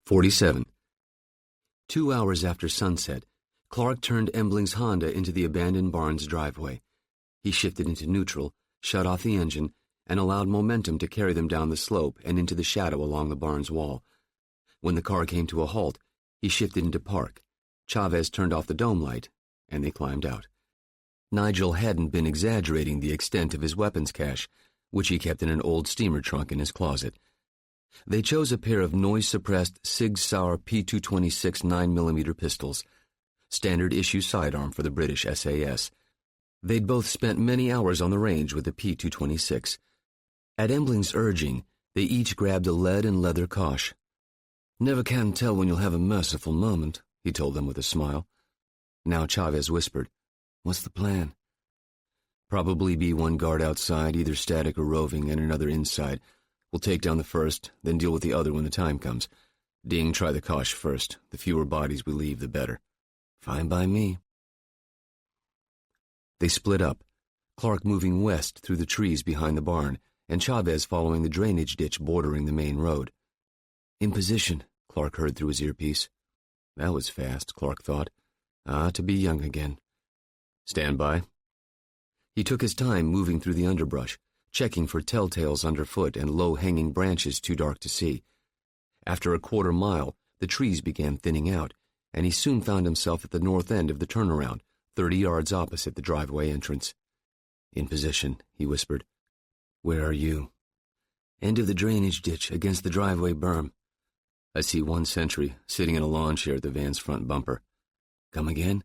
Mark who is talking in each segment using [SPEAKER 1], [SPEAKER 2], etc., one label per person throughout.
[SPEAKER 1] 47. 2 hours after sunset, Clark turned Embling's Honda into the abandoned barn's driveway. He shifted into neutral, shut off the engine, and allowed momentum to carry them down the slope and into the shadow along the barn's wall. When the car came to a halt, he shifted into park. Chavez turned off the dome light, and they climbed out. Nigel hadn't been exaggerating the extent of his weapons cache, which he kept in an old steamer trunk in his closet. They chose a pair of noise-suppressed Sig Sauer P226 9mm pistols, standard issue sidearm for the British SAS. They'd both spent many hours on the range with the P226. At Embling's urging, they each grabbed a lead and leather Kosh. "Never can tell when you'll have a merciful moment," he told them with a smile. Now Chavez whispered, "What's the plan?" "Probably be one guard outside, either static or roving, and another inside. We'll take down the first, then deal with the other when the time comes. Ding, try the Kosh first. The fewer bodies we leave, the better." "Fine by me." They split up, Clark moving west through the trees behind the barn, and Chavez following the drainage ditch bordering the main road. "In position," Clark heard through his earpiece. That was fast, Clark thought. To be young again. "Stand by." He took his time moving through the underbrush, checking for telltales underfoot and low-hanging branches too dark to see. After a quarter mile, the trees began thinning out, and he soon found himself at the north end of the turnaround, 30 yards opposite the driveway entrance. "In position," he whispered. "Where are you?" "End of the drainage ditch, against the driveway berm." "I see one sentry, sitting in a lawn chair at the van's front bumper." "Come again?"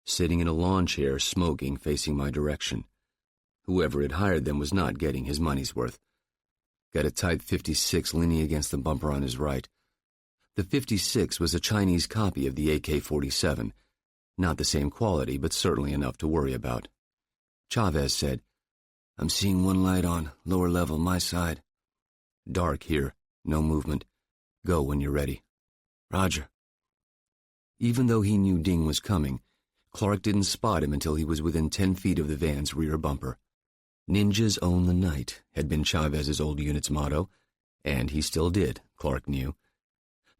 [SPEAKER 1] "Sitting in a lawn chair, smoking, facing my direction. Whoever had hired them was not getting his money's worth. Got a Type 56 leaning against the bumper on his right. The 56 was a Chinese copy of the AK-47. Not the same quality, but certainly enough to worry about. Chavez said, "I'm seeing one light on, lower level, my side." "Dark here, no movement. Go when you're ready." "Roger." Even though he knew Ding was coming, Clark didn't spot him until he was within 10 feet of the van's rear bumper. "Ninjas own the night" had been Chavez's old unit's motto, and he still did, Clark knew.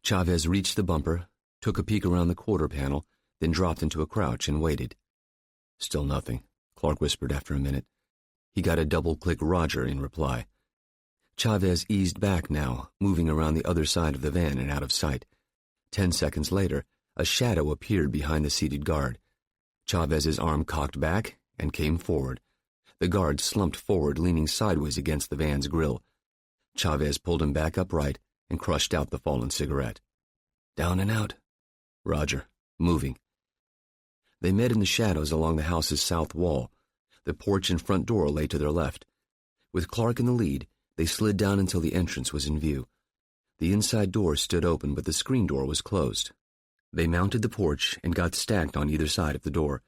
[SPEAKER 1] Chavez reached the bumper, took a peek around the quarter panel, then dropped into a crouch and waited. "Still nothing," Clark whispered after a minute. He got a double-click Roger in reply. Chavez eased back now, moving around the other side of the van and out of sight. 10 seconds later, a shadow appeared behind the seated guard. Chavez's arm cocked back and came forward. The guard slumped forward, leaning sideways against the van's grill. Chavez pulled him back upright and crushed out the fallen cigarette. "Down and out." "Roger. Moving." They met in the shadows along the house's south wall. The porch and front door lay to their left. With Clark in the lead, they slid down until the entrance was in view. The inside door stood open, but the screen door was closed. They mounted the porch and got stacked on either side of the door.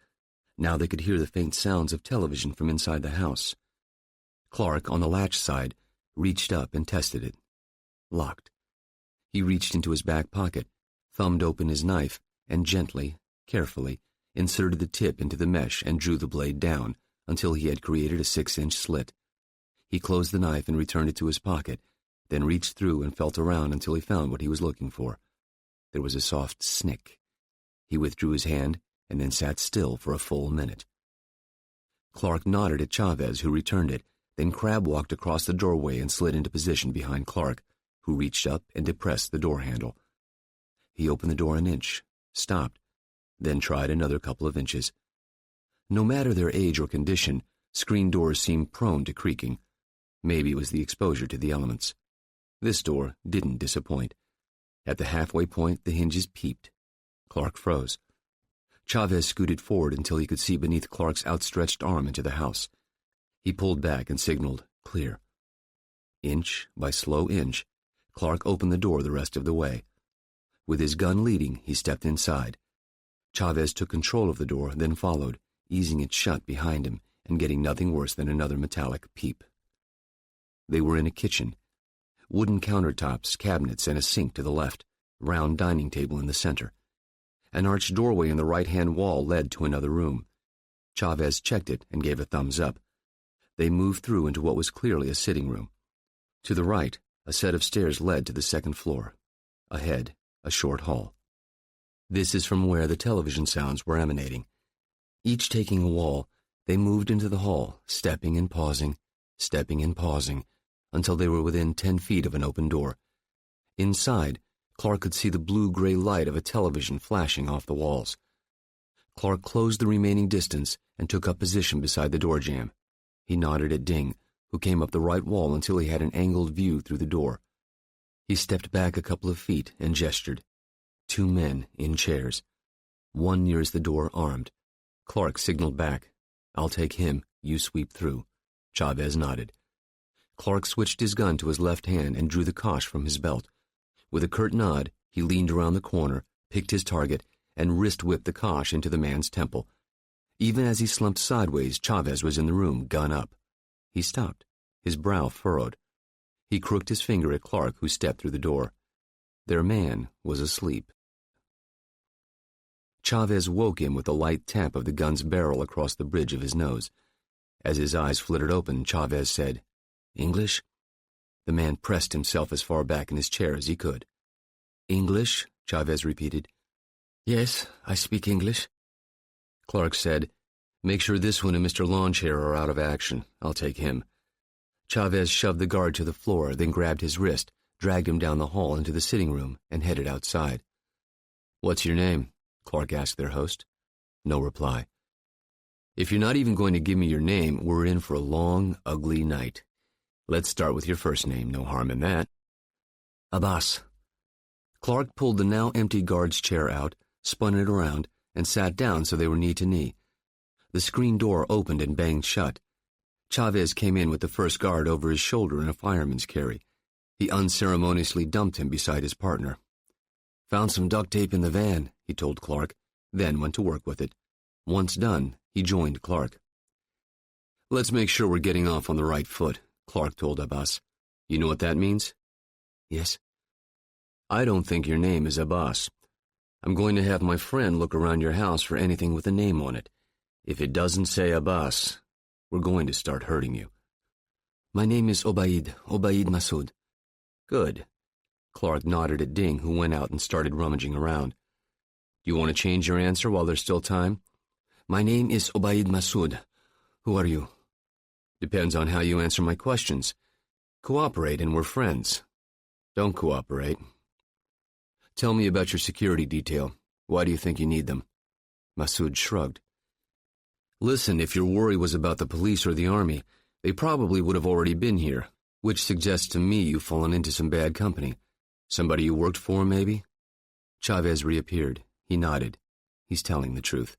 [SPEAKER 1] Now they could hear the faint sounds of television from inside the house. Clark, on the latch side, reached up and tested it. Locked. He reached into his back pocket, thumbed open his knife, and gently, carefully, inserted the tip into the mesh and drew the blade down until he had created a 6-inch slit. He closed the knife and returned it to his pocket, then reached through and felt around until he found what he was looking for. There was a soft snick. He withdrew his hand and then sat still for a full minute. Clark nodded at Chavez, who returned it, then crab-walked across the doorway and slid into position behind Clark, who reached up and depressed the door handle. He opened the door an inch, stopped, then tried another couple of inches. No matter their age or condition, screen doors seemed prone to creaking. Maybe it was the exposure to the elements. This door didn't disappoint. At the halfway point, the hinges peeped. Clark froze. Chavez scooted forward until he could see beneath Clark's outstretched arm into the house. He pulled back and signaled, "Clear." Inch by slow inch, Clark opened the door the rest of the way. With his gun leading, he stepped inside. Chavez took control of the door, then followed, easing it shut behind him and getting nothing worse than another metallic peep. They were in a kitchen. Wooden countertops, cabinets, and a sink to the left, round dining table in the center. An arched doorway in the right-hand wall led to another room. Chavez checked it and gave a thumbs up. They moved through into what was clearly a sitting room. To the right, a set of stairs led to the second floor. Ahead, a short hall. This is from where the television sounds were emanating. Each taking a wall, they moved into the hall, stepping and pausing, until they were within 10 feet of an open door. Inside, Clark could see the blue-gray light of a television flashing off the walls. Clark closed the remaining distance and took up position beside the door jamb. He nodded at Ding, who came up the right wall until he had an angled view through the door. He stepped back a couple of feet and gestured. 2 men in chairs. One nearest the door, armed. Clark signaled back. "I'll take him, you sweep through." Chavez nodded. Clark switched his gun to his left hand and drew the Kosh from his belt. With a curt nod, he leaned around the corner, picked his target, and wrist-whipped the Kosh into the man's temple. Even as he slumped sideways, Chavez was in the room, gun up. He stopped, his brow furrowed. He crooked his finger at Clark, who stepped through the door. Their man was asleep. Chavez woke him with a light tap of the gun's barrel across the bridge of his nose. As his eyes flittered open, Chavez said, "English?" The man pressed himself as far back in his chair as he could. "English?" Chavez repeated. "Yes, I speak English." Clark said, "Make sure this one and Mr. Lawnchair are out of action. I'll take him." Chavez shoved the guard to the floor, then grabbed his wrist, dragged him down the hall into the sitting room, and headed outside. "What's your name?" Clark asked their host. No reply. "If you're not even going to give me your name, we're in for a long, ugly night. Let's start with your first name, no harm in that." "Abbas." Clark pulled the now empty guard's chair out, spun it around, and sat down so they were knee to knee. The screen door opened and banged shut. Chavez came in with the first guard over his shoulder in a fireman's carry. He unceremoniously dumped him beside his partner. "Found some duct tape in the van," he told Clark, then went to work with it. Once done, he joined Clark. "Let's make sure we're getting off on the right foot," Clark told Abbas. "You know what that means?" "Yes." "I don't think your name is Abbas. I'm going to have my friend look around your house for anything with a name on it. If it doesn't say Abbas, we're going to start hurting you." "My name is Obaid Masood." "Good." Clark nodded at Ding, who went out and started rummaging around. "Do you want to change your answer while there's still time?" "My name is Obaid Masood. Who are you?" "Depends on how you answer my questions. Cooperate and we're friends. Don't cooperate. Tell me about your security detail. Why do you think you need them?" Masood shrugged. "Listen, if your worry was about the police or the army, they probably would have already been here, which suggests to me you've fallen into some bad company. Somebody you worked for, maybe?" Chavez reappeared. He nodded. He's telling the truth.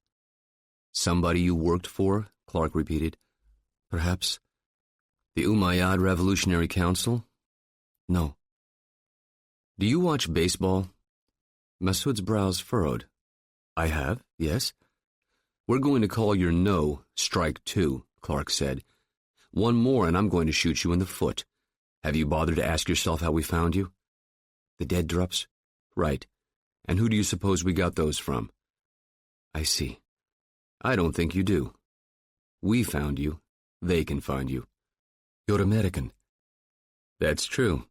[SPEAKER 1] "Somebody you worked for?" Clark repeated. "Perhaps." "The Umayyad Revolutionary Council?" "No." "Do you watch baseball?" Masood's brows furrowed. "I have, yes." "We're going to call your no strike 2, Clark said. "One more and I'm going to shoot you in the foot. Have you bothered to ask yourself how we found you?" "The dead drops?" "Right. And who do you suppose we got those from?" "I see." "I don't think you do. We found you. They can find you." "You're American." "That's true.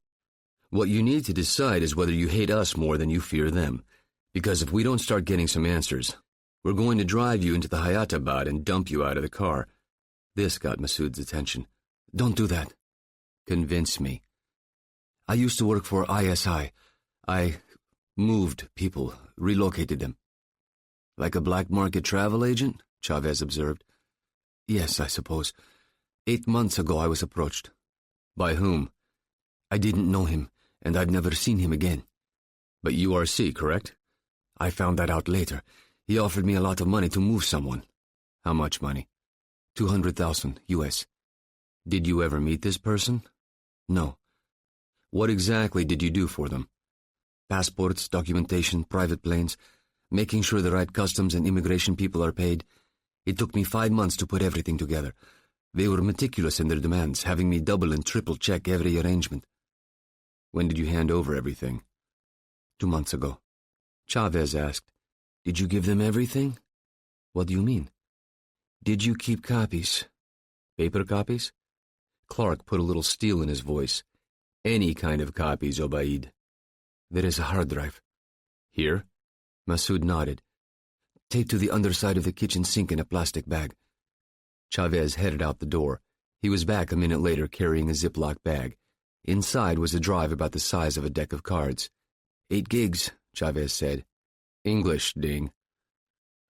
[SPEAKER 1] What you need to decide is whether you hate us more than you fear them. Because if we don't start getting some answers, we're going to drive you into the Hayatabad and dump you out of the car." This got Masood's attention. "Don't do that." "Convince me." "I used to work for ISI. I moved people, relocated them." "Like a black market travel agent?" Chavez observed. "Yes, I suppose. 8 months ago I was approached." "By whom?" "I didn't know him, and I've never seen him again." "But URC, correct?" "I found that out later. He offered me a lot of money to move someone." "How much money?" 200,000 US. "Did you ever meet this person?" "No." "What exactly did you do for them?" "Passports, documentation, private planes, making sure the right customs and immigration people are paid. It took me 5 months to put everything together. They were meticulous in their demands, having me double and triple check every arrangement." "When did you hand over everything?" 2 months ago. Chavez asked, "Did you give them everything?" "What do you mean?" "Did you keep copies?" "Paper copies?" Clark put a little steel in his voice. "Any kind of copies, Obaid." There is a hard drive. Here? Massoud nodded. Taped to the underside of the kitchen sink in a plastic bag. Chavez headed out the door. He was back a minute later carrying a Ziploc bag. Inside was a drive about the size of a deck of cards. 8 gigs, Chavez said. English, ding.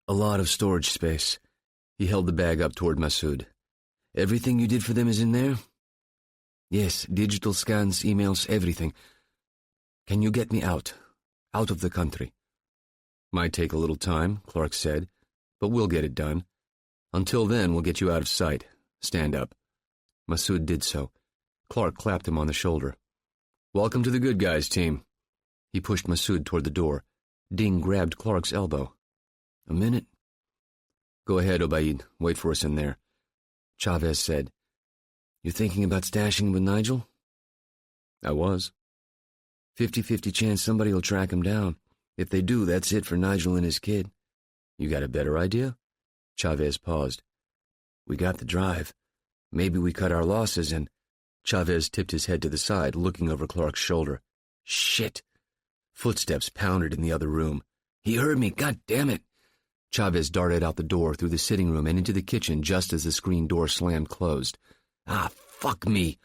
[SPEAKER 1] A lot of storage space. He held the bag up toward Massoud. Everything you did for them is in there? Yes, digital scans, emails, everything. Can you get me out? Out of the country? Might take a little time, Clark said, but we'll get it done. Until then, we'll get you out of sight. Stand up. Massoud did so. Clark clapped him on the shoulder. Welcome to the good guys, team. He pushed Massoud toward the door. Ding grabbed Clark's elbow. A minute? Go ahead, Obaid. Wait for us in there. Chavez said. You thinking about stashing with Nigel? I was. 50-50 chance somebody will track him down. If they do, that's it for Nigel and his kid. You got a better idea? Chavez paused. We got the drive. Maybe we cut our losses and... Chavez tipped his head to the side, looking over Clark's shoulder. Shit! Footsteps pounded in the other room. He heard me, god damn it! Chavez darted out the door through the sitting room and into the kitchen just as the screen door slammed closed. Ah, fuck me!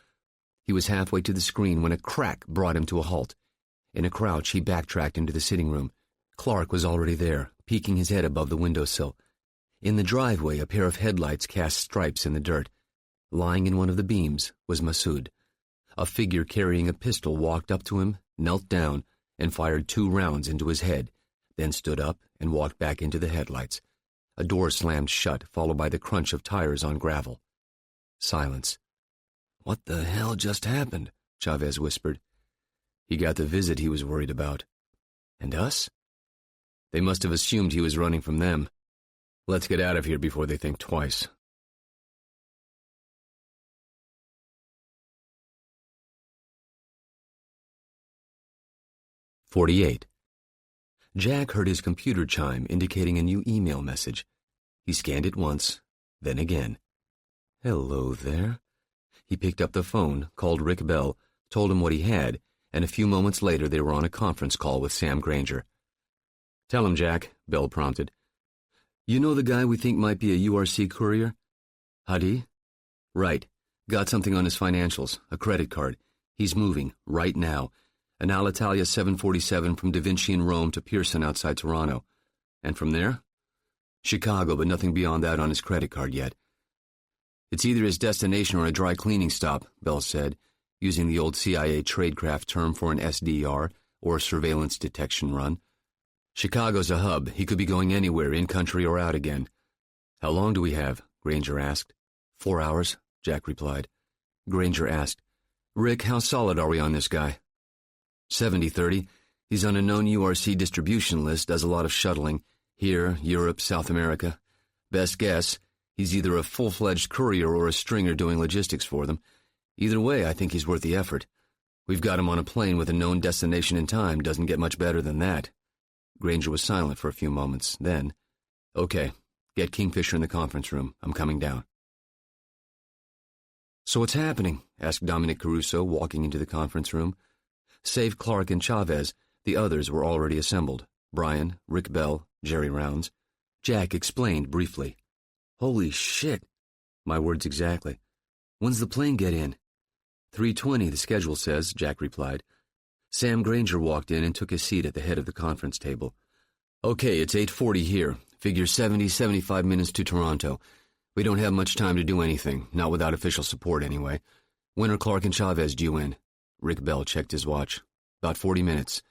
[SPEAKER 1] He was halfway to the screen when a crack brought him to a halt. In a crouch, he backtracked into the sitting room. Clark was already there, peeking his head above the windowsill. In the driveway, a pair of headlights cast stripes in the dirt. Lying in one of the beams was Massoud. A figure carrying a pistol walked up to him, knelt down, and fired 2 rounds into his head, then stood up and walked back into the headlights. A door slammed shut, followed by the crunch of tires on gravel. Silence. What the hell just happened? Chavez whispered. He got the visit he was worried about. And us? They must have assumed he was running from them. Let's get out of here before they think twice. "48. Jack heard his computer chime, indicating a new email message. He scanned it once, then again. Hello there. He picked up the phone, called Rick Bell, told him what he had, and a few moments later they were on a conference call with Sam Granger. Tell him, Jack, Bell prompted. You know the guy we think might be a URC courier? Hadi? Right. Got something on his financials, a credit card. He's moving, right now. An Alitalia 747 from Da Vinci in Rome to Pearson outside Toronto. And from there? Chicago, but nothing beyond that on his credit card yet. It's either his destination or a dry cleaning stop, Bell said, using the old CIA tradecraft term for an SDR, or surveillance detection run. Chicago's a hub. He could be going anywhere, in-country or out again. How long do we have? Granger asked. 4 hours, Jack replied. Granger asked, Rick, how solid are we on this guy? 70-30. He's on a known URC distribution list, does a lot of shuttling. Here, Europe, South America. Best guess, he's either a full-fledged courier or a stringer doing logistics for them. Either way, I think he's worth the effort. We've got him on a plane with a known destination and time. Doesn't get much better than that. Granger was silent for a few moments. Then, okay, get Kingfisher in the conference room. I'm coming down. So what's happening? Asked Dominic Caruso, walking into the conference room. Save Clark and Chavez, the others were already assembled. Brian, Rick Bell, Jerry Rounds. Jack explained briefly. Holy shit. My words exactly. When's the plane get in? 3:20, the schedule says, Jack replied. Sam Granger walked in and took his seat at the head of the conference table. Okay, it's 8:40 here. Figure 75 minutes to Toronto. We don't have much time to do anything, not without official support anyway. When are Clark and Chavez due in? Rick Bell checked his watch. About 40 minutes.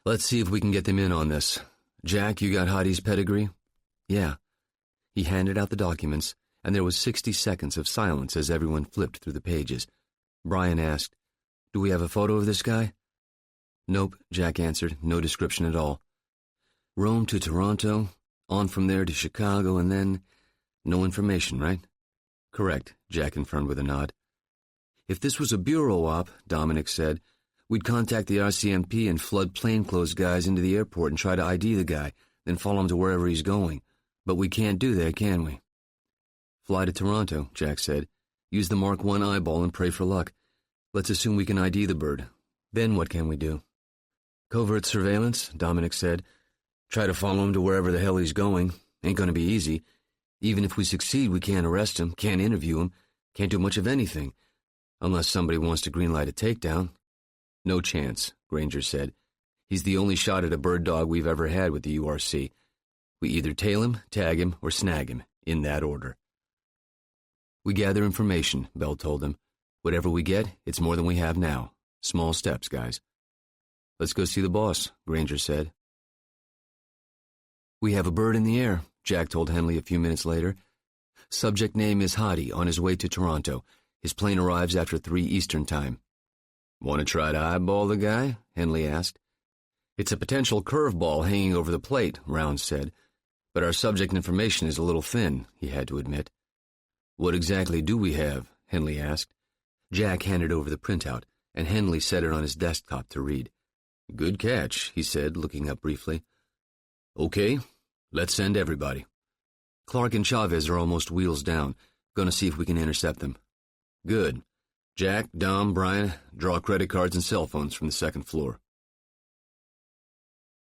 [SPEAKER 1] Let's see if we can get them in on this. Jack, you got Hadi's pedigree? Yeah. He handed out the documents, and there was 60 seconds of silence as everyone flipped through the pages. Brian asked, Do we have a photo of this guy? Nope, Jack answered. No description at all. Rome to Toronto, on from there to Chicago, and then... No information, right? Correct, Jack confirmed with a nod. If this was a bureau op, Dominic said, we'd contact the RCMP and flood plainclothes guys into the airport and try to ID the guy, then follow him to wherever he's going. But we can't do that, can we? Fly to Toronto, Jack said. Use the Mark I eyeball and pray for luck. Let's assume we can ID the bird. Then what can we do? Covert surveillance, Dominic said. Try to follow him to wherever the hell he's going. Ain't gonna be easy. Even if we succeed, we can't arrest him, can't interview him, can't do much of anything. Unless somebody wants to greenlight a takedown. No chance, Granger said. He's the only shot at a bird dog we've ever had with the URC. We either tail him, tag him, or snag him, in that order. We gather information, Bell told them. Whatever we get, it's more than we have now. Small steps, guys. Let's go see the boss, Granger said. We have a bird in the air, Jack told Henley a few minutes later. Subject name is Hadi, on his way to Toronto. His plane arrives after 3 Eastern Time. Want to try to eyeball the guy? Henley asked. It's a potential curveball hanging over the plate, Rounds said. But our subject information is a little thin, he had to admit. What exactly do we have? Henley asked. Jack handed over the printout, and Henley set it on his desktop to read. Good catch, he said, looking up briefly. Okay, let's send everybody. Clark and Chavez are almost wheels down. Gonna see if we can intercept them. Good. Jack, Dom, Brian, draw credit cards and cell phones from the 2nd floor.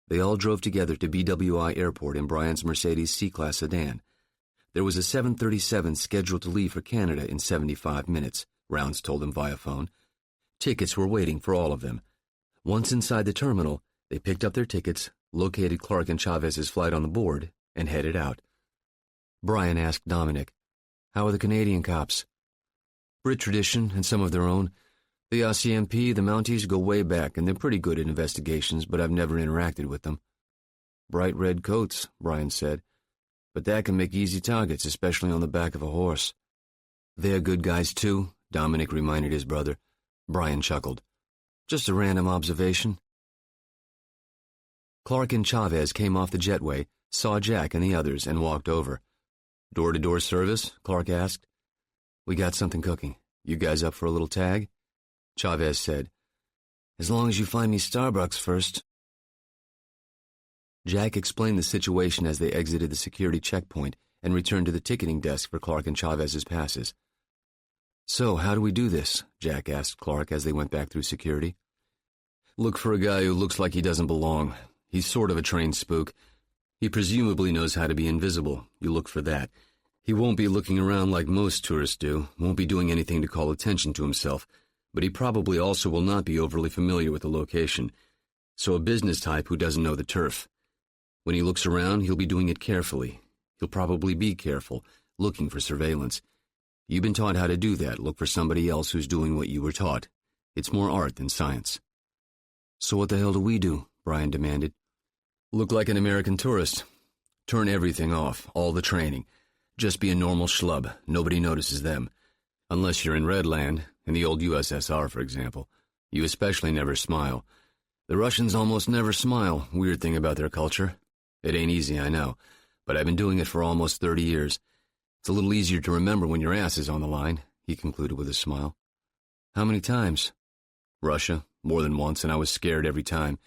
[SPEAKER 1] They all drove together to BWI Airport in Brian's Mercedes C-Class sedan. There was a 737 scheduled to leave for Canada in 75 minutes, Rounds told them via phone. Tickets were waiting for all of them. Once inside the terminal, they picked up their tickets, located Clark and Chavez's flight on the board, and headed out. Brian asked Dominic, How are the Canadian cops? Brit tradition and some of their own. The RCMP, the Mounties, go way back, and they're pretty good at investigations, but I've never interacted with them. Bright red coats, Brian said. But that can make easy targets, especially on the back of a horse. They're good guys, too, Dominic reminded his brother. Brian chuckled. Just a random observation. Clark and Chavez came off the jetway, saw Jack and the others, and walked over. Door-to-door service? Clark asked. We got something cooking. You guys up for a little tag? Chavez said, As long as you find me Starbucks first. Jack explained the situation as they exited the security checkpoint and returned to the ticketing desk for Clark and Chavez's passes. So, how do we do this? Jack asked Clark as they went back through security. Look for a guy who looks like he doesn't belong. He's sort of a trained spook. He presumably knows how to be invisible. You look for that. He won't be looking around like most tourists do, won't be doing anything to call attention to himself, but he probably also will not be overly familiar with the location. So a business type who doesn't know the turf. When he looks around, he'll be doing it carefully. He'll probably be careful, looking for surveillance. You've been taught how to do that. Look for somebody else who's doing what you were taught. It's more art than science. So what the hell do we do? Brian demanded. Look like an American tourist. Turn everything off, all the training. Just be a normal schlub. Nobody notices them. Unless you're in Redland, in the old USSR, for example. You especially never smile. The Russians almost never smile. Weird thing about their culture. It ain't easy, I know, but I've been doing it for almost 30 years. It's a little easier to remember when your ass is on the line, he concluded with a smile. How many times? Russia, more than once, and I was scared every time.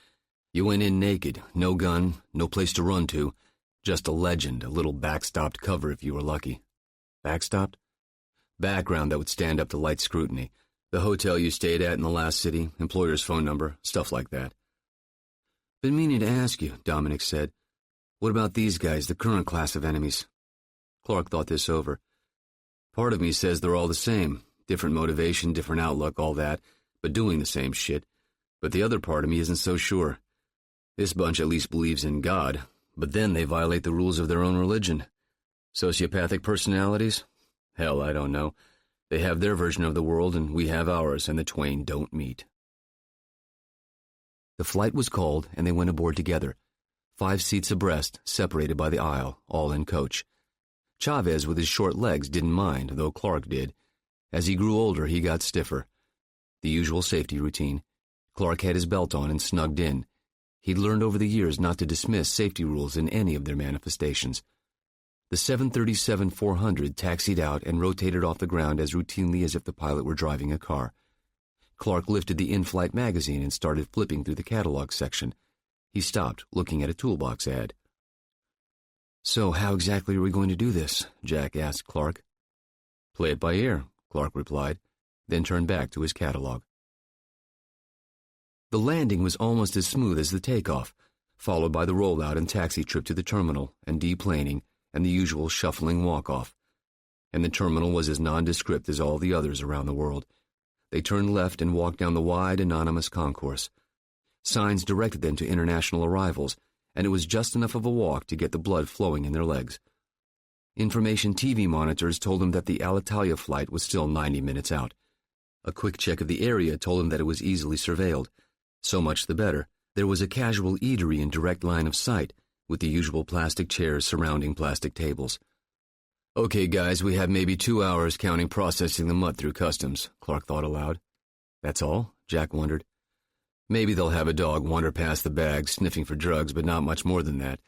[SPEAKER 1] You went in naked, no gun, no place to run to. Just a legend, a little backstopped cover if you were lucky. Backstopped? Background that would stand up to light scrutiny. The hotel you stayed at in the last city, employer's phone number, stuff like that. Been meaning to ask you, Dominic said. What about these guys, the current class of enemies? Clark thought this over. Part of me says they're all the same. Different motivation, different outlook, all that, but doing the same shit. But the other part of me isn't so sure. This bunch at least believes in God, but then they violate the rules of their own religion. Sociopathic personalities? Hell, I don't know. They have their version of the world, and we have ours, and the twain don't meet. The flight was called, and they went aboard together. 5 seats abreast, separated by the aisle, all in coach. Chavez, with his short legs, didn't mind, though Clark did. As he grew older, he got stiffer. The usual safety routine. Clark had his belt on and snugged in. He'd learned over the years not to dismiss safety rules in any of their manifestations. The 737-400 taxied out and rotated off the ground as routinely as if the pilot were driving a car. Clark lifted the in-flight magazine and started flipping through the catalog section. He stopped, looking at a toolbox ad. So how exactly are we going to do this? Jack asked Clark. Play it by ear, Clark replied, then turned back to his catalog. The landing was almost as smooth as the takeoff, followed by the rollout and taxi trip to the terminal and deplaning and the usual shuffling walk-off. And the terminal was as nondescript as all the others around the world. They turned left and walked down the wide, anonymous concourse. Signs directed them to international arrivals, and it was just enough of a walk to get the blood flowing in their legs. Information TV monitors told them that the Alitalia flight was still 90 minutes out. A quick check of the area told them that it was easily surveilled. So much the better. There was a casual eatery in direct line of sight, with the usual plastic chairs surrounding plastic tables. "Okay, guys, we have maybe 2 hours counting processing the mutt through customs," Clark thought aloud. "That's all?" Jack wondered. "Maybe they'll have a dog wander past the bag, sniffing for drugs, but not much more than that.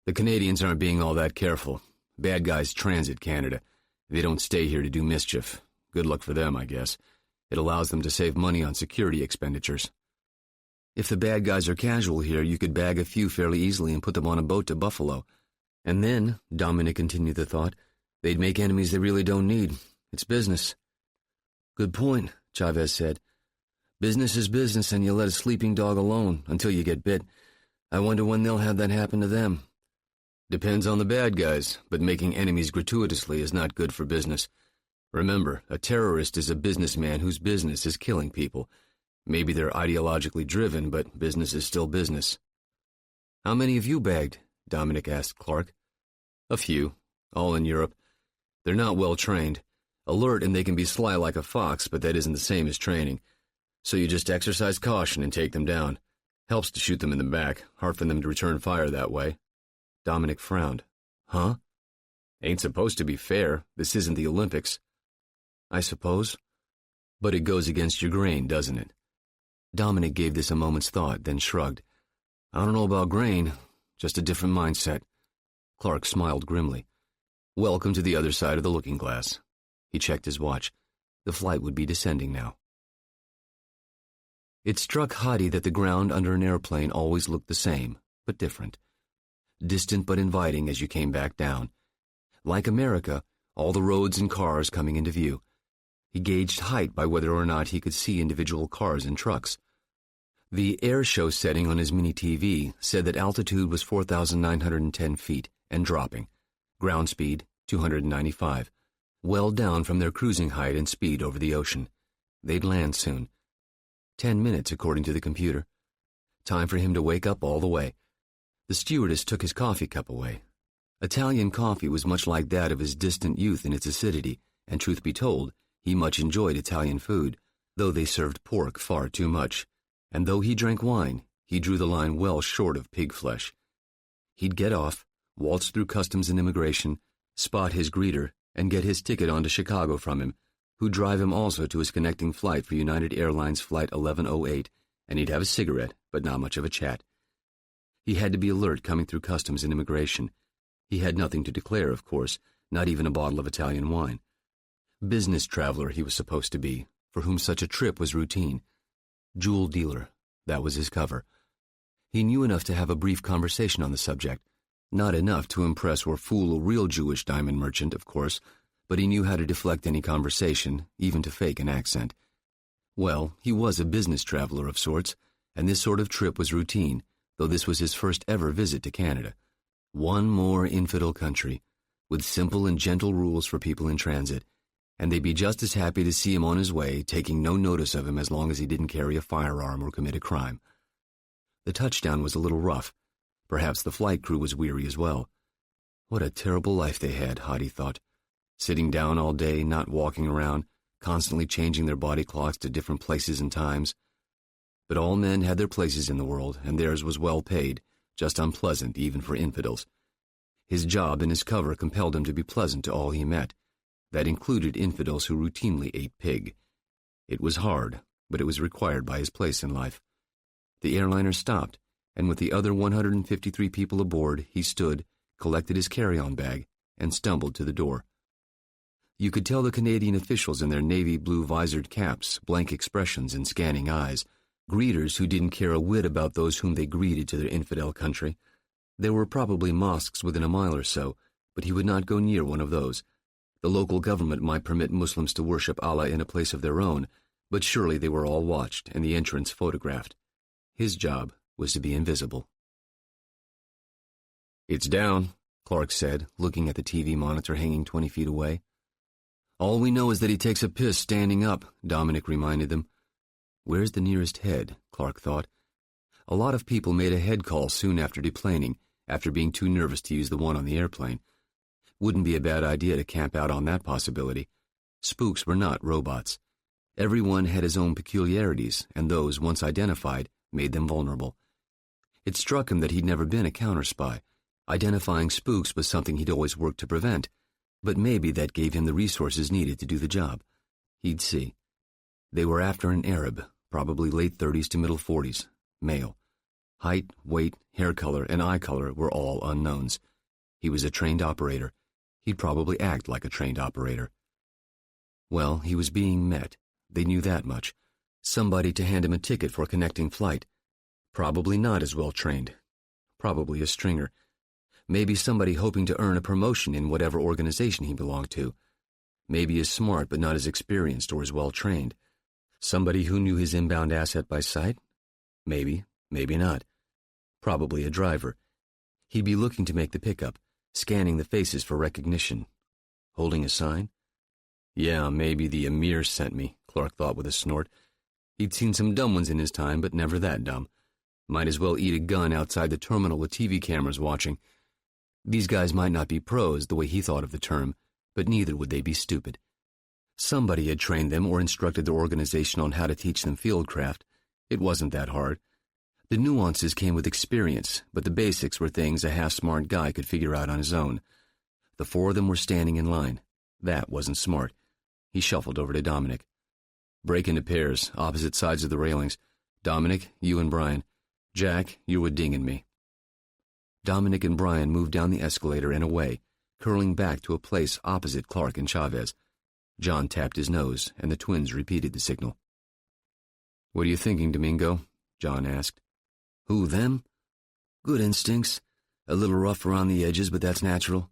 [SPEAKER 1] The Canadians aren't being all that careful. Bad guys transit Canada. They don't stay here to do mischief. Good luck for them, I guess. It allows them to save money on security expenditures. If the bad guys are casual here, you could bag a few fairly easily and put them on a boat to Buffalo. And then," Dominic continued the thought, "they'd make enemies they really don't need. It's business." "Good point," Chavez said. "Business is business, and you let a sleeping dog alone until you get bit. I wonder when they'll have that happen to them." "Depends on the bad guys, but making enemies gratuitously is not good for business. Remember, a terrorist is a businessman whose business is killing people. Maybe they're ideologically driven, but business is still business." "How many have you bagged?" Dominic asked Clark. "A few, all in Europe. They're not well trained. Alert and they can be sly like a fox, but that isn't the same as training. So you just exercise caution and take them down. Helps to shoot them in the back, hard for them to return fire that way." Dominic frowned. "Huh? Ain't supposed to be fair. This isn't the Olympics." "I suppose. But it goes against your grain, doesn't it?" Dominic gave this a moment's thought, then shrugged. "I don't know about grain, just a different mindset." Clark smiled grimly. "Welcome to the other side of the looking glass." He checked his watch. The flight would be descending now. It struck Hadi that the ground under an airplane always looked the same, but different. Distant but inviting as you came back down. Like America, all the roads and cars coming into view. He gauged height by whether or not he could see individual cars and trucks. The air show setting on his mini-TV said that altitude was 4,910 feet and dropping. Ground speed, 295. Well down from their cruising height and speed over the ocean. They'd land soon. 10 minutes, according to the computer. Time for him to wake up all the way. The stewardess took his coffee cup away. Italian coffee was much like that of his distant youth in its acidity, and truth be told, he much enjoyed Italian food, though they served pork far too much. And though he drank wine, he drew the line well short of pig flesh. He'd get off, waltz through customs and immigration, spot his greeter, and get his ticket on to Chicago from him, who'd drive him also to his connecting flight for United Airlines Flight 1108, and he'd have a cigarette, but not much of a chat. He had to be alert coming through customs and immigration. He had nothing to declare, of course, not even a bottle of Italian wine. Business traveler he was supposed to be, for whom such a trip was routine. Jewel dealer, that was his cover. He knew enough to have a brief conversation on the subject, not enough to impress or fool a real Jewish diamond merchant, of course, but he knew how to deflect any conversation, even to fake an accent. Well, he was a business traveler of sorts, and this sort of trip was routine, though this was his first ever visit to Canada. One more infidel country, with simple and gentle rules for people in transit, and they'd be just as happy to see him on his way, taking no notice of him as long as he didn't carry a firearm or commit a crime. The touchdown was a little rough. Perhaps the flight crew was weary as well. What a terrible life they had, Hadi thought. Sitting down all day, not walking around, constantly changing their body clocks to different places and times. But all men had their places in the world, and theirs was well paid, just unpleasant even for infidels. His job and his cover compelled him to be pleasant to all he met. That included infidels who routinely ate pig. It was hard, but it was required by his place in life. The airliner stopped, and with the other 153 people aboard, he stood, collected his carry-on bag, and stumbled to the door. You could tell the Canadian officials in their navy blue visored caps, blank expressions and scanning eyes, greeters who didn't care a whit about those whom they greeted to their infidel country. There were probably mosques within a mile or so, but he would not go near one of those. The local government might permit Muslims to worship Allah in a place of their own, but surely they were all watched and the entrance photographed. His job was to be invisible. "It's down," Clark said, looking at the TV monitor hanging 20 feet away. "All we know is that he takes a piss standing up," Dominic reminded them. Where's the nearest head, Clark thought. A lot of people made a head call soon after deplaning, after being too nervous to use the one on the airplane. Wouldn't be a bad idea to camp out on that possibility. Spooks were not robots. Everyone had his own peculiarities, and those, once identified, made them vulnerable. It struck him that he'd never been a counter-spy. Identifying spooks was something he'd always worked to prevent, but maybe that gave him the resources needed to do the job. He'd see. They were after an Arab, probably late 30s to middle 40s, male. Height, weight, hair color, and eye color were all unknowns. He was a trained operator. He'd probably act like a trained operator. Well, he was being met. They knew that much. Somebody to hand him a ticket for a connecting flight. Probably not as well trained. Probably a stringer. Maybe somebody hoping to earn a promotion in whatever organization he belonged to. Maybe as smart but not as experienced or as well trained. Somebody who knew his inbound asset by sight? Maybe, maybe not. Probably a driver. He'd be looking to make the pickup, scanning the faces for recognition. Holding a sign? Yeah, maybe the Emir sent me, Clark thought with a snort. He'd seen some dumb ones in his time, but never that dumb. Might as well eat a gun outside the terminal with TV cameras watching. These guys might not be pros the way he thought of the term, but neither would they be stupid. Somebody had trained them or instructed their organization on how to teach them fieldcraft. It wasn't that hard. The nuances came with experience, but the basics were things a half-smart guy could figure out on his own. The four of them were standing in line. That wasn't smart. He shuffled over to Dominic. "Break into pairs, opposite sides of the railings. Dominic, you and Brian. Jack, you're with Ding and me." Dominic and Brian moved down the escalator and away, curling back to a place opposite Clark and Chavez. John tapped his nose, and the twins repeated the signal. "What are you thinking, Domingo?" John asked. "Who, them? Good instincts. A little rough around the edges, but that's natural.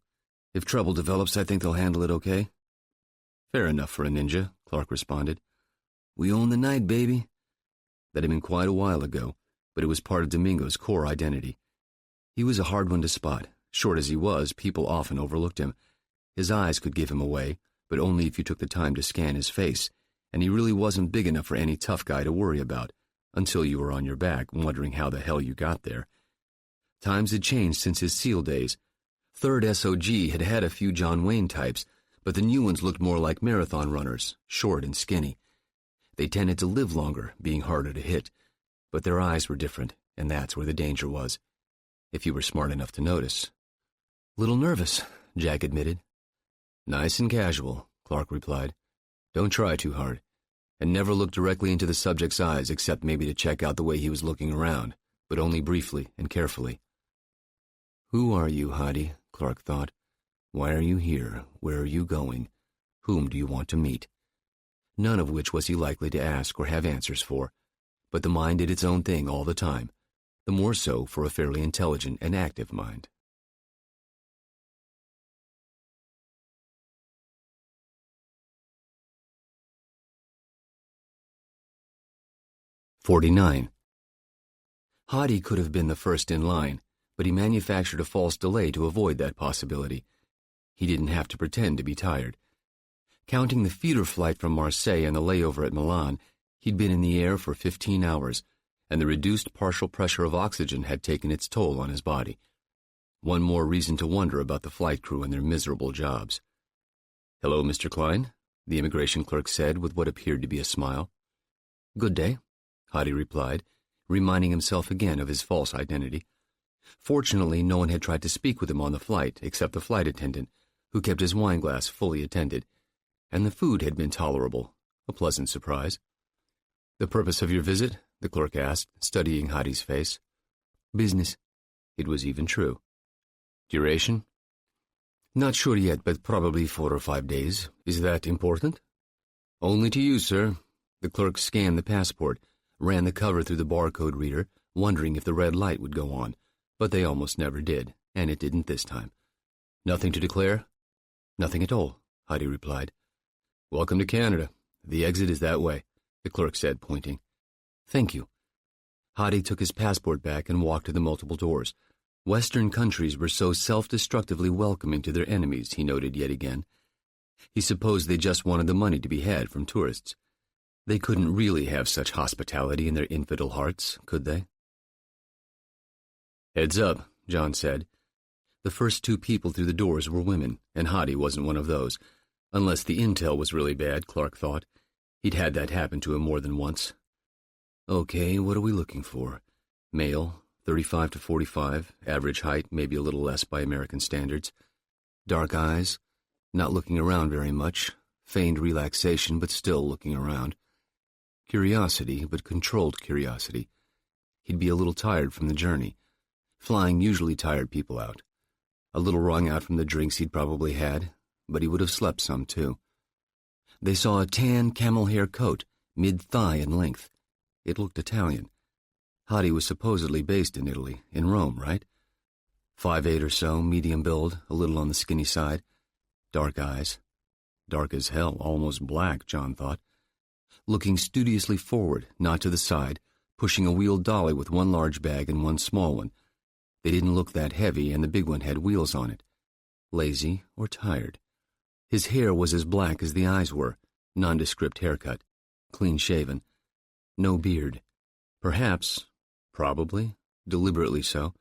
[SPEAKER 1] If trouble develops, I think they'll handle it okay." "Fair enough for a ninja," Clark responded. "We own the night, baby." That had been quite a while ago, but it was part of Domingo's core identity. He was a hard one to spot. Short as he was, people often overlooked him. His eyes could give him away, but only if you took the time to scan his face, and he really wasn't big enough for any tough guy to worry about, until you were on your back wondering how the hell you got there. Times had changed since his SEAL days. 3rd SOG had had a few John Wayne types, but the new ones looked more like marathon runners, short and skinny. They tended to live longer, being harder to hit, but their eyes were different, and that's where the danger was, if you were smart enough to notice. "Little nervous," Jack admitted. "Nice and casual," Clark replied. "Don't try too hard, and never look directly into the subject's eyes except maybe to check out the way he was looking around, but only briefly and carefully." Who are you, Hadi? Clark thought. Why are you here? Where are you going? Whom do you want to meet? None of which was he likely to ask or have answers for, but the mind did its own thing all the time, the more so for a fairly intelligent and active mind. "49. Hadi could have been the first in line, but he manufactured a false delay to avoid that possibility. He didn't have to pretend to be tired. Counting the feeder flight from Marseille and the layover at Milan, he'd been in the air for 15 hours, and the reduced partial pressure of oxygen had taken its toll on his body. One more reason to wonder about the flight crew and their miserable jobs. "Hello, Mr. Klein," the immigration clerk said with what appeared to be a smile. "Good day," Hadi replied, reminding himself again of his false identity. Fortunately, no one had tried to speak with him on the flight except the flight attendant, who kept his wine glass fully attended, and the food had been tolerable, a pleasant surprise. "The purpose of your visit?" the clerk asked, studying Hadi's face. "Business." It was even true. "Duration?" "Not sure yet, but probably 4 or 5 days. Is that important?" "Only to you, sir." The clerk scanned the passport, ran the cover through the barcode reader, wondering if the red light would go on, but they almost never did, and it didn't this time. "Nothing to declare?" "Nothing at all," Hadi replied. "Welcome to Canada. The exit is that way," the clerk said, pointing. "Thank you." Hadi took his passport back and walked to the multiple doors. Western countries were so self-destructively welcoming to their enemies, he noted yet again. He supposed they just wanted the money to be had from tourists. They couldn't really have such hospitality in their infidel hearts, could they? "Heads up," John said. The first two people through the doors were women, and Hadi wasn't one of those. Unless the intel was really bad, Clark thought. He'd had that happen to him more than once. Okay, what are we looking for? Male, 35 to 45, average height, maybe a little less by American standards. Dark eyes, not looking around very much, feigned relaxation but still looking around. Curiosity, but controlled curiosity. He'd be a little tired from the journey. Flying usually tired people out. A little wrung out from the drinks he'd probably had, but he would have slept some too. They saw a tan camel hair coat, mid-thigh in length. It looked Italian. Hadi was supposedly based in Italy, in Rome, right? 5'8" or so, medium build, a little on the skinny side. Dark eyes. Dark as hell, almost black, John thought. Looking studiously forward, not to the side, pushing a wheeled dolly with one large bag and one small one. They didn't look that heavy, and the big one had wheels on it. Lazy or tired. His hair was as black as the eyes were, nondescript haircut, clean-shaven. No beard. Perhaps, probably, deliberately so.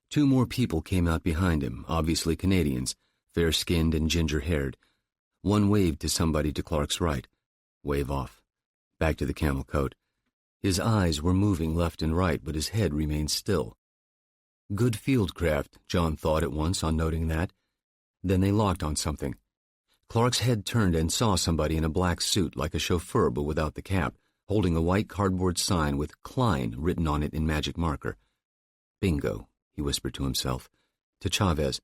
[SPEAKER 1] Two more people came out behind him, obviously Canadians, fair-skinned and ginger-haired. One waved to somebody to Clark's right. Wave off. Back to the camel coat. His eyes were moving left and right, but his head remained still. Good fieldcraft, John thought at once on noting that. Then they locked on something. Clark's head turned and saw somebody in a black suit like a chauffeur but without the cap, holding a white cardboard sign with Klein written on it in magic marker. Bingo, he whispered to himself. To Chavez.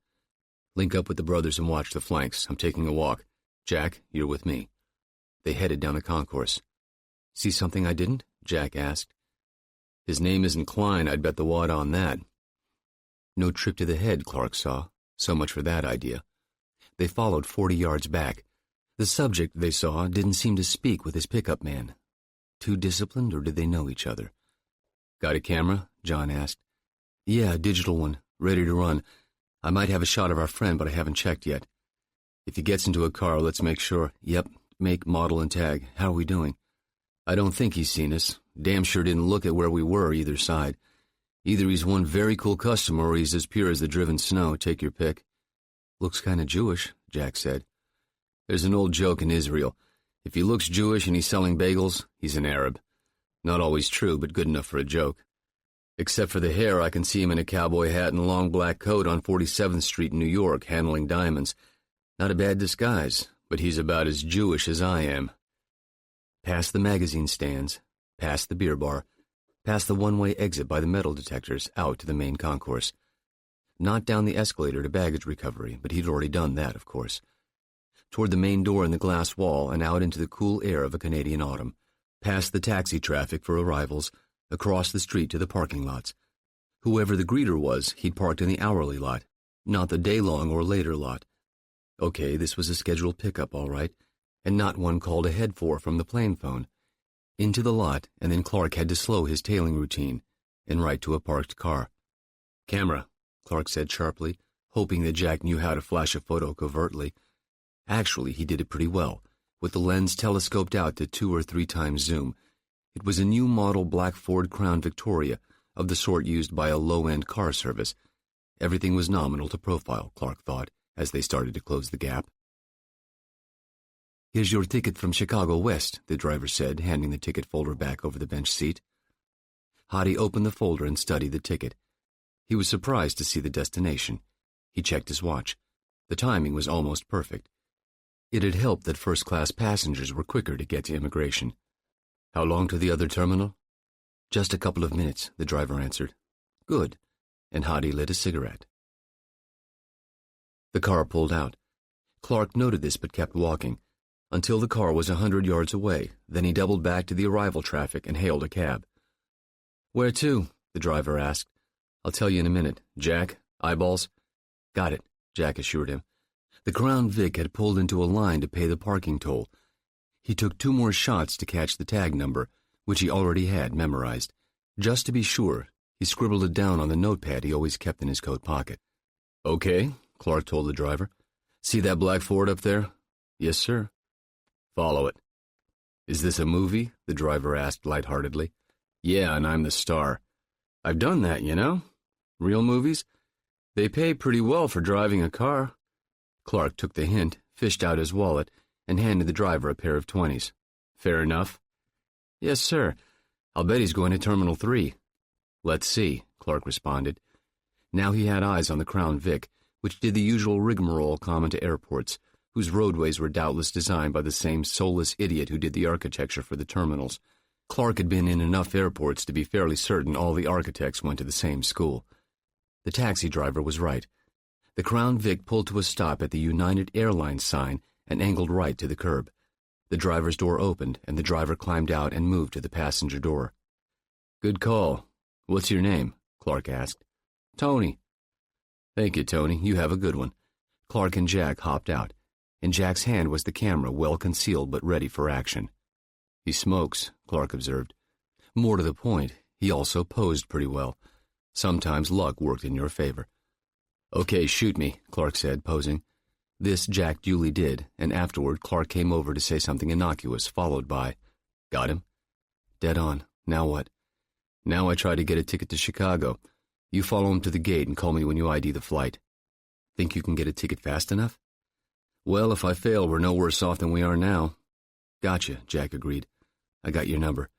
[SPEAKER 1] Link up with the brothers and watch the flanks. I'm taking a walk. Jack, you're with me. They headed down the concourse. See something I didn't? Jack asked. His name isn't Klein, I'd bet the wad on that. No trip to the head, Clark saw. So much for that idea. They followed 40 yards back. The subject, they saw, didn't seem to speak with his pickup man. Too disciplined, or did they know each other? Got a camera? John asked. Yeah, a digital one. Ready to run. I might have a shot of our friend, but I haven't checked yet. If he gets into a car, let's make sure. Yep, make, model, and tag. How are we doing? I don't think he's seen us. Damn sure didn't look at where we were either side. Either he's one very cool customer or he's as pure as the driven snow. Take your pick. Looks kind of Jewish, Jack said. There's an old joke in Israel. If he looks Jewish and he's selling bagels, he's an Arab. Not always true, but good enough for a joke. Except for the hair, I can see him in a cowboy hat and a long black coat on 47th Street in New York, handling diamonds. Not a bad disguise, but he's about as Jewish as I am. Past the magazine stands, past the beer bar, past the one-way exit by the metal detectors, out to the main concourse. Not down the escalator to baggage recovery, but he'd already done that, of course. Toward the main door in the glass wall and out into the cool air of a Canadian autumn. Past the taxi traffic for arrivals, across the street to the parking lots. Whoever the greeter was, he'd parked in the hourly lot, not the day-long or later lot. Okay, this was a scheduled pickup, all right, and not one called ahead for from the plane phone. Into the lot, and then Clark had to slow his tailing routine and right to a parked car. Camera, Clark said sharply, hoping that Jack knew how to flash a photo covertly. Actually, he did it pretty well, with the lens telescoped out to 2 or 3 times zoom. It was a new model black Ford Crown Victoria, of the sort used by a low-end car service. Everything was nominal to profile, Clark thought, as they started to close the gap. Here's your ticket from Chicago West, the driver said, handing the ticket folder back over the bench seat. Hadi opened the folder and studied the ticket. He was surprised to see the destination. He checked his watch. The timing was almost perfect. It had helped that first-class passengers were quicker to get to immigration. How long to the other terminal? Just a couple of minutes, the driver answered. Good. And Hadi lit a cigarette. The car pulled out. Clark noted this but kept walking, until the car was 100 yards away. Then he doubled back to the arrival traffic and hailed a cab. Where to? The driver asked. I'll tell you in a minute. Jack, eyeballs? Got it, Jack assured him. The Crown Vic had pulled into a line to pay the parking toll. He took 2 more shots to catch the tag number, which he already had memorized. Just to be sure, he scribbled it down on the notepad he always kept in his coat pocket. "Okay," Clark told the driver. "See that black Ford up there?" "Yes, sir." "Follow it." "Is this a movie?" the driver asked lightheartedly. "Yeah, and I'm the star. I've done that, you know. Real movies? They pay pretty well for driving a car." Clark took the hint, fished out his wallet, and handed the driver a pair of 20s. "Fair enough." "Yes, sir. I'll bet he's going to Terminal 3. "Let's see," Clark responded. Now he had eyes on the Crown Vic, which did the usual rigmarole common to airports, whose roadways were doubtless designed by the same soulless idiot who did the architecture for the terminals. Clark had been in enough airports to be fairly certain all the architects went to the same school. The taxi driver was right. The Crown Vic pulled to a stop at the United Airlines sign and angled right to the curb. The driver's door opened, and the driver climbed out and moved to the passenger door. "Good call. What's your name?" Clark asked. "Tony." "Thank you, Tony. You have a good one." Clark and Jack hopped out. In Jack's hand was the camera, well concealed but ready for action. "He smokes," Clark observed. More to the point, he also posed pretty well. Sometimes luck worked in your favor. "Okay, shoot me," Clark said, posing. This Jack duly did, and afterward Clark came over to say something innocuous, followed by, "Got him?" "Dead on. Now what?" "Now I try to get a ticket to Chicago. You follow him to the gate and call me when you ID the flight." "Think you can get a ticket fast enough?" "Well, if I fail, we're no worse off than we are now." "Gotcha," Jack agreed. "I got your number."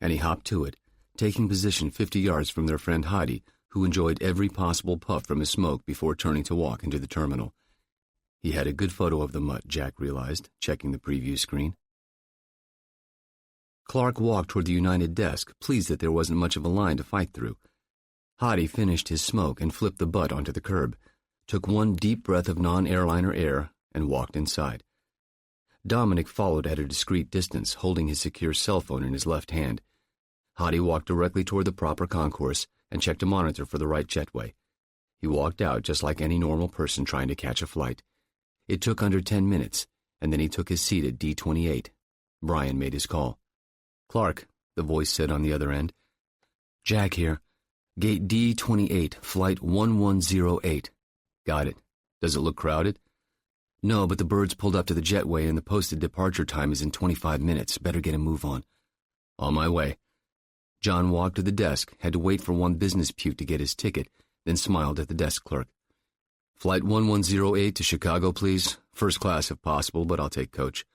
[SPEAKER 1] And he hopped to it, taking position 50 yards from their friend Heidi, who enjoyed every possible puff from his smoke before turning to walk into the terminal. He had a good photo of the mutt, Jack realized, checking the preview screen. Clark walked toward the United desk, pleased that there wasn't much of a line to fight through. Heidi finished his smoke and flipped the butt onto the curb, took one deep breath of non-airliner air, and walked inside. Dominic followed at a discreet distance, holding his secure cell phone in his left hand. Heidi walked directly toward the proper concourse and checked a monitor for the right jetway. He walked out just like any normal person trying to catch a flight. It took under 10 minutes, and then he took his seat at D-28. Brian made his call. "Clark," the voice said on the other end. "Jack here. Gate D-28, flight 1108. "Got it. Does it look crowded?" "No, but the birds pulled up to the jetway and the posted departure time is in 25 minutes. Better get a move on." "On my way." John walked to the desk, had to wait for one business puke to get his ticket, then smiled at the desk clerk. "Flight 1108 to Chicago, please. First class if possible, but I'll take coach."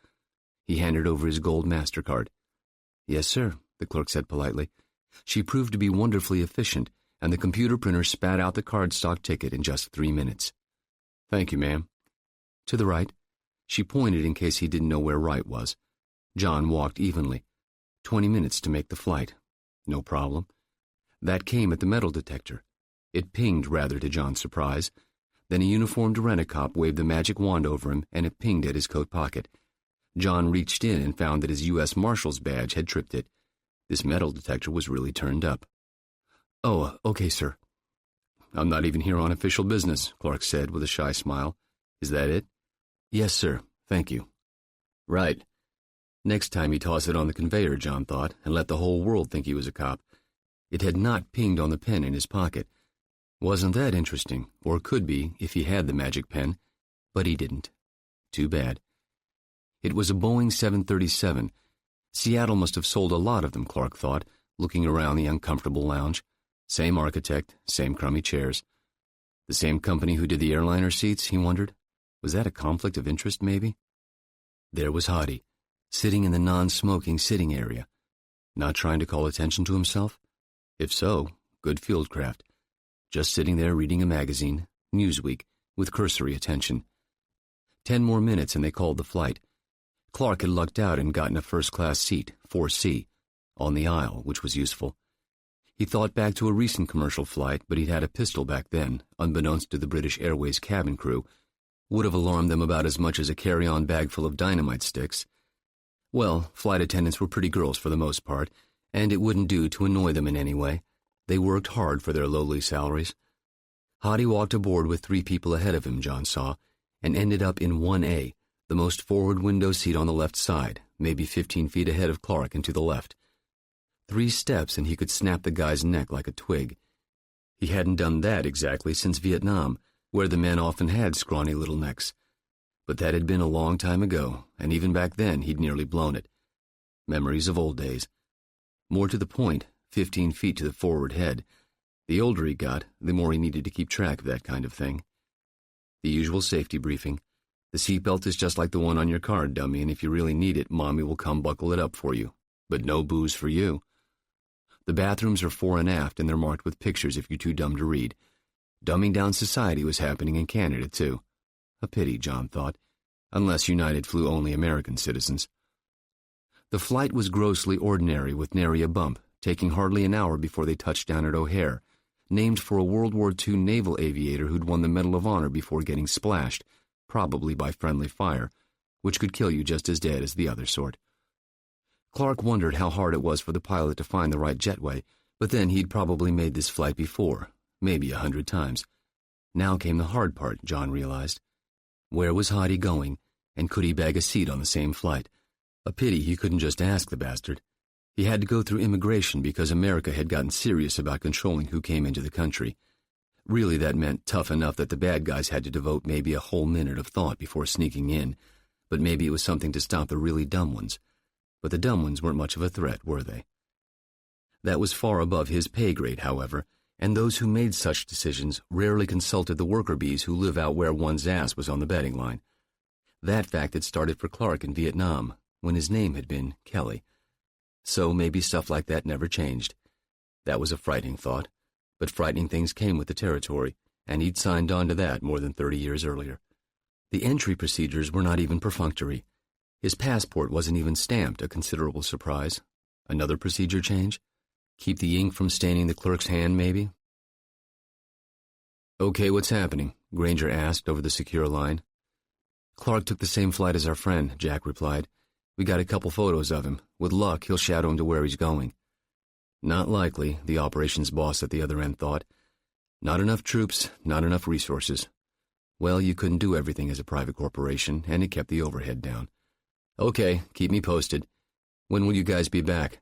[SPEAKER 1] He handed over his gold MasterCard. "Yes, sir," the clerk said politely. She proved to be wonderfully efficient, and the computer printer spat out the cardstock ticket in just 3 minutes. "Thank you, ma'am." "To the right." She pointed in case he didn't know where right was. John walked evenly. 20 minutes to make the flight. No problem. That came at the metal detector. It pinged rather to John's surprise. Then a uniformed rent-a-cop waved the magic wand over him, and it pinged at his coat pocket. John reached in and found that his U.S. Marshal's badge had tripped it. This metal detector was really turned up. "Oh, okay, sir." "I'm not even here on official business," Clark said with a shy smile. "Is that it?" "Yes, sir. Thank you." "Right." Next time he toss it on the conveyor, John thought, and let the whole world think he was a cop. It had not pinged on the pen in his pocket. Wasn't that interesting, or could be if he had the magic pen, but he didn't. Too bad. It was a Boeing 737. Seattle must have sold a lot of them, Clark thought, looking around the uncomfortable lounge. Same architect, same crummy chairs. The same company who did the airliner seats, he wondered. Was that a conflict of interest, maybe? There was Heidi, sitting in the non-smoking sitting area. Not trying to call attention to himself? If so, good fieldcraft. Just sitting there reading a magazine, Newsweek, with cursory attention. 10 more minutes and they called the flight. Clark had lucked out and gotten a first-class seat, 4C, on the aisle, which was useful. He thought back to a recent commercial flight, but he'd had a pistol back then, unbeknownst to the British Airways cabin crew. Would have alarmed them about as much as a carry-on bag full of dynamite sticks. Well, flight attendants were pretty girls for the most part, and it wouldn't do to annoy them in any way. They worked hard for their lowly salaries. Heidi walked aboard with 3 people ahead of him, John saw, and ended up in 1A, the most forward window seat on the left side, maybe 15 feet ahead of Clark and to the left. 3 steps and he could snap the guy's neck like a twig. He hadn't done that exactly since Vietnam, where the men often had scrawny little necks. But that had been a long time ago, and even back then he'd nearly blown it. Memories of old days. More to the point, 15 feet to the forward head. The older he got, the more he needed to keep track of that kind of thing. The usual safety briefing. The seatbelt is just like the one on your car, dummy, and if you really need it, Mommy will come buckle it up for you. But no booze for you. The bathrooms are fore and aft, and they're marked with pictures if you're too dumb to read. Dumbing down society was happening in Canada, too. A pity, John thought, unless United flew only American citizens. The flight was grossly ordinary with nary a bump, taking hardly an hour before they touched down at O'Hare, named for a World War II naval aviator who'd won the Medal of Honor before getting splashed, probably by friendly fire, which could kill you just as dead as the other sort. Clark wondered how hard it was for the pilot to find the right jetway, but then he'd probably made this flight before, maybe 100 times. Now came the hard part, John realized. Where was Hottie going, and could he bag a seat on the same flight? A pity he couldn't just ask the bastard. He had to go through immigration because America had gotten serious about controlling who came into the country. Really, that meant tough enough that the bad guys had to devote maybe a whole minute of thought before sneaking in, but maybe it was something to stop the really dumb ones. But the dumb ones weren't much of a threat, were they? That was far above his pay grade, however, and those who made such decisions rarely consulted the worker bees who live out where one's ass was on the betting line. That fact had started for Clark in Vietnam, when his name had been Kelly. So maybe stuff like that never changed. That was a frightening thought, but frightening things came with the territory, and he'd signed on to that more than 30 years earlier. The entry procedures were not even perfunctory. His passport wasn't even stamped, a considerable surprise. Another procedure change? Keep the ink from staining the clerk's hand, maybe? "Okay, what's happening?" Granger asked over the secure line. "Clark took the same flight as our friend," Jack replied. "We got a couple photos of him. With luck, he'll shadow him to where he's going." Not likely, the operations boss at the other end thought. Not enough troops, not enough resources. Well, you couldn't do everything as a private corporation, and it kept the overhead down. "Okay, keep me posted. When will you guys be back?"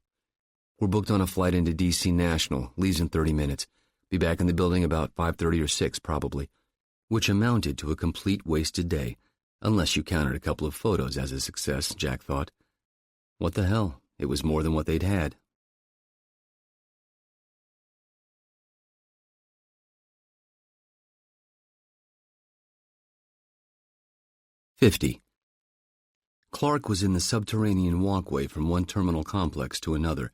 [SPEAKER 1] "We're booked on a flight into D.C. National, leaves in 30 minutes. Be back in the building about 5:30 or 6, probably." Which amounted to a complete wasted day. Unless you counted a couple of photos as a success, Jack thought. What the hell? It was more than what they'd had. "50. Clark was in the subterranean walkway from one terminal complex to another.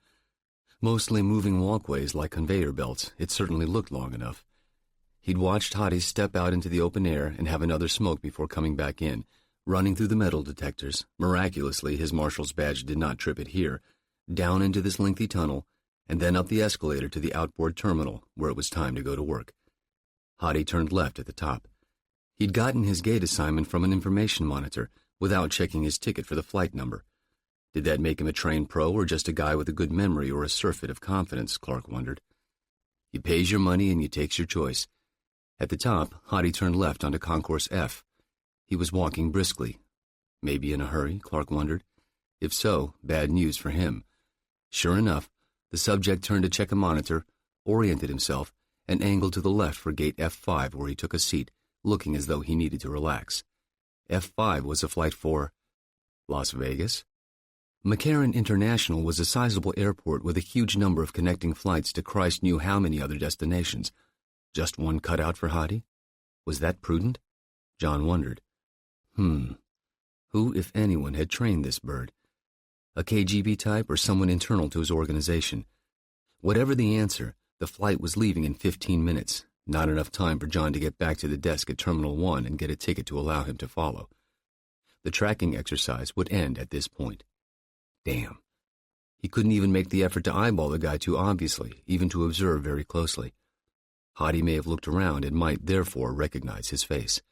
[SPEAKER 1] Mostly moving walkways like conveyor belts, it certainly looked long enough. He'd watched Hottie step out into the open air and have another smoke before coming back in, running through the metal detectors. Miraculously, his marshal's badge did not trip it here, down into this lengthy tunnel, and then up the escalator to the outboard terminal, where it was time to go to work. Hottie turned left at the top. He'd gotten his gate assignment from an information monitor, without checking his ticket for the flight number. Did that make him a trained pro or just a guy with a good memory or a surfeit of confidence, Clark wondered. You pays your money and you takes your choice. At the top, Hottie turned left onto Concourse F. He was walking briskly. Maybe in a hurry, Clark wondered. If so, bad news for him. Sure enough, the subject turned to check a monitor, oriented himself, and angled to the left for gate F5 where he took a seat, looking as though he needed to relax. F5 was a flight for Las Vegas? McCarran International was a sizable airport with a huge number of connecting flights to Christ knew how many other destinations. Just one cut out for Hottie? Was that prudent? John wondered. Who, if anyone, had trained this bird? A KGB type or someone internal to his organization? Whatever the answer, the flight was leaving in 15 minutes. Not enough time for John to get back to the desk at Terminal 1 and get a ticket to allow him to follow. The tracking exercise would end at this point. Damn. He couldn't even make the effort to eyeball the guy too obviously, even to observe very closely. Hottie may have looked around and might therefore recognize his face.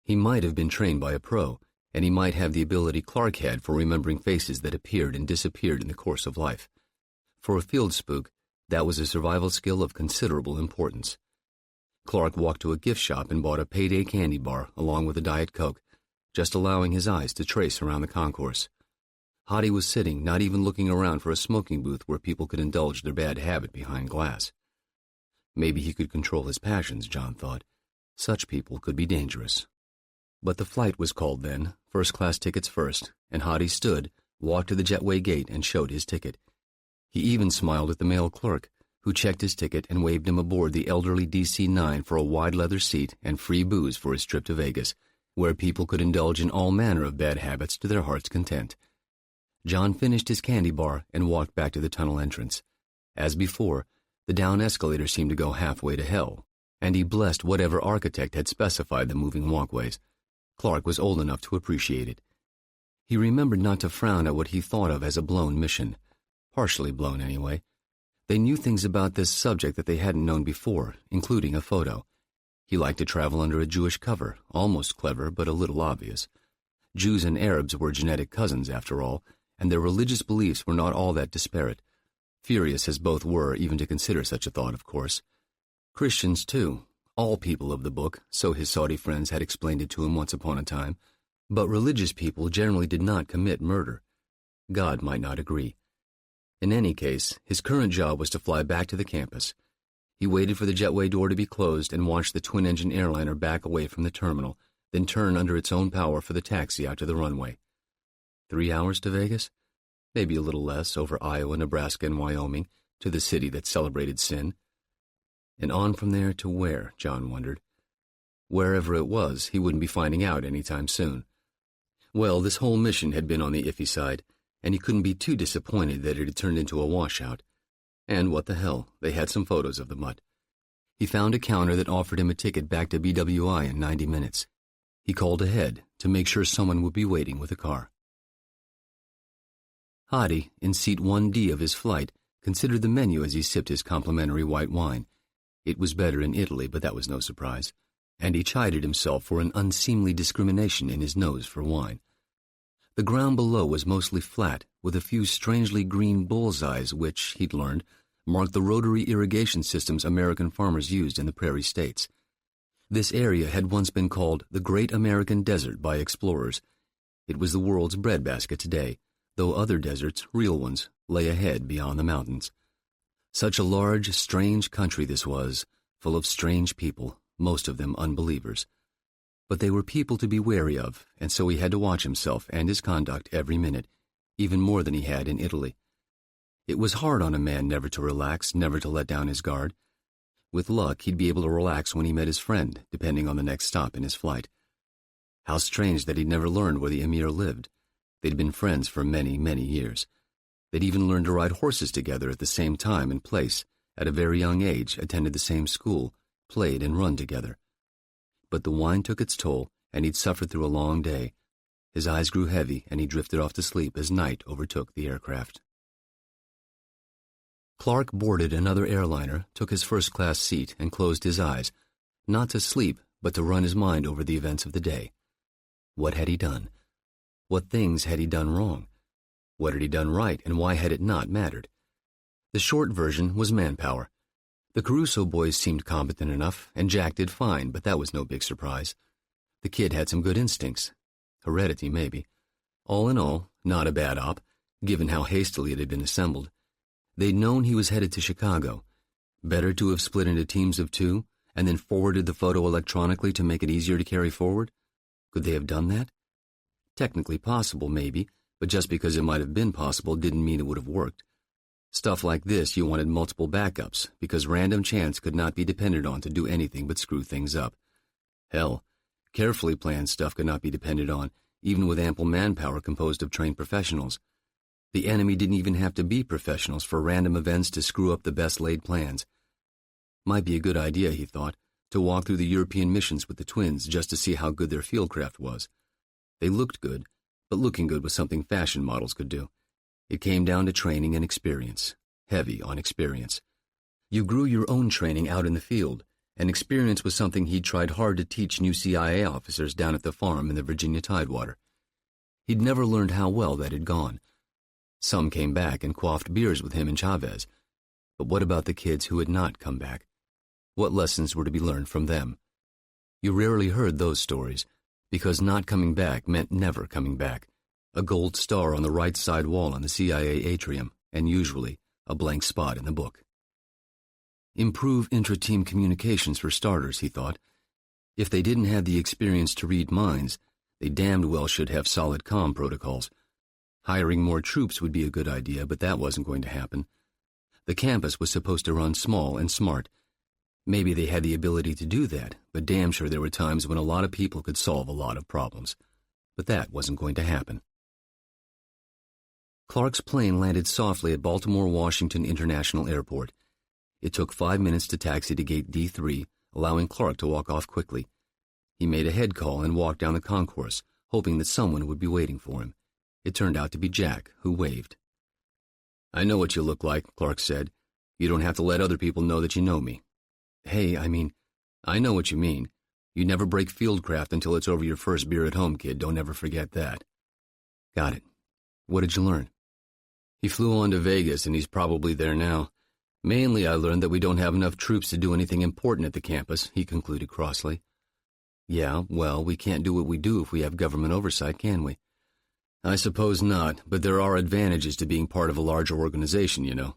[SPEAKER 1] He might have been trained by a pro, and he might have the ability Clark had for remembering faces that appeared and disappeared in the course of life. For a field spook, that was a survival skill of considerable importance. Clark walked to a gift shop and bought a payday candy bar along with a Diet Coke, just allowing his eyes to trace around the concourse. Hottie was sitting, not even looking around for a smoking booth where people could indulge their bad habit behind glass. Maybe he could control his passions, John thought. Such people could be dangerous. But the flight was called then, first-class tickets first, and Hottie stood, walked to the jetway gate, and showed his ticket. He even smiled at the male clerk, who checked his ticket and waved him aboard the elderly DC-9 for a wide leather seat and free booze for his trip to Vegas, where people could indulge in all manner of bad habits to their heart's content. John finished his candy bar and walked back to the tunnel entrance. As before, the down escalator seemed to go halfway to hell, and he blessed whatever architect had specified the moving walkways. Clark was old enough to appreciate it. He remembered not to frown at what he thought of as a blown mission. Partially blown, anyway. They knew things about this subject that they hadn't known before, including a photo. He liked to travel under a Jewish cover, almost clever but a little obvious. Jews and Arabs were genetic cousins, after all, and their religious beliefs were not all that disparate. Furious as both were even to consider such a thought, of course. Christians, too. All people of the book, so his Saudi friends had explained it to him once upon a time. But religious people generally did not commit murder. God might not agree. In any case, his current job was to fly back to the campus. He waited for the jetway door to be closed and watched the twin-engine airliner back away from the terminal, then turn under its own power for the taxi out to the runway. 3 hours to Vegas? Maybe a little less, over Iowa, Nebraska, and Wyoming, to the city that celebrated sin. And on from there to where, John wondered. Wherever it was, he wouldn't be finding out any time soon. Well, this whole mission had been on the iffy side, and he couldn't be too disappointed that it had turned into a washout. And what the hell, they had some photos of the mutt. He found a counter that offered him a ticket back to BWI in 90 minutes. He called ahead to make sure someone would be waiting with a car. Hottie, in seat 1D of his flight, considered the menu as he sipped his complimentary white wine. It was better in Italy, but that was no surprise, and he chided himself for an unseemly discrimination in his nose for wine. The ground below was mostly flat, with a few strangely green bullseyes which, he'd learned, marked the rotary irrigation systems American farmers used in the prairie states. This area had once been called the Great American Desert by explorers. It was the world's breadbasket today, though other deserts, real ones, lay ahead beyond the mountains. Such a large, strange country this was, full of strange people, most of them unbelievers. But they were people to be wary of, and so he had to watch himself and his conduct every minute, even more than he had in Italy. It was hard on a man never to relax, never to let down his guard. With luck, he'd be able to relax when he met his friend, depending on the next stop in his flight. How strange that he'd never learned where the emir lived. They'd been friends for many, many years. They'd even learned to ride horses together at the same time and place, at a very young age, attended the same school, played and run together. But the wine took its toll, and he'd suffered through a long day. His eyes grew heavy, and he drifted off to sleep as night overtook the aircraft. Clark boarded another airliner, took his first-class seat, and closed his eyes, not to sleep, but to run his mind over the events of the day. What had he done? What things had he done wrong? What had he done right, and why had it not mattered? The short version was manpower. The Caruso boys seemed competent enough, and Jack did fine, but that was no big surprise. The kid had some good instincts. Heredity, maybe. All in all, not a bad op, given how hastily it had been assembled. They'd known he was headed to Chicago. Better to have split into teams of 2, and then forwarded the photo electronically to make it easier to carry forward? Could they have done that? Technically possible, maybe, but just because it might have been possible didn't mean it would have worked. Stuff like this you wanted multiple backups, because random chance could not be depended on to do anything but screw things up. Hell, carefully planned stuff could not be depended on, even with ample manpower composed of trained professionals. The enemy didn't even have to be professionals for random events to screw up the best-laid plans. Might be a good idea, he thought, to walk through the European missions with the twins just to see how good their fieldcraft was. They looked good, but looking good was something fashion models could do. It came down to training and experience, heavy on experience. You grew your own training out in the field, and experience was something he'd tried hard to teach new CIA officers down at the farm in the Virginia Tidewater. He'd never learned how well that had gone. Some came back and quaffed beers with him and Chavez. But what about the kids who had not come back? What lessons were to be learned from them? You rarely heard those stories, because not coming back meant never coming back. a gold star on the right side wall on the CIA atrium, and usually a blank spot in the book. Improve intra-team communications for starters, he thought. If they didn't have the experience to read minds, they damned well should have solid comm protocols. Hiring more troops would be a good idea, but that wasn't going to happen. The campus was supposed to run small and smart. Maybe they had the ability to do that, but damn sure there were times when a lot of people could solve a lot of problems. But that wasn't going to happen. Clark's plane landed softly at Baltimore-Washington International Airport. It took 5 minutes to taxi to gate D3, allowing Clark to walk off quickly. He made a head call and walked down the concourse, hoping that someone would be waiting for him. It turned out to be Jack, who waved. "I know what you look like," Clark said. "You don't have to let other people know that you know me." "Hey, I know what you mean. You never break fieldcraft until it's over your first beer at home, kid. Don't ever forget that." "Got it. What did you learn?" "He flew on to Vegas, and he's probably there now. Mainly, I learned that we don't have enough troops to do anything important at the campus," he concluded crossly. "Yeah, well, we can't do what we do if we have government oversight, can we?" "I suppose not, but there are advantages to being part of a larger organization, you know."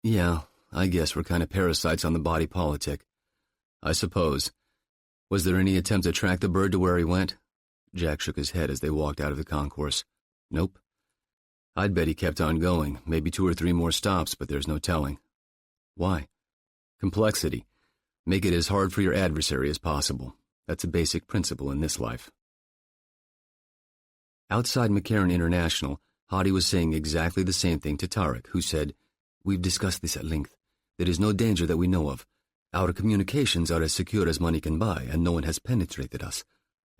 [SPEAKER 1] "Yeah, I guess we're kind of parasites on the body politic." "I suppose. Was there any attempt to track the bird to where he went?" Jack shook his head as they walked out of the concourse. "Nope. I'd bet he kept on going, maybe 2 or 3 more stops, but there's no telling." "Why?" "Complexity. Make it as hard for your adversary as possible. That's a basic principle in this life." Outside McCarran International, Hadi was saying exactly the same thing to Tarek, who said, "We've discussed this at length. There is no danger that we know of. Our communications are as secure as money can buy, and no one has penetrated us.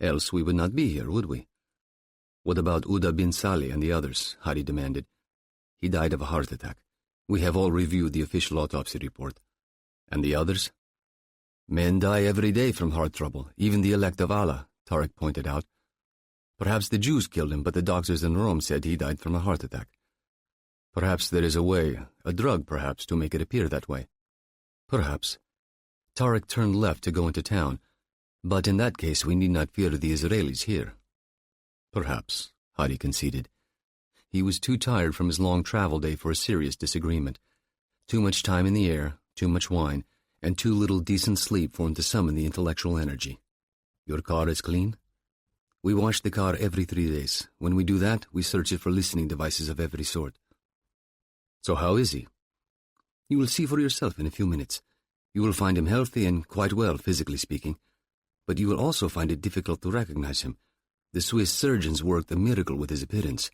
[SPEAKER 1] Else we would not be here, would we?" "What about Uda bin Salih and the others?" Hadi demanded. "He died of a heart attack. We have all reviewed the official autopsy report." "And the others?" "Men die every day from heart trouble, even the elect of Allah," Tarek pointed out. "Perhaps the Jews killed him, but the doctors in Rome said he died from a heart attack. Perhaps there is a way, a drug perhaps, to make it appear that way." "Perhaps." Tarek turned left to go into town. "But in that case we need not fear the Israelis here." "Perhaps," Hadi conceded. He was too tired from his long travel day for a serious disagreement. Too much time in the air, too much wine, and too little decent sleep for him to summon the intellectual energy. "Your car is clean?" "We wash the car every 3 days. When we do that, we search it for listening devices of every sort." "So how is he?" "You will see for yourself in a few minutes. You will find him healthy and quite well, physically speaking. But you will also find it difficult to recognize him. The Swiss surgeons worked a miracle with his appearance.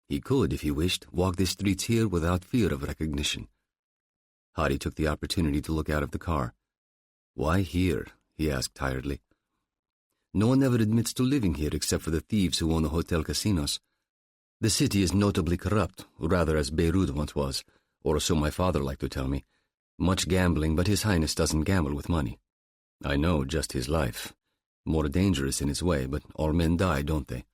[SPEAKER 1] He could, if he wished, walk the streets here without fear of recognition." Hadi took the opportunity to look out of the car. "Why here?" he asked tiredly. "No one ever admits to living here except for the thieves who own the hotel casinos. The city is notably corrupt, rather as Beirut once was, or so my father liked to tell me. Much gambling, but His Highness doesn't gamble with money. I know, just his life. More dangerous in its way, but all men die, don't they?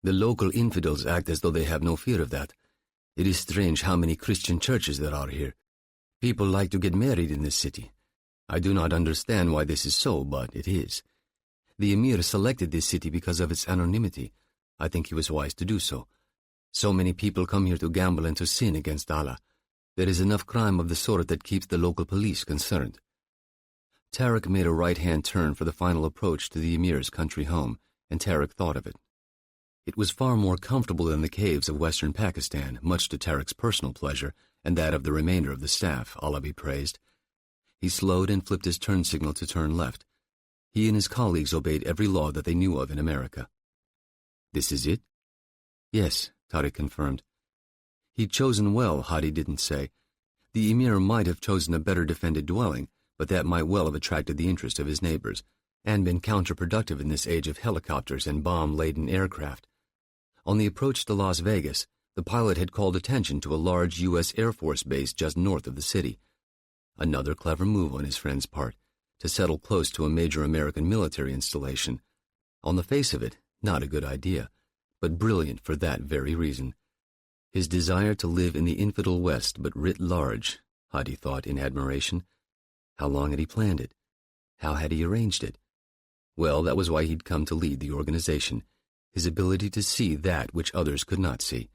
[SPEAKER 1] The local infidels act as though they have no fear of that. It is strange how many Christian churches there are here. People like to get married in this city. I do not understand why this is so, but it is. The Emir selected this city because of its anonymity. I think he was wise to do so. So many people come here to gamble and to sin against Allah. There is enough crime of the sort that keeps the local police concerned." Tarek made a right-hand turn for the final approach to the Emir's country home, and Tarek thought of it. It was far more comfortable than the caves of western Pakistan, much to Tarek's personal pleasure, and that of the remainder of the staff, Allah be praised. He slowed and flipped his turn signal to turn left. He and his colleagues obeyed every law that they knew of in America. "This is it?" "Yes," Tarek confirmed. He'd chosen well, Hadi didn't say. The Emir might have chosen a better defended dwelling, but that might well have attracted the interest of his neighbors, and been counterproductive in this age of helicopters and bomb-laden aircraft. On the approach to Las Vegas, the pilot had called attention to a large U.S. Air Force base just north of the city. Another clever move on his friend's part, to settle close to a major American military installation. On the face of it, not a good idea, but brilliant for that very reason. His desire to live in the infidel West, but writ large, Hadi thought in admiration. How long had he planned it? How had he arranged it? Well, that was why he'd come to lead the organization. his ability to see that which others could not see.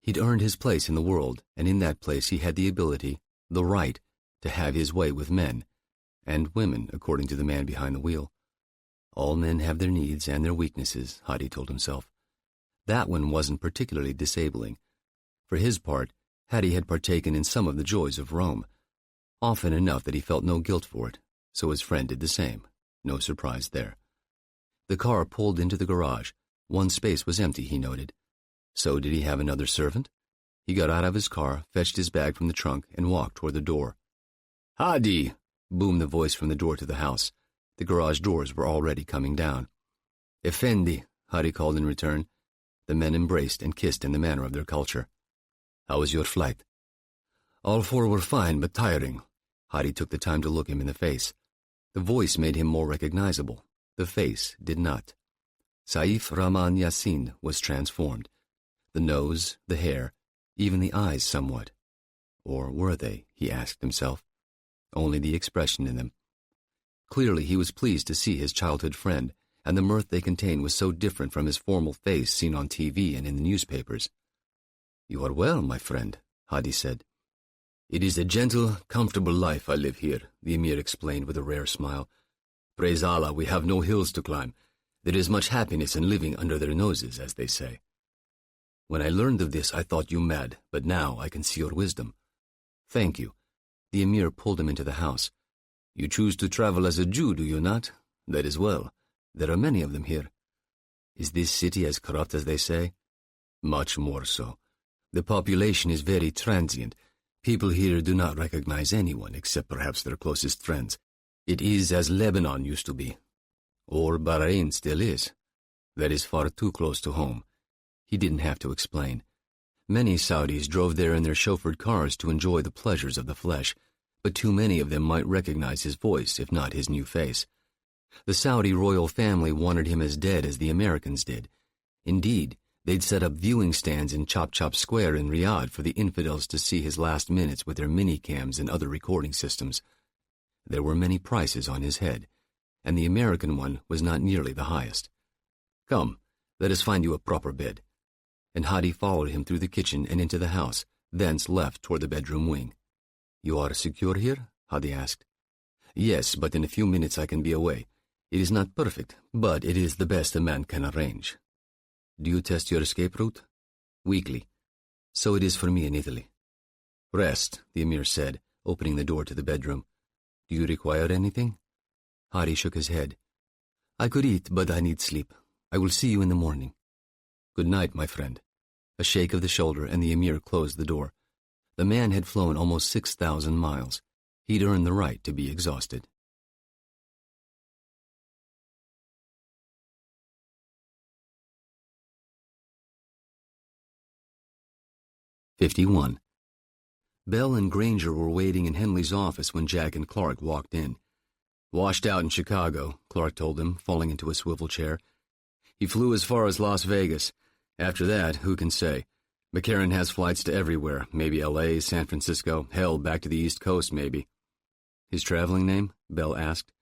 [SPEAKER 1] He'd earned his place in the world, and in that place he had the ability, the right, to have his way with men, and women, according to the man behind the wheel. All men have their needs and their weaknesses, Hadi told himself. That one wasn't particularly disabling. For his part, Hadi had partaken in some of the joys of Rome, often enough that he felt no guilt for it, so his friend did the same. No surprise there. The car pulled into the garage. One space was empty, he noted. So did he have another servant? He got out of his car, fetched his bag from the trunk, and walked toward the door. "Hadi!" boomed the voice from the door to the house. The garage doors were already coming down. "Effendi," Hadi called in return. The men embraced and kissed in the manner of their culture. "How was your flight?" "All four were fine, but tiring." Hadi took the time to look him in the face. The voice made him more recognizable. The face did not. Saif Rahman Yassin was transformed. The nose, the hair, even the eyes somewhat. Or were they, he asked himself. Only the expression in them. Clearly he was pleased to see his childhood friend, and the mirth they contained was so different from his formal face seen on TV and in the newspapers. "You are well, my friend," Hadi said. "It is a gentle, comfortable life I live here," the emir explained with a rare smile. "Praise Allah, we have no hills to climb. There is much happiness in living under their noses, as they say. When I learned of this, I thought you mad, but now I can see your wisdom." "Thank you." The emir pulled him into the house. "You choose to travel as a Jew, do you not? That is well. There are many of them here. Is this city as corrupt as they say?" "Much more so. The population is very transient. People here do not recognize anyone except perhaps their closest friends. It is as Lebanon used to be. Or Bahrain still is. That is far too close to home." He didn't have to explain. Many Saudis drove there in their chauffeured cars to enjoy the pleasures of the flesh, but too many of them might recognize his voice, if not his new face. The Saudi royal family wanted him as dead as the Americans did. Indeed, they'd set up viewing stands in Chop Chop Square in Riyadh for the infidels to see his last minutes with their mini-cams and other recording systems. There were many prices on his head, and the American one was not nearly the highest. "Come, let us find you a proper bed." And Hadi followed him through the kitchen and into the house, thence left toward the bedroom wing. "You are secure here?" Hadi asked. "Yes, but in a few minutes I can be away. It is not perfect, but it is the best a man can arrange." "Do you test your escape route?" "Weekly. So it is for me in Italy." "Rest," the emir said, opening the door to the bedroom. "Do you require anything?" Hadi shook his head. "I could eat, but I need sleep. I will see you in the morning." "Good night, my friend." A shake of the shoulder, and the emir closed the door. The man had flown almost 6,000 miles. He'd earned the right to be exhausted. "51. Bell and Granger were waiting in Henley's office when Jack and Clark walked in. "Washed out in Chicago," Clark told them, falling into a swivel chair. "He flew as far as Las Vegas. After that, who can say? McCarran has flights to everywhere, maybe L.A., San Francisco, hell, back to the East Coast, maybe." "His traveling name?" Bell asked.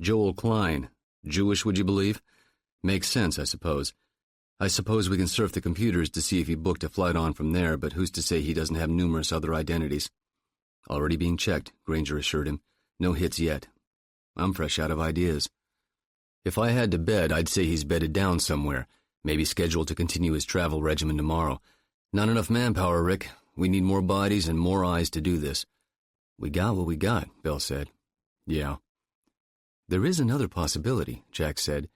[SPEAKER 1] "Joel Klein. Jewish, would you believe? Makes sense, I suppose. I suppose we can surf the computers to see if he booked a flight on from there, but who's to say he doesn't have numerous other identities?" "Already being checked," Granger assured him. "No hits yet." "I'm fresh out of ideas." "If I had to bet, I'd say he's bedded down somewhere, maybe scheduled to continue his travel regimen tomorrow. Not enough manpower, Rick. We need more bodies and more eyes to do this." "We got what we got," Bell said. "Yeah." "There is another possibility," Jack said.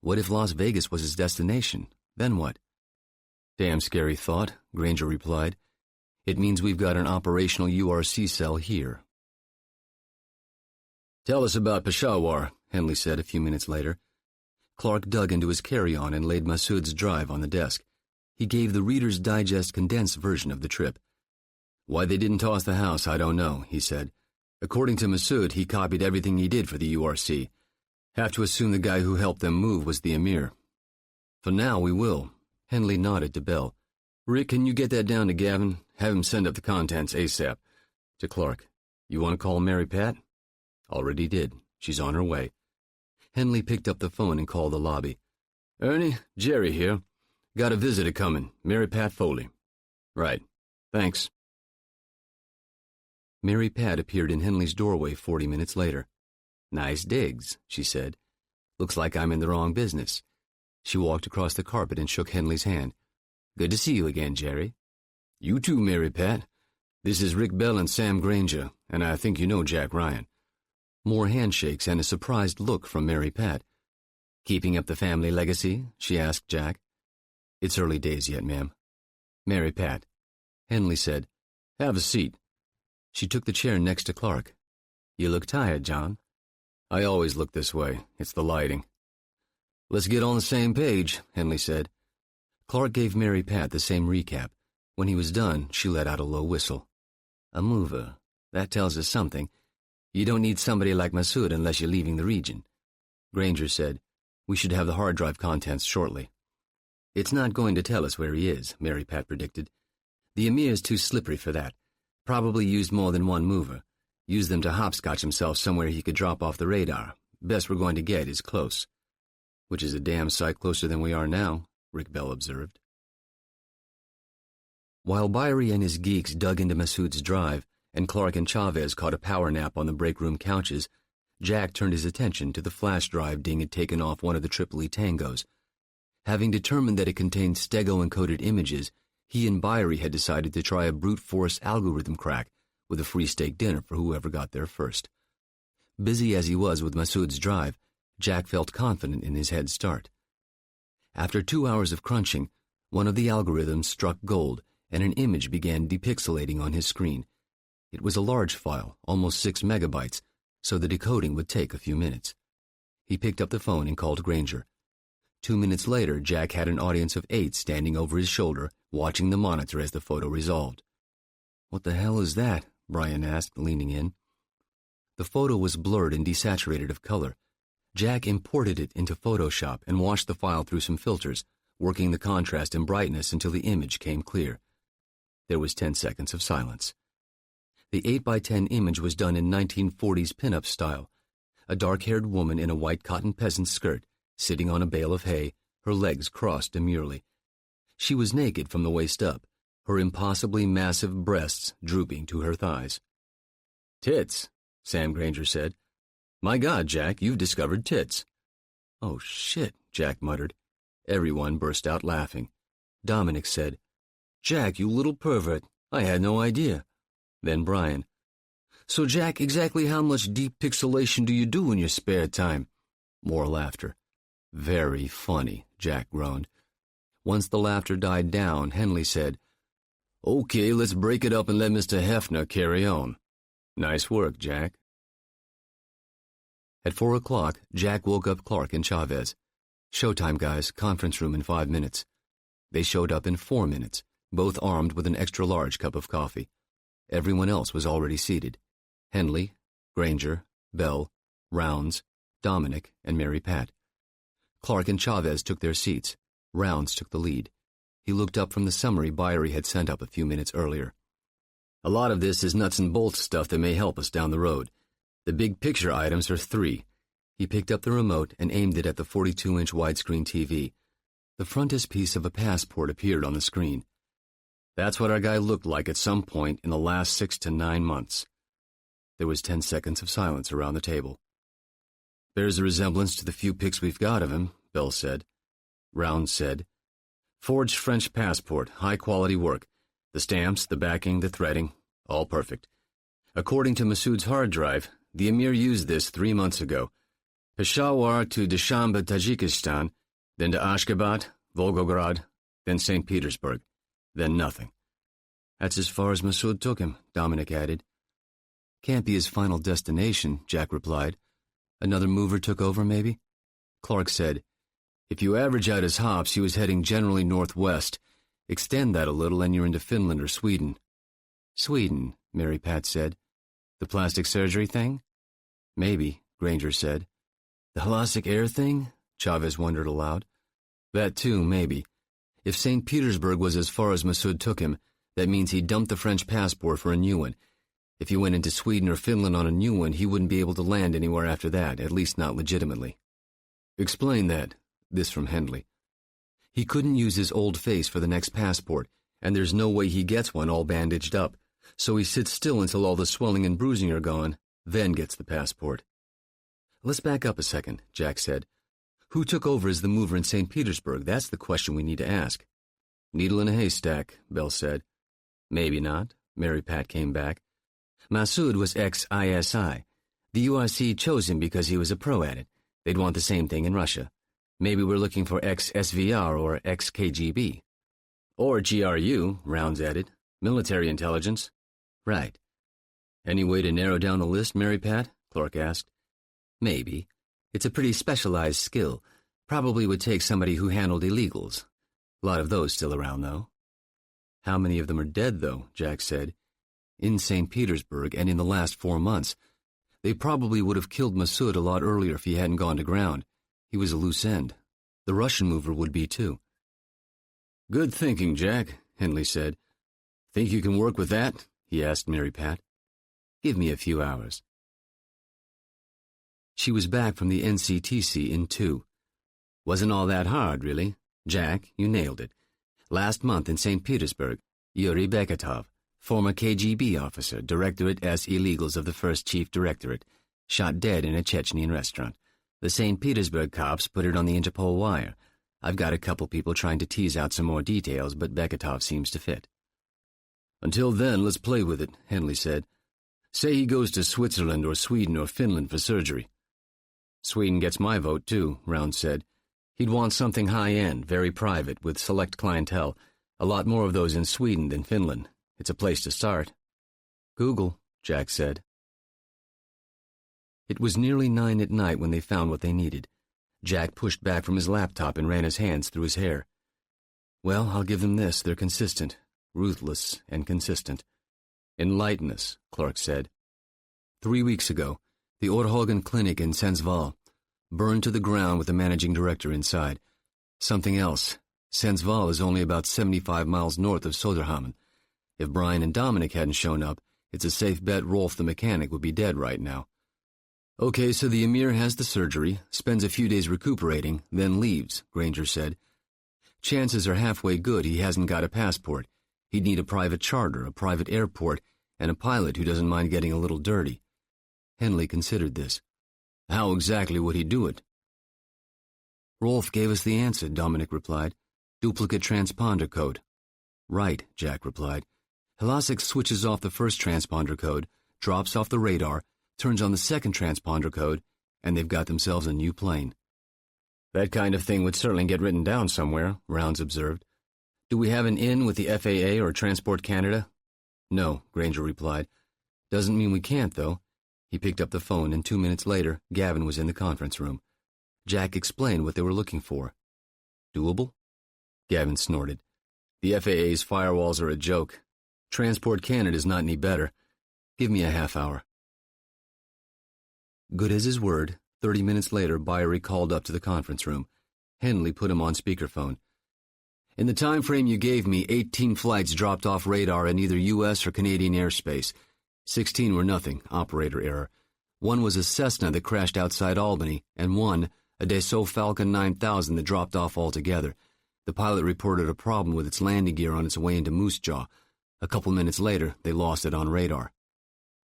[SPEAKER 1] "What if Las Vegas was his destination? Then what?" "Damn scary thought," Granger replied. "It means we've got an operational URC cell here." "Tell us about Peshawar," Henley said a few minutes later. Clark dug into his carry-on and laid Massoud's drive on the desk. He gave the Reader's Digest condensed version of the trip. "Why they didn't toss the house, I don't know," he said. "According to Massoud, he copied everything he did for the URC. Have to assume the guy who helped them move was the emir." "For now, we will." Henley nodded to Bell. "Rick, can you get that down to Gavin? Have him send up the contents ASAP." To Clark, "You want to call Mary Pat?" "Already did. She's on her way." Henley picked up the phone and called the lobby. Ernie, Jerry here. Got a visitor coming, Mary Pat Foley. Right. Thanks. Mary Pat appeared in Henley's doorway 40 minutes later. Nice digs, she said. Looks like I'm in the wrong business. She walked across the carpet and shook Henley's hand. Good to see you again, Jerry. You too, Mary Pat. This is Rick Bell and Sam Granger, and I think you know Jack Ryan. More handshakes and a surprised look from Mary Pat. Keeping up the family legacy? She asked Jack. It's early days yet, ma'am. Mary Pat. Henley said, Have a seat. She took the chair next to Clark. You look tired, John. I always look this way. It's the lighting. Let's get on the same page, Henley said. Clark gave Mary Pat the same recap. When he was done, she let out a low whistle. A mover. That tells us something. You don't need somebody like Masood unless you're leaving the region. Granger said, We should have the hard drive contents shortly. It's not going to tell us where he is, Mary Pat predicted. The Emir's too slippery for that. Probably used more than one mover. Used them to hopscotch himself somewhere he could drop off the radar. Best we're going to get is close. Which is a damn sight closer than we are now, Rick Bell observed. While Byrie and his geeks dug into Masood's drive, and Clark and Chavez caught a power nap on the break room couches, Jack turned his attention to the flash drive Ding had taken off one of the Tripoli Tangos. Having determined that it contained stego-encoded images, he and Byrie had decided to try a brute force algorithm crack with a free steak dinner for whoever got there first. Busy as he was with Masood's drive, Jack felt confident in his head start. After 2 hours of crunching, one of the algorithms struck gold and an image began depixelating on his screen. It was a large file, almost 6 megabytes, so the decoding would take a few minutes. He picked up the phone and called Granger. 2 minutes later, Jack had an audience of 8 standing over his shoulder, watching the monitor as the photo resolved. What the hell is that? Brian asked, leaning in. The photo was blurred and desaturated of color. Jack imported it into Photoshop and washed the file through some filters, working the contrast and brightness until the image came clear. There was 10 seconds of silence. The 8x10 image was done in 1940s pinup style. A dark-haired woman in a white cotton peasant skirt, sitting on a bale of hay, her legs crossed demurely. She was naked from the waist up, her impossibly massive breasts drooping to her thighs. Tits, Sam Granger said. My God, Jack, you've discovered tits. Oh, shit, Jack muttered. Everyone burst out laughing. Dominic said, Jack, you little pervert, I had no idea. Then Brian. So, Jack, exactly how much deep pixelation do you do in your spare time? More laughter. Very funny, Jack groaned. Once the laughter died down, Henley said, Okay, let's break it up and let Mr. Hefner carry on. Nice work, Jack. At 4 o'clock, Jack woke up Clark and Chavez. Showtime, guys, conference room in 5 minutes. They showed up in 4 minutes, both armed with an extra-large cup of coffee. Everyone else was already seated. Henley, Granger, Bell, Rounds, Dominic, and Mary Pat. Clark and Chavez took their seats. Rounds took the lead. He looked up from the summary Byrie had sent up a few minutes earlier. A lot of this is nuts and bolts stuff that may help us down the road. The big picture items are 3. He picked up the remote and aimed it at the 42-inch widescreen TV. The frontispiece of a passport appeared on the screen. That's what our guy looked like at some point in the last 6 to 9 months. There was 10 seconds of silence around the table. Bears a resemblance to the few pics we've got of him, Bell said. Rounds said, Forged French passport, high-quality work. The stamps, the backing, the threading, all perfect. According to Masood's hard drive, the Emir used this 3 months ago. Peshawar to Dushanbe, Tajikistan, then to Ashgabat, Volgograd, then St. Petersburg, then nothing. That's as far as Masood took him, Dominic added. Can't be his final destination, Jack replied. Another mover took over, maybe? Clark said, If you average out his hops, he was heading generally northwest. Extend that a little and you're into Finland or Sweden. Sweden, Mary Pat said. The plastic surgery thing? Maybe, Granger said. The Halasic air thing? Chavez wondered aloud. That too, maybe. If St. Petersburg was as far as Masood took him, that means he dumped the French passport for a new one. If he went into Sweden or Finland on a new one, he wouldn't be able to land anywhere after that, at least not legitimately. Explain that. This from Henley. He couldn't use his old face for the next passport, and there's no way he gets one all bandaged up, so he sits still until all the swelling and bruising are gone, then gets the passport. Let's back up a second, Jack said. Who took over as the mover in St. Petersburg? That's the question we need to ask. Needle in a haystack, Bell said. Maybe not, Mary Pat came back. Massoud was ex-ISI. The URC chose him because he was a pro at it. They'd want the same thing in Russia. Maybe we're looking for ex-SVR or ex-KGB. Or GRU, Rounds added. Military intelligence. Right. Any way to narrow down the list, Mary Pat? Clark asked. Maybe. It's a pretty specialized skill. Probably would take somebody who handled illegals. A lot of those still around, though. How many of them are dead, though? Jack said. In St. Petersburg and in the last 4 months. They probably would have killed Massoud a lot earlier if he hadn't gone to ground. He was a loose end. The Russian mover would be, too. Good thinking, Jack, Henley said. Think you can work with that? He asked Mary Pat. Give me a few hours. She was back from the NCTC in 2. Wasn't all that hard, really. Jack, you nailed it. Last month in St. Petersburg, Yuri Beketov, former KGB officer, Directorate S. Illegals of the 1st Chief Directorate, shot dead in a Chechnyan restaurant. The St. Petersburg cops put it on the Interpol wire. I've got a couple people trying to tease out some more details, but Beketov seems to fit. Until then, let's play with it, Henley said. Say he goes to Switzerland or Sweden or Finland for surgery. Sweden gets my vote, too, Round said. He'd want something high-end, very private, with select clientele. A lot more of those in Sweden than Finland. It's a place to start. Google, Jack said. It was nearly 9 at night when they found what they needed. Jack pushed back from his laptop and ran his hands through his hair. Well, I'll give them this. They're consistent. Ruthless and consistent. Enlighten us, Clark said. 3 weeks ago, the Orhogan Clinic in Sensval, burned to the ground with the managing director inside. Something else. Sensval is only about 75 miles north of Soderhamn. If Brian and Dominic hadn't shown up, it's a safe bet Rolf the mechanic would be dead right now. Okay, so the Emir has the surgery, spends a few days recuperating, then leaves, Granger said. Chances are halfway good he hasn't got a passport. He'd need a private charter, a private airport, and a pilot who doesn't mind getting a little dirty. Henley considered this. How exactly would he do it? Rolf gave us the answer, Dominic replied. Duplicate transponder code. Right, Jack replied. Helasik switches off the first transponder code, drops off the radar, turns on the second transponder code, and they've got themselves a new plane. That kind of thing would certainly get written down somewhere, Rounds observed. Do we have an in with the FAA or Transport Canada? No, Granger replied. Doesn't mean we can't, though. He picked up the phone, and 2 minutes later, Gavin was in the conference room. Jack explained what they were looking for. Doable? Gavin snorted. The FAA's firewalls are a joke. Transport Canada's not any better. Give me a half hour. Good as his word, 30 minutes later, Byrie called up to the conference room. Henley put him on speakerphone. In the time frame you gave me, 18 flights dropped off radar in either U.S. or Canadian airspace. 16 were nothing, operator error. 1 was a Cessna that crashed outside Albany, and 1, a Dassault Falcon 9000 that dropped off altogether. The pilot reported a problem with its landing gear on its way into Moose Jaw. A couple minutes later, they lost it on radar.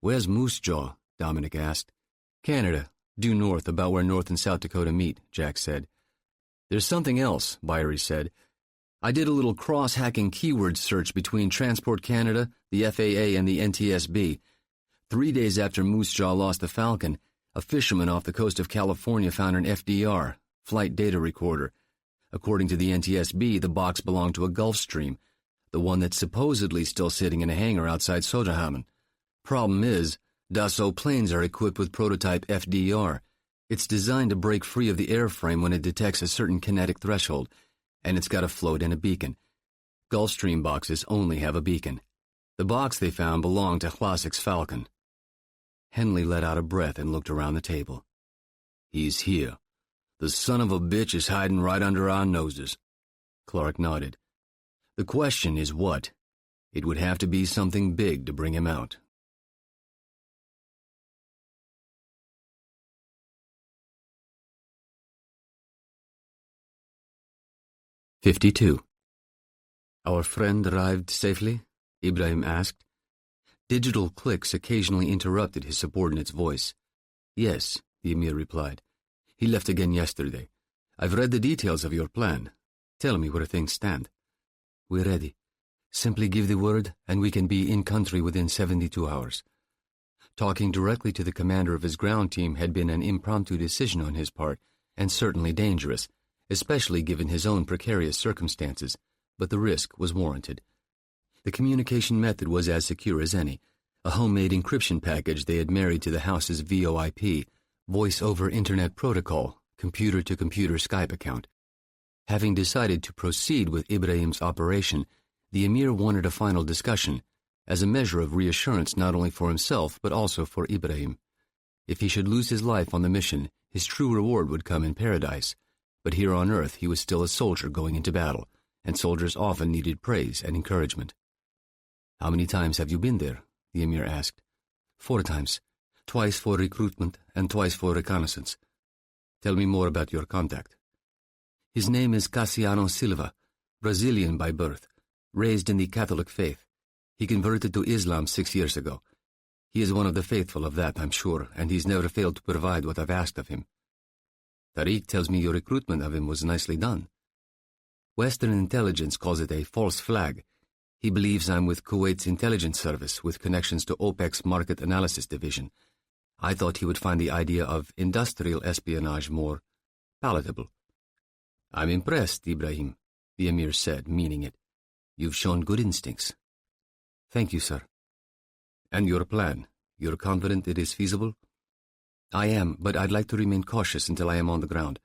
[SPEAKER 1] Where's Moose Jaw? Dominic asked. Canada, due north, about where North and South Dakota meet, Jack said. There's something else, Byrie said. I did a little cross-hacking keyword search between Transport Canada, the FAA, and the NTSB. 3 days after Moose Jaw lost the Falcon, a fisherman off the coast of California found an FDR, flight data recorder. According to the NTSB, the box belonged to a Gulfstream, the one that's supposedly still sitting in a hangar outside Soderhamn. Problem is, Dassault planes are equipped with prototype FDR. It's designed to break free of the airframe when it detects a certain kinetic threshold, and it's got a float and a beacon. Gulfstream boxes only have a beacon. The box they found belonged to Hlassik's Falcon. Henley let out a breath and looked around the table. He's here. The son of a bitch is hiding right under our noses. Clark nodded. The question is what? It would have to be something big to bring him out. 52. Our friend arrived safely? Ibrahim asked. Digital clicks occasionally interrupted his subordinate's voice. Yes, the emir replied. He left again yesterday. I've read the details of your plan. Tell me where things stand. We're ready. Simply give the word, and we can be in country within 72 hours. Talking directly to the commander of his ground team had been an impromptu decision on his part, and certainly dangerous, especially given his own precarious circumstances, but the risk was warranted. The communication method was as secure as any, a homemade encryption package they had married to the house's VoIP, Voice over Internet Protocol, computer-to-computer Skype account. Having decided to proceed with Ibrahim's operation, the emir wanted a final discussion, as a measure of reassurance not only for himself but also for Ibrahim. If he should lose his life on the mission, his true reward would come in paradise, but here on earth he was still a soldier going into battle, and soldiers often needed praise and encouragement. How many times have you been there? The emir asked. 4 times, twice for recruitment and twice for reconnaissance. Tell me more about your contact. His name is Cassiano Silva, Brazilian by birth, raised in the Catholic faith. He converted to Islam 6 years ago. He is one of the faithful of that, I'm sure, and he's never failed to provide what I've asked of him. Tariq tells me your recruitment of him was nicely done. Western intelligence calls it a false flag. He believes I'm with Kuwait's intelligence service with connections to OPEC's market analysis division. I thought he would find the idea of industrial espionage more palatable. I'm impressed, Ibrahim, the emir said, meaning it. You've shown good instincts. Thank you, sir. And your plan, you're confident it is feasible? I am, but I'd like to remain cautious until I am on the ground.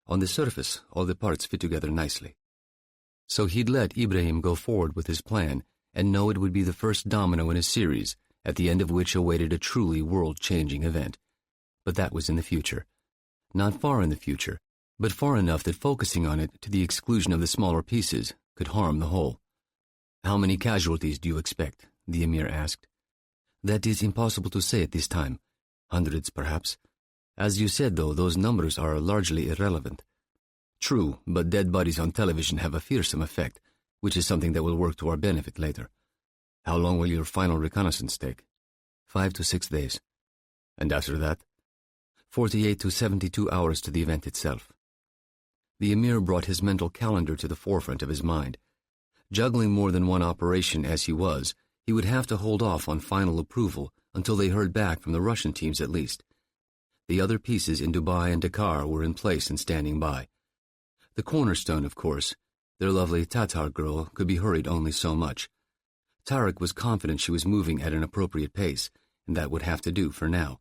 [SPEAKER 1] On the surface, all the parts fit together nicely. So he'd let Ibrahim go forward with his plan and know it would be the first domino in a series, at the end of which awaited a truly world-changing event. But that was in the future. Not far in the future, but far enough that focusing on it to the exclusion of the smaller pieces could harm the whole. How many casualties do you expect? The emir asked. That is impossible to say at this time. Hundreds, perhaps. As you said, though, those numbers are largely irrelevant. True, but dead bodies on television have a fearsome effect, which is something that will work to our benefit later. How long will your final reconnaissance take? 5 to 6 days. And after that? 48 to 72 hours to the event itself. The emir brought his mental calendar to the forefront of his mind. Juggling more than one operation as he was, he would have to hold off on final approval until they heard back from the Russian teams at least. The other pieces in Dubai and Dakar were in place and standing by. The cornerstone, of course, their lovely Tatar girl, could be hurried only so much. Tariq was confident she was moving at an appropriate pace, and that would have to do for now.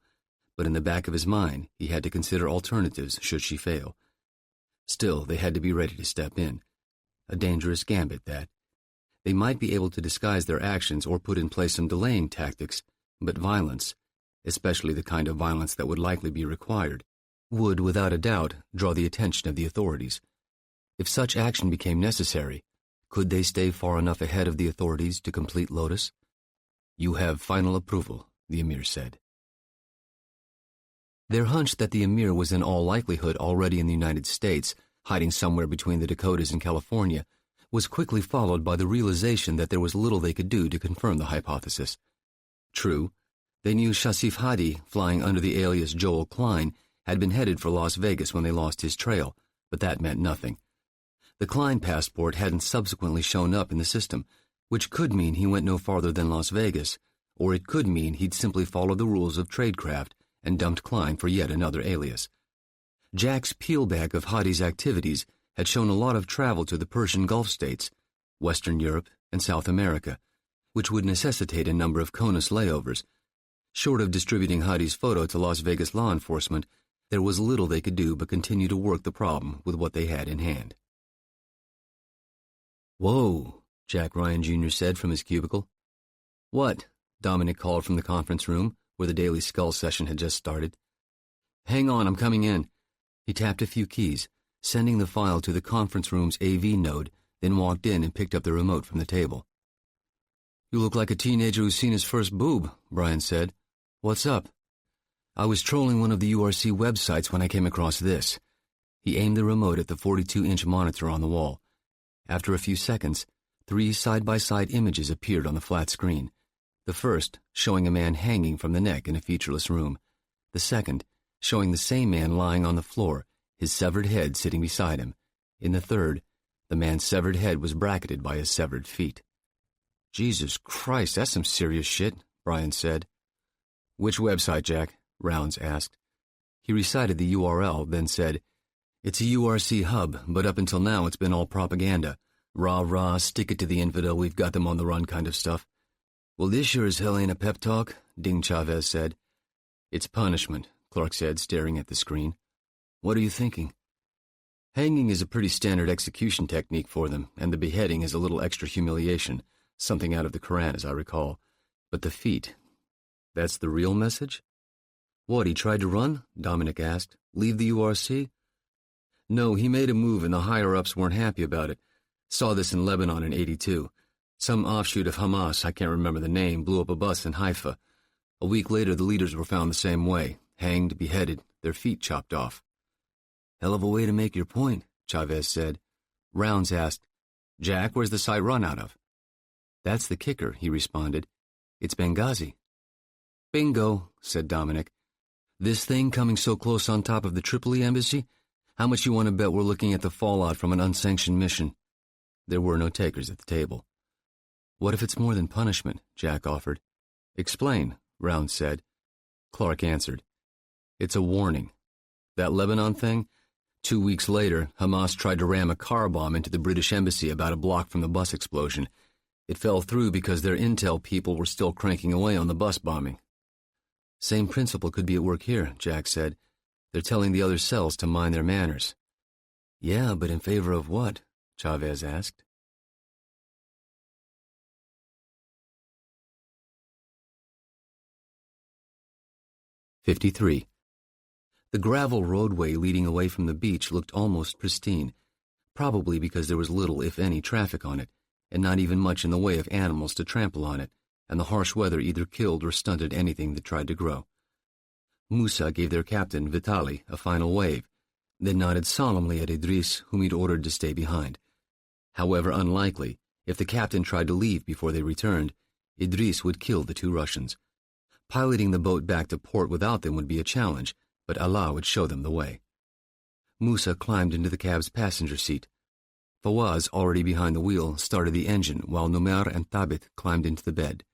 [SPEAKER 1] But in the back of his mind, he had to consider alternatives should she fail. Still, they had to be ready to step in. A dangerous gambit, that. They might be able to disguise their actions or put in place some delaying tactics, but violence, especially the kind of violence that would likely be required, would, without a doubt, draw the attention of the authorities. If such action became necessary, could they stay far enough ahead of the authorities to complete Lotus? You have final approval, the emir said. Their hunch that the emir was in all likelihood already in the United States, hiding somewhere between the Dakotas and California, was quickly followed by the realization that there was little they could do to confirm the hypothesis. True, they knew Shasif Hadi, flying under the alias Joel Klein, had been headed for Las Vegas when they lost his trail, but that meant nothing. The Klein passport hadn't subsequently shown up in the system, which could mean he went no farther than Las Vegas, or it could mean he'd simply followed the rules of tradecraft and dumped Klein for yet another alias. Jack's peelback of Hadi's activities had shown a lot of travel to the Persian Gulf states, Western Europe, and South America, which would necessitate a number of CONUS layovers. Short of distributing Hadi's photo to Las Vegas law enforcement, there was little they could do but continue to work the problem with what they had in hand. Whoa, Jack Ryan Jr. said from his cubicle. What? Dominic called from the conference room, where the Daily Skull session had just started. Hang on, I'm coming in. He tapped a few keys, sending the file to the conference room's AV node, then walked in and picked up the remote from the table. You look like a teenager who's seen his first boob, Brian said. What's up? I was trolling one of the URC websites when I came across this. He aimed the remote at the 42-inch monitor on the wall. After a few seconds, 3 side-by-side images appeared on the flat screen. The first, showing a man hanging from the neck in a featureless room. The second, showing the same man lying on the floor, his severed head sitting beside him. In the third, the man's severed head was bracketed by his severed feet. "Jesus Christ, that's some serious shit," Brian said. "Which website, Jack?" Rounds asked. He recited the URL, then said, "It's a URC hub, but up until now it's been all propaganda. Rah, rah, stick it to the infidel, we've got them on the run kind of stuff." "Well, this sure as hell ain't a pep talk," Ding Chavez said. "It's punishment," Clark said, staring at the screen. "What are you thinking?" "Hanging is a pretty standard execution technique for them, and the beheading is a little extra humiliation, something out of the Quran as I recall. But the feet, that's the real message?" "What, he tried to run?" Dominic asked. "Leave the URC?" "No, he made a move and the higher-ups weren't happy about it. Saw this in Lebanon in '82. Some offshoot of Hamas, I can't remember the name, blew up a bus in Haifa. A week later, the leaders were found the same way, hanged, beheaded, their feet chopped off." "Hell of a way to make your point," Chavez said. Rounds asked, "Jack, where's the site run out of?" "That's the kicker," he responded. "It's Benghazi." "Bingo," said Dominic. "This thing coming so close on top of the Tripoli embassy? How much you want to bet we're looking at the fallout from an unsanctioned mission?" There were no takers at the table. "What if it's more than punishment?" Jack offered. "Explain," Rounds said. Clark answered. "It's a warning. That Lebanon thing? 2 weeks later, Hamas tried to ram a car bomb into the British embassy about a block from the bus explosion. It fell through because their intel people were still cranking away on the bus bombing." "Same principle could be at work here," Jack said. "They're telling the other cells to mind their manners." "Yeah, but in favor of what?" Chavez asked. '53. The gravel roadway leading away from the beach looked almost pristine, probably because there was little, if any, traffic on it, and not even much in the way of animals to trample on it, and the harsh weather either killed or stunted anything that tried to grow. Musa gave their captain, Vitali, a final wave, then nodded solemnly at Idris, whom he'd ordered to stay behind. However unlikely, if the captain tried to leave before they returned, Idris would kill the 2 Russians. Piloting the boat back to port without them would be a challenge, but Allah would show them the way. Musa climbed into the cab's passenger seat. Fawaz, already behind the wheel, started the engine while Numair and Thabit climbed into the bed.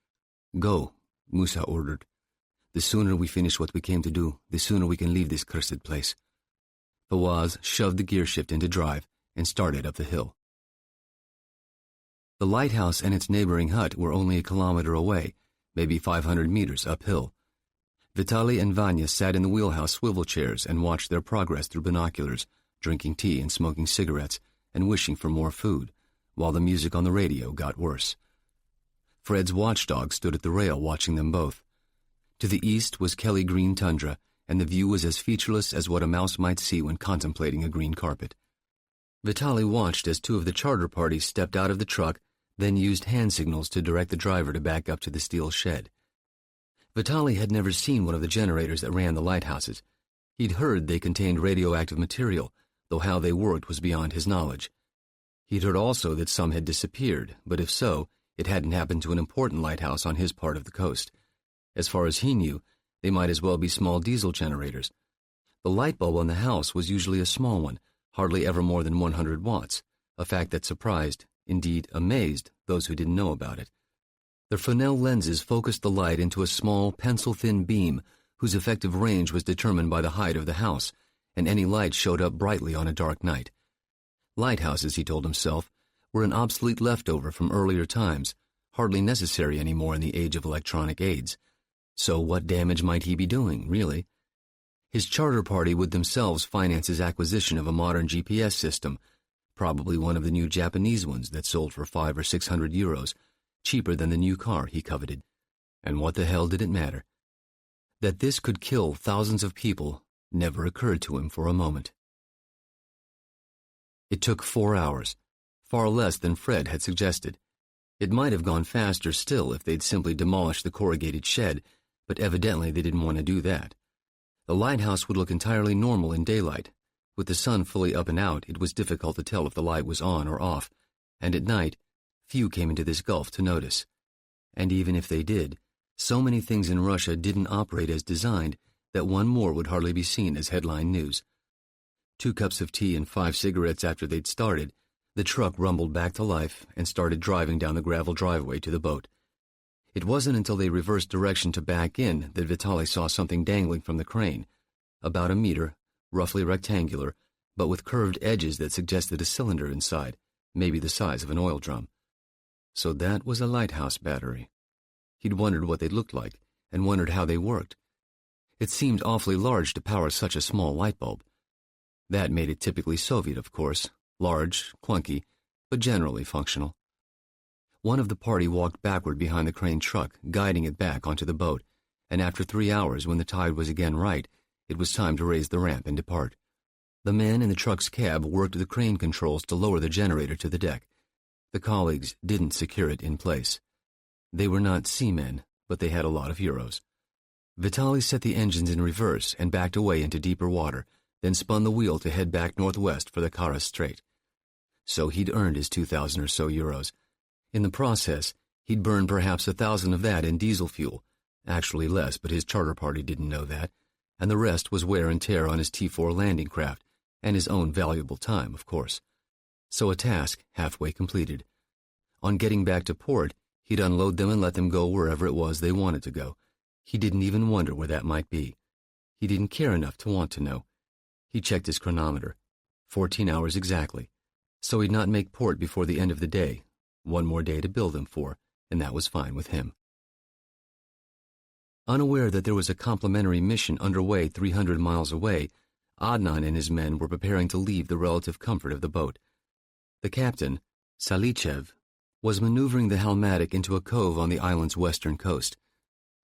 [SPEAKER 1] "Go," Musa ordered. "The sooner we finish what we came to do, the sooner we can leave this cursed place." Fawaz shoved the gearshift into drive and started up the hill. The lighthouse and its neighboring hut were only a kilometer away, maybe 500 meters uphill. Vitali and Vanya sat in the wheelhouse swivel chairs and watched their progress through binoculars, drinking tea and smoking cigarettes and wishing for more food, while the music on the radio got worse. Fred's watchdog stood at the rail watching them both. To the east was Kelly green tundra, and the view was as featureless as what a mouse might see when contemplating a green carpet. Vitali watched as 2 of the charter party stepped out of the truck, then used hand signals to direct the driver to back up to the steel shed. Vitali had never seen one of the generators that ran the lighthouses. He'd heard they contained radioactive material, though how they worked was beyond his knowledge. He'd heard also that some had disappeared, but if so, it hadn't happened to an important lighthouse on his part of the coast. As far as he knew, they might as well be small diesel generators. The light bulb on the house was usually a small one, hardly ever more than 100 watts, a fact that surprised, indeed amazed, those who didn't know about it. The Fresnel lenses focused the light into a small, pencil-thin beam whose effective range was determined by the height of the house, and any light showed up brightly on a dark night. Lighthouses, he told himself, were an obsolete leftover from earlier times, hardly necessary anymore in the age of electronic aids. So what damage might he be doing, really? His charter party would themselves finance his acquisition of a modern GPS system, probably one of the new Japanese ones that sold for 500 or 600 euros, cheaper than the new car he coveted. And what the hell did it matter? That this could kill thousands of people never occurred to him for a moment. It took 4 hours, far less than Fred had suggested. It might have gone faster still if they'd simply demolished the corrugated shed, but evidently they didn't want to do that. The lighthouse would look entirely normal in daylight. With the sun fully up and out, it was difficult to tell if the light was on or off, and at night, few came into this gulf to notice. And even if they did, so many things in Russia didn't operate as designed that one more would hardly be seen as headline news. 2 cups of tea and 5 cigarettes after they'd started, the truck rumbled back to life and started driving down the gravel driveway to the boat. It wasn't until they reversed direction to back in that Vitaly saw something dangling from the crane, about a meter, roughly rectangular, but with curved edges that suggested a cylinder inside, maybe the size of an oil drum. So that was a lighthouse battery. He'd wondered what they looked like, and wondered how they worked. It seemed awfully large to power such a small light bulb. That made it typically Soviet, of course, large, clunky, but generally functional. One of the party walked backward behind the crane truck, guiding it back onto the boat, and after 3 hours, when the tide was again right, it was time to raise the ramp and depart. The man in the truck's cab worked the crane controls to lower the generator to the deck. The colleagues didn't secure it in place. They were not seamen, but they had a lot of euros. Vitaly set the engines in reverse and backed away into deeper water, then spun the wheel to head back northwest for the Kara Strait. So he'd earned his 2,000 or so euros. In the process, he'd burned perhaps 1,000 of that in diesel fuel, actually less, but his charter party didn't know that, and the rest was wear and tear on his T4 landing craft, and his own valuable time, of course. So a task halfway completed. On getting back to port, he'd unload them and let them go wherever it was they wanted to go. He didn't even wonder where that might be. He didn't care enough to want to know. He checked his chronometer. 14 hours exactly. So he'd not make port before the end of the day. One more day to build them for, and that was fine with him. Unaware that there was a complimentary mission underway 300 miles away, Adnan and his men were preparing to leave the relative comfort of the boat. The captain, Salichev, was maneuvering the Halmatic into a cove on the island's western coast.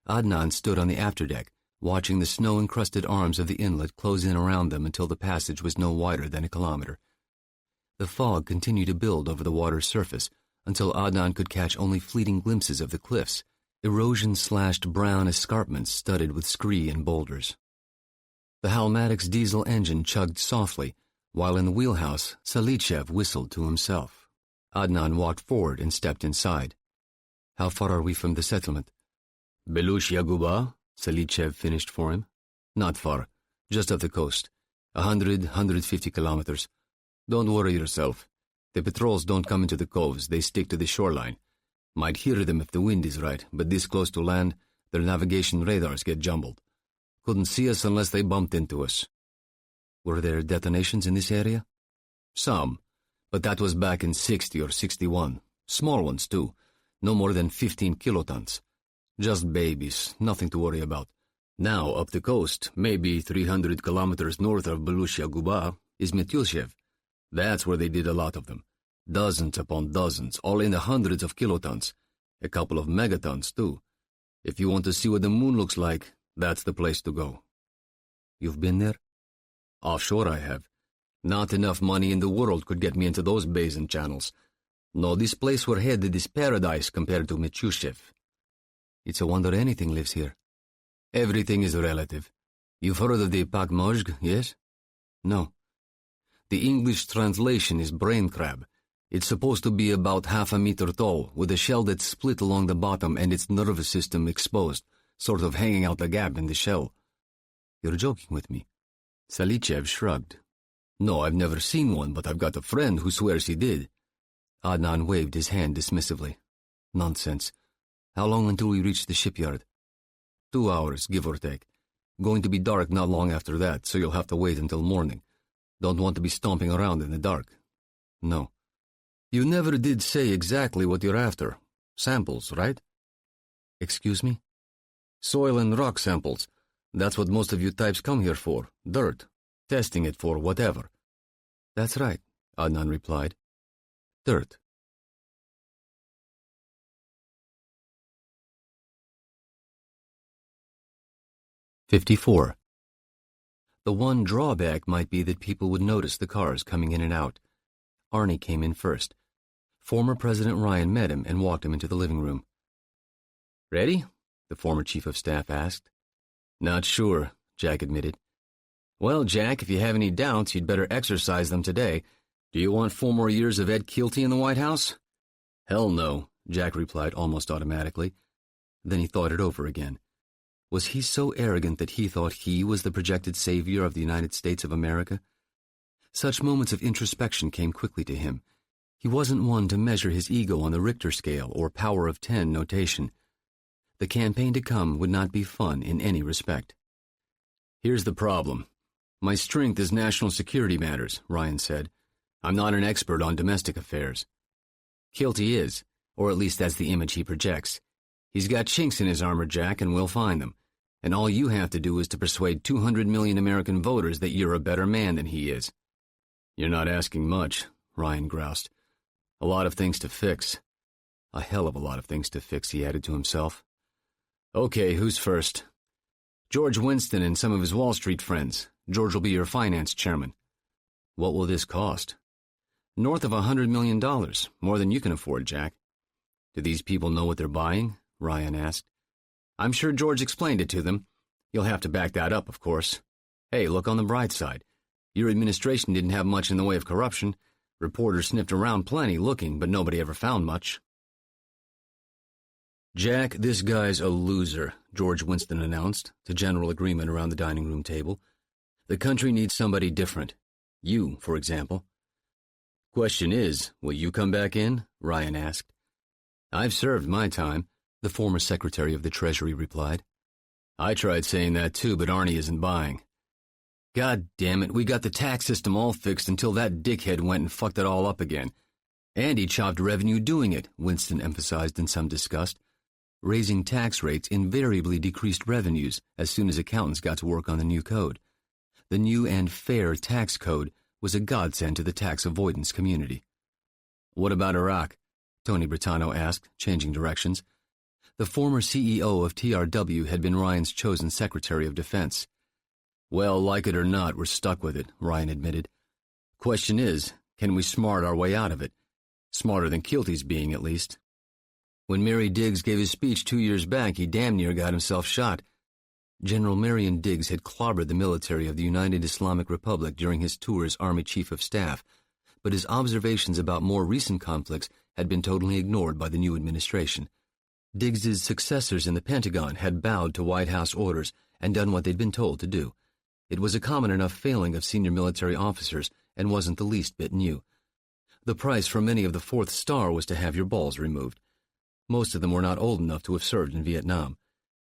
[SPEAKER 1] Adnan stood on the afterdeck, watching the snow-encrusted arms of the inlet close in around them until the passage was no wider than a kilometer. The fog continued to build over the water's surface until Adnan could catch only fleeting glimpses of the cliffs, erosion-slashed brown escarpments studded with scree and boulders. The Halmatic's diesel engine chugged softly, while in the wheelhouse, Salichev whistled to himself. Adnan walked forward and stepped inside. "How far are we from the settlement?" "Belushya Guba," Salichev finished for him. "Not far, just off the coast. 150 kilometers. Don't worry yourself. The patrols don't come into the coves, they stick to the shoreline. Might hear them if the wind is right, but this close to land, their navigation radars get jumbled. Couldn't see us unless they bumped into us." "Were there detonations in this area?" "Some, but that was back in 60 or 61. Small ones, too. No more than 15 kilotons. Just babies, nothing to worry about. Now, up the coast, maybe 300 kilometers north of Belushya Guba, is Metyushev. That's where they did a lot of them. Dozens upon dozens, all in the hundreds of kilotons. A couple of megatons, too. If you want to see what the moon looks like, that's the place to go." "You've been there?" "Offshore I have. Not enough money in the world could get me into those bays and channels. No, this place we're headed is paradise compared to Metyushev." "It's a wonder anything lives here." "Everything is relative. You've heard of the Pakmozhg, yes?" "No." "The English translation is brain crab. It's supposed to be about half a meter tall, with a shell that's split along the bottom and its nervous system exposed, sort of hanging out the gap in the shell." "You're joking with me." Salichev shrugged. "No, I've never seen one, but I've got a friend who swears he did." Adnan waved his hand dismissively. "Nonsense. How long until we reach the shipyard?" 2 hours, give or take. Going to be dark not long after that, so you'll have to wait until morning. Don't want to be stomping around in the dark." "No." "You never did say exactly what you're after. Samples, right?" "Excuse me?" "Soil and rock samples. That's what most of you types come here for. Dirt. Testing it for whatever." "That's right," Adnan replied. "Dirt." "54. The one drawback might be that people would notice the cars coming in and out. Arnie came in first. Former President Ryan met him and walked him into the living room. "Ready?" the former chief of staff asked. "Not sure," Jack admitted. "Well, Jack, if you have any doubts, you'd better exercise them today. Do you want 4 more years of Ed Keelty in the White House? Hell no, Jack replied almost automatically. Then he thought it over again. Was he so arrogant that he thought he was the projected savior of the United States of America? Such moments of introspection came quickly to him. He wasn't one to measure his ego on the Richter scale or power of 10 notation. The campaign to come would not be fun in any respect. Here's the problem. My strength is national security matters, Ryan said. I'm not an expert on domestic affairs. Keelty is, or at least that's the image he projects. He's got chinks in his armor, Jack, and we'll find them. And all you have to do is to persuade 200 million American voters that you're a better man than he is. You're not asking much, Ryan groused. A lot of things to fix. A hell of a lot of things to fix, he added to himself. Okay, who's first? George Winston and some of his Wall Street friends. George will be your finance chairman. What will this cost? North of $100 million, more than you can afford, Jack. Do these people know what they're buying? Ryan asked. I'm sure George explained it to them. You'll have to back that up, of course. Hey, look on the bright side. Your administration didn't have much in the way of corruption. Reporters sniffed around plenty looking, but nobody ever found much. Jack, this guy's a loser, George Winston announced, to general agreement around the dining room table. The country needs somebody different. You, for example. Question is, will you come back in? Ryan asked. I've served my time, the former Secretary of the Treasury replied. I tried saying that too, but Arnie isn't buying. God damn it, we got the tax system all fixed until that dickhead went and fucked it all up again. And he chopped revenue doing it, Winston emphasized in some disgust. Raising tax rates invariably decreased revenues as soon as accountants got to work on the new code. The new and fair tax code was a godsend to the tax avoidance community. What about Iraq? Tony Britanno asked, changing directions. The former CEO of TRW had been Ryan's chosen Secretary of Defense. Well, like it or not, we're stuck with it, Ryan admitted. Question is, can we smart our way out of it? Smarter than Keelty's being, at least. When Mary Diggs gave his speech 2 years back, he damn near got himself shot. General Marion Diggs had clobbered the military of the United Islamic Republic during his tour as Army Chief of Staff, but his observations about more recent conflicts had been totally ignored by the new administration. Diggs's successors in the Pentagon had bowed to White House orders and done what they'd been told to do. It was a common enough failing of senior military officers and wasn't the least bit new. The price for many of the Fourth Star was to have your balls removed. Most of them were not old enough to have served in Vietnam.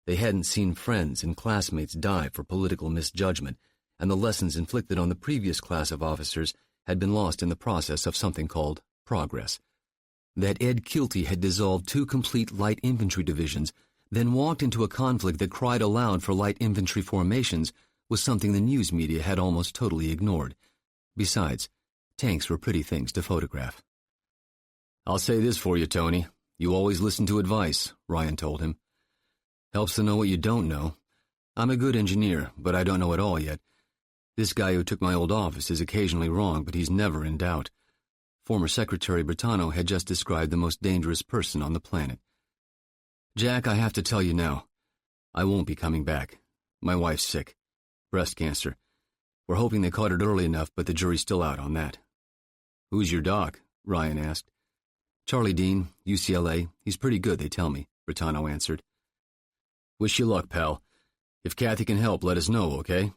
[SPEAKER 1] They hadn't seen friends and classmates die for political misjudgment, and the lessons inflicted on the previous class of officers had been lost in the process of something called progress. That Ed Keelty had dissolved 2 complete light infantry divisions, then walked into a conflict that cried aloud for light infantry formations, was something the news media had almost totally ignored. Besides, tanks were pretty things to photograph. I'll say this for you, Tony. You always listen to advice, Ryan told him. Helps to know what you don't know. I'm a good engineer, but I don't know it all yet. This guy who took my old office is occasionally wrong, but he's never in doubt. Former Secretary Britanno had just described the most dangerous person on the planet. Jack, I have to tell you now. I won't be coming back. My wife's sick. Breast cancer. We're hoping they caught it early enough, but the jury's still out on that. Who's your doc? Ryan asked. Charlie Dean, UCLA. He's pretty good, they tell me, Britanno answered. Wish you luck, pal. If Kathy can help, let us know, okay?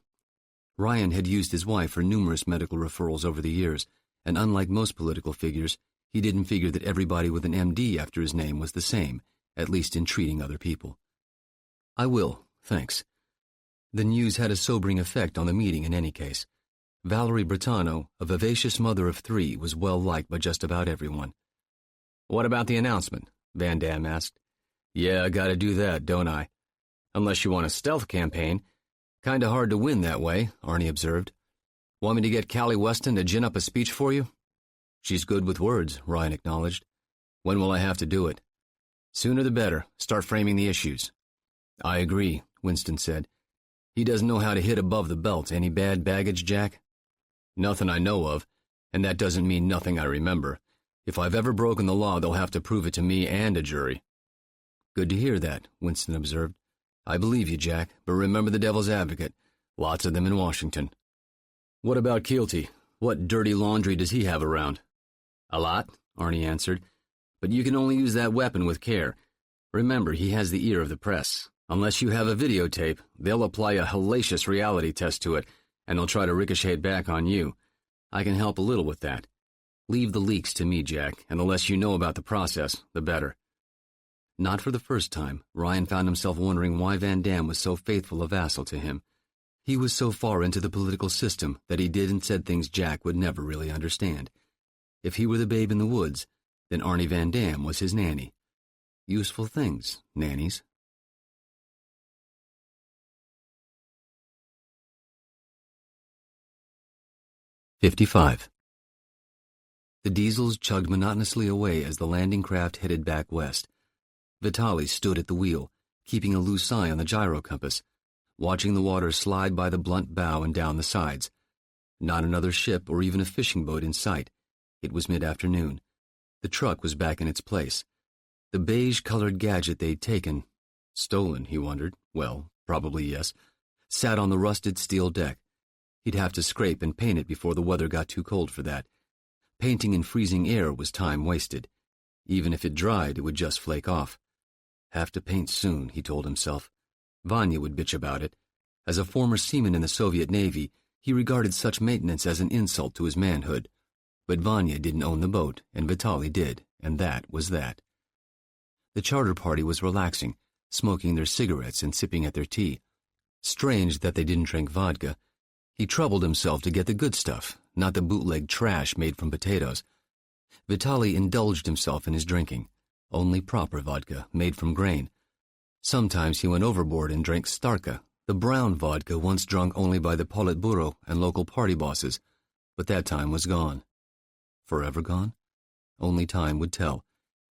[SPEAKER 1] Ryan had used his wife for numerous medical referrals over the years, and unlike most political figures, he didn't figure that everybody with an MD after his name was the same, at least in treating other people. I will, thanks. The news had a sobering effect on the meeting in any case. Valerie Britanno, a vivacious mother of 3, was well liked by just about everyone. What about the announcement? Van Damme asked. Yeah, I gotta do that, don't I? Unless you want a stealth campaign. Kinda hard to win that way, Arnie observed. Want me to get Callie Weston to gin up a speech for you? She's good with words, Ryan acknowledged. When will I have to do it? Sooner the better. Start framing the issues. I agree, Winston said. He doesn't know how to hit above the belt. Any bad baggage, Jack? Nothing I know of, and that doesn't mean nothing I remember. If I've ever broken the law, they'll have to prove it to me and a jury. Good to hear that, Winston observed. I believe you, Jack, but remember the devil's advocate. Lots of them in Washington. What about Keelty? What dirty laundry does he have around? A lot, Arnie answered, but you can only use that weapon with care. Remember, he has the ear of the press. Unless you have a videotape, they'll apply a hellacious reality test to it, and they'll try to ricochet it back on you. I can help a little with that. Leave the leaks to me, Jack, and the less you know about the process, the better. Not for the first time, Ryan found himself wondering why Van Damme was so faithful a vassal to him. He was so far into the political system that he did and said things Jack would never really understand. If he were the babe in the woods, then Arnie Van Damme was his nanny. Useful things, nannies. '55. The diesels chugged monotonously away as the landing craft headed back west. Vitaly stood at the wheel, keeping a loose eye on the gyro compass, watching the water slide by the blunt bow and down the sides. Not another ship or even a fishing boat in sight. It was mid-afternoon. The truck was back in its place. The beige-colored gadget they'd taken, stolen, he wondered, well, probably yes, sat on the rusted steel deck. He'd have to scrape and paint it before the weather got too cold for that. Painting in freezing air was time wasted. Even if it dried, it would just flake off. Have to paint soon, he told himself. Vanya would bitch about it. As a former seaman in the Soviet Navy, he regarded such maintenance as an insult to his manhood. But Vanya didn't own the boat, and Vitaly did, and that was that. The charter party was relaxing, smoking their cigarettes and sipping at their tea. Strange that they didn't drink vodka. He troubled himself to get the good stuff, not the bootleg trash made from potatoes. Vitaly indulged himself in his drinking, only proper vodka, made from grain. Sometimes he went overboard and drank Starka, the brown vodka once drunk only by the Politburo and local party bosses, but that time was gone. Forever gone? Only time would tell,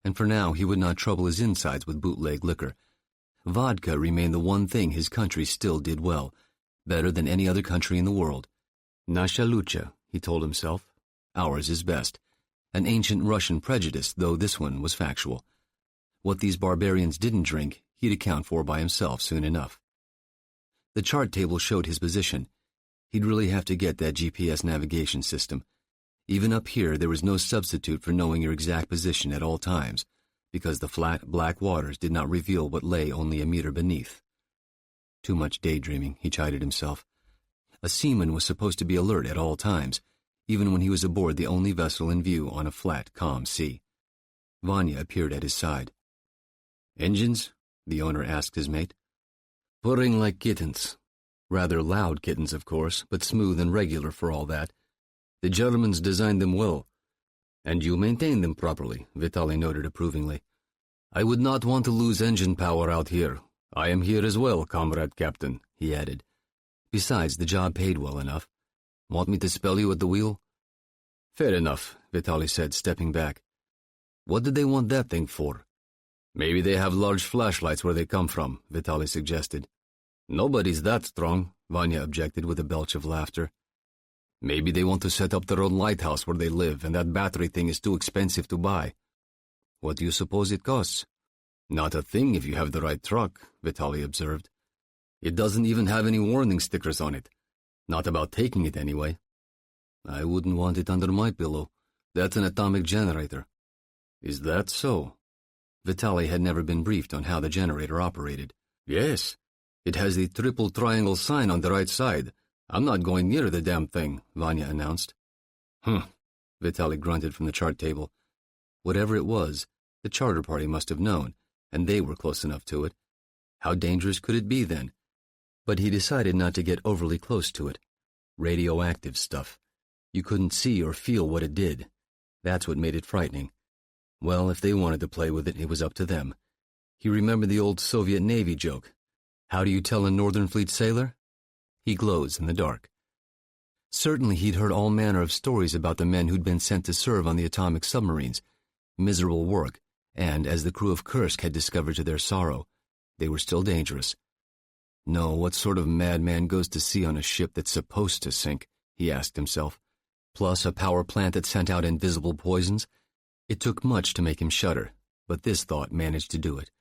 [SPEAKER 1] and for now he would not trouble his insides with bootleg liquor. Vodka remained the one thing his country still did well, better than any other country in the world. Nasha lucha, he told himself. Ours is best. An ancient Russian prejudice, though this one was factual. What these barbarians didn't drink, he'd account for by himself soon enough. The chart table showed his position. He'd really have to get that GPS navigation system. Even up here, there was no substitute for knowing your exact position at all times, because the flat, black waters did not reveal what lay only a meter beneath. Too much daydreaming, he chided himself. A seaman was supposed to be alert at all times, even when he was aboard the only vessel in view on a flat, calm sea. Vanya appeared at his side. "Engines?" the owner asked his mate. "Purring like kittens. Rather loud kittens, of course, but smooth and regular for all that. The Germans designed them well. And you maintain them properly," Vitaly noted approvingly. "I would not want to lose engine power out here. I am here as well, comrade captain," he added. Besides, the job paid well enough. "Want me to spell you at the wheel?" "Fair enough," Vitaly said, stepping back. "What did they want that thing for?" "Maybe they have large flashlights where they come from," Vitaly suggested. "Nobody's that strong," Vanya objected with a belch of laughter. "Maybe they want to set up their own lighthouse where they live, and that battery thing is too expensive to buy." "What do you suppose it costs?" "Not a thing if you have the right truck," Vitaly observed. "It doesn't even have any warning stickers on it. Not about taking it, anyway." "I wouldn't want it under my pillow. That's an atomic generator." "Is that so?" Vitaly had never been briefed on how the generator operated. "Yes. It has the triple triangle sign on the right side. I'm not going near the damn thing," Vanya announced. "Huh," Vitaly grunted from the chart table. Whatever it was, the charter party must have known, and they were close enough to it. How dangerous could it be, then? But he decided not to get overly close to it. Radioactive stuff. You couldn't see or feel what it did. That's what made it frightening. Well, if they wanted to play with it, it was up to them. He remembered the old Soviet Navy joke. How do you tell a Northern Fleet sailor? He glows in the dark. Certainly he'd heard all manner of stories about the men who'd been sent to serve on the atomic submarines. Miserable work, and, as the crew of Kursk had discovered to their sorrow, they were still dangerous. No, what sort of madman goes to sea on a ship that's supposed to sink, he asked himself. Plus a power plant that sent out invisible poisons? It took much to make him shudder, but this thought managed to do it.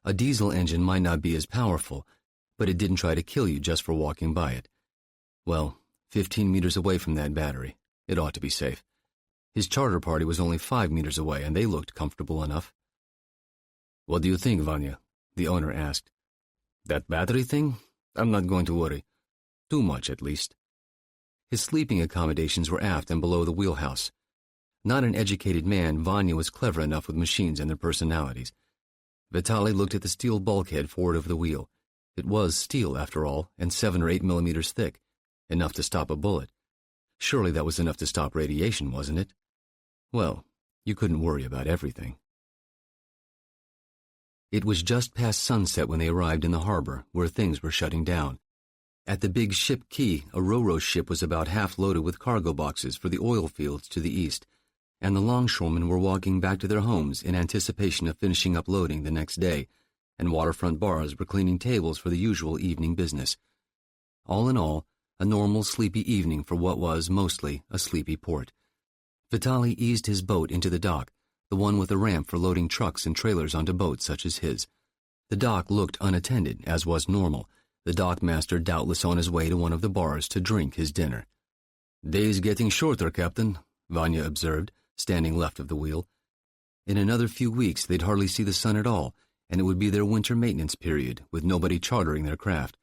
[SPEAKER 1] A diesel engine might not be as powerful, but it didn't try to kill you just for walking by it. Well, 15 meters away from that battery, It ought to be safe. His charter party was only 5 meters away, and they looked comfortable enough. "What do you think, Vanya?" the owner asked. "That battery thing? I'm not going to worry. Too much, at least." His sleeping accommodations were aft and below the wheelhouse. Not an educated man, Vanya was clever enough with machines and their personalities. Vitaly looked at the steel bulkhead forward of the wheel. It was steel, after all, and 7 or 8 millimeters thick. Enough to stop a bullet. Surely that was enough to stop radiation, wasn't it? Well, you couldn't worry about everything. It was just past sunset when they arrived in the harbor, where things were shutting down. At the big ship quay, a ro-ro ship was about half loaded with cargo boxes for the oil fields to the east, and the longshoremen were walking back to their homes in anticipation of finishing up loading the next day, and waterfront bars were cleaning tables for the usual evening business. All in all, a normal sleepy evening for what was, mostly, a sleepy port. Vitaly eased his boat into the dock, the one with a ramp for loading trucks and trailers onto boats such as his. The dock looked unattended, as was normal, the dockmaster doubtless on his way to one of the bars to drink his dinner. "Day's getting shorter, Captain," Vanya observed, standing left of the wheel. In another few weeks they'd hardly see the sun at all, and it would be their winter maintenance period, with nobody chartering their craft.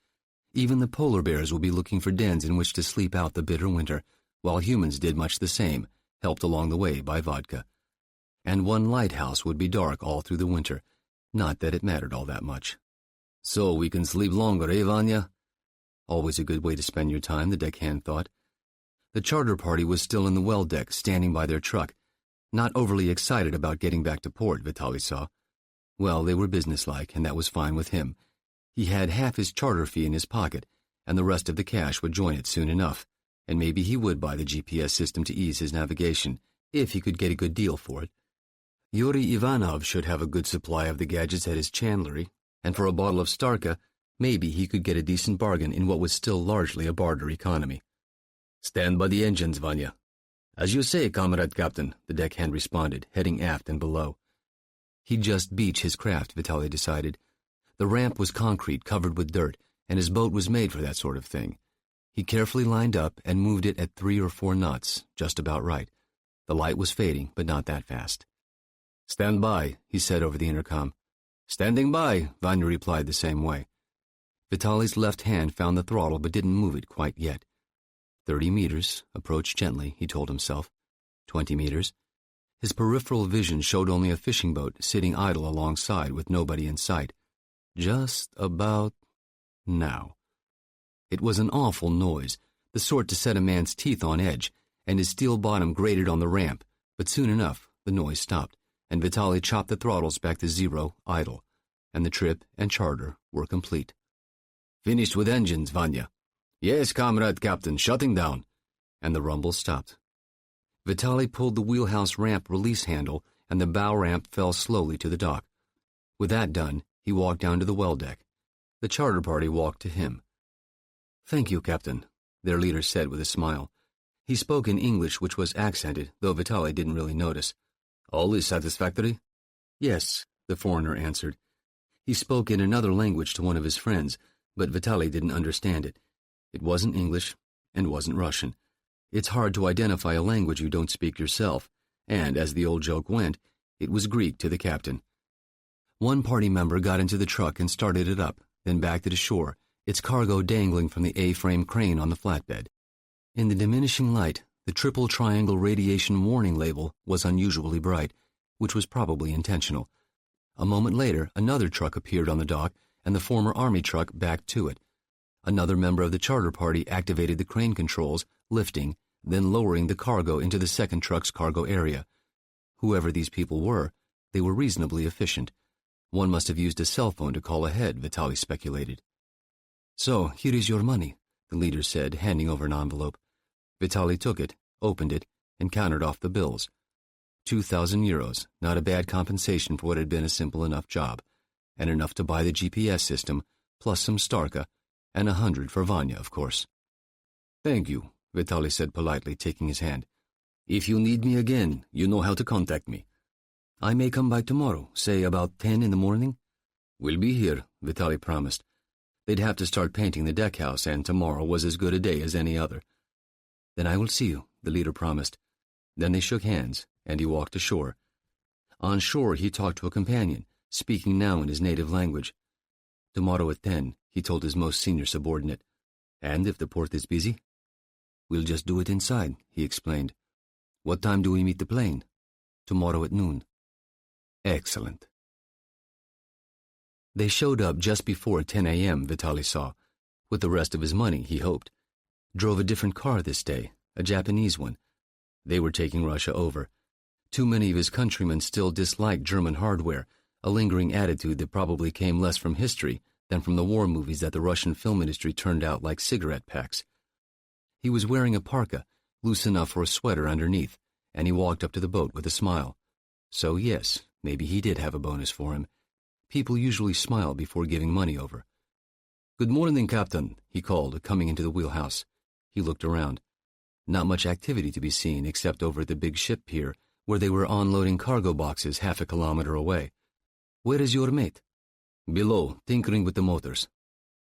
[SPEAKER 1] Even the polar bears would be looking for dens in which to sleep out the bitter winter, while humans did much the same, helped along the way by vodka. And one lighthouse would be dark all through the winter, not that it mattered all that much. "So we can sleep longer, eh, Vanya?" Always a good way to spend your time, the deckhand thought. The charter party was still in the well deck, standing by their truck, not overly excited about getting back to port, Vitaly saw. Well, they were businesslike, and that was fine with him. He had half his charter fee in his pocket, and the rest of the cash would join it soon enough, and maybe he would buy the GPS system to ease his navigation, if he could get a good deal for it. Yuri Ivanov should have a good supply of the gadgets at his chandlery, and for a bottle of Starka, maybe he could get a decent bargain in what was still largely a barter economy. "Stand by the engines, Vanya." "As you say, Comrade Captain," the deckhand responded, heading aft and below. He'd just beach his craft, Vitaly decided. The ramp was concrete covered with dirt, and his boat was made for that sort of thing. He carefully lined up and moved it at 3 or 4 knots, just about right. The light was fading, but not that fast. "Stand by," he said over the intercom. "Standing by," Vanya replied the same way. Vitaly's left hand found the throttle but didn't move it quite yet. 30 meters, approach gently, he told himself. 20 meters. His peripheral vision showed only a fishing boat sitting idle alongside with nobody in sight. Just about now. It was an awful noise, the sort to set a man's teeth on edge, and his steel bottom grated on the ramp, but soon enough the noise stopped, and Vitaly chopped the throttles back to 0, idle, and the trip and charter were complete. "Finished with engines, Vanya." "Yes, Comrade Captain, shutting down." And the rumble stopped. Vitaly pulled the wheelhouse ramp release handle, and the bow ramp fell slowly to the dock. With that done, he walked down to the well deck. The charter party walked to him. "Thank you, Captain," their leader said with a smile. He spoke in English, which was accented, though Vitaly didn't really notice. "All is satisfactory?" "Yes," the foreigner answered. He spoke in another language to one of his friends, but Vitaly didn't understand it. It wasn't English, and wasn't Russian. It's hard to identify a language you don't speak yourself, and, as the old joke went, it was Greek to the captain. One party member got into the truck and started it up, then backed it ashore, its cargo dangling from the A-frame crane on the flatbed. In the diminishing light, the triple triangle radiation warning label was unusually bright, which was probably intentional. A moment later, another truck appeared on the dock, and the former army truck backed to it. Another member of the charter party activated the crane controls, lifting, then lowering the cargo into the second truck's cargo area. Whoever these people were, they were reasonably efficient. One must have used a cell phone to call ahead, Vitaly speculated. "So, here is your money," the leader said, handing over an envelope. Vitaly took it, opened it, and counted off the bills. 2,000 euros, not a bad compensation for what had been a simple enough job, and enough to buy the GPS system, plus some Starka, and 100 for Vanya, of course. "Thank you," Vitaly said politely, taking his hand. "If you need me again, you know how to contact me." "I may come by tomorrow, say about 10 in the morning?" "We'll be here," Vitaly promised. They'd have to start painting the deckhouse, and tomorrow was as good a day as any other. "Then I will see you, the leader promised. Then they shook hands, and he walked ashore. On shore, he talked to a companion, speaking now in his native language. Tomorrow at 10, he told his most senior subordinate. And if the port is busy? We'll just do it inside, he explained. What time do we meet the plane? Tomorrow at noon. Excellent. They showed up just before 10 a.m., Vitaly saw. With the rest of his money, he hoped. Drove a different car this day, a Japanese one. They were taking Russia over. Too many of his countrymen still disliked German hardware, a lingering attitude that probably came less from history than from the war movies that the Russian film industry turned out like cigarette packs. He was wearing a parka, loose enough for a sweater underneath, and he walked up to the boat with a smile. So yes, maybe he did have a bonus for him. People usually smile before giving money over. "Good morning, Captain," he called, coming into the wheelhouse. He looked around. Not much activity to be seen except over at the big ship pier, where they were unloading cargo boxes half a kilometer away. "Where is your mate?" "Below, tinkering with the motors."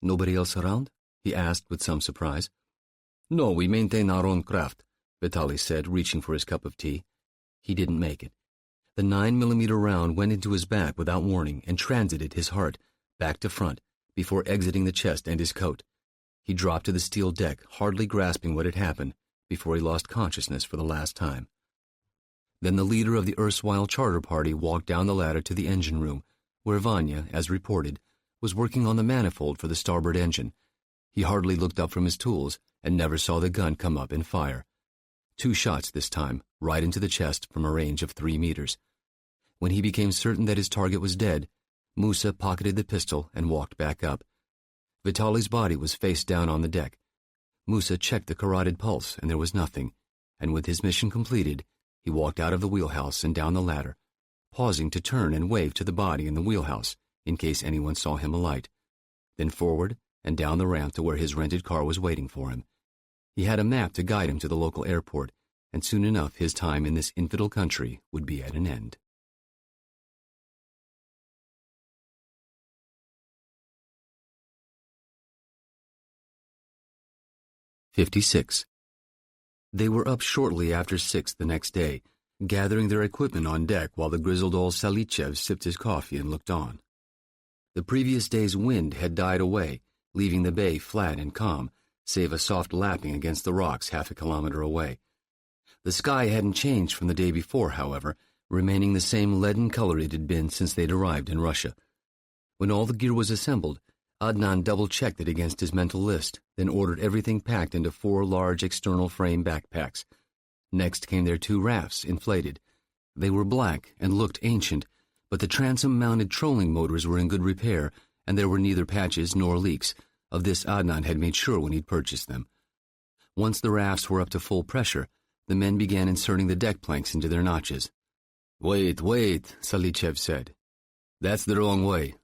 [SPEAKER 1] "Nobody else around?" he asked with some surprise. "No, we maintain our own craft," Vitaly said, reaching for his cup of tea. He didn't make it. The 9mm round went into his back without warning and transited his heart, back to front, before exiting the chest and his coat. He dropped to the steel deck, hardly grasping what had happened, before he lost consciousness for the last time. Then the leader of the erstwhile charter party walked down the ladder to the engine room, where Vanya, as reported, was working on the manifold for the starboard engine. He hardly looked up from his tools and never saw the gun come up and fire. 2 shots this time, right into the chest from a range of 3 meters. When he became certain that his target was dead, Musa pocketed the pistol and walked back up. Vitaly's body was face down on the deck. Musa checked the carotid pulse, and there was nothing, and with his mission completed, he walked out of the wheelhouse and down the ladder, pausing to turn and wave to the body in the wheelhouse in case anyone saw him alight, then forward and down the ramp to where his rented car was waiting for him. He had a map to guide him to the local airport, and soon enough his time in this infidel country would be at an end. '56. They were up shortly after 6 the next day, gathering their equipment on deck while the grizzled old Salichev sipped his coffee and looked on. The previous day's wind had died away, leaving the bay flat and calm, save a soft lapping against the rocks half a kilometer away. The sky hadn't changed from the day before, however, remaining the same leaden color it had been since they'd arrived in Russia. When all the gear was assembled, Adnan double-checked it against his mental list, then ordered everything packed into 4 large external frame backpacks. Next came their 2 rafts, inflated. They were black and looked ancient, but the transom-mounted trolling motors were in good repair, and there were neither patches nor leaks. Of this Adnan had made sure when he'd purchased them. Once the rafts were up to full pressure, the men began inserting the deck planks into their notches. "Wait, Salichev said. "That's the wrong way."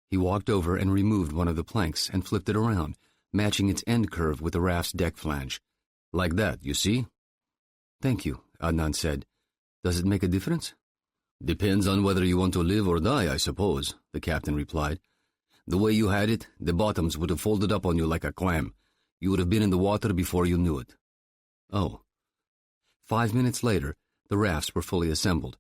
[SPEAKER 1] He walked over and removed one of the planks and flipped it around, matching its end curve with the raft's deck flange. "Like that, you see?" "Thank you," Adnan said. "Does it make a difference?" "Depends on whether you want to live or die, I suppose," the captain replied. "The way you had it, the bottoms would have folded up on you like a clam. You would have been in the water before you knew it." "Oh." 5 minutes later, the rafts were fully assembled.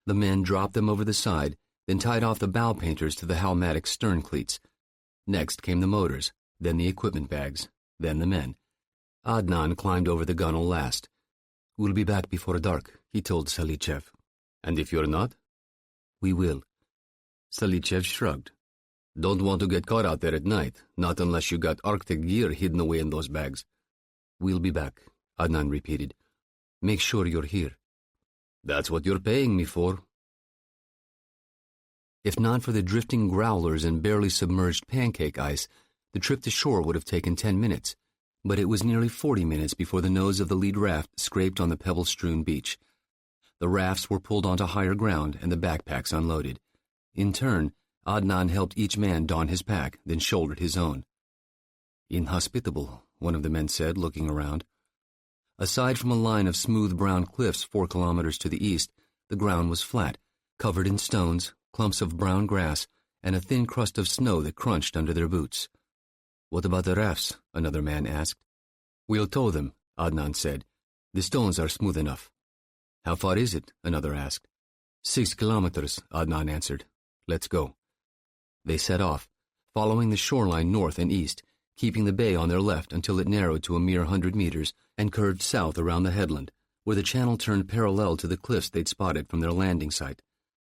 [SPEAKER 1] The men dropped them over the side, then tied off the bow painters to the Halmatic stern cleats. Next came the motors, then the equipment bags, then the men. Adnan climbed over the gunwale last. "We'll be back before dark," he told Salichev. "And if you're not?" "We will." Salichev shrugged. "Don't want to get caught out there at night, not unless you got Arctic gear hidden away in those bags." "We'll be back," Adnan repeated. "Make sure you're here." "That's what you're paying me for." If not for the drifting growlers and barely submerged pancake ice, the trip to shore would have taken 10 minutes, but it was nearly 40 minutes before the nose of the lead raft scraped on the pebble-strewn beach. The rafts were pulled onto higher ground and the backpacks unloaded. In turn, Adnan helped each man don his pack, then shouldered his own. "Inhospitable," one of the men said, looking around. Aside from a line of smooth brown cliffs 4 kilometers to the east, the ground was flat, covered in stones, clumps of brown grass, and a thin crust of snow that crunched under their boots. "What about the rafts?" another man asked. "We'll tow them," Adnan said. The stones are smooth enough. How far is it? Another asked. 6 kilometers, Adnan answered. Let's go. They set off, following the shoreline north and east, keeping the bay on their left until it narrowed to a mere 100 meters and curved south around the headland, where the channel turned parallel to the cliffs they'd spotted from their landing site.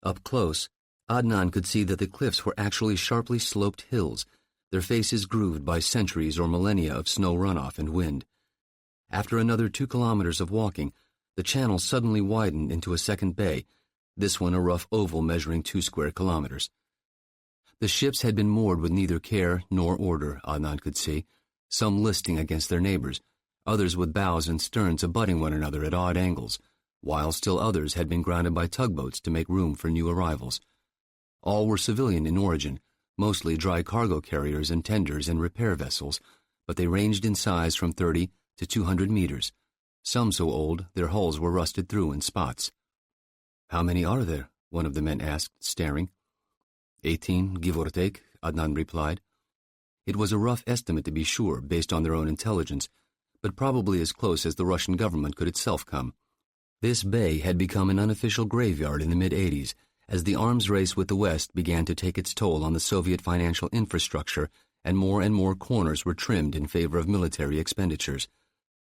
[SPEAKER 1] Up close, Adnan could see that the cliffs were actually sharply sloped hills, their faces grooved by centuries or millennia of snow runoff and wind. After another 2 kilometers of walking, the channel suddenly widened into a second bay, this one a rough oval measuring 2 square kilometers. The ships had been moored with neither care nor order, Adnan could see, some listing against their neighbors, others with bows and sterns abutting one another at odd angles, while still others had been grounded by tugboats to make room for new arrivals. All were civilian in origin, mostly dry cargo carriers and tenders and repair vessels, but they ranged in size from 30 to 200 meters, some so old their hulls were rusted through in spots. How many are there? One of the men asked, staring. 18, give or take, Adnan replied. It was a rough estimate to be sure, based on their own intelligence, but probably as close as the Russian government could itself come. This bay had become an unofficial graveyard in the mid-'80s, as the arms race with the West began to take its toll on the Soviet financial infrastructure and more corners were trimmed in favor of military expenditures.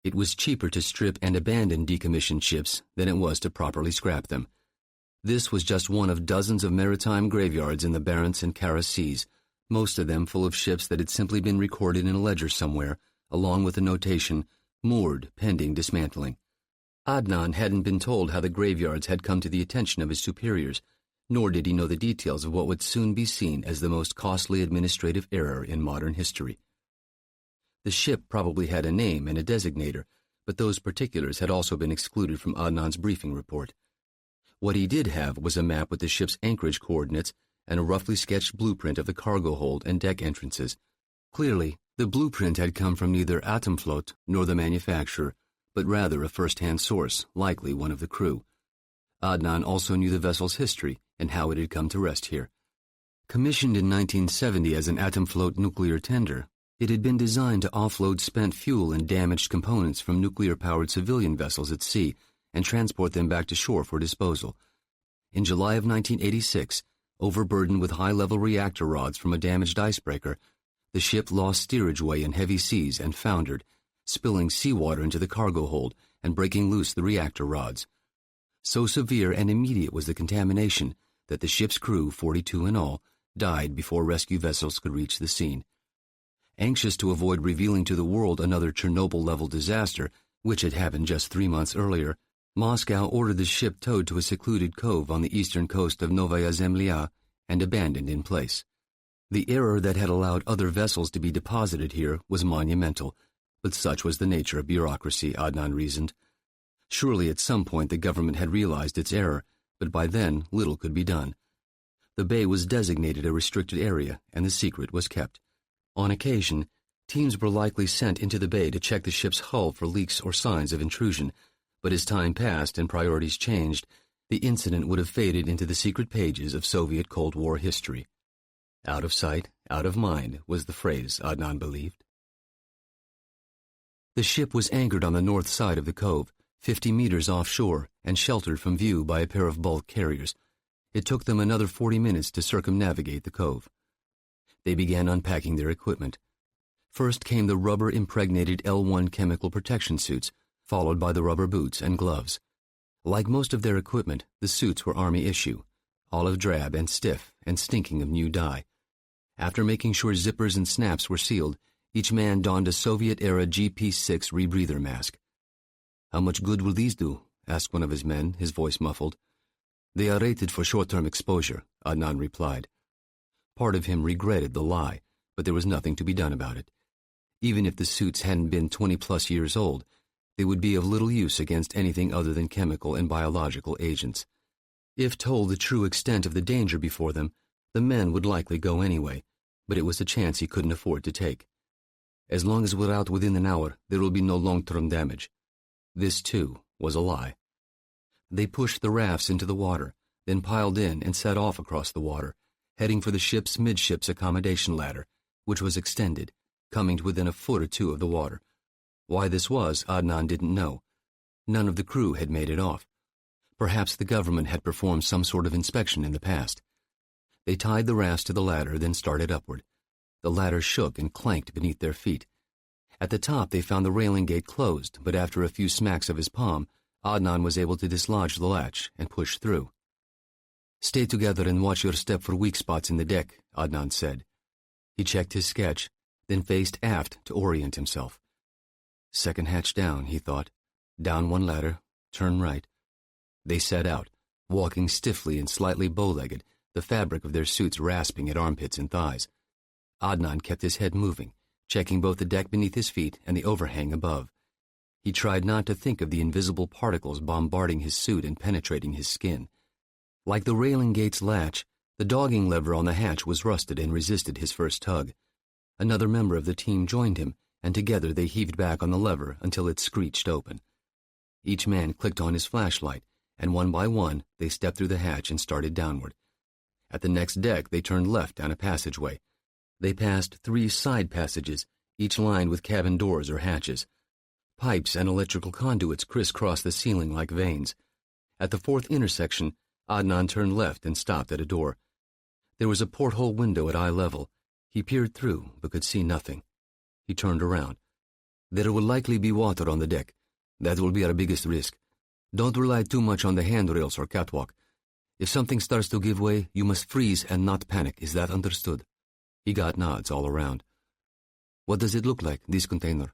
[SPEAKER 1] It was cheaper to strip and abandon decommissioned ships than it was to properly scrap them. This was just one of dozens of maritime graveyards in the Barents and Kara Seas, most of them full of ships that had simply been recorded in a ledger somewhere, along with the notation, moored pending dismantling. Adnan hadn't been told how the graveyards had come to the attention of his superiors, nor did he know the details of what would soon be seen as the most costly administrative error in modern history. The ship probably had a name and a designator, but those particulars had also been excluded from Adnan's briefing report. What he did have was a map with the ship's anchorage coordinates and a roughly sketched blueprint of the cargo hold and deck entrances. Clearly, the blueprint had come from neither Atomflot nor the manufacturer, but rather a first-hand source, likely one of the crew. Adnan also knew the vessel's history and how it had come to rest here. Commissioned in 1970 as an Atomflot nuclear tender, it had been designed to offload spent fuel and damaged components from nuclear-powered civilian vessels at sea and transport them back to shore for disposal. In July of 1986, overburdened with high-level reactor rods from a damaged icebreaker, the ship lost steerage way in heavy seas and foundered, spilling seawater into the cargo hold and breaking loose the reactor rods. So severe and immediate was the contamination that the ship's crew, 42 in all, died before rescue vessels could reach the scene. Anxious to avoid revealing to the world another Chernobyl-level disaster, which had happened just 3 months earlier, Moscow ordered the ship towed to a secluded cove on the eastern coast of Novaya Zemlya and abandoned in place. The error that had allowed other vessels to be deposited here was monumental, but such was the nature of bureaucracy, Adnan reasoned. Surely at some point the government had realized its error, but by then little could be done. The bay was designated a restricted area, and the secret was kept. On occasion, teams were likely sent into the bay to check the ship's hull for leaks or signs of intrusion, but as time passed and priorities changed, the incident would have faded into the secret pages of Soviet Cold War history. Out of sight, out of mind was the phrase, Adnan believed. The ship was anchored on the north side of the cove, 50 meters offshore and sheltered from view by a pair of bulk carriers. It took them another 40 minutes to circumnavigate the cove. They began unpacking their equipment. First came the rubber-impregnated L1 chemical protection suits, followed by the rubber boots and gloves. Like most of their equipment, the suits were Army issue, olive drab and stiff and stinking of new dye. After making sure zippers and snaps were sealed, each man donned a Soviet-era GP-6 rebreather mask. "How much good will these do?" asked one of his men, his voice muffled. "They are rated for short-term exposure," Adnan replied. Part of him regretted the lie, but there was nothing to be done about it. Even if the suits hadn't been 20-plus years old, they would be of little use against anything other than chemical and biological agents. If told the true extent of the danger before them, the men would likely go anyway, but it was a chance he couldn't afford to take. "As long as we're out within an hour, there will be no long-term damage." This, too, was a lie. They pushed the rafts into the water, then piled in and set off across the water, heading for the ship's midships accommodation ladder, which was extended, coming to within a foot or two of the water. Why this was, Adnan didn't know. None of the crew had made it off. Perhaps the government had performed some sort of inspection in the past. They tied the rafts to the ladder, then started upward. The ladder shook and clanked beneath their feet. At the top they found the railing gate closed, but after a few smacks of his palm, Adnan was able to dislodge the latch and push through. "Stay together and watch your step for weak spots in the deck," Adnan said. He checked his sketch, then faced aft to orient himself. Second hatch down, he thought. Down one ladder, turn right. They set out, walking stiffly and slightly bow-legged, the fabric of their suits rasping at armpits and thighs. Adnan kept his head moving, checking both the deck beneath his feet and the overhang above. He tried not to think of the invisible particles bombarding his suit and penetrating his skin. Like the railing gate's latch, the dogging lever on the hatch was rusted and resisted his first tug. Another member of the team joined him, and together they heaved back on the lever until it screeched open. Each man clicked on his flashlight, and one by one they stepped through the hatch and started downward. At the next deck they turned left down a passageway. They passed 3 side passages, each lined with cabin doors or hatches. Pipes and electrical conduits crisscrossed the ceiling like veins. At the 4th intersection, Adnan turned left and stopped at a door. There was a porthole window at eye level. He peered through, but could see nothing. He turned around. "There will likely be water on the deck. That will be our biggest risk. Don't rely too much on the handrails or catwalk. If something starts to give way, you must freeze and not panic. Is that understood?" He got nods all around. "What does it look like, this container?"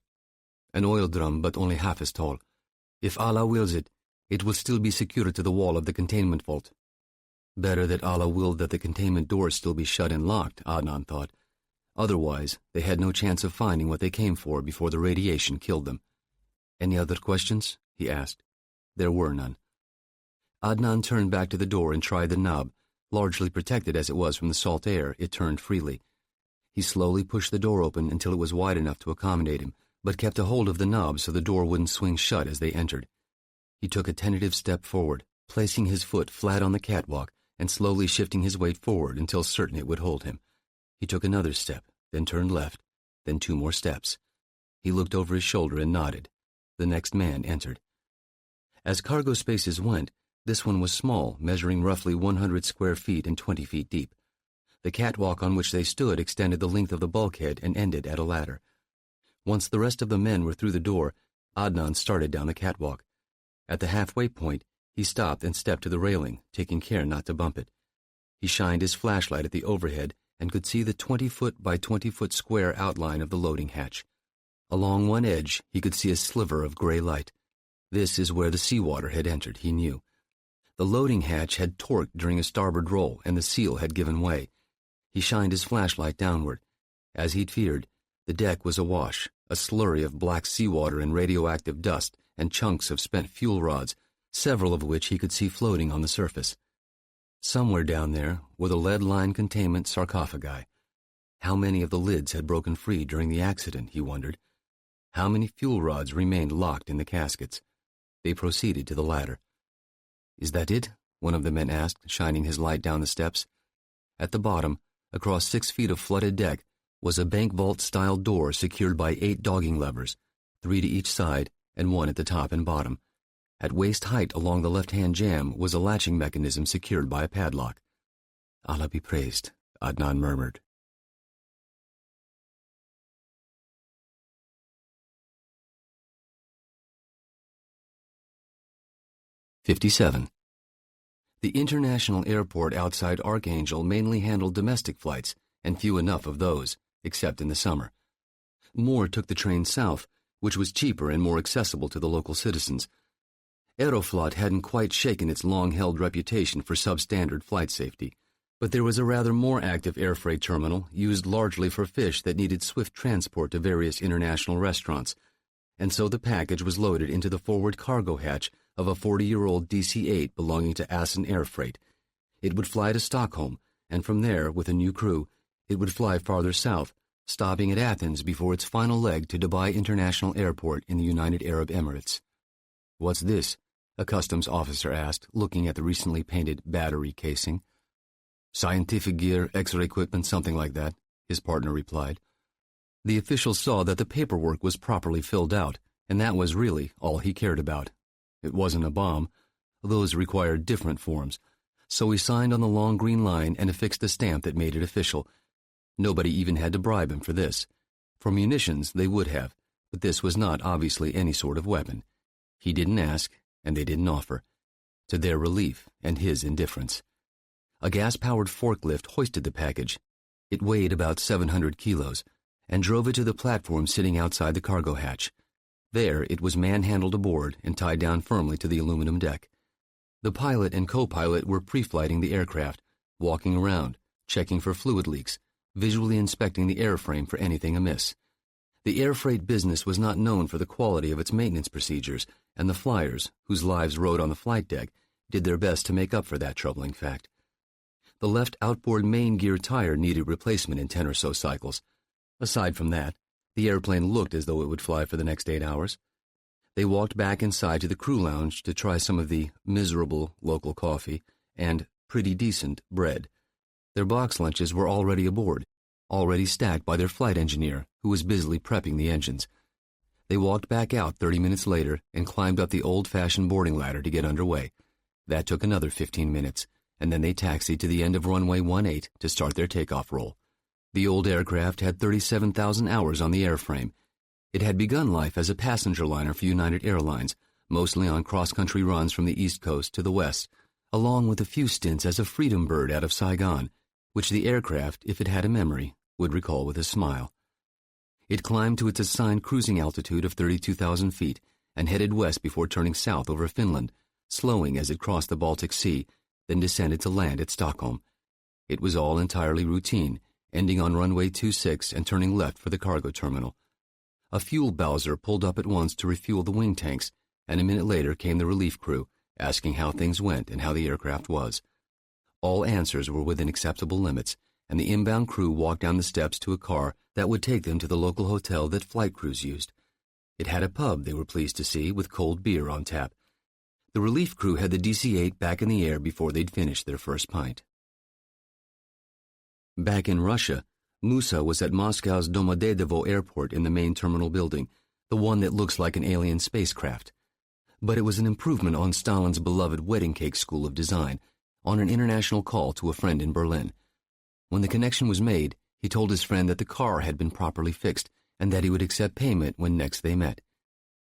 [SPEAKER 1] "An oil drum, but only half as tall. If Allah wills it, it will still be secured to the wall of the containment vault." Better that Allah willed that the containment doors still be shut and locked, Adnan thought. Otherwise, they had no chance of finding what they came for before the radiation killed them. "Any other questions?" he asked. There were none. Adnan turned back to the door and tried the knob. Largely protected as it was from the salt air, it turned freely. He slowly pushed the door open until it was wide enough to accommodate him, but kept a hold of the knob so the door wouldn't swing shut as they entered. He took a tentative step forward, placing his foot flat on the catwalk and slowly shifting his weight forward until certain it would hold him. He took another step, then turned left, then 2 more steps. He looked over his shoulder and nodded. The next man entered. As cargo spaces went, this one was small, measuring roughly 100 square feet and 20 feet deep. The catwalk on which they stood extended the length of the bulkhead and ended at a ladder. Once the rest of the men were through the door, Adnan started down the catwalk. At the halfway point, he stopped and stepped to the railing, taking care not to bump it. He shined his flashlight at the overhead and could see the 20-foot by 20-foot square outline of the loading hatch. Along one edge, he could see a sliver of gray light. This is where the seawater had entered, he knew. The loading hatch had torqued during a starboard roll, and the seal had given way. He shined his flashlight downward. As he'd feared, the deck was awash, a slurry of black seawater and radioactive dust and chunks of spent fuel rods, several of which he could see floating on the surface. Somewhere down there were the lead-lined containment sarcophagi. How many of the lids had broken free during the accident, he wondered. How many fuel rods remained locked in the caskets? They proceeded to the ladder. "Is that it?" one of the men asked, shining his light down the steps. At the bottom, across 6 feet of flooded deck, was a bank vault-style door secured by 8 dogging levers, 3 to each side and 1 at the top and bottom. At waist height along the left-hand jamb was a latching mechanism secured by a padlock. "Allah be praised," Adnan murmured. '57. The international airport outside Archangel mainly handled domestic flights, and few enough of those, except in the summer. More took the train south, which was cheaper and more accessible to the local citizens. Aeroflot hadn't quite shaken its long-held reputation for substandard flight safety, but there was a rather more active air freight terminal used largely for fish that needed swift transport to various international restaurants, and so the package was loaded into the forward cargo hatch of a 40-year-old DC-8 belonging to Assen Air Freight. It would fly to Stockholm, and from there, with a new crew, it would fly farther south, stopping at Athens before its final leg to Dubai International Airport in the United Arab Emirates. "What's this?" a customs officer asked, looking at the recently painted battery casing. "Scientific gear, X-ray equipment, something like that," his partner replied. The official saw that the paperwork was properly filled out, and that was really all he cared about. It wasn't a bomb. Those required different forms. So he signed on the long green line and affixed a stamp that made it official. Nobody even had to bribe him for this. For munitions, they would have, but this was not obviously any sort of weapon. He didn't ask, and they didn't offer, to their relief and his indifference. A gas-powered forklift hoisted the package. It weighed about 700 kilos, and drove it to the platform sitting outside the cargo hatch. There, it was manhandled aboard and tied down firmly to the aluminum deck. The pilot and co-pilot were pre-flighting the aircraft, walking around, checking for fluid leaks, visually inspecting the airframe for anything amiss. The air freight business was not known for the quality of its maintenance procedures, and the flyers, whose lives rode on the flight deck, did their best to make up for that troubling fact. The left outboard main gear tire needed replacement in 10 or so cycles. Aside from that, the airplane looked as though it would fly for the next 8 hours. They walked back inside to the crew lounge to try some of the miserable local coffee and pretty decent bread. Their box lunches were already aboard, already stacked by their flight engineer, who was busily prepping the engines. They walked back out 30 minutes later and climbed up the old-fashioned boarding ladder to get underway. That took another 15 minutes, and then they taxied to the end of runway 18 to start their takeoff roll. The old aircraft had 37,000 hours on the airframe. It had begun life as a passenger liner for United Airlines, mostly on cross-country runs from the East Coast to the West, along with a few stints as a freedom bird out of Saigon, which the aircraft, if it had a memory, would recall with a smile. It climbed to its assigned cruising altitude of 32,000 feet and headed west before turning south over Finland, slowing as it crossed the Baltic Sea, then descended to land at Stockholm. It was all entirely routine, ending on runway 26 and turning left for the cargo terminal. A fuel bowser pulled up at once to refuel the wing tanks, and a minute later came the relief crew, asking how things went and how the aircraft was. All answers were within acceptable limits, and the inbound crew walked down the steps to a car that would take them to the local hotel that flight crews used. It had a pub, they were pleased to see, with cold beer on tap. The relief crew had the DC-8 back in the air before they'd finished their first pint. Back in Russia, Musa was at Moscow's Domodedovo airport in the main terminal building, the one that looks like an alien spacecraft. But it was an improvement on Stalin's beloved wedding cake school of design, on an international call to a friend in Berlin. When the connection was made, he told his friend that the car had been properly fixed and that he would accept payment when next they met.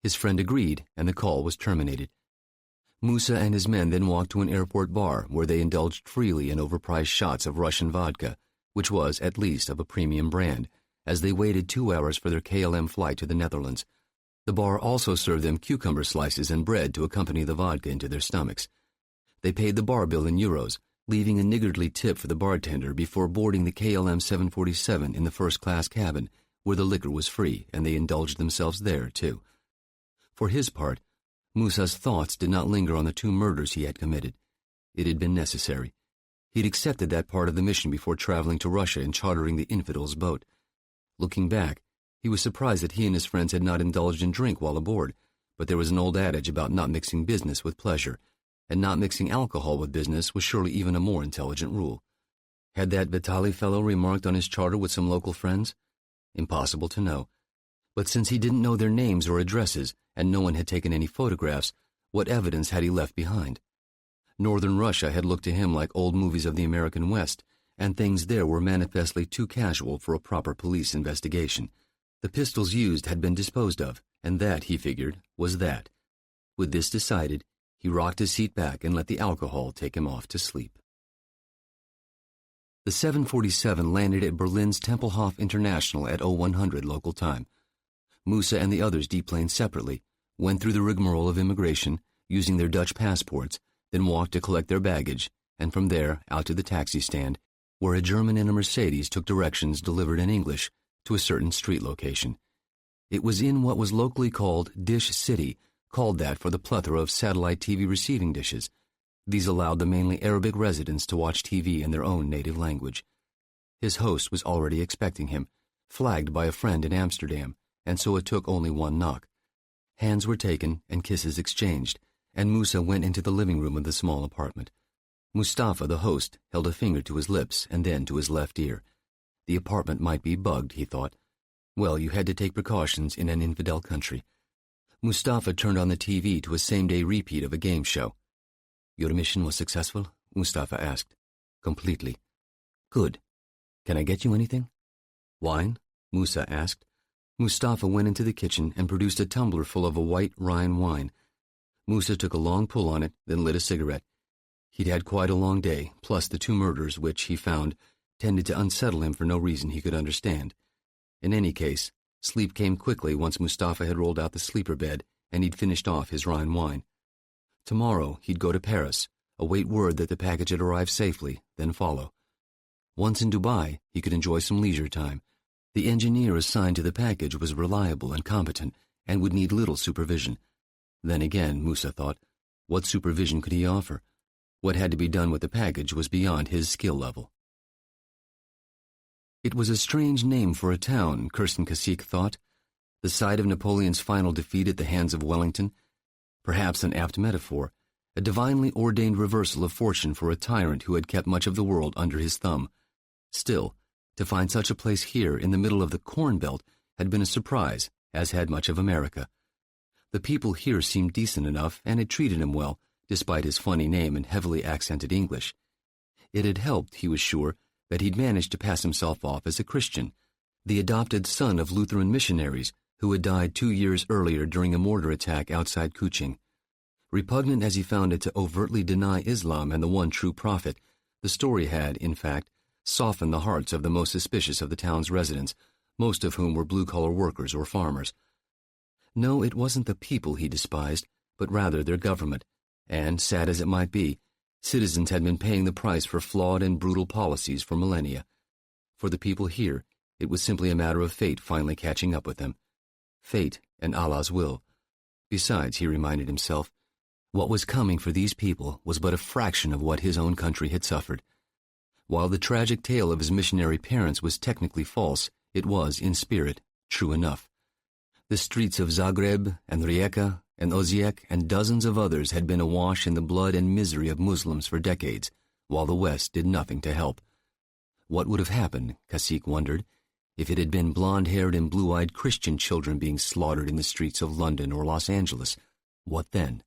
[SPEAKER 1] His friend agreed, and the call was terminated. Musa and his men then walked to an airport bar where they indulged freely in overpriced shots of Russian vodka, which was, at least, of a premium brand, as they waited 2 hours for their KLM flight to the Netherlands. The bar also served them cucumber slices and bread to accompany the vodka into their stomachs. They paid the bar bill in euros, leaving a niggardly tip for the bartender before boarding the KLM 747 in the first-class cabin, where the liquor was free, and they indulged themselves there, too. For his part, Musa's thoughts did not linger on the 2 murders he had committed. It had been necessary. He'd accepted that part of the mission before traveling to Russia and chartering the infidels' boat. Looking back, he was surprised that he and his friends had not indulged in drink while aboard, but there was an old adage about not mixing business with pleasure, and not mixing alcohol with business was surely even a more intelligent rule. Had that Vitali fellow remarked on his charter with some local friends? Impossible to know. But since he didn't know their names or addresses, and no one had taken any photographs, what evidence had he left behind? Northern Russia had looked to him like old movies of the American West, and things there were manifestly too casual for a proper police investigation. The pistols used had been disposed of, and that, he figured, was that. With this decided, he rocked his seat back and let the alcohol take him off to sleep. The 747 landed at Berlin's Tempelhof International at 0100 local time. Musa and the others deplaned separately, went through the rigmarole of immigration, using their Dutch passports, then walked to collect their baggage, and from there out to the taxi stand, where a German in a Mercedes took directions delivered in English to a certain street location. It was in what was locally called Dish City, called that for the plethora of satellite TV receiving dishes. These allowed the mainly Arabic residents to watch TV in their own native language. His host was already expecting him, flagged by a friend in Amsterdam, and so it took only one knock. Hands were taken and kisses exchanged, and Musa went into the living room of the small apartment. Mustafa, the host, held a finger to his lips and then to his left ear. The apartment might be bugged, he thought. Well, you had to take precautions in an infidel country. Mustafa turned on the TV to a same-day repeat of a game show. "Your mission was successful?" Mustafa asked. "Completely." "Good. Can I get you anything?" "Wine?" Musa asked. Mustafa went into the kitchen and produced a tumbler full of a white Rhine wine. Musa took a long pull on it, then lit a cigarette. He'd had quite a long day, plus the 2 murders which, he found, tended to unsettle him for no reason he could understand. In any case, sleep came quickly once Mustafa had rolled out the sleeper bed and he'd finished off his Rhine wine. Tomorrow he'd go to Paris, await word that the package had arrived safely, then follow. Once in Dubai, he could enjoy some leisure time. The engineer assigned to the package was reliable and competent and would need little supervision. Then again, Musa thought, what supervision could he offer? What had to be done with the package was beyond his skill level. It was a strange name for a town, Kirsten Kasich thought. The site of Napoleon's final defeat at the hands of Wellington. Perhaps an apt metaphor, a divinely ordained reversal of fortune for a tyrant who had kept much of the world under his thumb. Still, to find such a place here in the middle of the Corn Belt had been a surprise, as had much of America. The people here seemed decent enough and had treated him well, despite his funny name and heavily accented English. It had helped, he was sure, that he'd managed to pass himself off as a Christian, the adopted son of Lutheran missionaries who had died 2 years earlier during a mortar attack outside Kuching. Repugnant as he found it to overtly deny Islam and the one true prophet, the story had, in fact, softened the hearts of the most suspicious of the town's residents, most of whom were blue-collar workers or farmers. No, it wasn't the people he despised, but rather their government, and, sad as it might be, citizens had been paying the price for flawed and brutal policies for millennia. For the people here, it was simply a matter of fate finally catching up with them. Fate and Allah's will. Besides, he reminded himself, what was coming for these people was but a fraction of what his own country had suffered. While the tragic tale of his missionary parents was technically false, it was, in spirit, true enough. The streets of Zagreb and Rijeka and Osijek and dozens of others had been awash in the blood and misery of Muslims for decades, while the West did nothing to help. What would have happened, Kasich wondered, if it had been blonde-haired and blue-eyed Christian children being slaughtered in the streets of London or Los Angeles? What then?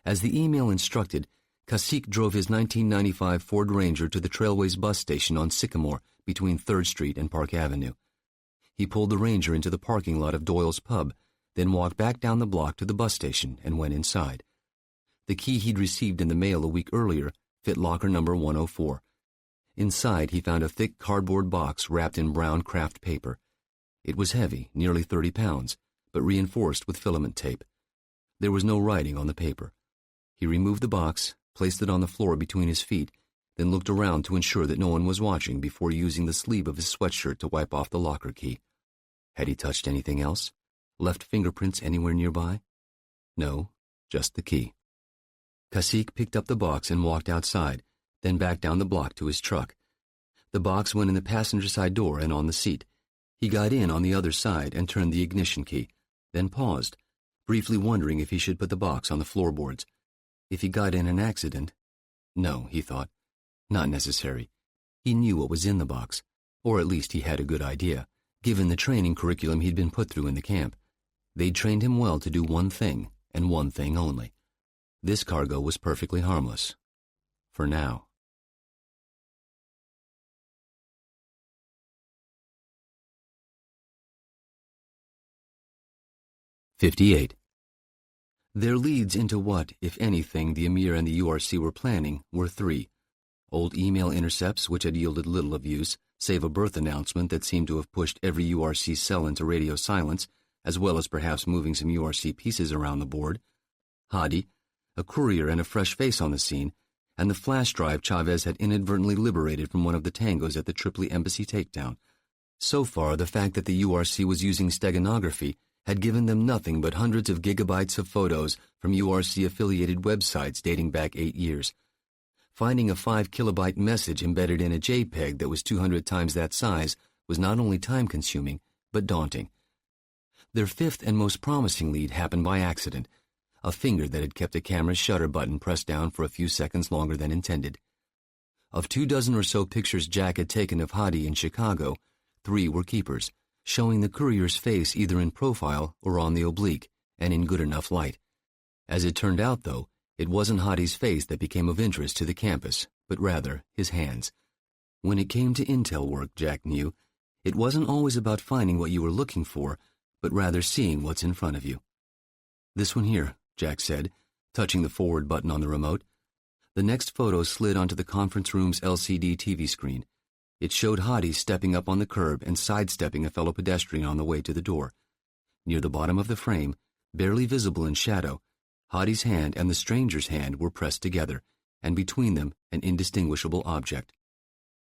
[SPEAKER 1] As the email instructed, Kasich drove his 1995 Ford Ranger to the Trailways bus station on Sycamore between 3rd Street and Park Avenue. He pulled the Ranger into the parking lot of Doyle's Pub, then walked back down the block to the bus station and went inside. The key he'd received in the mail a week earlier fit locker number 104. Inside, he found a thick cardboard box wrapped in brown craft paper. It was heavy, nearly 30 pounds, but reinforced with filament tape. There was no writing on the paper. He removed the box, placed it on the floor between his feet, then looked around to ensure that no one was watching before using the sleeve of his sweatshirt to wipe off the locker key. Had he touched anything else? Left fingerprints anywhere nearby? No, just the key. Kasich picked up the box and walked outside, then back down the block to his truck. The box went in the passenger side door and on the seat. He got in on the other side and turned the ignition key, then paused, briefly wondering if he should put the box on the floorboards. If he got in an accident? No, he thought. Not necessary. He knew what was in the box, or at least he had a good idea, given the training curriculum he'd been put through in the camp. They'd trained him well to do one thing, and one thing only. This cargo was perfectly harmless. For now. '58. Their leads into what, if anything, the Emir and the URC were planning were 3. Old email intercepts which had yielded little of use, save a birth announcement that seemed to have pushed every URC cell into radio silence, as well as perhaps moving some URC pieces around the board. Hadi, a courier and a fresh face on the scene, and the flash drive Chavez had inadvertently liberated from one of the tangos at the Tripoli embassy takedown. So far, the fact that the URC was using steganography had given them nothing but hundreds of gigabytes of photos from URC-affiliated websites dating back 8 years. Finding a 5-kilobyte message embedded in a JPEG that was 200 times that size was not only time-consuming, but daunting. Their 5th and most promising lead happened by accident, a finger that had kept the camera's shutter button pressed down for a few seconds longer than intended. Of 24 or so pictures Jack had taken of Hadi in Chicago, 3 were keepers, showing the courier's face either in profile or on the oblique, and in good enough light. As it turned out, though, it wasn't Hadi's face that became of interest to the campus, but rather his hands. When it came to intel work, Jack knew, it wasn't always about finding what you were looking for, but rather seeing what's in front of you. "This one here," Jack said, touching the forward button on the remote. The next photo slid onto the conference room's LCD TV screen. It showed Hadi stepping up on the curb and sidestepping a fellow pedestrian on the way to the door. Near the bottom of the frame, barely visible in shadow, Hadi's hand and the stranger's hand were pressed together, and between them an indistinguishable object.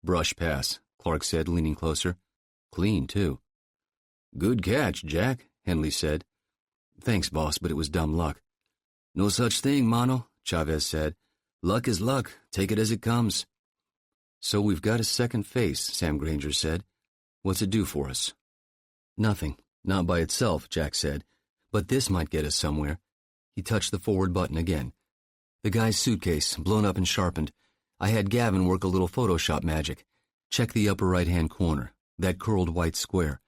[SPEAKER 1] "Brush pass," Clark said, leaning closer. "Clean, too." "Good catch, Jack," Henley said. "Thanks, boss, but it was dumb luck." "No such thing, Mano," Chavez said. "Luck is luck. Take it as it comes." "So we've got a second face," Sam Granger said. "What's it do for us?" "Nothing. Not by itself," Jack said. "But this might get us somewhere." He touched the forward button again. "The guy's suitcase, blown up and sharpened. I had Gavin work a little Photoshop magic. Check the upper right-hand corner, that curled white square."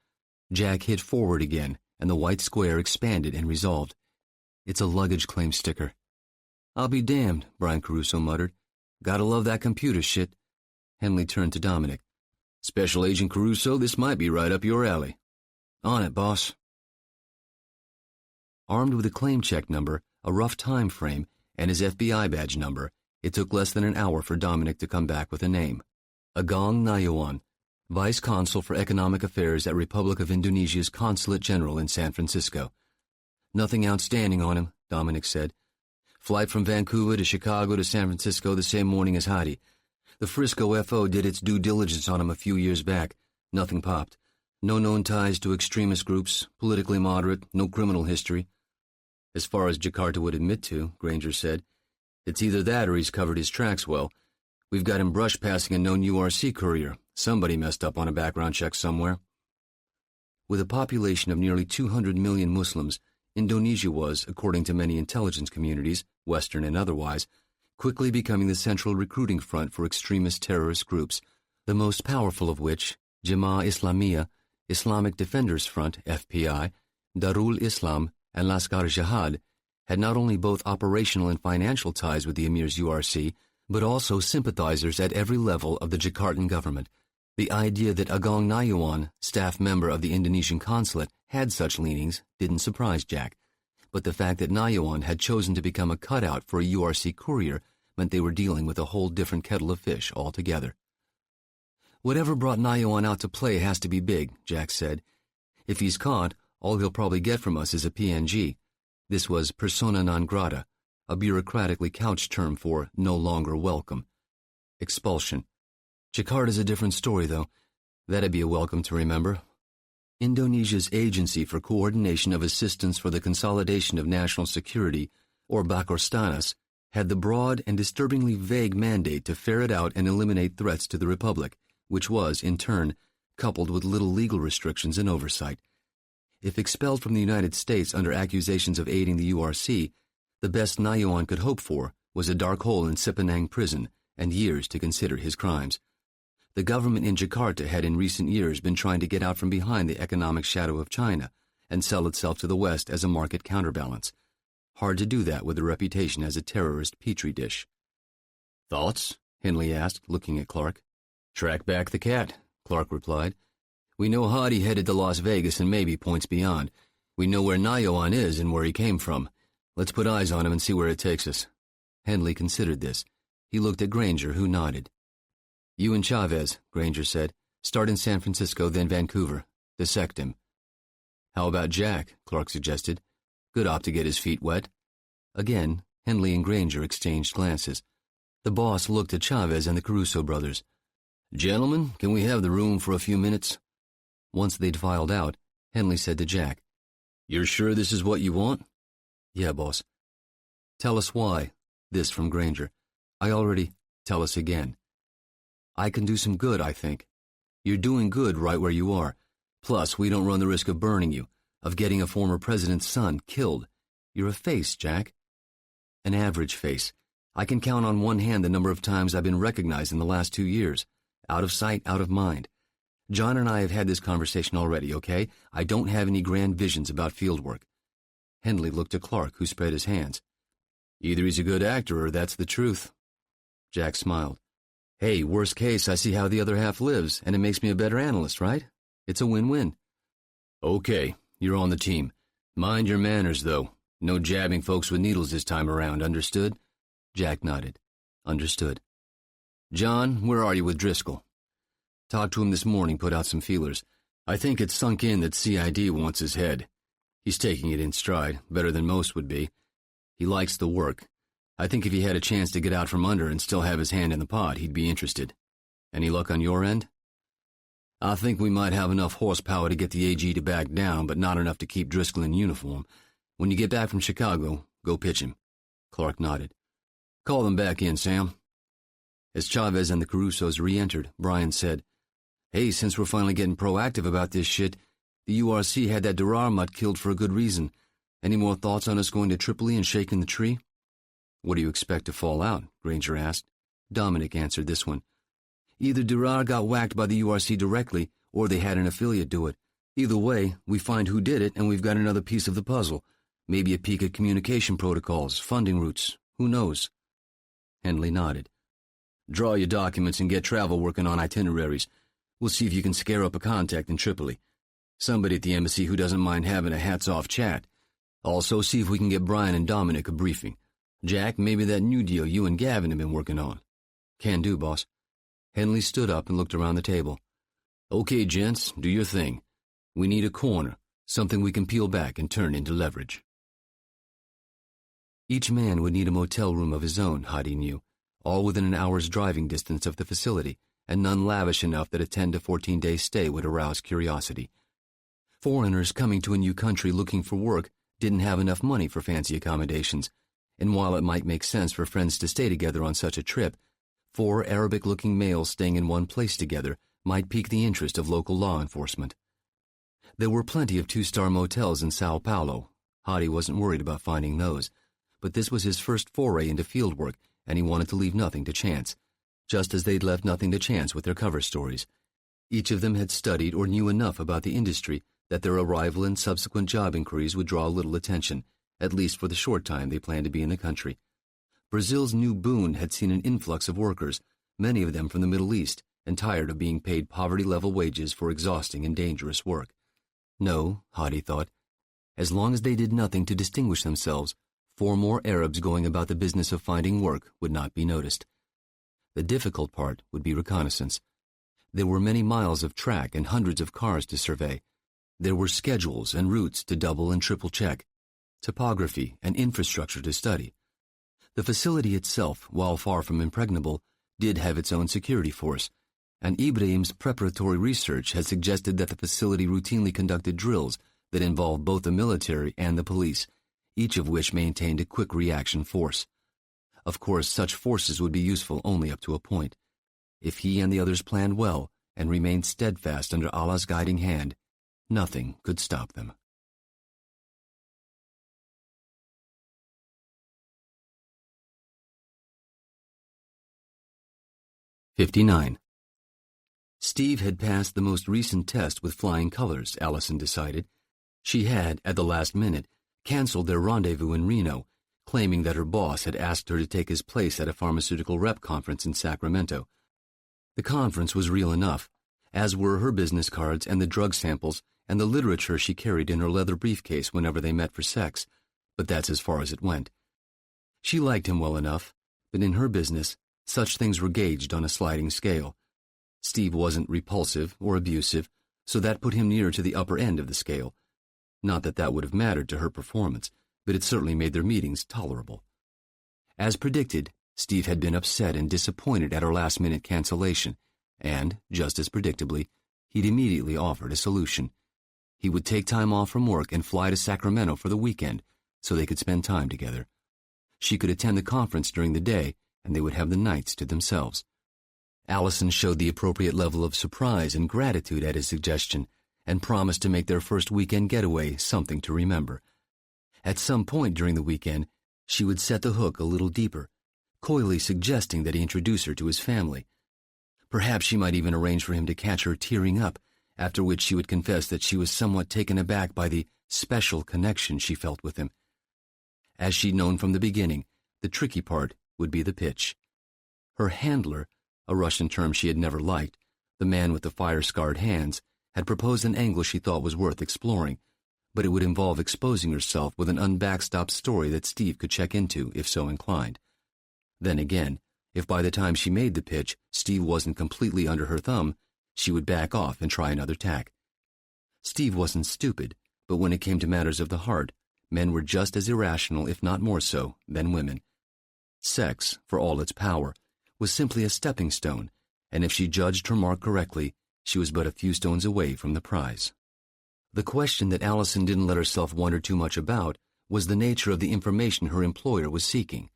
[SPEAKER 1] Jack hit forward again, and the white square expanded and resolved. "It's a luggage claim sticker." "I'll be damned," Brian Caruso muttered. "Gotta love that computer shit." Henley turned to Dominic. "Special Agent Caruso, this might be right up your alley." "On it, boss." Armed with a claim check number, a rough time frame, and his FBI badge number, it took less than an hour for Dominic to come back with a name. Agong Nayuan, Vice Consul for Economic Affairs at Republic of Indonesia's Consulate General in San Francisco. "Nothing outstanding on him," Dominic said. "Flight from Vancouver to Chicago to San Francisco the same morning as Hadi. The Frisco FO did its due diligence on him a few years back. Nothing popped. No known ties to extremist groups, politically moderate, no criminal history." "As far as Jakarta would admit to," Granger said. "It's either that or he's covered his tracks well. We've got him brush passing a known URC courier. Somebody messed up on a background check somewhere." With a population of nearly 200 million Muslims, Indonesia was, according to many intelligence communities, Western and otherwise, quickly becoming the central recruiting front for extremist terrorist groups, the most powerful of which, Jemaah Islamiyah, Islamic Defenders Front, FPI, Darul Islam, and Laskar Jihad, had not only both operational and financial ties with the Emir's URC, but also sympathizers at every level of the Jakartan government. The idea that Agong Nayuan, staff member of the Indonesian consulate, had such leanings didn't surprise Jack, but the fact that Nayuan had chosen to become a cutout for a URC courier meant they were dealing with a whole different kettle of fish altogether. "Whatever brought Nayuan out to play has to be big," Jack said. "If he's caught, all he'll probably get from us is a PNG. This was persona non grata, a bureaucratically couched term for no longer welcome. Expulsion. Jakarta's a different story, though. That'd be a welcome to remember. Indonesia's Agency for Coordination of Assistance for the Consolidation of National Security, or Bakorstanas, had the broad and disturbingly vague mandate to ferret out and eliminate threats to the Republic, which was, in turn, coupled with little legal restrictions and oversight. If expelled from the United States under accusations of aiding the URC, the best Nayuan could hope for was a dark hole in Sipanang prison and years to consider his crimes. The government in Jakarta had in recent years been trying to get out from behind the economic shadow of China and sell itself to the West as a market counterbalance. Hard to do that with a reputation as a terrorist petri dish. "Thoughts?" Henley asked, looking at Clark. "Track back the cat," Clark replied. "We know Hadi headed to Las Vegas and maybe points beyond. We know where Nayuan is and where he came from. Let's put eyes on him and see where it takes us." Henley considered this. He looked at Granger, who nodded. "You and Chavez," Granger said. "Start in San Francisco, then Vancouver. Dissect him." "How about Jack?" Clark suggested. "Good op to get his feet wet." Again, Henley and Granger exchanged glances. The boss looked at Chavez and the Caruso brothers. "Gentlemen, can we have the room for a few minutes?" Once they'd filed out, Henley said to Jack, "You're sure this is what you want?" "Yeah, boss." "Tell us why." This from Granger. "Tell us again." "I can do some good, I think." "You're doing good right where you are. Plus, we don't run the risk of burning you, of getting a former president's son killed. You're a face, Jack." "An average face. I can count on one hand the number of times I've been recognized in the last 2 years. Out of sight, out of mind. John and I have had this conversation already, okay? I don't have any grand visions about field work." Henley looked at Clark, who spread his hands. Either he's a good actor or that's the truth. Jack smiled. Hey, worst case, I see how the other half lives, and it makes me a better analyst, right? It's a win-win. Okay, you're on the team. Mind your manners, though. No jabbing folks with needles this time around, understood? Jack nodded. Understood. John, where are you with Driscoll? Talked to him this morning, put out some feelers. I think it's sunk in that CID wants his head. He's taking it in stride, better than most would be. He likes the work. I think if he had a chance to get out from under and still have his hand in the pot, he'd be interested. Any luck on your end? I think we might have enough horsepower to get the AG to back down, but not enough to keep Driscoll in uniform. When you get back from Chicago, go pitch him. Clark nodded. Call them back in, Sam. As Chavez and the Carusos re-entered, Brian said, Hey, since we're finally getting proactive about this shit, the URC had that Durar mutt killed for a good reason. Any more thoughts on us going to Tripoli and shaking the tree? What do you expect to fall out? Granger asked. Dominic answered this one. Either Durar got whacked by the URC directly, or they had an affiliate do it. Either way, we find who did it, and we've got another piece of the puzzle. Maybe a peek at communication protocols, funding routes. Who knows? Henley nodded. Draw your documents and get travel working on itineraries. We'll see if you can scare up a contact in Tripoli. Somebody at the embassy who doesn't mind having a hats-off chat. Also, see if we can get Brian and Dominic a briefing. Jack, maybe that new deal you and Gavin have been working on. Can do, boss. Henley stood up and looked around the table. Okay, gents, do your thing. We need a corner, something we can peel back and turn into leverage. Each man would need a motel room of his own, Hadi knew, all within an hour's driving distance of the facility, and none lavish enough that a 10 to 14-day stay would arouse curiosity. Foreigners coming to a new country looking for work didn't have enough money for fancy accommodations, and while it might make sense for friends to stay together on such a trip, 4 Arabic-looking males staying in one place together might pique the interest of local law enforcement. There were plenty of 2-star motels in Sao Paulo. Hadi wasn't worried about finding those, but this was his first foray into field work, and he wanted to leave nothing to chance, just as they'd left nothing to chance with their cover stories. Each of them had studied or knew enough about the industry that their arrival and subsequent job inquiries would draw little attention, at least for the short time they planned to be in the country. Brazil's new boon had seen an influx of workers, many of them from the Middle East, and tired of being paid poverty-level wages for exhausting and dangerous work. No, Hadi thought, as long as they did nothing to distinguish themselves, 4 more Arabs going about the business of finding work would not be noticed. The difficult part would be reconnaissance. There were many miles of track and hundreds of cars to survey. There were schedules and routes to double and triple check, topography and infrastructure to study. The facility itself, while far from impregnable, did have its own security force, and Ibrahim's preparatory research had suggested that the facility routinely conducted drills that involved both the military and the police, each of which maintained a quick reaction force. Of course, such forces would be useful only up to a point. If he and the others planned well and remained steadfast under Allah's guiding hand, nothing could stop them. "59. Steve had passed the most recent test with flying colors, Allison decided. She had, at the last minute, canceled their rendezvous in Reno, claiming that her boss had asked her to take his place at a pharmaceutical rep conference in Sacramento. The conference was real enough, as were her business cards and the drug samples and the literature she carried in her leather briefcase whenever they met for sex, but that's as far as it went. She liked him well enough, but in her business, such things were gauged on a sliding scale. Steve wasn't repulsive or abusive, so that put him nearer to the upper end of the scale. Not that that would have mattered to her performance, but it certainly made their meetings tolerable. As predicted, Steve had been upset and disappointed at her last-minute cancellation, and, just as predictably, he'd immediately offered a solution. He would take time off from work and fly to Sacramento for the weekend so they could spend time together. She could attend the conference during the day, and they would have the nights to themselves. Allison showed the appropriate level of surprise and gratitude at his suggestion and promised to make their first weekend getaway something to remember. At some point during the weekend, she would set the hook a little deeper, coyly suggesting that he introduce her to his family. Perhaps she might even arrange for him to catch her tearing up, after which she would confess that she was somewhat taken aback by the special connection she felt with him. As she'd known from the beginning, the tricky part would be the pitch. Her handler, a Russian term she had never liked, the man with the fire-scarred hands, had proposed an angle she thought was worth exploring, but it would involve exposing herself with an unbackstopped story that Steve could check into if so inclined. Then again, if by the time she made the pitch, Steve wasn't completely under her thumb, she would back off and try another tack. Steve wasn't stupid, but when it came to matters of the heart, men were just as irrational, if not more so, than women. Sex, for all its power, was simply a stepping stone, and if she judged her mark correctly, she was but a few stones away from the prize. The question that Allison didn't let herself wonder too much about was the nature of the information her employer was seeking.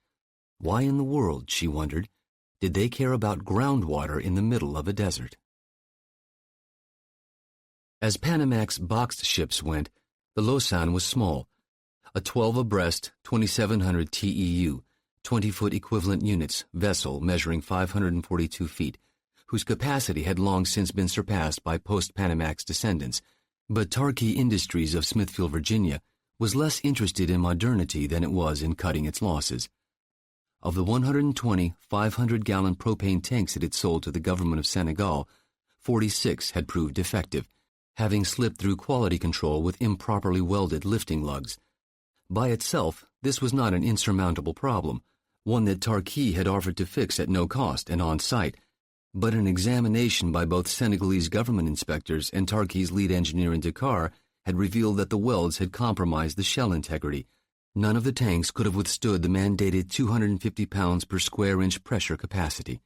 [SPEAKER 1] Why in the world, she wondered, did they care about groundwater in the middle of a desert? As Panamax boxed ships went, the Lausanne was small, a 12 abreast, 2,700 TEU, 20-foot equivalent units vessel measuring 542 feet, whose capacity had long since been surpassed by post-Panamax descendants, but Tarkey Industries of Smithfield, Virginia, was less interested in modernity than it was in cutting its losses. Of the 120 500-gallon propane tanks it had sold to the government of Senegal, 46 had proved defective, having slipped through quality control with improperly welded lifting lugs. By itself, this was not an insurmountable problem, one that Tarkey had offered to fix at no cost and on site, but an examination by both Senegalese government inspectors and Tarkey's lead engineer in Dakar had revealed that the welds had compromised the shell integrity. None of the tanks could have withstood the mandated 250 pounds per square inch pressure capacity.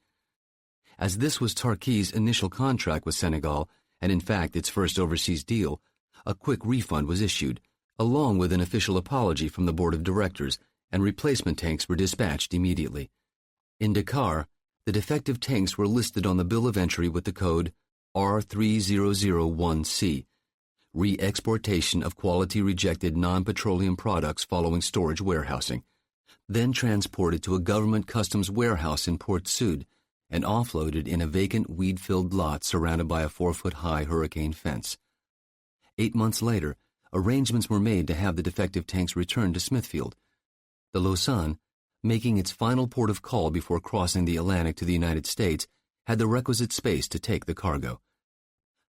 [SPEAKER 1] As this was Tarkey's initial contract with Senegal, and in fact its first overseas deal, a quick refund was issued, along with an official apology from the board of directors, and replacement tanks were dispatched immediately. In Dakar, the defective tanks were listed on the bill of entry with the code R3001C, re-exportation of quality rejected non-petroleum products following storage warehousing, then transported to a government customs warehouse in Port Sud and offloaded in a vacant weed-filled lot surrounded by a 4-foot-high hurricane fence. 8 months later, arrangements were made to have the defective tanks returned to Smithfield. The Lausanne, making its final port of call before crossing the Atlantic to the United States, had the requisite space to take the cargo.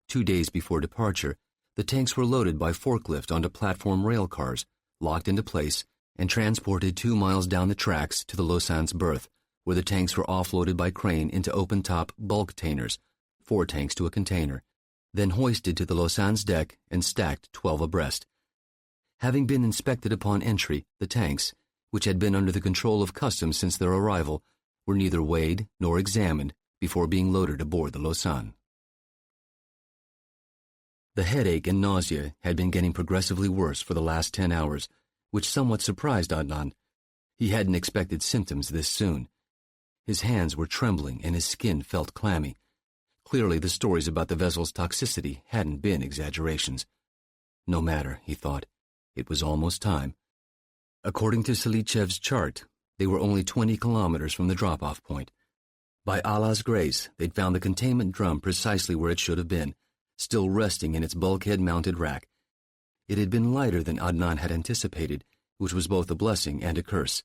[SPEAKER 1] 2 days before departure, the tanks were loaded by forklift onto platform rail cars, locked into place, and transported 2 miles down the tracks to the Lausanne's berth, where the tanks were offloaded by crane into open-top bulk tainers, 4 tanks to a container, then hoisted to the Lausanne's deck and stacked 12 abreast. Having been inspected upon entry, the tanks, which had been under the control of customs since their arrival, were neither weighed nor examined before being loaded aboard the Lausanne. The headache and nausea had been getting progressively worse for the last 10 hours, which somewhat surprised Adnan. He hadn't expected symptoms this soon. His hands were trembling and his skin felt clammy. Clearly the stories about the vessel's toxicity hadn't been exaggerations. No matter, he thought. It was almost time. According to Salichev's chart, they were only 20 kilometers from the drop-off point. By Allah's grace, they'd found the containment drum precisely where it should have been, still resting in its bulkhead-mounted rack. It had been lighter than Adnan had anticipated, which was both a blessing and a curse.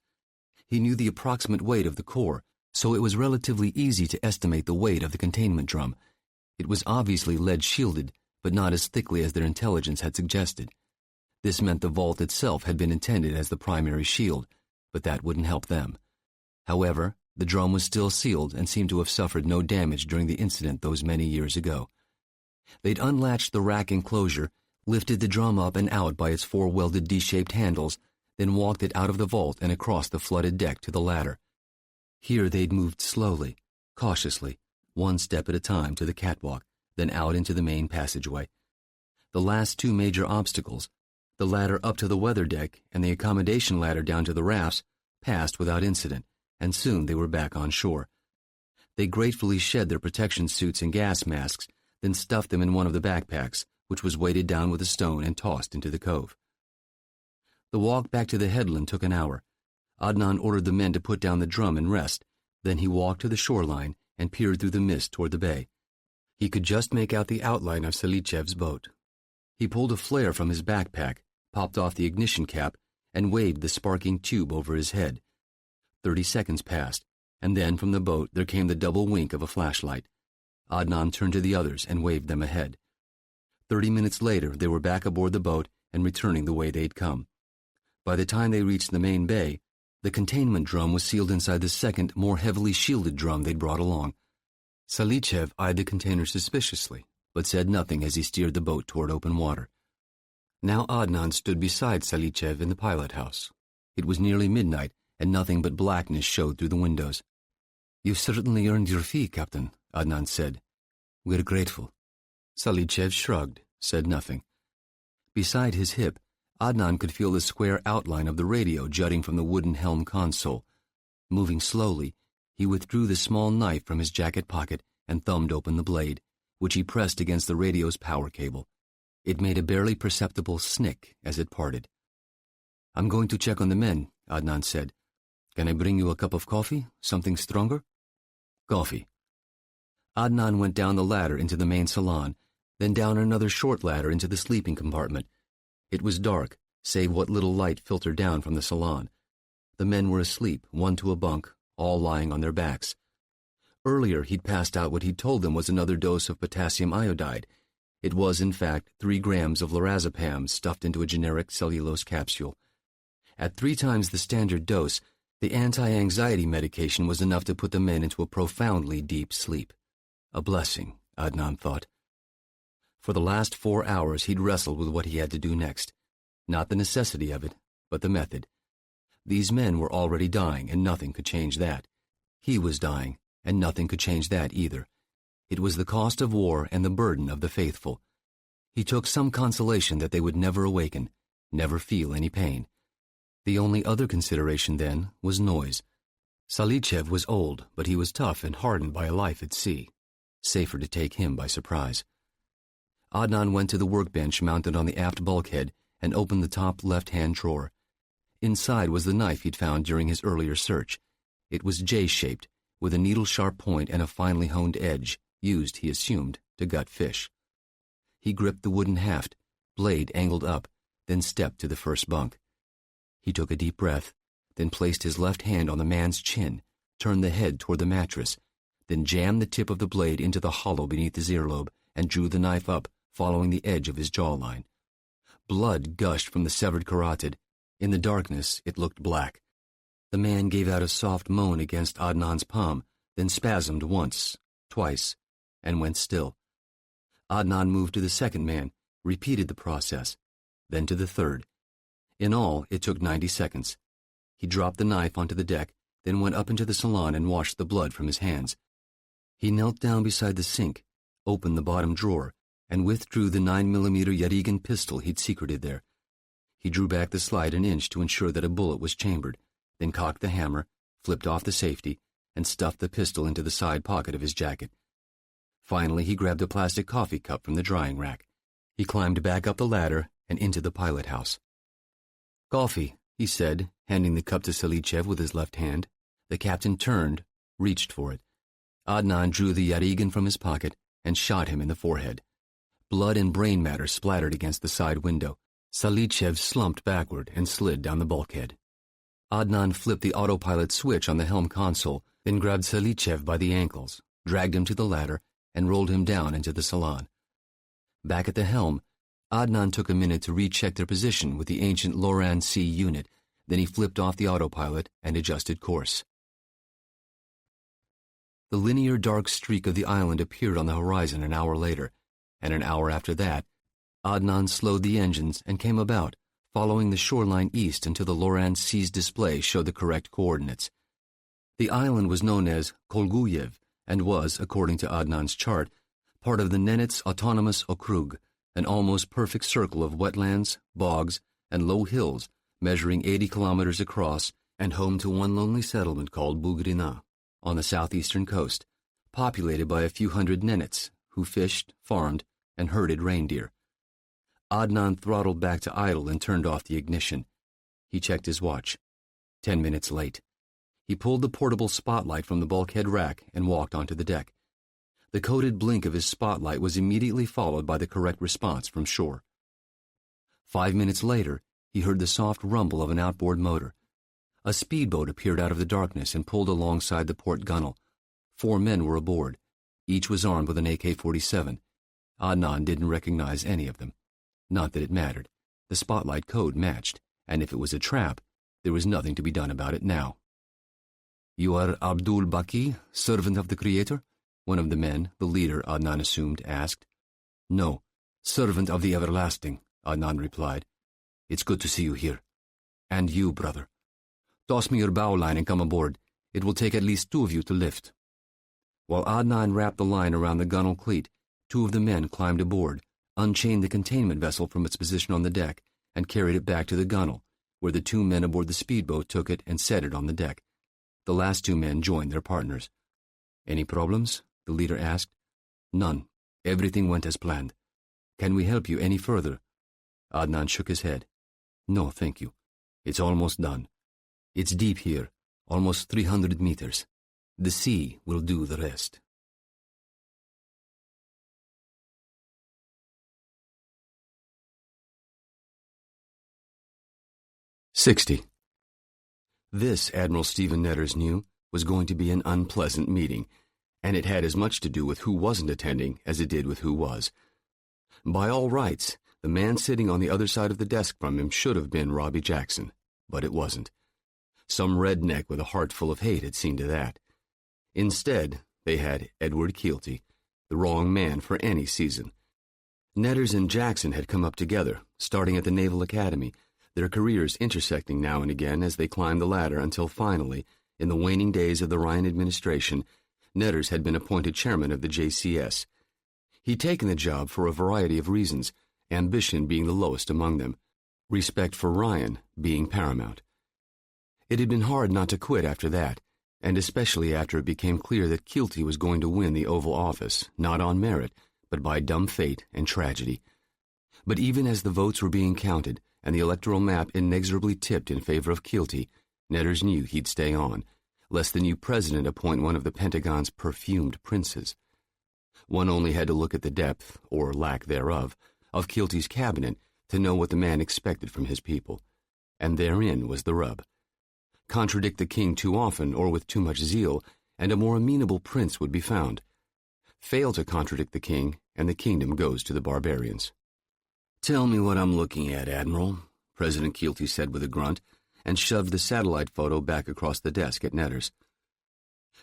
[SPEAKER 1] He knew the approximate weight of the core, so it was relatively easy to estimate the weight of the containment drum. It was obviously lead-shielded, but not as thickly as their intelligence had suggested. This meant the vault itself had been intended as the primary shield, but that wouldn't help them. However, the drum was still sealed and seemed to have suffered no damage during the incident those many years ago. They'd unlatched the rack enclosure, lifted the drum up and out by its 4 welded D-shaped handles, then walked it out of the vault and across the flooded deck to the ladder. Here they'd moved slowly, cautiously, 1 step at a time to the catwalk, then out into the main passageway. The last 2 major obstacles, the ladder up to the weather deck and the accommodation ladder down to the rafts, passed without incident, and soon they were back on shore. They gratefully shed their protection suits and gas masks, then stuffed them in one of the backpacks, which was weighted down with a stone and tossed into the cove. The walk back to the headland took an hour. Adnan ordered the men to put down the drum and rest. Then he walked to the shoreline and peered through the mist toward the bay. He could just make out the outline of Salichev's boat. He pulled a flare from his backpack, popped off the ignition cap, and waved the sparking tube over his head. 30 seconds passed, and then from the boat there came the double wink of a flashlight. Adnan turned to the others and waved them ahead. 30 minutes later, they were back aboard the boat and returning the way they'd come. By the time they reached the main bay, the containment drum was sealed inside the second, more heavily shielded drum they'd brought along. Salichev eyed the container suspiciously, but said nothing as he steered the boat toward open water. Now Adnan stood beside Salichev in the pilot house. It was nearly midnight, and nothing but blackness showed through the windows. "You've certainly earned your fee, Captain," Adnan said. "We're grateful." Salichev shrugged, said nothing. Beside his hip, Adnan could feel the square outline of the radio jutting from the wooden helm console. Moving slowly, he withdrew the small knife from his jacket pocket and thumbed open the blade, which he pressed against the radio's power cable. It made a barely perceptible snick as it parted. "I'm going to check on the men," Adnan said. "Can I bring you a cup of coffee? Something stronger?" "Coffee." Adnan went down the ladder into the main salon, then down another short ladder into the sleeping compartment. It was dark, save what little light filtered down from the salon. The men were asleep, one to a bunk, all lying on their backs. Earlier, he'd passed out what he'd told them was another dose of potassium iodide. It was, in fact, 3 grams of lorazepam stuffed into a generic cellulose capsule. At 3 times the standard dose, the anti-anxiety medication was enough to put the men into a profoundly deep sleep. A blessing, Adnan thought. For the last 4 hours he'd wrestled with what he had to do next. Not the necessity of it, but the method. These men were already dying, and nothing could change that. He was dying, and nothing could change that either. It was the cost of war and the burden of the faithful. He took some consolation that they would never awaken, never feel any pain. The only other consideration, then, was noise. Salichev was old, but he was tough and hardened by a life at sea. Safer to take him by surprise. Adnan went to the workbench mounted on the aft bulkhead and opened the top left-hand drawer. Inside was the knife he'd found during his earlier search. It was J-shaped, with a needle-sharp point and a finely honed edge, used, he assumed, to gut fish. He gripped the wooden haft, blade angled up, then stepped to the first bunk. He took a deep breath, then placed his left hand on the man's chin, turned the head toward the mattress, then jammed the tip of the blade into the hollow beneath his earlobe and drew the knife up, following the edge of his jawline. Blood gushed from the severed carotid. In the darkness, it looked black. The man gave out a soft moan against Adnan's palm, then spasmed once, twice, and went still. Adnan moved to the second man, repeated the process, then to the third. In all, it took 90 seconds. He dropped the knife onto the deck, then went up into the salon and washed the blood from his hands. He knelt down beside the sink, opened the bottom drawer, and withdrew the 9mm Yarygin pistol he'd secreted there. He drew back the slide an inch to ensure that a bullet was chambered, then cocked the hammer, flipped off the safety, and stuffed the pistol into the side pocket of his jacket. Finally, he grabbed a plastic coffee cup from the drying rack. He climbed back up the ladder and into the pilot house. "Coffee," he said, handing the cup to Salichev with his left hand. The captain turned, reached for it. Adnan drew the Yarygin from his pocket and shot him in the forehead. Blood and brain matter splattered against the side window. Salichev slumped backward and slid down the bulkhead. Adnan flipped the autopilot switch on the helm console, then grabbed Salichev by the ankles, dragged him to the ladder, and rolled him down into the salon. Back at the helm, Adnan took a minute to recheck their position with the ancient Loran C unit, then he flipped off the autopilot and adjusted course. The linear dark streak of the island appeared on the horizon an hour later, and an hour after that, Adnan slowed the engines and came about, following the shoreline east until the Loran C's display showed the correct coordinates. The island was known as Kolguyev and was, according to Adnan's chart, part of the Nenets Autonomous Okrug, an almost perfect circle of wetlands, bogs, and low hills measuring 80 kilometers across and home to one lonely settlement called Bugrina on the southeastern coast, populated by a few hundred Nenets who fished, farmed, and herded reindeer. Adnan throttled back to idle and turned off the ignition. He checked his watch. 10 minutes late. He pulled the portable spotlight from the bulkhead rack and walked onto the deck. The coded blink of his spotlight was immediately followed by the correct response from shore. 5 minutes later, he heard the soft rumble of an outboard motor. A speedboat appeared out of the darkness and pulled alongside the port gunwale. 4 men were aboard. Each was armed with an AK-47. Adnan didn't recognize any of them. Not that it mattered. The spotlight code matched, and if it was a trap, there was nothing to be done about it now. "You are Abdul Baki, servant of the Creator?" one of the men, the leader, Adnan assumed, asked. "No, servant of the Everlasting," Adnan replied. "It's good to see you here. And you, brother. Toss me your bow line and come aboard. It will take at least 2 of you to lift." While Adnan wrapped the line around the gunwale cleat, 2 of the men climbed aboard, unchained the containment vessel from its position on the deck, and carried it back to the gunwale, where the 2 men aboard the speedboat took it and set it on the deck. The last 2 men joined their partners. "Any problems?" the leader asked. "None. Everything went as planned. Can we help you any further?" Adnan shook his head. "No, thank you. It's almost done. It's deep here, almost 300 meters. The sea will do the rest." "60. This, Admiral Stephen Netters knew, was going to be an unpleasant meeting, and it had as much to do with who wasn't attending as it did with who was. By all rights, the man sitting on the other side of the desk from him should have been Robbie Jackson, but it wasn't. Some redneck with a heart full of hate had seen to that. Instead, they had Edward Keelty, the wrong man for any season. Netters and Jackson had come up together, starting at the Naval Academy, their careers intersecting now and again as they climbed the ladder until finally, in the waning days of the Ryan administration, Netters had been appointed chairman of the JCS. He'd taken the job for a variety of reasons, ambition being the lowest among them, respect for Ryan being paramount. It had been hard not to quit after that, and especially after it became clear that Keelty was going to win the Oval Office, not on merit, but by dumb fate and tragedy. But even as the votes were being counted and the electoral map inexorably tipped in favor of Keelty, Netters knew he'd stay on, lest the new president appoint one of the Pentagon's perfumed princes. One only had to look at the depth, or lack thereof, of Keelty's cabinet to know what the man expected from his people. And therein was the rub. Contradict the king too often or with too much zeal, and a more amenable prince would be found. Fail to contradict the king, and the kingdom goes to the barbarians. "Tell me what I'm looking at, Admiral," President Keelty said with a grunt, and shoved the satellite photo back across the desk at Netters.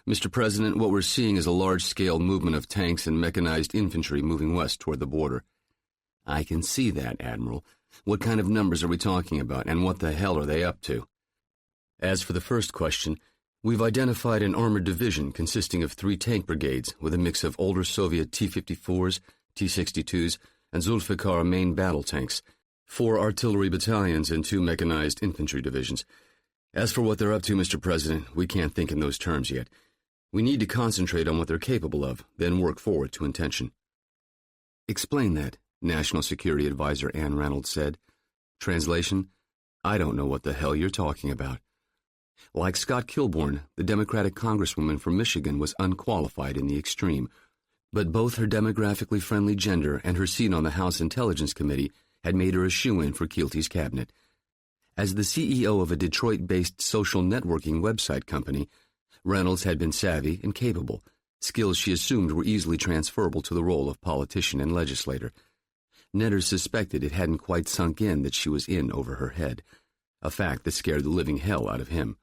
[SPEAKER 1] "Mr. President, what we're seeing is a large-scale movement of tanks and mechanized infantry moving west toward the border." "I can see that, Admiral. What kind of numbers are we talking about, and what the hell are they up to?" "As for the first question, we've identified an armored division consisting of 3 tank brigades with a mix of older Soviet T-54s, T-62s, and Zulfikar main battle tanks, 4 artillery battalions, and 2 mechanized infantry divisions. As for what they're up to, Mr. President, we can't think in those terms yet. We need to concentrate on what they're capable of, then work forward to intention." "Explain that," National Security Advisor Ann Reynolds said. Translation: "I don't know what the hell you're talking about." Like Scott Kilbourne, the Democratic Congresswoman from Michigan was unqualified in the extreme, but both her demographically friendly gender and her seat on the House Intelligence Committee had made her a shoo-in for Keelty's cabinet. As the CEO of a Detroit-based social networking website company, Reynolds had been savvy and capable, skills she assumed were easily transferable to the role of politician and legislator. Netters suspected it hadn't quite sunk in that she was in over her head, a fact that scared the living hell out of him.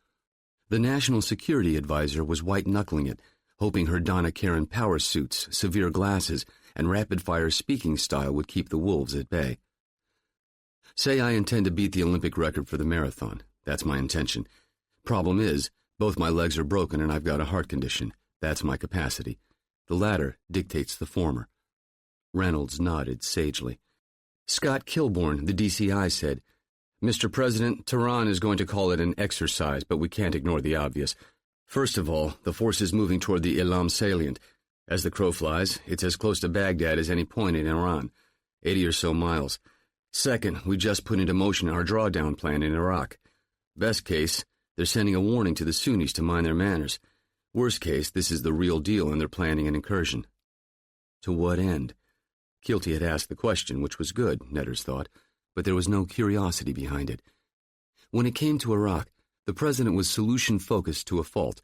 [SPEAKER 1] The National Security Advisor was white-knuckling it, hoping her Donna Karan power suits, severe glasses, and rapid-fire speaking style would keep the wolves at bay. "Say I intend to beat the Olympic record for the marathon. That's my intention. Problem is, both my legs are broken and I've got a heart condition. That's my capacity. The latter dictates the former." Reynolds nodded sagely. Scott Kilbourne, the DCI, said, "Mr. President, Tehran is going to call it an exercise, but we can't ignore the obvious. First of all, the force is moving toward the Elam salient. As the crow flies, it's as close to Baghdad as any point in Iran, 80 or so miles. Second, we just put into motion our drawdown plan in Iraq. Best case, they're sending a warning to the Sunnis to mind their manners. Worst case, this is the real deal and they're planning an incursion." To what end? Keelty had asked the question, which was good, Netters thought, but there was no curiosity behind it. When it came to Iraq, the president was solution-focused to a fault.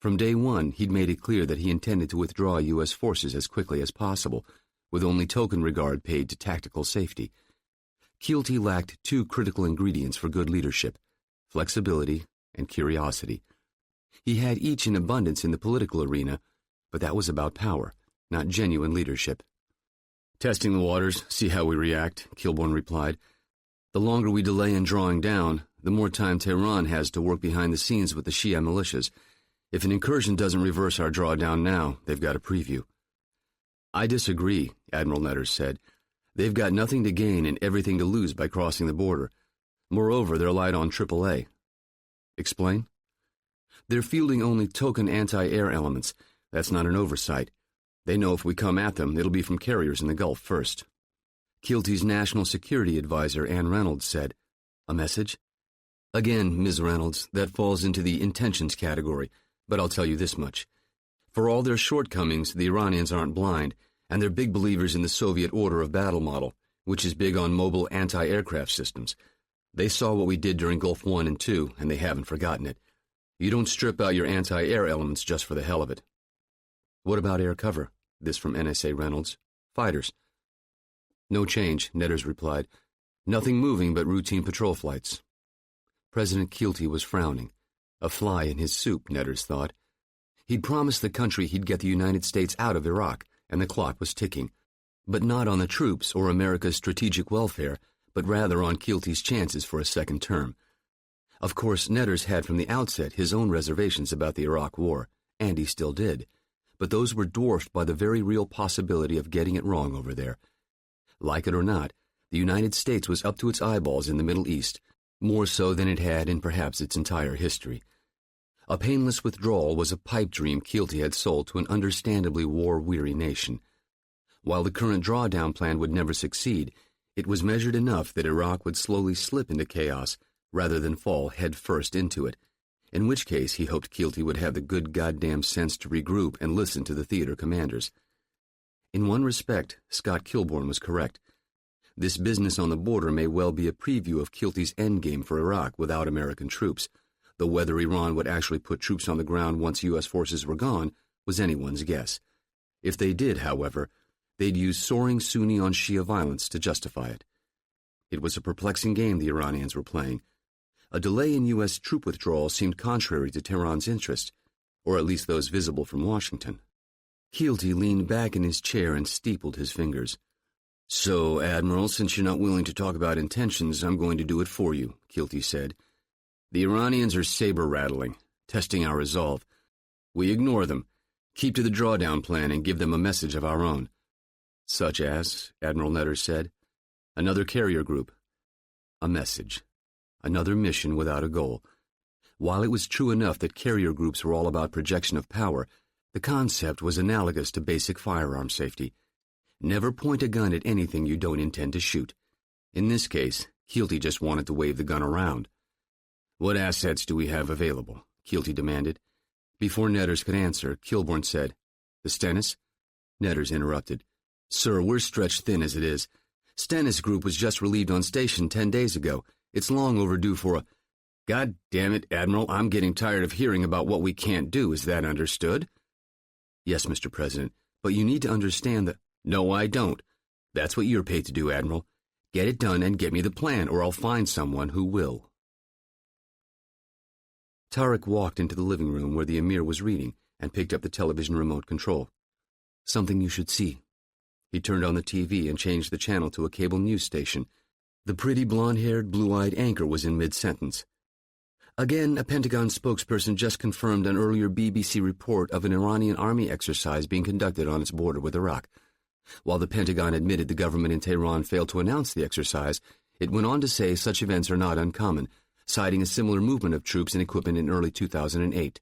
[SPEAKER 1] From day one, he'd made it clear that he intended to withdraw U.S. forces as quickly as possible, with only token regard paid to tactical safety. Keelty lacked two critical ingredients for good leadership: flexibility and curiosity. He had each in abundance in the political arena, but that was about power, not genuine leadership. "Testing the waters, see how we react," Kilbourne replied. "The longer we delay in drawing down, the more time Tehran has to work behind the scenes with the Shia militias. If an incursion doesn't reverse our drawdown now, they've got a preview." "I disagree," Admiral Netters said. "They've got nothing to gain and everything to lose by crossing the border. Moreover, they're light on AAA. "Explain?" "They're fielding only token anti-air elements. That's not an oversight. They know if we come at them, it'll be from carriers in the Gulf first." Keelty's national security advisor, Ann Reynolds, said, "A message?" "Again, Ms. Reynolds, that falls into the intentions category, but I'll tell you this much. For all their shortcomings, the Iranians aren't blind, and they're big believers in the Soviet order of battle model, which is big on mobile anti-aircraft systems. They saw what we did during Gulf War and II, and they haven't forgotten it. You don't strip out your anti-air elements just for the hell of it." "What about air cover?" This from NSA Reynolds. "Fighters." "No change," Netters replied. "Nothing moving but routine patrol flights." President Keelty was frowning. A fly in his soup, Netters thought. He'd promised the country he'd get the United States out of Iraq, and the clock was ticking. But not on the troops or America's strategic welfare, but rather on Keelty's chances for a second term. Of course, Netters had from the outset his own reservations about the Iraq War, and he still did. But those were dwarfed by the very real possibility of getting it wrong over there. Like it or not, the United States was up to its eyeballs in the Middle East, more so than it had in perhaps its entire history. A painless withdrawal was a pipe dream Keelty had sold to an understandably war-weary nation. While the current drawdown plan would never succeed, it was measured enough that Iraq would slowly slip into chaos rather than fall head first into it, in which case he hoped Keelty would have the good goddamn sense to regroup and listen to the theater commanders. In one respect, Scott Kilbourne was correct. This business on the border may well be a preview of Keelty's endgame for Iraq without American troops, though whether Iran would actually put troops on the ground once U.S. forces were gone was anyone's guess. If they did, however, they'd use soaring Sunni on Shia violence to justify it. It was a perplexing game the Iranians were playing. A delay in U.S. troop withdrawal seemed contrary to Tehran's interests, or at least those visible from Washington. Keelty leaned back in his chair and steepled his fingers. "So, Admiral, since you're not willing to talk about intentions, I'm going to do it for you," Keelty said. "The Iranians are saber-rattling, testing our resolve. We ignore them, keep to the drawdown plan, and give them a message of our own." "Such as," Admiral Netters said. "Another carrier group." A message. Another mission without a goal. While it was true enough that carrier groups were all about projection of power, the concept was analogous to basic firearm safety. Never point a gun at anything you don't intend to shoot. In this case, Keelty just wanted to wave the gun around. "What assets do we have available?" Keelty demanded. Before Netters could answer, Kilbourne said, "The Stennis?" Netters interrupted. "Sir, we're stretched thin as it is. Stennis Group was just relieved on station 10 days ago. It's long overdue for a—" "God damn it, Admiral, I'm getting tired of hearing about what we can't do. Is that understood?" "Yes, Mr. President, but you need to understand that—" "No, I don't. That's what you're paid to do, Admiral. Get it done and get me the plan, or I'll find someone who will." Tarek walked into the living room where the Emir was reading and picked up the television remote control. "Something you should see." He turned on the TV and changed the channel to a cable news station. The pretty blonde-haired, blue-eyed anchor was in mid-sentence. Again, a Pentagon spokesperson just confirmed an earlier BBC report of an Iranian army exercise being conducted on its border with Iraq. While the Pentagon admitted the government in Tehran failed to announce the exercise, it went on to say such events are not uncommon, citing a similar movement of troops and equipment in early 2008.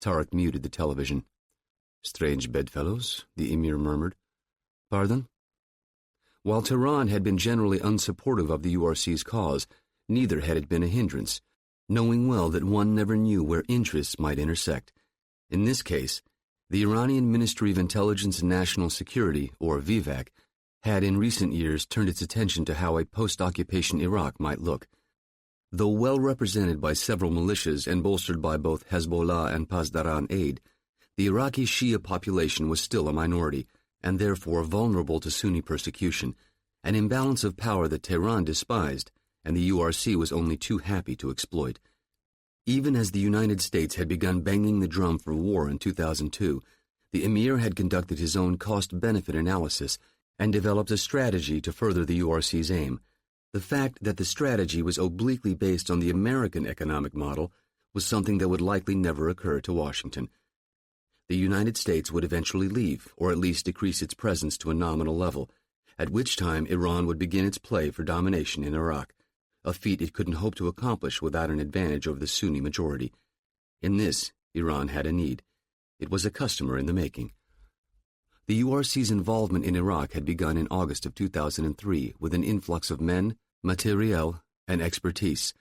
[SPEAKER 1] Tarek muted the television. "Strange bedfellows," the Emir murmured. "Pardon?" While Tehran had been generally unsupportive of the URC's cause, neither had it been a hindrance, knowing well that one never knew where interests might intersect. In this case, the Iranian Ministry of Intelligence and National Security, or VIVAC, had in recent years turned its attention to how a post-occupation Iraq might look. Though well represented by several militias and bolstered by both Hezbollah and Pasdaran aid, the Iraqi Shia population was still a minority, and therefore vulnerable to Sunni persecution, an imbalance of power that Tehran despised, and the URC was only too happy to exploit. Even as the United States had begun banging the drum for war in 2002, the emir had conducted his own cost-benefit analysis and developed a strategy to further the URC's aim. The fact that the strategy was obliquely based on the American economic model was something that would likely never occur to Washington. The United States would eventually leave, or at least decrease its presence to a nominal level, at which time Iran would begin its play for domination in Iraq, a feat it couldn't hope to accomplish without an advantage over the Sunni majority. In this, Iran had a need. It was a customer in the making. The URC's involvement in Iraq had begun in August of 2003 with an influx of men, materiel, and expertise,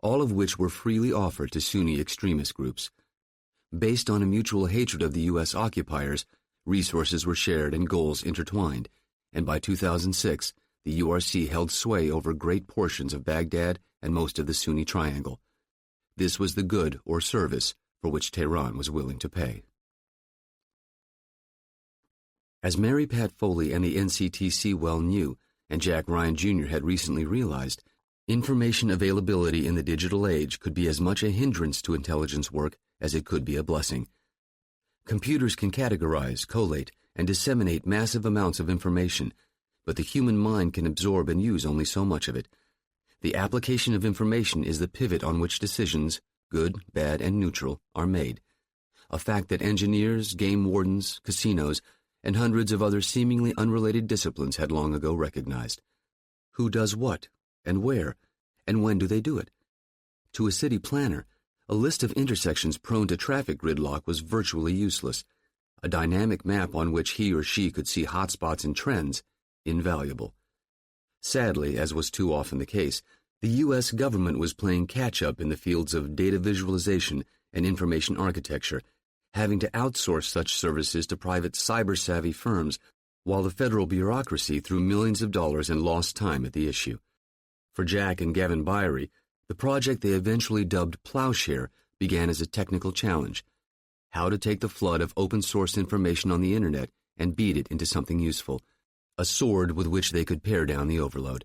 [SPEAKER 1] all of which were freely offered to Sunni extremist groups. Based on a mutual hatred of the U.S. occupiers, resources were shared and goals intertwined, and by 2006, the URC held sway over great portions of Baghdad and most of the Sunni Triangle. This was the good or service for which Tehran was willing to pay. As Mary Pat Foley and the NCTC well knew, and Jack Ryan Jr. had recently realized, information availability in the digital age could be as much a hindrance to intelligence work as it could be a blessing. Computers can categorize, collate, and disseminate massive amounts of information, but the human mind can absorb and use only so much of it. The application of information is the pivot on which decisions, good, bad, and neutral, are made, a fact that engineers, game wardens, casinos, and hundreds of other seemingly unrelated disciplines had long ago recognized. Who does what, and where, and when do they do it? To a city planner, a list of intersections prone to traffic gridlock was virtually useless. A dynamic map on which he or she could see hotspots and trends, invaluable. Sadly, as was too often the case, the U.S. government was playing catch-up in the fields of data visualization and information architecture, having to outsource such services to private cyber-savvy firms, while the federal bureaucracy threw millions of dollars and lost time at the issue. For Jack and Gavin Byrie, the project they eventually dubbed Plowshare began as a technical challenge: how to take the flood of open-source information on the Internet and beat it into something useful, a sword with which they could pare down the overload.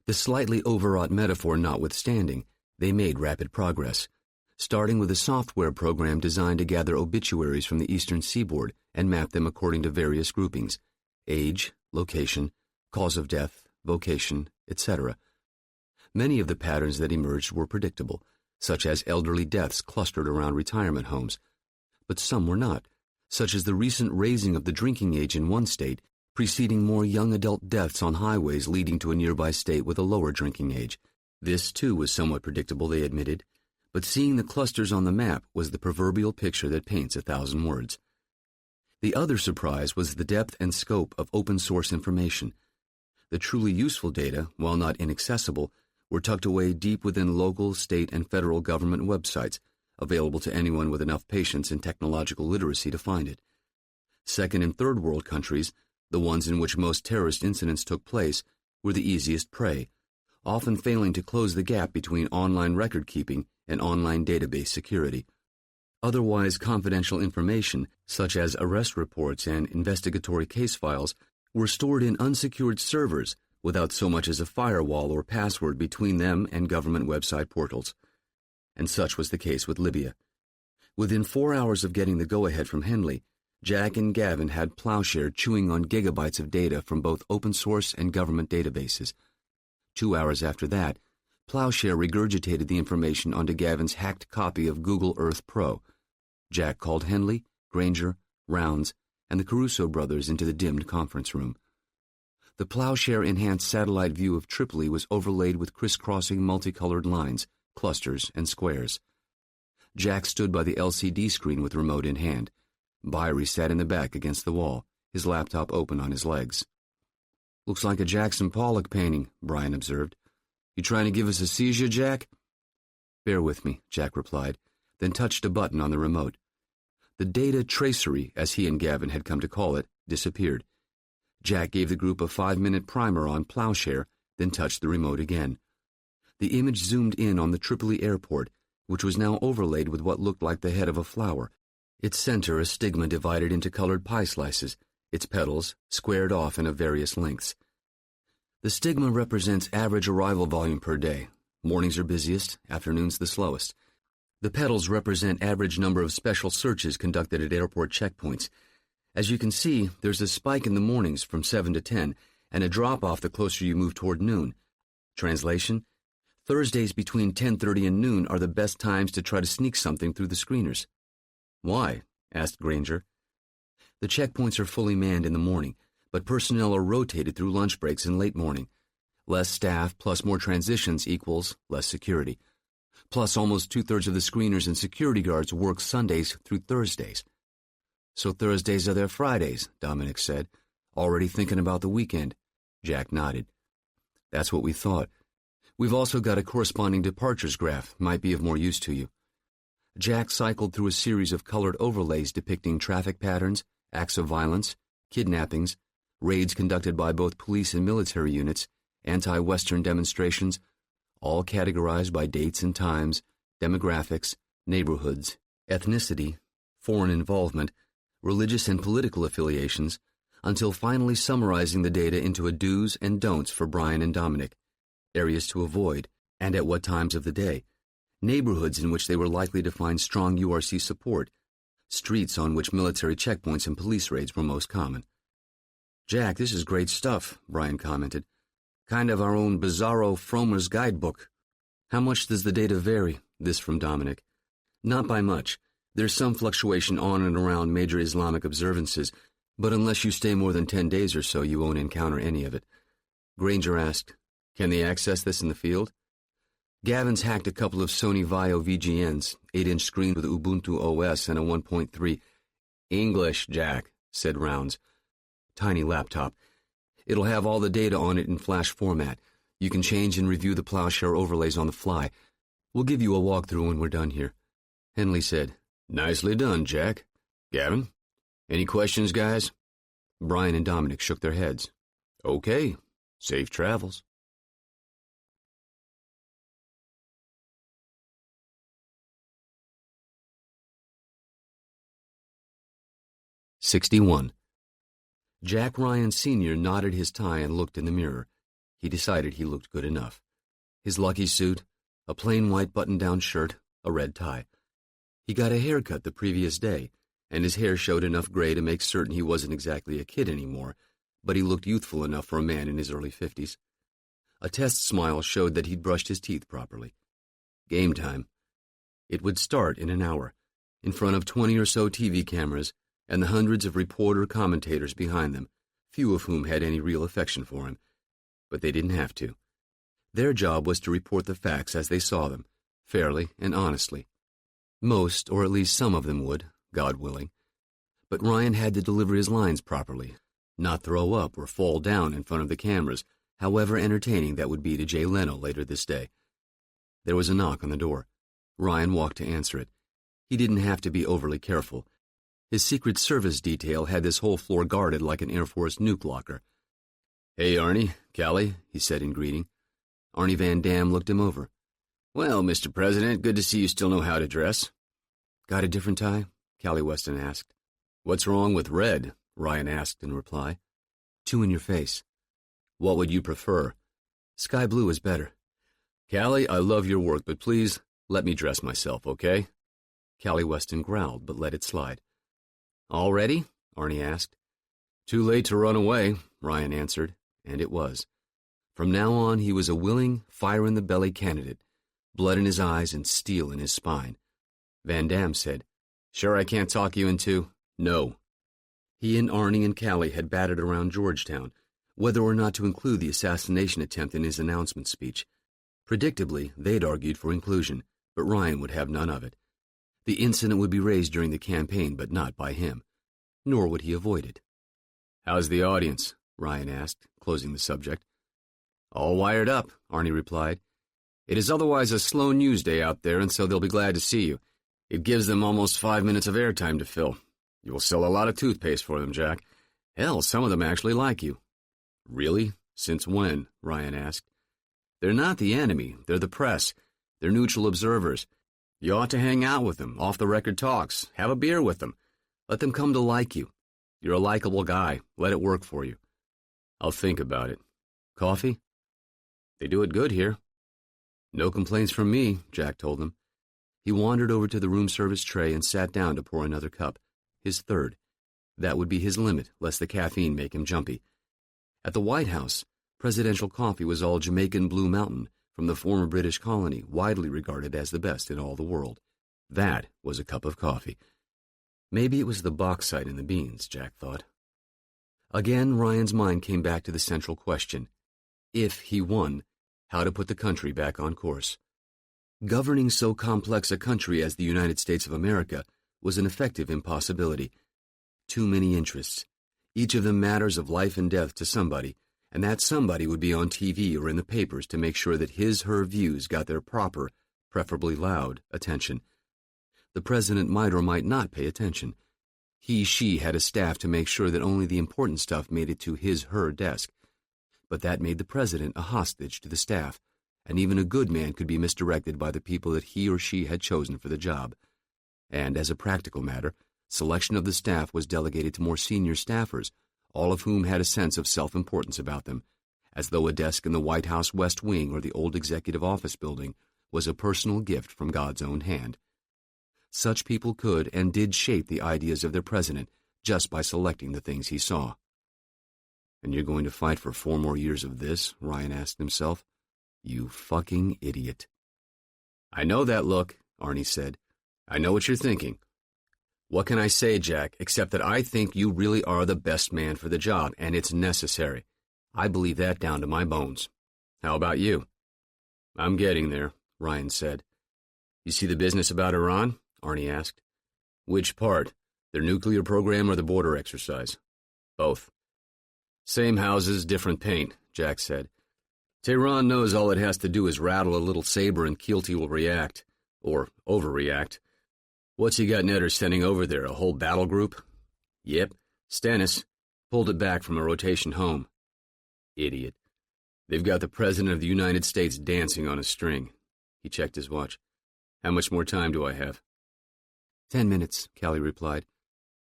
[SPEAKER 1] The slightly overwrought metaphor notwithstanding, they made rapid progress, starting with a software program designed to gather obituaries from the eastern seaboard and map them according to various groupings: age, location, cause of death, vocation, etc. Many of the patterns that emerged were predictable, such as elderly deaths clustered around retirement homes. But some were not, such as the recent raising of the drinking age in one state, preceding more young adult deaths on highways leading to a nearby state with a lower drinking age. This, too, was somewhat predictable, they admitted, but seeing the clusters on the map was the proverbial picture that paints 1,000 words. The other surprise was the depth and scope of open-source information. The truly useful data, while not inaccessible, were tucked away deep within local, state, and federal government websites, available to anyone with enough patience and technological literacy to find it. Second and third world countries, the ones in which most terrorist incidents took place, were the easiest prey, often failing to close the gap between online record-keeping and online database security. Otherwise confidential information, such as arrest reports and investigatory case files, were stored in unsecured servers without so much as a firewall or password between them and government website portals. And such was the case with Libya. Within 4 hours of getting the go-ahead from Henley, Jack and Gavin had Plowshare chewing on gigabytes of data from both open-source and government databases. 2 hours after that, Plowshare regurgitated the information onto Gavin's hacked copy of Google Earth Pro. Jack called Henley, Granger, Rounds, and the Caruso brothers into the dimmed conference room. The Plowshare-enhanced satellite view of Tripoli was overlaid with crisscrossing multicolored lines, clusters, and squares. Jack stood by the LCD screen with remote in hand. Byrie sat in the back against the wall, his laptop open on his legs. "Looks like a Jackson Pollock painting," Brian observed. "You trying to give us a seizure, Jack?" "Bear with me," Jack replied, then touched a button on the remote. The data tracery, as he and Gavin had come to call it, disappeared. Jack gave the group a 5-minute primer on Plowshare, then touched the remote again. The image zoomed in on the Tripoli airport, which was now overlaid with what looked like the head of a flower, its center a stigma divided into colored pie slices, its petals squared off and of various lengths. The stigma represents average arrival volume per day. Mornings are busiest, afternoons the slowest. The petals represent average number of special searches conducted at airport checkpoints. As you can see, there's a spike in the mornings from 7 to 10, and a drop-off the closer you move toward noon. Translation: Thursdays between 10:30 and noon are the best times to try to sneak something through the screeners. Why? Asked Granger. The checkpoints are fully manned in the morning, but personnel are rotated through lunch breaks and late morning. Less staff plus more transitions equals less security. Plus almost 2/3 of the screeners and security guards work Sundays through Thursdays. So Thursdays are their Fridays, Dominic said. Already thinking about the weekend. Jack nodded. That's what we thought. We've also got a corresponding departures graph, might be of more use to you. Jack cycled through a series of colored overlays depicting traffic patterns, acts of violence, kidnappings, raids conducted by both police and military units, anti-Western demonstrations, all categorized by dates and times, demographics, neighborhoods, ethnicity, foreign involvement, religious and political affiliations, until finally summarizing the data into a do's and don'ts for Brian and Dominic, areas to avoid, and at what times of the day, neighborhoods in which they were likely to find strong URC support, streets on which military checkpoints and police raids were most common. Jack, this is great stuff, Brian commented. Kind of our own bizarro Fromer's guidebook. How much does the data vary? This from Dominic. Not by much. There's some fluctuation on and around major Islamic observances, but unless you stay more than 10 days or so, you won't encounter any of it. Granger asked, can they access this in the field? Gavin's hacked a couple of Sony Vaio VGNs, 8-inch screen with Ubuntu OS and a 1.3. English, Jack, said Rounds. Tiny laptop. It'll have all the data on it in flash format. You can change and review the Plowshare overlays on the fly. We'll give you a walkthrough when we're done here. Henley said, Nicely done, Jack. Gavin? Any questions, guys? Brian and Dominic shook their heads. Okay. Safe travels. '61. Jack Ryan Sr. knotted his tie and looked in the mirror. He decided he looked good enough. His lucky suit, a plain white button-down shirt, a red tie. He got a haircut the previous day, and his hair showed enough gray to make certain he wasn't exactly a kid anymore, but he looked youthful enough for a man in his early 50s. A test smile showed that he'd brushed his teeth properly. Game time. It would start in an hour, in front of 20 or so TV cameras, and the hundreds of reporter commentators behind them, few of whom had any real affection for him. But they didn't have to. Their job was to report the facts as they saw them, fairly and honestly. Most, or at least some of them would, God willing. But Ryan had to deliver his lines properly, not throw up or fall down in front of the cameras, however entertaining that would be to Jay Leno later this day. There was a knock on the door. Ryan walked to answer it. He didn't have to be overly careful. His Secret Service detail had this whole floor guarded like an Air Force nuke locker. Hey, Arnie, Callie, he said in greeting. Arnie Van Dam looked him over. Well, Mr. President, good to see you still know how to dress. Got a different tie? Callie Weston asked. What's wrong with red? Ryan asked in reply. Two in your face. What would you prefer? Sky blue is better. Callie, I love your work, but please let me dress myself, okay? Callie Weston growled, but let it slide. All ready? Arnie asked. Too late to run away, Ryan answered, and it was. From now on, he was a willing, fire-in-the-belly candidate, blood in his eyes and steel in his spine. Van Dam said, Sure I can't talk you into? No. He and Arnie and Callie had batted around Georgetown, whether or not to include the assassination attempt in his announcement speech. Predictably, they'd argued for inclusion, but Ryan would have none of it. The incident would be raised during the campaign, but not by him. Nor would he avoid it. How's the audience? Ryan asked, closing the subject. All wired up, Arnie replied. It is otherwise a slow news day out there, and so they'll be glad to see you. It gives them almost 5 minutes of airtime to fill. You will sell a lot of toothpaste for them, Jack. Hell, some of them actually like you. Really? Since when? Ryan asked. They're not the enemy. They're the press. They're neutral observers. You ought to hang out with them, off-the-record talks, have a beer with them. Let them come to like you. You're a likable guy. Let it work for you. I'll think about it. Coffee? They do it good here. No complaints from me, Jack told him. He wandered over to the room service tray and sat down to pour another cup, his third. That would be his limit, lest the caffeine make him jumpy. At the White House, presidential coffee was all Jamaican Blue Mountain, from the former British colony, widely regarded as the best in all the world. That was a cup of coffee. Maybe it was the bauxite in the beans, Jack thought. Again, Ryan's mind came back to the central question. If he won, how to put the country back on course. Governing so complex a country as the United States of America was an effective impossibility. Too many interests, each of them matters of life and death to somebody, and that somebody would be on TV or in the papers to make sure that her views got their proper, preferably loud, attention. The president might or might not pay attention. She had a staff to make sure that only the important stuff made it to her desk. But that made the president a hostage to the staff, and even a good man could be misdirected by the people that he or she had chosen for the job. And as a practical matter, selection of the staff was delegated to more senior staffers, all of whom had a sense of self-importance about them, as though a desk in the White House West Wing or the old Executive Office Building was a personal gift from God's own hand. Such people could and did shape the ideas of their president just by selecting the things he saw. And you're going to fight for 4 more years of this? Ryan asked himself. You fucking idiot. I know that look, Arnie said. I know what you're thinking. What can I say, Jack, except that I think you really are the best man for the job, and it's necessary. I believe that down to my bones. How about you? I'm getting there, Ryan said. You see the business about Iran? Arnie asked. Which part? Their nuclear program or the border exercise? Both. Same houses, different paint, Jack said. Tehran knows all it has to do is rattle a little saber and Keelty will react. Or overreact. What's he got Netter sending over there, a whole battle group? Yep, Stennis. Pulled it back from a rotation home. Idiot. They've got the President of the United States dancing on a string. He checked his watch. How much more time do I have? 10 minutes, Callie replied.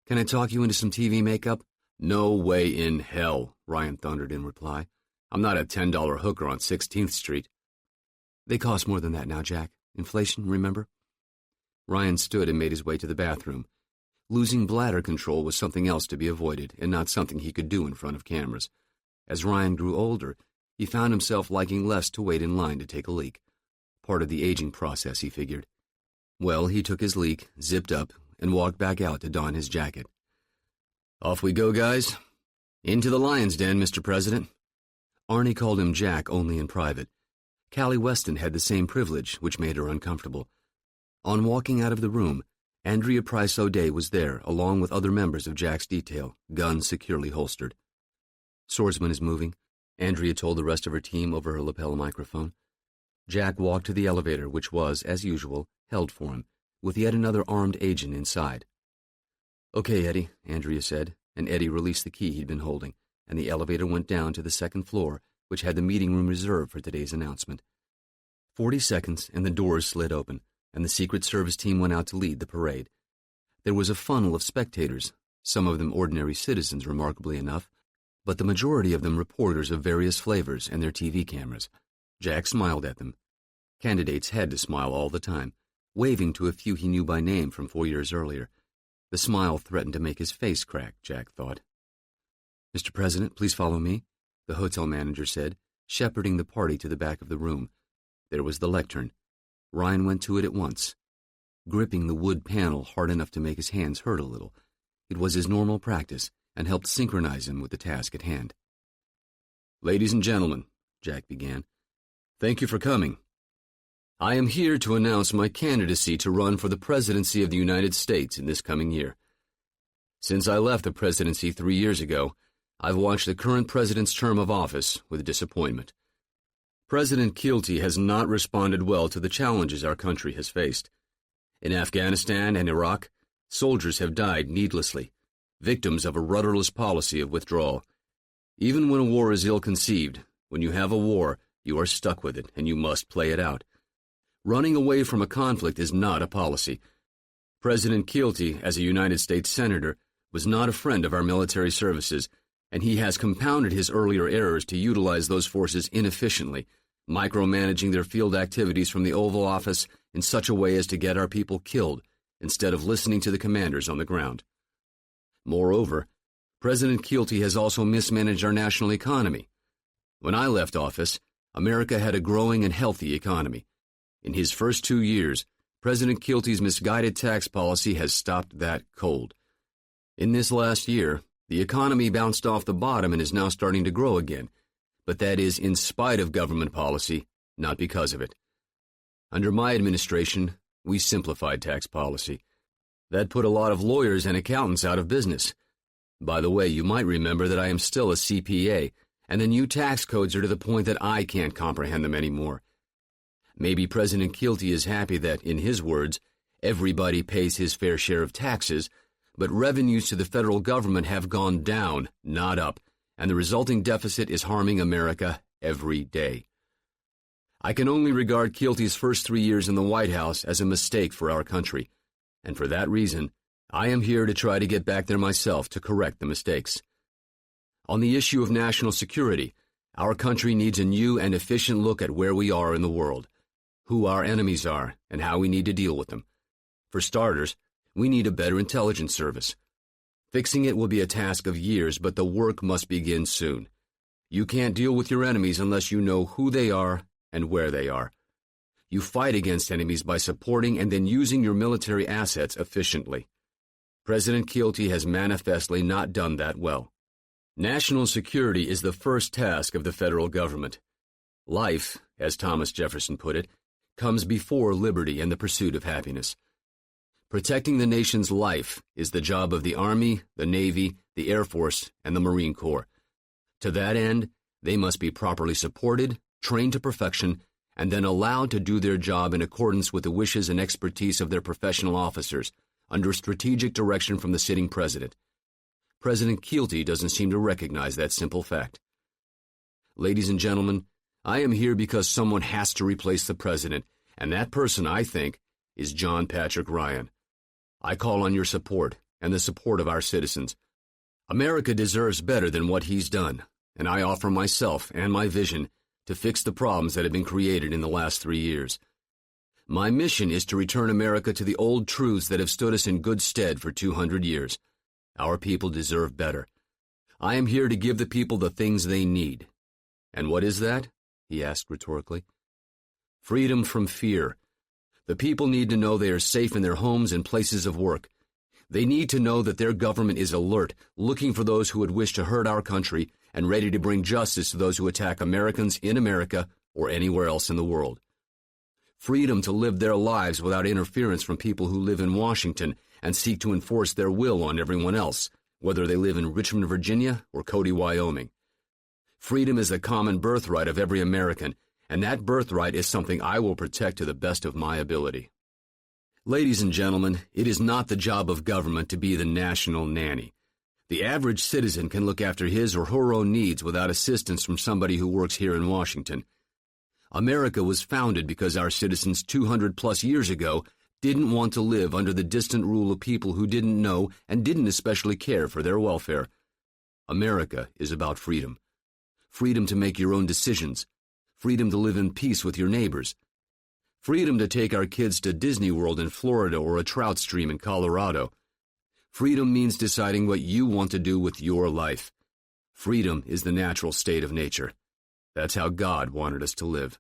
[SPEAKER 1] Can I talk you into some TV makeup? No way in hell, Ryan thundered in reply. I'm not a $10 hooker on 16th Street. They cost more than that now, Jack. Inflation, remember? Ryan stood and made his way to the bathroom. Losing bladder control was something else to be avoided, and not something he could do in front of cameras. As Ryan grew older, he found himself liking less to wait in line to take a leak. Part of the aging process, he figured. Well, he took his leak, zipped up, and walked back out to don his jacket. Off we go, guys. Into the lion's den, Mr. President. Arnie called him Jack only in private. Callie Weston had the same privilege, which made her uncomfortable. On walking out of the room, Andrea Price O'Day was there, along with other members of Jack's detail, guns securely holstered. Swordsman is moving, Andrea told the rest of her team over her lapel microphone. Jack walked to the elevator, which was, as usual, held for him, with yet another armed agent inside. Okay, Eddie, Andrea said, and Eddie released the key he'd been holding, and the elevator went down to the second floor, which had the meeting room reserved for today's announcement. 40 seconds, and the doors slid open, and the Secret Service team went out to lead the parade. There was a funnel of spectators, some of them ordinary citizens, remarkably enough, but the majority of them reporters of various flavors and their TV cameras. Jack smiled at them. Candidates had to smile all the time, waving to a few he knew by name from 4 years earlier. The smile threatened to make his face crack, Jack thought. Mr. President, please follow me, the hotel manager said, shepherding the party to the back of the room. There was the lectern. Ryan went to it at once, gripping the wood panel hard enough to make his hands hurt a little. It was his normal practice and helped synchronize him with the task at hand. Ladies and gentlemen, Jack began, thank you for coming. I am here to announce my candidacy to run for the presidency of the United States in this coming year. Since I left the presidency 3 years ago, I've watched the current president's term of office with disappointment. President Keelty has not responded well to the challenges our country has faced. In Afghanistan and Iraq, soldiers have died needlessly. victims of a rudderless policy of withdrawal. Even when a war is ill-conceived, when you have a war, you are stuck with it, and you must play it out. Running away from a conflict is not a policy. President Clancy, as a United States Senator, was not a friend of our military services, and he has compounded his earlier errors to utilize those forces inefficiently, micromanaging their field activities from the Oval Office in such a way as to get our people killed, instead of listening to the commanders on the ground. Moreover, President Clancy has also mismanaged our national economy. When I left office, America had a growing and healthy economy. In his first 2 years, President Clancy's misguided tax policy has stopped that cold. In this last year, the economy bounced off the bottom and is now starting to grow again, but that is in spite of government policy, not because of it. Under my administration, we simplified tax policy. That put a lot of lawyers and accountants out of business. By the way, you might remember that I am still a CPA, and the new tax codes are to the point that I can't comprehend them anymore. Maybe President Clancy is happy that, in his words, everybody pays his fair share of taxes, but revenues to the federal government have gone down, not up, and the resulting deficit is harming America every day. I can only regard Clancy's first 3 years in the White House as a mistake for our country, and for that reason, I am here to try to get back there myself to correct the mistakes. On the issue of national security, our country needs a new and efficient look at where we are in the world, who our enemies are, and how we need to deal with them. For starters, we need a better intelligence service. Fixing it will be a task of years, but the work must begin soon. You can't deal with your enemies unless you know who they are and where they are. You fight against enemies by supporting and then using your military assets efficiently. President Clancy has manifestly not done that well. National security is the first task of the federal government. Life, as Thomas Jefferson put it, comes before liberty and the pursuit of happiness. Protecting the nation's life is the job of the Army, the Navy, the Air Force, and the Marine Corps. To that end, they must be properly supported, trained to perfection, and then allowed to do their job in accordance with the wishes and expertise of their professional officers, under strategic direction from the sitting president. President Clancy doesn't seem to recognize that simple fact. Ladies and gentlemen, I am here because someone has to replace the president, and that person, I think, is John Patrick Ryan. I call on your support and the support of our citizens. America deserves better than what he's done, and I offer myself and my vision to fix the problems that have been created in the last 3 years. My mission is to return America to the old truths that have stood us in good stead for 200 years. Our people deserve better. I am here to give the people the things they need. And what is that? He asked rhetorically. Freedom from fear. The people need to know they are safe in their homes and places of work. They need to know that their government is alert, looking for those who would wish to hurt our country, and ready to bring justice to those who attack Americans in America or anywhere else in the world. Freedom to live their lives without interference from people who live in Washington and seek to enforce their will on everyone else, whether they live in Richmond, Virginia, or Cody, Wyoming. Freedom is the common birthright of every American, and that birthright is something I will protect to the best of my ability. Ladies and gentlemen, it is not the job of government to be the national nanny. The average citizen can look after his or her own needs without assistance from somebody who works here in Washington. America was founded because our citizens 200-plus years ago didn't want to live under the distant rule of people who didn't know and didn't especially care for their welfare. America is about freedom. Freedom to make your own decisions. Freedom to live in peace with your neighbors. Freedom to take our kids to Disney World in Florida or a trout stream in Colorado. Freedom means deciding what you want to do with your life. Freedom is the natural state of nature. That's how God wanted us to live.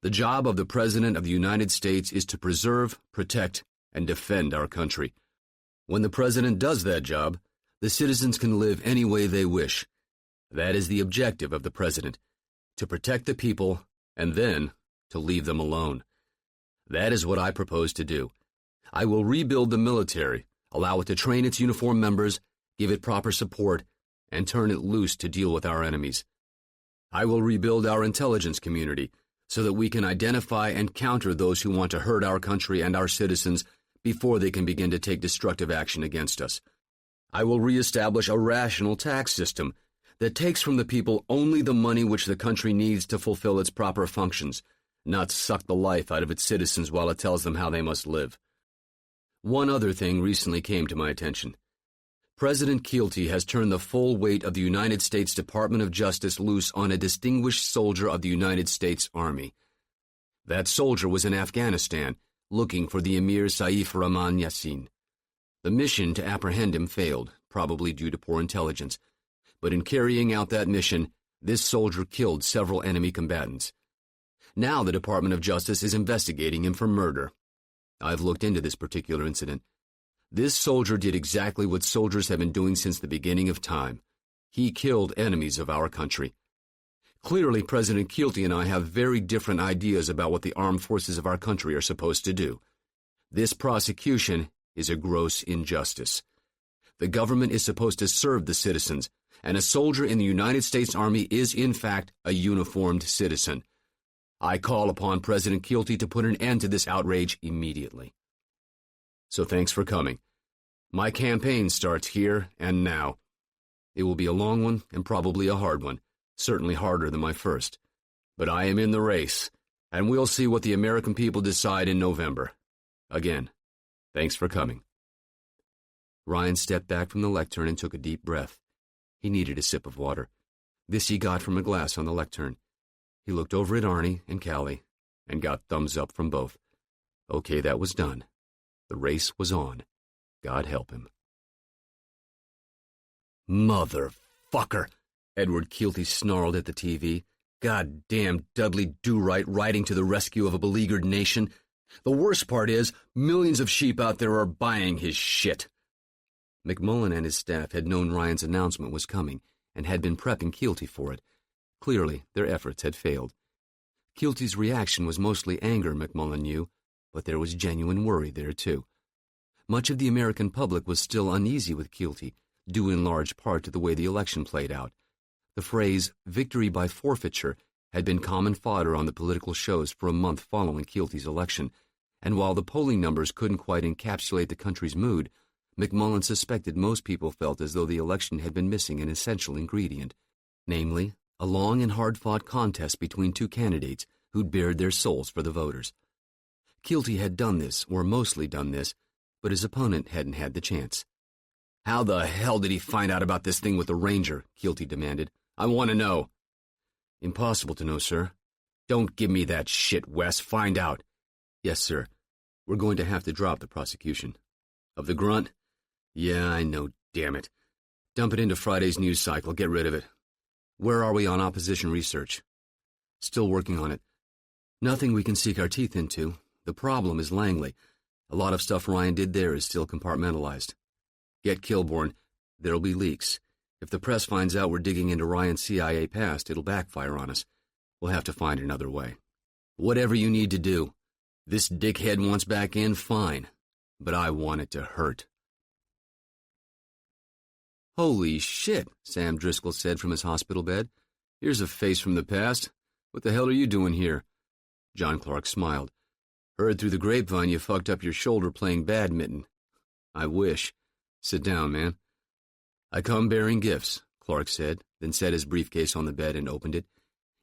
[SPEAKER 1] The job of the President of the United States is to preserve, protect, and defend our country. When the President does that job, the citizens can live any way they wish. That is the objective of the President, to protect the people and then to leave them alone. That is what I propose to do. I will rebuild the military, allow it to train its uniformed members, give it proper support, and turn it loose to deal with our enemies. I will rebuild our intelligence community so that we can identify and counter those who want to hurt our country and our citizens before they can begin to take destructive action against us. I will reestablish a rational tax system that takes from the people only the money which the country needs to fulfill its proper functions, not suck the life out of its citizens while it tells them how they must live. One other thing recently came to my attention. President Keelty has turned the full weight of the United States Department of Justice loose on a distinguished soldier of the United States Army. That soldier was in Afghanistan, looking for the Emir Saif Rahman Yassin. The mission to apprehend him failed, probably due to poor intelligence. But in carrying out that mission, this soldier killed several enemy combatants. Now the Department of Justice is investigating him for murder. I've looked into this particular incident. This soldier did exactly what soldiers have been doing since the beginning of time. He killed enemies of our country. Clearly, President Keelty and I have very different ideas about what the armed forces of our country are supposed to do. This prosecution is a gross injustice. The government is supposed to serve the citizens, and a soldier in the United States Army is, in fact, a uniformed citizen. I call upon President Keelty to put an end to this outrage immediately. So thanks for coming. My campaign starts here and now. It will be a long one and probably a hard one, certainly harder than my first. But I am in the race, and we'll see what the American people decide in November. Again, thanks for coming. Ryan stepped back from the lectern and took a deep breath. He needed a sip of water. This he got from a glass on the lectern. He looked over at Arnie and Callie and got thumbs up from both. Okay, that was done. The race was on. God help him. Motherfucker, Edward Keelty snarled at the TV. Goddamn Dudley Do-Right riding to the rescue of a beleaguered nation. The worst part is, millions of sheep out there are buying his shit. McMullen and his staff had known Ryan's announcement was coming and had been prepping Keelty for it. Clearly, their efforts had failed. Keelty's reaction was mostly anger, McMullen knew, but there was genuine worry there, too. Much of the American public was still uneasy with Keelty, due in large part to the way the election played out. The phrase, victory by forfeiture, had been common fodder on the political shows for a month following Keelty's election, and while the polling numbers couldn't quite encapsulate the country's mood, McMullen suspected most people felt as though the election had been missing an essential ingredient, namely, a long and hard-fought contest between two candidates who'd bared their souls for the voters. Keelty had done this, or mostly done this, but his opponent hadn't had the chance. How the hell did he find out about this thing with the Ranger? Keelty demanded. I want to know. Impossible to know, sir. Don't give me that shit, Wes. Find out. Yes, sir. We're going to have to drop the prosecution. Of the grunt? Yeah, I know, damn it. Dump it into Friday's news cycle. Get rid of it. Where are we on opposition research? Still working on it. Nothing we can sink our teeth into. The problem is Langley. A lot of stuff Ryan did there is still compartmentalized. Get Kilborn. There'll be leaks. If the press finds out we're digging into Ryan's CIA past, it'll backfire on us. We'll have to find another way. Whatever you need to do. This dickhead wants back in, fine. But I want it to hurt. Holy shit, Sam Driscoll said from his hospital bed. Here's a face from the past. What the hell are you doing here? John Clark smiled. Heard through the grapevine you fucked up your shoulder playing badminton. I wish. Sit down, man. I come bearing gifts, Clark said, then set his briefcase on the bed and opened it.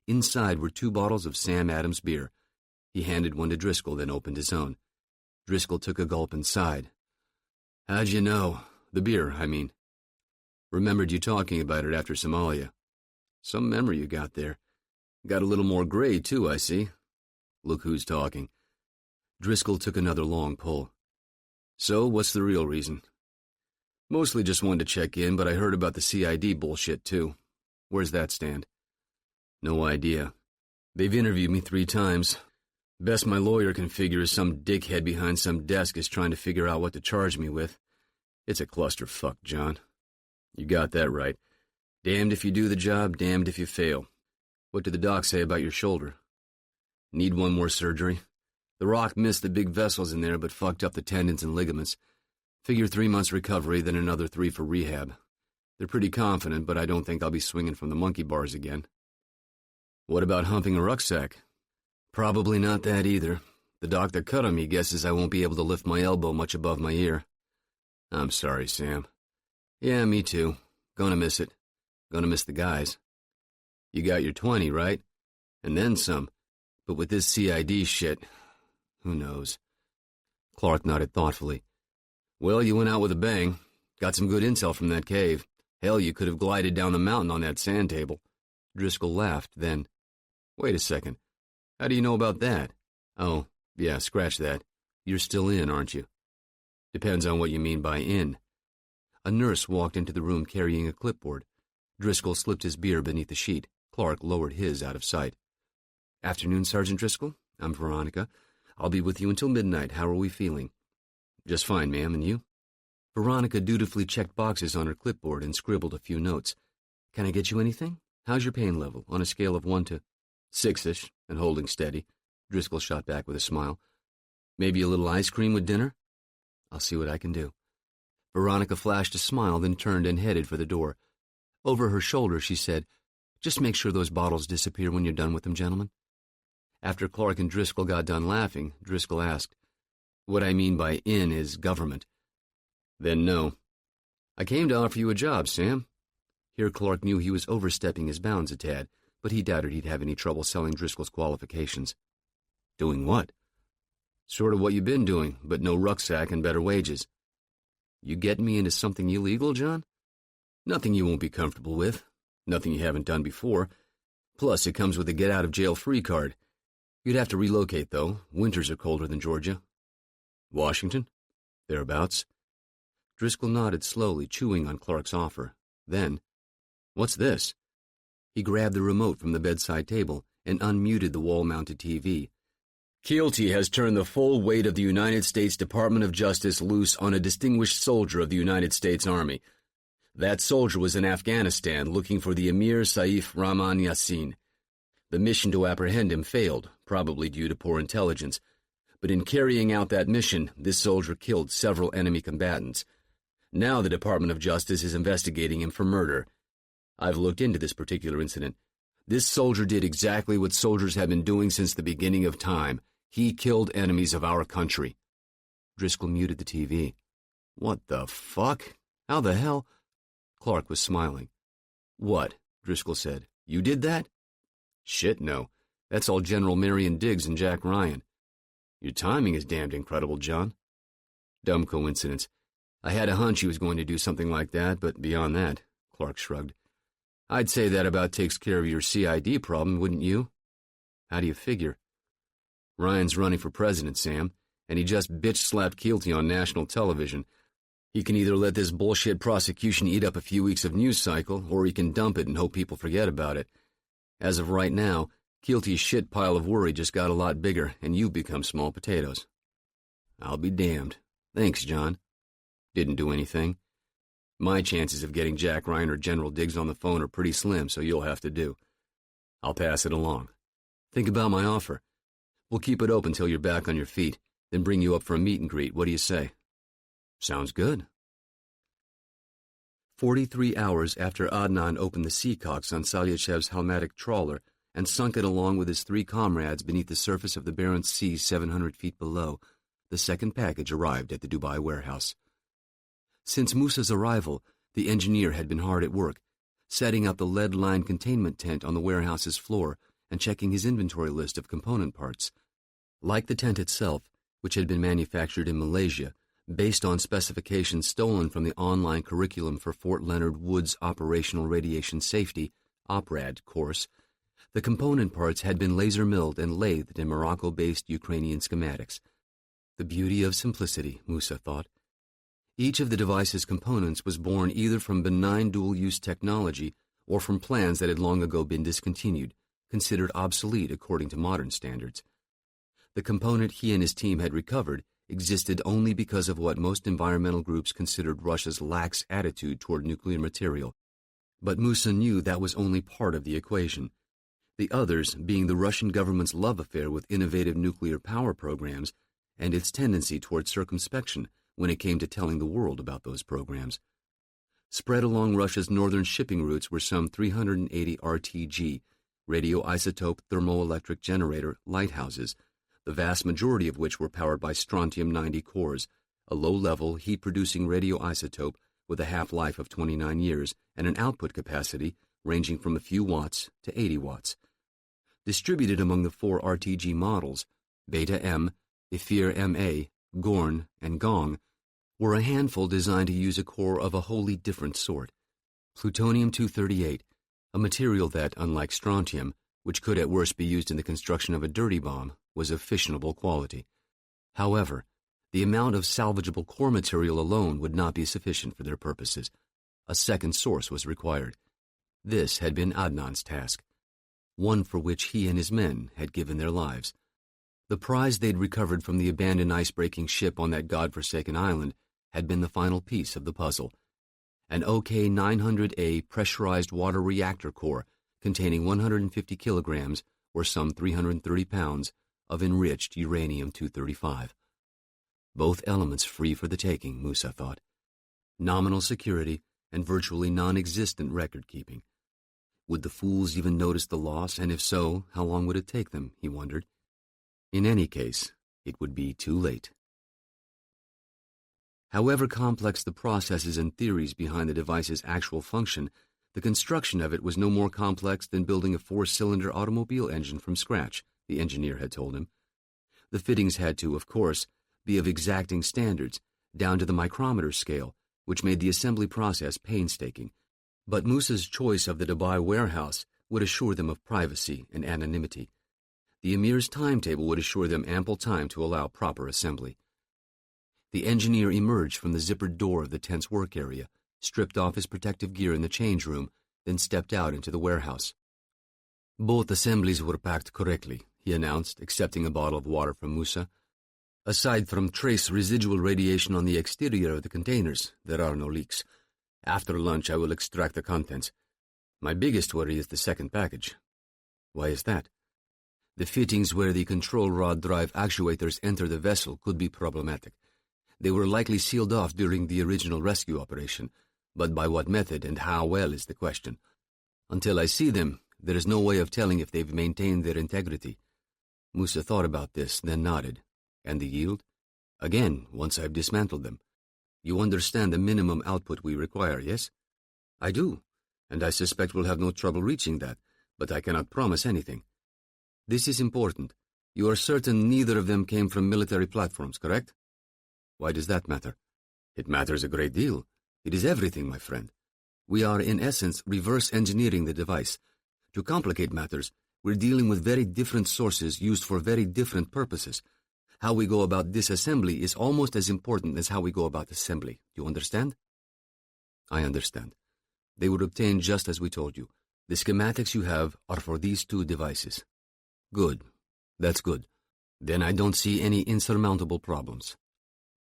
[SPEAKER 1] Inside were 2 bottles of Sam Adams beer. He handed one to Driscoll, then opened his own. Driscoll took a gulp and sighed. How'd you know? The beer, I mean. Remembered you talking about it after Somalia. Some memory you got there. Got a little more gray, too, I see. Look who's talking. Driscoll took another long pull. So, what's the real reason? Mostly just wanted to check in, but I heard about the CID bullshit, too. Where's that stand? No idea. They've interviewed me 3 times. Best my lawyer can figure is some dickhead behind some desk is trying to figure out what to charge me with. It's a clusterfuck, John. You got that right. Damned if you do the job, damned if you fail. What did the doc say about your shoulder? Need one more surgery. The rock missed the big vessels in there, but fucked up the tendons and ligaments. Figure 3 months recovery, then another 3 for rehab. They're pretty confident, but I don't think I'll be swinging from the monkey bars again. What about humping a rucksack? Probably not that either. The doc that cut on me guesses I won't be able to lift my elbow much above my ear. I'm sorry, Sam. Yeah, me too. Gonna miss it. Gonna miss the guys. You got your 20, right? And then some. But with this CID shit, who knows? Clark nodded thoughtfully. Well, you went out with a bang. Got some good intel from that cave. Hell, you could have glided down the mountain on that sand table. Driscoll laughed, then, wait a second. How do you know about that? Oh, yeah, scratch that. You're still in, aren't you? Depends on what you mean by in. A nurse walked into the room carrying a clipboard. Driscoll slipped his beer beneath the sheet. Clark lowered his out of sight. Afternoon, Sergeant Driscoll. I'm Veronica. I'll be with you until midnight. How are we feeling? Just fine, ma'am, and you? Veronica dutifully checked boxes on her clipboard and scribbled a few notes. Can I get you anything? How's your pain level, on a scale of 1 to 6-ish, and holding steady? Driscoll shot back with a smile. Maybe a little ice cream with dinner? I'll see what I can do. Veronica flashed a smile, then turned and headed for the door. Over her shoulder, she said, Just make sure those bottles disappear when you're done with them, gentlemen. After Clark and Driscoll got done laughing, Driscoll asked, What I mean by in is government. Then no. I came to offer you a job, Sam. Here Clark knew he was overstepping his bounds a tad, but he doubted he'd have any trouble selling Driscoll's qualifications. Doing what? Sort of what you've been doing, but no rucksack and better wages. You getting me into something illegal, John? Nothing you won't be comfortable with. Nothing you haven't done before. Plus, it comes with a get-out-of-jail-free card. You'd have to relocate, though. Winters are colder than Georgia. Washington? Thereabouts. Driscoll nodded slowly, chewing on Clark's offer. Then, what's this? He grabbed the remote from the bedside table and unmuted the wall-mounted TV. Keelty has turned the full weight of the United States Department of Justice loose on a distinguished soldier of the United States Army. That soldier was in Afghanistan looking for the Emir Saif Rahman Yassin. The mission to apprehend him failed, probably due to poor intelligence. But in carrying out that mission, this soldier killed several enemy combatants. Now the Department of Justice is investigating him for murder. I've looked into this particular incident. This soldier did exactly what soldiers have been doing since the beginning of time. He killed enemies of our country. Driscoll muted the TV. What the fuck? How the hell? Clark was smiling. What? Driscoll said. You did that? Shit, no. That's all General Marion Diggs and Jack Ryan. Your timing is damned incredible, John. Dumb coincidence. I had a hunch he was going to do something like that, but beyond that, Clark shrugged. I'd say that about takes care of your CID problem, wouldn't you? How do you figure? Ryan's running for president, Sam, and he just bitch-slapped Keelty on national television. He can either let this bullshit prosecution eat up a few weeks of news cycle, or he can dump it and hope people forget about it. As of right now, Keelty's shit pile of worry just got a lot bigger, and you've become small potatoes. I'll be damned. Thanks, John. Didn't do anything. My chances of getting Jack Ryan or General Diggs on the phone are pretty slim, so you'll have to do. I'll pass it along. Think about my offer. We'll keep it open till you're back on your feet, then bring you up for a meet and greet. What do you say? Sounds good. 43 hours after Adnan opened the seacocks on Salyachev's Halmatic trawler and sunk it along with his 3 comrades beneath the surface of the Barents Sea 700 feet below, the second package arrived at the Dubai warehouse. Since Musa's arrival, the engineer had been hard at work, setting up the lead-lined containment tent on the warehouse's floor and checking his inventory list of component parts. Like the tent itself, which had been manufactured in Malaysia, based on specifications stolen from the online curriculum for Fort Leonard Wood's Operational Radiation Safety, OPRAD, course, the component parts had been laser-milled and lathed in Morocco-based Ukrainian schematics. The beauty of simplicity, Musa thought. Each of the device's components was born either from benign dual-use technology or from plans that had long ago been discontinued, considered obsolete according to modern standards. The component he and his team had recovered existed only because of what most environmental groups considered Russia's lax attitude toward nuclear material. But Musa knew that was only part of the equation. The others being the Russian government's love affair with innovative nuclear power programs and its tendency toward circumspection when it came to telling the world about those programs. Spread along Russia's northern shipping routes were some 380 RTG, radioisotope thermoelectric generator, lighthouses, the vast majority of which were powered by strontium-90 cores, a low-level, heat-producing radioisotope with a half-life of 29 years and an output capacity ranging from a few watts to 80 watts. Distributed among the 4 RTG models, Beta M, Ephyr MA, Gorn, and Gong, were a handful designed to use a core of a wholly different sort. Plutonium-238, a material that, unlike strontium, which could at worst be used in the construction of a dirty bomb, was of fissionable quality. However, the amount of salvageable core material alone would not be sufficient for their purposes. A second source was required. This had been Adnan's task, one for which he and his men had given their lives. The prize they'd recovered from the abandoned ice-breaking ship on that godforsaken island had been the final piece of the puzzle. An OK-900A pressurized water reactor core containing 150 kilograms, or some 330 pounds, of enriched uranium-235. Both elements free for the taking, Musa thought. Nominal security and virtually non-existent record-keeping. Would the fools even notice the loss, and if so, how long would it take them, he wondered. In any case, it would be too late. However complex the processes and theories behind the device's actual function, the construction of it was no more complex than building a 4-cylinder automobile engine from scratch, the engineer had told him. The fittings had to, of course, be of exacting standards, down to the micrometer scale, which made the assembly process painstaking. But Musa's choice of the Dubai warehouse would assure them of privacy and anonymity. The Emir's timetable would assure them ample time to allow proper assembly. The engineer emerged from the zippered door of the tent's work area, stripped off his protective gear in the change room, then stepped out into the warehouse. Both assemblies were packed correctly, he announced, accepting a bottle of water from Musa. Aside from trace residual radiation on the exterior of the containers, there are no leaks. After lunch, I will extract the contents. My biggest worry is the second package. Why is that? The fittings where the control rod drive actuators enter the vessel could be problematic. They were likely sealed off during the original rescue operation, but by what method and how well is the question. Until I see them, there is no way of telling if they've maintained their integrity. Musa thought about this, then nodded. And the yield? Again, once I've dismantled them. You understand the minimum output we require, yes? I do, and I suspect we'll have no trouble reaching that, but I cannot promise anything. This is important. You are certain neither of them came from military platforms, correct? Why does that matter? It matters a great deal. It is everything, my friend. We are, in essence, reverse engineering the device. To complicate matters, we're dealing with very different sources used for very different purposes. How we go about disassembly is almost as important as how we go about assembly. Do you understand? I understand. They were obtained just as we told you. The schematics you have are for these 2 devices. Good. That's good. Then I don't see any insurmountable problems.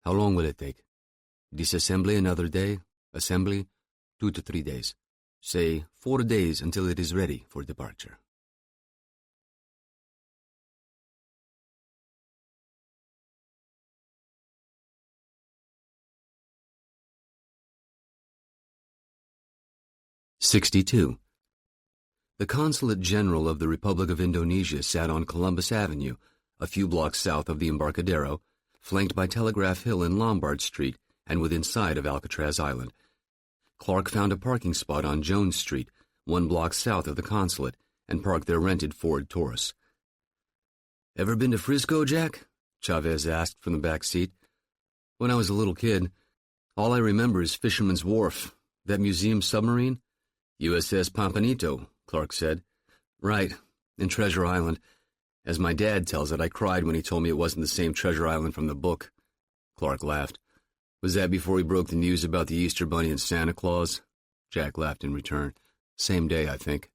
[SPEAKER 1] How long will it take? Disassembly another day, assembly 2 to 3 days. Say 4 days until it is ready for departure. '62. The Consulate General of the Republic of Indonesia sat on Columbus Avenue, a few blocks south of the Embarcadero, flanked by Telegraph Hill and Lombard Street, and within sight of Alcatraz Island. Clark found a parking spot on Jones Street, 1 block south of the consulate, and parked their rented Ford Taurus. "Ever been to Frisco, Jack?" Chavez asked from the back seat. "When I was a little kid. All I remember is Fisherman's Wharf, that museum submarine." "USS Pampanito," Clark said. "Right, in Treasure Island. As my dad tells it, I cried when he told me it wasn't the same Treasure Island from the book." Clark laughed. "Was that before he broke the news about the Easter Bunny and Santa Claus?" Jack laughed in return. "Same day, I think."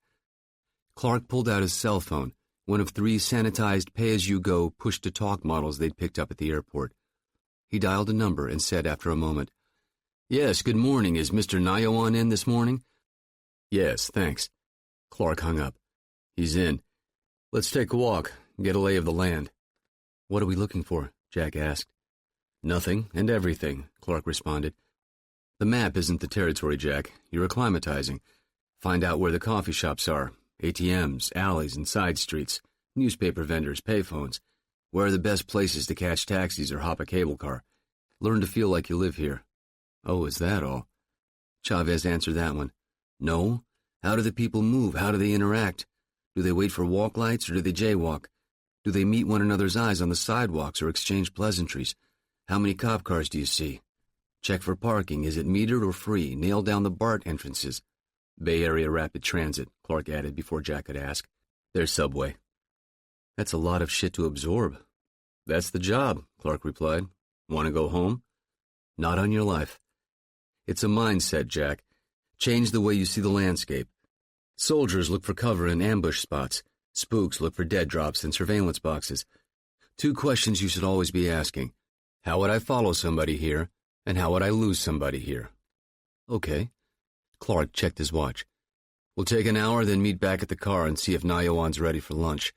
[SPEAKER 1] Clark pulled out his cell phone, one of 3 sanitized pay-as-you-go, push-to-talk models they'd picked up at the airport. He dialed a number and said after a moment, "Yes, good morning. Is Mr. Nayawan in this morning?" "Yes, thanks." Clark hung up. "He's in. Let's take a walk, get a lay of the land." "What are we looking for?" Jack asked. "Nothing and everything," Clark responded. "The map isn't the territory, Jack. You're acclimatizing. Find out where the coffee shops are, ATMs, alleys, and side streets, newspaper vendors, payphones. Where are the best places to catch taxis or hop a cable car? Learn to feel like you live here." "Oh, is that all?" Chavez answered that one. No. How do the people move? How do they interact? Do they wait for walk lights or do they jaywalk? Do they meet one another's eyes on the sidewalks or exchange pleasantries? How many cop cars do you see? Check for parking. Is it metered or free? Nail down the BART entrances. Bay Area Rapid Transit, Clark added before Jack could ask. There's subway. That's a lot of shit to absorb. That's the job, Clark replied. Want to go home? Not on your life. It's a mindset, Jack. Change the way you see the landscape. Soldiers look for cover in ambush spots. Spooks look for dead drops in surveillance boxes. 2 questions you should always be asking. How would I follow somebody here, and how would I lose somebody here? Okay. Clark checked his watch. We'll take an hour, then meet back at the car and see if Nayawan's ready for lunch.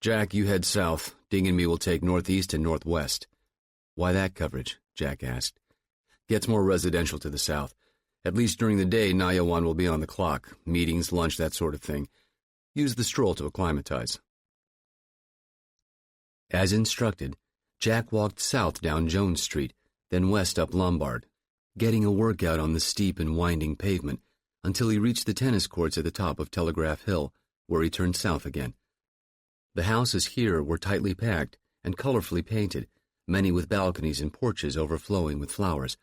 [SPEAKER 1] Jack, you head south. Ding and me will take northeast and northwest. Why that coverage? Jack asked. Gets more residential to the south. At least during the day, Nayawan will be on the clock. Meetings, lunch, that sort of thing. Use the stroll to acclimatize. As instructed, Jack walked south down Jones Street, then west up Lombard, getting a workout on the steep and winding pavement until he reached the tennis courts at the top of Telegraph Hill, where he turned south again. The houses here were tightly packed and colorfully painted, many with balconies and porches overflowing with flowers.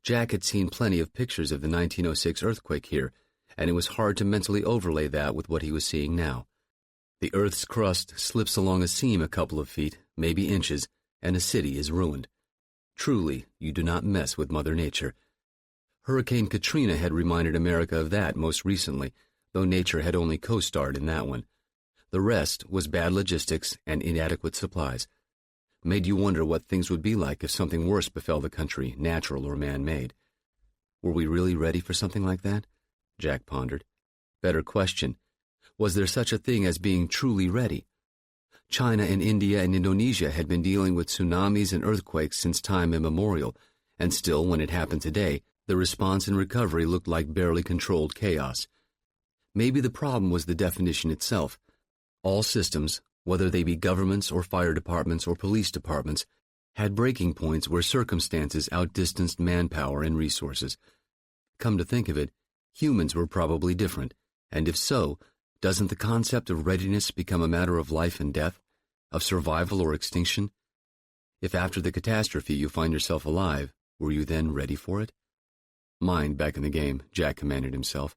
[SPEAKER 1] Jack had seen plenty of pictures of the 1906 earthquake here, and it was hard to mentally overlay that with what he was seeing now. The Earth's crust slips along a seam a couple of feet, maybe inches, and a city is ruined. Truly, you do not mess with Mother Nature. Hurricane Katrina had reminded America of that most recently, though nature had only co-starred in that one. The rest was bad logistics and inadequate supplies. Made you wonder what things would be like if something worse befell the country, natural or man-made. Were we really ready for something like that? Jack pondered. Better question, was there such a thing as being truly ready? China and India and Indonesia had been dealing with tsunamis and earthquakes since time immemorial, and still, when it happened today, the response and recovery looked like barely controlled chaos. Maybe the problem was the definition itself. All systems, whether they be governments or fire departments or police departments, had breaking points where circumstances outdistanced manpower and resources. Come to think of it, humans were probably different, and if so, doesn't the concept of readiness become a matter of life and death, of survival or extinction? If after the catastrophe you find yourself alive, were you then ready for it? Mind back in the game, Jack commanded himself.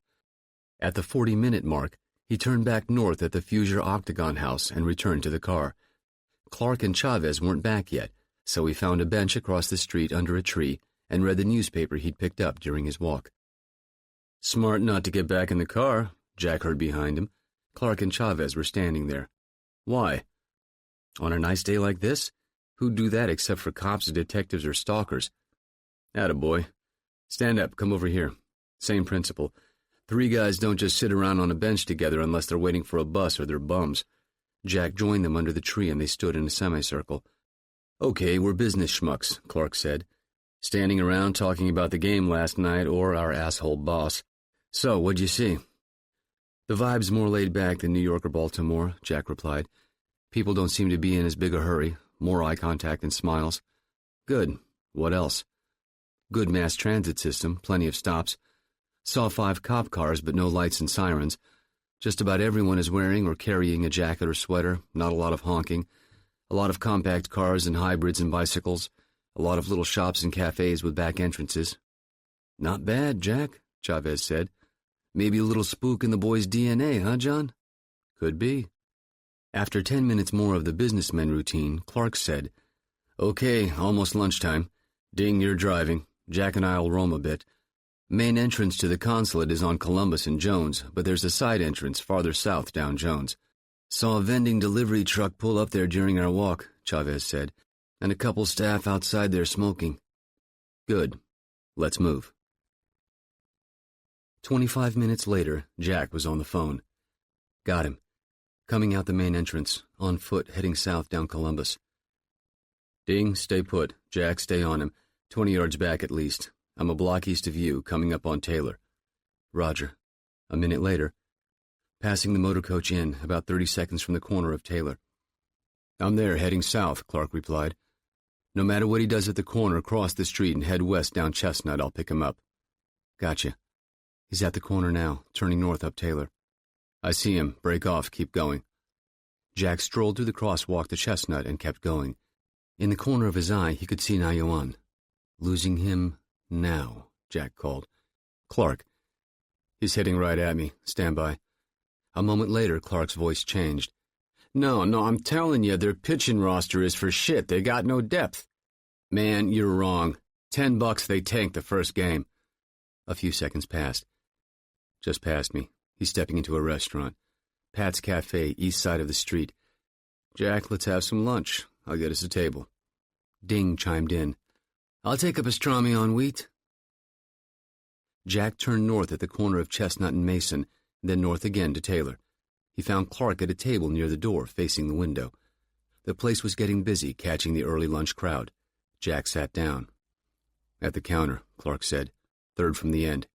[SPEAKER 1] At the 40-minute mark, he turned back north at the Fusier Octagon House and returned to the car. Clark and Chavez weren't back yet, so he found a bench across the street under a tree and read the newspaper he'd picked up during his walk. Smart not to get back in the car, Jack heard behind him. Clark and Chavez were standing there. Why? On a nice day like this? Who'd do that except for cops, detectives, or stalkers? Attaboy. Stand up, come over here. Same principle. 3 guys don't just sit around on a bench together unless they're waiting for a bus or they're bums. Jack joined them under the tree and they stood in a semicircle. Okay, we're business schmucks, Clark said. Standing around talking about the game last night or our asshole boss. So, what'd you see? The vibe's more laid back than New York or Baltimore, Jack replied. People don't seem to be in as big a hurry. More eye contact and smiles. Good. What else? Good mass transit system, plenty of stops. Saw 5 cop cars, but no lights and sirens. Just about everyone is wearing or carrying a jacket or sweater, not a lot of honking. A lot of compact cars and hybrids and bicycles. A lot of little shops and cafes with back entrances. Not bad, Jack, Chavez said. Maybe a little spook in the boy's DNA, huh, John? Could be. After 10 minutes more of the businessman routine, Clark said, Okay, almost lunchtime. Ding, you're driving. Jack and I'll roam a bit. Main entrance to the consulate is on Columbus and Jones, but there's a side entrance farther south down Jones. Saw a vending delivery truck pull up there during our walk, Chavez said, and a couple staff outside there smoking. Good. Let's move. 25 minutes later, Jack was on the phone. Got him. Coming out the main entrance, on foot, heading south down Columbus. Ding, stay put. Jack, stay on him. 20 yards back at least. I'm a block east of you, coming up on Taylor. Roger. A minute later, passing the motor coach in, about 30 seconds from the corner of Taylor. I'm there, heading south, Clark replied. No matter what he does at the corner, cross the street and head west down Chestnut, I'll pick him up. Gotcha. He's at the corner now, turning north up Taylor. I see him. Break off. Keep going. Jack strolled through the crosswalk to Chestnut and kept going. In the corner of his eye, he could see Nayawan. Losing him now, Jack called. Clark. He's heading right at me. Stand by. A moment later, Clark's voice changed. No, I'm telling you, their pitching roster is for shit. They got no depth. Man, you're wrong. $10 they tanked the first game. A few seconds passed. Just past me. He's stepping into a restaurant. Pat's Cafe, east side of the street. Jack, let's have some lunch. I'll get us a table. Ding chimed in. I'll take a pastrami on wheat. Jack turned north at the corner of Chestnut and Mason, then north again to Taylor. He found Clark at a table near the door, facing the window. The place was getting busy, catching the early lunch crowd. Jack sat down. At the counter, Clark said. Third from the end.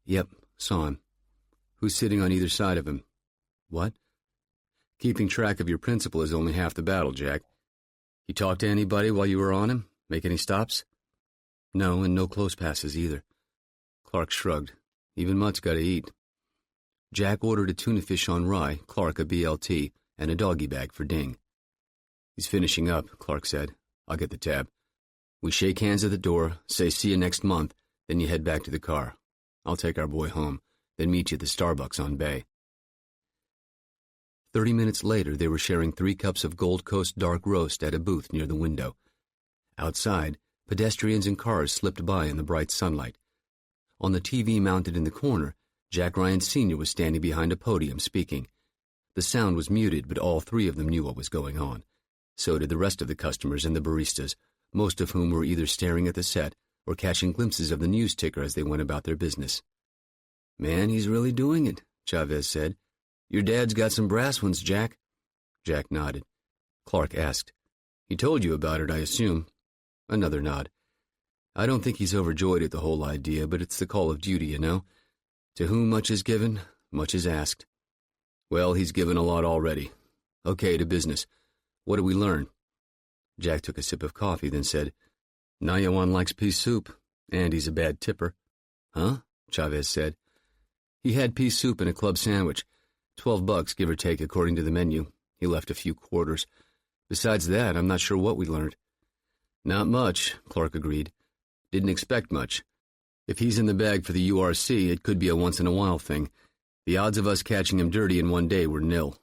[SPEAKER 1] Yep, saw him. Who's sitting on either side of him? What? Keeping track of your principal is only half the battle, Jack. You talk to anybody while you were on him? Make any stops? No, and no close passes either. Clark shrugged. Even Mutt's got to eat. Jack ordered a tuna fish on rye, Clark a BLT, and a doggy bag for Ding. He's finishing up, Clark said. I'll get the tab. We shake hands at the door, say see you next month, then you head back to the car. I'll take our boy home, then meet you at the Starbucks on Bay. 30 minutes later, they were sharing 3 cups of Gold Coast dark roast at a booth near the window. Outside, pedestrians and cars slipped by in the bright sunlight. On the TV mounted in the corner, Jack Ryan Sr. was standing behind a podium speaking. The sound was muted, but all 3 of them knew what was going on. So did the rest of the customers and the baristas, most of whom were either staring at the set or catching glimpses of the news ticker as they went about their business. Man, he's really doing it, Chavez said. Your dad's got some brass ones, Jack. Jack nodded. Clark asked, He told you about it, I assume. Another nod. I don't think he's overjoyed at the whole idea, but it's the call of duty, you know. To whom much is given, much is asked. Well, he's given a lot already. Okay, to business. What did we learn? Jack took a sip of coffee, then said, Nayawan likes pea soup, and he's a bad tipper. Huh? Chavez said. He had pea soup and a club sandwich. $12, give or take, according to the menu. He left a few quarters. Besides that, I'm not sure what we learned. Not much, Clark agreed. Didn't expect much. If he's in the bag for the URC, it could be a once-in-a-while thing. The odds of us catching him dirty in one day were nil.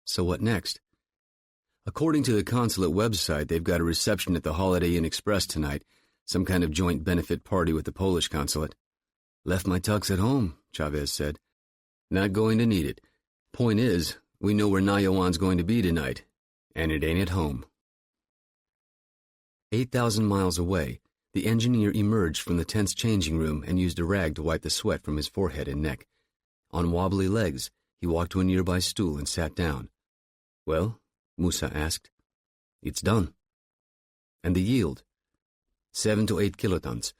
[SPEAKER 1] So what next? According to the consulate website, they've got a reception at the Holiday Inn Express tonight, some kind of joint benefit party with the Polish consulate. Left my tux at home, Chavez said. Not going to need it. Point is, we know where Nayawan's going to be tonight, and it ain't at home. 8,000 miles away, the engineer emerged from the tense changing room and used a rag to wipe the sweat from his forehead and neck. On wobbly legs, he walked to a nearby stool and sat down. Well, Musa asked. It's done. And the yield? 7 to 8 kilotons.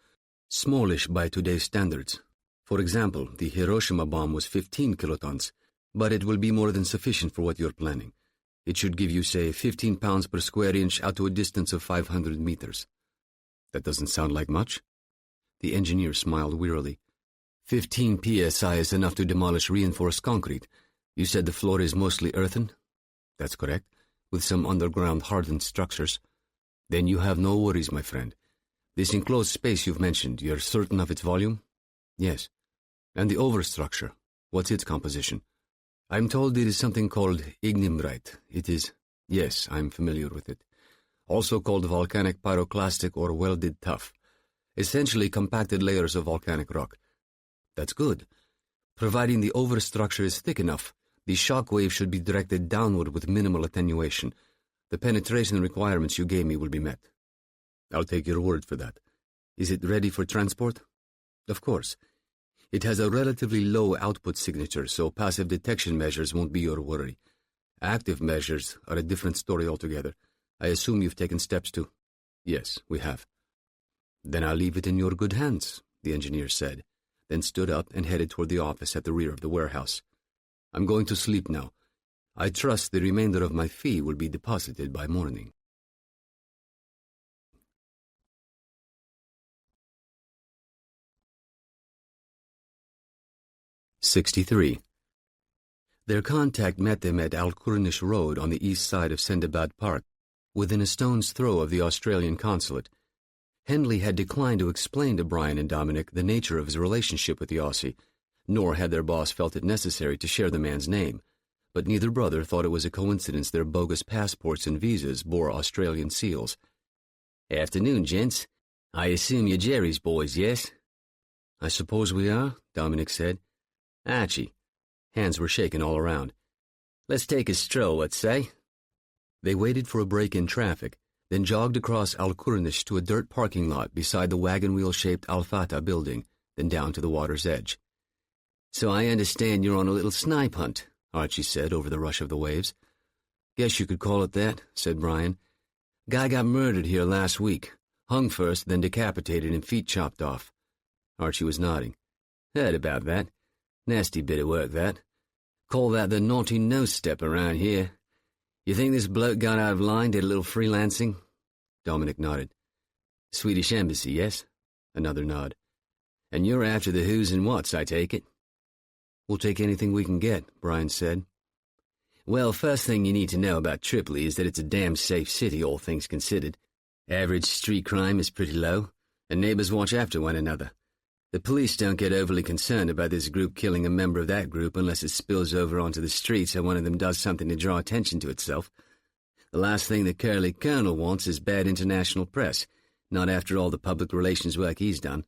[SPEAKER 1] Smallish by today's standards. For example, the Hiroshima bomb was 15 kilotons, but it will be more than sufficient for what you're planning. It should give you, say, 15 pounds per square inch out to a distance of 500 meters. That doesn't sound like much. The engineer smiled wearily. 15 psi is enough to demolish reinforced concrete. You said the floor is mostly earthen? That's correct, with some underground hardened structures. Then you have no worries, my friend. This enclosed space you've mentioned, you're certain of its volume? Yes. And the overstructure, what's its composition? I'm told it is something called ignimbrite. It is... Yes, I'm familiar with it. Also called volcanic pyroclastic or welded tuff. Essentially compacted layers of volcanic rock. That's good. Providing the overstructure is thick enough, the shock wave should be directed downward with minimal attenuation. The penetration requirements you gave me will be met. I'll take your word for that. Is it ready for transport? Of course. It has a relatively low output signature, so passive detection measures won't be your worry. Active measures are a different story altogether. I assume you've taken steps to... Yes, we have. Then I'll leave it in your good hands, the engineer said, then stood up and headed toward the office at the rear of the warehouse. I'm going to sleep now. I trust the remainder of my fee will be deposited by morning. 63. Their contact met them at Al-Qurnish Road on the east side of Sendabad Park, within a stone's throw of the Australian consulate. Hendley had declined to explain to Brian and Dominic the nature of his relationship with the Aussie, nor had their boss felt it necessary to share the man's name, but neither brother thought it was a coincidence their bogus passports and visas bore Australian seals.
[SPEAKER 2] "Afternoon, gents. I assume you're Jerry's boys, yes?"
[SPEAKER 1] "I suppose we are," Dominic said.
[SPEAKER 2] "Archie."
[SPEAKER 1] Hands were shaken all around.
[SPEAKER 2] "Let's take a stroll, let's say."
[SPEAKER 1] They waited for a break in traffic, then jogged across Al-Qurnish to a dirt parking lot beside the wagon-wheel-shaped Al-Fatah building, then down to the water's edge.
[SPEAKER 2] "So I understand you're on a little snipe hunt,"
[SPEAKER 1] Archie said over the rush of the waves. "Guess you could call it that," said Brian. "Guy got murdered here last week. Hung first, then decapitated and feet chopped off." Archie was nodding.
[SPEAKER 2] "Heard about that. Nasty bit of work, that. Call that the naughty no-step around here. You think this bloke got out of line, did a little freelancing?"
[SPEAKER 1] Dominic nodded.
[SPEAKER 2] "Swedish Embassy, yes?"
[SPEAKER 1] Another nod.
[SPEAKER 2] "And you're after the who's and what's, I take it?"
[SPEAKER 1] "We'll take anything we can get," Brian said.
[SPEAKER 2] "Well, first thing you need to know about Tripoli is that it's a damn safe city, all things considered. Average street crime is pretty low, and neighbors watch after one another. The police don't get overly concerned about this group killing a member of that group unless it spills over onto the streets or one of them does something to draw attention to itself. The last thing the curly colonel wants is bad international press, not after all the public relations work he's done.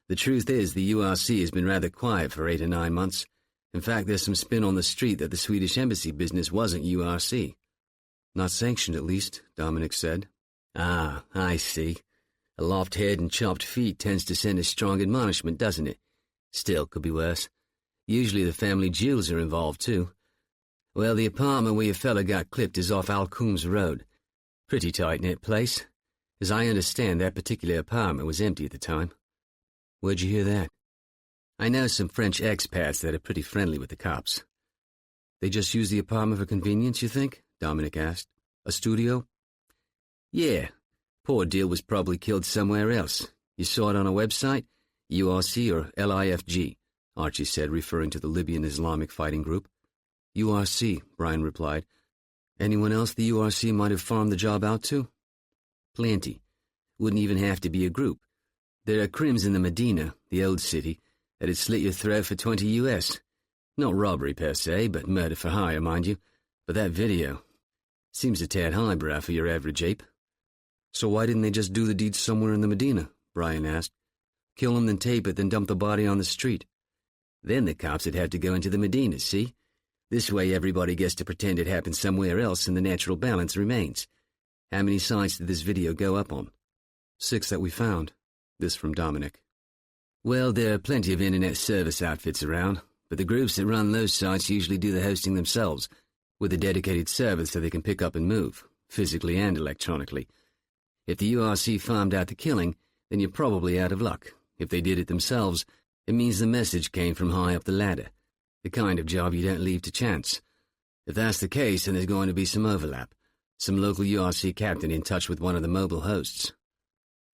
[SPEAKER 2] The truth is the URC has been rather quiet for 8 or 9 months. In fact, there's some spin on the street that the Swedish Embassy business wasn't URC.
[SPEAKER 1] "Not sanctioned, at least," Dominic said.
[SPEAKER 2] "Ah, I see. A lopped head and chopped feet tends to send a strong admonishment, doesn't it? Still, could be worse. Usually the family jewels are involved, too. Well, the apartment where your fella got clipped is off Al-Qurnish Road. Pretty tight-knit place. As I understand, that particular apartment was empty at the time."
[SPEAKER 1] "Where'd you hear that?"
[SPEAKER 2] "I know some French expats that are pretty friendly with the cops."
[SPEAKER 1] "They just use the apartment for convenience, you think?" Dominic asked. "A studio?"
[SPEAKER 2] "Yeah. Poor deal was probably killed somewhere else. You saw it on a website? URC or LIFG, Archie said, referring to the Libyan Islamic fighting group.
[SPEAKER 1] URC, Brian replied. "Anyone else the URC might have farmed the job out to?"
[SPEAKER 2] "Plenty. Wouldn't even have to be a group. There are crims in the Medina, the old city, that'd slit your throat for 20 US. Not robbery per se, but murder for hire, mind you. But that video seems a tad highbrow for your average ape."
[SPEAKER 1] "So why didn't they just do the deed somewhere in the Medina?" Brian asked. "Kill him, then tape it, then dump the body on the street."
[SPEAKER 2] "Then the cops would have to go into the Medina, see? This way everybody gets to pretend it happened somewhere else and the natural balance remains. How many sites did this video go up on?"
[SPEAKER 1] 6 that we found." This from Dominic.
[SPEAKER 2] "Well, there are plenty of internet service outfits around, but the groups that run those sites usually do the hosting themselves, with a dedicated server so they can pick up and move, physically and electronically. If the URC farmed out the killing, then you're probably out of luck. If they did it themselves, it means the message came from high up the ladder, the kind of job you don't leave to chance. If that's the case, then there's going to be some overlap, some local URC captain in touch with one of the mobile hosts."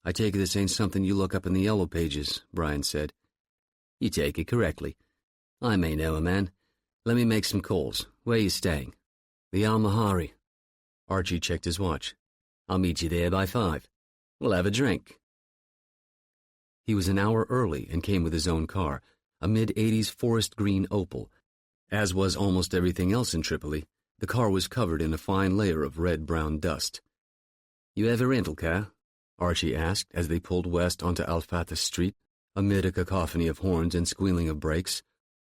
[SPEAKER 1] "I take it this ain't something you look up in the yellow pages," Brian said.
[SPEAKER 2] "You take it correctly. I may know a man. Let me make some calls. Where are you staying?"
[SPEAKER 1] "The Al-Mahari."
[SPEAKER 2] Archie checked his watch. "I'll meet you there by 5. We'll have a drink."
[SPEAKER 1] He was an hour early and came with his own car, a mid-'80s forest green Opel. As was almost everything else in Tripoli, the car was covered in a fine layer of red-brown dust.
[SPEAKER 2] "You have a rental car?"
[SPEAKER 1] Archie asked as they pulled west onto Al-Fatah Street, amid a cacophony of horns and squealing of brakes.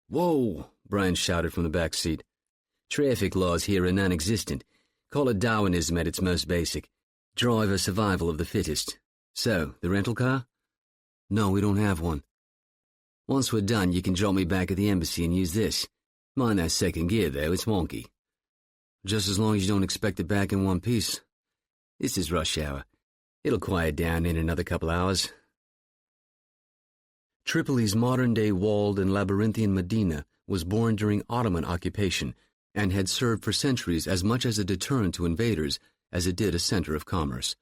[SPEAKER 2] "Whoa!" Brian shouted from the back seat. "Traffic laws here are non-existent. Call it Darwinism at its most basic. Driver survival of the fittest. So, the rental car?"
[SPEAKER 1] "No, we don't have one."
[SPEAKER 2] "Once we're done, you can drop me back at the embassy and use this. Mind that second gear, though, it's wonky."
[SPEAKER 1] "Just as long as you don't expect it back in one piece."
[SPEAKER 2] "This is rush hour. It'll quiet down in another couple hours."
[SPEAKER 1] Tripoli's modern-day walled and labyrinthian Medina was born during Ottoman occupation and had served for centuries as much as a deterrent to invaders as it did a center of commerce.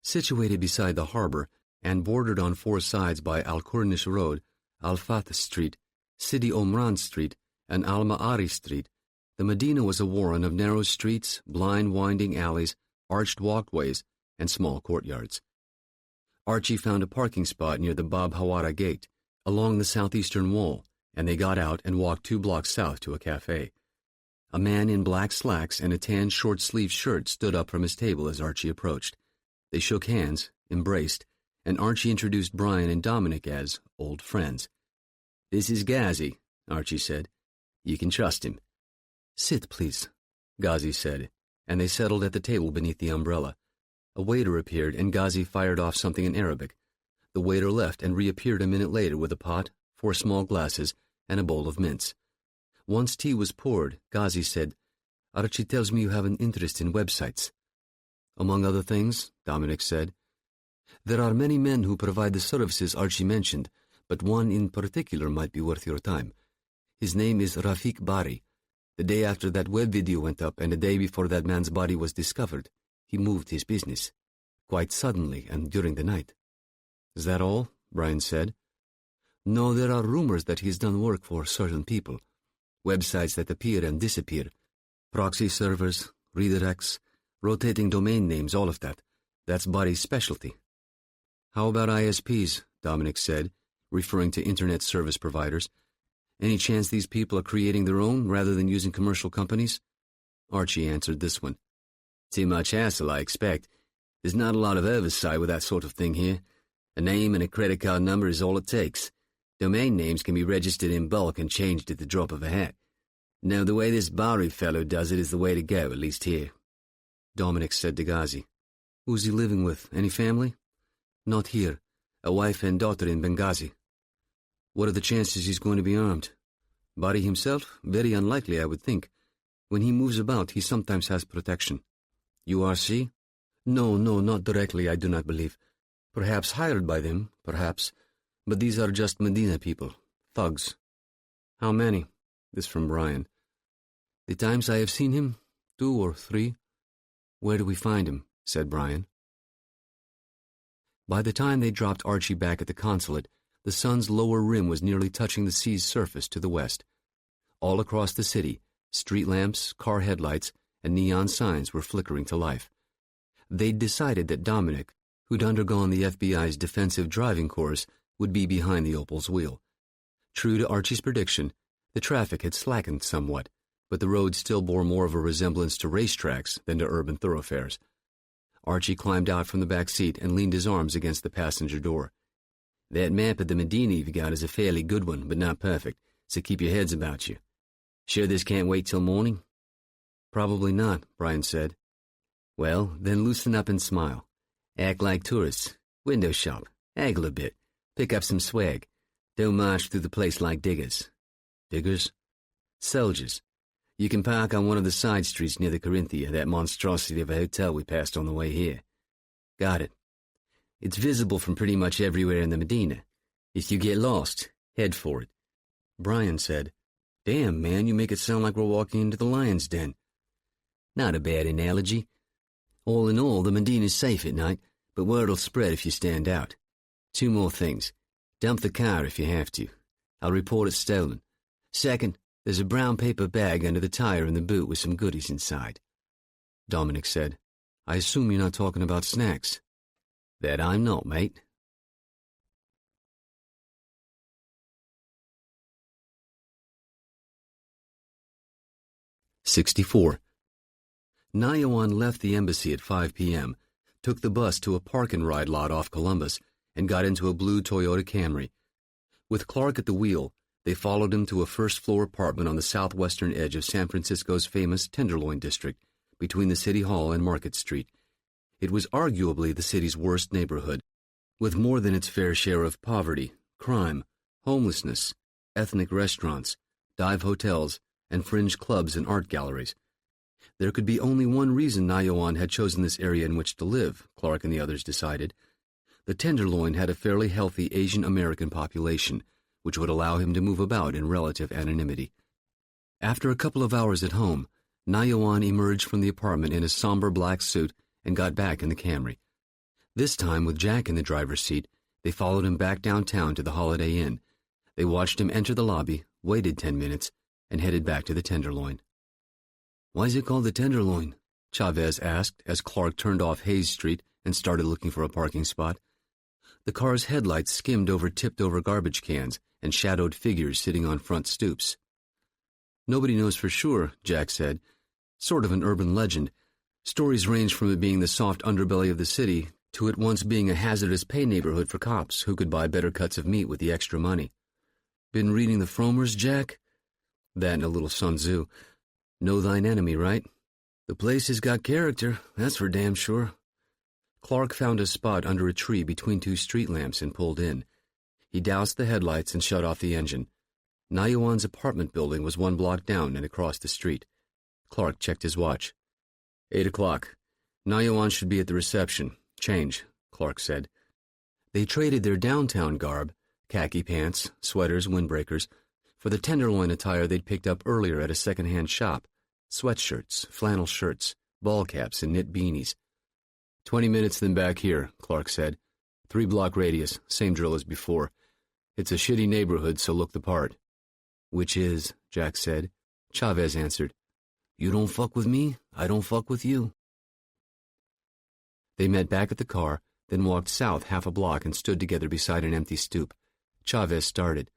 [SPEAKER 1] Situated beside the harbor and bordered on 4 sides by Al-Qurnish Road, Al-Fatah Street,
[SPEAKER 2] Sidi Omran Street, and Al-Ma'ari Street, the Medina was a warren of narrow streets, blind winding alleys, arched walkways, and small courtyards. Archie found a parking spot near the Bab Hawara gate, along the southeastern wall, and they got out and walked 2 blocks south to a cafe. A man in black slacks and a tan short-sleeved shirt stood up from his table as Archie approached. They shook hands, embraced, and Archie introduced Brian and Dominic as old friends. "This is Ghazi," Archie said. "You can trust him." "Sit, please," Ghazi said, and they settled at the table beneath the umbrella. A waiter appeared, and Ghazi fired off something in Arabic. The waiter left and reappeared a minute later with a pot, 4 small glasses, and a bowl of mints. Once tea was poured, Ghazi said, "Archie tells me you have an interest in websites." "Among other things," Dominic said. "There are many men who provide the services Archie mentioned, but one in particular might be worth your time. His name is Rafiq Bari. The day after that web video went up and the day before that man's body was discovered, he moved his business. Quite suddenly and during the night." "Is that all?" Brian said. "No, there are rumors that he's done work for certain people. Websites that appear and disappear. Proxy servers, redirects, rotating domain names, all of that. That's Bari's specialty." "How about ISPs?" Dominic said, referring to internet service providers. "Any chance these people are creating their own rather than using commercial companies?" Archie answered this one. "Too much hassle, I expect. There's not a lot of oversight with that sort of thing here. A name and a credit card number is all it takes. Domain names can be registered in bulk and changed at the drop of a hat. No, the way this Bari fellow does it is the way to go, at least here." Dominic said to Ghazi, "Who's he living with? Any family?" "Not here. A wife and daughter in Benghazi." "What are the chances he's going to be armed?" "Bari himself? Very unlikely, I would think. When he moves about, he sometimes has protection." "URC?" No, not directly, I do not believe. Perhaps hired by them, perhaps. But these are just Medina people. Thugs." "How many?" This from Brian. "The times I have seen him, 2 or 3. "Where do we find him?" said Brian. By the time they dropped Archie back at the consulate, the sun's lower rim was nearly touching the sea's surface to the west. All across the city, street lamps, car headlights, and neon signs were flickering to life. They'd decided that Dominic, who'd undergone the FBI's defensive driving course, would be behind the Opal's wheel. True to Archie's prediction, the traffic had slackened somewhat, but the road still bore more of a resemblance to racetracks than to urban thoroughfares. Archie climbed out from the back seat and leaned his arms against the passenger door. "That map of the Medina you've got is a fairly good one, but not perfect, so keep your heads about you. Sure this can't wait till morning?" "Probably not," Brian said. "Well, then loosen up and smile. Act like tourists. Window shop. Haggle a bit. Pick up some swag. Don't march through the place like diggers." "Diggers?" "Soldiers. You can park on one of the side streets near the Corinthia, that monstrosity of a hotel we passed on the way here." "Got it. It's visible from pretty much everywhere in the Medina. If you get lost, head for it." Brian said, "Damn, man, you make it sound like we're walking into the lion's den." "Not a bad analogy. All in all, the Medina's safe at night, but word'll spread if you stand out. 2 more things. Dump the car if you have to. I'll report it stolen. Second, there's a brown paper bag under the tire in the boot with some goodies inside." Dominic said, "I assume you're not talking about snacks." "That I'm not, mate." "64. Nayawan left the embassy at 5 p.m., took the bus to a park-and-ride lot off Columbus, and got into a blue Toyota Camry. With Clark at the wheel, they followed him to a first-floor apartment on the southwestern edge of San Francisco's famous Tenderloin district, between the City Hall and Market Street. It was arguably the city's worst neighborhood, with more than its fair share of poverty, crime, homelessness, ethnic restaurants, dive hotels, and fringe clubs and art galleries. There could be only one reason Nayawan had chosen this area in which to live, Clark and the others decided. The Tenderloin had a fairly healthy Asian American population, which would allow him to move about in relative anonymity. After a couple of hours at home, Nayawan emerged from the apartment in a somber black suit and got back in the Camry. This time, with Jack in the driver's seat, they followed him back downtown to the Holiday Inn.
[SPEAKER 1] They watched him enter the lobby, waited 10 minutes, and headed back to the Tenderloin. "Why is it called the Tenderloin?" Chavez asked as Clark turned off Hayes Street and started looking for a parking spot. The car's headlights skimmed over tipped-over garbage cans and shadowed figures sitting on front stoops. "Nobody knows for sure," Jack said. "Sort of an urban legend. Stories range from it being the soft underbelly of the city to it once being a hazardous pay neighborhood for cops who could buy better cuts of meat with the extra money. Been reading the Fromers, Jack?" "That and a little Sun Tzu. Know thine enemy, right? The place has got character, that's for damn sure." Clark found a spot under a tree between two street lamps and pulled in. He doused the headlights and shut off the engine. Nayuan's apartment building was 1 block down and across the street. Clark checked his watch. 8 o'clock. Nayuan should be at the reception. Change, Clark said. They traded their downtown garb, khaki pants, sweaters, windbreakers, for the Tenderloin attire they'd picked up earlier at a second-hand shop. Sweatshirts, flannel shirts, ball caps, and knit beanies. 20 minutes, then back here, Clark said. 3-block radius, same drill as before. It's a shitty neighborhood, so look the part. "Which is," Jack said. Chavez answered, "You don't fuck with me, I don't fuck with you." They met back at the car, then walked south half a block and stood together beside an empty stoop. Chavez started.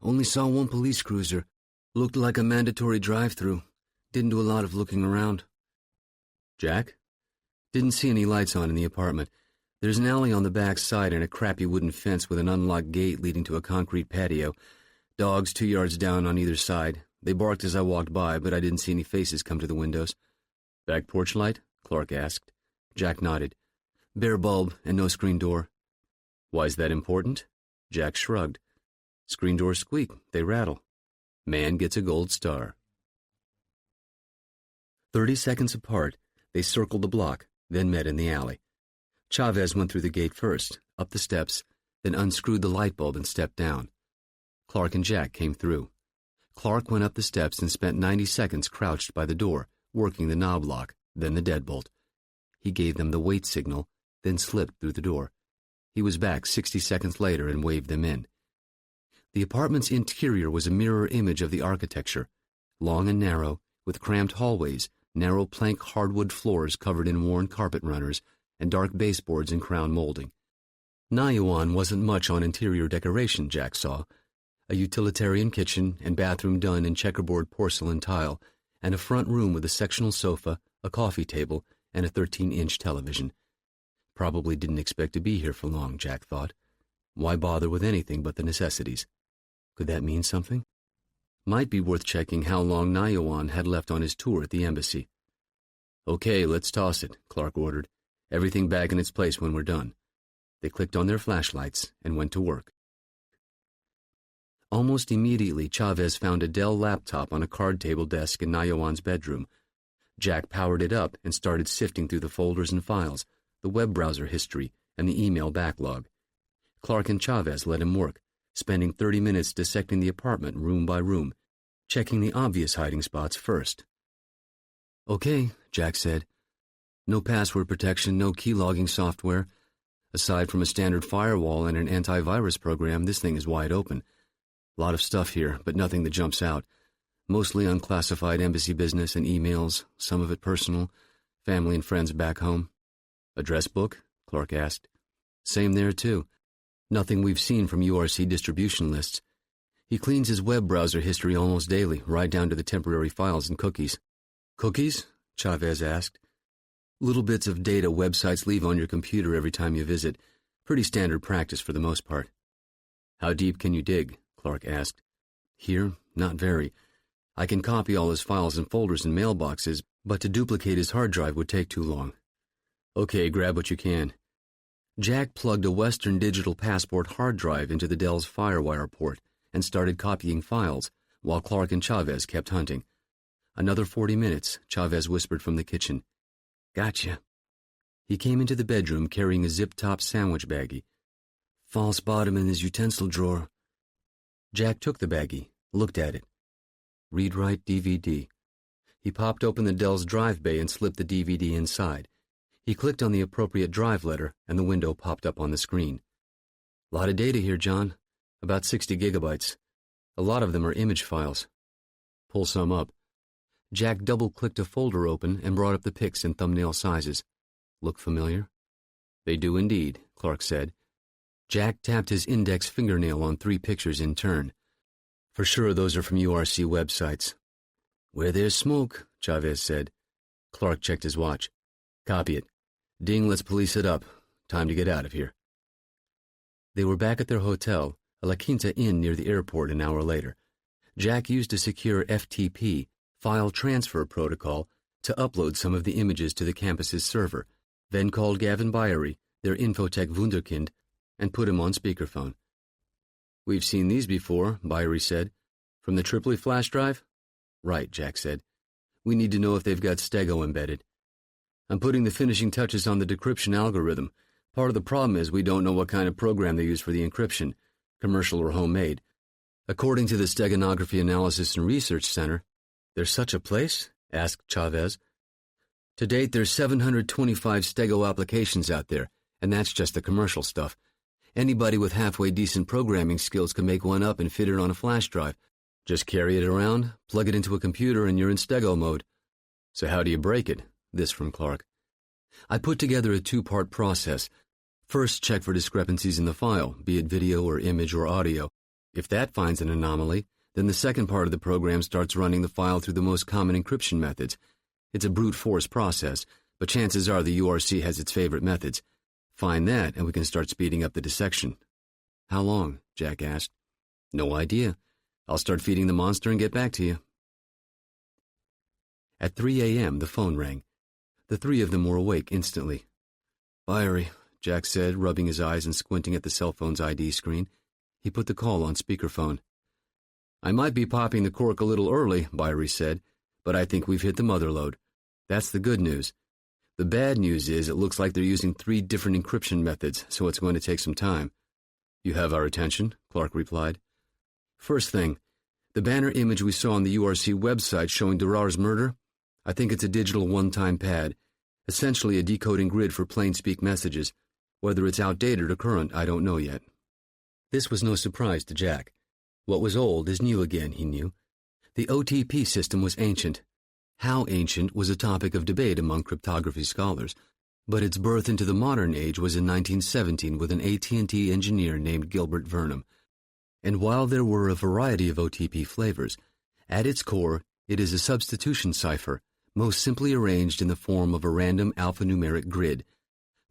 [SPEAKER 1] "Only saw 1 police cruiser. Looked like a mandatory drive-through. Didn't do a lot of looking around." "Jack?" "Didn't see any lights on in the apartment. There's an alley on the back side and a crappy wooden fence with an unlocked gate leading to a concrete patio. Dogs 2 yards down on either side. They barked as I walked by, but I didn't see any faces come to the windows." "Back porch light?" Clark asked. Jack nodded. "Bare bulb and no screen door." "Why is that important?" Jack shrugged. "Screen doors squeak, they rattle. Man gets a gold star." 30 seconds apart, they circled the block, then met in the alley. Chavez went through the gate first, up the steps, then unscrewed the light bulb and stepped down. Clark and Jack came through. Clark went up the steps and spent 90 seconds crouched by the door, working the knob lock, then the deadbolt. He gave them the wait signal, then slipped through the door. He was back 60 seconds later and waved them in. The apartment's interior was a mirror image of the architecture, long and narrow, with cramped hallways, narrow plank hardwood floors covered in worn carpet runners, and dark baseboards and crown molding. Nayuan wasn't much on interior decoration, Jack saw. A utilitarian kitchen and bathroom done in checkerboard porcelain tile, and a front room with a sectional sofa, a coffee table, and a 13-inch television. Probably didn't expect to be here for long, Jack thought. Why bother with anything but the necessities? Could that mean something? Might be worth checking how long Nayuan had left on his tour at the embassy. "Okay, let's toss it," Clark ordered. "Everything back in its place when we're done." They clicked on their flashlights and went to work. Almost immediately, Chavez found a Dell laptop on a card table desk in Nayuan's bedroom. Jack powered it up and started sifting through the folders and files, the web browser history, and the email backlog. Clark and Chavez let him work, spending 30 minutes dissecting the apartment room by room, checking the obvious hiding spots first. "Okay," Jack said. "No password protection, no keylogging software. Aside from a standard firewall and an antivirus program, this thing is wide open. A lot of stuff here, but nothing that jumps out. Mostly unclassified embassy business and emails, some of it personal, family and friends back home." "Address book?" Clark asked. "Same there, too. Nothing we've seen from URC distribution lists. He cleans his web browser history almost daily, right down to the temporary files and cookies." "Cookies?" Chavez asked. "Little bits of data websites leave on your computer every time you visit. Pretty standard practice for the most part." "How deep can you dig?" Clark asked. "Here, not very. I can copy all his files and folders and mailboxes, but to duplicate his hard drive would take too long." "Okay, grab what you can." Jack plugged a Western Digital Passport hard drive into the Dell's FireWire port and started copying files, while Clark and Chavez kept hunting. Another 40 minutes, Chavez whispered from the kitchen. "Gotcha." He came into the bedroom carrying a zip-top sandwich baggie. "False bottom in his utensil drawer." Jack took the baggie, looked at it. Read-write DVD. He popped open the Dell's drive bay and slipped the DVD inside. He clicked on the appropriate drive letter, and the window popped up on the screen. "Lot of data here, John. About 60 gigabytes. A lot of them are image files. Pull some up. Jack double-clicked a folder open and brought up the pics in thumbnail sizes. Look familiar? They do indeed, Clark said. Jack tapped his index fingernail on 3 pictures in turn. For sure those are from URC websites. Where there's smoke, Chavez said. Clark checked his watch. Copy it. Ding, let's police it up. Time to get out of here. They were back at their hotel, a La Quinta Inn near the airport, an hour later. Jack used a secure FTP, file transfer protocol, to upload some of the images to the campus's server, then called Gavin Byery, their infotech wunderkind, and put him on speakerphone. We've seen these before, Byery said. From the Tripoli flash drive? Right, Jack said. We need to know if they've got Stego embedded. I'm putting the finishing touches on the decryption algorithm. Part of the problem is we don't know what kind of program they use for the encryption, commercial or homemade. According to the Steganography Analysis and Research Center, there's such a place? Asked Chavez. To date, there's 725 Stego applications out there, and that's just the commercial stuff. Anybody with halfway decent programming skills can make one up and fit it on a flash drive. Just carry it around, plug it into a computer, and you're in Stego mode. So how do you break it? This from Clark. I put together a 2-part process. First, check for discrepancies in the file, be it video or image or audio. If that finds an anomaly, then the second part of the program starts running the file through the most common encryption methods. It's a brute force process, but chances are the URC has its favorite methods. Find that, and we can start speeding up the dissection. How long? Jack asked. No idea. I'll start feeding the monster and get back to you. At 3 a.m., the phone rang. The 3 of them were awake instantly. Byery, Jack said, rubbing his eyes and squinting at the cell phone's ID screen. He put the call on speakerphone. I might be popping the cork a little early, Byery said, but I think we've hit the mother lode. That's the good news. The bad news is it looks like they're using 3 different encryption methods, so it's going to take some time. You have our attention, Clark replied. First thing, the banner image we saw on the URC website showing Durar's murder, I think it's a digital one-time pad, essentially a decoding grid for plain-speak messages. Whether it's outdated or current, I don't know yet. This was no surprise to Jack. What was old is new again, he knew. The OTP system was ancient. How ancient was a topic of debate among cryptography scholars, but its birth into the modern age was in 1917 with an AT&T engineer named Gilbert Vernon. And while there were a variety of OTP flavors, at its core, it is a substitution cipher, most simply arranged in the form of a random alphanumeric grid,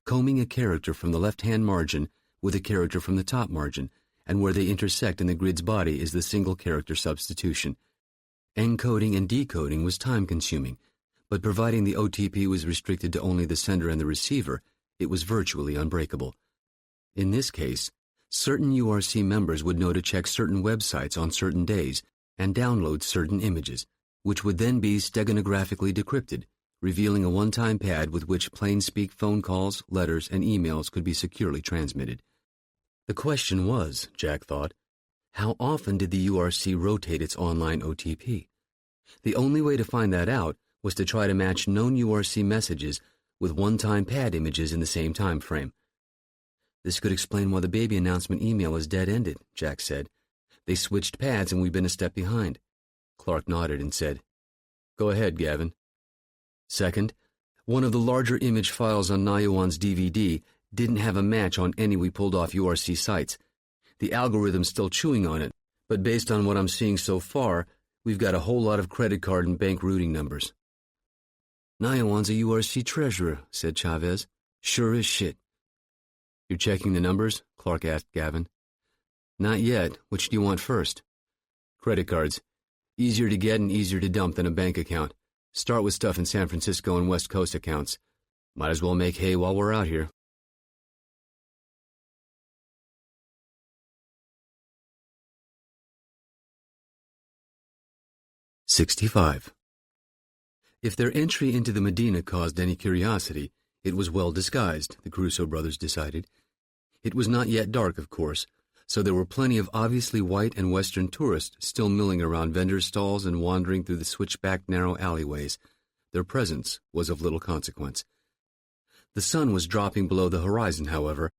[SPEAKER 1] combing a character from the left-hand margin with a character from the top margin, and where they intersect in the grid's body is the single character substitution. Encoding and decoding was time-consuming, but providing the OTP was restricted to only the sender and the receiver, it was virtually unbreakable. In this case, certain URC members would know to check certain websites on certain days and download certain images, which would then be steganographically decrypted, revealing a one-time pad with which plain-speak phone calls, letters, and emails could be securely transmitted. The question was, Jack thought, how often did the URC rotate its online OTP? The only way to find that out was to try to match known URC messages with one-time pad images in the same time frame. This could explain why the baby announcement email is dead-ended, Jack said. They switched pads and we've been a step behind. Clark nodded and said, Go ahead, Gavin. Second, one of the larger image files on Nayuan's DVD didn't have a match on any we pulled off URC sites. The algorithm's still chewing on it, but based on what I'm seeing so far, we've got a whole lot of credit card and bank routing numbers. Nayuan's a URC treasurer, said Chavez. Sure as shit. You're checking the numbers? Clark asked Gavin. Not yet. Which do you want first? Credit cards. Easier to get and easier to dump than a bank account. Start with stuff in San Francisco and West Coast accounts. Might as well make hay while we're out here. $65. If their entry into the Medina caused any curiosity, it was well disguised, the Caruso brothers decided. It was not yet dark, of course, so there were plenty of obviously white and Western tourists still milling around vendor stalls and wandering through the switchback narrow alleyways. Their presence was of little consequence. The sun was dropping below the horizon, however,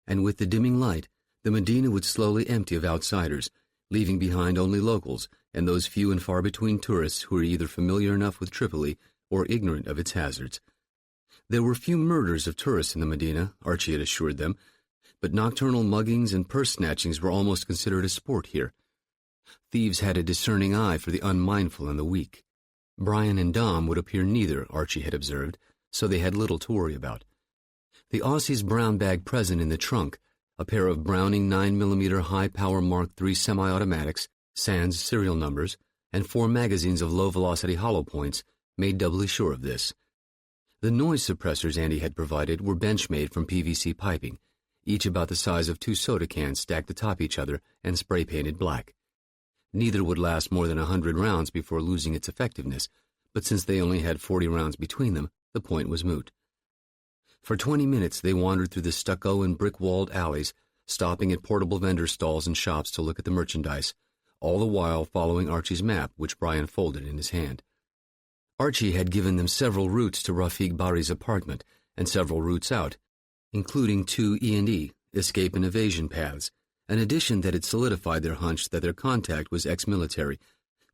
[SPEAKER 1] and with the dimming light,
[SPEAKER 2] The Medina would slowly empty of outsiders, leaving behind only locals and those few and far between tourists who were either familiar enough with Tripoli or ignorant of its hazards. There were few murders of tourists in the Medina, Archie had assured them, but nocturnal muggings and purse snatchings were almost considered a sport here. Thieves had a discerning eye for the unmindful and the weak. Brian and Dom would appear neither, Archie had observed, so they had little to worry about. The Aussie's brown bag present in the trunk, a pair of Browning 9mm high-power Mark III semi-automatics, sans serial numbers, and 4 magazines of low-velocity hollow points, made doubly sure of this. The noise suppressors Andy had provided were bench-made from PVC piping, each about the size of 2 soda cans stacked atop each other and spray-painted black. Neither would last more than 100 rounds before losing its effectiveness, but since they only had 40 rounds between them, the point was moot. For 20 minutes they wandered through the stucco and brick-walled alleys, stopping at portable vendor stalls and shops to look at the merchandise, all the while following Archie's map, which Brian folded in his hand. Archie had given them several routes to Rafiq Bari's apartment and several routes out, including 2 E&E, escape and evasion paths, an addition that had solidified their hunch that their contact was ex-military,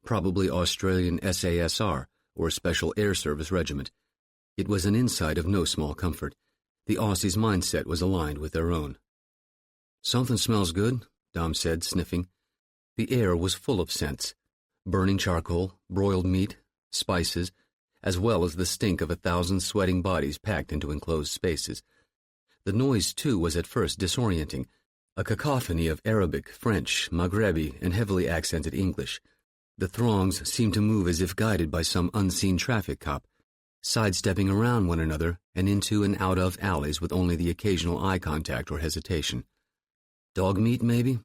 [SPEAKER 2] probably Australian SASR or Special Air Service Regiment. It was an insight of no small comfort. The Aussie's mindset was aligned with their own. "Something smells good," Dom said, sniffing. The air was full of scents: burning charcoal, broiled meat, spices, as well as the stink of 1,000 sweating bodies packed into enclosed spaces. The noise, too, was at first disorienting, a cacophony of Arabic, French, Maghrebi, and heavily accented English. The throngs seemed to move as if guided by some unseen traffic cop, sidestepping around one another and into and out of alleys with only the occasional eye contact or hesitation. "Dog meat, maybe?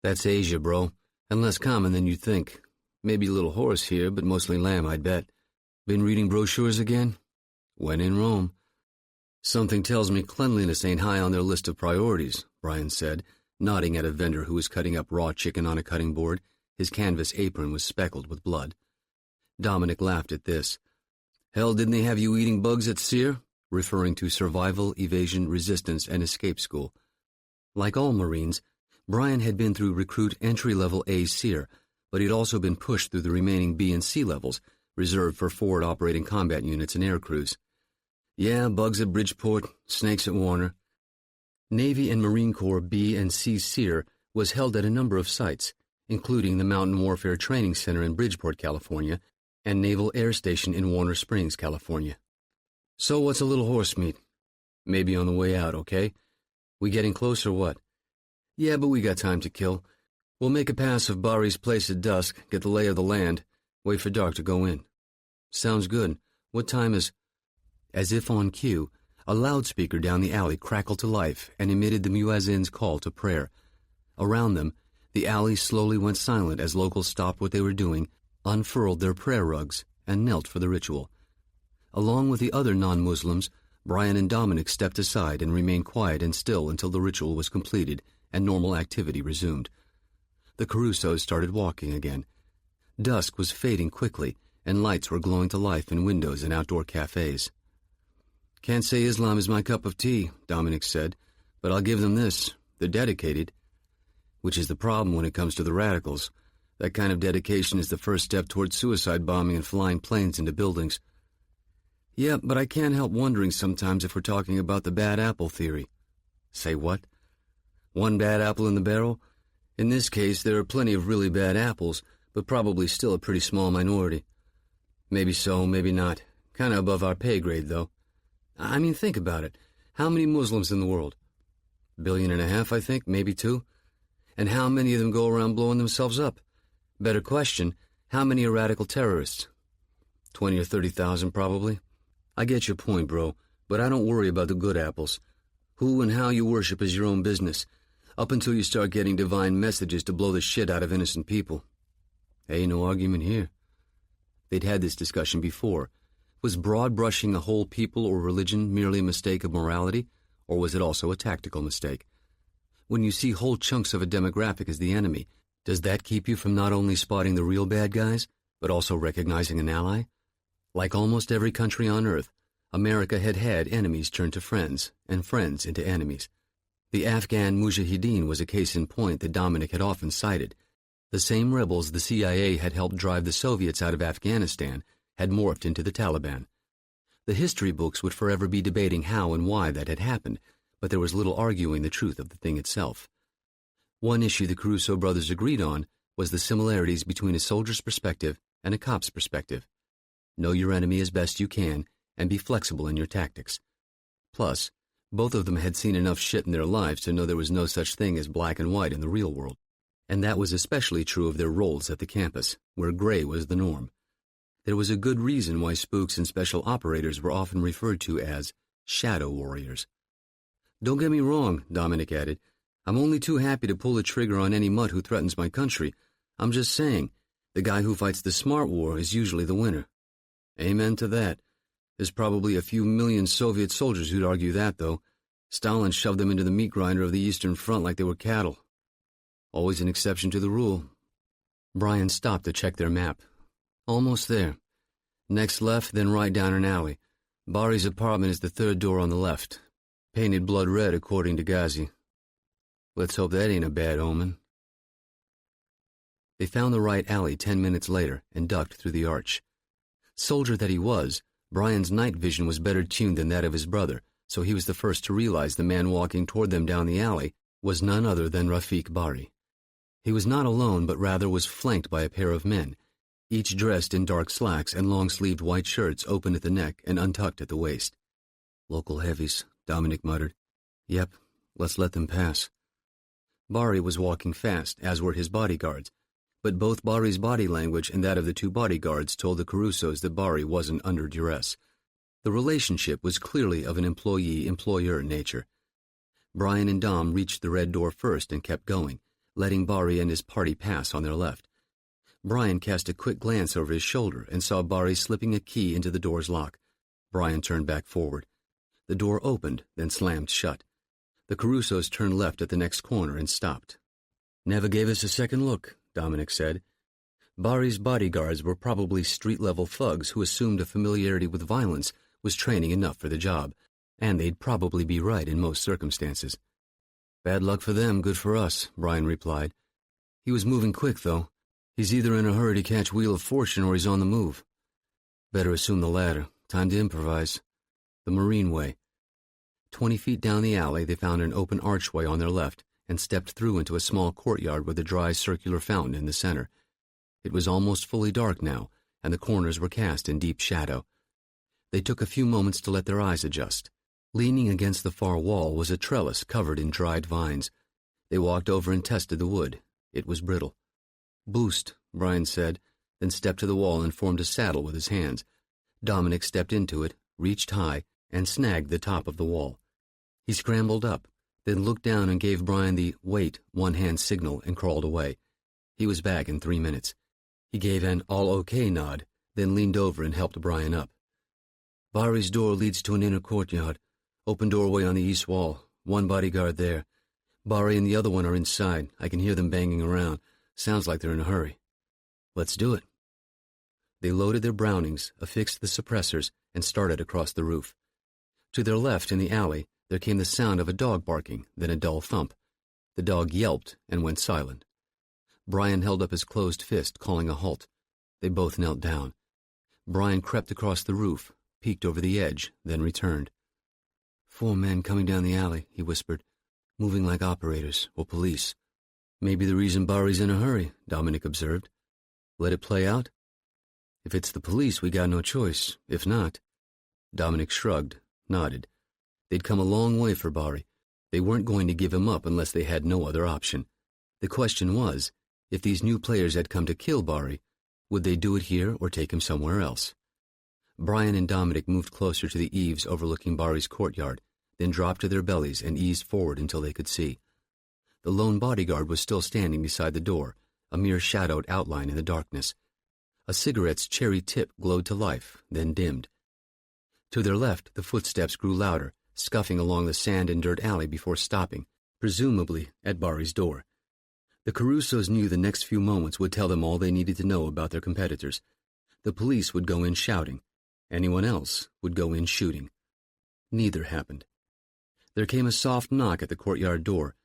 [SPEAKER 2] That's Asia, bro, and less common than you'd think. Maybe a little horse here, but mostly lamb, I'd bet. Been reading brochures again? When in Rome." "Something tells me cleanliness ain't high on their list of priorities," Brian said, nodding at a vendor who was cutting up raw chicken on a cutting board. His canvas apron was speckled with blood. Dominic laughed at this. "Hell, didn't they have you eating bugs at SEER?" referring to Survival, Evasion, Resistance, and Escape School. Like all Marines, Brian had been through recruit entry-level A SEER, but he'd also been pushed through the remaining B and C levels, reserved for forward operating combat units and air crews. "Yeah, bugs at Bridgeport, snakes at Warner." Navy and Marine Corps B and C SEER was held at a number of sites, including the Mountain Warfare Training Center in Bridgeport, California, and Naval Air Station in Warner Springs, California. "So what's a little horse meat? Maybe on the way out, okay? We getting close or what?" "Yeah, but we got time to kill. We'll make a pass of Bari's place at dusk, get the lay of the land, wait for dark to go in." "Sounds good. What time is—" As if on cue, a loudspeaker down the alley crackled to life and emitted the muezzin's call to prayer. Around them, the alley slowly went silent as locals stopped what they were doing, unfurled their prayer rugs, and knelt for the ritual. Along with the other non-Muslims, Brian and Dominic stepped aside and remained quiet and still until the ritual was completed and normal activity resumed. The Carusos started walking again. Dusk was fading quickly, and lights were glowing to life in windows and outdoor cafes. "Can't say Islam is my cup of tea," Dominic said, "but I'll give them this. They're dedicated. Which is the problem when it comes to the radicals. That kind of dedication is the first step toward suicide bombing and flying planes into buildings." "Yeah, but I can't help wondering sometimes if we're talking about the bad apple theory." "Say what?" "One bad apple in the barrel? In this case, there are plenty of really bad apples, but probably still a pretty small minority." "Maybe so, maybe not. Kinda above our pay grade, though. I mean, think about it. How many Muslims in the world? 1.5 billion, I think, maybe 2. And how many of them go around blowing themselves up? Better question, how many are radical terrorists? 20 or 30,000, probably. I get your point, bro, but I don't worry about the good apples. Who and how you worship is your own business, up until you start getting divine messages to blow the shit out of innocent people." "Hey, no argument here." They'd had this discussion before. Was broad brushing a whole people or religion merely a mistake of morality, or was it also a tactical mistake? When you see whole chunks of a demographic as the enemy, does that keep you from not only spotting the real bad guys, but also recognizing an ally? Like almost every country on Earth, America had had enemies turn to friends, and friends into enemies. The Afghan Mujahideen was a case in point that Dominic had often cited. The same rebels the CIA had helped drive the Soviets out of Afghanistan had morphed into the Taliban. The history books would forever be debating how and why that had happened, but there was little arguing the truth of the thing itself. One issue the Caruso brothers agreed on was the similarities between a soldier's perspective and a cop's perspective. Know your enemy as best you can and be flexible in your tactics. Plus, both of them had seen enough shit in their lives to know there was no such thing as black and white in the real world. And that was especially true of their roles at the campus, where gray was the norm. There was a good reason why spooks and special operators were often referred to as shadow warriors. Don't get me wrong, Dominic added. I'm only too happy to pull the trigger on any mutt who threatens my country. I'm just saying, the guy who fights the smart war is usually the winner. Amen to that. There's probably a few million Soviet soldiers who'd argue that, though. Stalin shoved them into the meat grinder of the Eastern Front like they were cattle. Always an exception to the rule. Brian stopped to check their map. Almost there. Next left, then right down an alley. Bari's apartment is the third door on the left. Painted blood red, according to Ghazi. Let's hope that ain't a bad omen. They found the right alley 10 minutes later and ducked through the arch. Soldier that he was, Brian's night vision was better tuned than that of his brother, so he was the first to realize the man walking toward them down the alley was none other than Rafiq Bari. He was not alone, but rather was flanked by a pair of men, each dressed in dark slacks and long-sleeved white shirts open at the neck and untucked at the waist. Local heavies, Dominic muttered. Yep, let's let them pass. Bari was walking fast, as were his bodyguards, but both Bari's body language and that of the two bodyguards told the Carusos that Bari wasn't under duress. The relationship was clearly of an employee-employer nature. Brian and Dom reached the red door first and kept going, letting Bari and his party pass on their left. Brian cast a quick glance over his shoulder and saw Bari slipping a key into the door's lock. Brian turned back forward. The door opened, then slammed shut. The Carusos turned left at the next corner and stopped. Never gave us a second look, Dominic said. Bari's bodyguards were probably street-level thugs who assumed a familiarity with violence was training enough for the job, and they'd probably be right in most circumstances. Bad luck for them, good for us, Brian replied. He was moving quick, though. He's either in a hurry to catch Wheel of Fortune or he's on the move. Better assume the latter. Time to improvise. The Marine Way. 20 feet down the alley, they found an open archway on their left and stepped through into a small courtyard with a dry circular fountain in the center. It was almost fully dark now, and the corners were cast in deep shadow. They took a few moments to let their eyes adjust. Leaning against the far wall was a trellis covered in dried vines. They walked over and tested the wood. It was brittle. Boost, Brian said, then stepped to the wall and formed a saddle with his hands. Dominic stepped into it, reached high, and snagged the top of the wall. He scrambled up, then looked down and gave Brian the wait one-hand signal and crawled away. He was back in 3 minutes. He gave an all-okay nod, then leaned over and helped Brian up. Bari's door leads to an inner courtyard. Open doorway on the east wall. One bodyguard there. Bari and the other one are inside. I can hear them banging around. Sounds like they're in a hurry. Let's do it. They loaded their Brownings, affixed the suppressors, and started across the roof. To their left in the alley, there came the sound of a dog barking, then a dull thump. The dog yelped and went silent. Brian held up his closed fist, calling a halt. They both knelt down. Brian crept across the roof, peeked over the edge, then returned. 4 men coming down the alley, he whispered, moving like operators or police. Maybe the reason Bari's in a hurry, Dominic observed. Let it play out? If it's the police, we got no choice. If not... Dominic shrugged, nodded. They'd come a long way for Bari. They weren't going to give him up unless they had no other option. The question was, if these new players had come to kill Bari, would they do it here or take him somewhere else? Brian and Dominic moved closer to the eaves overlooking Bari's courtyard, then dropped to their bellies and eased forward until they could see. The lone bodyguard was still standing beside the door, a mere shadowed outline in the darkness. A cigarette's cherry tip glowed to life, then dimmed. To their left, the footsteps grew louder, scuffing along the sand and dirt alley before stopping, presumably at Bari's door. The Carusos knew the next few moments would tell them all they needed to know about their competitors. The police would go in shouting. Anyone else would go in shooting. Neither happened. There came a soft knock at the courtyard door.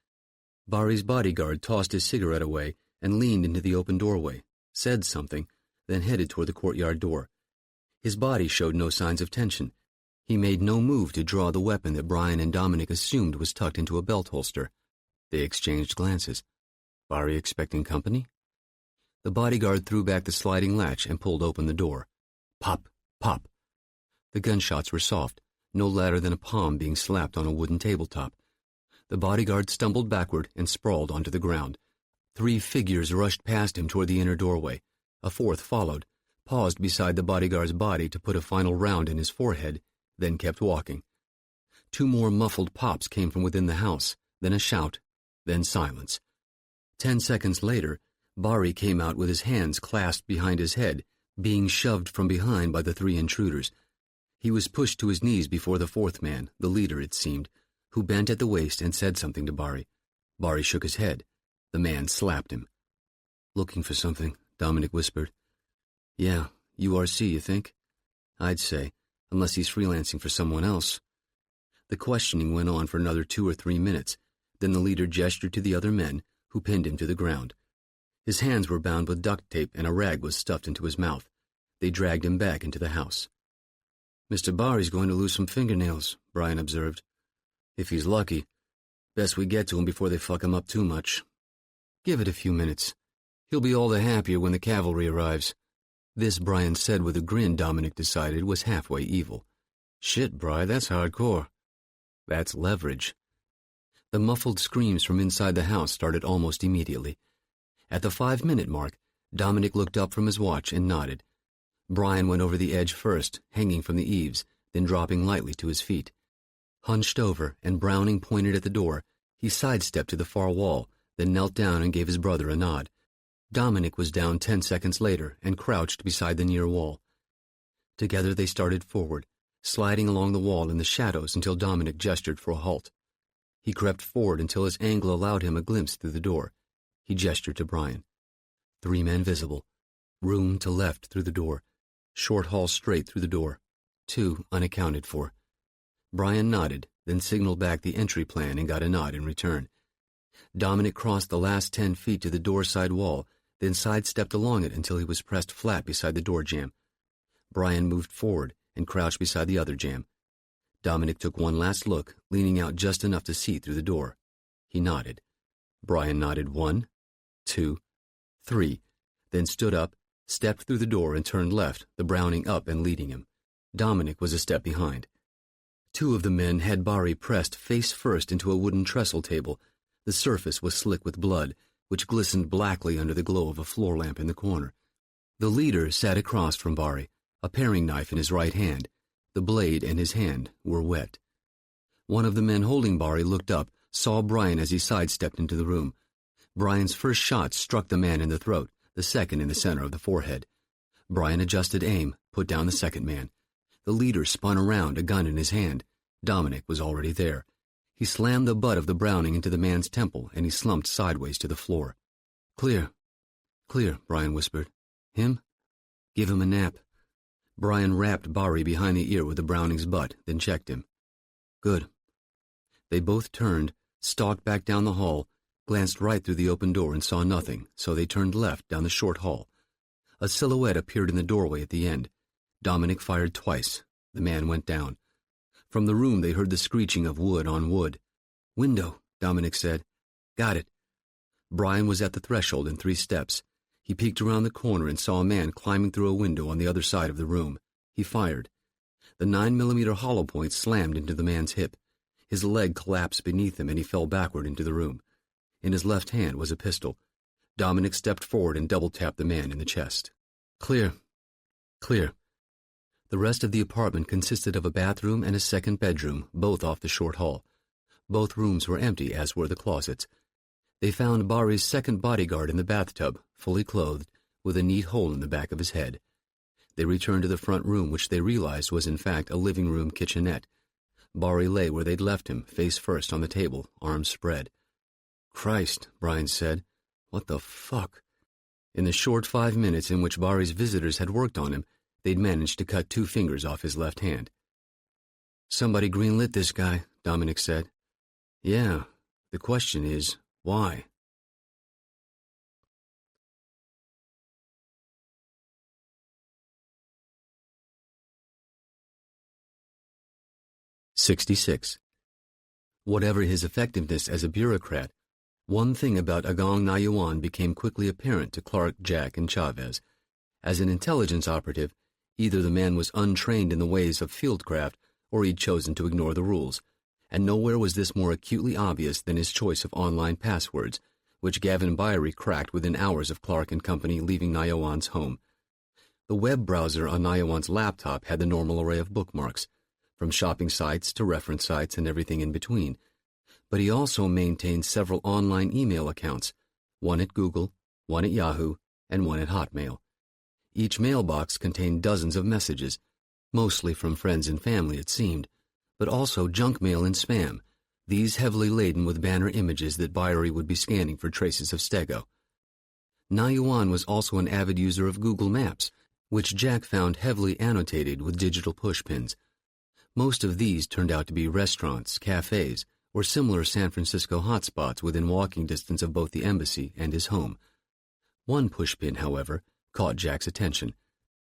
[SPEAKER 2] Bari's bodyguard tossed his cigarette away and leaned into the open doorway, said something, then headed toward the courtyard door. His body showed no signs of tension. He made no move to draw the weapon that Brian and Dominic assumed was tucked into a belt holster. They exchanged glances. Bari expecting company? The bodyguard threw back the sliding latch and pulled open the door. Pop, pop. The gunshots were soft, no louder than a palm being slapped on a wooden tabletop. The bodyguard stumbled backward and sprawled onto the ground. 3 figures rushed past him toward the inner doorway. A 4th followed, paused beside the bodyguard's body to put a final round in his forehead, then kept walking. 2 more muffled pops came from within the house, then a shout, then silence. 10 seconds later, Bari came out with his hands clasped behind his head, being shoved from behind by the 3 intruders. He was pushed to his knees before the 4th man, the leader it seemed, who bent at the waist and said something to Bari. Bari shook his head. The man slapped him. "Looking for something," Dominic whispered. "Yeah, URC, you think?" "I'd say, unless he's freelancing for someone else." The questioning went on for another 2 or 3 minutes. Then the leader gestured to the other men, who pinned him to the ground. His hands were bound with duct tape and a rag was stuffed into his mouth. They dragged him back into the house. "Mr. Bari's going to lose some fingernails," Brian observed. "If he's lucky. Best we get to him before they fuck him up too much." "Give it a few minutes. He'll be all the happier when the cavalry arrives." This Brian said with a grin Dominic decided was halfway evil. "Shit, Bri, that's hardcore." "That's leverage." The muffled screams from inside the house started almost immediately. At the 5-minute mark, Dominic looked up from his watch and nodded. Brian went over the edge first, hanging from the eaves, then dropping lightly to his feet. Hunched over and Browning pointed at the door, he sidestepped to the far wall, then knelt down and gave his brother a nod. Dominic was down 10 seconds later and crouched beside the near wall. Together they started forward, sliding along the wall in the shadows until Dominic gestured for a halt. He crept forward until his angle allowed him a glimpse through the door. He gestured to Brian. 3 men visible. Room to left through the door. Short hall straight through the door. 2 unaccounted for. Brian nodded, then signaled back the entry plan and got a nod in return. Dominic crossed the last 10 feet to the door side wall, then sidestepped along it until he was pressed flat beside the door jamb. Brian moved forward and crouched beside the other jamb. Dominic took one last look, leaning out just enough to see through the door. He nodded. Brian nodded 1, 2, 3, then stood up, stepped through the door and turned left, the Browning up and leading him. Dominic was a step behind. 2 of the men had Bari pressed face first into a wooden trestle table. The surface was slick with blood, which glistened blackly under the glow of a floor lamp in the corner. The leader sat across from Bari, a paring knife in his right hand. The blade and his hand were wet. One of the men holding Bari looked up, saw Brian as he sidestepped into the room. Brian's first shot struck the man in the throat, the second in the center of the forehead. Brian adjusted aim, put down the second man. The leader spun around, a gun in his hand. Dominic was already there. He slammed the butt of the Browning into the man's temple, and he slumped sideways to the floor. "Clear. Clear," Brian whispered. "Him? Give him a nap." Brian rapped Bari behind the ear with the Browning's butt, then checked him. "Good." They both turned, stalked back down the hall, glanced right through the open door and saw nothing, so they turned left down the short hall. A silhouette appeared in the doorway at the end. Dominic fired twice. The man went down. From the room they heard the screeching of wood on wood. "Window," Dominic said. "Got it." Brian was at the threshold in 3 steps. He peeked around the corner and saw a man climbing through a window on the other side of the room. He fired. The 9mm hollow point slammed into the man's hip. His leg collapsed beneath him and he fell backward into the room. In his left hand was a pistol. Dominic stepped forward and double-tapped the man in the chest. "Clear. Clear." The rest of the apartment consisted of a bathroom and a second bedroom, both off the short hall. Both rooms were empty, as were the closets. They found Bari's second bodyguard in the bathtub, fully clothed, with a neat hole in the back of his head. They returned to the front room, which they realized was in fact a living room kitchenette. Bari lay where they'd left him, face first on the table, arms spread. "Christ," Brian said. "What the fuck?" In the short 5 minutes in which Bari's visitors had worked on him, they'd managed to cut 2 fingers off his left hand. "Somebody greenlit this guy," Dominic said. Yeah, the question is, why? "66. Whatever his effectiveness as a bureaucrat, one thing about Agong Nayuan became quickly apparent to Clark, Jack, and Chavez. As an intelligence operative, either the man was untrained in the ways of fieldcraft or he'd chosen to ignore the rules, and nowhere was this more acutely obvious than his choice of online passwords, which Gavin Byrie cracked within hours of Clark and company leaving Nayuan's home. The web browser on Nayuan's laptop had the normal array of bookmarks, from shopping sites to reference sites and everything in between. But he also maintained several online email accounts, one at Google, one at Yahoo, and one at Hotmail. Each mailbox contained dozens of messages, mostly from friends and family, it seemed, but also junk mail and spam, these heavily laden with banner images that Byrie would be scanning for traces of stego. Nayuan was also an avid user of Google Maps, which Jack found heavily annotated with digital pushpins. Most of these turned out to be restaurants, cafes, or similar San Francisco hotspots within walking distance of both the embassy and his home. One pushpin, however, caught Jack's attention.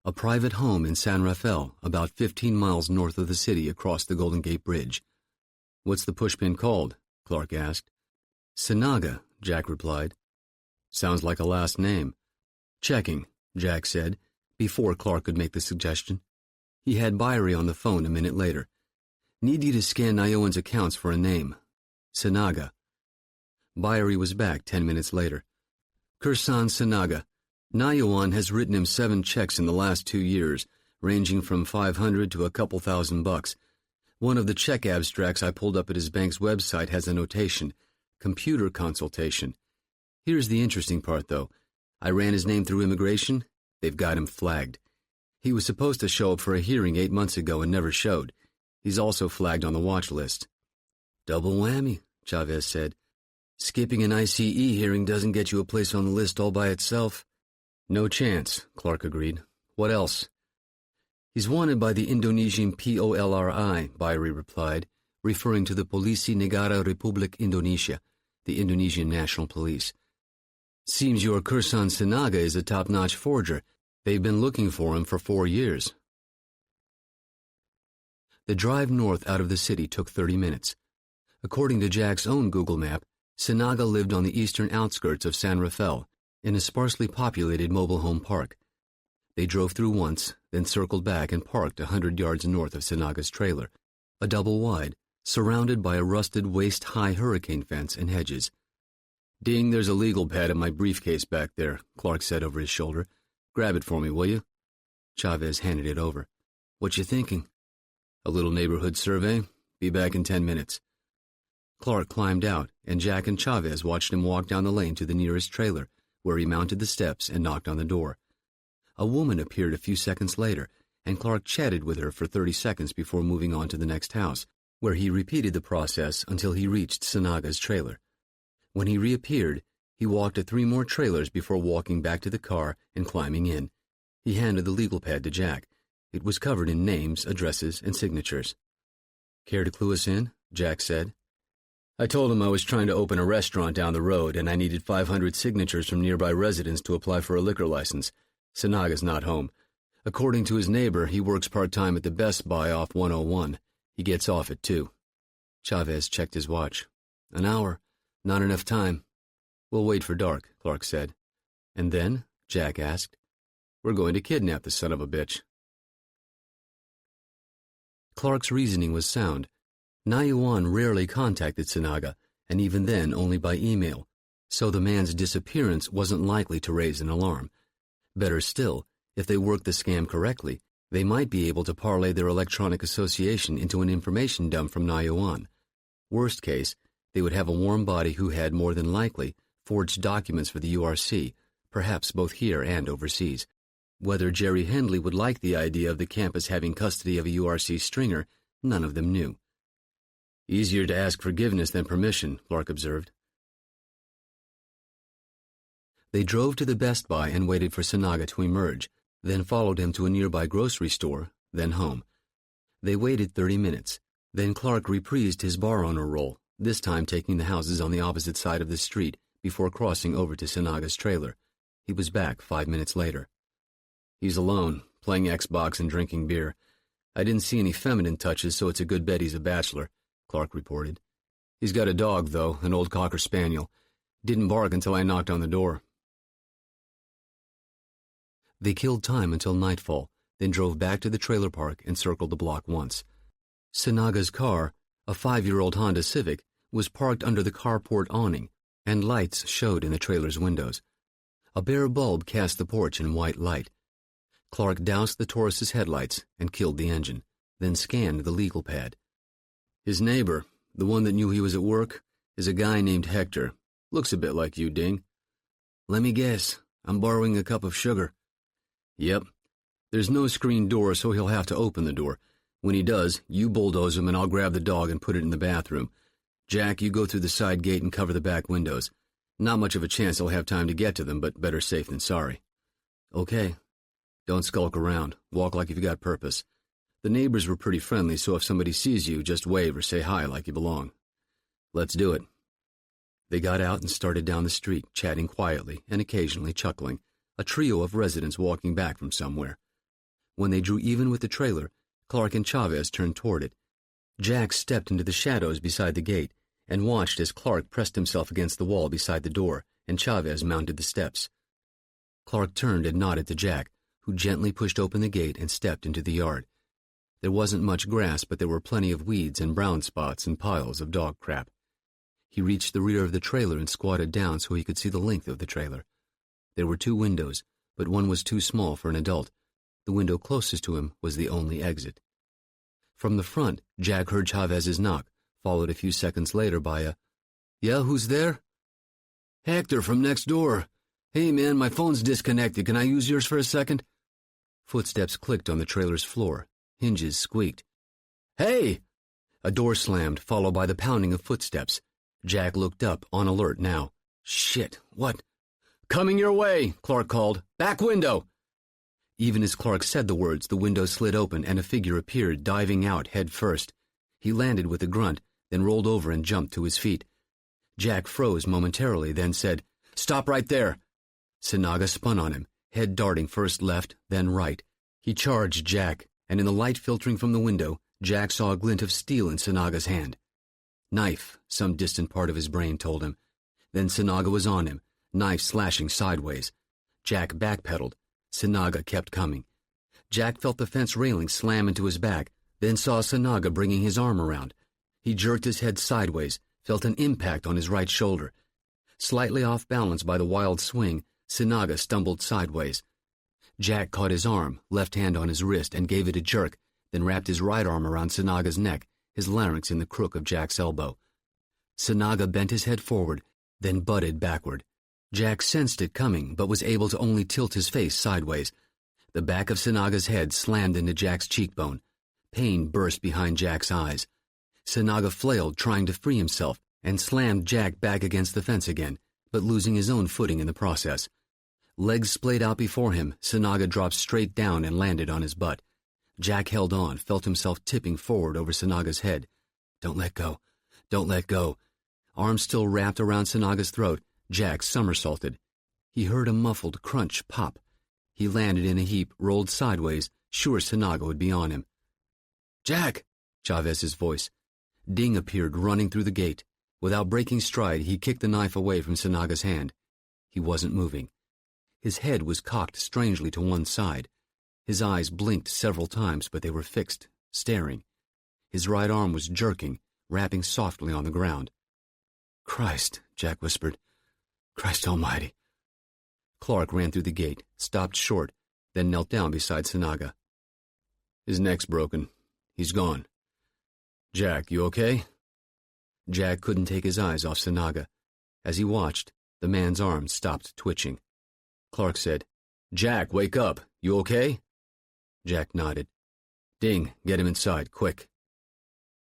[SPEAKER 2] A private home in San Rafael, about 15 miles north of the city across the Golden Gate Bridge. "What's the pushpin called?" Clark asked. "Sinaga," Jack replied. "Sounds like a last name." "Checking," Jack said, before Clark could make the suggestion. He had Byrie on the phone a minute later. "Need you to scan Nayuan's accounts for a name. Sinaga." Byrie was back 10 minutes later. "Kursan Sinaga. Nayuan has written him 7 checks in the last 2 years, ranging from $500 to a couple $1,000. One of the check abstracts I pulled up at his bank's website has a notation, computer consultation. Here's the interesting part, though. I ran his name through immigration. They've got him flagged. He was supposed to show up for a hearing 8 months ago and never showed. He's also flagged on the watch list." "Double whammy," Chavez said. "Skipping an ICE hearing doesn't get you a place on the list all by itself." "No chance," Clark agreed. "What else?" "He's wanted by the Indonesian POLRI, Byrie replied, referring to the Polisi Negara Republik Indonesia, the Indonesian National Police. "Seems your Kursan Sinaga is a top-notch forger. They've been looking for him for 4 years." The drive north out of the city took 30 minutes. According to Jack's own Google map, Sinaga lived on the eastern outskirts of San Rafael, in a sparsely populated mobile home park. They drove through once, then circled back and parked 100 yards north of Sinaga's trailer, a double-wide, surrounded by a rusted waist-high hurricane fence and hedges. "Ding, there's a legal pad in my briefcase back there," Clark said over his shoulder. "Grab it for me, will you?" Chavez handed it over. "What you thinking?" "A little neighborhood survey. Be back in 10 minutes. Clark climbed out, and Jack and Chavez watched him walk down the lane to the nearest trailer, where he mounted the steps and knocked on the door. A woman appeared a few seconds later, and Clark chatted with her for 30 seconds before moving on to the next house, where he repeated the process until he reached Sinaga's trailer. When he reappeared, he walked to 3 more trailers before walking back to the car and climbing in. He handed the legal pad to Jack. It was covered in names, addresses, and signatures. "Care to clue us in?" Jack said. "I told him I was trying to open a restaurant down the road and I needed 500 signatures from nearby residents to apply for a liquor license. Sinaga's not home. According to his neighbor, he works part-time at the Best Buy off 101. He gets off at 2. Chavez checked his watch. "An hour. Not enough time." "We'll wait for dark," Clark said. "And then?" Jack asked. "We're going to kidnap the son of a bitch." Clark's reasoning was sound. Nayuan rarely contacted Sinaga, and even then only by email, so the man's disappearance wasn't likely to raise an alarm. Better still, if they worked the scam correctly, they might be able to parlay their electronic association into an information dump from Nayuan. Worst case, they would have a warm body who had, more than likely, forged documents for the URC, perhaps both here and overseas. Whether Jerry Hendley would like the idea of the campus having custody of a URC stringer, none of them knew. "Easier to ask forgiveness than permission," Clark observed. They drove to the Best Buy and waited for Sinaga to emerge, then followed him to a nearby grocery store, then home. They waited 30 minutes. Then Clark reprised his bar owner role,
[SPEAKER 1] this time taking the houses on the opposite side of the street before crossing over to Sanaga's trailer. He was back 5 minutes later. He's alone, playing Xbox and drinking beer. I didn't see any feminine touches, so it's a good bet he's a bachelor, Clark reported. He's got a dog, though, an old Cocker Spaniel. Didn't bark until I knocked on the door. They killed time until nightfall, then drove back to the trailer park and circled the block once. Sanaga's car, a 5-year-old Honda Civic, was parked under the carport awning, and lights showed in the trailer's windows. A bare bulb cast the porch in white light. Clark doused the Taurus's headlights and killed the engine, then scanned the legal pad. His neighbor, the one that knew he was at work, is a guy named Hector. Looks a bit like you, Ding. Let me guess, I'm borrowing a cup of sugar. Yep. There's no screen door, so he'll have to open the door. When he does, you bulldoze him and I'll grab the dog and put it in the bathroom. Jack, you go through the side gate and cover the back windows. Not much of a chance he'll have time to get to them, but better safe than sorry. Okay. Don't skulk around. Walk like you've got purpose. The neighbors were pretty friendly, so if somebody sees you, just wave or say hi like you belong. Let's do it. They got out and started down the street, chatting quietly and occasionally chuckling, a trio of residents walking back from somewhere. When they drew even with the trailer, Clark and Chavez turned toward it. Jack stepped into the shadows beside the gate and watched as Clark pressed himself against the wall beside the door and Chavez mounted the steps. Clark turned and nodded to Jack, who gently pushed open the gate and stepped into the yard. There wasn't much grass, but there were plenty of weeds and brown spots and piles of dog crap. He reached the rear of the trailer and squatted down so he could see the length of the trailer. There were 2 windows, but one was too small for an adult. The window closest to him was the only exit. From the front, Jack heard Chavez's knock, followed a few seconds later by a, "Yeah, who's there?" "Hector from next door. Hey, man, my phone's disconnected. Can I use yours for a second?" Footsteps clicked on the trailer's floor. Hinges squeaked. "Hey!" A door slammed, followed by the pounding of footsteps. Jack looked up, on alert now. "Shit, what?" "Coming your way," Clark called. "Back window." Even as Clark said the words, the window slid open and a figure appeared, diving out head first. He landed with a grunt, then rolled over and jumped to his feet. Jack froze momentarily, then said, "Stop right there." Sanaga spun on him, head darting first left, then right. He charged Jack, and in the light filtering from the window, Jack saw a glint of steel in Sanaga's hand. Knife, some distant part of his brain told him. Then Sanaga was on him, knife slashing sideways. Jack backpedaled. Sanaga kept coming. Jack felt the fence railing slam into his back, then saw Sanaga bringing his arm around. He jerked his head sideways, felt an impact on his right shoulder. Slightly off balance by the wild swing, Sanaga stumbled sideways. Jack caught his arm, left hand on his wrist, and gave it a jerk, then wrapped his right arm around Sanaga's neck, his larynx in the crook of Jack's elbow. Sanaga bent his head forward, then butted backward. Jack sensed it coming, but was able to only tilt his face sideways. The back of Sanaga's head slammed into Jack's cheekbone. Pain burst behind Jack's eyes. Sanaga flailed, trying to free himself, and slammed Jack back against the fence again, but losing his own footing in the process. Legs splayed out before him, Sanaga dropped straight down and landed on his butt. Jack held on, felt himself tipping forward over Sanaga's head. "Don't let go. Don't let go." Arms still wrapped around Sanaga's throat, Jack somersaulted. He heard a muffled crunch pop. He landed in a heap, rolled sideways, sure Sanaga would be on him. "Jack!" Chavez's voice. Ding appeared running through the gate. Without breaking stride, he kicked the knife away from Sanaga's hand. He wasn't moving. His head was cocked strangely to one side. His eyes blinked several times, but they were fixed, staring. His right arm was jerking, rapping softly on the ground. "Christ," Jack whispered. "Christ almighty." Clark ran through the gate, stopped short, then knelt down beside Sanaga. "His neck's broken. He's gone. Jack, you okay?" Jack couldn't take his eyes off Sanaga. As he watched, the man's arms stopped twitching. Clark said, "Jack, wake up. You okay?" Jack nodded. "Ding, get him inside, quick."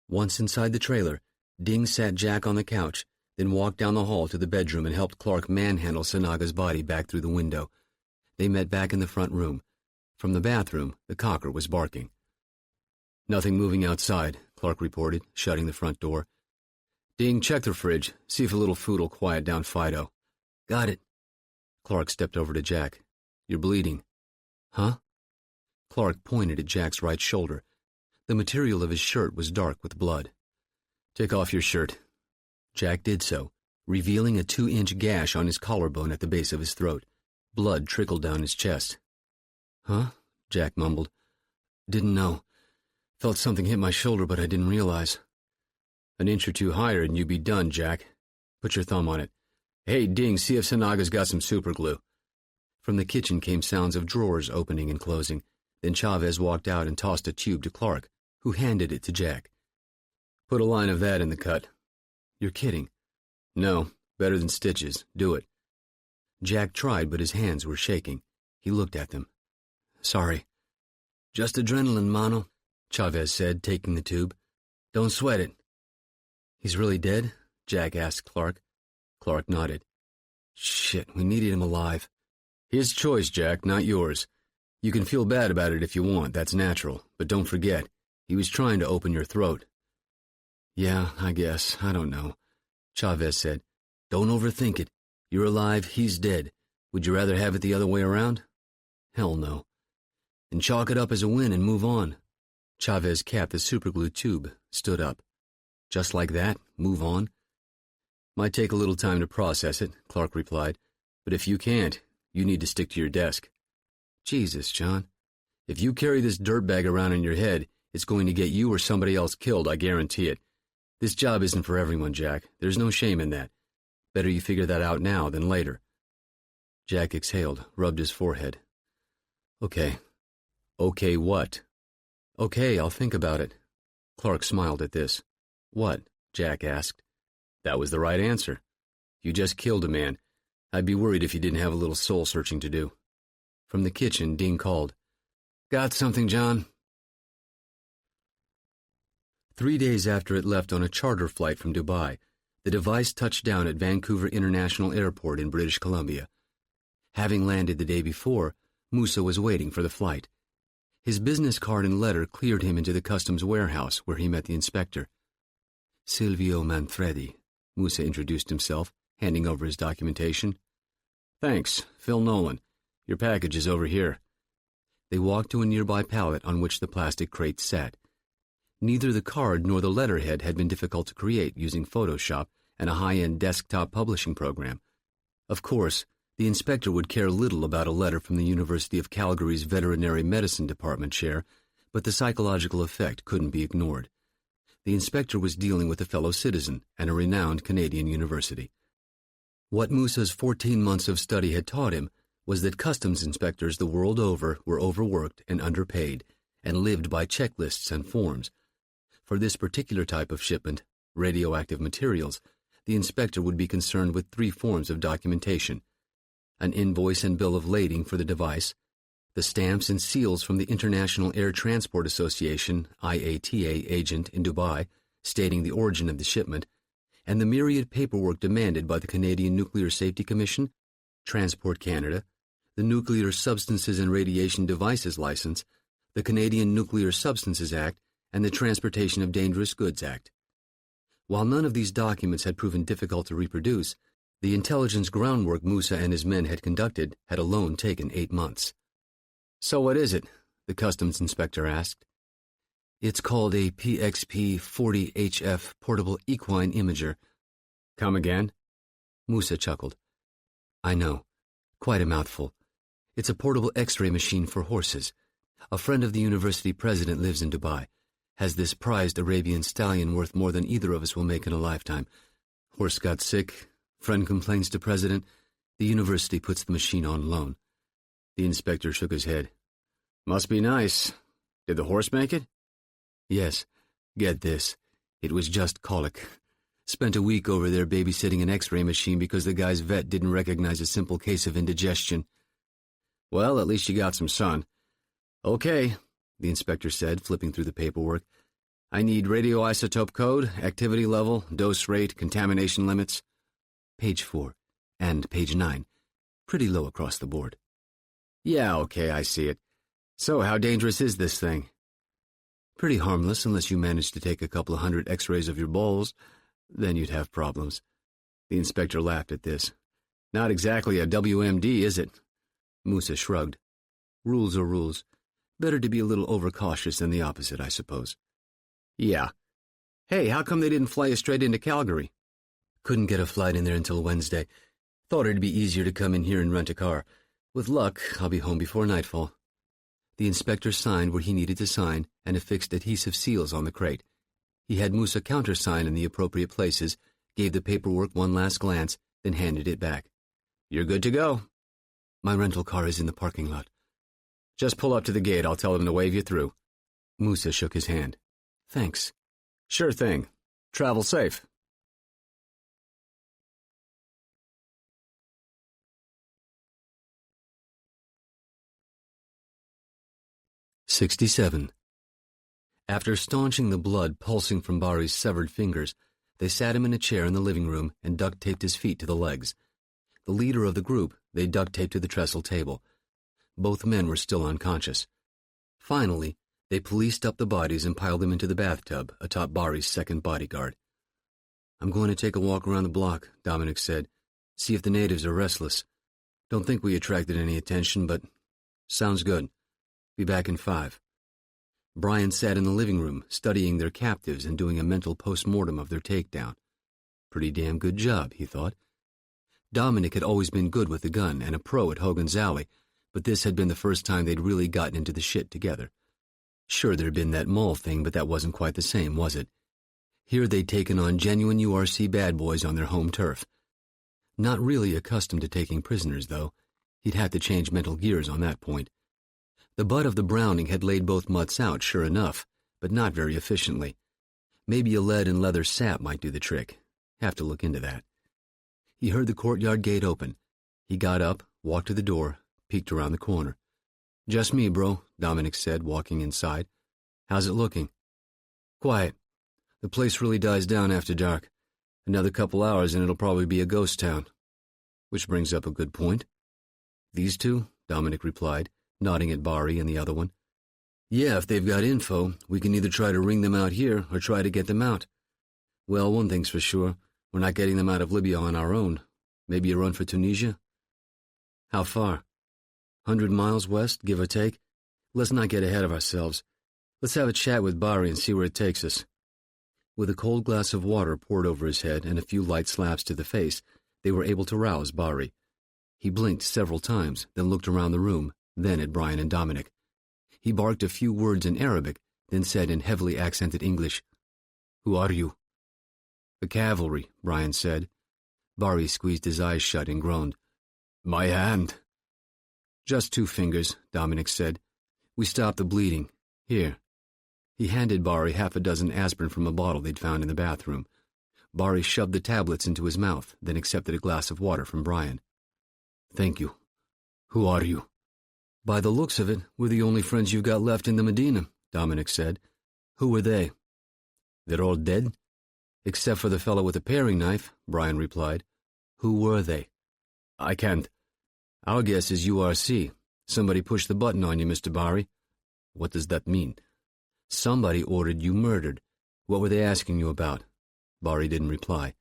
[SPEAKER 1] Once inside the trailer, Ding sat Jack on the couch, then walked down the hall to the bedroom and helped Clark manhandle Sanaga's body back through the window. They met back in the front room. From the bathroom, the cocker was barking. "Nothing moving outside," Clark reported, shutting the front door.
[SPEAKER 2] Ding, check the fridge. See if a little food will quiet down Fido.
[SPEAKER 1] Got it.
[SPEAKER 2] Clark stepped over to Jack. You're bleeding. Huh? Clark pointed at Jack's right shoulder. The material of his shirt was dark with blood. Take off your shirt. Jack did so, revealing a 2-inch gash on his collarbone at the base of his throat. Blood trickled down his chest. Huh? Jack mumbled. Didn't know. Felt something hit my shoulder, but I didn't realize. An inch or two higher and you'd be done, Jack. Put your thumb on it. Hey, Ding, see if Sanaga's got some superglue. From the kitchen came sounds of drawers opening and closing. Then Chavez walked out and tossed a tube to Clark, who handed it to Jack. Put a line of that in the cut. You're kidding. No, better than stitches. Do it. Jack tried, but his hands were shaking. He looked at them. Sorry. Just adrenaline, mano, Chavez said, taking the tube. Don't sweat it. He's really dead? Jack asked Clark. Clark nodded. Shit, we needed him alive. His choice, Jack, not yours. You can feel bad about it if you want, that's natural. But don't forget, he was trying to open your throat. Yeah, I guess. I don't know. Chavez said. Don't overthink it. You're alive, he's dead. Would you rather have it the other way around? Hell no. Then chalk it up as a win and move on. Chavez capped the superglue tube, stood up. Just like that, move on? Might take a little time to process it, Clark replied. But if you can't, you need to stick to your desk. Jesus, John. If you carry this dirtbag around in your head, it's going to get you or somebody else killed, I guarantee it. This job isn't for everyone, Jack. There's no shame in that. Better you figure that out now than later. Jack exhaled, rubbed his forehead. Okay. Okay, what? Okay, I'll think about it. Clark smiled at this. What? Jack asked. That was the right answer. You just killed a man. I'd be worried if you didn't have a little soul-searching to do. From the kitchen, Dean called. Got something, John? 3 days after it left on a charter flight from Dubai, the device touched down at Vancouver International Airport in British Columbia. Having landed the day before, Musa was waiting for the flight. His business card and letter cleared him into the customs warehouse where he met the inspector. Silvio Manfredi, Musa introduced himself, handing over his documentation. Thanks, Phil Nolan. Your package is over here. They walked to a nearby pallet on which the plastic crate sat. Neither the card nor the letterhead had been difficult to create using Photoshop and a high-end desktop publishing program. Of course, the inspector would care little about a letter from the University of Calgary's Veterinary Medicine Department chair, but the psychological effect couldn't be ignored. The inspector was dealing with a fellow citizen and a renowned Canadian university. What Musa's 14 months of study had taught him was that customs inspectors the world over were overworked and underpaid, and lived by checklists and forms. For this particular type of shipment, radioactive materials, the inspector would be concerned with 3 forms of documentation: an invoice and bill of lading for the device, the stamps and seals from the International Air Transport Association IATA agent in Dubai stating the origin of the shipment, and the myriad paperwork demanded by the Canadian Nuclear Safety Commission, Transport Canada, the Nuclear Substances and Radiation Devices License, the Canadian Nuclear Substances Act, and the Transportation of Dangerous Goods Act. While none of these documents had proven difficult to reproduce, the intelligence groundwork Musa and his men had conducted had alone taken 8 months. So what is it? The customs inspector asked. It's called a PXP-40HF portable equine imager. Come again? Musa chuckled. I know. Quite a mouthful. It's a portable X-ray machine for horses. A friend of the university president lives in Dubai. Has this prized Arabian stallion worth more than either of us will make in a lifetime. Horse got sick. Friend complains to president. The university puts the machine on loan. The inspector shook his head. Must be nice. Did the horse make it? Yes. Get this. It was just colic. Spent a week over there babysitting an X-ray machine because the guy's vet didn't recognize a simple case of indigestion. Well, at least you got some sun. Okay, the inspector said, flipping through the paperwork. I need radioisotope code, activity level, dose rate, contamination limits. Page 4 and page 9. Pretty low across the board. Yeah, okay, I see it. So how dangerous is this thing? Pretty harmless unless you manage to take a couple of 100 X-rays of your balls. Then you'd have problems. The inspector laughed at this. Not exactly a WMD, is it? Musa shrugged. Rules are rules. Better to be a little overcautious than the opposite, I suppose. Yeah. Hey, how come they didn't fly you straight into Calgary? Couldn't get a flight in there until Wednesday. Thought it'd be easier to come in here and rent a car. With luck, I'll be home before nightfall. The inspector signed where he needed to sign and affixed adhesive seals on the crate. He had Musa countersign in the appropriate places, gave the paperwork one last glance, then handed it back. You're good to go. My rental car is in the parking lot. Just pull up to the gate. I'll tell them to wave you through. Musa shook his hand. Thanks. Sure thing. Travel safe. "67. After staunching the blood pulsing from Bari's severed fingers, they sat him in a chair in the living room and duct-taped his feet to the legs. The leader of the group they duct-taped to the trestle table. Both men were still unconscious. Finally, they policed up the bodies and piled them into the bathtub atop Bari's second bodyguard. I'm going to take a walk around the block, Dominic said. See if the natives are restless. Don't think we attracted any attention, but sounds good. Be back in 5. Brian sat in the living room, studying their captives and doing a mental post-mortem of their takedown. Pretty damn good job, he thought. Dominic had always been good with the gun and a pro at Hogan's Alley, but this had been the first time they'd really gotten into the shit together. Sure, there'd been that mall thing, but that wasn't quite the same, was it? Here they'd taken on genuine URC bad boys on their home turf. Not really accustomed to taking prisoners, though. He'd had to change mental gears on that point. The butt of the Browning had laid both mutts out, sure enough, but not very efficiently. Maybe a lead and leather sap might do the trick. Have to look into that. He heard the courtyard gate open. He got up, walked to the door, peeked around the corner. Just me, bro, Dominic said, walking inside. How's it looking? Quiet. The place really dies down after dark. Another couple hours and it'll probably be a ghost town. Which brings up a good point. These two? Dominic replied, nodding at Bari and the other one. Yeah, if they've got info, we can either try to ring them out here or try to get them out. Well, one thing's for sure. We're not getting them out of Libya on our own. Maybe a run for Tunisia? How far? 100 miles west, give or take? Let's not get ahead of ourselves. Let's have a chat with Bari and see where it takes us. With a cold glass of water poured over his head and a few light slaps to the face, they were able to rouse Bari. He blinked several times, then looked around the room, then at Brian and Dominic. He barked a few words in Arabic, then said in heavily accented English, Who are you? The cavalry, Brian said. Bari squeezed his eyes shut and groaned. My hand. Just 2 fingers, Dominic said. We stopped the bleeding. Here. He handed Bari half a dozen aspirin from a bottle they'd found in the bathroom. Bari shoved the tablets into his mouth, then accepted a glass of water from Brian. Thank you. Who are you? By the looks of it, we're the only friends you've got left in the Medina, Dominic said. Who were they? They're all dead? Except for the fellow with the paring knife, Brian replied. Who were they? I can't. Our guess is URC. Somebody pushed the button on you, Mr. Bari. What does that mean? Somebody ordered you murdered. What were they asking you about? Bari didn't reply.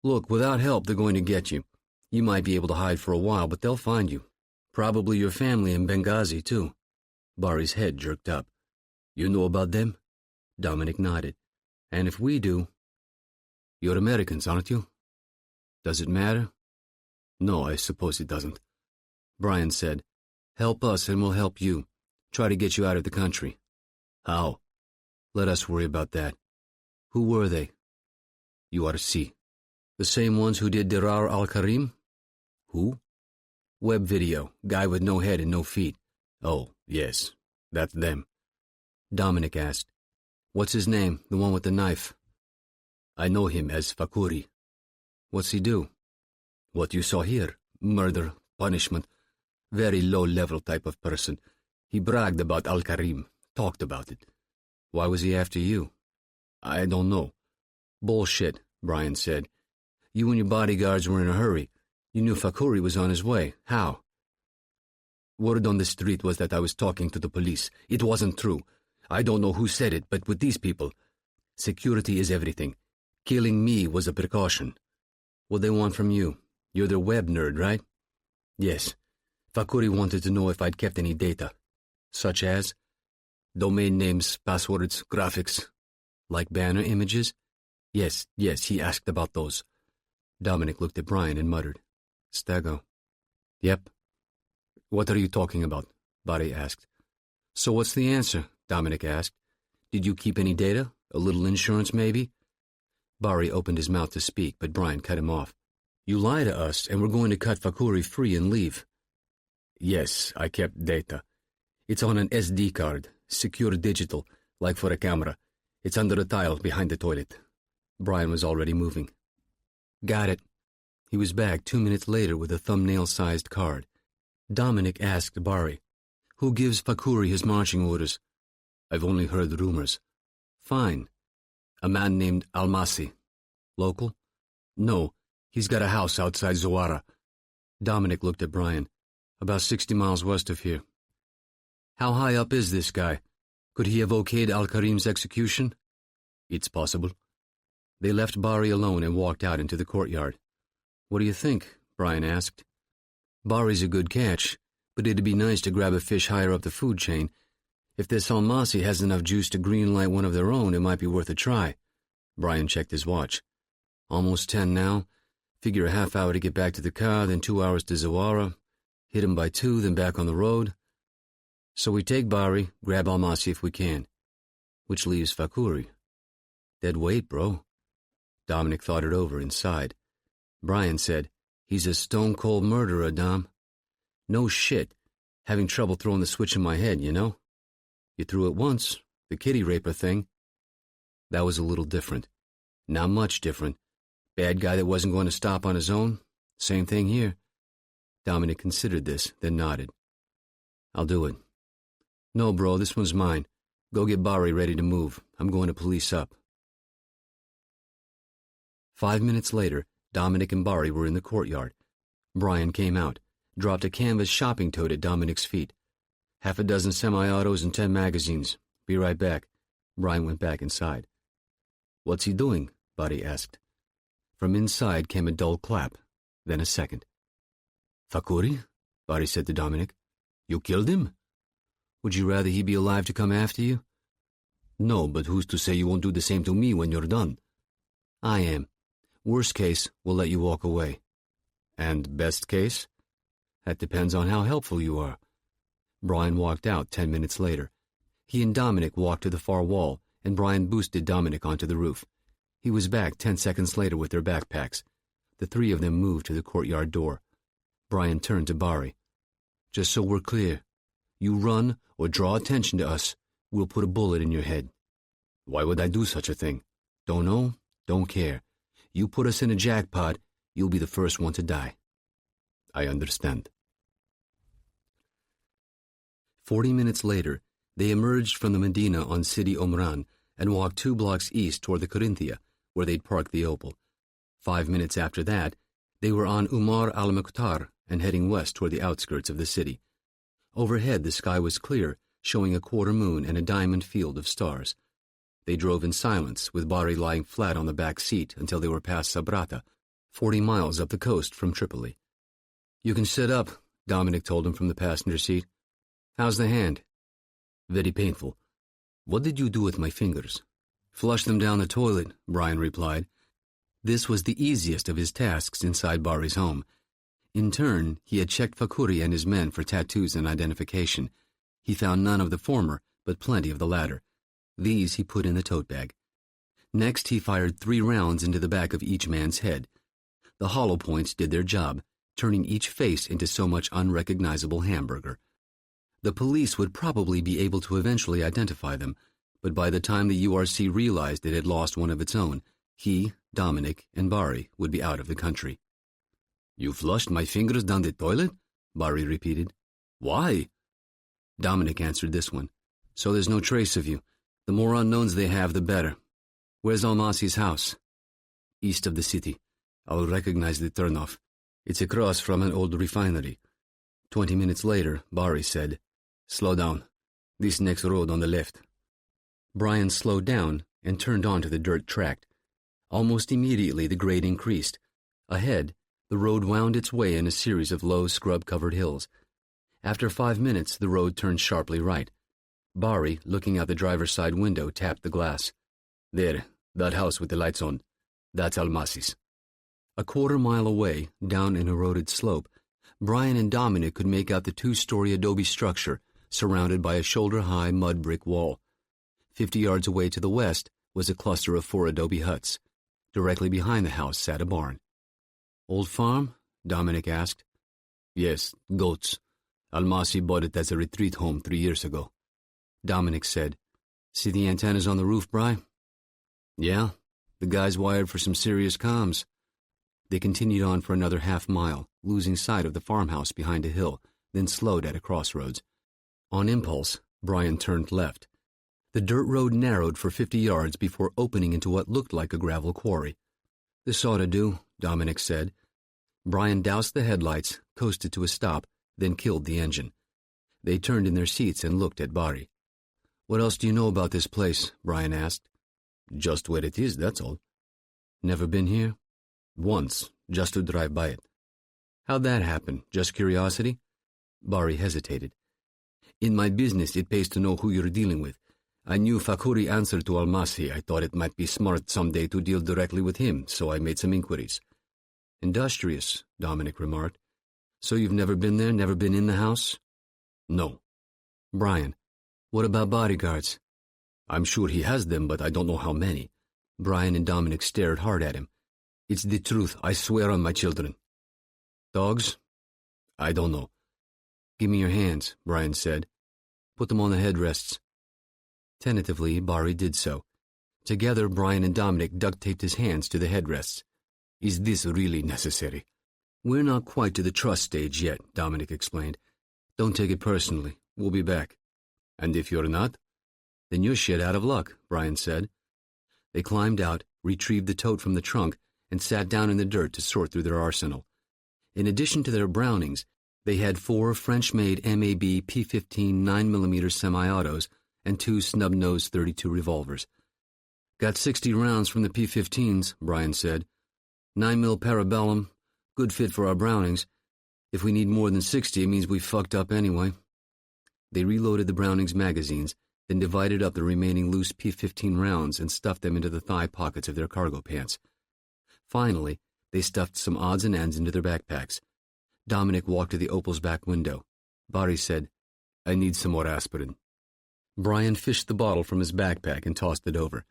[SPEAKER 2] Look, without help, they're going to get you. You might be able to hide for a while, but they'll find you. Probably your family in Benghazi, too. Bari's head jerked up. You know about them? Dominic nodded. And if we do... You're Americans, aren't you? Does it matter? No, I suppose it doesn't. Brian said, Help us and we'll help you. Try to get you out of the country. How? Let us worry about that. Who were they? URC. The same ones who did Dirar al-Karim? Who? Web video. Guy with no head and no feet. Oh, yes. That's them. Dominic asked, What's his name, the one with the knife? I know him as Fakuri. What's he do? What you saw here. Murder, punishment. Very low-level type of person. He bragged about Al-Karim. Talked about it. Why was he after you? I don't know. Bullshit, Brian said. You and your bodyguards were in a hurry. You knew Fakuri was on his way. How? Word on the street was that I was talking to the police. It wasn't true. I don't know who said it, but with these people, security is everything. Killing me was a precaution. What they want from you? You're their web nerd, right? Yes. Fakuri wanted to know if I'd kept any data. Such as? Domain names, passwords, graphics. Like banner images? Yes, he asked about those. Dominic looked at Brian and muttered. Stago. Yep. What are you talking about? Barry asked. So what's the answer? Dominic asked. Did you keep any data? A little insurance, maybe? Barry opened his mouth to speak, but Brian cut him off. You lie to us, and we're going to cut Fakuri free and leave. Yes, I kept data. It's on an SD card, secure digital, like for a camera. It's under a tile behind the toilet. Brian was already moving. Got it. He was back 2 minutes later with a thumbnail-sized card. Dominic asked Barry, who gives Fakuri his marching orders? I've only heard rumors. Fine. A man named Almasi. Local? No, he's got a house outside Zawara. Dominic looked at Brian. About 60 miles west of here. How high up is this guy? Could he have okayed Al-Karim's execution? It's possible. They left Barry alone and walked out into the courtyard. What do you think? Brian asked. Barry's a good catch, but it'd be nice to grab a fish higher up the food chain. If this Almasi has enough juice to greenlight one of their own, it might be worth a try. Brian checked his watch. Almost 10 now. Figure a half hour to get back to the car, then 2 hours to Zawara. Hit him by 2, then back on the road. So we take Barry, grab Almasi if we can. Which leaves Fakuri. Dead weight, bro. Dominic thought it over and sighed. Brian said, he's a stone-cold murderer, Dom. No shit. Having trouble throwing the switch in my head, you know? You threw it once, the kitty raper thing. That was a little different. Not much different. Bad guy that wasn't going to stop on his own. Same thing here. Dominic considered this, then nodded. I'll do it. No, bro, this one's mine. Go get Barry ready to move. I'm going to police up. 5 minutes later, Dominic and Barry were in the courtyard. Brian came out, dropped a canvas shopping tote at Dominic's feet. 6 semi-autos and 10 magazines. Be right back. Brian went back inside. What's he doing? Barry asked. From inside came a dull clap, then a second. Fakuri? Barry said to Dominic. You killed him? Would you rather he be alive to come after you? No, but who's to say you won't do the same to me when you're done? I am. Worst case, we'll let you walk away. And best case? That depends on how helpful you are. Brian walked out 10 minutes later. He and Dominic walked to the far wall, and Brian boosted Dominic onto the roof. He was back 10 seconds later with their backpacks. The three of them moved to the courtyard door. Brian turned to Barry. Just so we're clear, you run or draw attention to us, we'll put a bullet in your head. Why would I do such a thing? Don't know, don't care. You put us in a jackpot, you'll be the first one to die. I understand. 40 minutes later, they emerged from the Medina on Sidi Omran and walked 2 blocks east toward the Corinthia, where they'd parked the Opel. 5 minutes after that, they were on Umar al-Mukhtar and heading west toward the outskirts of the city. Overhead, the sky was clear, showing a quarter moon and a diamond field of stars. They drove in silence, with Barry lying flat on the back seat until they were past Sabrata, 40 miles up the coast from Tripoli. You can sit up, Dominic told him from the passenger seat. How's the hand? Very painful. What did you do with my fingers? Flush them down the toilet, Brian replied. This was the easiest of his tasks inside Barry's home. In turn, he had checked Fakuri and his men for tattoos and identification. He found none of the former, but plenty of the latter. These he put in the tote bag. Next, he fired 3 rounds into the back of each man's head. The hollow points did their job, turning each face into so much unrecognizable hamburger. The police would probably be able to eventually identify them, but by the time the URC realized it had lost one of its own, he, Dominic, and Barry would be out of the country. You flushed my fingers down the toilet? Barry repeated. Why? Dominic answered this one. So there's no trace of you. The more unknowns they have, the better. Where's Almasi's house? East of the city. I'll recognize the turnoff. It's across from an old refinery. 20 minutes later, Barry said, Slow down. This next road on the left. Brian slowed down and turned onto the dirt track.
[SPEAKER 1] Almost immediately the grade increased. Ahead, the road wound its way in a series of low scrub-covered hills. After 5 minutes, the road turned sharply right. Bari, looking out the driver's side window, tapped the glass. There, that house with the lights on. That's Almasi's. A quarter-mile away, down an eroded slope, Brian and Dominic could make out the 2-story adobe structure surrounded by a shoulder-high mud brick wall. 50 yards away to the west was a cluster of 4 adobe huts. Directly behind the house sat a barn. Old farm? Dominic asked. Yes, goats. Almasi bought it as a retreat home 3 years ago. Dominic said, See the antennas on the roof, Bri? Yeah, the guy's wired for some serious comms. They continued on for another half-mile, losing sight of the farmhouse behind a hill, then slowed at a crossroads. On impulse, Brian turned left. The dirt road narrowed for 50 yards before opening into what looked like a gravel quarry. This ought to do, Dominic said. Brian doused the headlights, coasted to a stop, then killed the engine. They turned in their seats and looked at Bari. What else do you know about this place? Brian asked. Just where it is, that's all. Never been here? Once, just to drive by it. How'd that happen? Just curiosity? Bari hesitated. In my business, it pays to know who you're dealing with. I knew Fakuri answered to Almasi. I thought it might be smart someday to deal directly with him, so I made some inquiries. Industrious, Dominic remarked. So you've never been there, never been in the house? No. Brian, what about bodyguards? I'm sure he has them, but I don't know how many. Brian and Dominic stared hard at him. It's the truth, I swear on my children. Dogs? I don't know. Give me your hands, Brian said. Put them on the headrests. Tentatively, Bari did so. Together, Brian and Dominic duct-taped his hands to the headrests. Is this really necessary? We're not quite to the trust stage yet, Dominic explained. Don't take it personally. We'll be back. And if you're not? Then you're shit out of luck, Brian said. They climbed out, retrieved the tote from the trunk, and sat down in the dirt to sort through their arsenal. In addition to their Brownings, they had 4 French-made MAB P-15 9mm semi-autos and 2 snub-nosed .32 revolvers. Got 60 rounds from the P-15s, Brian said. 9mm parabellum, good fit for our Brownings. If we need more than 60, it means we fucked up anyway. They reloaded the Brownings magazines, then divided up the remaining loose P-15 rounds and stuffed them into the thigh pockets of their cargo pants. Finally, they stuffed some odds and ends into their backpacks. Dominic walked to the Opal's back window. Bari said, I need some more aspirin. Brian fished the bottle from his backpack and tossed it over.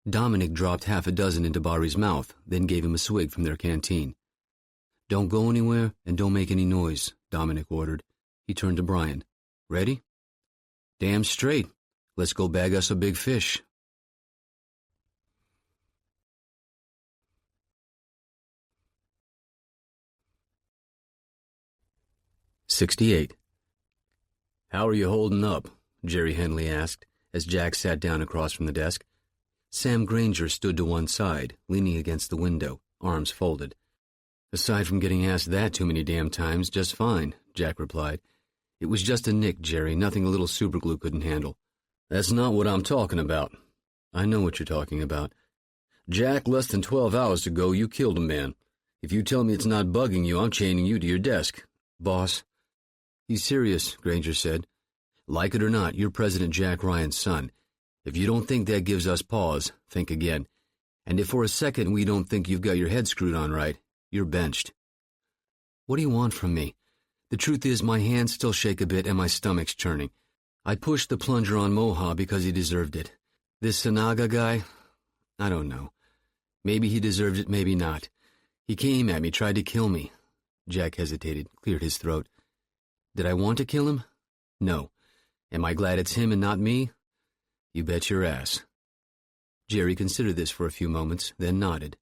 [SPEAKER 1] Dominic dropped half a dozen into Bari's mouth, then gave him a swig from their canteen. Don't go anywhere and don't make any noise, Dominic ordered. He turned to Brian. Ready? Damn straight. Let's go bag us a big fish. "68. How are you holding up? Jerry Henley asked, as Jack sat down across from the desk. Sam Granger stood to one side, leaning against the window, arms folded. Aside from getting asked that too many damn times, just fine, Jack replied. It was just a nick, Jerry, nothing a little superglue couldn't handle. That's not what I'm talking about. I know what you're talking about. Jack, less than 12 hours ago, you killed a man. If you tell me it's not bugging you, I'm chaining you to your desk. Boss. He's serious, Granger said. Like it or not, you're President Jack Ryan's son. If you don't think that gives us pause, think again. And if for a second we don't think you've got your head screwed on right, you're benched. What do you want from me? The truth is my hands still shake a bit and my stomach's churning. I pushed the plunger on Moha because he deserved it. This Sanaga guy, I don't know. Maybe he deserved it, maybe not. He came at me, tried to kill me. Jack hesitated, cleared his throat. Did I want to kill him? No. Am I glad it's him and not me? You bet your ass. Jerry considered this for a few moments, then nodded.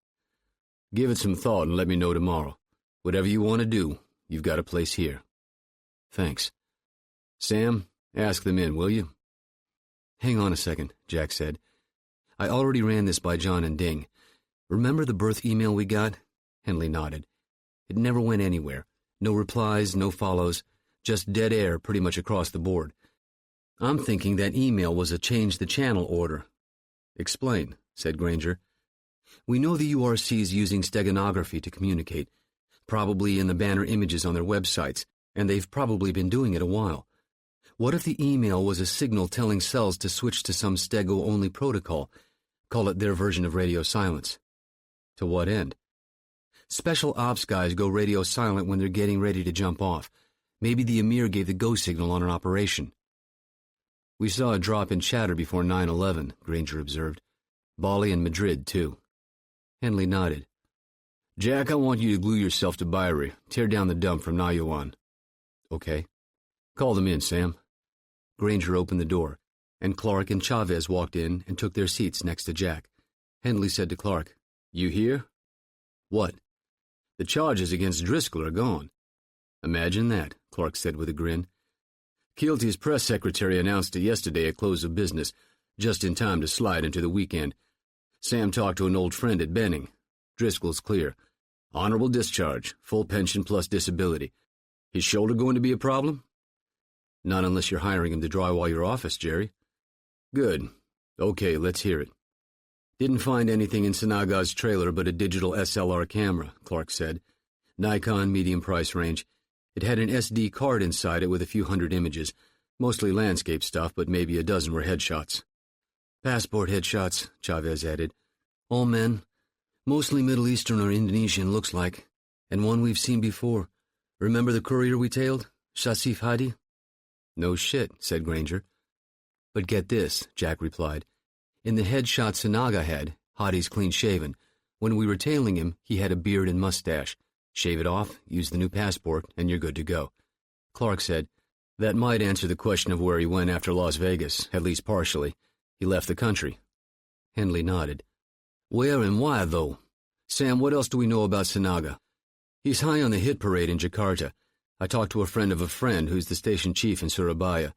[SPEAKER 1] Give it some thought and let me know tomorrow. Whatever you want to do, you've got a place here. Thanks. Sam, ask them in, will you? Hang on a second, Jack said. I already ran this by John and Ding. Remember the birth email we got? Henley nodded. It never went anywhere. No replies, no follows, just dead air pretty much across the board. I'm thinking that email was a change the channel order. Explain, said Granger. We know the URC is using steganography to communicate, probably in the banner images on their websites, and they've probably been doing it a while. What if the email was a signal telling cells to switch to some stego-only protocol, call it their version of radio silence? To what end? Special ops guys go radio silent when they're getting ready to jump off. Maybe the Emir gave the go signal on an operation. We saw a drop in chatter before 9/11, Granger observed. Bali and Madrid, too. Henley nodded. Jack, I want you to glue yourself to Byrie. Tear down the dump from Nayuan. Okay. Call them in, Sam. Granger opened the door, and Clark and Chavez walked in and took their seats next to Jack. Henley said to Clark, You hear? What? The charges against Driscoll are gone. Imagine that, Clark said with a grin. Keelty's press secretary announced it yesterday at close of business, just in time to slide into the weekend. Sam talked to an old friend at Benning. Driscoll's clear. Honorable discharge, full pension plus disability. His shoulder going to be a problem? Not unless you're hiring him to drywall your office, Jerry. Good. Okay, let's hear it. Didn't find anything in Sanaga's trailer but a digital SLR camera, Clark said. Nikon, medium price range. It had an SD card inside it with a few hundred images. Mostly landscape stuff, but maybe a dozen were headshots. Passport headshots, Chavez added. All men. Mostly Middle Eastern or Indonesian, looks like. And one we've seen before. Remember the courier we tailed? Shasif Hadi? No shit, said Granger. But get this, Jack replied. In the headshot Sanaga had, Hadi's clean-shaven. When we were tailing him, he had a beard and mustache. Shave it off, use the new passport, and you're good to go. Clark said, That might answer the question of where he went after Las Vegas, at least partially. He left the country. Henley nodded. Where and why, though? Sam, what else do we know about Sanaga? He's high on the hit parade in Jakarta. I talked to a friend of a friend who's the station chief in Surabaya.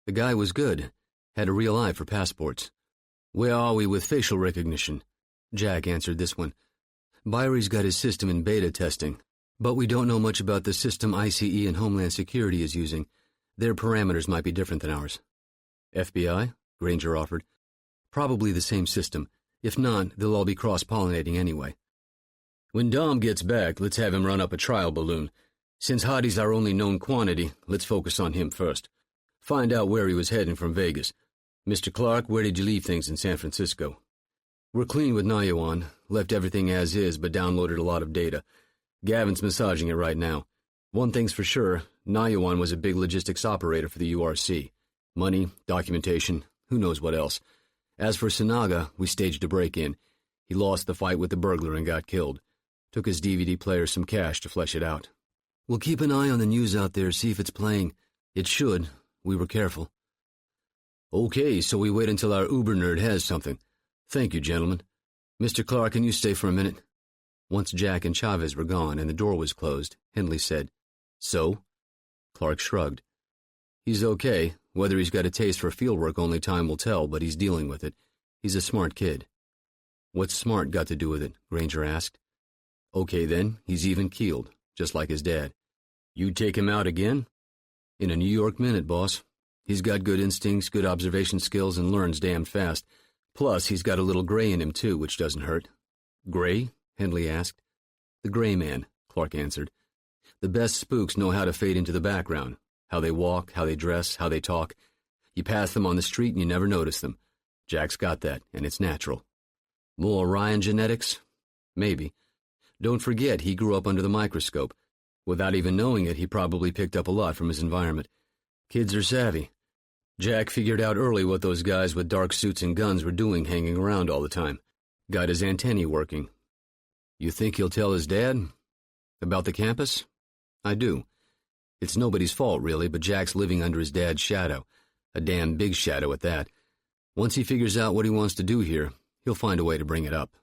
[SPEAKER 1] The guy was good. Had a real eye for passports. Where are we with facial recognition? Jack answered this one. Byrie's got his system in beta testing, but we don't know much about the system ICE and Homeland Security is using. Their parameters might be different than ours. FBI? Granger offered. Probably the same system. If not, they'll all be cross-pollinating anyway. When Dom gets back, let's have him run up a trial balloon. Since Hadi's our only known quantity, let's focus on him first. Find out where he was heading from Vegas. Mr. Clark, where did you leave things in San Francisco? We're clean with Nayuan. Left everything as is, but downloaded a lot of data. Gavin's massaging it right now. One thing's for sure, Nayuan was a big logistics operator for the URC. Money, documentation, who knows what else. As for Sanaga, we staged a break-in. He lost the fight with the burglar and got killed. Took his DVD player some cash to flesh it out. We'll keep an eye on the news out there, see if it's playing. It should. We were careful. Okay, so we wait until our Uber nerd has something. Thank you, gentlemen. Mr. Clark, can you stay for a minute? Once Jack and Chavez were gone and the door was closed, Henley said, So? Clark shrugged. He's okay. Whether he's got a taste for fieldwork only time will tell, but he's dealing with it. He's a smart kid. What's smart got to do with it? Granger asked. Okay then, he's even-keeled, just like his dad. You'd take him out again? In a New York minute, boss. He's got good instincts, good observation skills, and learns damn fast. Plus, he's got a little gray in him, too, which doesn't hurt. Gray? Henley asked. The gray man, Clark answered. The best spooks know how to fade into the background. How they walk, how they dress, how they talk. You pass them on the street and you never notice them. Jack's got that, and it's natural. More Orion genetics? Maybe. Don't forget, he grew up under the microscope. Without even knowing it, he probably picked up a lot from his environment. Kids are savvy. Jack figured out early what those guys with dark suits and guns were doing hanging around all the time. Got his antennae working. You think he'll tell his dad? About the campus? I do. It's nobody's fault, really, but Jack's living under his dad's shadow. A damn big shadow at that. Once he figures out what he wants to do here, he'll find a way to bring it up.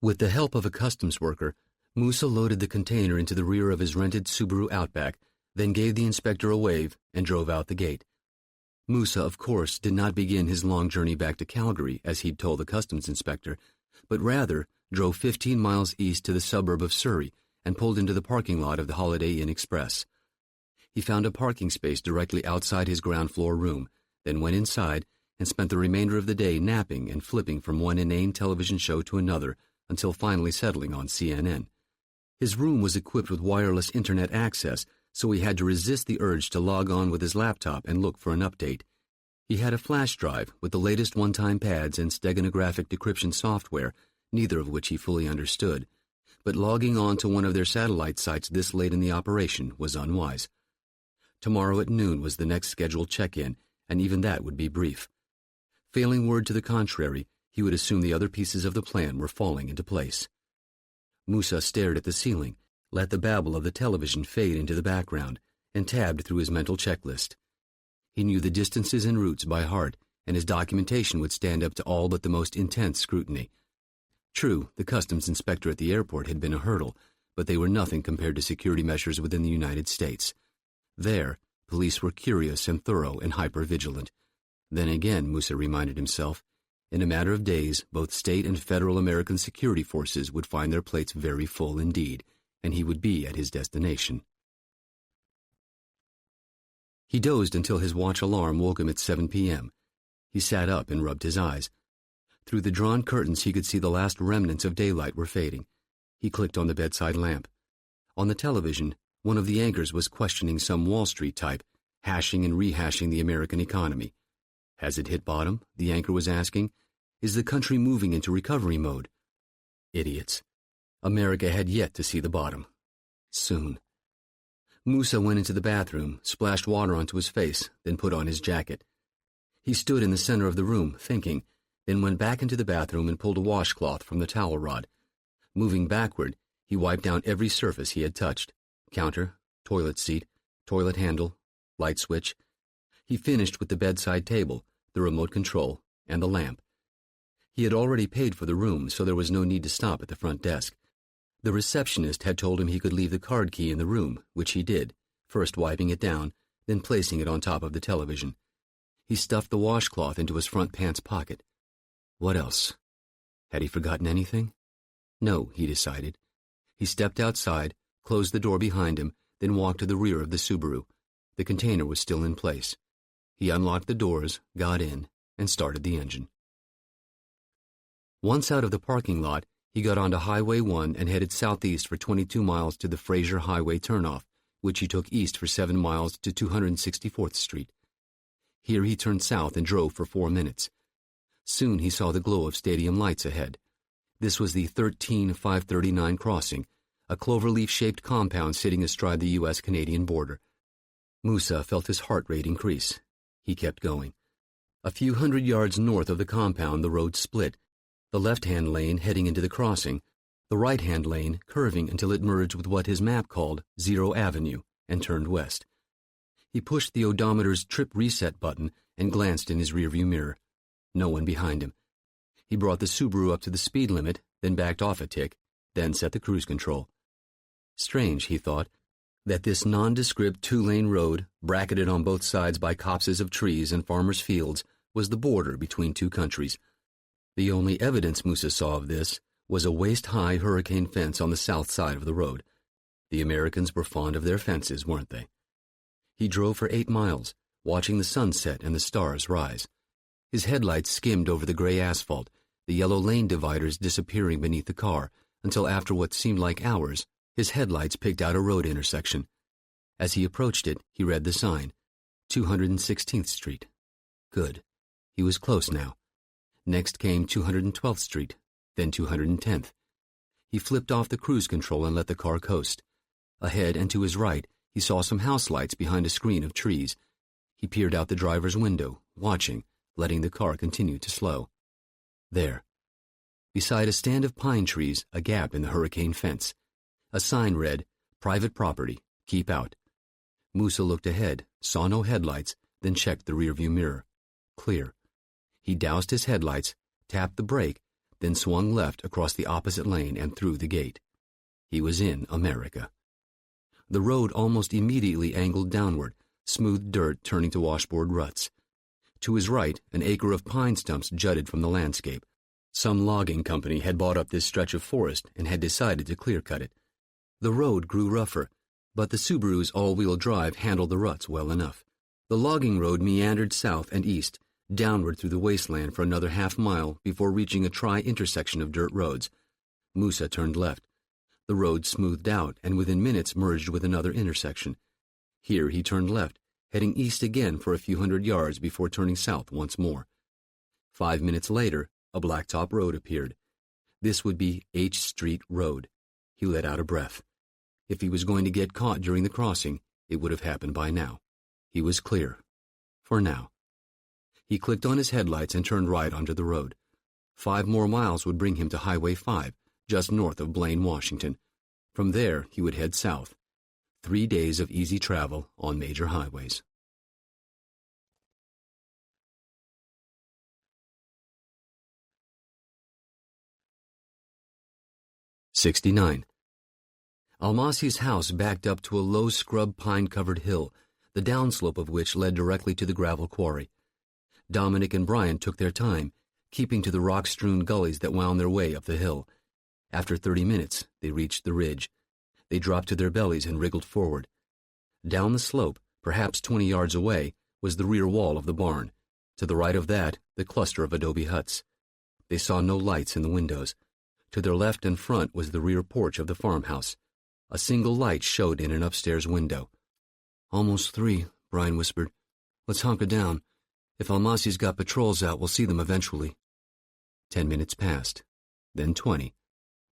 [SPEAKER 1] With the help of a customs worker, Musa loaded the container into the rear of his rented Subaru Outback, then gave the inspector a wave and drove out the gate. Musa, of course, did not begin his long journey back to Calgary, as he'd told the customs inspector, but rather drove 15 miles east to the suburb of Surrey and pulled into the parking lot of the Holiday Inn Express. He found a parking space directly outside his ground floor room, then went inside and spent the remainder of the day napping and flipping from one inane television show to another until finally settling on CNN. His room was equipped with wireless internet access, so he had to resist the urge to log on with his laptop and look for an update. He had a flash drive with the latest one-time pads and steganographic decryption software, neither of which he fully understood, but logging on to one of their satellite sites this late in the operation was unwise. Tomorrow at noon was the next scheduled check-in, and even that would be brief. Failing word to the contrary, he would assume the other pieces of the plan were falling into place. Musa stared at the ceiling, let the babble of the television fade into the background, and tabbed through his mental checklist. He knew the distances and routes by heart, and his documentation would stand up to all but the most intense scrutiny. True, the customs inspector at the airport had been a hurdle, but they were nothing compared to security measures within the United States. There, police were curious and thorough and hyper-vigilant. Then again, Musa reminded himself, in a matter of days, both state and federal American security forces would find their plates very full indeed, and he would be at his destination. He dozed until his watch alarm woke him at 7 p.m. He sat up and rubbed his eyes. Through the drawn curtains he could see the last remnants of daylight were fading. He clicked on the bedside lamp. On the television, one of the anchors was questioning some Wall Street type, hashing and rehashing the American economy. Has it hit bottom? The anchor was asking. Is the country moving into recovery mode? Idiots. America had yet to see the bottom. Soon. Musa went into the bathroom, splashed water onto his face, then put on his jacket. He stood in the center of the room, thinking, then went back into the bathroom and pulled a washcloth from the towel rod. Moving backward, he wiped down every surface he had touched. Counter, toilet seat, toilet handle, light switch. He finished with the bedside table, the remote control, and the lamp. He had already paid for the room, so there was no need to stop at the front desk. The receptionist had told him he could leave the card key in the room, which he did, first wiping it down, then placing it on top of the television. He stuffed the washcloth into his front pants pocket. What else? Had he forgotten anything? No, he decided. He stepped outside, closed the door behind him, then walked to the rear of the Subaru. The container was still in place. He unlocked the doors, got in, and started the engine. Once out of the parking lot, he got onto Highway 1 and headed southeast for 22 miles to the Fraser Highway turnoff, which he took east for 7 miles to 264th Street. Here he turned south and drove for 4 minutes. Soon he saw the glow of stadium lights ahead. This was the 13539 crossing, a cloverleaf-shaped compound sitting astride the U.S.-Canadian border. Musa felt his heart rate increase. He kept going. A few hundred yards north of the compound, the road split, the left-hand lane heading into the crossing, the right-hand lane curving until it merged with what his map called Zero Avenue, and turned west. He pushed the odometer's trip reset button and glanced in his rearview mirror. No one behind him. He brought the Subaru up to the speed limit, then backed off a tick, then set the cruise control. Strange, he thought, that this nondescript two-lane road, bracketed on both sides by copses of trees and farmers' fields, was the border between two countries. The only evidence Musa saw of this was a waist-high hurricane fence on the south side of the road. The Americans were fond of their fences, weren't they? He drove for 8 miles, watching the sunset and the stars rise. His headlights skimmed over the gray asphalt, the yellow lane dividers disappearing beneath the car, until after what seemed like hours, his headlights picked out a road intersection. As he approached it, he read the sign, 216th Street. Good. He was close now. Next came 212th Street, then 210th. He flipped off the cruise control and let the car coast. Ahead and to his right, he saw some house lights behind a screen of trees. He peered out the driver's window, watching, letting the car continue to slow. There. Beside a stand of pine trees, a gap in the hurricane fence. A sign read, Private Property, Keep Out. Musa looked ahead, saw no headlights, then checked the rearview mirror. Clear. He doused his headlights, tapped the brake, then swung left across the opposite lane and through the gate. He was in America. The road almost immediately angled downward, smooth dirt turning to washboard ruts. To his right, an acre of pine stumps jutted from the landscape. Some logging company had bought up this stretch of forest and had decided to clear-cut it. The road grew rougher, but the Subaru's all-wheel drive handled the ruts well enough. The logging road meandered south and east, downward through the wasteland for another half-mile before reaching a tri-intersection of dirt roads. Musa turned left. The road smoothed out and within minutes merged with another intersection. Here he turned left, heading east again for a few hundred yards before turning south once more. 5 minutes later, a blacktop road appeared. This would be H Street Road. He let out a breath. If he was going to get caught during the crossing, it would have happened by now. He was clear. For now. He clicked on his headlights and turned right onto the road. 5 more miles would bring him to Highway 5, just north of Blaine, Washington. From there, he would head south. 3 days of easy travel on major highways. '69. Almasi's house backed up to a low scrub pine-covered hill, the downslope of which led directly to the gravel quarry. Dominic and Brian took their time, keeping to the rock-strewn gullies that wound their way up the hill. After 30 minutes, they reached the ridge. They dropped to their bellies and wriggled forward. Down the slope, perhaps 20 yards away, was the rear wall of the barn. To the right of that, the cluster of adobe huts. They saw no lights in the windows. To their left and front was the rear porch of the farmhouse. A single light showed in an upstairs window. "Almost 3, Brian whispered. "Let's hunker down. If Almasi's got patrols out, we'll see them eventually." 10 minutes passed, then 20.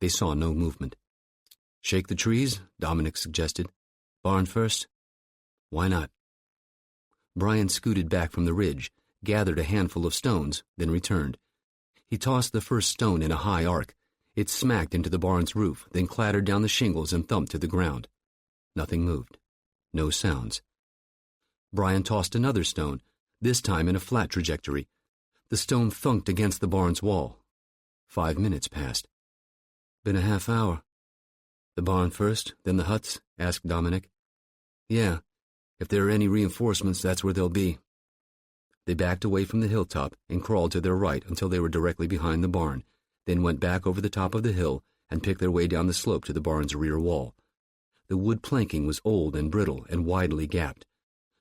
[SPEAKER 1] They saw no movement. "Shake the trees," Dominic suggested. "Barn first?" "Why not?" Brian scooted back from the ridge, gathered a handful of stones, then returned. He tossed the first stone in a high arc. It smacked into the barn's roof, then clattered down the shingles and thumped to the ground. Nothing moved. No sounds. Brian tossed another stone, this time in a flat trajectory. The stone thunked against the barn's wall. 5 minutes passed. "Been a half hour." "The barn first, then the huts?" asked Dominic. "Yeah. If there are any reinforcements, that's where they'll be." They backed away from the hilltop and crawled to their right until they were directly behind the barn, then went back over the top of the hill and picked their way down the slope to the barn's rear wall. The wood planking was old and brittle and widely gapped.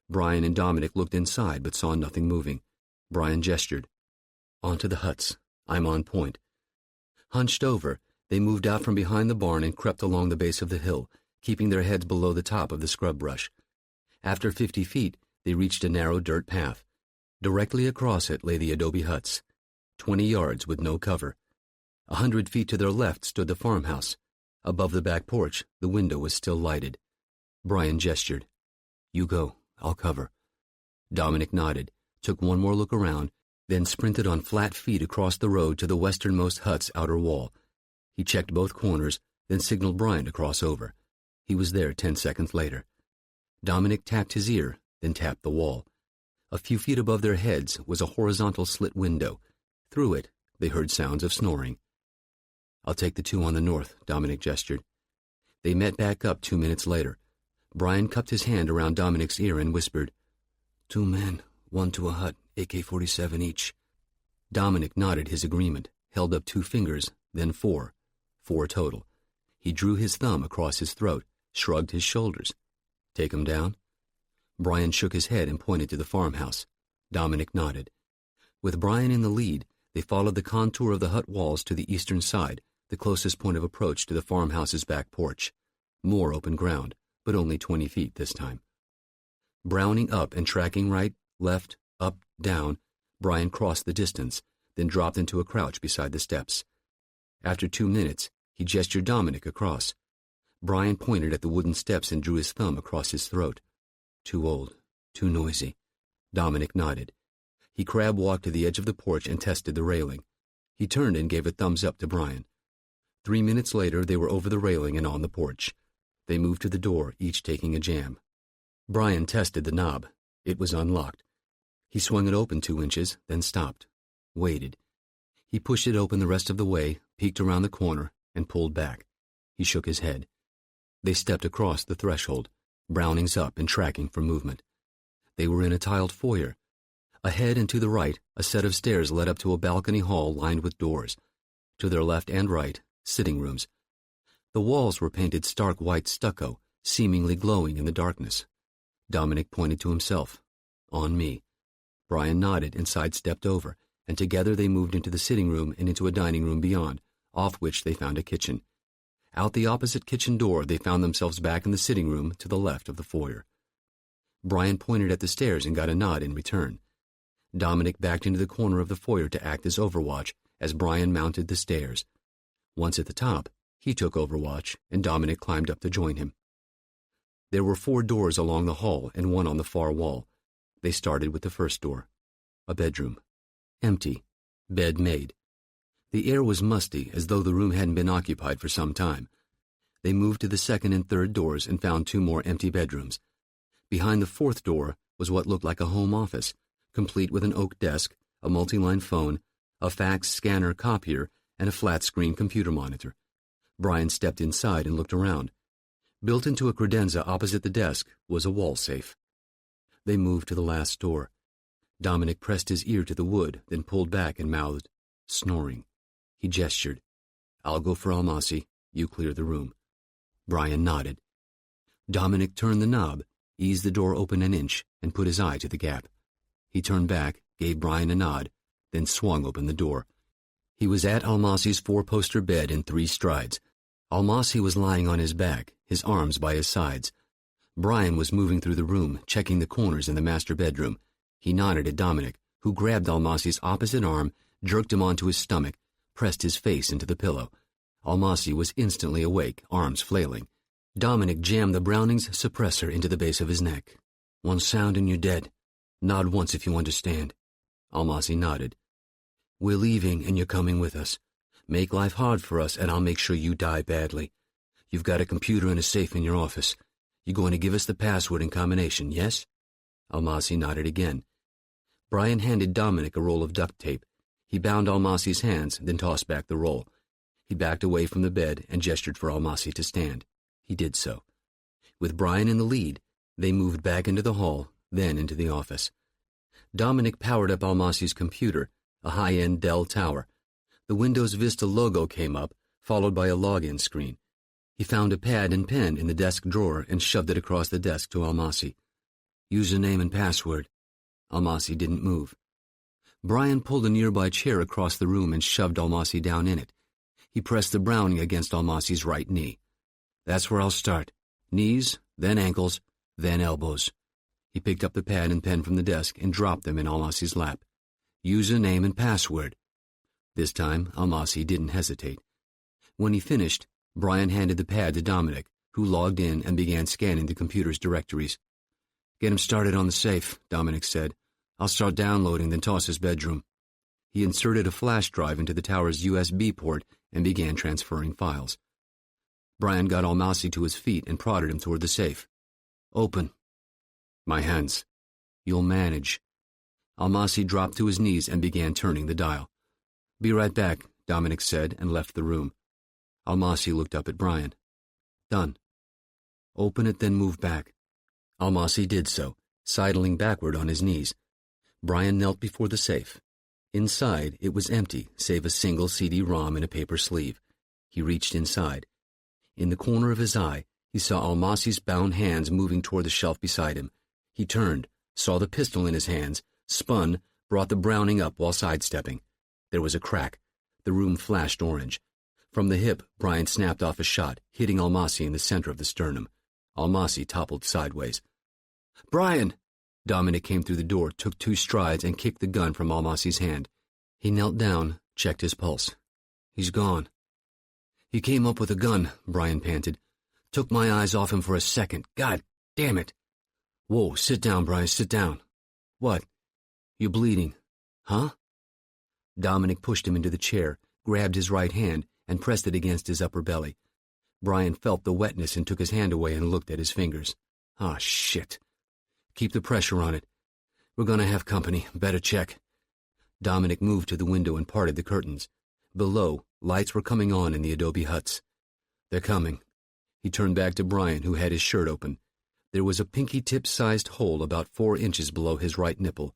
[SPEAKER 1] Brian and Dominic looked inside but saw nothing moving. Brian gestured. "On to the huts. I'm on point." Hunched over, they moved out from behind the barn and crept along the base of the hill, keeping their heads below the top of the scrub brush. After 50 feet, they reached a narrow dirt path. Directly across it lay the adobe huts. 20 yards with no cover. 100 feet to their left stood the farmhouse. Above the back porch, the window was still lighted. Brian gestured. "You go. I'll cover." Dominic nodded, took one more look around, then sprinted on flat feet across the road to the westernmost hut's outer wall. He checked both corners, then signaled Brian to cross over. He was there 10 seconds later. Dominic tapped his ear, then tapped the wall. A few feet above their heads was a horizontal slit window. Through it, they heard sounds of snoring. "I'll take the 2 on the north," Dominic gestured. They met back up 2 minutes later. Brian cupped his hand around Dominic's ear and whispered, "2 men, 1 to a hut, AK-47 each." Dominic nodded his agreement, held up 2 fingers, then 4. 4 total. He drew his thumb across his throat, shrugged his shoulders. "Take 'em down?" Brian shook his head and pointed to the farmhouse. Dominic nodded. With Brian in the lead, they followed the contour of the hut walls to the eastern side, the closest point of approach to the farmhouse's back porch. More open ground, but only 20 feet this time. Browning up and tracking right, left, up, down, Brian crossed the distance, then dropped into a crouch beside the steps. After 2 minutes, he gestured Dominic across. Brian pointed at the wooden steps and drew his thumb across his throat. "Too old, too noisy." Dominic nodded. He crab-walked to the edge of the porch and tested the railing. He turned and gave a thumbs up to Brian. 3 minutes later, they were over the railing and on the porch. They moved to the door, each taking a jam. Brian tested the knob. It was unlocked. He swung it open 2 inches, then stopped. Waited. He pushed it open the rest of the way, peeked around the corner, and pulled back. He shook his head. They stepped across the threshold, Brownings up and tracking for movement. They were in a tiled foyer. Ahead and to the right, a set of stairs led up to a balcony hall lined with doors. To their left and right, sitting rooms. The walls were painted stark white stucco, seemingly glowing in the darkness. Dominic pointed to himself. "On me." Brian nodded and sidestepped over, and together they moved into the sitting room and into a dining room beyond, off which they found a kitchen. Out the opposite kitchen door, they found themselves back in the sitting room to the left of the foyer. Brian pointed at the stairs and got a nod in return. Dominic backed into the corner of the foyer to act as overwatch as Brian mounted the stairs. Once at the top, he took overwatch, and Dominic climbed up to join him. There were 4 doors along the hall and one on the far wall. They started with the first door. A bedroom. Empty. Bed made. The air was musty, as though the room hadn't been occupied for some time. They moved to the second and third doors and found 2 more empty bedrooms. Behind the 4th door was what looked like a home office, complete with an oak desk, a multi-line phone, a fax scanner copier, and a flat-screen computer monitor. Brian stepped inside and looked around. Built into a credenza opposite the desk was a wall safe. They moved to the last door. Dominic pressed his ear to the wood, then pulled back and mouthed, snoring. He gestured. "I'll go for Almasi. You clear the room." Brian nodded. Dominic turned the knob, eased the door open an inch, and put his eye to the gap. He turned back, gave Brian a nod, then swung open the door. He was at Almasi's 4-poster bed in 3 strides. Almasi was lying on his back, his arms by his sides. Brian was moving through the room, checking the corners in the master bedroom. He nodded at Dominic, who grabbed Almasi's opposite arm, jerked him onto his stomach, pressed his face into the pillow. Almasi was instantly awake, arms flailing. Dominic jammed the Browning's suppressor into the base of his neck. "One sound and you're dead. Nod once if you understand." Almasi nodded. "We're leaving and you're coming with us. Make life hard for us and I'll make sure you die badly. You've got a computer and a safe in your office. You're going to give us the password and combination, yes?" Almasi nodded again. Brian handed Dominic a roll of duct tape. He bound Almasi's hands, then tossed back the roll. He backed away from the bed and gestured for Almasi to stand. He did so. With Brian in the lead, they moved back into the hall, then into the office. Dominic powered up Almasi's computer, a high-end Dell tower. The Windows Vista logo came up, followed by a login screen. He found a pad and pen in the desk drawer and shoved it across the desk to Almasi. "Username and password." Almasi didn't move. Brian pulled a nearby chair across the room and shoved Almasi down in it. He pressed the Browning against Almasi's right knee. "That's where I'll start. Knees, then ankles, then elbows." He picked up the pad and pen from the desk and dropped them in Almasi's lap. "Username and password." This time, Almasi didn't hesitate. When he finished, Brian handed the pad to Dominic, who logged in and began scanning the computer's directories. "Get him started on the safe," Dominic said. "I'll start downloading, then toss his bedroom." He inserted a flash drive into the tower's USB port and began transferring files. Brian got Almasi to his feet and prodded him toward the safe. "Open." "My hands." "You'll manage." Almasi dropped to his knees and began turning the dial. "Be right back," Dominic said and left the room. Almasi looked up at Brian. "Done." "Open it, then move back." Almasi did so, sidling backward on his knees. Brian knelt before the safe. Inside, it was empty, save a single CD-ROM in a paper sleeve. He reached inside. In the corner of his eye, he saw Almasi's bound hands moving toward the shelf beside him. He turned, saw the pistol in his hands, spun, brought the Browning up while sidestepping. There was a crack. The room flashed orange. From the hip, Brian snapped off a shot, hitting Almasi in the center of the sternum. Almasi toppled sideways. "Brian!" Dominic came through the door, took 2 strides, and kicked the gun from Almasi's hand. He knelt down, checked his pulse. "He's gone." "He came up with a gun," Brian panted. "Took my eyes off him for a second. God damn it!" "Whoa, sit down, Brian, sit down." "What?" "You're bleeding." "Huh?" Dominic pushed him into the chair, grabbed his right hand, and pressed it against his upper belly. Brian felt the wetness and took his hand away and looked at his fingers. "Ah, shit. Keep the pressure on it. We're going to have company. Better check." Dominic moved to the window and parted the curtains. Below, lights were coming on in the adobe huts. "They're coming." He turned back to Brian, who had his shirt open. There was a pinky-tip-sized hole about 4 inches below his right nipple.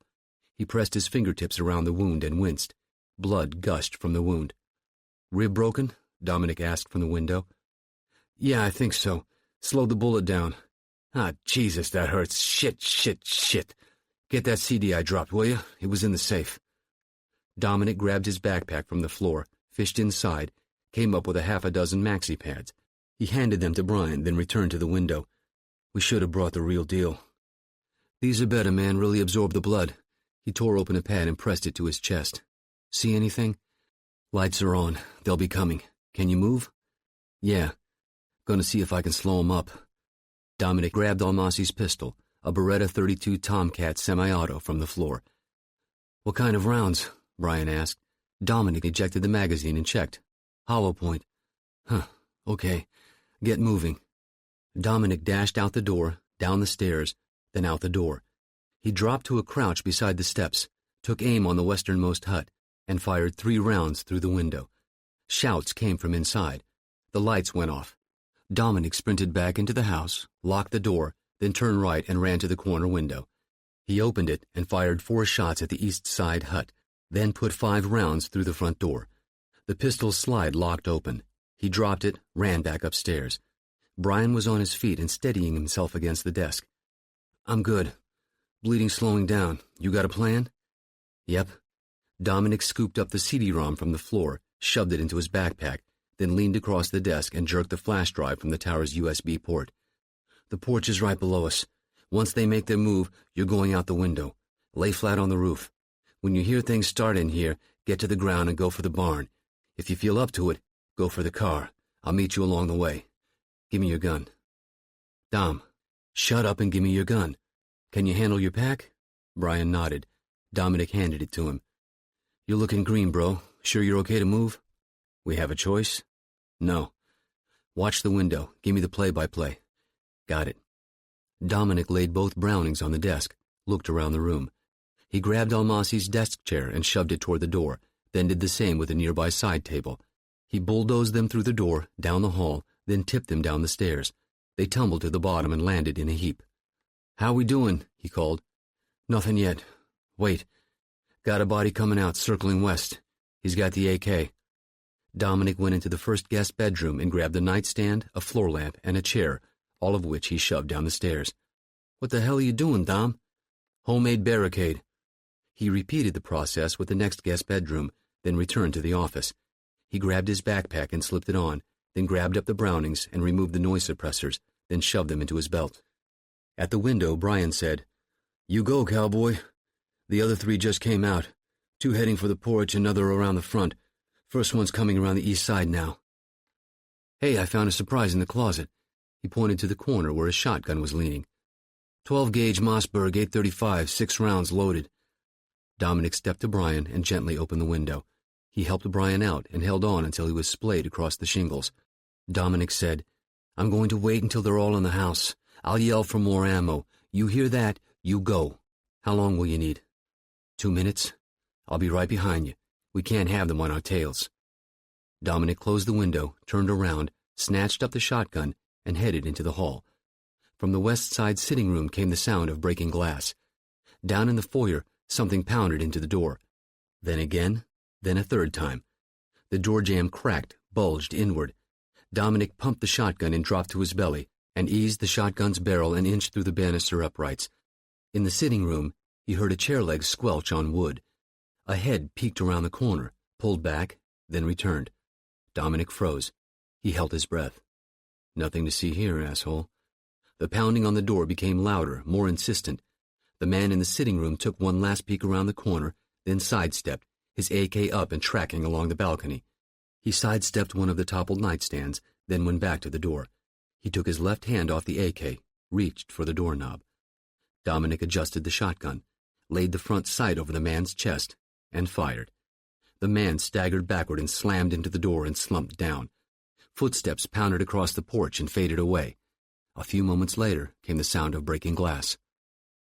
[SPEAKER 1] He pressed his fingertips around the wound and winced. Blood gushed from the wound. "Rib broken?" Dominic asked from the window. "Yeah, I think so. Slowed the bullet down. Ah, Jesus, that hurts. Shit.
[SPEAKER 2] Get that CD I dropped, will you? It was in the safe. Dominic grabbed his backpack from the floor, fished inside, came up with a half a dozen maxi pads. He handed them to Brian, then returned to the window. We should have brought the real deal. These are better, man. Really absorb the blood. He tore open a pad and pressed it to his chest. See anything? Lights are on. They'll be coming. Can you move? Yeah. Gonna see if I can slow 'em up. Dominic grabbed Almasi's pistol, a Beretta 32 Tomcat semi-auto, from the floor. What kind of rounds? Brian asked. Dominic ejected the magazine and checked. Hollow point. Huh. Okay. Get moving. Dominic dashed out the door, down the stairs, then out the door. He dropped to a crouch beside the steps, took aim on the westernmost hut, and fired 3 rounds through the window. Shouts came from inside. The lights went off. Dominic sprinted back into the house, locked the door, then turned right and ran to the corner window. He opened it and fired 4 shots at the east side hut, then put 5 rounds through the front door. The pistol's slide locked open. He dropped it, ran back upstairs. Brian was on his feet and steadying himself against the desk. I'm good. Bleeding slowing down. You got a plan? Yep. Dominic scooped up the CD-ROM from the floor, shoved it into his backpack, then leaned across the desk and jerked the flash drive from the tower's USB port. The porch is right below us. Once they make their move, you're going out the window. Lay flat on the roof. When you hear things start in here, get to the ground and go for the barn. If you feel up to it, go for the car. I'll meet you along the way. Give me your gun. Dom, shut up and give me your gun. Can you handle your pack? Brian nodded. Dominic handed it to him. You're looking green, bro. Sure you're okay to move? We have a choice? No. Watch the window. Give me the play-by-play. Got it. Dominic laid both Brownings on the desk, looked around the room. He grabbed Almasi's desk chair and shoved it toward the door, then did the same with a nearby side table. He bulldozed them through the door, down the hall, then tipped them down the stairs. They tumbled to the bottom and landed in a heap. How we doing? He called. Nothing yet. Wait. Got a body coming out, circling west. He's got the AK. Dominic went into the first guest bedroom and grabbed a nightstand, a floor lamp, and a chair, all of which he shoved down the stairs. What the hell are you doing, Dom? Homemade barricade. He repeated the process with the next guest bedroom, then returned to the office. He grabbed his backpack and slipped it on, then grabbed up the Brownings and removed the noise suppressors, then shoved them into his belt. At the window, Brian said, You go, cowboy. The other 3 just came out. 2 heading for the porch, another around the front. First one's coming around the east side now. Hey, I found a surprise in the closet. He pointed to the corner where a shotgun was leaning. 12-gauge Mossberg 835, 6 rounds loaded. Dominic stepped to Brian and gently opened the window. He helped Brian out and held on until he was splayed across the shingles. Dominic said, I'm going to wait until they're all in the house. I'll yell for more ammo. You hear that, you go. How long will you need? 2 minutes? I'll be right behind you. We can't have them on our tails. Dominic closed the window, turned around, snatched up the shotgun, and headed into the hall. From the west side sitting room came the sound of breaking glass. Down in the foyer, something pounded into the door. Then again, then a third time. The door jamb cracked, bulged inward. Dominic pumped the shotgun and dropped to his belly, and eased the shotgun's barrel an inch through the banister uprights. In the sitting room, he heard a chair leg squelch on wood. A head peeked around the corner, pulled back, then returned. Dominic froze. He held his breath. Nothing to see here, asshole. The pounding on the door became louder, more insistent. The man in the sitting room took one last peek around the corner, then sidestepped, his AK up and tracking along the balcony. He sidestepped one of the toppled nightstands, then went back to the door. He took his left hand off the AK, reached for the doorknob. Dominic adjusted the shotgun, laid the front sight over the man's chest, and fired. The man staggered backward and slammed into the door and slumped down. Footsteps pounded across the porch and faded away. A few moments later came the sound of breaking glass.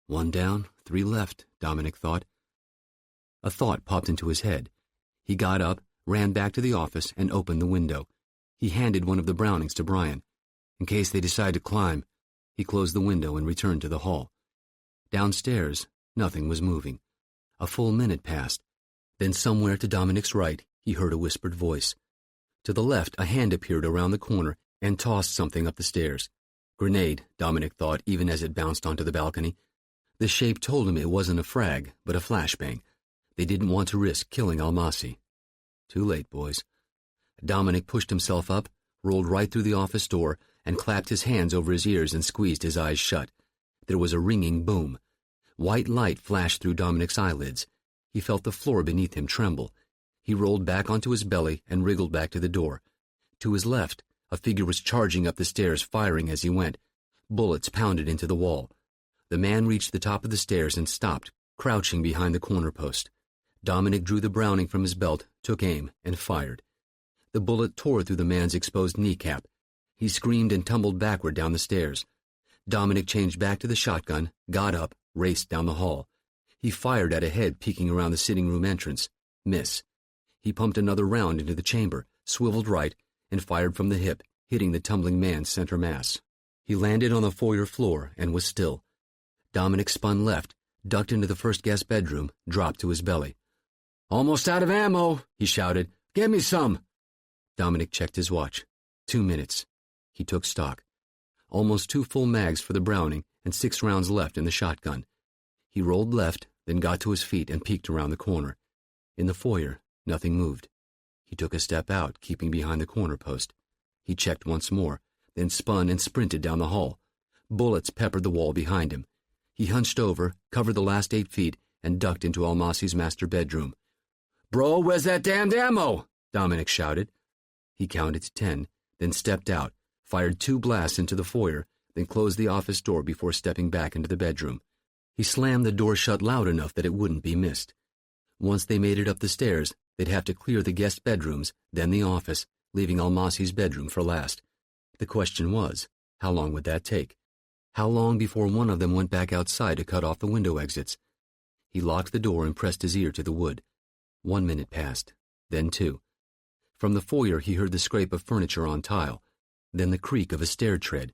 [SPEAKER 2] 1 down, 3 left, Dominic thought. A thought popped into his head. He got up, ran back to the office, and opened the window. He handed one of the Brownings to Brian. In case they decide to climb, he closed the window and returned to the hall. Downstairs, nothing was moving. A full minute passed. Then somewhere to Dominic's right, he heard a whispered voice. To the left, a hand appeared around the corner and tossed something up the stairs. Grenade, Dominic thought, even as it bounced onto the balcony. The shape told him it wasn't a frag, but a flashbang. They didn't want to risk killing Almasi. Too late, boys. Dominic pushed himself up, rolled right through the office door, and clapped his hands over his ears and squeezed his eyes shut. There was a ringing boom. White light flashed through Dominic's eyelids. He felt the floor beneath him tremble. He rolled back onto his belly and wriggled back to the door. To his left, a figure was charging up the stairs, firing as he went. Bullets pounded into the wall. The man reached the top of the stairs and stopped, crouching behind the corner post. Dominic drew the Browning from his belt, took aim, and fired. The bullet tore through the man's exposed kneecap. He screamed and tumbled backward down the stairs. Dominic changed back to the shotgun, got up, raced down the hall. He fired at a head peeking around the sitting room entrance. Miss. He pumped another round into the chamber, swiveled right, and fired from the hip, hitting the tumbling man's center mass. He landed on the foyer floor and was still. Dominic spun left, ducked into the first guest bedroom, dropped to his belly. "Almost out of ammo," he shouted. "Get me some." Dominic checked his watch. 2 minutes. He took stock. Almost 2 full mags for the Browning and 6 rounds left in the shotgun. He rolled left, then got to his feet and peeked around the corner. In the foyer, nothing moved. He took a step out, keeping behind the corner post. He checked once more, then spun and sprinted down the hall. Bullets peppered the wall behind him. He hunched over, covered the last 8 feet, and ducked into Almasi's master bedroom. "Bro, where's that damned ammo?" Dominic shouted. He counted to 10, then stepped out, fired 2 blasts into the foyer, then closed the office door before stepping back into the bedroom. He slammed the door shut loud enough that it wouldn't be missed. Once they made it up the stairs, they'd have to clear the guest bedrooms, then the office, leaving Almasi's bedroom for last. The question was, how long would that take? How long before one of them went back outside to cut off the window exits? He locked the door and pressed his ear to the wood. 1 minute passed, then 2. From the foyer he heard the scrape of furniture on tile, then the creak of a stair tread.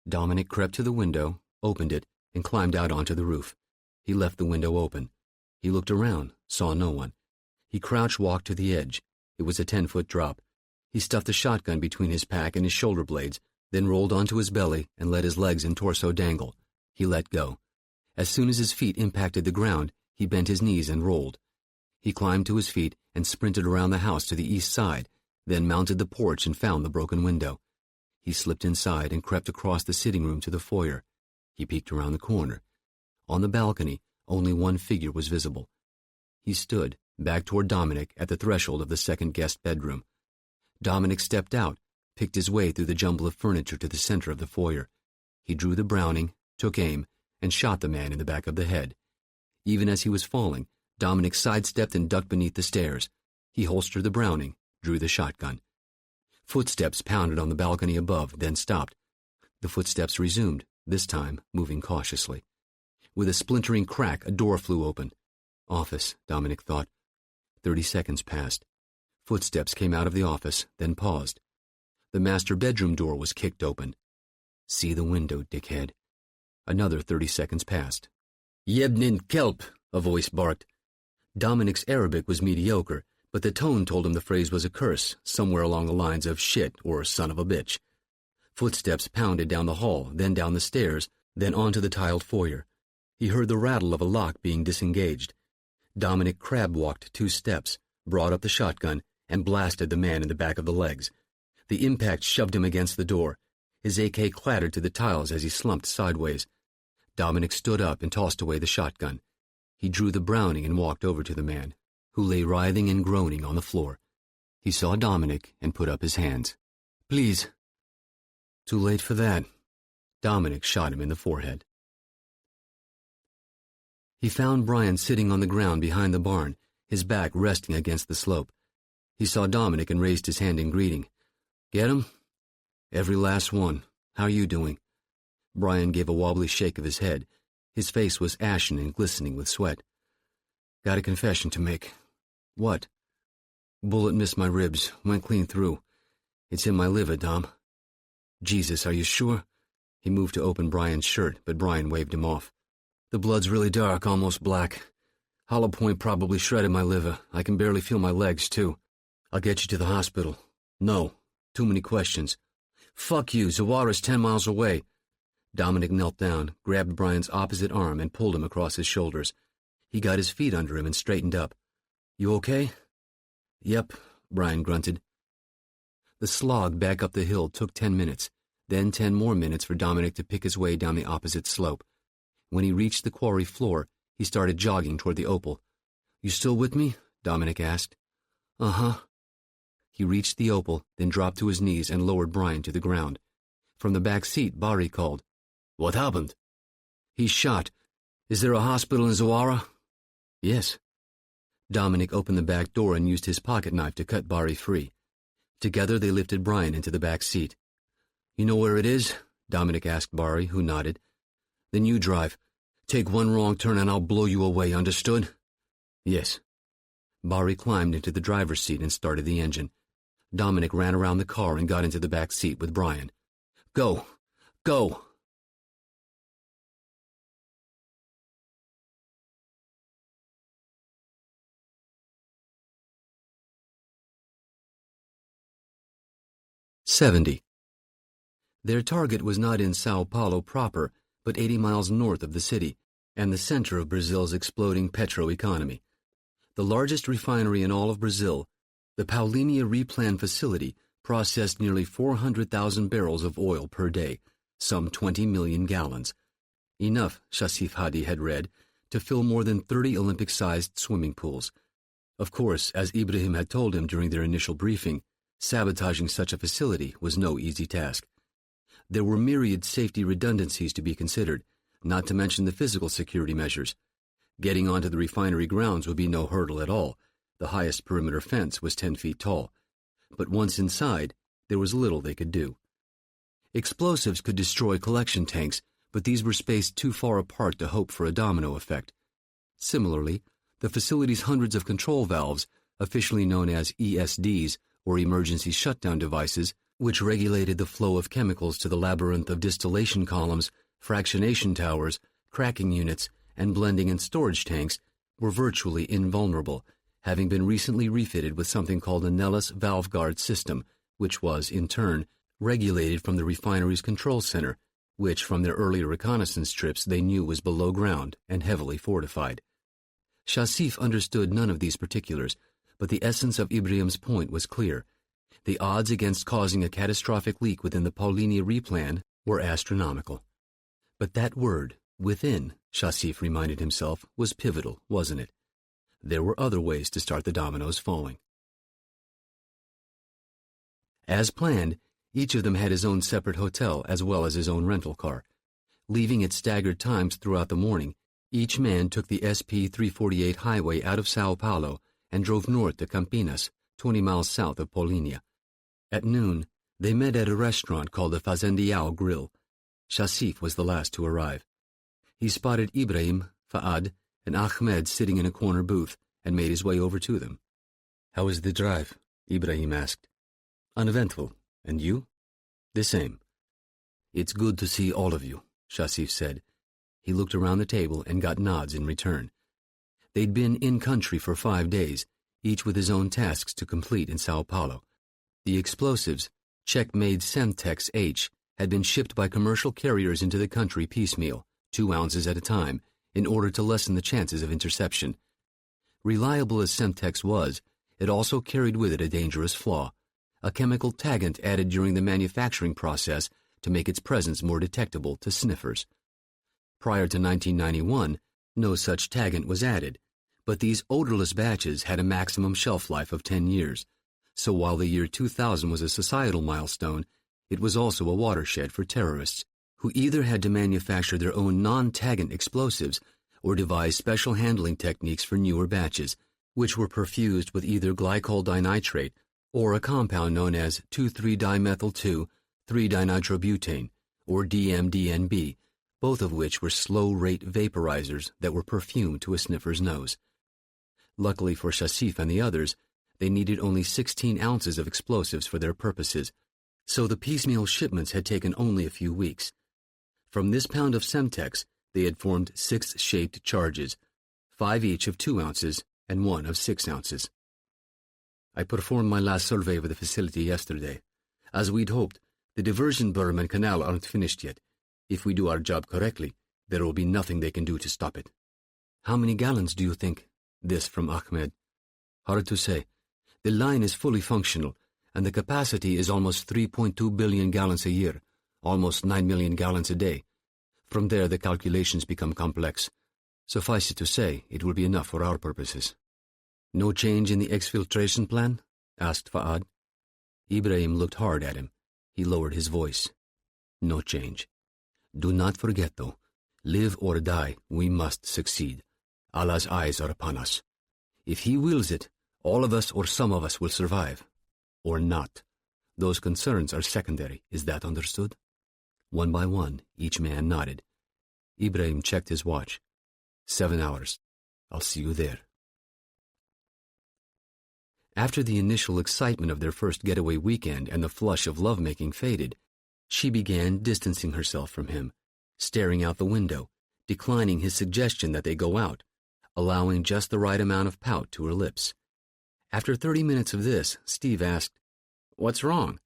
[SPEAKER 2] Dominic crept to the window, opened it, and climbed out onto the roof. He left the window open. He looked around, saw no one. He crouch-walked to the edge. It was a 10-foot drop. He stuffed the shotgun between his pack and his shoulder blades, then rolled onto his belly and let his legs and torso dangle. He let go. As soon as his feet impacted the ground, he bent his knees and rolled. He climbed to his feet and sprinted around the house to the east side, then mounted the porch and found the broken window. He slipped inside and crept across the sitting room to the foyer. He peeked around the corner. On the balcony, only one figure was visible. He stood, back toward Dominic, at the threshold of the second guest bedroom. Dominic stepped out, picked his way through the jumble of furniture to the center of the foyer. He drew the Browning, took aim, and shot the man in the back of the head. Even as he was falling, Dominic sidestepped and ducked beneath the stairs. He holstered the Browning, drew the shotgun. Footsteps pounded on the balcony above, then stopped. The footsteps resumed, this time moving cautiously. With a splintering crack, a door flew open. Office, Dominic thought. 30 seconds passed. Footsteps came out of the office, then paused. The master bedroom door was kicked open. "See the window, dickhead." Another 30 seconds passed. "Yebnin kelp," a voice barked. Dominic's Arabic was mediocre, but the tone told him the phrase was a curse, somewhere along the lines of shit or son of a bitch. Footsteps pounded down the hall, then down the stairs, then onto the tiled foyer. He heard the rattle of a lock being disengaged. Dominic crab-walked 2 steps, brought up the shotgun, and blasted the man in the back of the legs. The impact shoved him against the door. His AK clattered to the tiles as he slumped sideways. Dominic stood up and tossed away the shotgun. He drew the Browning and walked over to the man, who lay writhing and groaning on the floor. He saw Dominic and put up his hands. "Please." Too late for that. Dominic shot him in the forehead. He found Brian sitting on the ground behind the barn, his back resting against the slope. He saw Dominic and raised his hand in greeting. "Get him?" "Every last one. How are you doing?" Brian gave a wobbly shake of his head. His face was ashen and glistening with sweat. "Got a confession to make." "What?" "Bullet missed my ribs, went clean through. It's in my liver, Dom." "Jesus, are you sure?" He moved to open Brian's shirt, but Brian waved him off. "The blood's really dark, almost black. Hollow point probably shredded my liver. I can barely feel my legs, too. I'll get you to the hospital." "No. Too many questions." "Fuck you. Zawara's 10 miles away."
[SPEAKER 1] Dominic knelt down, grabbed Brian's opposite arm, and pulled him across his shoulders. He got his feet under him and straightened up. "You okay?" "Yep," Brian grunted. The slog back up the hill took 10 minutes, then 10 more minutes for Dominic to pick his way down the opposite slope. When he reached the quarry floor, he started jogging toward the Opal. "You still with me?" Dominic asked. "Uh-huh." He reached the Opal, then dropped to his knees and lowered Brian to the ground. From the back seat, Bari called. "What happened?" "He's shot. Is there a hospital in Zawara?" "Yes." Dominic opened the back door and used his pocket knife to cut Bari free. Together they lifted Brian into the back seat. "You know where it is?" Dominic asked Bari, who nodded. "Then you drive. Take one wrong turn and I'll blow you away, understood?" "Yes." Bari climbed into the driver's seat and started the engine. Dominic ran around the car and got into the back seat with Brian. "Go! Go!" "70. Their target was not in Sao Paulo proper, but 80 miles north of the city, and the center of Brazil's exploding petro-economy. The largest refinery in all of Brazil, the Paulínia Replan facility, processed nearly 400,000 barrels of oil per day, some 20 million gallons. Enough, Shasif Hadi had read, to fill more than 30 Olympic-sized swimming pools. Of course, as Ibrahim had told him during their initial briefing, sabotaging such a facility was no easy task. There were myriad safety redundancies to be considered, not to mention the physical security measures. Getting onto the refinery grounds would be no hurdle at all. The highest perimeter fence was 10 feet tall. But once inside, there was little they could do. Explosives could destroy collection tanks, but these were spaced too far apart to hope for a domino effect. Similarly, the facility's hundreds of control valves, officially known as ESDs, or emergency shutdown devices, which regulated the flow of chemicals to the labyrinth of distillation columns, fractionation towers, cracking units, and blending and storage tanks, were virtually invulnerable, having been recently refitted with something called a Nellis valve guard system, which was, in turn, regulated from the refinery's control center, which from their earlier reconnaissance trips they knew was below ground and heavily fortified. Shasif understood none of these particulars, but the essence of Ibrahim's point was clear. The odds against causing a catastrophic leak within the Paulínia Replan were astronomical. But that word, within, Shasif reminded himself, was pivotal, wasn't it? There were other ways to start the dominoes falling. As planned, each of them had his own separate hotel as well as his own rental car. Leaving at staggered times throughout the morning, each man took the SP-348 highway out of Sao Paulo and drove north to Campinas, 20 miles south of Paulínia. At noon, they met at a restaurant called the Fazendial Grill. Shasif was the last to arrive. He spotted Ibrahim, Fa'ad, and Ahmed sitting in a corner booth and made his way over to them. "How was the drive?" Ibrahim asked. "Uneventful. And you?" "The same." "It's good to see all of you," Shasif said. He looked around the table and got nods in return. They'd been in country for 5 days, each with his own tasks to complete in Sao Paulo. The explosives, Czech-made Semtex H, had been shipped by commercial carriers into the country piecemeal, 2 ounces at a time, in order to lessen the chances of interception. Reliable as Semtex was, it also carried with it a dangerous flaw, a chemical taggant added during the manufacturing process to make its presence more detectable to sniffers. Prior to 1991, no such taggant was added, but these odorless batches had a maximum shelf life of 10 years, so while the year 2000 was a societal milestone, it was also a watershed for terrorists, who either had to manufacture their own non-taggant explosives or devise special handling techniques for newer batches, which were perfused with either glycol dinitrate or a compound known as 2,3-dimethyl-2,3-dinitrobutane, or DMDNB, both of which were slow-rate vaporizers that were perfumed to a sniffer's nose. Luckily for Shasif and the others, they needed only 16 ounces of explosives for their purposes, so the piecemeal shipments had taken only a few weeks. From this pound of Semtex, they had formed 6 shaped charges, 5 each of 2 ounces and 1 of 6 ounces. "I performed my last survey of the facility yesterday. As we'd hoped, the diversion berm and canal aren't finished yet.
[SPEAKER 2] If we do our job correctly, there will be nothing they can do to stop it. How many gallons do you think? This from Ahmed. Hard to say. The line is fully functional, and the capacity is almost 3.2 billion gallons a year, almost 9 million gallons a day. From there, the calculations become complex. Suffice it to say, it will be enough for our purposes. No change in the exfiltration plan? Asked Fa'ad. Ibrahim looked hard at him. He lowered his voice. No change. Do not forget, though, live or die, we must succeed. Allah's eyes are upon us. If He wills it, all of us or some of us will survive. Or not. Those concerns are secondary. Is that understood? One by one, each man nodded. Ibrahim checked his watch. 7 hours. I'll see you there. After the initial excitement of their first getaway weekend and the flush of lovemaking faded, she began distancing herself from him, staring out the window, declining his suggestion that they go out, allowing just the right amount of pout to her lips. After 30 minutes of this, Steve asked, "What's wrong?"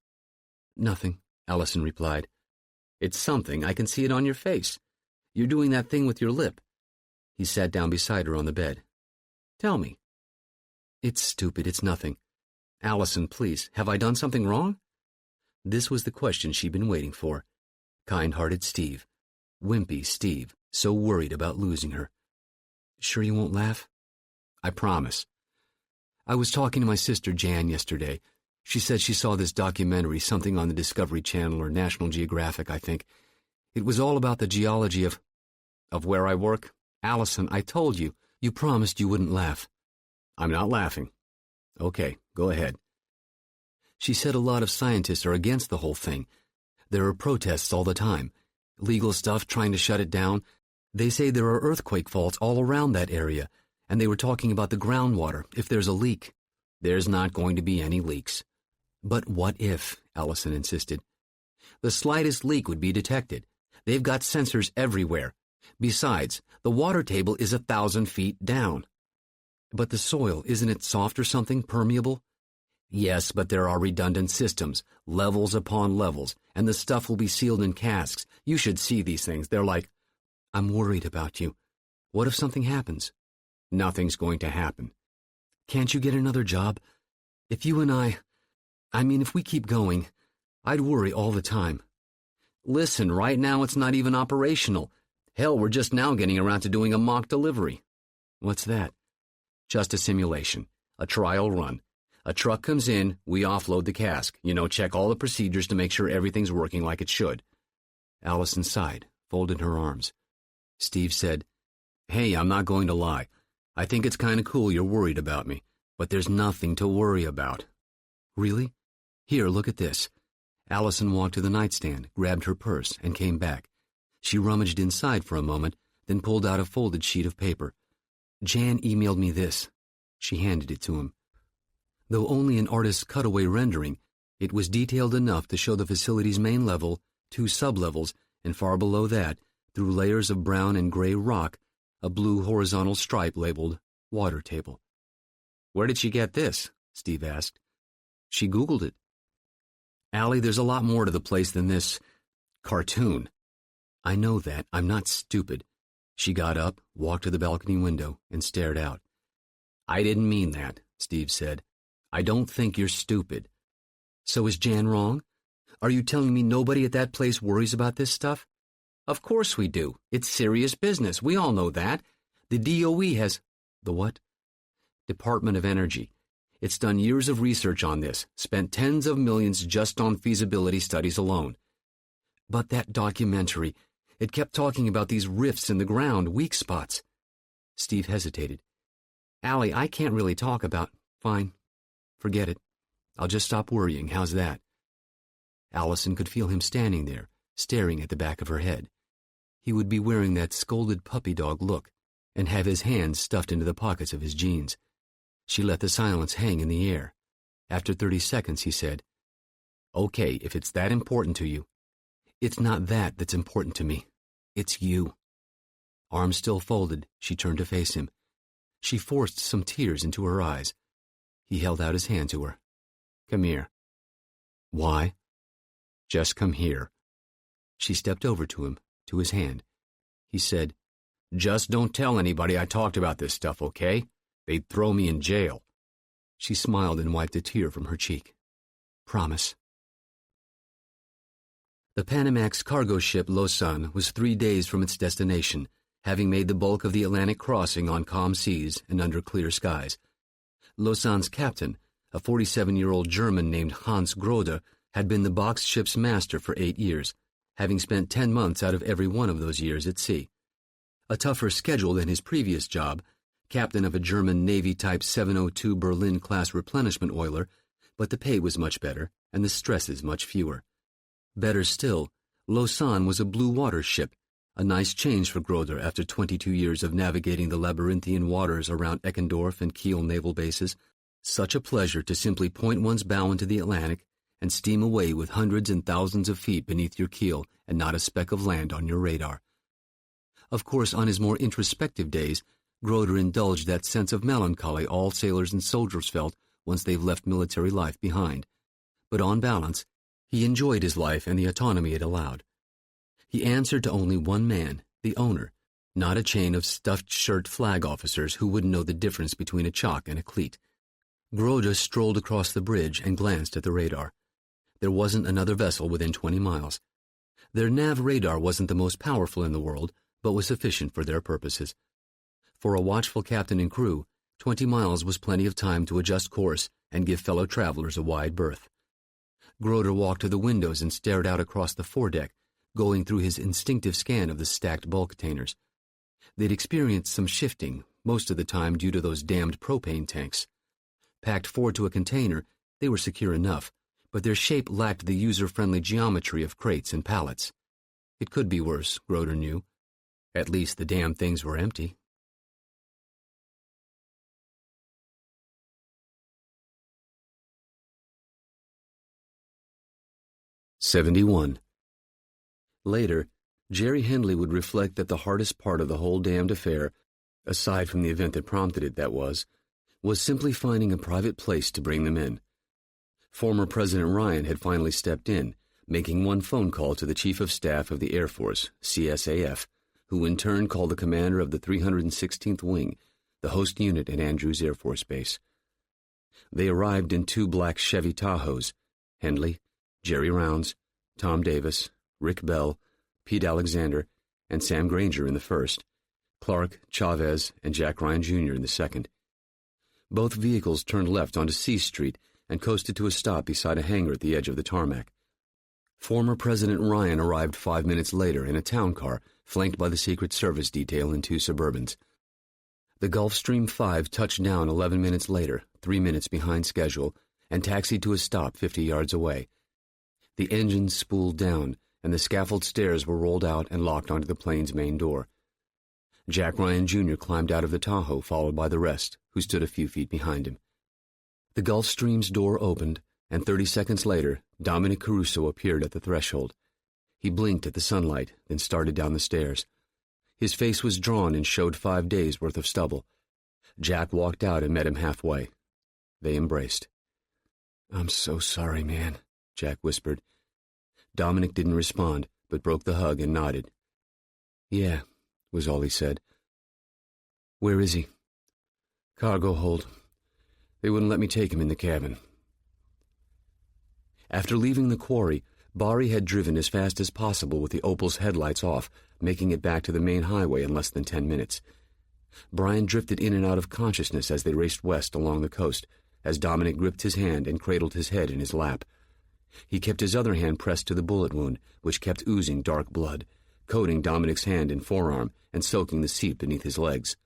[SPEAKER 2] "Nothing," Allison replied. "It's something. I can see it on your face. You're doing that thing with your lip." He sat down beside her on the bed. "Tell me." "It's stupid. It's nothing." "Allison, please, have I done something wrong?" This was the question she'd been waiting for. Kind-hearted Steve. Wimpy Steve, so worried about losing her. "Sure you won't laugh?" "I promise." "I was talking to my sister Jan yesterday. She said she saw this documentary, something on the Discovery Channel or National Geographic, I think. It was all about the geology of where I work. Allison, I told you. You promised you wouldn't laugh." "I'm not laughing." "Okay, go ahead." She said a lot of scientists are against the whole thing. There are protests all the time. Legal stuff trying to shut it down. They say there are earthquake faults all around that area, and they were talking about the groundwater, if there's a leak. "There's not going to be any leaks." "But what if?" Allison insisted. "The slightest leak would be detected. They've got sensors everywhere. Besides, the water table is 1,000 feet down." "But the soil, isn't it soft or something, permeable?" "Yes, but there are redundant systems, levels upon levels, and the stuff will be sealed in casks. You should see these things. They're like..." "I'm worried about you. What if something happens?" "Nothing's going to happen." "Can't you get another job? If you and if we keep going, I'd worry all the time." "Listen, right now it's not even operational. Hell, we're just now getting around to doing a mock delivery." "What's that?" "Just a simulation. A trial run. A truck comes in, we offload the cask. Check all the procedures to make sure everything's working like it should." Allison sighed, folded her arms. Steve said, "Hey, I'm not going to lie. I think it's kind of cool you're worried about me, but there's nothing to worry about." "Really? Here, look at this." Allison walked to the nightstand, grabbed her purse, and came back. She rummaged inside for a moment, then pulled out a folded sheet of paper. "Jan emailed me this." She handed it to him. Though only an artist's cutaway rendering, it was detailed enough to show the facility's main level, 2 sublevels, and far below that, through layers of brown and gray rock, a blue horizontal stripe labeled water table. "Where did she get this?" Steve asked. "She Googled it." "Allie, there's a lot more to the place than this cartoon." "I know that. I'm not stupid." She got up, walked to the balcony window, and stared out. "I didn't mean that," Steve said. "I don't think you're stupid." "So is Jan wrong? Are you telling me nobody at that place worries about this stuff?" "Of course we do. It's serious business. We all know that. The DOE has..." "The what?" "Department of Energy. It's done years of research on this, spent tens of millions just on feasibility studies alone." "But that documentary, it kept talking about these rifts in the ground, weak spots." Steve hesitated. "Allie, I can't really talk about..." "Fine. Forget it. I'll just stop worrying. How's that?" Allison could feel him standing there, staring at the back of her head. He would be wearing that scolded puppy dog look, and have his hands stuffed into the pockets of his jeans. She let the silence hang in the air. After 30 seconds, he said, "Okay, if it's that important to you." "It's not that that's important to me. It's you." Arms still folded, she turned to face him. She forced some tears into her eyes. He held out his hand to her. "Come here." "Why?" "Just come here." She stepped over to him,
[SPEAKER 1] to his hand. He said, "Just don't tell anybody I talked about this stuff, okay? They'd throw me in jail." She smiled and wiped a tear from her cheek. "Promise." The Panamax cargo ship Lausanne was 3 days from its destination, having made the bulk of the Atlantic crossing on calm seas and under clear skies. Lausanne's captain, a 47-year-old German named Hans Groder, had been the box ship's master for 8 years, having spent 10 months out of every one of those years at sea. A tougher schedule than his previous job, captain of a German Navy-type 702 Berlin-class replenishment oiler, but the pay was much better and the stresses much fewer. Better still, Lausanne was a blue-water ship, a nice change for Groder after 22 years of navigating the labyrinthian waters around Eckendorf and Kiel naval bases. Such a pleasure to simply point one's bow into the Atlantic and steam away with hundreds and thousands of feet beneath your keel and not a speck of land on your radar. Of course, on his more introspective days, Groder indulged that sense of melancholy all sailors and soldiers felt once they've left military life behind. But on balance, he enjoyed his life and the autonomy it allowed. He answered to only one man, the owner, not a chain of stuffed shirt flag officers who wouldn't know the difference between a chock and a cleat. Groder strolled across the bridge and glanced at the radar. There wasn't another vessel within 20 miles. Their nav radar wasn't the most powerful in the world, but was sufficient for their purposes. For a watchful captain and crew, 20 miles was plenty of time to adjust course and give fellow travelers a wide berth. Groder walked to the windows and stared out across the foredeck, going through his instinctive scan of the stacked bulk containers. They'd experienced some shifting, most of the time due to those damned propane tanks. Packed forward to a container, they were secure enough, but their shape lacked the user-friendly geometry of crates and pallets. It could be worse, Groder knew. At least the damn things were empty. '71. Later, Jerry Hendley would reflect that the hardest part of the whole damned affair, aside from the event that prompted it, that was simply finding a private place to bring them in. Former President Ryan had finally stepped in, making one phone call to the Chief of Staff of the Air Force, CSAF, who in turn called the commander of the 316th Wing, the host unit at Andrews Air Force Base. They arrived in 2 black Chevy Tahoes, Hendley, Jerry Rounds, Tom Davis, Rick Bell, Pete Alexander, and Sam Granger in the first, Clark, Chavez, and Jack Ryan Jr. in the second. Both vehicles turned left onto C Street and coasted to a stop beside a hangar at the edge of the tarmac. Former President Ryan arrived 5 minutes later in a town car, flanked by the Secret Service detail in 2 Suburbans. The Gulfstream 5 touched down 11 minutes later, 3 minutes behind schedule, and taxied to a stop 50 yards away. The engines spooled down, and the scaffold stairs were rolled out and locked onto the plane's main door. Jack Ryan Jr. climbed out of the Tahoe, followed by the rest, who stood a few feet behind him. The Gulfstream's door opened, and 30 seconds later, Dominic Caruso appeared at the threshold. He blinked at the sunlight, then started down the stairs. His face was drawn and showed 5 days' worth of stubble. Jack walked out and met him halfway. They embraced. "I'm so sorry, man," Jack whispered. Dominic didn't respond, but broke the hug and nodded. "Yeah," was all he said. "Where is he?" "Cargo hold. They wouldn't let me take him in the cabin." After leaving the quarry, Bari had driven as fast as possible with the Opal's headlights off, making it back to the main highway in less than 10 minutes. Brian drifted in and out of consciousness as they raced west along the coast, as Dominic gripped his hand and cradled his head in his lap. He kept his other hand pressed to the bullet wound, which kept oozing dark blood, coating Dominic's hand and forearm and soaking the seat beneath his legs.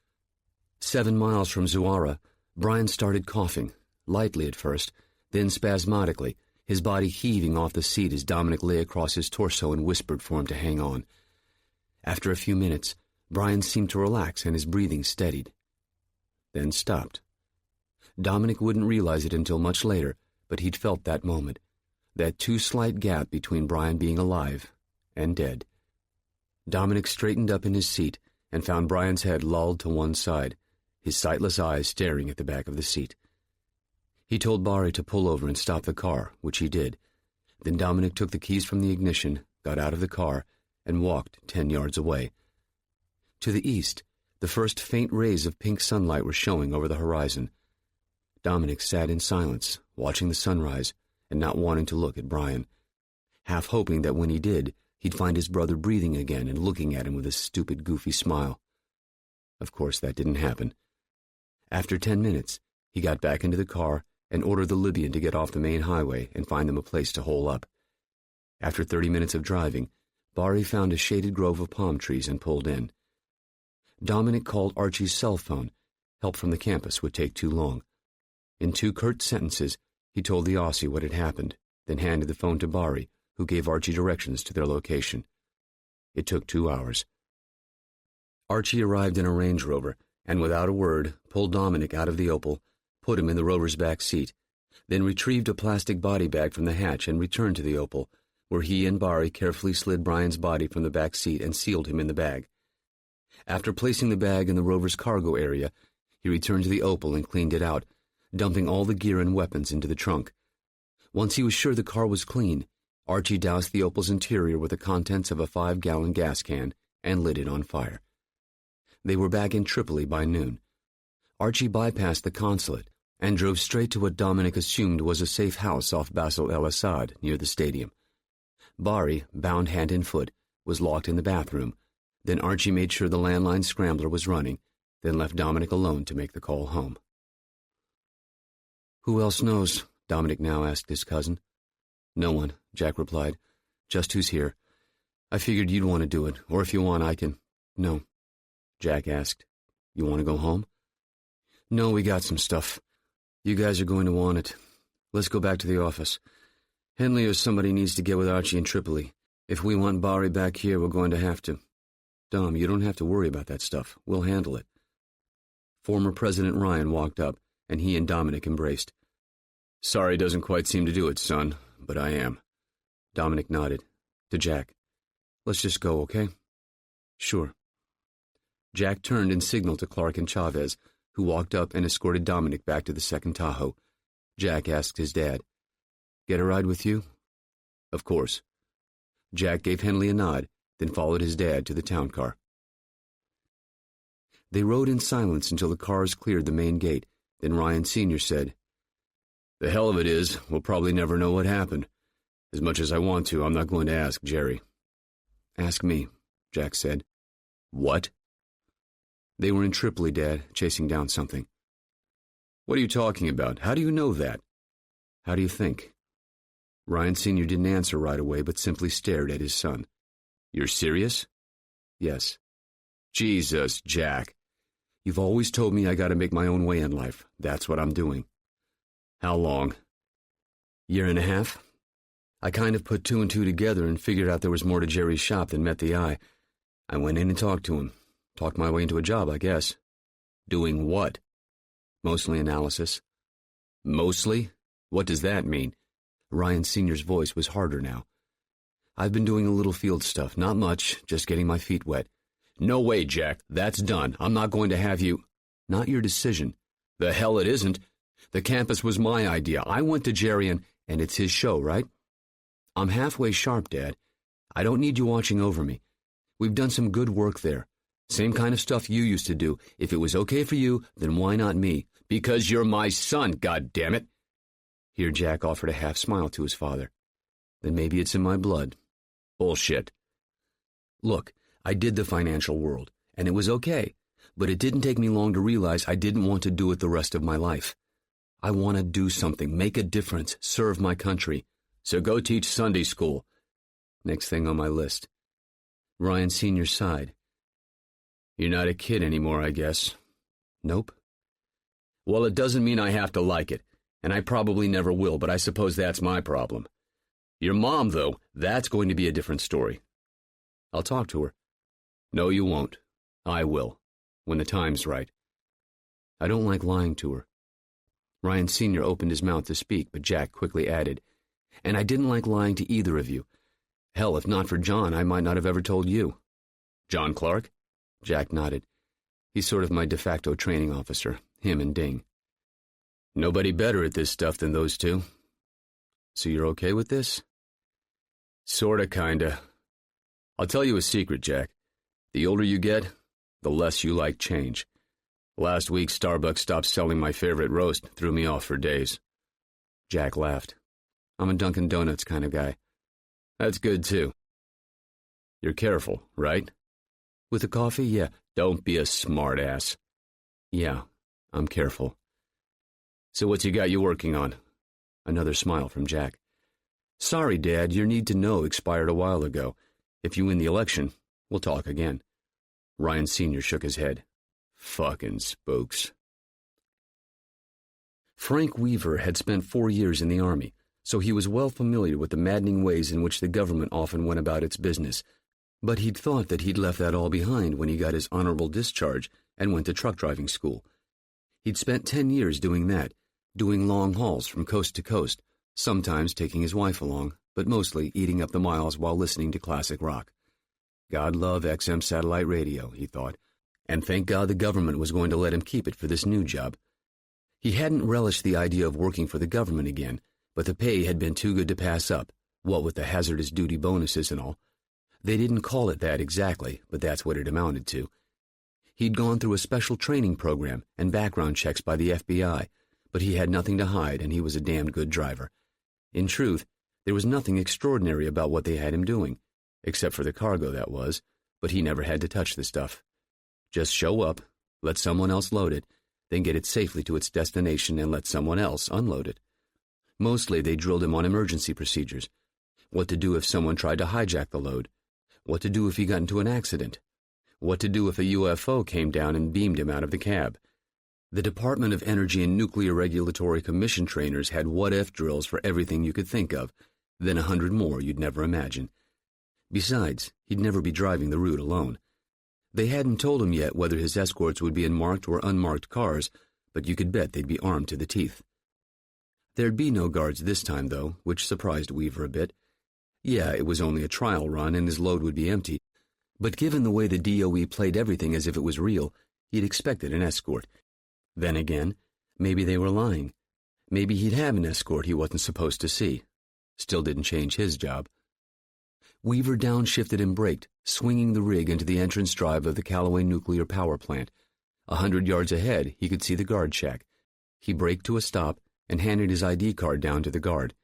[SPEAKER 1] 7 miles from Zuara, Brian started coughing, lightly at first, then spasmodically, his body heaving off the seat as Dominic lay across his torso and whispered for him to hang on. After a few minutes, Brian seemed to relax and his breathing steadied, then stopped. Dominic wouldn't realize it until much later, but he'd felt that moment, that too slight gap between Brian being alive and dead. Dominic straightened up in his seat and found Brian's head lulled to one side, his sightless eyes staring at the back of the seat. He told Bari to pull over and stop the car, which he did. Then Dominic took the keys from the ignition, got out of the car, and walked 10 yards away. To the east, the first faint rays of pink sunlight were showing over the horizon. Dominic sat in silence, watching the sunrise and not wanting to look at Brian, half hoping that when he did, he'd find his brother breathing again and looking at him with a stupid, goofy smile. Of course, that didn't happen. After 10 minutes, he got back into the car and ordered the Libyan to get off the main highway and find them a place to hole up. After 30 minutes of driving, Bari found a shaded grove of palm trees and pulled in. Dominic called Archie's cell phone. Help from the campus would take too long. In 2 curt sentences, he told the Aussie what had happened, then handed the phone to Bari, who gave Archie directions to their location. It took 2 hours. Archie arrived in a Range Rover and, without a word, pulled Dominic out of the Opel, put him in the Rover's back seat, then retrieved a plastic body bag from the hatch and returned to the Opel, where he and Bari carefully slid Brian's body from the back seat and sealed him in the bag. After placing the bag in the Rover's cargo area, he returned to the Opel and cleaned it out, dumping all the gear and weapons into the trunk. Once he was sure the car was clean, Archie doused the Opel's interior with the contents of a 5-gallon gas can and lit it on fire. They were back in Tripoli by noon. Archie bypassed the consulate and drove straight to what Dominic assumed was a safe house off Basel El Assad near the stadium. Bari, bound hand and foot, was locked in the bathroom. Then Archie made sure the landline scrambler was running, then left Dominic alone to make the call home. "Who else knows?" Dominic now asked his cousin. "No one," Jack replied. "Just who's here. I figured you'd want to do it, or if you want, I can." "No." Jack asked, "You want to go home?" "No, we got some stuff. You guys are going to want it. Let's go back to the office. Henley or somebody needs to get with Archie in Tripoli. If we want Bari back here, we're going to have to." "Dom, you don't have to worry about that stuff. We'll handle it." Former President Ryan walked up, and he and Dominic embraced. "Sorry doesn't quite seem to do it, son, but I am." Dominic nodded. To Jack, "Let's just go, okay?" "Sure." Jack turned and signaled to Clark and Chavez, who walked up and escorted Dominic back to the second Tahoe. Jack asked his dad, "Get a ride with you?" "Of course." Jack gave Henley a nod, then followed his dad to the town car. They rode in silence until the cars cleared the main gate. Then Ryan Sr. said, "The hell of it is, we'll probably never know what happened. As much as I want to, I'm not going to ask Jerry." "Ask me," Jack said. "What?" "They were in Tripoli, Dad, chasing down something." "What are you talking about? How do you know that?" "How do you think?" Ryan Sr. didn't answer right away, but simply stared at his son. "You're serious?" "Yes." "Jesus, Jack. You've always told me I gotta make my own way in life. That's what I'm doing." "How long?" "Year and a half. I kind of put 2 and 2 together and figured out there was more to Jerry's shop than met the eye. I went in and talked to him. Talked my way into a job, I guess." "Doing what?" "Mostly analysis." "Mostly? What does that mean?" Ryan Sr.'s voice was harder now. "I've been doing a little field stuff, not much, just getting my feet wet." "No way, Jack. That's done. I'm not going to have you—" "Not your decision." "The hell it isn't. The campus was my idea. I went to Jerry and it's his show, right?" "I'm halfway sharp, Dad. I don't need you watching over me. We've done some good work there. Same kind of stuff you used to do. If it was okay for you, then why not me?" "Because you're my son, goddammit." Here Jack offered a half smile to his father. "Then maybe it's in my blood." "Bullshit." "Look, I did the financial world, and it was okay, but it didn't take me long to realize I didn't want to do it the rest of my life. I want to do something, make a difference, serve my country. So go teach Sunday school." Next thing on my list. Ryan Sr. sighed. "You're not a kid anymore, I guess." "Nope." "Well, it doesn't mean I have to like it, and I probably never will, but I suppose that's my problem. Your mom, though, that's going to be a different story." "I'll talk to her." "No, you won't. I will, when the time's right." "I don't like lying to her." Ryan Sr. opened his mouth to speak, but Jack quickly added, "And I didn't like lying to either of you. Hell, if not for John, I might not have ever told you." "John Clark?" Jack nodded. "He's sort of my de facto training officer, him and Ding." "Nobody better at this stuff than those two." "So you're okay with this?" "Sorta, kinda.
[SPEAKER 2] I'll tell you a secret, Jack. The older you get, the less you like change. Last week, Starbucks stopped selling my favorite roast, threw me off for days.
[SPEAKER 1] Jack laughed. I'm a Dunkin' Donuts kind of guy.
[SPEAKER 2] That's good, too. You're careful, right?
[SPEAKER 1] With the coffee, yeah.
[SPEAKER 2] Don't be a smartass.
[SPEAKER 1] Yeah, I'm careful.
[SPEAKER 2] So what's you got you working on?
[SPEAKER 1] Another smile from Jack. Sorry, Dad, your need to know expired a while ago. If you win the election, we'll talk again. Ryan Sr. shook his head.
[SPEAKER 2] Fucking spooks.
[SPEAKER 1] Frank Weaver had spent 4 years in the Army, so he was well familiar with the maddening ways in which the government often went about its business. But he'd thought that he'd left that all behind when he got his honorable discharge and went to truck driving school. He'd spent 10 years doing that, doing long hauls from coast to coast, sometimes taking his wife along, but mostly eating up the miles while listening to classic rock. God love XM satellite radio, he thought, and thank God the government was going to let him keep it for this new job. He hadn't relished the idea of working for the government again, but the pay had been too good to pass up, what with the hazardous duty bonuses and all. They didn't call it that exactly, but that's what it amounted to. He'd gone through a special training program and background checks by the FBI, but he had nothing to hide and he was a damned good driver. In truth, there was nothing extraordinary about what they had him doing, except for the cargo, that was, but he never had to touch the stuff. Just show up, let someone else load it, then get it safely to its destination and let someone else unload it. Mostly they drilled him on emergency procedures. What to do if someone tried to hijack the load. What to do if he got into an accident. What to do if a UFO came down and beamed him out of the cab. The Department of Energy and Nuclear Regulatory Commission trainers had what-if drills for everything you could think of, then 100 more you'd never imagine. Besides, he'd never be driving the route alone. They hadn't told him yet whether his escorts would be in marked or unmarked cars, but you could bet they'd be armed to the teeth. There'd be no guards this time, though, which surprised Weaver a bit. Yeah, it was only a trial run and his load would be empty, but given the way the DOE played everything as if it was real, he'd expected an escort. Then again, maybe they were lying. Maybe he'd have an escort he wasn't supposed to see. Still didn't change his job. Weaver downshifted and braked, swinging the rig into the entrance drive of the Callaway nuclear power plant. 100 yards ahead, he could see the guard shack. He braked to a stop and handed his ID card down to the guard.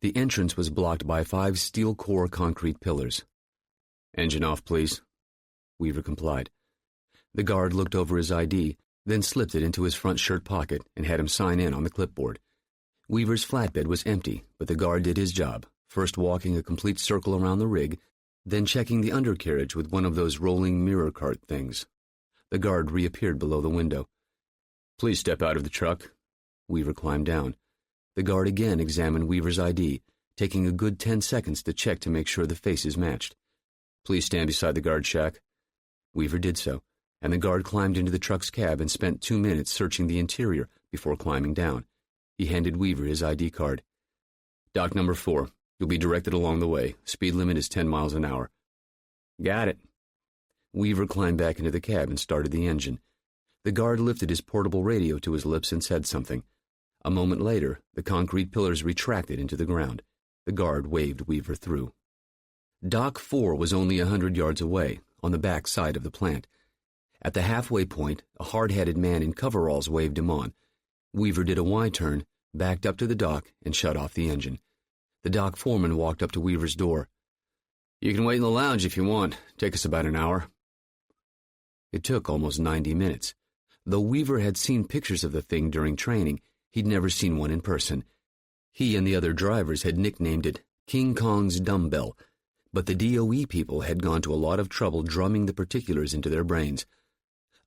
[SPEAKER 1] The entrance was blocked by 5 steel-core concrete pillars.
[SPEAKER 2] Engine off, please.
[SPEAKER 1] Weaver complied. The guard looked over his ID, then slipped it into his front shirt pocket and had him sign in on the clipboard. Weaver's flatbed was empty, but the guard did his job, first walking a complete circle around the rig, then checking the undercarriage with one of those rolling mirror cart things. The guard reappeared below the window.
[SPEAKER 2] Please step out of the truck.
[SPEAKER 1] Weaver climbed down. The guard again examined Weaver's ID, taking a good 10 seconds to check to make sure the faces matched.
[SPEAKER 2] Please stand beside the guard shack.
[SPEAKER 1] Weaver did so, and the guard climbed into the truck's cab and spent 2 minutes searching the interior before climbing down. He handed Weaver his ID card.
[SPEAKER 2] Dock number 4. You'll be directed along the way. Speed limit is 10 miles an hour.
[SPEAKER 1] Got it. Weaver climbed back into the cab and started the engine. The guard lifted his portable radio to his lips and said something. A moment later, the concrete pillars retracted into the ground. The guard waved Weaver through. Dock 4 was only 100 yards away, on the back side of the plant. At the halfway point, a hard-headed man in coveralls waved him on. Weaver did a Y-turn, backed up to the dock, and shut off the engine. The dock foreman walked up to Weaver's door.
[SPEAKER 2] You can wait in the lounge if you want. Take us about an hour.
[SPEAKER 1] It took almost 90 minutes. Though Weaver had seen pictures of the thing during training, he'd never seen one in person. He and the other drivers had nicknamed it King Kong's Dumbbell, but the DOE people had gone to a lot of trouble drumming the particulars into their brains.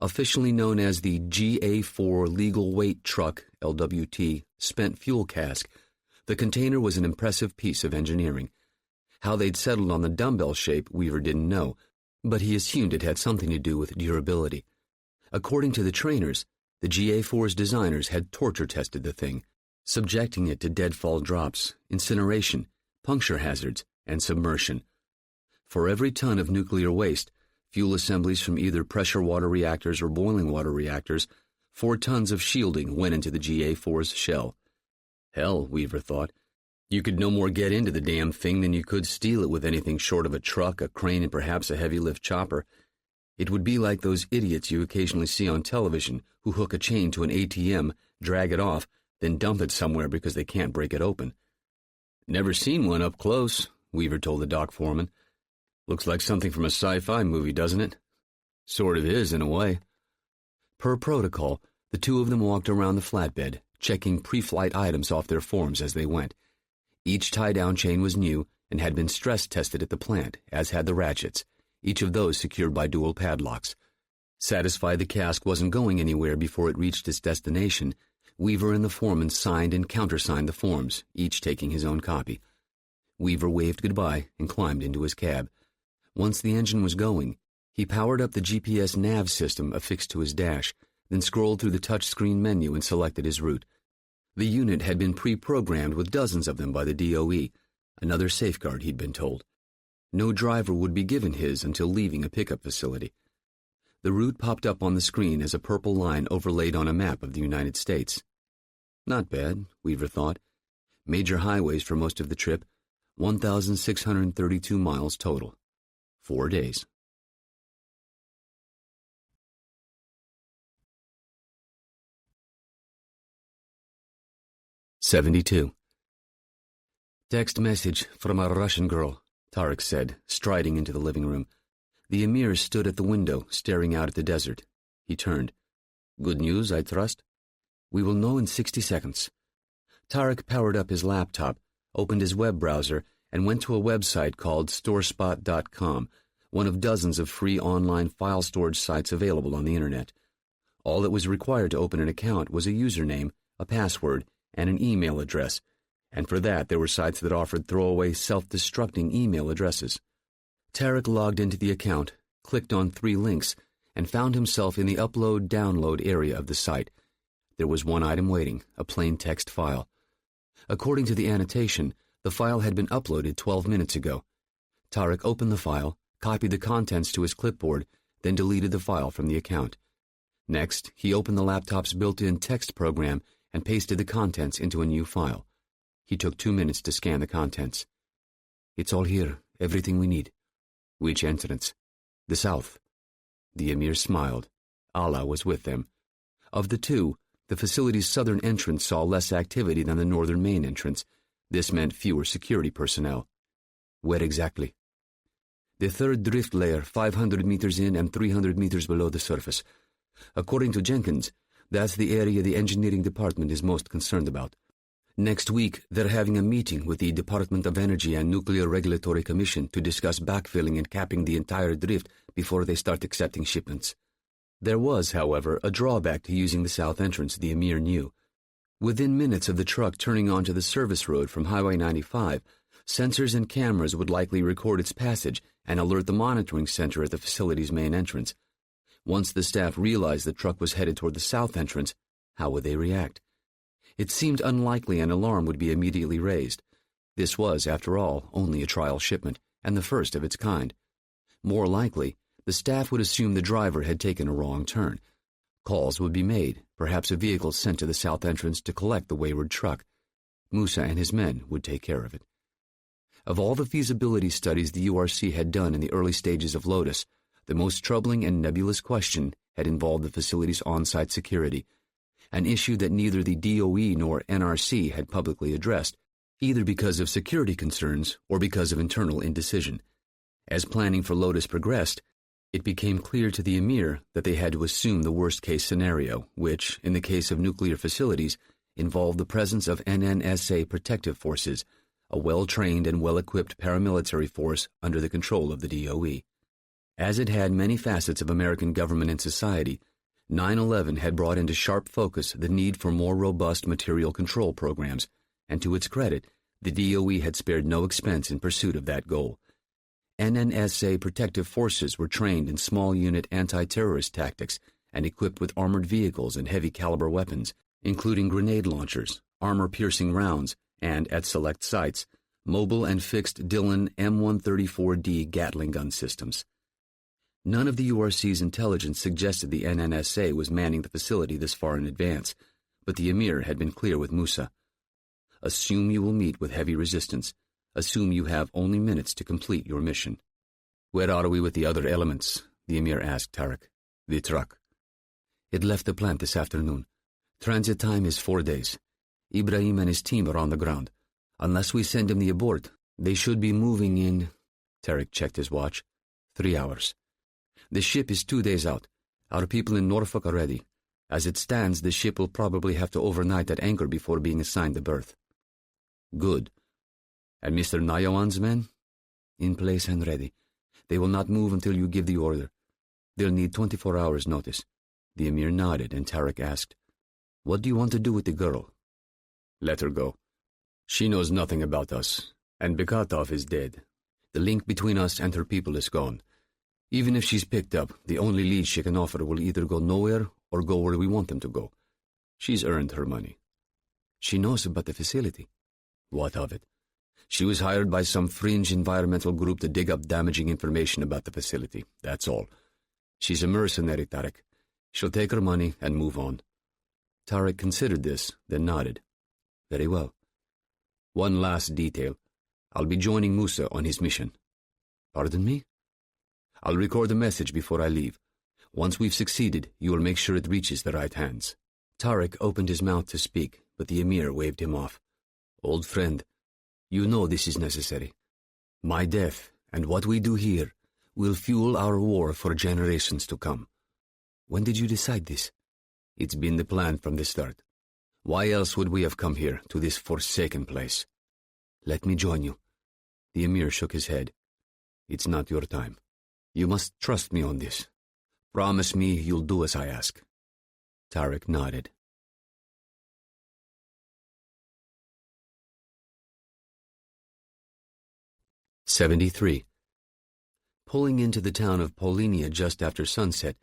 [SPEAKER 1] Officially known as the GA4 Legal Weight Truck, LWT, Spent Fuel Cask, the container was an impressive piece of engineering. How they'd settled on the dumbbell shape, Weaver didn't know, but he assumed it had something to do with durability. According to the trainers, the GA4's designers had torture tested the thing, subjecting it to deadfall drops, incineration, puncture hazards, and submersion. For every ton of nuclear waste, fuel assemblies from either pressure water reactors or boiling water reactors, 4 tons of shielding went into the GA4's shell. Hell, Weaver thought,
[SPEAKER 2] You could no more get into the damn thing than you could steal it with anything short of a truck, a crane, and perhaps a heavy-lift chopper. It would be like those idiots you occasionally see on television who hook a chain to an ATM, drag it off, then dump it somewhere because they can't break it open. "Never seen one up close," Weaver told the dock foreman. "Looks like something from a sci-fi movie, doesn't it?" "Sort of is, in a way." Per protocol, the two of them walked around the flatbed, checking pre-flight items off their forms as they went. Each tie-down chain was new and had been stress-tested at the plant, as had the ratchets, each of those secured by dual padlocks. Satisfied the cask wasn't going anywhere before it reached its destination, Weaver and the foreman signed and countersigned the forms, each taking his own copy. Weaver waved goodbye and climbed into his cab. Once the engine was going, he powered up the GPS nav system affixed to his dash, then scrolled through the touchscreen menu and selected his route. The unit had been pre-programmed with dozens of them by the DOE, another safeguard he'd been told. No driver would be given his until leaving a pickup facility. The route popped up on the screen as a purple line overlaid on a map of the United States. Not bad, Weaver thought. Major highways for most of the trip, 1,632 miles total. 4 days. "72. Text message from a Russian girl," Tarek said, striding into the living room. The emir stood at the window, staring out at the desert. He turned. "Good news, I trust?" "We will know in 60 seconds. Tarek powered up his laptop, opened his web browser, and went to a website called storespot.com, one of dozens of free online file storage sites available on the Internet. All that was required to open an account was a username, a password, and an email address, and for that there were sites that offered throwaway, self-destructing email addresses. Tarek logged into the account, clicked on 3 links, and found himself in the upload-download area of the site. There was one item waiting, a plain text file. According to the annotation, the file had been uploaded 12 minutes ago. Tarek opened the file, copied the contents to his clipboard, then deleted the file from the account. Next, he opened the laptop's built-in text program and pasted the contents into a new file. He took 2 minutes to scan the contents. "It's all here, everything we need." "Which entrance?" "The south." The emir smiled. Allah was with them. Of the two, the facility's southern entrance saw less activity than the northern main entrance. This meant fewer security personnel. "Where exactly?" "The third drift layer, 500 meters in and 300 meters below the surface. According to Jenkins, that's the area the engineering department is most concerned about. Next week, they're having a meeting with the Department of Energy and Nuclear Regulatory Commission to discuss backfilling and capping the entire drift before they start accepting shipments." There was, however, a drawback to using the south entrance, the emir knew. Within minutes of the truck turning onto the service road from Highway 95, sensors and cameras would likely record its passage and alert the monitoring center at the facility's main entrance. Once the staff realized the truck was headed toward the south entrance, how would they react? It seemed unlikely an alarm would be immediately raised. This was, after all, only a trial shipment, and the first of its kind. More likely, the staff would assume the driver had taken a wrong turn. Calls would be made, perhaps a vehicle sent to the south entrance to collect the wayward truck. Musa and his men would take care of it. Of all the feasibility studies the URC had done in the early stages of Lotus, the most troubling and nebulous question had involved the facility's on-site security, an issue that neither the DOE nor NRC had publicly addressed, either because of security concerns or because of internal indecision. As planning for Lotus progressed, it became clear to the emir that they had to assume the worst-case scenario, which, in the case of nuclear facilities, involved the presence of NNSA protective forces, a well-trained and well-equipped paramilitary force under the control of the DOE. As it had many facets of American government and society, 9/11 had brought into sharp focus the need for more robust material control programs, and to its credit, the DOE had spared no expense in pursuit of that goal. NNSA protective forces were trained in small-unit anti-terrorist tactics and equipped with armored vehicles and heavy-caliber weapons, including grenade launchers, armor-piercing rounds, and, at select sites, mobile and fixed Dillon M134D Gatling gun systems. None of the URC's intelligence suggested the NNSA was manning the facility this far in advance, but the emir had been clear with Musa.
[SPEAKER 1] Assume you will meet with heavy resistance. Assume you have only minutes to complete your mission." "Where are we with the other elements?" the Emir asked Tarek. "The truck." "It left the plant this afternoon. Transit time is 4 days. Ibrahim and his team are on the ground. Unless we send him the abort, they should be moving in—" Tarek checked his watch. 3 hours. "The ship is 2 days out. Our people in Norfolk are ready. As it stands, the ship will probably have to overnight at anchor before being assigned the berth." "Good. And Mr. Nayawan's men?" "In place and ready. They will not move until you give the order. They'll need 24 hours' notice." The Emir nodded, and Tarek asked, "What do you want to do with the girl?" "Let her go. She knows nothing about us, and Bekatov is dead. The link between us and her people is gone. Even if she's picked up, the only lead she can offer will either go nowhere or go where we want them to go. She's earned her money." "She knows about the facility." "What of it? She was hired by some fringe environmental group to dig up damaging information about the facility. That's all. She's a mercenary, Tarek. She'll take her money and move on." Tarek considered this, then nodded. "Very well." "One last detail. I'll be joining Musa on his mission." "Pardon me?" "I'll record a message before I leave. Once we've succeeded, you will make sure it reaches the right hands." Tarek opened his mouth to speak, but the Emir waved him off. "Old friend, you know this is necessary. My death, and what we do here, will fuel our war for generations to come." "When did you decide this?" "It's been the plan from the start. Why else would we have come here, to this forsaken place?" "Let me join you." The Emir shook his head. "It's not your time. You must trust me on this. Promise me you'll do as I ask." Tarek nodded. '73. Pulling into the town of Polinia just after sunset,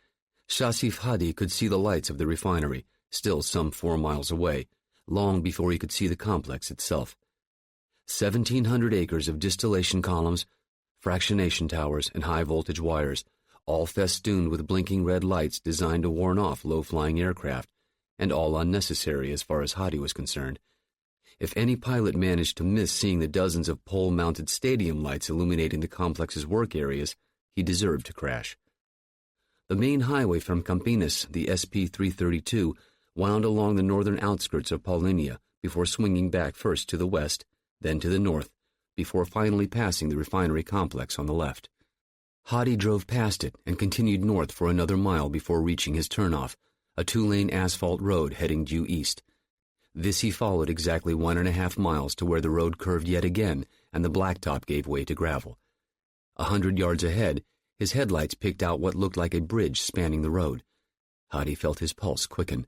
[SPEAKER 1] Shasif Hadi could see the lights of the refinery, still some 4 miles away, long before he could see the complex itself. 1,700 acres of distillation columns, fractionation towers, and high-voltage wires, all festooned with blinking red lights designed to warn off low-flying aircraft, and all unnecessary as far as Hadi was concerned. If any pilot managed to miss seeing the dozens of pole-mounted stadium lights illuminating the complex's work areas, he deserved to crash. The main highway from Campinas, the SP-332, wound along the northern outskirts of Polinia before swinging back first to the west, then to the north, before finally passing the refinery complex on the left. Hadi drove past it and continued north for another mile before reaching his turnoff, a 2-lane asphalt road heading due east. This he followed exactly 1.5 miles to where the road curved yet again and the blacktop gave way to gravel. 100 yards ahead, his headlights picked out what looked like a bridge spanning the road. Hadi felt his pulse quicken.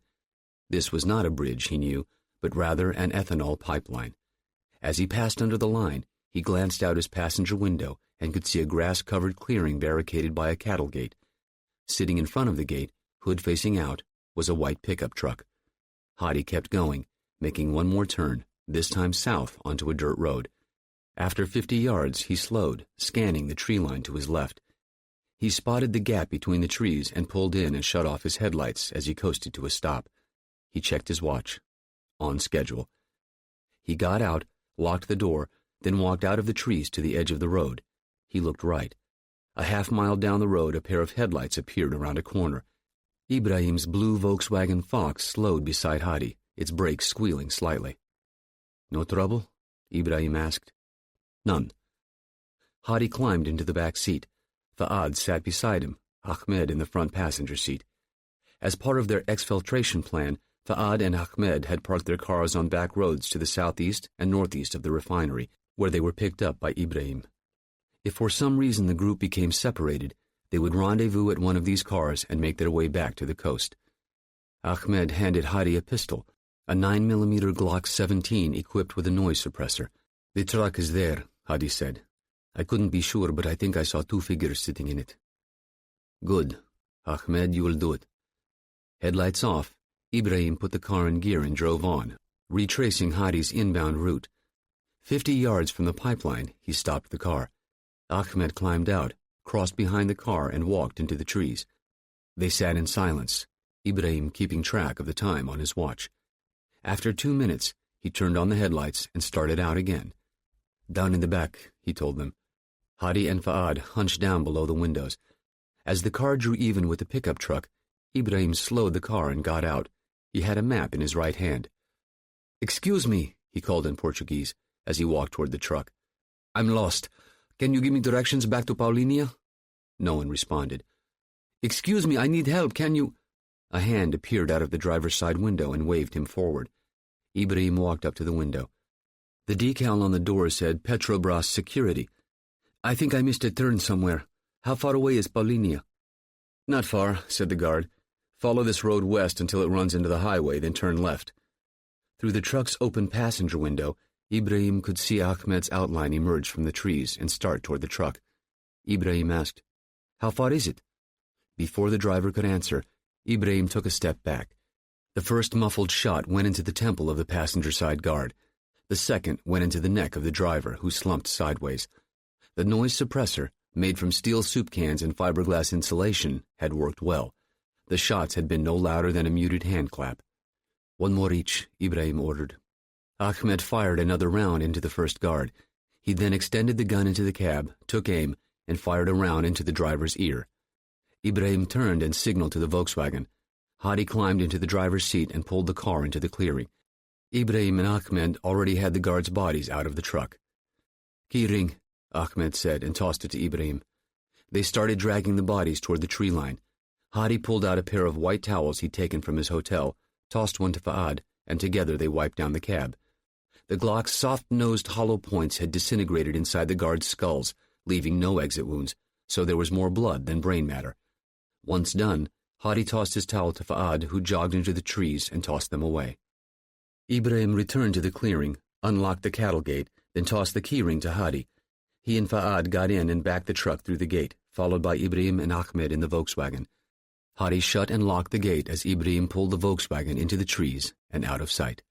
[SPEAKER 1] This was not a bridge, he knew, but rather an ethanol pipeline. As he passed under the line, he glanced out his passenger window and could see a grass-covered clearing barricaded by a cattle gate. Sitting in front of the gate, hood facing out, was a white pickup truck. Hadi kept going, making one more turn, this time south onto a dirt road. After 50 yards, he slowed, scanning the tree line to his left. He spotted the gap between the trees and pulled in and shut off his headlights as he coasted to a stop. He checked his watch. On schedule. He got out, locked the door, then walked out of the trees to the edge of the road. He looked right. A half-mile down the road, a pair of headlights appeared around a corner. Ibrahim's blue Volkswagen Fox slowed beside Hadi, its brakes squealing slightly. "No trouble?" Ibrahim asked. "None." Hadi climbed into the back seat. Fa'ad sat beside him, Ahmed in the front passenger seat. As part of their exfiltration plan, Fa'ad and Ahmed had parked their cars on back roads to the southeast and northeast of the refinery, where they were picked up by Ibrahim. If for some reason the group became separated, they would rendezvous at one of these cars and make their way back to the coast. Ahmed handed Hadi a pistol, a 9mm Glock 17 equipped with a noise suppressor. "The truck is there," Hadi said. "I couldn't be sure, but I think I saw 2 figures sitting in it." "Good. Ahmed, you will do it." Headlights off, Ibrahim put the car in gear and drove on, retracing Hadi's inbound route. 50 yards from the pipeline, he stopped the car. Ahmed climbed out, crossed behind the car, and walked into the trees. They sat in silence, Ibrahim keeping track of the time on his watch. After 2 minutes, He turned on the headlights and started out again. "Down in the back," he told them. Hadi and Fa'ad hunched down below the windows. As the car drew even with the pickup truck, Ibrahim slowed the car and got out. He had a map in his right hand. "Excuse me," he called in Portuguese as he walked toward the truck. "I'm lost. Can you give me directions back to Paulinia?" No one responded. "Excuse me, I need help. Can you—" A hand appeared out of the driver's side window and waved him forward. Ibrahim walked up to the window. The decal on the door said Petrobras Security. "I think I missed a turn somewhere. How far away is Paulinia?" "Not far," said the guard. "Follow this road west until it runs into the highway, then turn left." Through the truck's open passenger window, Ibrahim could see Ahmed's outline emerge from the trees and start toward the truck. Ibrahim asked, "How far is it?" Before the driver could answer, Ibrahim took a step back. The first muffled shot went into the temple of the passenger side guard. The second went into the neck of the driver, who slumped sideways. The noise suppressor, made from steel soup cans and fiberglass insulation, had worked well. The shots had been no louder than a muted hand clap. "One more each," Ibrahim ordered. Ahmed fired another round into the first guard. He then extended the gun into the cab, took aim, and fired a round into the driver's ear. Ibrahim turned and signaled to the Volkswagen. Hadi climbed into the driver's seat and pulled the car into the clearing. Ibrahim and Ahmed already had the guards' bodies out of the truck. "Key ring," Ahmed said, and tossed it to Ibrahim. They started dragging the bodies toward the tree line. Hadi pulled out a pair of white towels he'd taken from his hotel, tossed one to Fa'ad, and together they wiped down the cab. The Glock's soft-nosed hollow points had disintegrated inside the guards' skulls, leaving no exit wounds, so there was more blood than brain matter. Once done, Hadi tossed his towel to Fa'ad, who jogged into the trees and tossed them away. Ibrahim returned to the clearing, unlocked the cattle gate, then tossed the keyring to Hadi. He and Fa'ad got in and backed the truck through the gate, followed by Ibrahim and Ahmed in the Volkswagen. Hadi shut and locked the gate as Ibrahim pulled the Volkswagen into the trees and out of sight.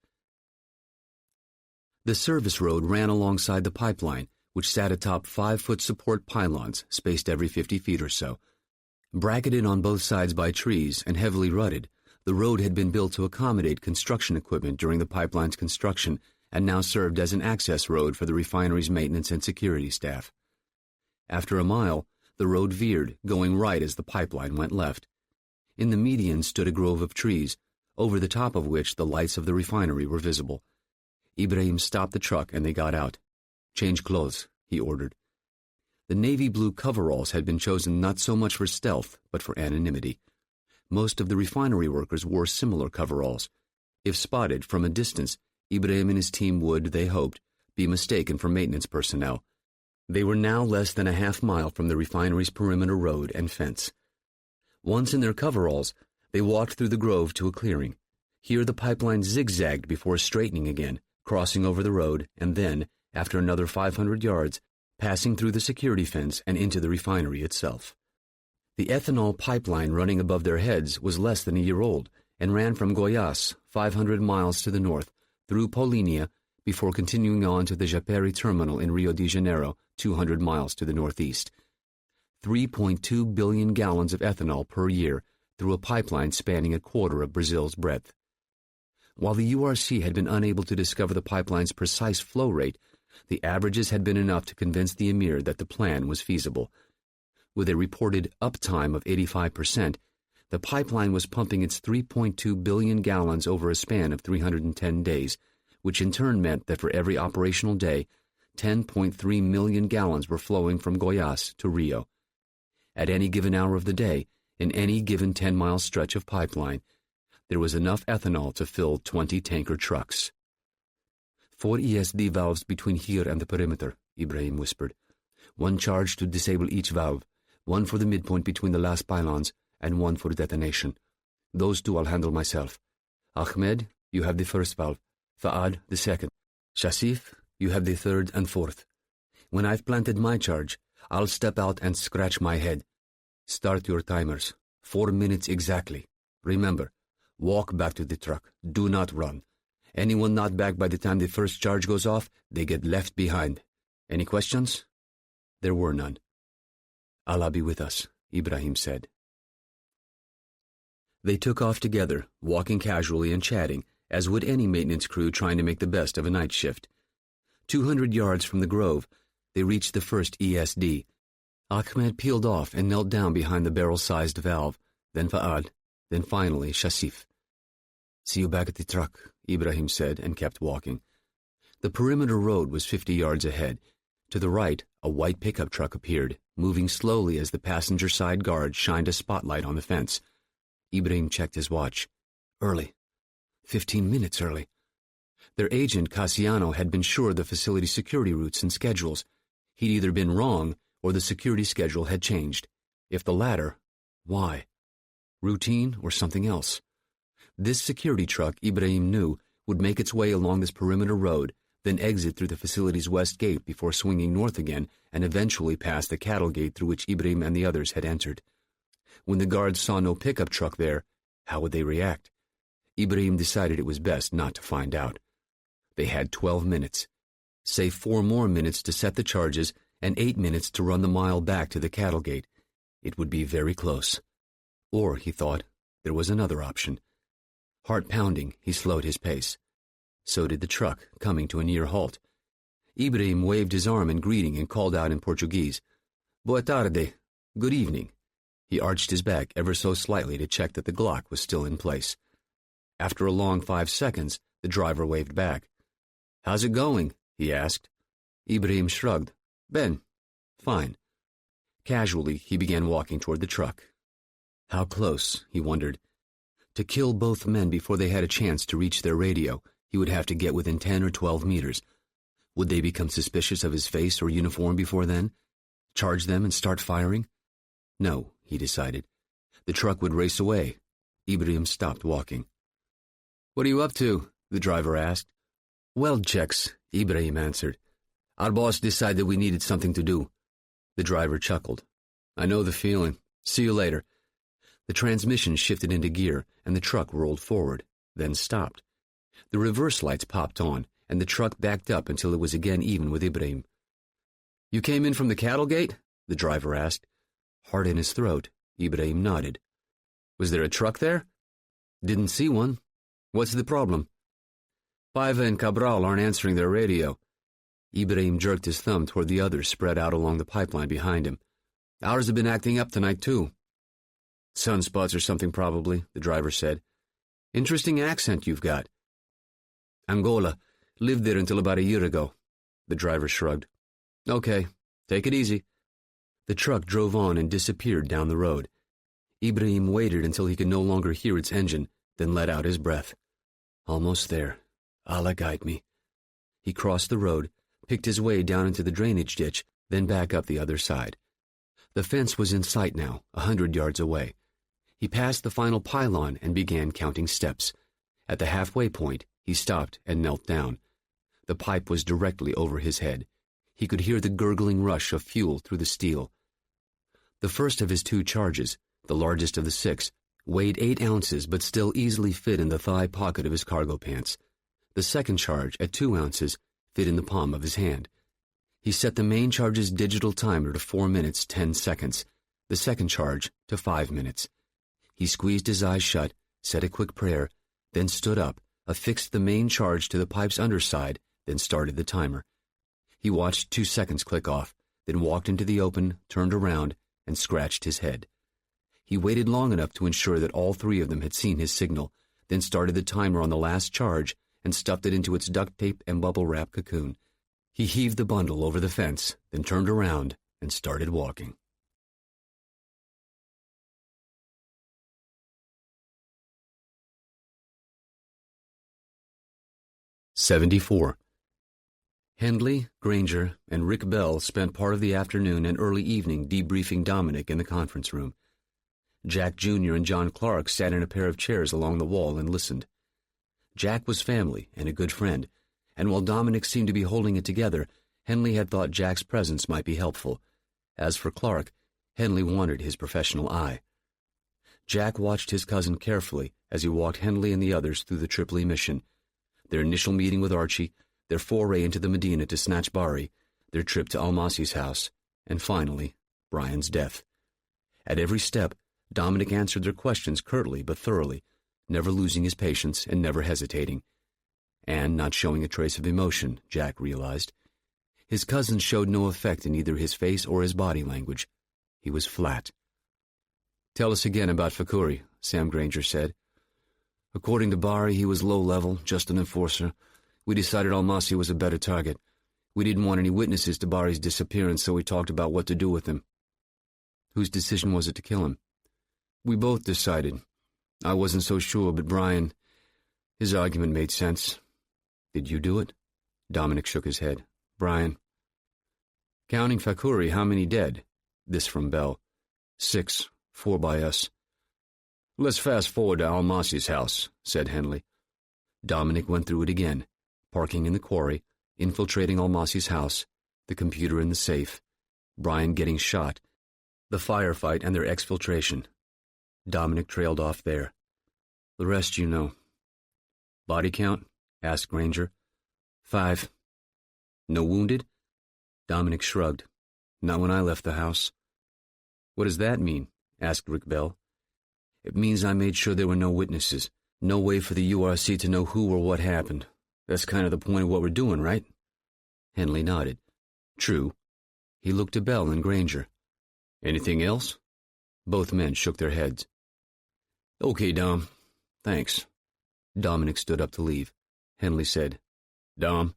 [SPEAKER 1] The service road ran alongside the pipeline, which sat atop 5-foot support pylons spaced every 50 feet or so. Bracketed on both sides by trees and heavily rutted, the road had been built to accommodate construction equipment during the pipeline's construction and now served as an access road for the refinery's maintenance and security staff. After a mile, the road veered, going right as the pipeline went left. In the median stood a grove of trees, over the top of which the lights of the refinery were visible. Ibrahim stopped the truck and they got out. "Change clothes," he ordered. The navy blue coveralls had been chosen not so much for stealth, but for anonymity. Most of the refinery workers wore similar coveralls. If spotted from a distance, Ibrahim and his team would, they hoped, be mistaken for maintenance personnel. They were now less than a half-mile from the refinery's perimeter road and fence. Once in their coveralls, they walked through the grove to a clearing. Here the pipeline zigzagged before straightening again, crossing over the road, and then, after another 500 yards, passing through the security fence and into the refinery itself. The ethanol pipeline running above their heads was less than a year old and ran from Goiás, 500 miles to the north, through Paulinia, before continuing on to the Japeri terminal in Rio de Janeiro, 200 miles to the northeast. 3.2 billion gallons of ethanol per year through a pipeline spanning a quarter of Brazil's breadth. While the URC had been unable to discover the pipeline's precise flow rate, the averages had been enough to convince the emir that the plan was feasible. With a reported uptime of 85%, the pipeline was pumping its 3.2 billion gallons over a span of 310 days, which in turn meant that for every operational day, 10.3 million gallons were flowing from Goiás to Rio. At any given hour of the day, in any given 10-mile stretch of pipeline, there was enough ethanol to fill 20 tanker trucks. 4 ESD valves between here and the perimeter, Ibrahim whispered. One charge to disable each valve, one for the midpoint between the last pylons, and one for detonation. Those two I'll handle myself. Ahmed, you have the first valve. Fa'ad, the second. Shasif, you have the third and fourth. When I've planted my charge, I'll step out and scratch my head. Start your timers. 4 minutes exactly. Remember, walk back to the truck. Do not run. Anyone not back by the time the first charge goes off, they get left behind. Any questions? There were none. Allah be with us, Ibrahim said. They took off together, walking casually and chatting, as would any maintenance crew trying to make the best of a night shift. 200 yards from the grove, they reached the first ESD. Ahmed peeled off and knelt down behind the barrel-sized valve, then Fa'ad, then finally Shasif. "See you back at the truck," Ibrahim said, and kept walking. The perimeter road was 50 yards ahead. To the right, a white pickup truck appeared, moving slowly as the passenger side guard shined a spotlight on the fence. Ibrahim checked his watch. Early. 15 minutes early. Their agent, Cassiano, had been sure of the facility's security routes and schedules. He'd either been wrong or the security schedule had changed. If the latter, why? Routine or something else? This security truck, Ibrahim knew, would make its way along this perimeter road, then exit through the facility's west gate before swinging north again and eventually past the cattle gate through which Ibrahim and the others had entered. When the guards saw no pickup truck there, how would they react? Ibrahim decided it was best not to find out. They had 12 minutes. Say 4 more minutes to set the charges and 8 minutes to run the mile back to the cattle gate. It would be very close. Or, he thought, there was another option. Heart pounding, he slowed his pace. So did the truck, coming to a near halt. Ibrahim waved his arm in greeting and called out in Portuguese, "Boa tarde, good evening." He arched his back ever so slightly to check that the Glock was still in place. After a long 5 seconds, the driver waved back. "How's it going?" he asked. Ibrahim shrugged. "Ben, fine." Casually, he began walking toward the truck. How close, he wondered. To kill both men before they had a chance to reach their radio, he would have to get within 10 or 12 meters. Would they become suspicious of his face or uniform before then? Charge them and start firing? No, he decided. The truck would race away. Ibrahim stopped walking. "What are you up to?" the driver asked. "Weld checks," Ibrahim answered. "Our boss decided we needed something to do." The driver chuckled. "I know the feeling. See you later." The transmission shifted into gear, and the truck rolled forward, then stopped. The reverse lights popped on, and the truck backed up until it was again even with Ibrahim. "You came in from the cattle gate?" the driver asked. Heart in his throat, Ibrahim nodded. "Was there a truck there?" "Didn't see one. What's the problem?" "Paiva and Cabral aren't answering their radio." Ibrahim jerked his thumb toward the others spread out along the pipeline behind him. "Ours have been acting up tonight, too." "Sunspots or something, probably," the driver said. "Interesting accent you've got." "Angola. Lived there until about a year ago." The driver shrugged. "Okay, take it easy." The truck drove on and disappeared down the road. Ibrahim waited until he could no longer hear its engine, then let out his breath. Almost there. Allah guide me. He crossed the road, picked his way down into the drainage ditch, then back up the other side. The fence was in sight now, 100 yards away. He passed the final pylon and began counting steps. At the halfway point, he stopped and knelt down. The pipe was directly over his head. He could hear the gurgling rush of fuel through the steel. The first of his 2 charges, the largest of the 6, weighed 8 ounces but still easily fit in the thigh pocket of his cargo pants. The second charge, at 2 ounces, fit in the palm of his hand. He set the main charge's digital timer to 4 minutes, 10 seconds, the second charge to 5 minutes. He squeezed his eyes shut, said a quick prayer, then stood up, affixed the main charge to the pipe's underside, then started the timer. He watched 2 seconds click off, then walked into the open, turned around, and scratched his head. He waited long enough to ensure that all 3 of them had seen his signal, then started the timer on the last charge and stuffed it into its duct tape and bubble wrap cocoon. He heaved the bundle over the fence, then turned around and started walking. '74. Hendley, Granger, and Rick Bell spent part of the afternoon and early evening debriefing Dominic in the conference room. Jack Jr. and John Clark sat in a pair of chairs along the wall and listened. Jack was family and a good friend, and while Dominic seemed to be holding it together, Henley had thought Jack's presence might be helpful. As for Clark, Henley wanted his professional eye. Jack watched his cousin carefully as he walked Henley and the others through the Tripoli mission, their initial meeting with Archie, their foray into the Medina to snatch Bari, their trip to Almasi's house, and finally, Brian's death. At every step, Dominic answered their questions curtly but thoroughly. never losing his patience and never hesitating. And not showing a trace of emotion, Jack realized. His cousin showed no effect in either his face or his body language. He was flat. "Tell us again about Fakuri," Sam Granger said. "According to Bari, he was low-level, just an enforcer. We decided Almasi was a better target. We didn't want any witnesses to Bari's disappearance, so we talked about what to do with him." "Whose decision was it to kill him?" "We both decided. I wasn't so sure, but Brian, his argument made sense." "Did you do it?" Dominic shook his head. "Brian." "Counting Fakuri, how many dead?" This from Bell. 6, 4 by us." "Let's fast forward to Almasi's house," said Henley. Dominic went through it again, parking in the quarry, infiltrating Almasi's house, the computer in the safe, Brian getting shot, the firefight and their exfiltration. Dominic trailed off there. "The rest you know." "Body count?" asked Granger. 5. "No wounded?" Dominic shrugged. "Not when I left the house." "What does that mean?" asked Rick Bell. "It means I made sure there were no witnesses. No way for the URC to know who or what happened. That's kind of the point of what we're doing, right?" Henley nodded. "True." He looked to Bell and Granger. "Anything else?" Both men shook their heads. "Okay, Dom. Thanks." Dominic stood up to leave. Henley said, "Dom,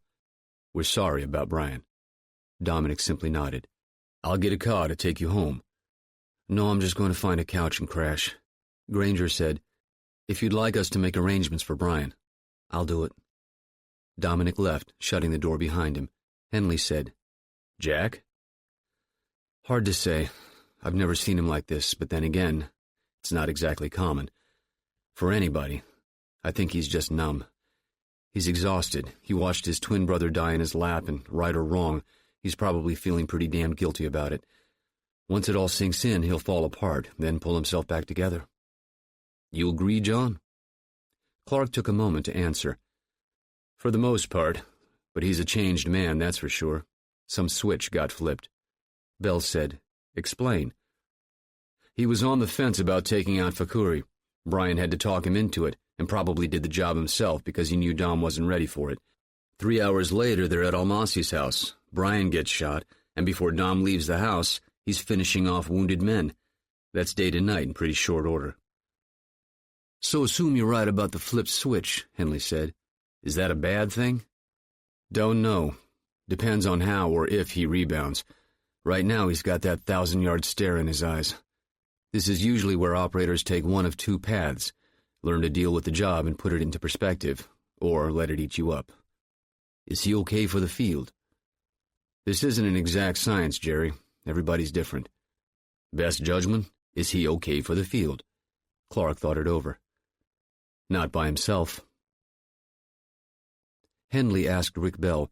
[SPEAKER 1] we're sorry about Brian." Dominic simply nodded. "I'll get a car to take you home." "No, I'm just going to find a couch and crash." Granger said, "If you'd like us to make arrangements for Brian, I'll do it." Dominic left, shutting the door behind him. Henley said, "Jack?" "Hard to say. I've never seen him like this, but then again, it's not exactly common. For anybody. I think he's just numb. He's exhausted. He watched his twin brother die in his lap, and right or wrong, he's probably feeling pretty damn guilty about it. Once it all sinks in, he'll fall apart, then pull himself back together." "You agree, John?" Clark took a moment to answer. "For the most part, but he's a changed man, that's for sure. Some switch got flipped." Bell said, "Explain." "He was on the fence about taking out Fakuri. Brian had to talk him into it, and probably did the job himself because he knew Dom wasn't ready for it. 3 hours later, they're at Almasi's house. Brian gets shot, and before Dom leaves the house, he's finishing off wounded men. That's day to night in pretty short order." "So assume you're right about the flipped switch," Henley said. "Is that a bad thing?" "Don't know. Depends on how or if he rebounds. Right now he's got that 1,000-yard stare in his eyes. This is usually where operators take one of 2 paths. Learn to deal with the job and put it into perspective, or let it eat you up." "Is he okay for the field?" "This isn't an exact science, Jerry. Everybody's different." "Best judgment, is he okay for the field?" Clark thought it over. "Not by himself." Henley asked Rick Bell,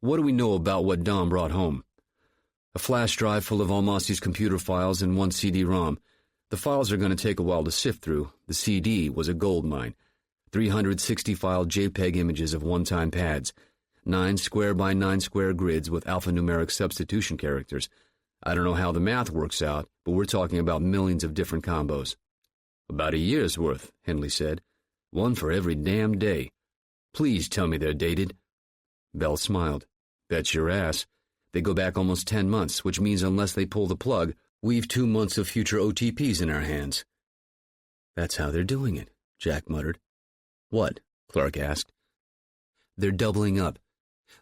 [SPEAKER 1] "What do we know about what Dom brought home?" "A flash drive full of Almasi's computer files and 1 CD-ROM. The files are going to take a while to sift through. The CD was a gold mine. 360-file JPEG images of one-time pads. 9 square by 9 square grids with alphanumeric substitution characters. I don't know how the math works out, but we're talking about millions of different combos." "About a year's worth," Henley said. "One for every damn day. Please tell me they're dated." Bell smiled. "Bet your ass. They go back almost 10 months, which means unless they pull the plug, we've 2 months of future OTPs in our hands." "That's how they're doing it," Jack muttered. "What?" Clark asked. "They're doubling up.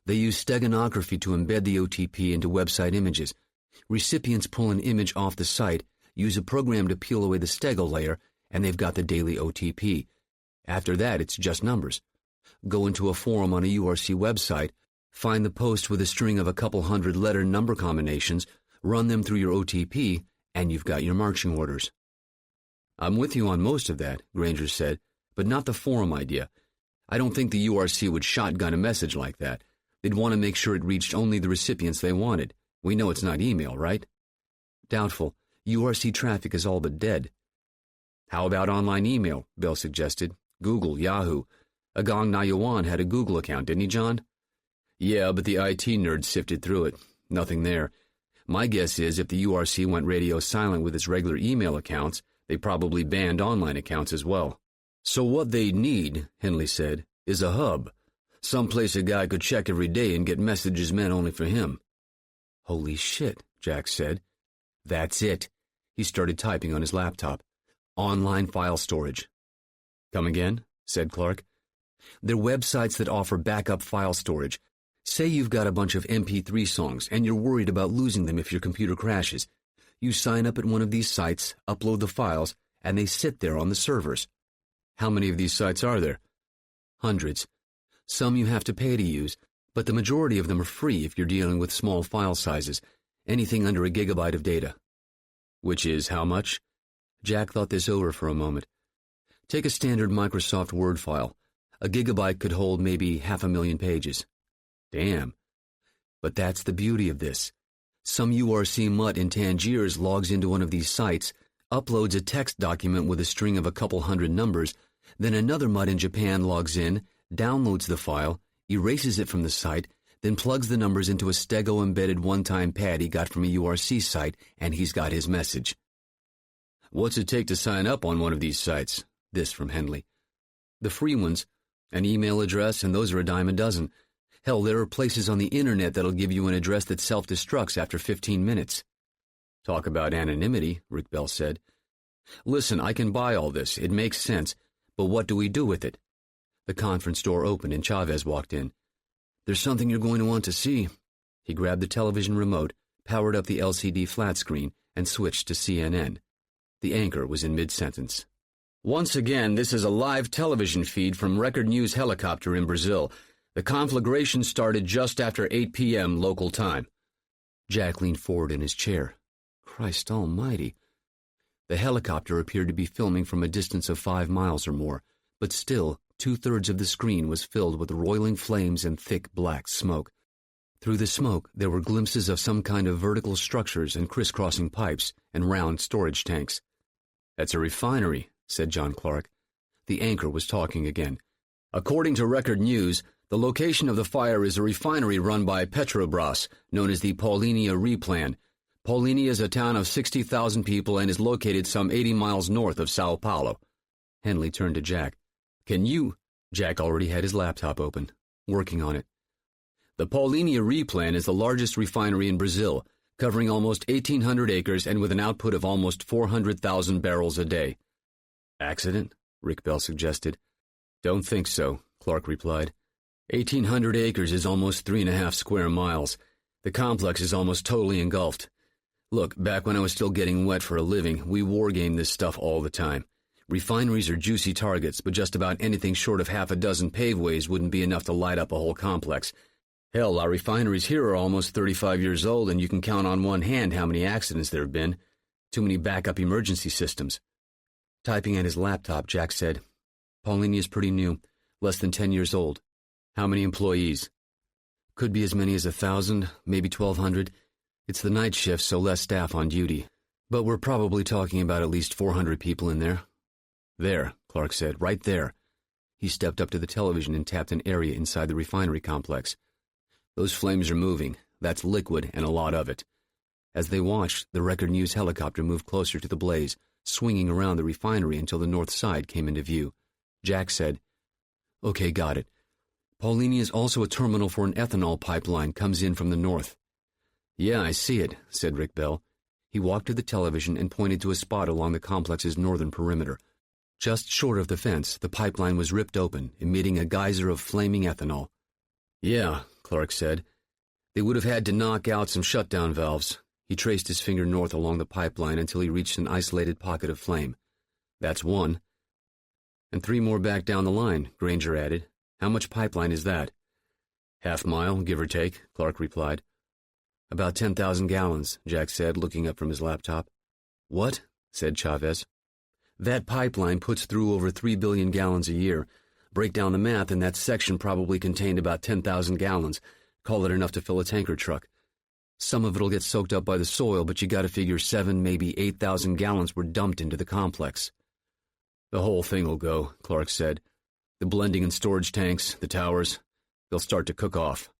[SPEAKER 1] They use steganography to embed the OTP into website images. Recipients pull an image off the site, use a program to peel away the stego layer, and they've got the daily OTP. After that, it's just numbers. Go into a forum on a URC website, find the post with a string of a couple hundred letter number combinations, run them through your OTP, and you've got your marching orders." "I'm with you on most of that," Granger said, "but not the forum idea. I don't think the URC would shotgun a message like that. They'd want to make sure it reached only the recipients they wanted. We know it's not email, right?" "Doubtful. URC traffic is all but dead." "How about online email?" Bell suggested. "Google, Yahoo. Agong Nayawan had a Google account, didn't he, John?" "Yeah, but the IT nerds sifted through it. Nothing there. My guess is if the URC went radio silent with its regular email accounts, they probably banned online accounts as well."
[SPEAKER 2] So what they need, Henley said, is a hub. Someplace a guy could check every day and get messages meant only for him.
[SPEAKER 1] Holy shit, Jack said.
[SPEAKER 2] That's it. He started typing on his laptop. Online file storage. Come again, said Clark.
[SPEAKER 1] They're websites that offer backup file storage. Say you've got a bunch of MP3 songs and you're worried about losing them if your computer crashes. You sign up at one of these sites, upload the files, and they sit there on the servers.
[SPEAKER 2] How many of these sites are there?
[SPEAKER 1] Hundreds. Some you have to pay to use, but the majority of them are free if you're dealing with small file sizes, anything under a gigabyte of data.
[SPEAKER 2] Which is how much?
[SPEAKER 1] Jack thought this over for a moment. Take a standard Microsoft Word file. A gigabyte could hold maybe 500,000 pages.
[SPEAKER 2] Damn.
[SPEAKER 1] But that's the beauty of this. Some URC mutt in Tangiers logs into one of these sites, uploads a text document with a string of a couple hundred numbers, then another mutt in Japan logs in, downloads the file, erases it from the site, then plugs the numbers into a Stego-embedded one-time pad he got from a URC site, and he's got his message.
[SPEAKER 2] What's it take to sign up on one of these sites?
[SPEAKER 1] This from Henley. The free ones, an email address, and those are a dime a dozen. Hell, there are places on the internet that'll give you an address that self-destructs after 15 minutes.
[SPEAKER 2] Talk about anonymity, Rick Bell said.
[SPEAKER 1] Listen, I can buy all this. It makes sense. But what do we do with it? The conference door opened and Chavez walked in. There's something you're going to want to see. He grabbed the television remote, powered up the LCD flat screen, and switched to CNN. The anchor was in mid-sentence.
[SPEAKER 2] Once again, this is a live television feed from Record News helicopter in Brazil. The conflagration started just after 8 p.m. local time.
[SPEAKER 1] Jack leaned forward in his chair. Christ almighty. The helicopter appeared to be filming from a distance of 5 miles or more, but still, 2/3 of the screen was filled with roiling flames and thick black smoke. Through the smoke, there were glimpses of some kind of vertical structures and crisscrossing pipes and round storage tanks.
[SPEAKER 2] That's a refinery, said John Clark.
[SPEAKER 1] The anchor was talking again.
[SPEAKER 2] According to Record News, the location of the fire is a refinery run by Petrobras, known as the Paulínia Replan. Paulínia is a town of 60,000 people and is located some 80 miles north of Sao Paulo.
[SPEAKER 1] Henley turned to Jack.
[SPEAKER 2] Can you?
[SPEAKER 1] Jack already had his laptop open, working on it.
[SPEAKER 2] The Paulínia Replan is the largest refinery in Brazil, covering almost 1,800 acres and with an output of almost 400,000 barrels a day.
[SPEAKER 1] Accident? Rick Bell suggested.
[SPEAKER 2] Don't think so, Clark replied. 1,800 acres is almost 3.5 square miles. The complex is almost totally engulfed. Look, back when I was still getting wet for a living, we wargamed this stuff all the time. Refineries are juicy targets, but just about anything short of 6 paveways wouldn't be enough to light up a whole complex. Hell, our refineries here are almost 35 years old, and you can count on one hand how many accidents there have been. Too many backup emergency systems.
[SPEAKER 1] Typing at his laptop, Jack said, Paulínia's pretty new, less than 10 years old.
[SPEAKER 2] How many employees?
[SPEAKER 1] Could be as many as 1,000, maybe 1,200. It's the night shift, so less staff on duty. But we're probably talking about at least 400 people in there.
[SPEAKER 2] There, Clark said, right there.
[SPEAKER 1] He stepped up to the television and tapped an area inside the refinery complex.
[SPEAKER 2] Those flames are moving. That's liquid, and a lot of it.
[SPEAKER 1] As they watched, the Record News helicopter moved closer to the blaze, swinging around the refinery until the north side came into view. Jack said, Okay, got it. Paulínia is also a terminal for an ethanol pipeline comes in from the north.
[SPEAKER 2] Yeah, I see it, said Rick Bell.
[SPEAKER 1] He walked to the television and pointed to a spot along the complex's northern perimeter. Just short of the fence, the pipeline was ripped open, emitting a geyser of flaming ethanol.
[SPEAKER 2] Yeah, Clark said. They would have had to knock out some shutdown valves.
[SPEAKER 1] He traced his finger north along the pipeline until he reached an isolated pocket of flame.
[SPEAKER 2] That's one.
[SPEAKER 1] And 3 more back down the line, Granger added. How much pipeline is that?
[SPEAKER 2] 1/2 mile, give or take, Clark replied.
[SPEAKER 1] About 10,000 gallons, Jack said, looking up from his laptop.
[SPEAKER 2] What? Said Chavez.
[SPEAKER 1] That pipeline puts through over 3 billion gallons a year. Break down the math, and that section probably contained about 10,000 gallons. Call it enough to fill a tanker truck. Some of it'll get soaked up by the soil, but you gotta figure 7, maybe 8,000 gallons were dumped into the complex.
[SPEAKER 2] The whole thing will go, Clark said. The blending and storage tanks, the towers, they'll start to cook off.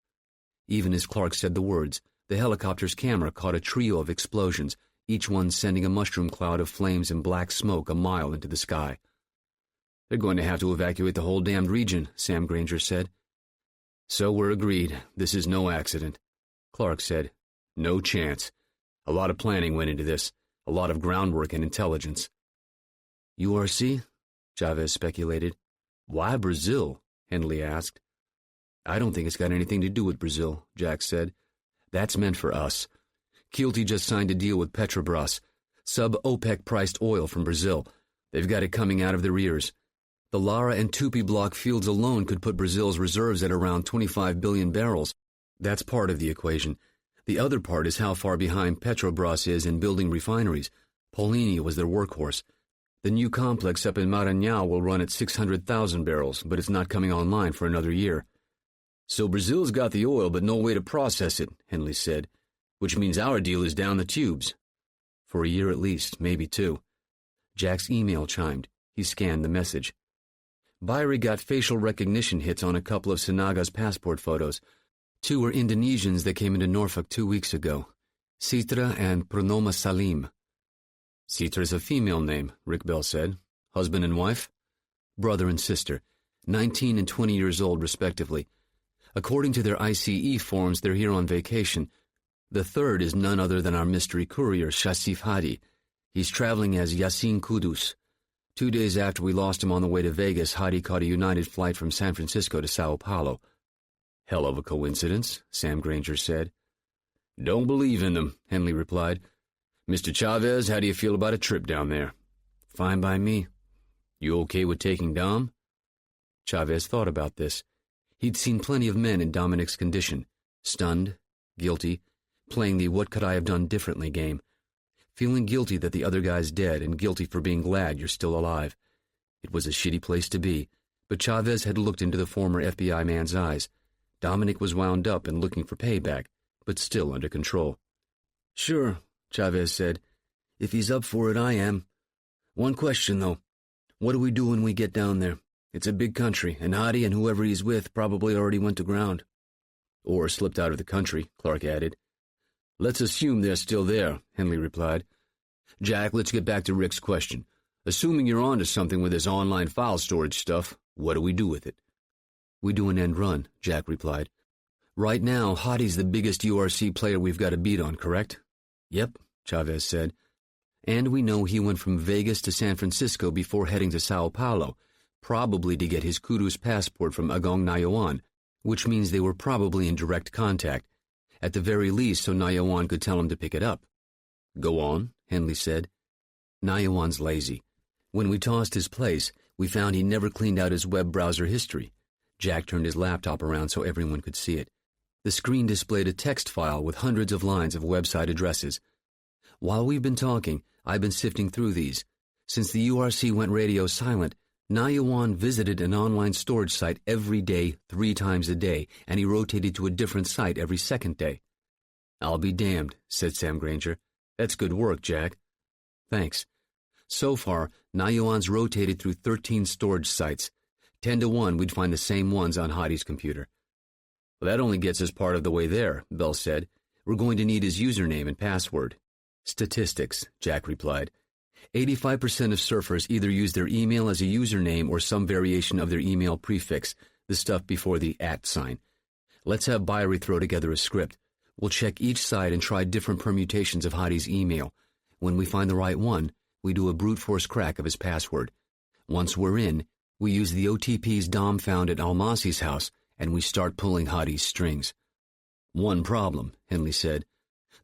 [SPEAKER 1] Even as Clark said the words, the helicopter's camera caught a trio of explosions, each one sending a mushroom cloud of flames and black smoke a mile into the sky. They're going to have to evacuate the whole damned region, Sam Granger said. So we're agreed. This is no accident. Clark said, No chance. A lot of planning went into this. A lot of groundwork and intelligence. URC? Chavez speculated. Why Brazil? Henley asked. I don't think it's got anything to do with Brazil, Jack said. That's meant for us. Keelty just signed a deal with Petrobras, sub-OPEC-priced oil from Brazil. They've got it coming out of their ears. The Lara and Tupi block fields alone could put Brazil's reserves at around 25 billion barrels. That's part of the equation. The other part is how far behind Petrobras is in building refineries. Paulínia was their workhorse. The new complex up in Maranhão will run at 600,000 barrels, but it's not coming online for another year. So Brazil's got the oil, but no way to process it, Henley said, which means our deal is down the tubes. For a year at least, maybe two. Jack's email chimed. He scanned the message. Byrie got facial recognition hits on a couple of Sinaga's passport photos. Two were Indonesians that came into Norfolk 2 weeks ago, Sitra and Purnoma Salim. Sitra's a female name, Rick Bell said. Husband and wife? Brother and sister, 19 and 20 years old respectively. According to their ICE forms, they're here on vacation. The third is none other than our mystery courier, Shasif Hadi. He's traveling as Yasin Kudus. 2 days after we lost him on the way to Vegas, Hadi caught a United flight from San Francisco to Sao Paulo. Hell of a coincidence, Sam Granger said. Don't believe in them, Henley replied. Mr. Chavez, how do you feel about a trip down there? Fine by me. You okay with taking Dom? Chavez thought about this. He'd seen plenty of men in Dominic's condition, stunned, guilty, playing the what could I have done differently game, feeling guilty that the other guy's dead and guilty for being glad you're still alive. It was a shitty place to be, but Chavez had looked into the former FBI man's eyes. Dominic was wound up and looking for payback, but still under control. Sure, Chavez said. If he's up for it, I am. One question, though. What do we do when we get down there? It's a big country, and Hadi and whoever he's with probably already went to ground. Or slipped out of the country, Clark added. Let's assume they're still there, Henley replied. Jack, let's get back to Rick's question. Assuming you're onto something with this online file storage stuff, what do we do with it? We do an end run, Jack replied. Right now, Hadi's the biggest URC player we've got to beat on, correct? Yep, Chavez said. And we know he went from Vegas to San Francisco before heading to Sao Paulo, probably to get his Kudus passport from Agong Nayawan, which means they were probably in direct contact, at the very least so Nayawan could tell him to pick it up. Go on, Henley said. Nayawan's lazy. When we tossed his place, we found he never cleaned out his web browser history. Jack turned his laptop around so everyone could see it. The screen displayed a text file with hundreds of lines of website addresses. While we've been talking, I've been sifting through these. Since the URC went radio silent, Nayawan visited an online storage site every day, 3 times a day, and he rotated to a different site every second day. I'll be damned, said Sam Granger. That's good work, Jack. Thanks. So far, Nayawan's rotated through 13 storage sites. 10 to 1 we'd find the same ones on Hadi's computer. Well, that only gets us part of the way there, Bell said. We're going to need his username and password. Statistics, Jack replied. 85% of surfers either use their email as a username or some variation of their email prefix, the stuff before the @ sign. Let's have Byrie throw together a script. We'll check each site and try different permutations of Hadi's email. When we find the right one, we do a brute force crack of his password. Once we're in, we use the OTPs Dom found at Almasi's house, and we start pulling Hadi's strings. One problem, Henley said.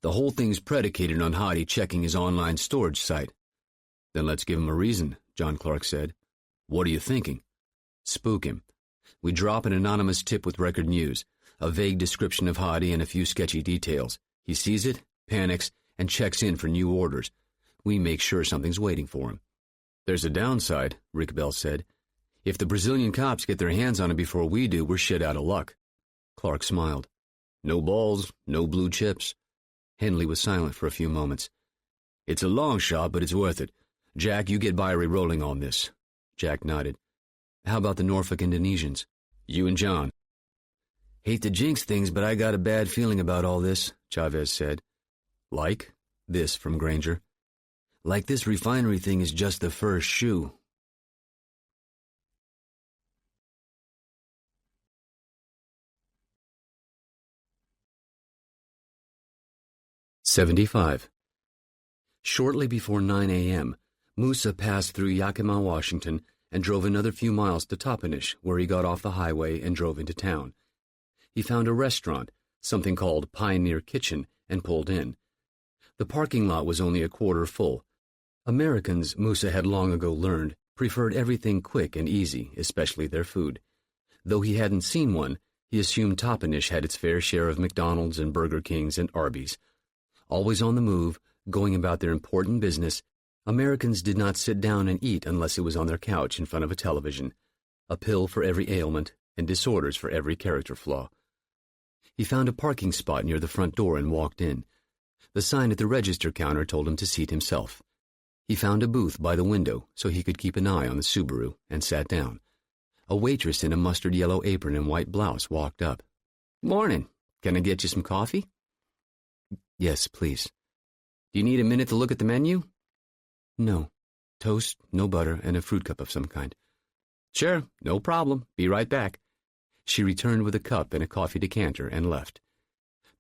[SPEAKER 1] The whole thing's predicated on Hadi checking his online storage site. Then let's give him a reason, John Clark said. What are you thinking? Spook him. We drop an anonymous tip with record news, a vague description of Hadi and a few sketchy details. He sees it, panics, and checks in for new orders. We make sure something's waiting for him. There's a downside, Rick Bell said. If the Brazilian cops get their hands on him before we do, we're shit out of luck. Clark smiled. No balls, no blue chips. Henley was silent for a few moments. It's a long shot, but it's worth it. Jack, you get Byrie rolling on this. Jack nodded. How about the Norfolk Indonesians? You and John. Hate to jinx things, but I got a bad feeling about all this, Chavez said. Like? This from Granger. Like this refinery thing is just the first shoe.
[SPEAKER 2] 75. Shortly before 9 a.m., Musa passed through Yakima, Washington, and drove another few miles to Toppenish, where he got off the highway and drove into town. He found a restaurant, something called Pioneer Kitchen, and pulled in. The parking lot was only a quarter full. Americans, Musa had long ago learned, preferred everything quick and easy, especially their food. Though he hadn't seen one, he assumed Toppenish had its fair share of McDonald's and Burger Kings and Arby's. Always on the move, going about their important business, Americans did not sit down and eat unless it was on their couch in front of a television, a pill for every ailment and disorders for every character flaw. He found a parking spot near the front door and walked in. The sign at the register counter told him to seat himself. He found a booth by the window so he could keep an eye on the Subaru and sat down. A waitress in a mustard yellow apron and white blouse walked up. "Morning. Can I get you some coffee?"
[SPEAKER 1] "Yes, please."
[SPEAKER 2] "Do you need a minute to look at the menu?"
[SPEAKER 1] "No. Toast, no butter, and a fruit cup of some kind."
[SPEAKER 2] "Sure, no problem. Be right back."
[SPEAKER 1] She returned with a cup and a coffee decanter and left.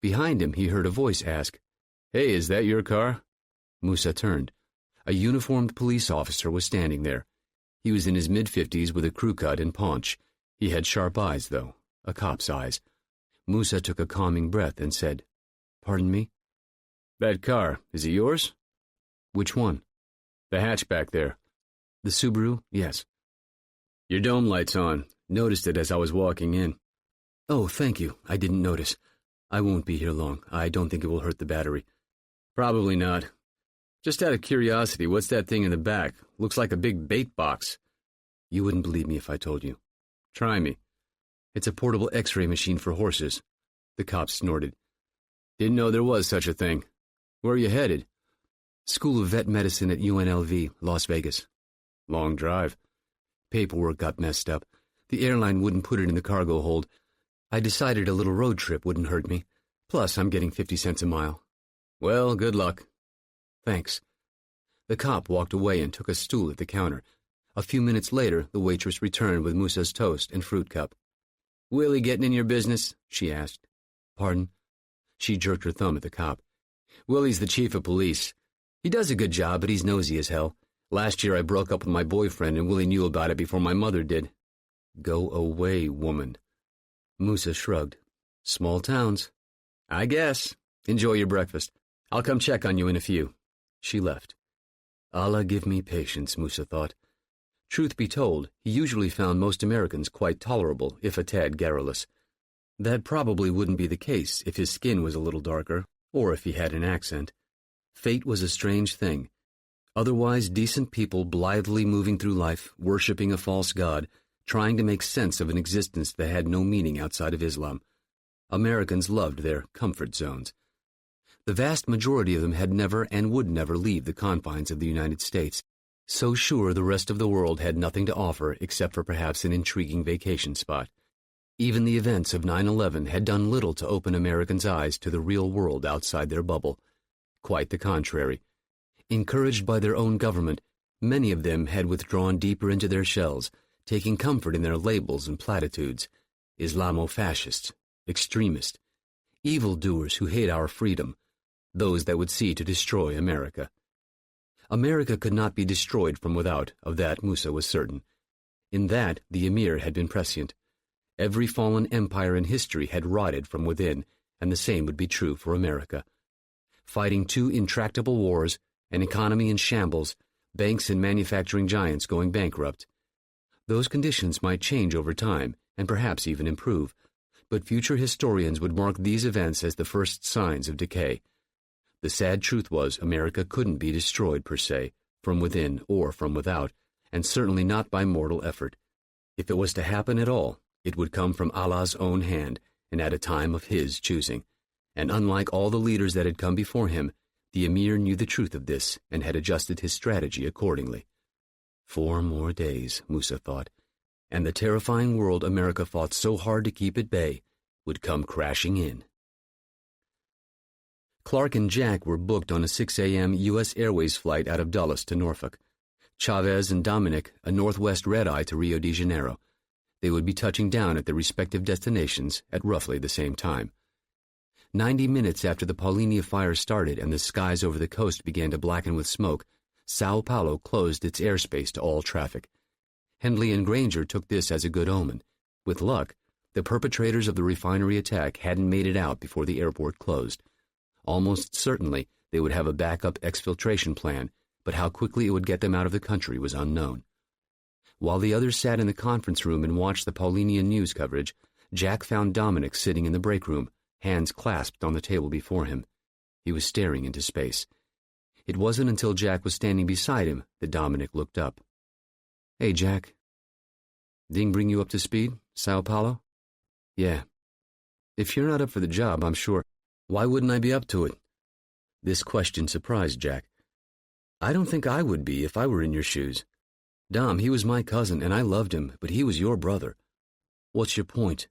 [SPEAKER 1] Behind him, he heard a voice ask,
[SPEAKER 2] "Hey, is that your car?"
[SPEAKER 1] Musa turned. A uniformed police officer was standing there. He was in his mid-50s with a crew cut and paunch. He had sharp eyes, though, a cop's eyes. Musa took a calming breath and said, "Pardon me?"
[SPEAKER 2] "That car, is it yours?"
[SPEAKER 1] "Which one?"
[SPEAKER 2] "The hatchback there."
[SPEAKER 1] "The Subaru? Yes."
[SPEAKER 2] "Your dome light's on. Noticed it as I was walking in."
[SPEAKER 1] "Oh, thank you. I didn't notice. I won't be here long. I don't think it will hurt the battery."
[SPEAKER 2] "Probably not. Just out of curiosity, what's that thing in the back? Looks like a big bait box."
[SPEAKER 1] "You wouldn't believe me if I told you."
[SPEAKER 2] "Try me."
[SPEAKER 1] "It's a portable X-ray machine for horses." The cop snorted.
[SPEAKER 2] "Didn't know there was such a thing. Where are you headed?"
[SPEAKER 1] "School of Vet Medicine at UNLV, Las Vegas."
[SPEAKER 2] "Long drive."
[SPEAKER 1] "Paperwork got messed up. The airline wouldn't put it in the cargo hold. I decided a little road trip wouldn't hurt me. Plus, I'm getting 50 cents a mile."
[SPEAKER 2] "Well, good luck."
[SPEAKER 1] "Thanks." The cop walked away and took a stool at the counter. A few minutes later, the waitress returned with Musa's toast and fruit cup.
[SPEAKER 2] "Willie getting in your business?" she asked.
[SPEAKER 1] "Pardon?" She jerked her thumb at the cop.
[SPEAKER 2] "Willie's the chief of police. He does a good job, but he's nosy as hell. Last year I broke up with my boyfriend, and Willie knew about it before my mother did."
[SPEAKER 1] "Go away, woman." Musa shrugged. "Small towns."
[SPEAKER 2] "I guess. Enjoy your breakfast. I'll come check on you in a few."
[SPEAKER 1] She left. Allah give me patience, Musa thought. Truth be told, he usually found most Americans quite tolerable, if a tad garrulous. That probably wouldn't be the case if his skin was a little darker, or if he had an accent. Fate was a strange thing. Otherwise decent people blithely moving through life, worshipping a false god, trying to make sense of an existence that had no meaning outside of Islam. Americans loved their comfort zones. The vast majority of them had never and would never leave the confines of the United States, so sure the rest of the world had nothing to offer except for perhaps an intriguing vacation spot. Even the events of 9/11 had done little to open Americans' eyes to the real world outside their bubble. Quite the contrary. Encouraged by their own government, many of them had withdrawn deeper into their shells, taking comfort in their labels and platitudes. Islamo-fascists, extremists, evildoers who hate our freedom, those that would see to destroy America. America could not be destroyed from without, of that Musa was certain. In that the Emir had been prescient. Every fallen empire in history had rotted from within, and the same would be true for America. Fighting two intractable wars, an economy in shambles, banks and manufacturing giants going bankrupt. Those conditions might change over time, and perhaps even improve, but future historians would mark these events as the first signs of decay. The sad truth was America couldn't be destroyed per se, from within or from without, and certainly not by mortal effort. If it was to happen at all, it would come from Allah's own hand, and at a time of His choosing. And unlike all the leaders that had come before him, the Emir knew the truth of this and had adjusted his strategy accordingly. 4 more days, Musa thought, and the terrifying world America fought so hard to keep at bay would come crashing in. Clark and Jack were booked on a 6 a.m. U.S. Airways flight out of Dulles to Norfolk. Chavez and Dominic, a Northwest red-eye to Rio de Janeiro. They would be touching down at their respective destinations at roughly the same time. 90 minutes after the Paulinia fire started and the skies over the coast began to blacken with smoke, Sao Paulo closed its airspace to all traffic. Hendley and Granger took this as a good omen. With luck, the perpetrators of the refinery attack hadn't made it out before the airport closed. Almost certainly, they would have a backup exfiltration plan, but how quickly it would get them out of the country was unknown. While the others sat in the conference room and watched the Paulinia news coverage, Jack found Dominic sitting in the break room, hands clasped on the table before him. He was staring into space. It wasn't until Jack was standing beside him that Dominic looked up. "Hey, Jack. Ding bring you up to speed, Sao Paulo?" "Yeah." "If you're not up for the job, I'm sure." "Why wouldn't I be up to it?" This question surprised Jack. "I don't think I would be if I were in your shoes. Dom, he was my cousin, and I loved him, but he was your brother." "What's your point?"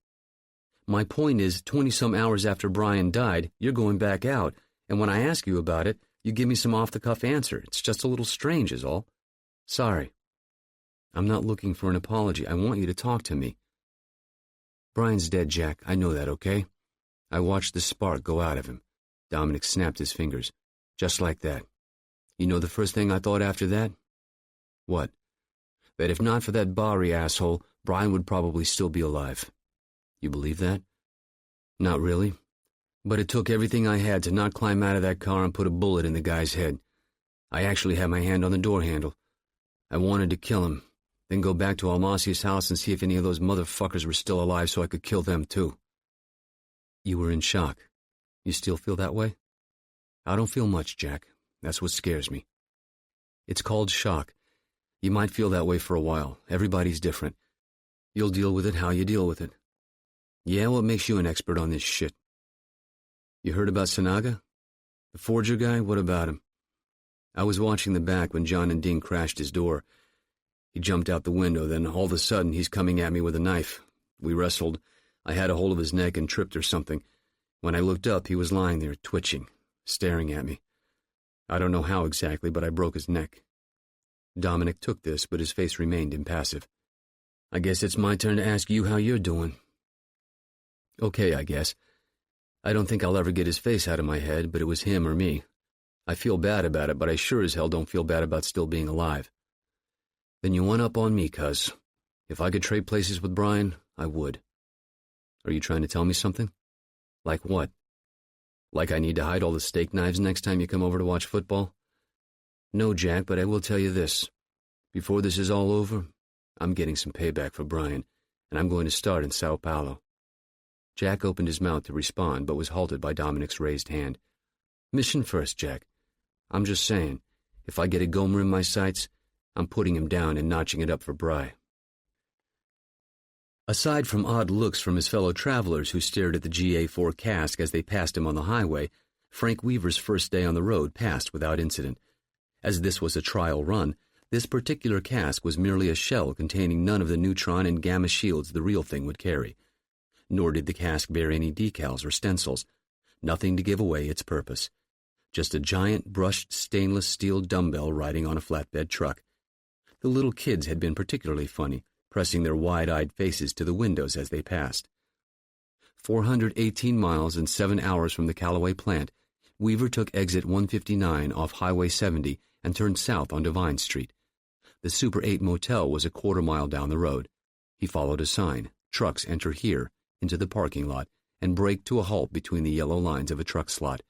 [SPEAKER 1] "My point is, 20-some hours after Brian died, you're going back out, and when I ask you about it, you give me some off-the-cuff answer. It's just a little strange, is all." "Sorry." "I'm not looking for an apology. I want you to talk to me." "Brian's dead, Jack. I know that, okay? I watched the spark go out of him." Dominic snapped his fingers. "Just like that. You know the first thing I thought after that?" "What?" "That if not for that Bari asshole, Brian would probably still be alive." "You believe that?" "Not really. But it took everything I had to not climb out of that car and put a bullet in the guy's head. I actually had my hand on the door handle. I wanted to kill him, then go back to Almasia's house and see if any of those motherfuckers were still alive so I could kill them too." "You were in shock. You still feel that way?" "I don't feel much, Jack. That's what scares me." "It's called shock. You might feel that way for a while. Everybody's different. You'll deal with it how you deal with it." "Yeah, what makes you an expert on this shit?" "You heard about Sanaga? The forger guy? What about him?" "I was watching the back when John and Ding crashed his door. He jumped out the window, then all of a sudden he's coming at me with a knife. We wrestled. I had a hold of his neck and tripped or something. When I looked up, he was lying there, twitching, staring at me. I don't know how exactly, but I broke his neck." Dominic took this, but his face remained impassive. "I guess it's my turn to ask you how you're doing." "Okay, I guess. I don't think I'll ever get his face out of my head, but it was him or me. I feel bad about it, but I sure as hell don't feel bad about still being alive." "Then you went up on me, cuz. If I could trade places with Brian, I would." "Are you trying to tell me something?" "Like what? Like I need to hide all the steak knives next time you come over to watch football?" "No, Jack, but I will tell you this. Before this is all over, I'm getting some payback for Brian, and I'm going to start in Sao Paulo." Jack opened his mouth to respond, but was halted by Dominic's raised hand. "Mission first, Jack. I'm just saying, if I get a Gomer in my sights, I'm putting him down and notching it up for Bry." Aside from odd looks from his fellow travelers who stared at the GA4 cask as they passed him on the highway, Frank Weaver's first day on the road passed without incident. As this was a trial run, this particular cask was merely a shell containing none of the neutron and gamma shields the real thing would carry. Nor did the cask bear any decals or stencils, nothing to give away its purpose. Just a giant brushed stainless steel dumbbell riding on a flatbed truck. The little kids had been particularly funny, pressing their wide-eyed faces to the windows as they passed. 418 miles and 7 hours from the Callaway plant, Weaver took exit 159 off Highway 70 and turned south onto Vine Street. The Super 8 motel was a quarter-mile down the road. He followed a sign, "Trucks enter here," into the parking lot, and braked to a halt between the yellow lines of a truck slot.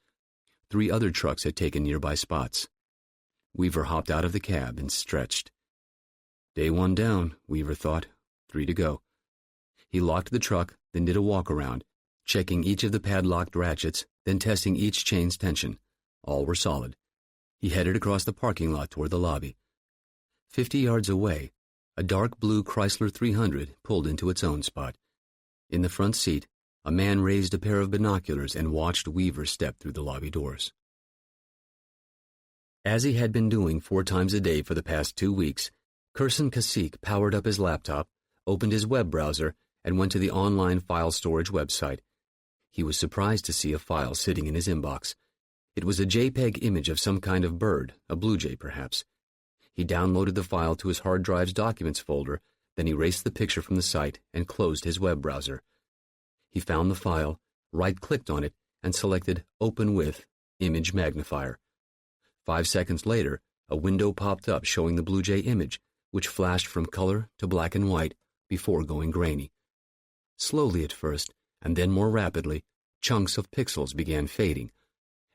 [SPEAKER 1] 3 other trucks had taken nearby spots. Weaver hopped out of the cab and stretched. Day 1 down, Weaver thought. 3 to go. He locked the truck, then did a walk-around, checking each of the padlocked ratchets, then testing each chain's tension. All were solid. He headed across the parking lot toward the lobby. 50 yards away, a dark blue Chrysler 300 pulled into its own spot. In the front seat, a man raised a pair of binoculars and watched Weaver step through the lobby doors. As he had been doing 4 times a day for the past 2 weeks, Kursan Kasik powered up his laptop, opened his web browser, and went to the online file storage website. He was surprised to see a file sitting in his inbox. It was a JPEG image of some kind of bird, a blue jay perhaps. He downloaded the file to his hard drive's documents folder, then erased the picture from the site and closed his web browser. He found the file, right-clicked on it, and selected Open with Image Magnifier. 5 seconds later, a window popped up showing the Blue Jay image, which flashed from color to black and white before going grainy. Slowly at first, and then more rapidly, chunks of pixels began fading.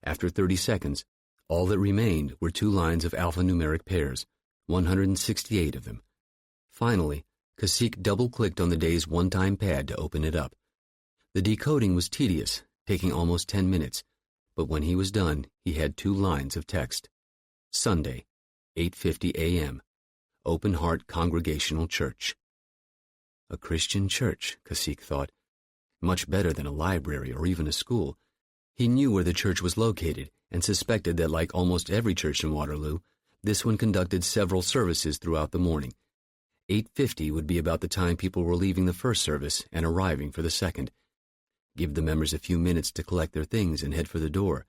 [SPEAKER 1] After 30 seconds, all that remained were 2 lines of alphanumeric pairs, 168 of them. Finally, Kasich double-clicked on the day's one-time pad to open it up. The decoding was tedious, taking almost 10 minutes, but when he was done, he had 2 lines of text. Sunday, 8:50 a.m., Open Heart Congregational Church. A Christian church, Kasich thought. Much better than a library or even a school. He knew where the church was located and suspected that, like almost every church in Waterloo, this one conducted several services throughout the morning. 8:50 would be about the time people were leaving the first service and arriving for the second. Give the members a few minutes to collect their things and head for the door.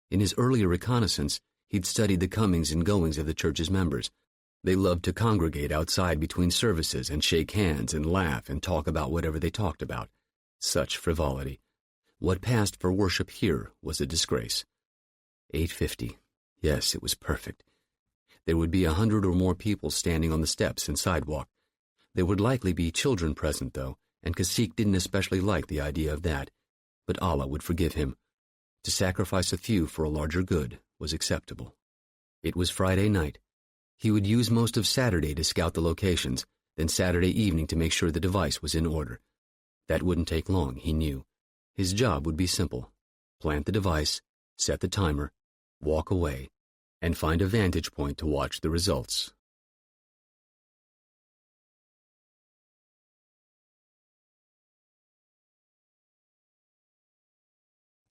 [SPEAKER 1] In his earlier reconnaissance, he'd studied the comings and goings of the church's members. They loved to congregate outside between services and shake hands and laugh and talk about whatever they talked about. Such frivolity. What passed for worship here was a disgrace. 8:50. Yes, it was perfect. There would be 100 or more people standing on the steps and sidewalk. There would likely be children present, though, and Kasich didn't especially like the idea of that. But Allah would forgive him. To sacrifice a few for a larger good was acceptable. It was Friday night. He would use most of Saturday to scout the locations, then Saturday evening to make sure the device was in order. That wouldn't take long, he knew. His job would be simple. Plant the device, set the timer, walk away, and find a vantage point to watch the results.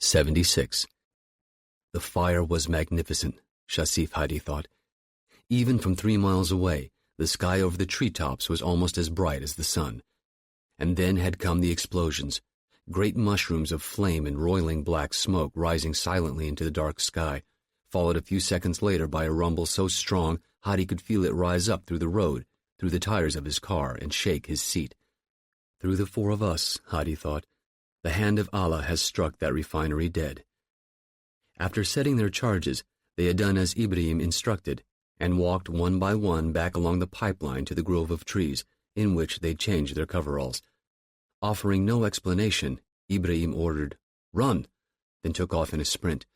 [SPEAKER 1] "76. The fire was magnificent, Shasif Hadi thought. Even from 3 miles away, the sky over the treetops was almost as bright as the sun. And then had come the explosions, great mushrooms of flame and roiling black smoke rising silently into the dark sky, followed a few seconds later by a rumble so strong Hadi could feel it rise up through the road, through the tires of his car, and shake his seat. Through the 4 of us, Hadi thought, the hand of Allah has struck that refinery dead. After setting their charges, they had done as Ibrahim instructed, and walked one by one back along the pipeline to the grove of trees, in which they'd changed their coveralls. Offering no explanation, Ibrahim ordered, "Run!" then took off in a sprint.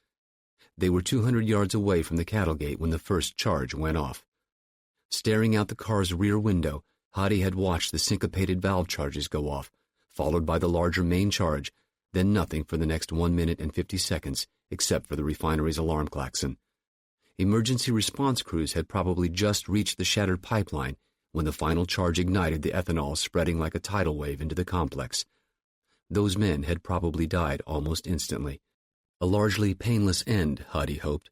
[SPEAKER 1] They were 200 yards away from the cattle gate when the first charge went off. Staring out the car's rear window, Hadi had watched the syncopated valve charges go off, followed by the larger main charge, then nothing for the next 1 minute and 50 seconds, except for the refinery's alarm klaxon. Emergency response crews had probably just reached the shattered pipeline when the final charge ignited the ethanol spreading like a tidal wave into the complex. Those men had probably died almost instantly. A largely painless end, Hadi hoped.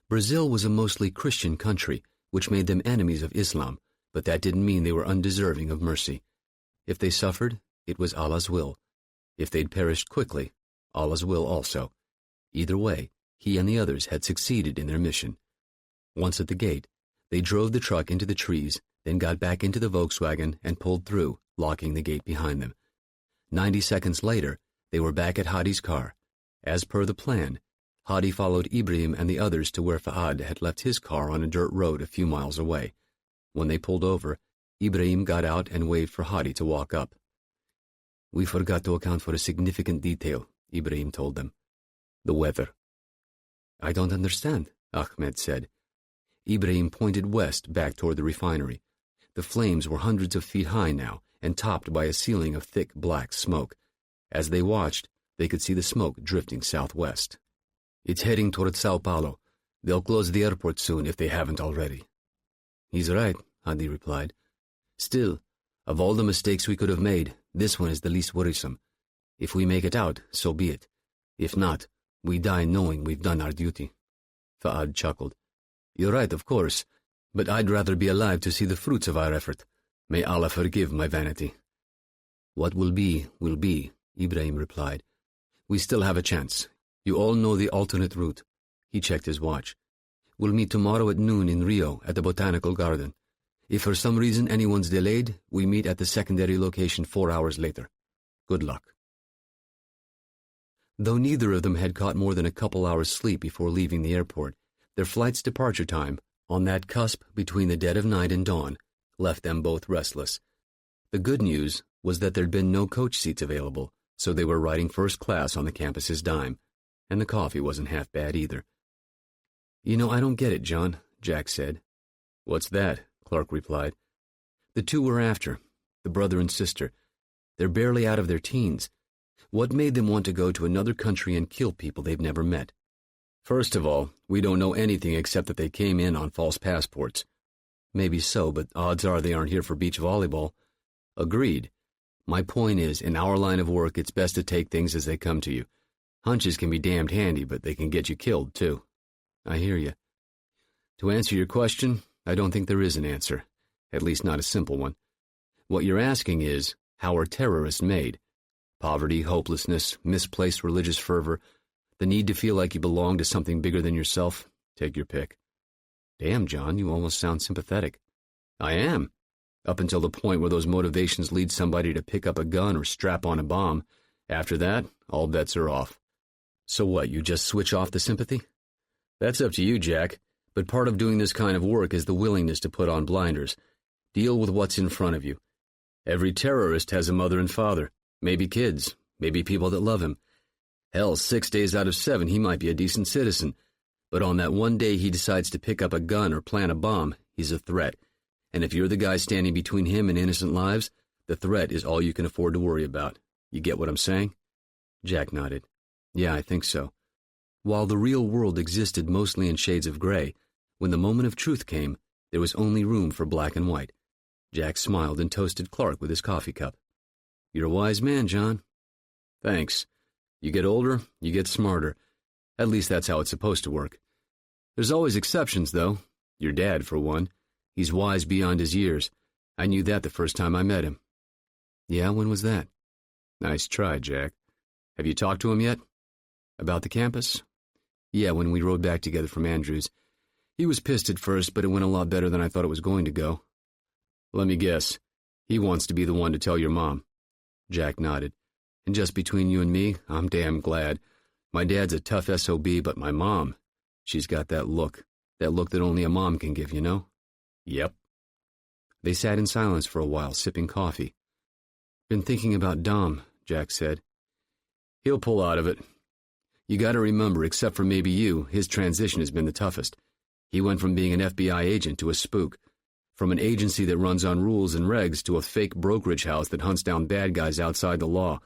[SPEAKER 1] Brazil was a mostly Christian country, which made them enemies of Islam, but that didn't mean they were undeserving of mercy. If they suffered, it was Allah's will. If they'd perished quickly, Allah's will also. Either way, he and the others had succeeded in their mission. Once at the gate, they drove the truck into the trees, then got back into the Volkswagen and pulled through, locking the gate behind them. 90 seconds later, they were back at Hadi's car. As per the plan, Hadi followed Ibrahim and the others to where Fa'ad had left his car on a dirt road a few miles away. When they pulled over, Ibrahim got out and waved for Hadi to walk up. "We forgot to account for a significant detail," Ibrahim told them. "The weather." "I don't understand," Ahmed said. Ibrahim pointed west back toward the refinery. The flames were hundreds of feet high now and topped by a ceiling of thick black smoke. As they watched, they could see the smoke drifting southwest. "It's heading toward Sao Paulo. They'll close the airport soon if they haven't already." "He's right," Hadi replied. "Still, of all the mistakes we could have made, this one is the least worrisome. If we make it out, so be it. If not, we die knowing we've done our duty." Fa'ad chuckled. "You're right, of course, but I'd rather be alive to see the fruits of our effort. May Allah forgive my vanity." "What will be, Ibrahim replied. "We still have a chance. You all know the alternate route." He checked his watch. "We'll meet tomorrow at noon in Rio at the Botanical Garden. If for some reason anyone's delayed, we meet at the secondary location 4 hours later. Good luck." Though neither of them had caught more than a couple hours' sleep before leaving the airport, their flight's departure time, on that cusp between the dead of night and dawn, left them both restless. The good news was that there'd been no coach seats available, so they were riding first class on the campus's dime, and the coffee wasn't half bad either. "You know, I don't get it, John," Jack said. "What's that?" Clark replied. "The two we're after, the brother and sister. They're barely out of their teens. What made them want to go to another country and kill people they've never met? First of all, we don't know anything except that they came in on false passports." "Maybe so, but odds are they aren't here for beach volleyball." "Agreed. My point is, in our line of work, it's best to take things as they come to you. Hunches can be damned handy, but they can get you killed, too." "I hear you. To answer your question, I don't think there is an answer, at least not a simple one. What you're asking is, how are terrorists made? Poverty, hopelessness, misplaced religious fervor, the need to feel like you belong to something bigger than yourself. Take your pick." "Damn, John, you almost sound sympathetic." "I am. Up until the point where those motivations lead somebody to pick up a gun or strap on a bomb. After that, all bets are off." "So what, you just switch off the sympathy?" "That's up to you, Jack, but part of doing this kind of work is the willingness to put on blinders. Deal with what's in front of you. Every terrorist has a mother and father, maybe kids, maybe people that love him. Hell, 6 days out of 7 he might be a decent citizen, but on that one day he decides to pick up a gun or plant a bomb, he's a threat. And if you're the guy standing between him and innocent lives, the threat is all you can afford to worry about. You get what I'm saying?" Jack nodded. "Yeah, I think so." While the real world existed mostly in shades of gray, when the moment of truth came, there was only room for black and white. Jack smiled and toasted Clark with his coffee cup. "You're a wise man, John." "Thanks. You get older, you get smarter. At least that's how it's supposed to work. There's always exceptions, though. Your dad, for one. He's wise beyond his years. I knew that the first time I met him." "Yeah, when was that?" "Nice try, Jack. Have you talked to him yet?" "About the campus?" "Yeah, when we rode back together from Andrews. He was pissed at first, but it went a lot better than I thought it was going to go." "Let me guess. He wants to be the one to tell your mom." Jack nodded. "And just between you and me, I'm damn glad. My dad's a tough SOB, but my mom, she's got that look that only a mom can give, you know?" "Yep." They sat in silence for a while, sipping coffee. "Been thinking about Dom," Jack said. "He'll pull out of it. You gotta remember, except for maybe you, his transition has been the toughest. He went from being an FBI agent to a spook, from an agency that runs on rules and regs to a fake brokerage house that hunts down bad guys outside the law.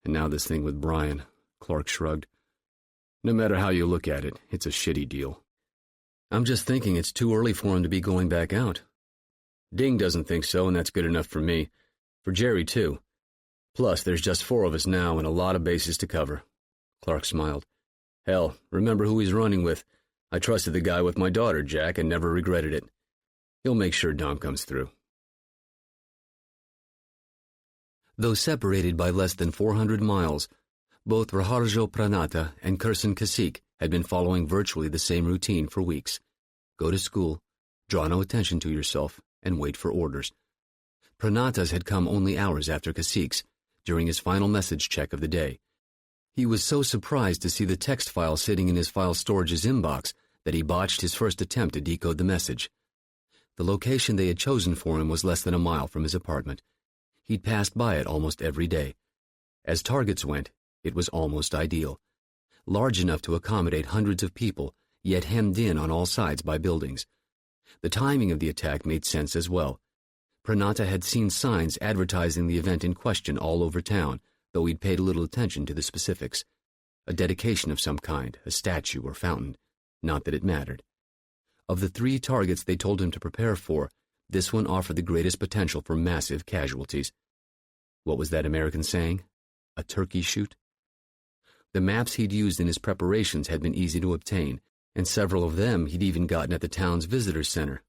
[SPEAKER 1] And now this thing with Brian," Clark shrugged. "No matter how you look at it, it's a shitty deal." "I'm just thinking it's too early for him to be going back out." "Ding doesn't think so, and that's good enough for me. For Jerry, too. Plus, there's just 4 of us now and a lot of bases to cover." Clark smiled. "Hell, remember who he's running with. I trusted the guy with my daughter, Jack, and never regretted it. He'll make sure Dom comes through." Though separated by less than 400 miles, both Raharjo Pranata and Kursan Kasik had been following virtually the same routine for weeks. Go to school, draw no attention to yourself, and wait for orders. Pranata's had come only hours after Kasik's, during his final message check of the day. He was so surprised to see the text file sitting in his file storage's inbox that he botched his first attempt to decode the message. The location they had chosen for him was less than a mile from his apartment. He'd passed by it almost every day. As targets went, it was almost ideal. Large enough to accommodate hundreds of people, yet hemmed in on all sides by buildings. The timing of the attack made sense as well. Pranata had seen signs advertising the event in question all over town, though he'd paid little attention to the specifics. A dedication of some kind, a statue or fountain. Not that it mattered. Of the 3 targets they told him to prepare for, this one offered the greatest potential for massive casualties. What was that American saying? A turkey shoot? The maps he'd used in his preparations had been easy to obtain, and several of them he'd even gotten at the town's visitor center.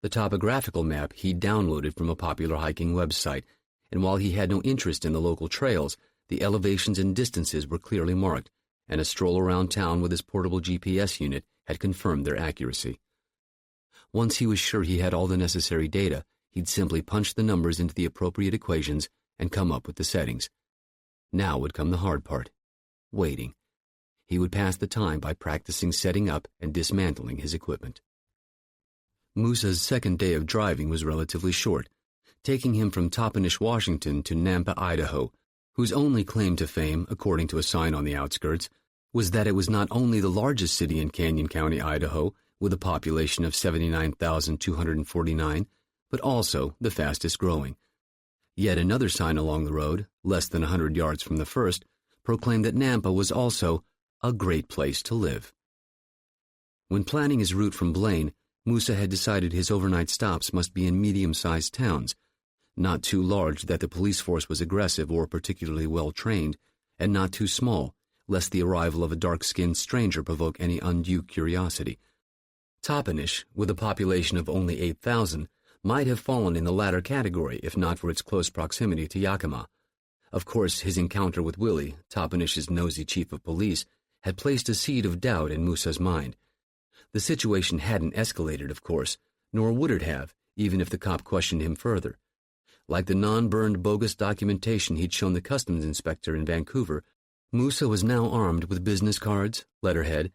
[SPEAKER 1] The topographical map he'd downloaded from a popular hiking website, and while he had no interest in the local trails, the elevations and distances were clearly marked, and a stroll around town with his portable GPS unit had confirmed their accuracy. Once he was sure he had all the necessary data, he'd simply punch the numbers into the appropriate equations and come up with the settings. Now would come the hard part. waiting. He would pass the time by practicing setting up and dismantling his equipment. Musa's second day of driving was relatively short, taking him from Toppenish, Washington to Nampa, Idaho, whose only claim to fame, according to a sign on the outskirts, was that it was not only the largest city in Canyon County, Idaho, with a population of 79,249, but also the fastest growing. Yet another sign along the road, less than 100 yards from the first, proclaimed that Nampa was also a great place to live. When planning his route from Blaine, Musa had decided his overnight stops must be in medium-sized towns, not too large that the police force was aggressive or particularly well-trained, and not too small, lest the arrival of a dark-skinned stranger provoke any undue curiosity. Toppenish, with a population of only 8,000, might have fallen in the latter category if not for its close proximity to Yakima. Of course, his encounter with Willie, Toppenish's nosy chief of police, had placed a seed of doubt in Musa's mind. The situation hadn't escalated, of course, nor would it have, even if the cop questioned him further. Like the non-burned bogus documentation he'd shown the customs inspector in Vancouver, Musa was now armed with business cards, letterhead,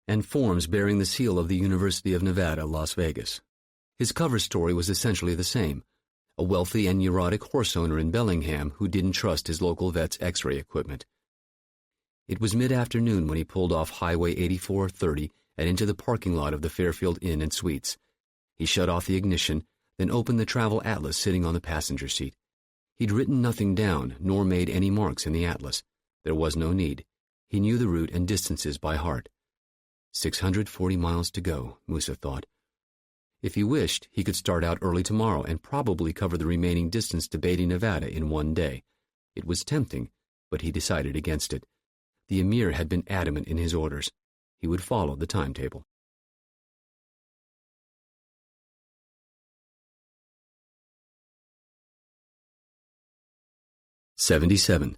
[SPEAKER 1] and forms bearing the seal of the University of Nevada, Las Vegas. His cover story was essentially the same: a wealthy and neurotic horse owner in Bellingham who didn't trust his local vet's x-ray equipment. It was mid-afternoon when he pulled off Highway 8430 and into the parking lot of the Fairfield Inn and Suites. He shut off the ignition, then opened the travel atlas sitting on the passenger seat. He'd written nothing down, nor made any marks in the atlas. There was no need. He knew the route and distances by heart. 640 miles to go, Musa thought. If he wished, he could start out early tomorrow and probably cover the remaining distance to Beatty, Nevada in one day. It was tempting, but he decided against it. The emir had been adamant in his orders. He would follow the timetable. '77.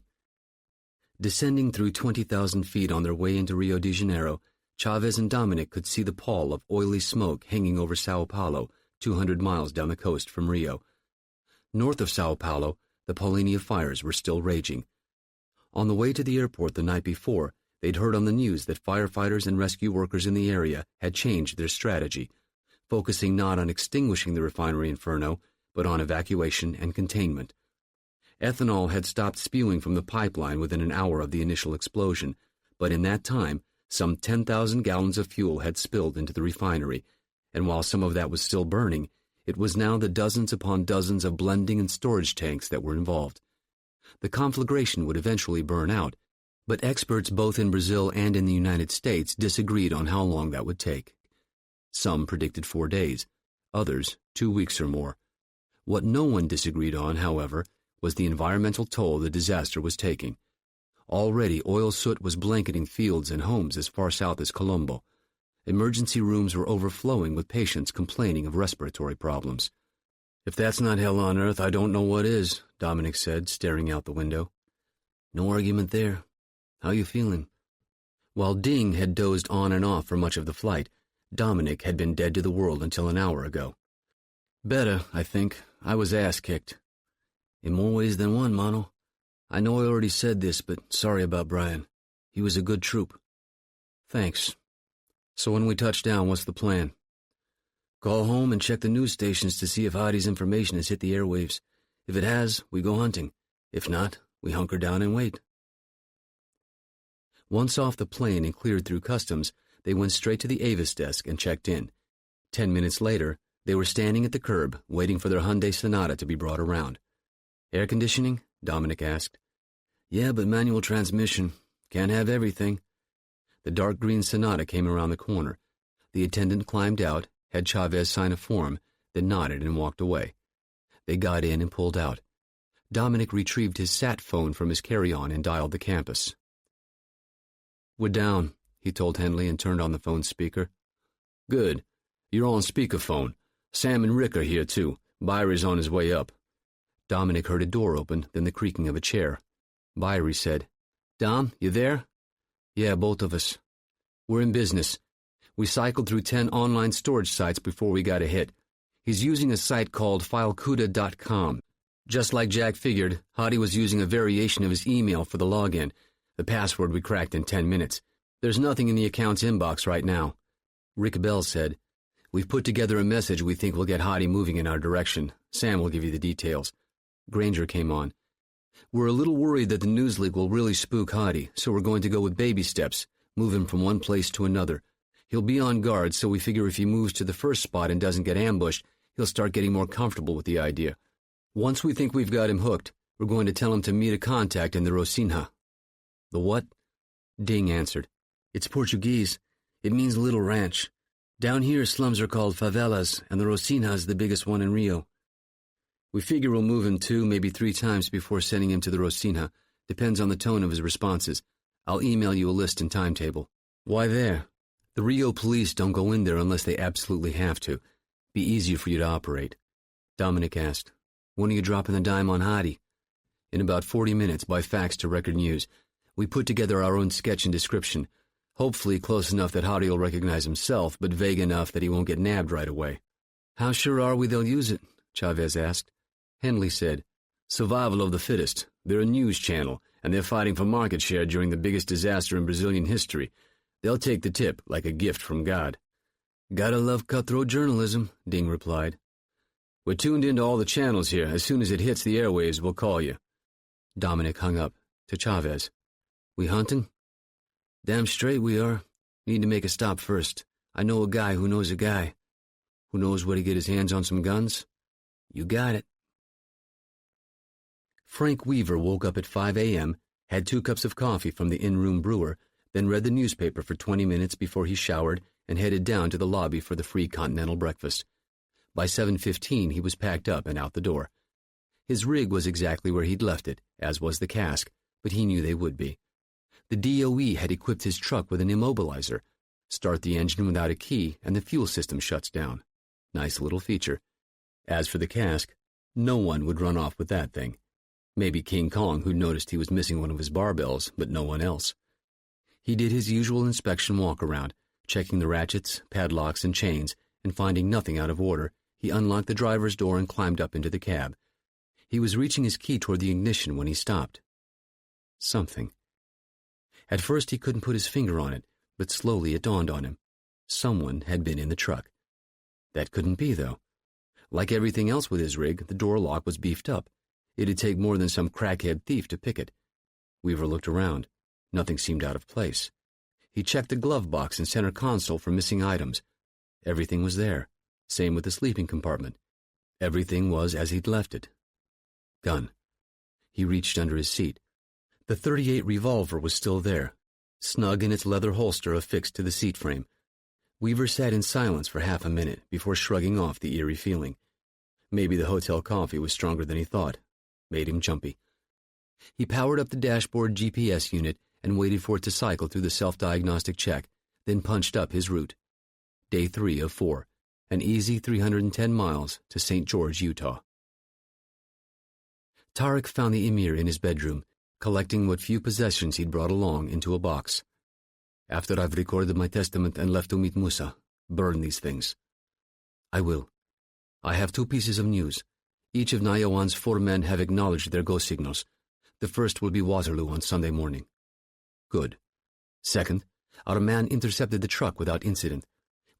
[SPEAKER 1] Descending through 20,000 feet on their way into Rio de Janeiro, Chavez and Dominic could see the pall of oily smoke hanging over Sao Paulo, 200 miles down the coast from Rio. North of Sao Paulo, the Paulínia fires were still raging. On the way to the airport the night before, they'd heard on the news that firefighters and rescue workers in the area had changed their strategy, focusing not on extinguishing the refinery inferno, but on evacuation and containment. Ethanol had stopped spewing from the pipeline within an hour of the initial explosion, but in that time, some 10,000 gallons of fuel had spilled into the refinery, and while some of that was still burning, it was now the dozens upon dozens of blending and storage tanks that were involved. The conflagration would eventually burn out, but experts both in Brazil and in the United States disagreed on how long that would take. Some predicted 4 days, others 2 weeks or more. What no one disagreed on, however, was the environmental toll the disaster was taking. Already oil soot was blanketing fields and homes as far south as Colombo. Emergency rooms were overflowing with patients complaining of respiratory problems. "If that's not hell on earth, I don't know what is," Dominic said, staring out the window. "No argument there. How you feeling?" While Ding had dozed on and off for much of the flight, Dominic had been dead to the world until an hour ago. "Better, I think. I was ass-kicked." "In more ways than one, Mono. I know I already said this, but sorry about Brian. He was a good troop." "Thanks. So when we touch down, what's the plan?" "Call home and check the news stations to see if Adi's information has hit the airwaves. If it has, we go hunting. If not, we hunker down and wait." Once off the plane and cleared through customs, they went straight to the Avis desk and checked in. 10 minutes later, they were standing at the curb, waiting for their Hyundai Sonata to be brought around. "Air conditioning?" Dominic asked. "Yeah, but manual transmission. Can't have everything." The dark green Sonata came around the corner. The attendant climbed out, had Chavez sign a form, then nodded and walked away. They got in and pulled out. Dominic retrieved his sat phone from his carry-on and dialed the campus. "We're down," he told Henley and turned on the phone speaker. "Good. You're on speakerphone. Sam and Rick are here, too. Byerly's on his way up." Dominic heard a door open, then the creaking of a chair. Byrie said, "Dom, you there?" "Yeah, both of us. We're in business. We cycled through 10 online storage sites before we got a hit. He's using a site called filecuda.com. Just like Jack figured, Hadi was using a variation of his email for the login.
[SPEAKER 2] The password we cracked in 10 minutes. There's nothing in the account's inbox right now. Rick Bell said, "We've put together a message we think will get Hottie moving in our direction. Sam will give you the details." Granger came on. "We're a little worried that the news leak will really spook Hottie, so we're going to go with baby steps, move him from one place to another. He'll be on guard, so we figure if he moves to the first spot and doesn't get ambushed, he'll start getting more comfortable with the idea. Once we think we've got him hooked, we're going to tell him to meet a contact in the Rocinha." "The what?" Ding answered. "It's Portuguese. It means little ranch. Down here, slums are called favelas, and the Rocinha is the biggest one in Rio. We figure we'll move him 2, maybe 3 times before sending him to the Rocinha. Depends on the tone of his responses. I'll email you a list and timetable." "Why there?" "The Rio police don't go in there unless they absolutely have to. Be easier for you to operate." Dominic asked, "When are you dropping the dime on Hottie?" "In about 40 minutes, by fax to Record News. We put together our own sketch and description. Hopefully close enough that Hottie will recognize himself, but vague enough that he won't get nabbed right away." "How sure are we they'll use it?" Chavez asked. Henley said, "Survival of the fittest. They're a news channel, and they're fighting for market share during the biggest disaster in Brazilian history. They'll take the tip like a gift from God." "Gotta love cutthroat journalism," Ding replied. "We're tuned into all the channels here. As soon as it hits the airwaves, we'll call you." Dominic hung up. To Chavez, "We hunting?" "Damn straight we are. Need to make a stop first. I know a guy who knows a guy. Who knows where to get his hands on some guns?" "You got it." Frank Weaver woke up at 5 a.m., had 2 cups of coffee from the in-room brewer, then read the newspaper for 20 minutes before he showered and headed down to the lobby for the free continental breakfast. By 7:15 he was packed up and out the door. His rig was exactly where he'd left it, as was the cask, but he knew they would be. The DOE had equipped his truck with an immobilizer. Start the engine without a key and the fuel system shuts down. Nice little feature. As for the cask, no one would run off with that thing. Maybe King Kong, who noticed he was missing one of his barbells, but no one else. He did his usual inspection walk-around, checking the ratchets, padlocks, and chains, and finding nothing out of order, he unlocked the driver's door and climbed up into the cab. He was reaching his key toward the ignition when he stopped. Something. At first he couldn't put his finger on it, but slowly it dawned on him. Someone had been in the truck. That couldn't be, though. Like everything else with his rig, the door lock was beefed up. It'd take more than some crackhead thief to pick it. Weaver looked around. Nothing seemed out of place. He checked the glove box and center console for missing items. Everything was there. Same with the sleeping compartment. Everything was as he'd left it. Gun. He reached under his seat. The .38 revolver was still there, snug in its leather holster affixed to the seat frame. Weaver sat in silence for half a minute before shrugging off the eerie feeling. Maybe the hotel coffee was stronger than he thought. Made him jumpy. He powered up the dashboard GPS unit and waited for it to cycle through the self-diagnostic check, then punched up his route. Day 3 of 4, an easy 310 miles to St. George, Utah. Tarek found the emir in his bedroom, collecting what few possessions he'd brought along into a box. "After I've recorded my testament and left to meet Musa, burn these things." "I will. I have 2 pieces of news. Each of Nayawan's 4 men have acknowledged their go signals. The first will be Waterloo on Sunday morning." "Good. Second, our man intercepted the truck without incident.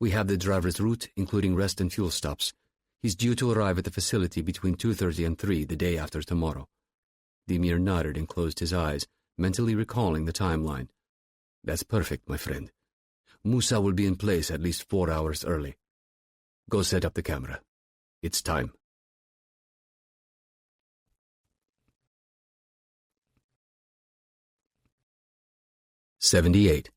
[SPEAKER 2] We have the driver's route, including rest and fuel stops. He's due to arrive at the facility between 2:30 and 3 the day after tomorrow." The emir nodded and closed his eyes, mentally recalling the timeline. "That's perfect, my friend. Musa will be in place at least 4 hours early. Go set up the camera. It's time." '78.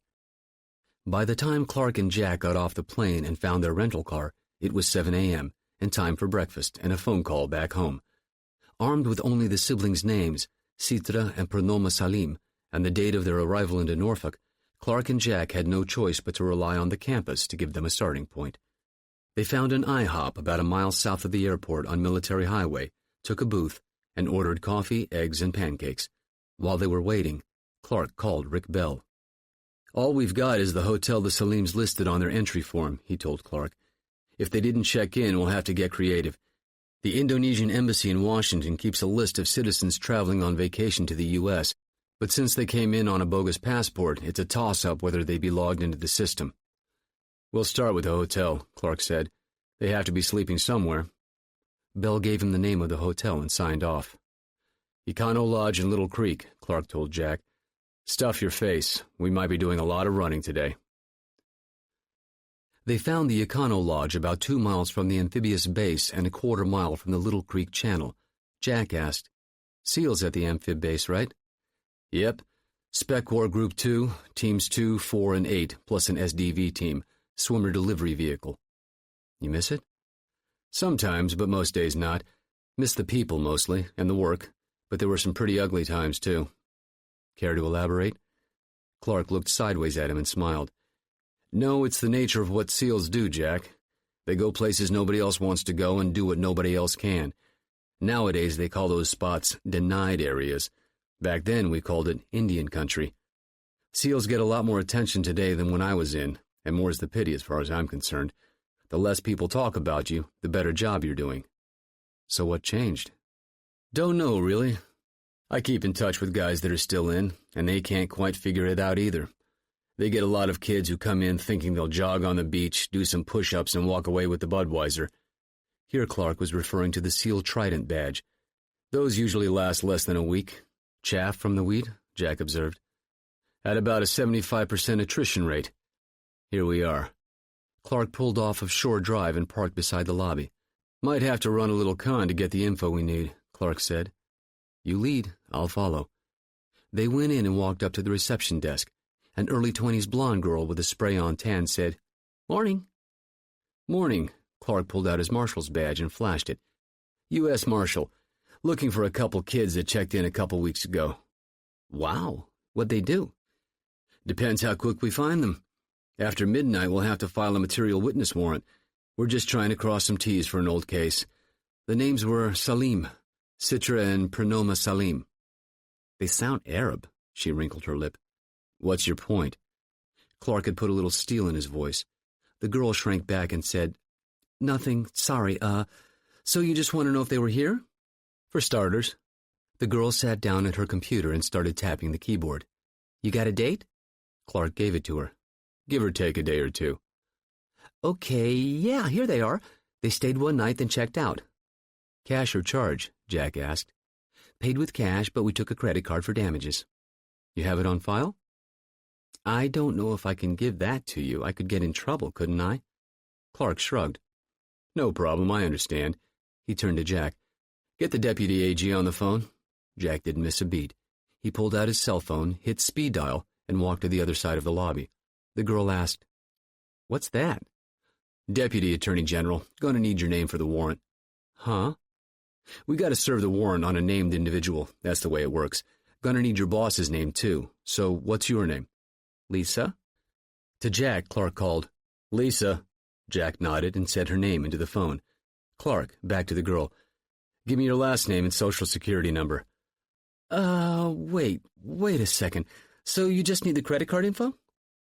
[SPEAKER 2] By the time Clark and Jack got off the plane and found their rental car, it was 7 a.m., and time for breakfast and a phone call back home. Armed with only the siblings' names, Sitra and Pranoma Salim, and the date of their arrival into Norfolk, Clark and Jack had no choice but to rely on the campus to give them a starting point. They found an IHOP about a mile south of the airport on Military Highway, took a booth, and ordered coffee, eggs, and pancakes. While they were waiting, Clark called Rick Bell. "All we've got is the hotel the Salims listed on their entry form," he told Clark. "If they didn't check in, we'll have to get creative. The Indonesian embassy in Washington keeps a list of citizens traveling on vacation to the U.S., But since they came in on a bogus passport, it's a toss-up whether they be logged into the system. We'll start with the hotel, Clark said. They have to be sleeping somewhere. Bell gave him the name of the hotel and signed off. Econo Lodge in Little Creek, Clark told Jack. Stuff your face. We might be doing a lot of running today. They found the Econo Lodge about 2 miles from the amphibious base and a quarter mile from the Little Creek Channel. Jack asked, SEALs at the amphib base, right? Yep. Spec Corps Group 2, Teams 2, 4, and 8, plus an SDV team, swimmer delivery vehicle. You miss it? Sometimes, but most days not. Miss the people mostly, and the work, but there were some pretty ugly times too. Care to elaborate? Clark looked sideways at him and smiled. No, it's the nature of what SEALs do, Jack. They go places nobody else wants to go and do what nobody else can. Nowadays they call those spots denied areas. Back then we called it Indian country. SEALs get a lot more attention today than when I was in, and more's the pity as far as I'm concerned. The less people talk about you, the better job you're doing. So what changed? Don't know, really. I keep in touch with guys that are still in, and they can't quite figure it out either. They get a lot of kids who come in thinking they'll jog on the beach, do some push-ups, and walk away with the Budweiser. Here Clark was referring to the SEAL Trident badge. Those usually last less than a week. Chaff from the wheat, Jack observed. At about a 75% attrition rate. Here we are. Clark pulled off of Shore Drive and parked beside the lobby. Might have to run a little con to get the info we need, Clark said. You lead, I'll follow. They went in and walked up to the reception desk. An early-20s blonde girl with a spray-on tan said, Morning. Morning. Clark pulled out his marshal's badge and flashed it. U.S. Marshal. Looking for a couple kids that checked in a couple weeks ago. Wow. What'd they do? Depends how quick we find them. After midnight, we'll have to file a material witness warrant. We're just trying to cross some T's for an old case. The names were Salim, Citra and Pranoma Salim. They sound Arab, she wrinkled her lip. What's your point? Clark had put a little steel in his voice. The girl shrank back and said, Nothing, sorry, so you just want to know if they were here? For starters. The girl sat down at her computer and started tapping the keyboard. You got a date? Clark gave it to her. Give or take a day or two. Okay, yeah, here they are. They stayed one night, then checked out. Cash or charge? Jack asked. Paid with cash, but we took a credit card for damages. You have it on file? I don't know if I can give that to you. I could get in trouble, couldn't I? Clark shrugged. No problem, I understand. He turned to Jack. Get the deputy AG on the phone. Jack didn't miss a beat. He pulled out his cell phone, hit speed dial, and walked to the other side of the lobby. The girl asked, What's that? Deputy Attorney General. Gonna need your name for the warrant. Huh? We gotta serve the warrant on a named individual. That's the way it works. Gonna need your boss's name, too. So what's your name? Lisa? To Jack, Clark called. Lisa. Jack nodded and said her name into the phone. Clark, back to the girl. Give me your last name and social security number. Wait a second. So you just need the credit card info?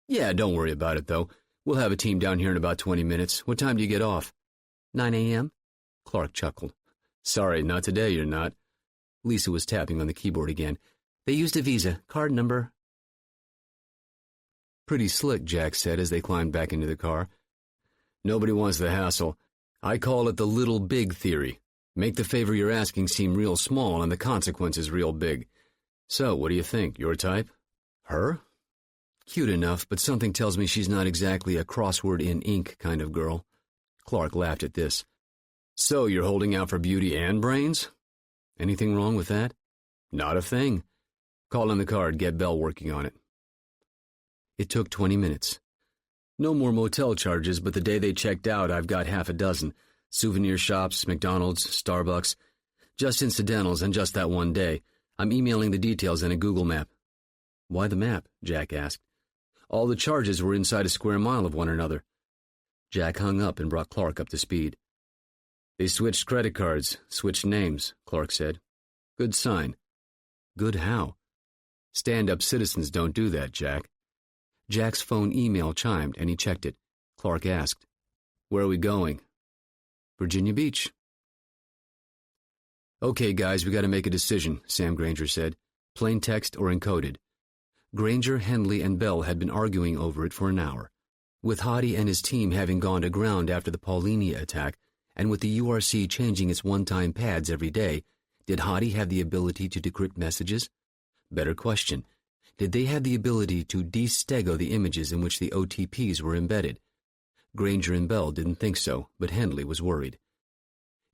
[SPEAKER 2] Yeah, don't worry about it, though. We'll have a team down here in about 20 minutes. What time do you get off? 9 a.m.? Clark chuckled. Sorry, not today, you're not. Lisa was tapping on the keyboard again. They used a Visa. Card number. Pretty slick, Jack said as they climbed back into the car. Nobody wants the hassle. I call it the little big theory. Make the favor you're asking seem real small and the consequences real big. So, what do you think? Your type? Her? Cute enough, but something tells me she's not exactly a crossword in ink kind of girl. Clark laughed at this. So, you're holding out for beauty and brains? Anything wrong with that? Not a thing. Call in the card, get Bell working on it. It took 20 minutes. No more motel charges, but the day they checked out, I've got half a dozen. Souvenir shops, McDonald's, Starbucks. Just incidentals, and just that one day. I'm emailing the details in a Google map. Why the map? Jack asked. All the charges were inside a square mile of one another. Jack hung up and brought Clark up to speed. They switched credit cards, switched names, Clark said. Good sign. Good how? Stand-up citizens don't do that, Jack. Jack's phone email chimed, and he checked it. Clark asked, Where are we going? Virginia Beach. Okay, guys, we got to make a decision, Sam Granger said.
[SPEAKER 1] plain text or encoded. Granger, Henley, and Bell had been arguing over it for an hour. With Hadi and his team having gone to ground after the Paulinia attack, and with the URC changing its one-time pads every day, did Hadi have the ability to decrypt messages? Better question, did they have the ability to de-stego the images in which the OTPs were embedded? Granger and Bell didn't think so, but Henley was worried.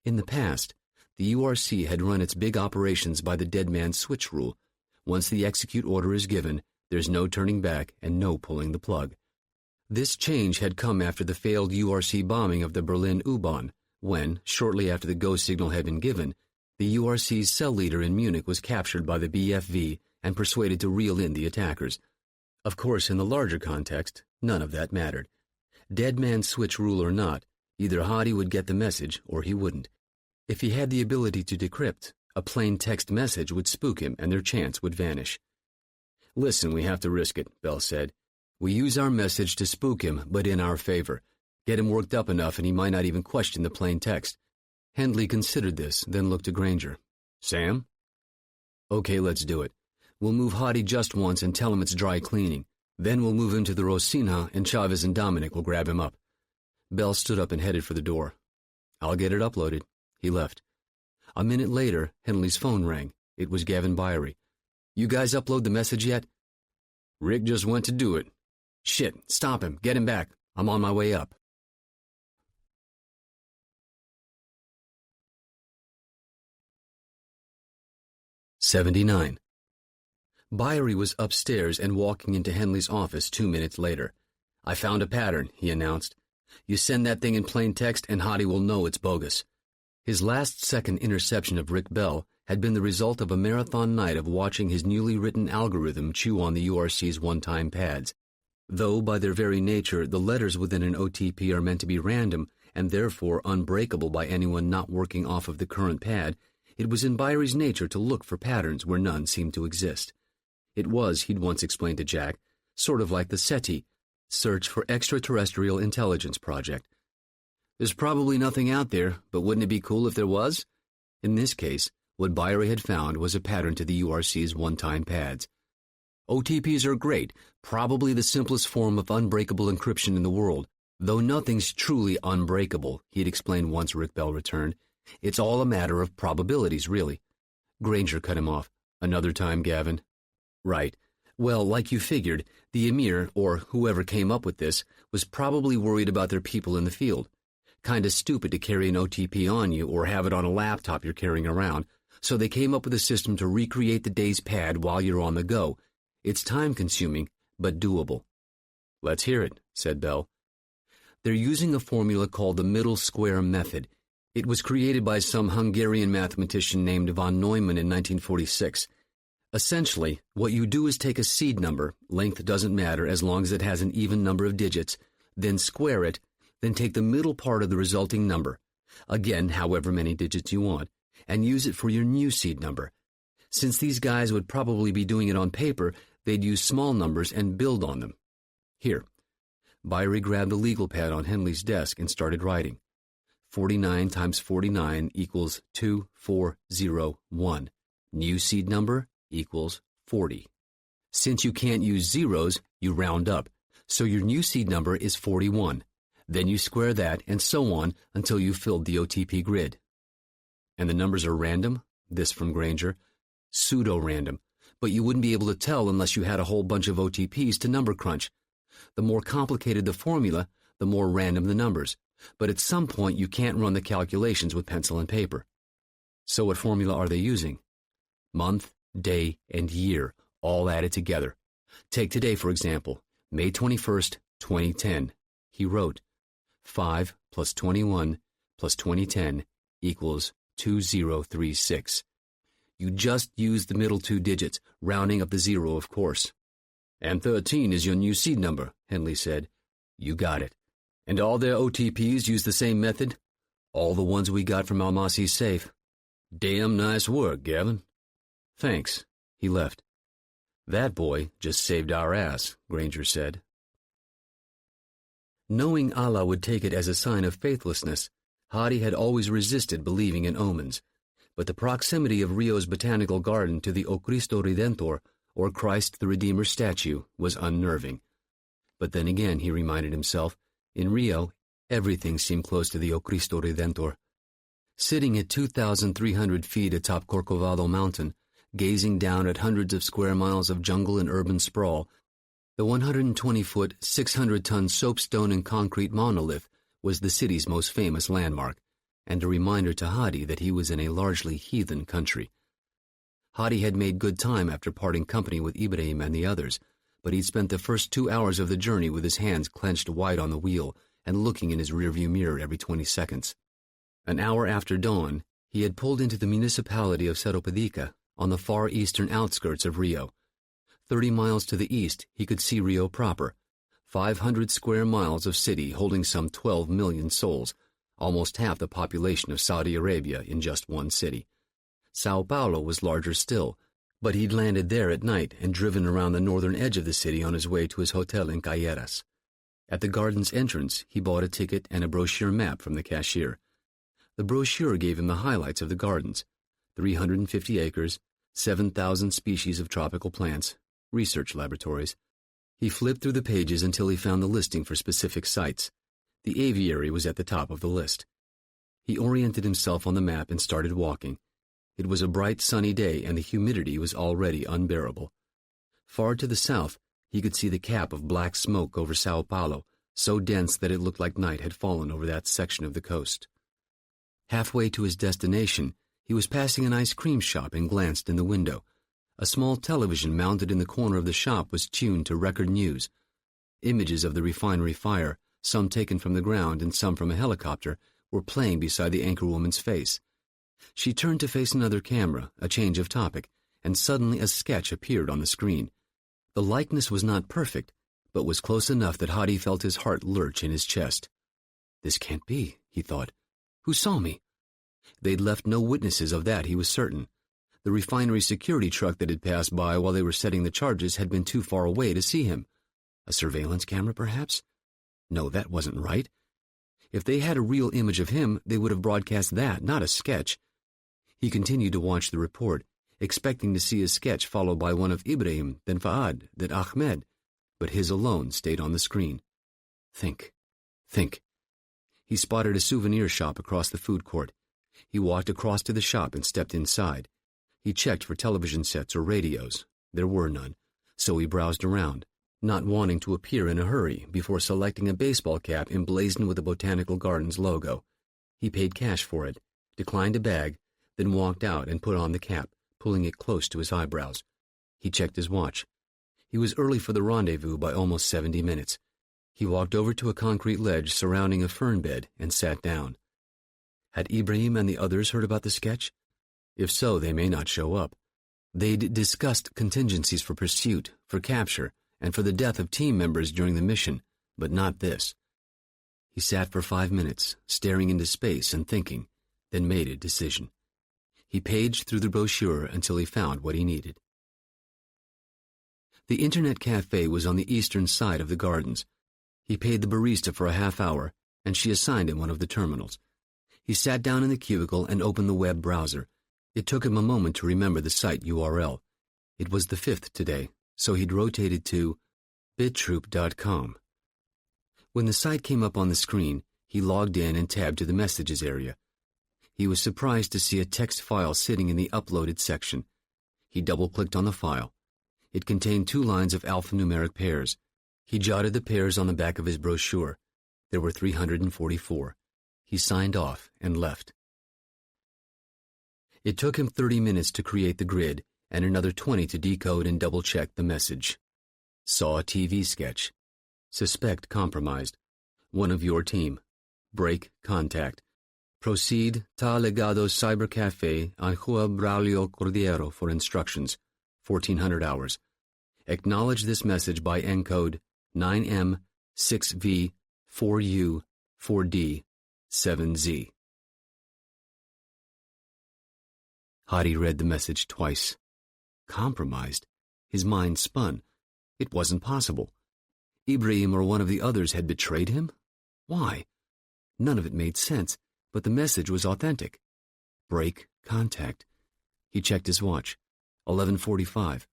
[SPEAKER 1] In the past, the URC had run its big operations by the dead man's switch rule. Once the execute order is given, there's no turning back and no pulling the plug. This change had come after the failed URC bombing of the Berlin U-Bahn, when, shortly after the go signal had been given, the URC's cell leader in Munich was captured by the BFV and persuaded to reel in the attackers. Of course, in the larger context, none of that mattered. Dead man's switch rule or not, either Hadi would get the message or he wouldn't. If he had the ability to decrypt, a plain text message would spook him and their chance would vanish. "Listen, we have to risk it," Bell said. "We use our message to spook him, but in our favor. Get him worked up enough and he might not even question the plain text." Henley considered this, then looked to Granger. "Sam?" "Okay, let's do it. We'll move Hadi just once and tell him it's dry cleaning. Then we'll move him to the Rosina and Chavez and Dominic will grab him up." Bell stood up and headed for the door. "I'll get it uploaded." He left. A minute later, Henley's phone rang. It was Gavin Byrie. "You guys upload the message yet?" "Rick just went to do it." "Shit, stop him. Get him back. I'm on my way up." "79. Byrie was upstairs and walking into Henley's office 2 minutes later. "I found a pattern," he announced. "You send that thing in plain text and Hadi will know it's bogus." His last-second interception of Rick Bell had been the result of a marathon night of watching his newly written algorithm chew on the URC's one-time pads. Though, by their very nature, the letters within an OTP are meant to be random and therefore unbreakable by anyone not working off of the current pad, it was in Byrie's nature to look for patterns where none seemed to exist. It was, he'd once explained to Jack, sort of like the SETI, Search for Extraterrestrial Intelligence Project. There's probably nothing out there, but wouldn't it be cool if there was? In this case, what Byrie had found was a pattern to the URC's one-time pads. OTPs are great, probably the simplest form of unbreakable encryption in the world, though nothing's truly unbreakable, he'd explained once Rick Bell returned. It's all a matter of probabilities, really. Granger cut him off. "Another time, Gavin." "Right. Well, like you figured, the Emir, or whoever came up with this, was probably worried about their people in the field. Kinda stupid to carry an OTP on you or have it on a laptop you're carrying around, so they came up with a system to recreate the day's pad while you're on the go. It's time-consuming, but doable." "Let's hear it," said Bell. "They're using a formula called the middle square method. It was created by some Hungarian mathematician named von Neumann in 1946. Essentially, what you do is take a seed number, length doesn't matter as long as it has an even number of digits, then square it, then take the middle part of the resulting number, again however many digits you want, and use it for your new seed number. Since these guys would probably be doing it on paper, they'd use small numbers and build on them. Here." Byrie grabbed the legal pad on Henley's desk and started writing. 49 times 49 equals 2401. New seed number equals 40. Since you can't use zeros, you round up, so your new seed number is 41. Then you square that, and so on, until you've filled the OTP grid. "And the numbers are random?" This from Granger. "Pseudo-random, but you wouldn't be able to tell unless you had a whole bunch of OTPs to number crunch. The more complicated the formula, the more random the numbers, but at some point you can't run the calculations with pencil and paper." "So what formula are they using?" "Month, day, and year, all added together. Take today, for example, May 21st, 2010. He wrote, 5 plus 21 plus 2010 equals 2036. You just use the middle two digits, rounding up the zero, of course." "And 13 is your new seed number," Henley said. "You got it. And all their OTPs use the same method?" "All the ones we got from Almasi's safe." "Damn nice work, Gavin." "Thanks." He left. "That boy just saved our ass," Granger said. Knowing Allah would take it as a sign of faithlessness, Hadi had always resisted believing in omens. but the proximity of Rio's botanical garden to the O Cristo Redentor, or Christ the Redeemer statue, was unnerving. But then again, he reminded himself, in Rio, everything seemed close to the O Cristo Redentor. Sitting at 2,300 feet atop Corcovado Mountain, gazing down at hundreds of square miles of jungle and urban sprawl, the 120-foot, 600-ton soapstone and concrete monolith was the city's most famous landmark, and a reminder to Hadi that he was in a largely heathen country. Hadi had made good time after parting company with Ibrahim and the others, but he'd spent the first 2 hours of the journey with his hands clenched wide on the wheel and looking in his rearview mirror every 20 seconds. An hour after dawn, he had pulled into the municipality of Seropedica on the far eastern outskirts of Rio. 30 miles to the east, he could see Rio proper, 500 square miles of city holding some 12 million souls, almost half the population of Saudi Arabia in just one city. Sao Paulo was larger still, but he'd landed there at night and driven around the northern edge of the city on his way to his hotel in Calleras. At the garden's entrance, he bought a ticket and a brochure map from the cashier. The brochure gave him the highlights of the gardens: 350 acres, 7,000 species of tropical plants, research laboratories. He flipped through the pages until he found the listing for specific sites. The aviary was at the top of the list. He oriented himself on the map and started walking. It was a bright, sunny day, and the humidity was already unbearable. Far to the south, he could see the cap of black smoke over Sao Paulo, so dense that it looked like night had fallen over that section of the coast. Halfway to his destination, he was passing an ice cream shop and glanced in the window. A small television mounted in the corner of the shop was tuned to record news. Images of the refinery fire, some taken from the ground and some from a helicopter, were playing beside the anchorwoman's face. She turned to face another camera, a change of topic, and suddenly a sketch appeared on the screen. The likeness was not perfect, but was close enough that Hadi felt his heart lurch in his chest. "This can't be," he thought. "Who saw me?" They'd left no witnesses of that, he was certain. The refinery security truck that had passed by while they were setting the charges had been too far away to see him. A surveillance camera, perhaps? No, that wasn't right. If they had a real image of him, they would have broadcast that, not a sketch. He continued to watch the report, expecting to see a sketch followed by one of Ibrahim, then Faad, then Ahmed, but his alone stayed on the screen. Think. He spotted a souvenir shop across the food court. He walked across to the shop and stepped inside. He checked for television sets or radios. There were none, so he browsed around, not wanting to appear in a hurry before selecting a baseball cap emblazoned with the Botanical Gardens logo. He paid cash for it, declined a bag, then walked out and put on the cap, pulling it close to his eyebrows. He checked his watch. He was early for the rendezvous by almost 70 minutes. He walked over to a concrete ledge surrounding a fern bed and sat down. Had Ibrahim and the others heard about the sketch? If so, they may not show up. They'd discussed contingencies for pursuit, for capture, and for the death of team members during the mission, but not this. He sat for 5 minutes, staring into space and thinking, then made a decision. He paged through the brochure until he found what he needed. The Internet Cafe was on the eastern side of the gardens. He paid the barista for a half hour, and she assigned him one of the terminals. He sat down in the cubicle and opened the web browser. It took him a moment to remember the site URL. It was the 5th today, so he'd rotated to bittroop.com. When the site came up on the screen, he logged in and tabbed to the messages area. He was surprised to see a text file sitting in the uploaded section. He double-clicked on the file. It contained 2 lines of alphanumeric pairs. He jotted the pairs on the back of his brochure. There were 344. He signed off and left. It took him 30 minutes to create the grid and another 20 to decode and double-check the message. Saw a TV sketch. Suspect compromised. One of your team. Break contact. Proceed ta legado cybercafe on Juan Braulio Cordero for instructions. 1400 hours. Acknowledge this message by encode 9M 6V 4U 4D 7Z. Hadi read the message twice. Compromised? His mind spun. It wasn't possible. Ibrahim or one of the others had betrayed him? Why? None of it made sense, but the message was authentic. Break contact. He checked his watch. 11:45.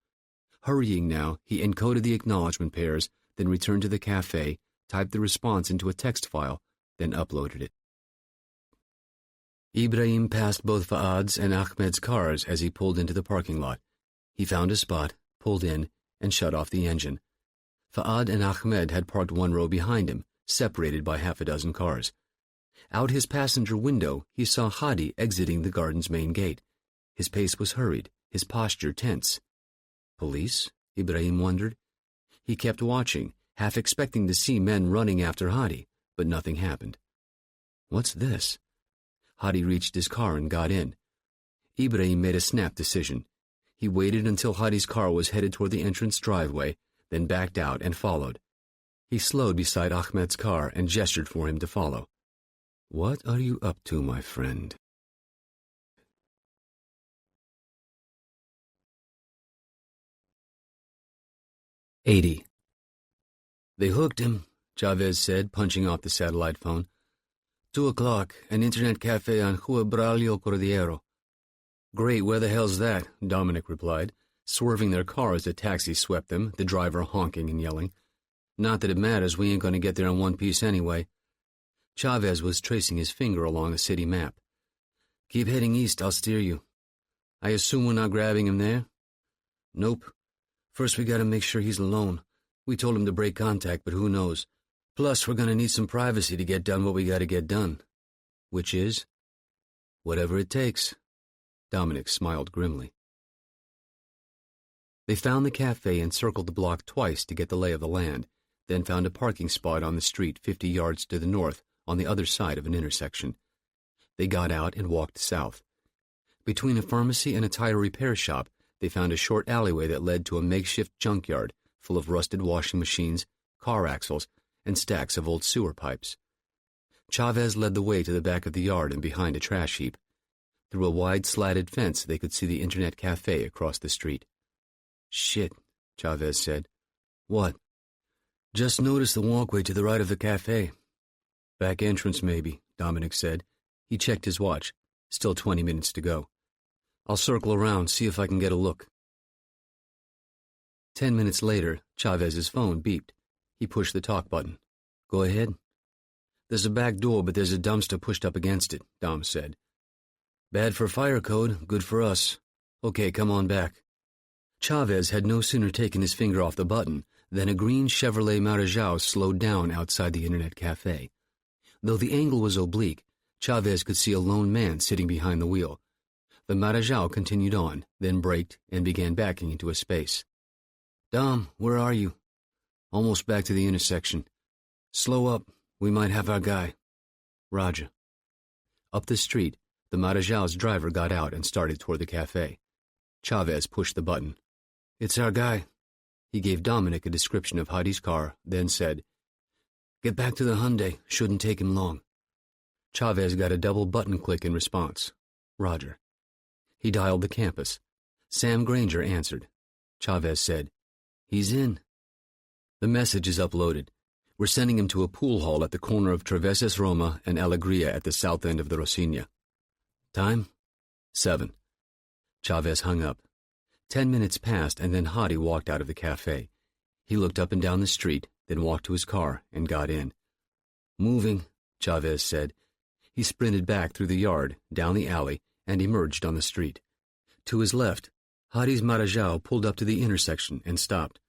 [SPEAKER 1] Hurrying now, he encoded the acknowledgement pairs, then returned to the cafe, typed the response into a text file, then uploaded it. Ibrahim passed both Faad's and Ahmed's cars as he pulled into the parking lot. He found a spot, pulled in, and shut off the engine. Faad and Ahmed had parked one row behind him, separated by half a dozen cars. Out his passenger window, he saw Hadi exiting the garden's main gate. His pace was hurried, his posture tense. Police? Ibrahim wondered. He kept watching, half expecting to see men running after Hadi, but nothing happened. What's this? Hadi reached his car and got in. Ibrahim made a snap decision. He waited until Hadi's car was headed toward the entrance driveway, then backed out and followed. He slowed beside Ahmed's car and gestured for him to follow. What are you up to, my friend? "80. They hooked him, Chavez said, punching off the satellite phone. 2 o'clock, an internet cafe on Rua Braulio Cordeiro. Great, where the hell's that? Dominic replied, swerving their car as a taxi swept them, the driver honking and yelling. Not that it matters, we ain't going to get there in one piece anyway. Chavez was tracing his finger along a city map. Keep heading east, I'll steer you. I assume we're not grabbing him there? Nope. First we gotta make sure he's alone. We told him to break contact, but who knows. Plus, we're gonna need some privacy to get done what we gotta get done. Which is? Whatever it takes. Dominic smiled grimly. They found the cafe and circled the block twice to get the lay of the land, then found a parking spot on the street 50 yards to the north on the other side of an intersection. They got out and walked south. Between a pharmacy and a tire repair shop, they found a short alleyway that led to a makeshift junkyard full of rusted washing machines, car axles, and stacks of old sewer pipes. Chavez led the way to the back of the yard and behind a trash heap. Through a wide slatted fence, they could see the internet cafe across the street. Shit, Chavez said. What? Just noticed the walkway to the right of the cafe. Back entrance, maybe, Dominic said. He checked his watch. Still 20 minutes to go. I'll circle around, see if I can get a look. 10 minutes later, Chavez's phone beeped. He pushed the talk button. Go ahead. There's a back door, but there's a dumpster pushed up against it, Dom said. Bad for fire code, good for us. Okay, come on back. Chavez had no sooner taken his finger off the button than a green Chevrolet Marajao slowed down outside the internet cafe. Though the angle was oblique, Chavez could see a lone man sitting behind the wheel. The Marajao continued on, then braked and began backing into a space. Dom, where are you? Almost back to the intersection. Slow up, we might have our guy. Roger. Up the street, the Marajao's driver got out and started toward the cafe. Chavez pushed the button. It's our guy. He gave Dominic a description of Hadi's car, then said, Get back to the Hyundai, shouldn't take him long. Chavez got a double button click in response. Roger. He dialed the campus. Sam Granger answered. Chavez said, He's in. The message is uploaded. We're sending him to a pool hall at the corner of Traveses Roma and Alegria at the south end of the Rocinha. Time? 7. Chavez hung up. 10 minutes passed, and then Hadi walked out of the cafe. He looked up and down the street, then walked to his car and got in. Moving, Chavez said. He sprinted back through the yard, down the alley, and emerged on the street. To his left, Hadi's Marajao pulled up to the intersection and stopped.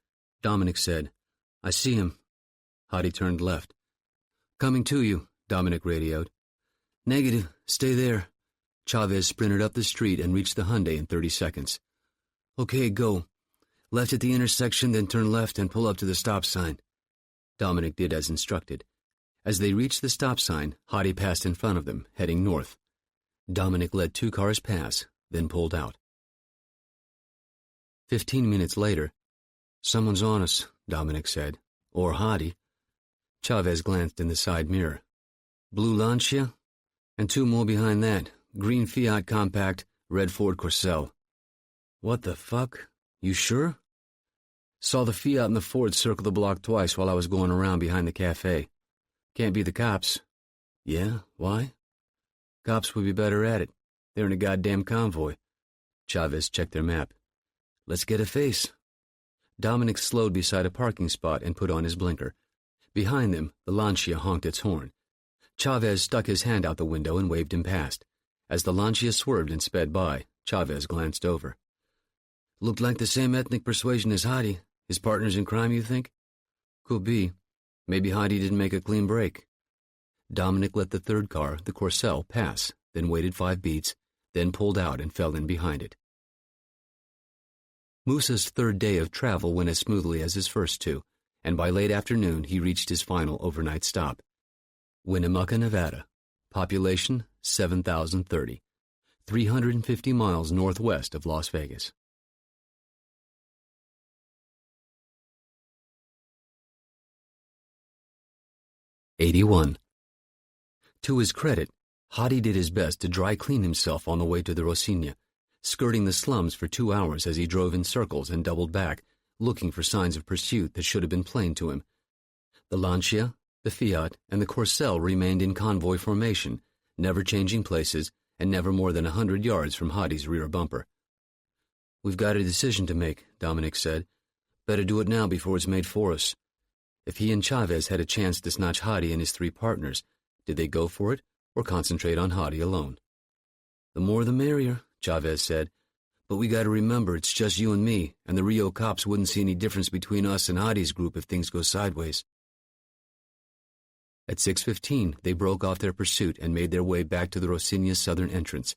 [SPEAKER 1] Dominic said, I see him. Hadi turned left. Coming to you, Dominic radioed. Negative, stay there. Chavez sprinted up the street and reached the Hyundai in 30 seconds. Okay, go. Left at the intersection, then turn left and pull up to the stop sign. Dominic did as instructed. As they reached the stop sign, Hadi passed in front of them, heading north. Dominic let 2 cars pass, then pulled out. 15 minutes later, Someone's on us, Dominic said. Or Hadi. Chavez glanced in the side mirror. Blue Lancia? And 2 more behind that. Green Fiat Compact, red Ford Corcel. What the fuck? You sure? Saw the Fiat and the Ford circle the block twice while I was going around behind the cafe. Can't be the cops. Yeah? Why? Cops would be better at it.
[SPEAKER 2] They're in a goddamn convoy. Chavez checked their map. Let's get a face. Dominic slowed beside a parking spot and put on his blinker. Behind them, the Lancia honked its horn. Chavez stuck his hand out the window and waved him past. As the Lancia swerved and sped by, Chavez glanced over. Looked like the same ethnic persuasion as Hadi. His partners in crime, you think? Could be. Maybe Hadi didn't make a clean break. Dominic let the third car, the Corcel, pass, then waited 5 beats, then pulled out and fell in behind it. Musa's third day of travel went as smoothly as his first 2, and by late afternoon he reached his final overnight stop. Winnemucca, Nevada. Population 7,030. 350 miles northwest of Las Vegas. '81. To his credit, Hadi did his best to dry clean himself on the way to the Rocinha, skirting the slums for 2 hours as he drove in circles and doubled back, looking for signs of pursuit that should have been plain to him. The Lancia, the Fiat, and the Corcel remained in convoy formation, never changing places and never more than 100 yards from Hadi's rear bumper. We've got a decision to make, Dominic said. Better do it now before it's made for us. If he and Chavez had a chance to snatch Hadi and his 3 partners, did they go for it or concentrate on Hadi alone? The more the merrier, Chavez said. But we got to remember it's just you and me, and the Rio cops wouldn't see any difference between us and Hadi's group if things go sideways. At 6:15, they broke off their pursuit and made their way back to the Rocinha's southern entrance.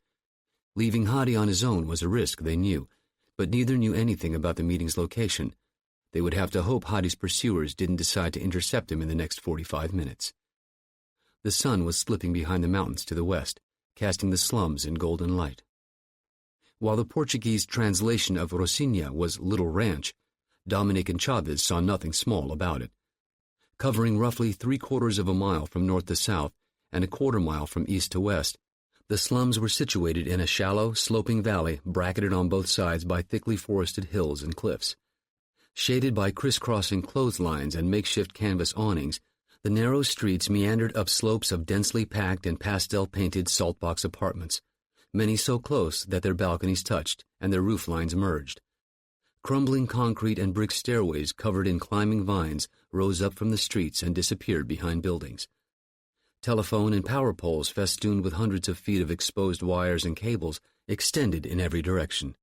[SPEAKER 2] Leaving Hadi on his own was a risk, they knew, but neither knew anything about the meeting's location. They would have to hope Hadi's pursuers didn't decide to intercept him in the next 45 minutes. The sun was slipping behind the mountains to the west, casting the slums in golden light. While the Portuguese translation of Rocinha was Little Ranch, Dominic and Chavez saw nothing small about it. Covering roughly 3/4 of a mile from north to south and 1/4 mile from east to west, the slums were situated in a shallow, sloping valley bracketed on both sides by thickly forested hills and cliffs. Shaded by crisscrossing clotheslines and makeshift canvas awnings, the narrow streets meandered up slopes of densely packed and pastel-painted saltbox apartments, many so close that their balconies touched and their roof lines merged. Crumbling concrete and brick stairways covered in climbing vines rose up from the streets and disappeared behind buildings. Telephone and power poles festooned with hundreds of feet of exposed wires and cables extended in every direction.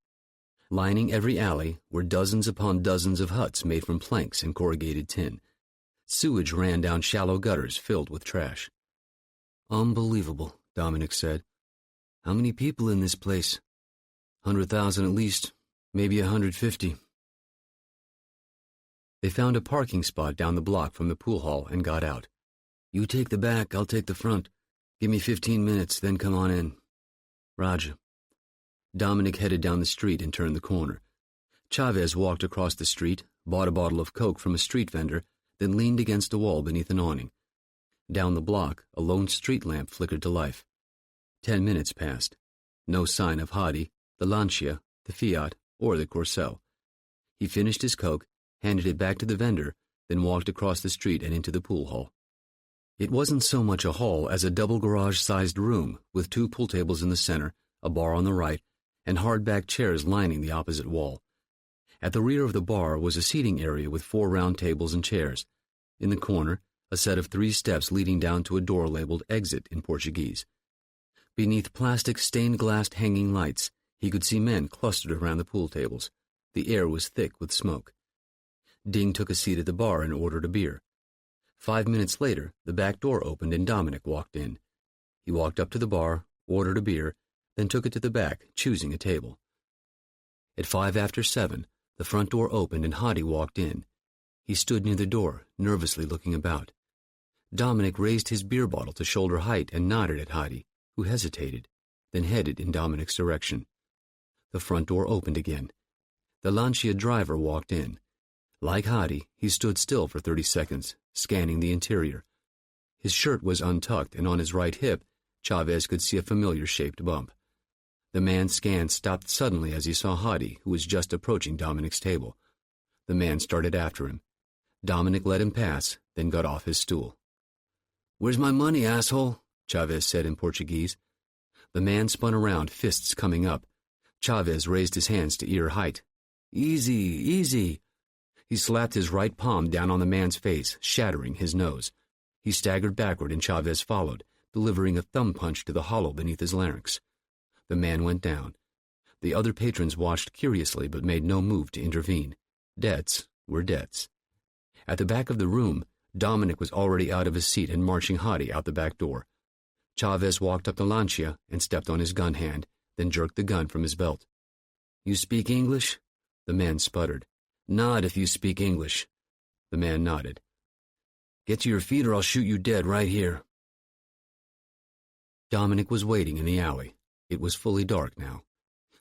[SPEAKER 2] Lining every alley were dozens upon dozens of huts made from planks and corrugated tin. Sewage ran down shallow gutters filled with trash. Unbelievable, Dominic said. How many people in this place? 100,000 at least, maybe 150. They found a parking spot down the block from the pool hall and got out. You take the back, I'll take the front. Give me 15 minutes, then come on in. Roger. Dominic headed down the street and turned the corner. Chavez walked across the street, bought a bottle of Coke from a street vendor, then leaned against a wall beneath an awning. Down the block, a lone street lamp flickered to life. 10 minutes passed. No sign of Hadi, the Lancia, the Fiat, or the Corcel. He finished his Coke, handed it back to the vendor, then walked across the street and into the pool hall. It wasn't so much a hall as a double garage-sized room with 2 pool tables in the center, a bar on the right, and hardback chairs lining the opposite wall. At the rear of the bar was a seating area with 4 round tables and chairs. In the corner, a set of 3 steps leading down to a door labeled Exit in Portuguese. Beneath plastic stained-glass hanging lights, he could see men clustered around the pool tables. The air was thick with smoke. Ding took a seat at the bar and ordered a beer. 5 minutes later, the back door opened and Dominic walked in. He walked up to the bar, ordered a beer, then took it to the back, choosing a table. At 7:05, the front door opened and Hadi walked in. He stood near the door, nervously looking about. Dominic raised his beer bottle to shoulder height and nodded at Hadi, who hesitated, then headed in Dominic's direction. The front door opened again. The Lancia driver walked in. Like Hadi, he stood still for 30 seconds, scanning the interior. His shirt was untucked, and on his right hip, Chavez could see a familiar-shaped bump. The man's scan stopped suddenly as he saw Hadi, who was just approaching Dominic's table. The man started after him. Dominic let him pass, then got off his stool. "Where's my money, asshole?" Chavez said in Portuguese.
[SPEAKER 1] The man spun around, fists coming up. Chavez raised his hands to ear height. "Easy, easy." He slapped his right palm down on the man's face, shattering his nose. He staggered backward and Chavez followed, delivering a thumb punch to the hollow beneath his larynx. The man went down. The other patrons watched curiously but made no move to intervene. Debts were debts. At the back of the room, Dominic was already out of his seat and marching Hadi out the back door. Chavez walked up to Lancia and stepped on his gun hand, then jerked the gun from his belt. "You speak English?" The man sputtered. "Nod if you speak English." The man nodded. "Get to your feet or I'll shoot you dead right here." Dominic was waiting in the alley. It was fully dark now.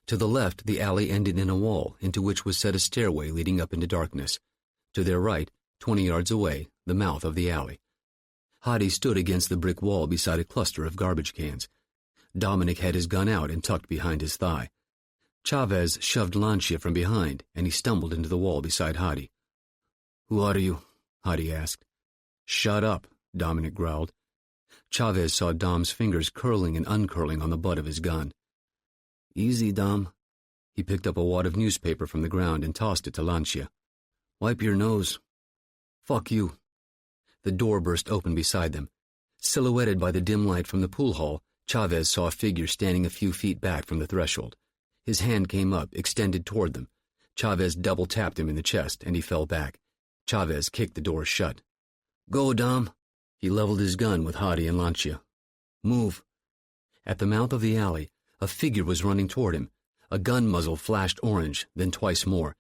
[SPEAKER 1] To the left, the alley ended in a wall, into which was set a stairway leading up into darkness. To their right, 20 yards away, the mouth of the alley. Hadi stood against the brick wall beside a cluster of garbage cans. Dominic had his gun out and tucked behind his thigh. Chavez shoved Lancia from behind, and he stumbled into the wall beside Hadi. "Who are you?" Hadi asked. "Shut up," Dominic growled. Chavez saw Dom's fingers curling and uncurling on the butt of his gun. "Easy, Dom." He picked up a wad of newspaper from the ground and tossed it to Lancia. "Wipe your nose." "Fuck you." The door burst open beside them. Silhouetted by the dim light from the pool hall, Chavez saw a figure standing a few feet back from the threshold. His hand came up, extended toward them. Chavez double-tapped him in the chest, and he fell back. Chavez kicked the door shut. "Go, Dom." He leveled his gun with Hadi and Lancia. "Move." At the mouth of the alley, a figure was running toward him. A gun muzzle flashed orange, then twice more.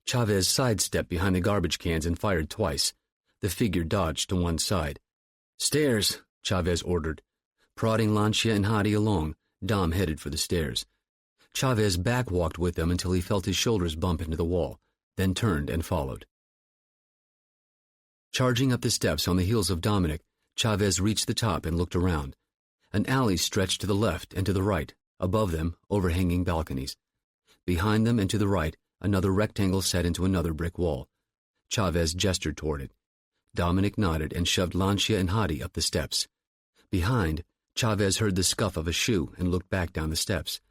[SPEAKER 1] Chavez sidestepped behind the garbage cans and fired twice. The figure dodged to one side. "Stairs," Chavez ordered. Prodding Lancia and Hadi along, Dom headed for the stairs. Chavez backwalked with them until he felt his shoulders bump into the wall, then turned and followed. Charging up the steps on the heels of Dominic, Chavez reached the top and looked around. An alley stretched to the left and to the right, above them, overhanging balconies. Behind them and to the right, another rectangle set into another brick wall. Chavez gestured toward it. Dominic nodded and shoved Lancia and Hadi up the steps. Behind, Chavez heard the scuff of a shoe and looked back down the steps.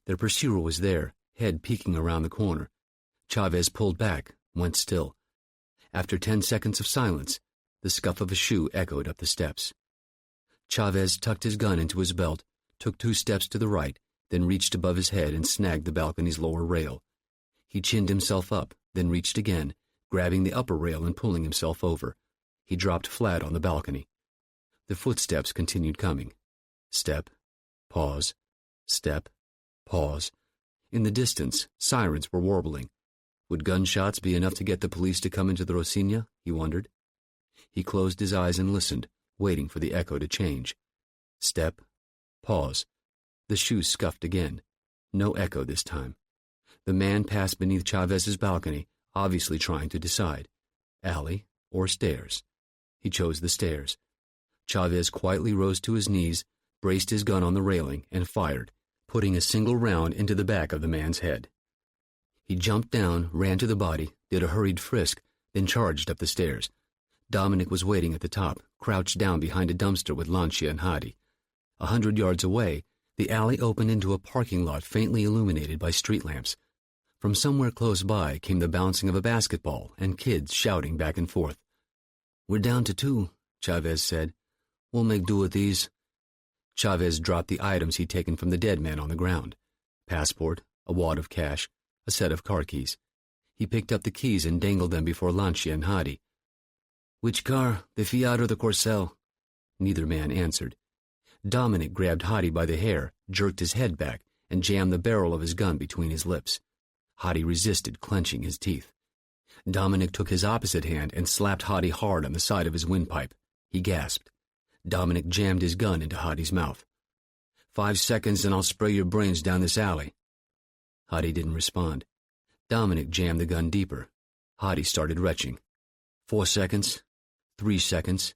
[SPEAKER 1] Their pursuer was there, head peeking around the corner. Chavez pulled back, went still. After 10 seconds of silence, the scuff of a shoe echoed up the steps. Chavez tucked his gun into his belt, took 2 steps to the right, then reached above his head and snagged the balcony's lower rail. He chinned himself up, then reached again, grabbing the upper rail and pulling himself over. He dropped flat on the balcony. The footsteps continued coming. Step, pause, step, pause. In the distance, sirens were warbling. Would gunshots be enough to get the police to come into the Rocinha? He wondered. He closed his eyes and listened, waiting for the echo to change. Step, pause. The shoe scuffed again. No echo this time. The man passed beneath Chavez's balcony, obviously trying to decide. Alley or stairs? He chose the stairs. Chavez quietly rose to his knees, braced his gun on the railing, and fired, putting a single round into the back of the man's head. He jumped down, ran to the body, did a hurried frisk, then charged up the stairs. Dominic was waiting at the top, crouched down behind a dumpster with Lancia and Hadi. 100 yards away, the alley opened into a parking lot faintly illuminated by street lamps. From somewhere close by came the bouncing of a basketball and kids shouting back and forth. "We're down to 2, Chavez said. "We'll make do with these." Chavez dropped the items he'd taken from the dead man on the ground. Passport, a wad of cash, a set of car keys. He picked up the keys and dangled them before Lancia and Hadi. "Which car, the Fiat or the Corcel?" Neither man answered. Dominic grabbed Hadi by the hair, jerked his head back, and jammed the barrel of his gun between his lips. Hadi resisted, clenching his teeth. Dominic took his opposite hand and slapped Hadi hard on the side of his windpipe. He gasped. Dominic jammed his gun into Hadi's mouth. 5 seconds and I'll spray your brains down this alley." Hadi didn't respond. Dominic jammed the gun deeper. Hadi started retching. 4 seconds. 3 seconds.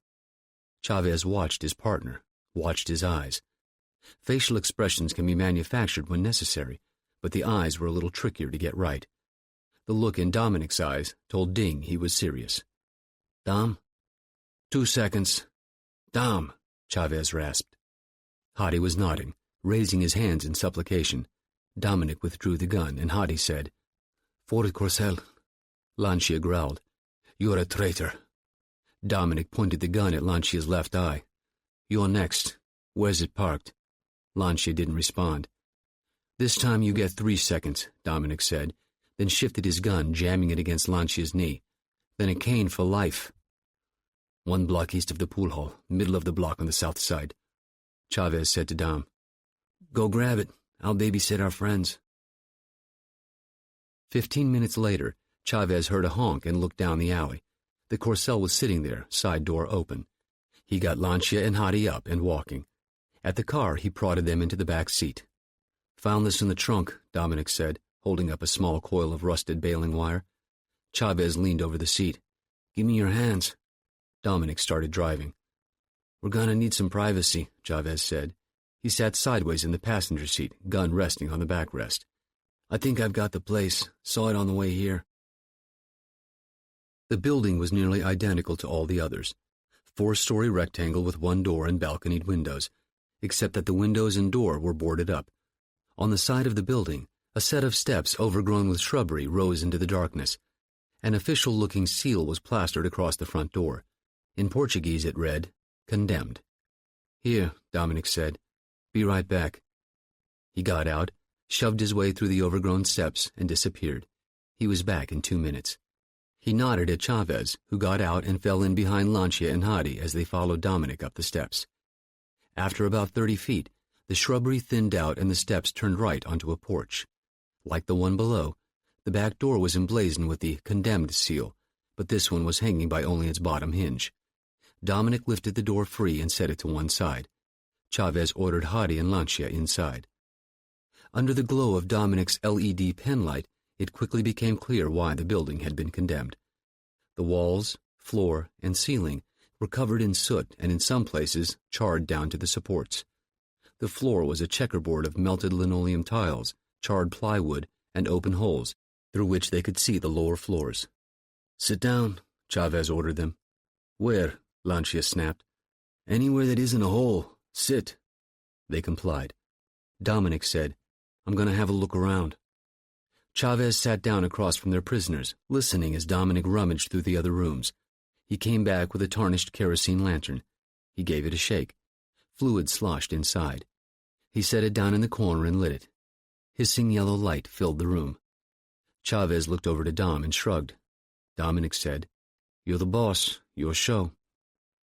[SPEAKER 1] Chavez watched his partner, watched his eyes. Facial expressions can be manufactured when necessary, but the eyes were a little trickier to get right. The look in Dominic's eyes told Ding he was serious. "Dom?" 2 seconds. "Dom," Chavez rasped. Hadi was nodding, Raising his hands in supplication, Dominic withdrew the gun, and Hadi said, "For it, Corsell." Lancia growled, "You're a traitor." Dominic pointed the gun at Lancia's left eye. "You're next. Where's it parked?" Lancia didn't respond. "This time you get 3 seconds," Dominic said, then shifted his gun, jamming it against Lancia's knee. "Then a cane for life." "1 block east of the pool hall, middle of the block on the south side," Chavez said to Dom. "Go grab it. I'll babysit our friends." 15 minutes later, Chavez heard a honk and looked down the alley. The Corsell was sitting there, side door open. He got Lancia and Hadi up and walking. At the car, he prodded them into the back seat. "Found this in the trunk," Dominic said, holding up a small coil of rusted baling wire. Chavez leaned over the seat. "Give me your hands." Dominic started driving. "We're gonna need some privacy," Chavez said. He sat sideways in the passenger seat, gun resting on the backrest. "I think I've got the place. Saw it on the way here." The building was nearly identical to all the others. 4-story rectangle with 1 door and balconied windows, except that the windows and door were boarded up. On the side of the building, a set of steps overgrown with shrubbery rose into the darkness. An official-looking seal was plastered across the front door. In Portuguese it read, "Condemned." "Here," Dominic said. "Be right back." He got out, shoved his way through the overgrown steps, and disappeared. He was back in 2 minutes. He nodded at Chavez, who got out and fell in behind Lancia and Hadi as they followed Dominic up the steps. After about 30 feet, the shrubbery thinned out and the steps turned right onto a porch. Like the one below, the back door was emblazoned with the "Condemned" seal, but this one was hanging by only its bottom hinge. Dominic lifted the door free and set it to one side. Chavez ordered Hadi and Lancia inside. Under the glow of Dominic's LED pen light, it quickly became clear why the building had been condemned. The walls, floor, and ceiling were covered in soot and in some places charred down to the supports. The floor was a checkerboard of melted linoleum tiles, charred plywood, and open holes through which they could see the lower floors. "Sit down," Chavez ordered them. "Where?" Lancia snapped. "Anywhere that isn't a hole. Sit." They complied. Dominic said, "I'm going to have a look around." Chavez sat down across from their prisoners, listening as Dominic rummaged through the other rooms. He came back with a tarnished kerosene lantern. He gave it a shake. Fluid sloshed inside. He set it down in the corner and lit it. Hissing yellow light filled the room. Chavez looked over to Dom and shrugged. Dominic said, "You're the boss. Your show."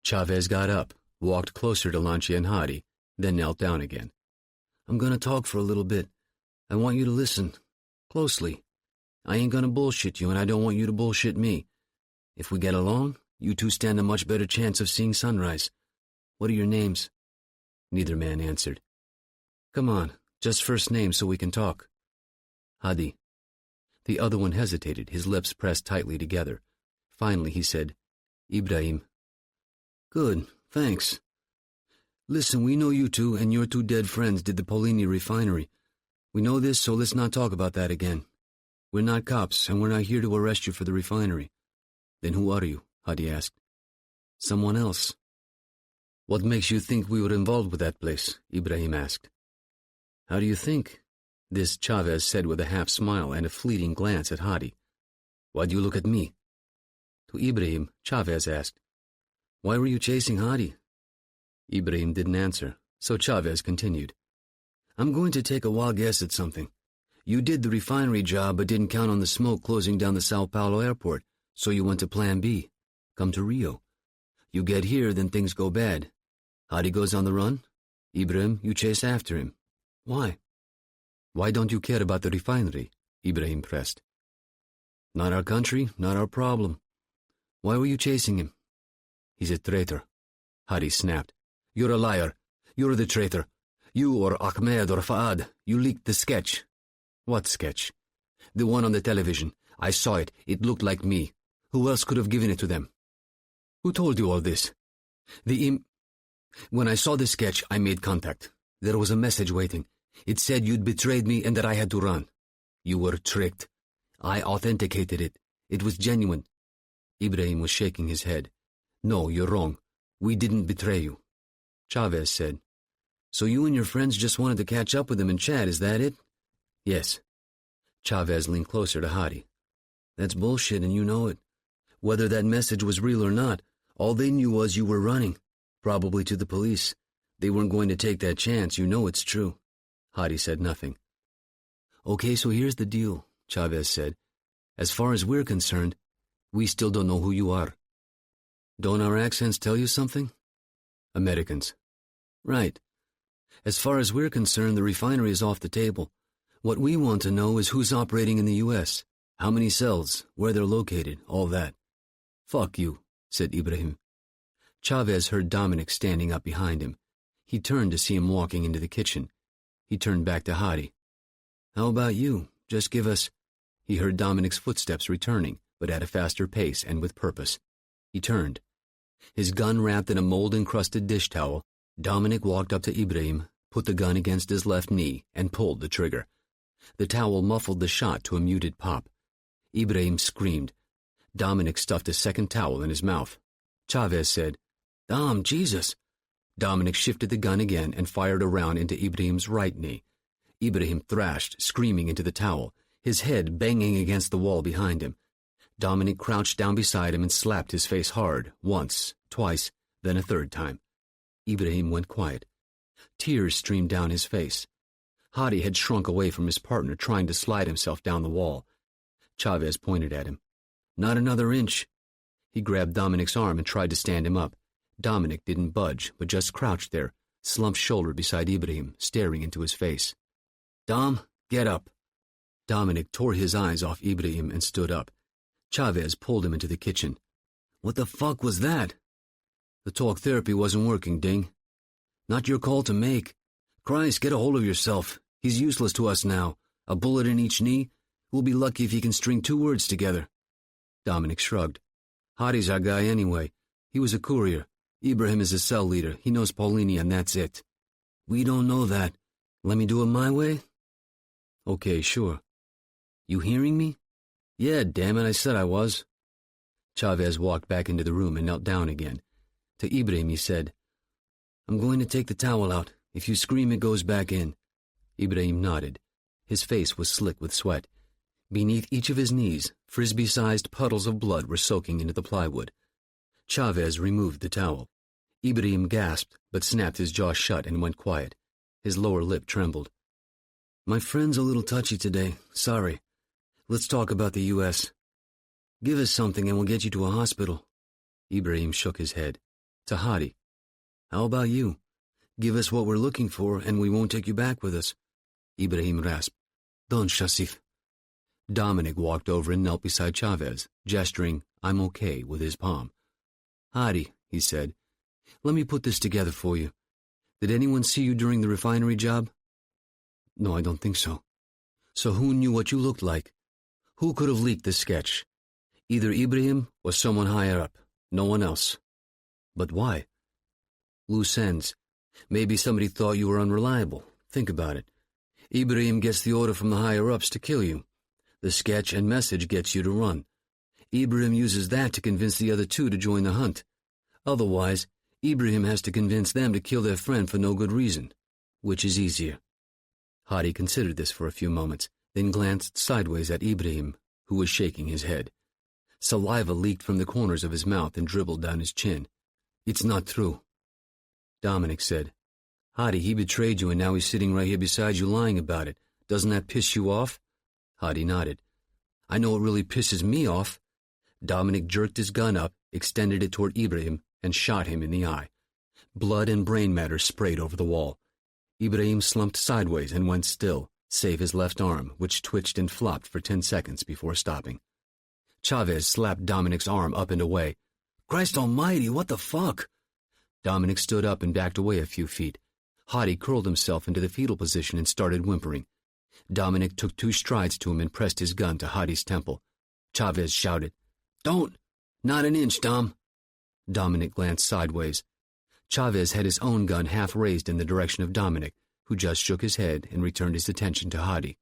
[SPEAKER 1] Chavez got up, walked closer to Lancia and Hadi, then knelt down again. "I'm going to talk for a little bit. I want you to listen. Closely. I ain't gonna bullshit you, and I don't want you to bullshit me. If we get along, you two stand a much better chance of seeing sunrise. What are your names?" Neither man answered. "Come on, just first name so we can talk." "Hadi." The other one hesitated, his lips pressed tightly together. Finally he said, "Ibrahim." "Good, thanks. Listen, we know you two and your 2 dead friends did the Polini refinery. We know this, so let's not talk about that again. We're not cops, and we're not here to arrest you for the refinery." "Then who are you?" Hadi asked. "Someone else." "What makes you think we were involved with that place?" Ibrahim asked. "How do you think?" This Chavez said with a half-smile and a fleeting glance at Hadi. "Why do you look at me?" To Ibrahim, Chavez asked, "Why were you chasing Hadi?" Ibrahim didn't answer, so Chavez continued. "I'm going to take a wild guess at something. You did the refinery job but didn't count on the smoke closing down the Sao Paulo airport, so you went to Plan B. Come to Rio. You get here, then things go bad. Hadi goes on the run. Ibrahim, you chase after him. Why?" "Why don't you care about the refinery?" Ibrahim pressed. "Not our country, not our problem. Why were you chasing him?" "He's a traitor," Hadi snapped. "You're a liar. You're the traitor. You or Ahmed or Faad, you leaked the sketch." "What sketch?" "The one on the television. I saw it. It looked like me. Who else could have given it to them?" "Who told you all this?" "When I saw the sketch, I made contact. There was a message waiting. It said you'd betrayed me and that I had to run. You were tricked. I authenticated it. It was genuine." Ibrahim was shaking his head. "No, you're wrong. We didn't betray you." Chavez said,
[SPEAKER 2] So you and your friends just wanted to catch up with him and chat, is that it? Yes. Chavez leaned closer to Hadi. That's bullshit and you know it. Whether that message was real or not, all they knew was you were running, probably to the police. They weren't going to take that chance, you know it's true. Hadi said nothing. Okay, so here's the deal, Chavez said. As far as we're concerned, we still don't know who you are. Don't our accents tell you something? Americans. Right. As far as we're concerned, the refinery is off the table. What we want to know is who's operating in the U.S., how many cells, where they're located, all that. Fuck you, said Ibrahim. Chavez heard Dominic standing up behind him. He turned to see him walking into the kitchen. He turned back to Hadi. How about you? Just give us... He heard Dominic's footsteps returning, but at a faster pace and with purpose. He turned. His gun wrapped in a mold-encrusted dish towel, Dominic walked up to Ibrahim, put the gun against his left knee, and pulled the trigger. The towel muffled the shot to a muted pop. Ibrahim screamed. Dominic stuffed a second towel in his mouth. Chavez said, Dom, Jesus! Dominic shifted the gun again and fired a round into Ibrahim's right knee. Ibrahim thrashed, screaming into the towel, his head banging against the wall behind him. Dominic crouched down beside him and slapped his face hard, once, twice, then a third time. Ibrahim went quiet. Tears streamed down his face. Hadi had shrunk away from his partner, trying to slide himself down the wall. Chavez pointed at him. Not another inch. He grabbed Dominic's arm and tried to stand him up. Dominic didn't budge, but just crouched there, slumped shoulder beside Ibrahim, staring into his face. Dom, get up. Dominic tore his eyes off Ibrahim and stood up. Chavez pulled him into the kitchen. What the fuck was that? The talk therapy wasn't working, Ding. Not your call to make. Christ, get a hold of yourself. He's useless to us now. A bullet in each knee. We'll be lucky if he can string 2 words together. Dominic shrugged. Hadi's our guy anyway. He was a courier. Ibrahim is a cell leader. He knows Paulini and that's it. We don't know that. Let me do it my way? Okay, sure. You hearing me? Yeah, damn it, I said I was. Chavez walked back into the room and knelt down again. To Ibrahim he said, I'm going to take the towel out. If you scream, it goes back in. Ibrahim nodded. His face was slick with sweat. Beneath each of his knees, frisbee-sized puddles of blood were soaking into the plywood. Chavez removed the towel. Ibrahim gasped, but snapped his jaw shut and went quiet. His lower lip trembled. My friend's a little touchy today. Sorry. Let's talk about the U.S. Give us something and we'll get you to a hospital. Ibrahim shook his head. To Hadi. How about you? Give us what we're looking for and we won't take you back with us. Ibrahim rasped. Don't, Shasif. Dominic walked over and knelt beside Chavez, gesturing, I'm okay, with his palm. Hadi, he said, let me put this together for you. Did anyone see you during the refinery job? No, I don't think so. So who knew what you looked like? Who could have leaked the sketch? Either Ibrahim or someone higher up. No one else. But why? Loose ends. Maybe somebody thought you were unreliable. Think about it. Ibrahim gets the order from the higher-ups to kill you. The sketch and message gets you to run. Ibrahim uses that to convince the other 2 to join the hunt. Otherwise, Ibrahim has to convince them to kill their friend for no good reason. Which is easier? Hadi considered this for a few moments, then glanced sideways at Ibrahim, who was shaking his head. Saliva leaked from the corners of his mouth and dribbled down his chin. It's not true. Dominic said, Hadi, he betrayed you and now he's sitting right here beside you lying about it. Doesn't that piss you off? Hadi nodded. I know what really pisses me off. Dominic jerked his gun up, extended it toward Ibrahim, and shot him in the eye. Blood and brain matter sprayed over the wall. Ibrahim slumped sideways and went still, save his left arm, which twitched and flopped for 10 seconds before stopping. Chavez slapped Dominic's arm up and away. Christ almighty, what the fuck? Dominic stood up and backed away a few feet. Hadi curled himself into the fetal position and started whimpering. Dominic took 2 strides to him and pressed his gun to Hadi's temple. Chavez shouted, Don't! Not an inch, Dom! Dominic glanced sideways. Chavez had his own gun half raised in the direction of Dominic, who just shook his head and returned his attention to Hadi.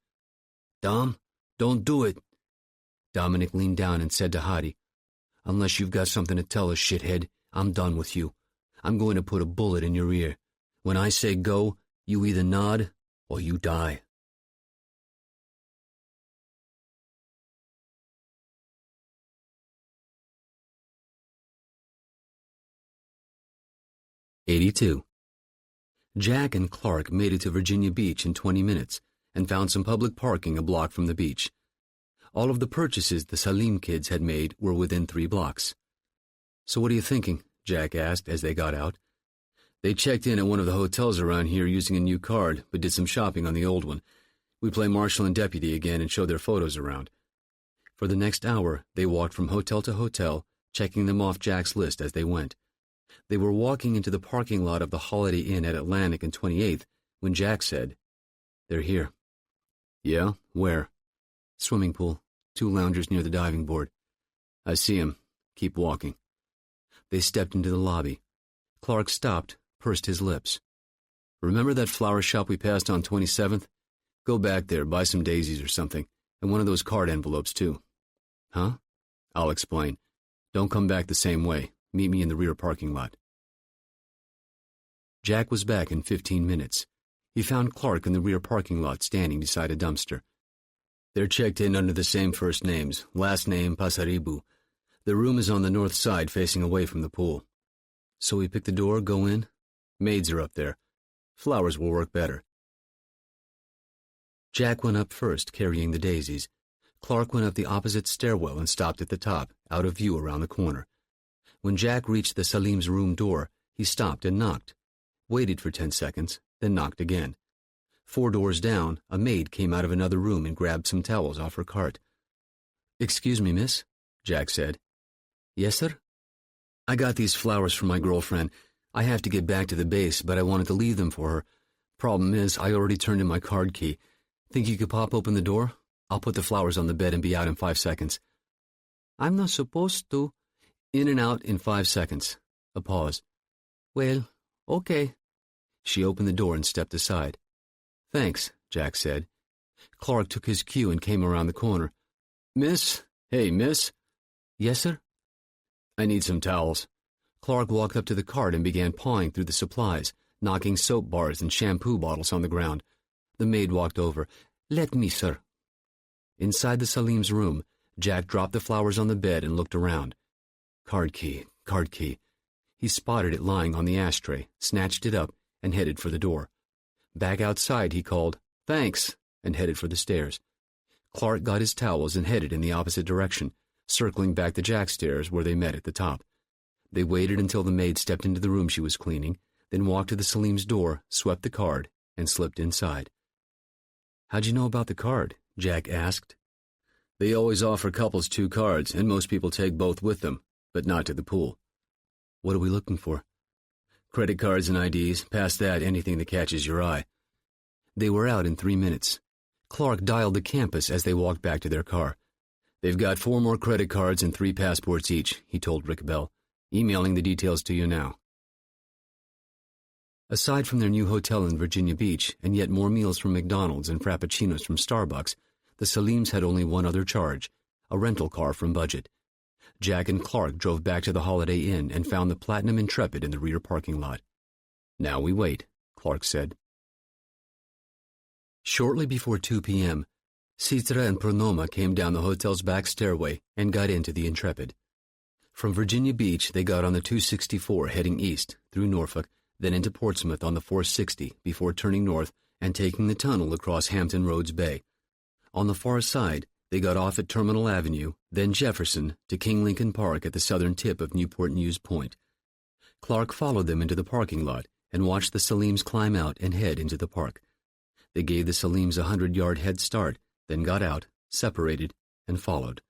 [SPEAKER 2] Dom, don't do it. Dominic leaned down and said to Hadi, Unless you've got something to tell us, shithead, I'm done with you. I'm going to put a bullet in your ear. When I say go, You either nod or you die. '82. Jack and Clark made it to Virginia Beach in 20 minutes and found some public parking a block from the beach. All of the purchases the Salim kids had made were within 3 blocks. "So what are you thinking?" Jack asked as they got out. "They checked in at one of the hotels around here using a new card, but did some shopping on the old one. We play marshal and deputy again and show their photos around." For the next hour, they walked from hotel to hotel, checking them off Jack's list as they went. They were walking into the parking lot of the Holiday Inn at Atlantic and 28th when Jack said, "They're here." "Yeah? Where?" "Swimming pool. 2 loungers near the diving board." "I see 'em. Keep walking." They stepped into the lobby. Clark stopped, pursed his lips. "Remember that flower shop we passed on 27th? Go back there, buy some daisies or something, and one of those card envelopes too." "Huh?" "I'll explain. Don't come back the same way. Meet me in the rear parking lot." Jack was back in 15 minutes. He found Clark in the rear parking lot standing beside a dumpster. "They're checked in under the same first names, last name Pasaribu. The room is on the north side facing away from the pool." "So we pick the door, go in?" "Maids are up there. Flowers will work better." Jack went up first, carrying the daisies. Clark went up the opposite stairwell and stopped at the top, out of view around the corner. When Jack reached the Salim's room door, he stopped and knocked, waited for 10 seconds, then knocked again. 4 doors down, a maid came out of another room and grabbed some towels off her cart. "Excuse me, miss," Jack said. "Yes, sir?" "I got these flowers for my girlfriend. I have to get back to the base, but I wanted to leave them for her. Problem is, I already turned in my card key. Think you could pop open the door? I'll put the flowers on the bed and be out in 5 seconds." "I'm not supposed to." "In and out in 5 seconds." A pause. "Well, okay." She opened the door and stepped aside. "Thanks," Jack said. Clark took his cue and came around the corner. "Miss? Hey, miss?" "Yes, sir?" "I need some towels." Clark walked up to the cart and began pawing through the supplies, knocking soap bars and shampoo bottles on the ground. The maid walked over. "Let me, sir." Inside the Salim's room, Jack dropped the flowers on the bed and looked around. Card key, card key. He spotted it lying on the ashtray, snatched it up, and headed for the door. Back outside, he called, "Thanks," and headed for the stairs. Clark got his towels and headed in the opposite direction, circling back to Jack's stairs where they met at the top. They waited until the maid stepped into the room she was cleaning, then walked to the Salim's door, swept the card, and slipped inside. "How'd you know about the card?" Jack asked. "They always offer couples 2 cards, and most people take both with them, but not to the pool." "What are we looking for?" "Credit cards and IDs. Past that, anything that catches your eye." They were out in 3 minutes. Clark dialed the campus as they walked back to their car. "They've got 4 more credit cards and 3 passports each," he told Rick Bell. "Emailing the details to you now." Aside from their new hotel in Virginia Beach and yet more meals from McDonald's and frappuccinos from Starbucks, the Salims had only one other charge, a rental car from Budget. Jack and Clark drove back to the Holiday Inn and found the Platinum Intrepid in the rear parking lot. "Now we wait," Clark said. Shortly before 2 p.m., Citra and Pranoma came down the hotel's back stairway and got into the Intrepid. From Virginia Beach, they got on the 264 heading east, through Norfolk, then into Portsmouth on the 460 before turning north and taking the tunnel across Hampton Roads Bay. On the far side, they got off at Terminal Avenue, then Jefferson to King Lincoln Park at the southern tip of Newport News Point. Clark followed them into the parking lot and watched the Salims climb out and head into the park. They gave the Salims a 100-yard head start, then got out, separated, and followed.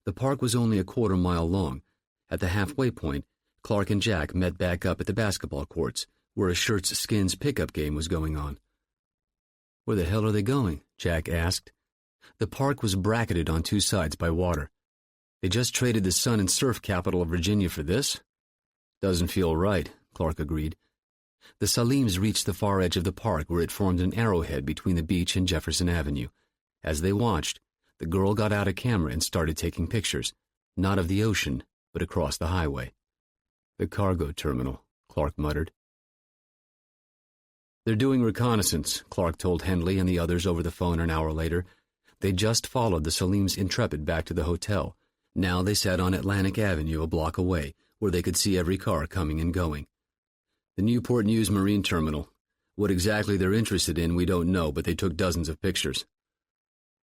[SPEAKER 2] The park was only a quarter-mile long. At the halfway point, Clark and Jack met back up at the basketball courts, where a Shirts Skins pickup game was going on. "Where the hell are they going?" Jack asked. The park was bracketed on 2 sides by water. "They just traded the sun and surf capital of Virginia for this?" "Doesn't feel right," Clark agreed. The Salims reached the far edge of the park where it formed an arrowhead between the beach and Jefferson Avenue. As they watched, the girl got out a camera and started taking pictures, not of the ocean, but across the highway. "The cargo terminal," Clark muttered.
[SPEAKER 1] "They're doing reconnaissance," Clark told Henley and the others over the phone an hour later. They just followed the Salim's Intrepid back to the hotel. Now they sat on Atlantic Avenue a block away, where they could see every car coming and going. "The Newport News Marine Terminal. What exactly they're interested in, we don't know, but they took dozens of pictures."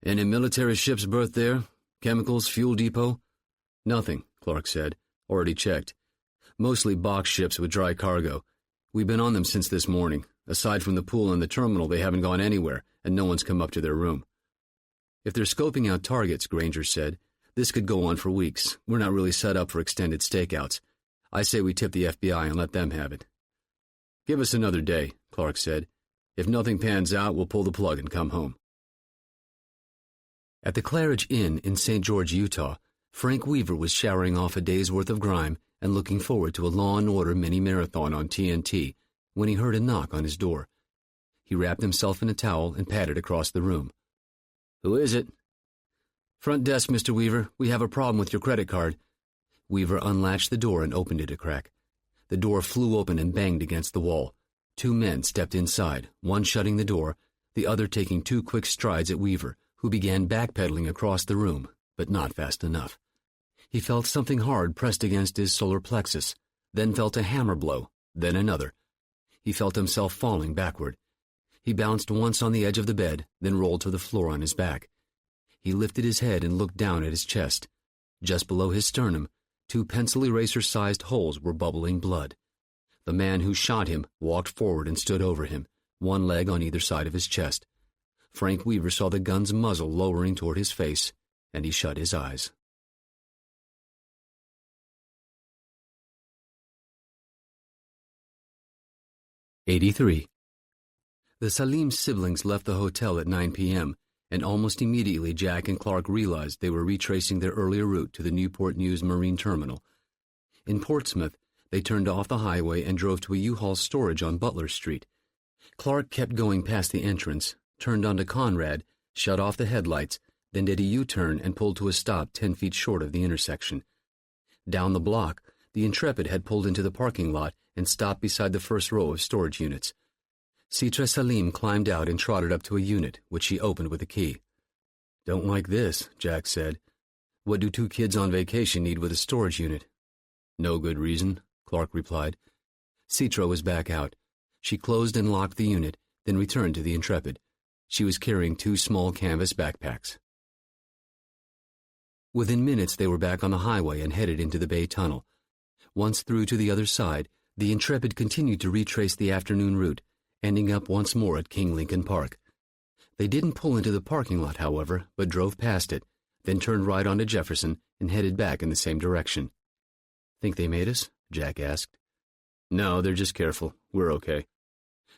[SPEAKER 1] "Any military ships berthed there? Chemicals, fuel depot?" "Nothing," Clark said. "Already checked. Mostly box ships with dry cargo. We've been on them since this morning. Aside from the pool and the terminal, they haven't gone anywhere, and no one's come up to their room." "If they're scoping out targets," Granger said, "this could go on for weeks. We're not really set up for extended stakeouts. I say we tip the FBI and let them have it." "Give us another day," Clark said. "If nothing pans out, we'll pull the plug and come home." At the Claridge Inn in St. George, Utah, Frank Weaver was showering off a day's worth of grime and looking forward to a Law & Order mini-marathon on TNT when he heard a knock on his door. He wrapped himself in a towel and padded across the room. "Who is it?" "Front desk, Mr. Weaver. We have a problem with your credit card." Weaver unlatched the door and opened it a crack. The door flew open and banged against the wall. Two men stepped inside, one shutting the door, the other taking 2 quick strides at Weaver, who began backpedaling across the room, but not fast enough. He felt something hard pressed against his solar plexus, then felt a hammer blow, then another. He felt himself falling backward. He bounced once on the edge of the bed, then rolled to the floor on his back. He lifted his head and looked down at his chest. Just below his sternum, 2 pencil eraser-sized holes were bubbling blood. The man who shot him walked forward and stood over him, one leg on either side of his chest. Frank Weaver saw the gun's muzzle lowering toward his face, and he shut his eyes. '83. The Salim siblings left the hotel at 9 p.m., and almost immediately Jack and Clark realized they were retracing their earlier route to the Newport News Marine Terminal. In Portsmouth, they turned off the highway and drove to a U-Haul storage on Butler Street. Clark kept going past the entrance, turned onto Conrad, shut off the headlights, then did a U-turn and pulled to a stop 10 feet short of the intersection. Down the block, the Intrepid had pulled into the parking lot and stopped beside the first row of storage units. Citra Salim climbed out and trotted up to a unit, which she opened with a key. "Don't like this," Jack said. "What do 2 kids on vacation need with a storage unit?" "No good reason," Clark replied. Citra was back out. She closed and locked the unit, then returned to the Intrepid. She was carrying 2 small canvas backpacks. Within minutes they were back on the highway and headed into the Bay Tunnel. Once through to the other side, the Intrepid continued to retrace the afternoon route, ending up once more at King Lincoln Park. They didn't pull into the parking lot, however, but drove past it, then turned right onto Jefferson and headed back in the same direction. "Think they made us?" Jack asked. "No, they're just careful. We're okay."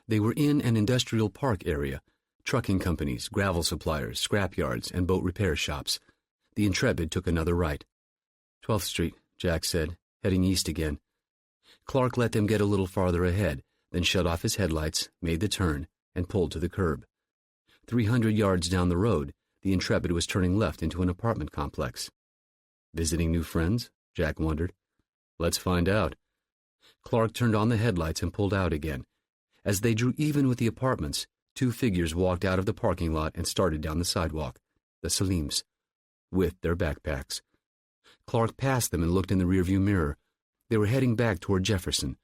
[SPEAKER 1] They were in an industrial park area, trucking companies, gravel suppliers, scrap yards, and boat repair shops. The Intrepid took another right. 12th Street, Jack said, heading east again. Clark let them get a little farther ahead, then shut off his headlights, made the turn, and pulled to the curb. 300 yards down the road, the Intrepid was turning left into an apartment complex. "Visiting new friends?" Jack wondered. "Let's find out." Clark turned on the headlights and pulled out again. As they drew even with the apartments, 2 figures walked out of the parking lot and started down the sidewalk, the Salims, with their backpacks. Clark passed them and looked in the rearview mirror. They were heading back toward Jefferson.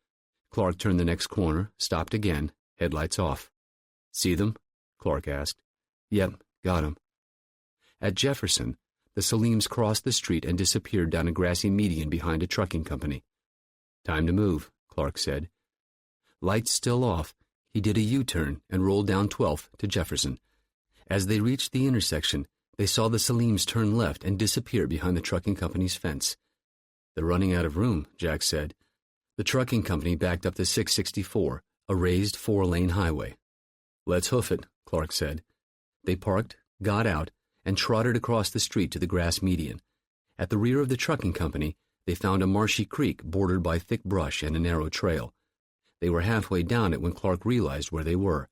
[SPEAKER 1] Clark turned the next corner, stopped again, headlights off. "See them?" Clark asked. "Yep, got 'em." At Jefferson, the Salims crossed the street and disappeared down a grassy median behind a trucking company. "Time to move," Clark said. Lights still off, he did a U-turn and rolled down 12th to Jefferson. As they reached the intersection, they saw the Salims turn left and disappear behind the trucking company's fence. "They're running out of room," Jack said. The trucking company backed up to 664, a raised 4-lane highway. "Let's hoof it," Clark said. They parked, got out, and trotted across the street to the grass median. At the rear of the trucking company, they found a marshy creek bordered by thick brush and a narrow trail. They were halfway down it when Clark realized where they were.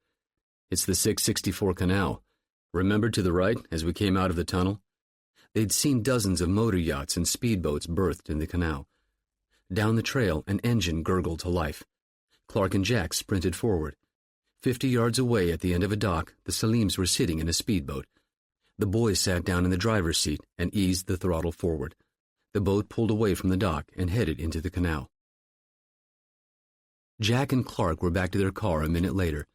[SPEAKER 1] "It's the 664 canal. Remember to the right as we came out of the tunnel?" They'd seen dozens of motor yachts and speedboats berthed in the canal. Down the trail, an engine gurgled to life. Clark and Jack sprinted forward.
[SPEAKER 2] 50 yards away at the end of a dock, the Salims were sitting in a speedboat. The boys sat down in the driver's seat and eased the throttle forward. The boat pulled away from the dock and headed into the canal. Jack and Clark were back to their car a minute later.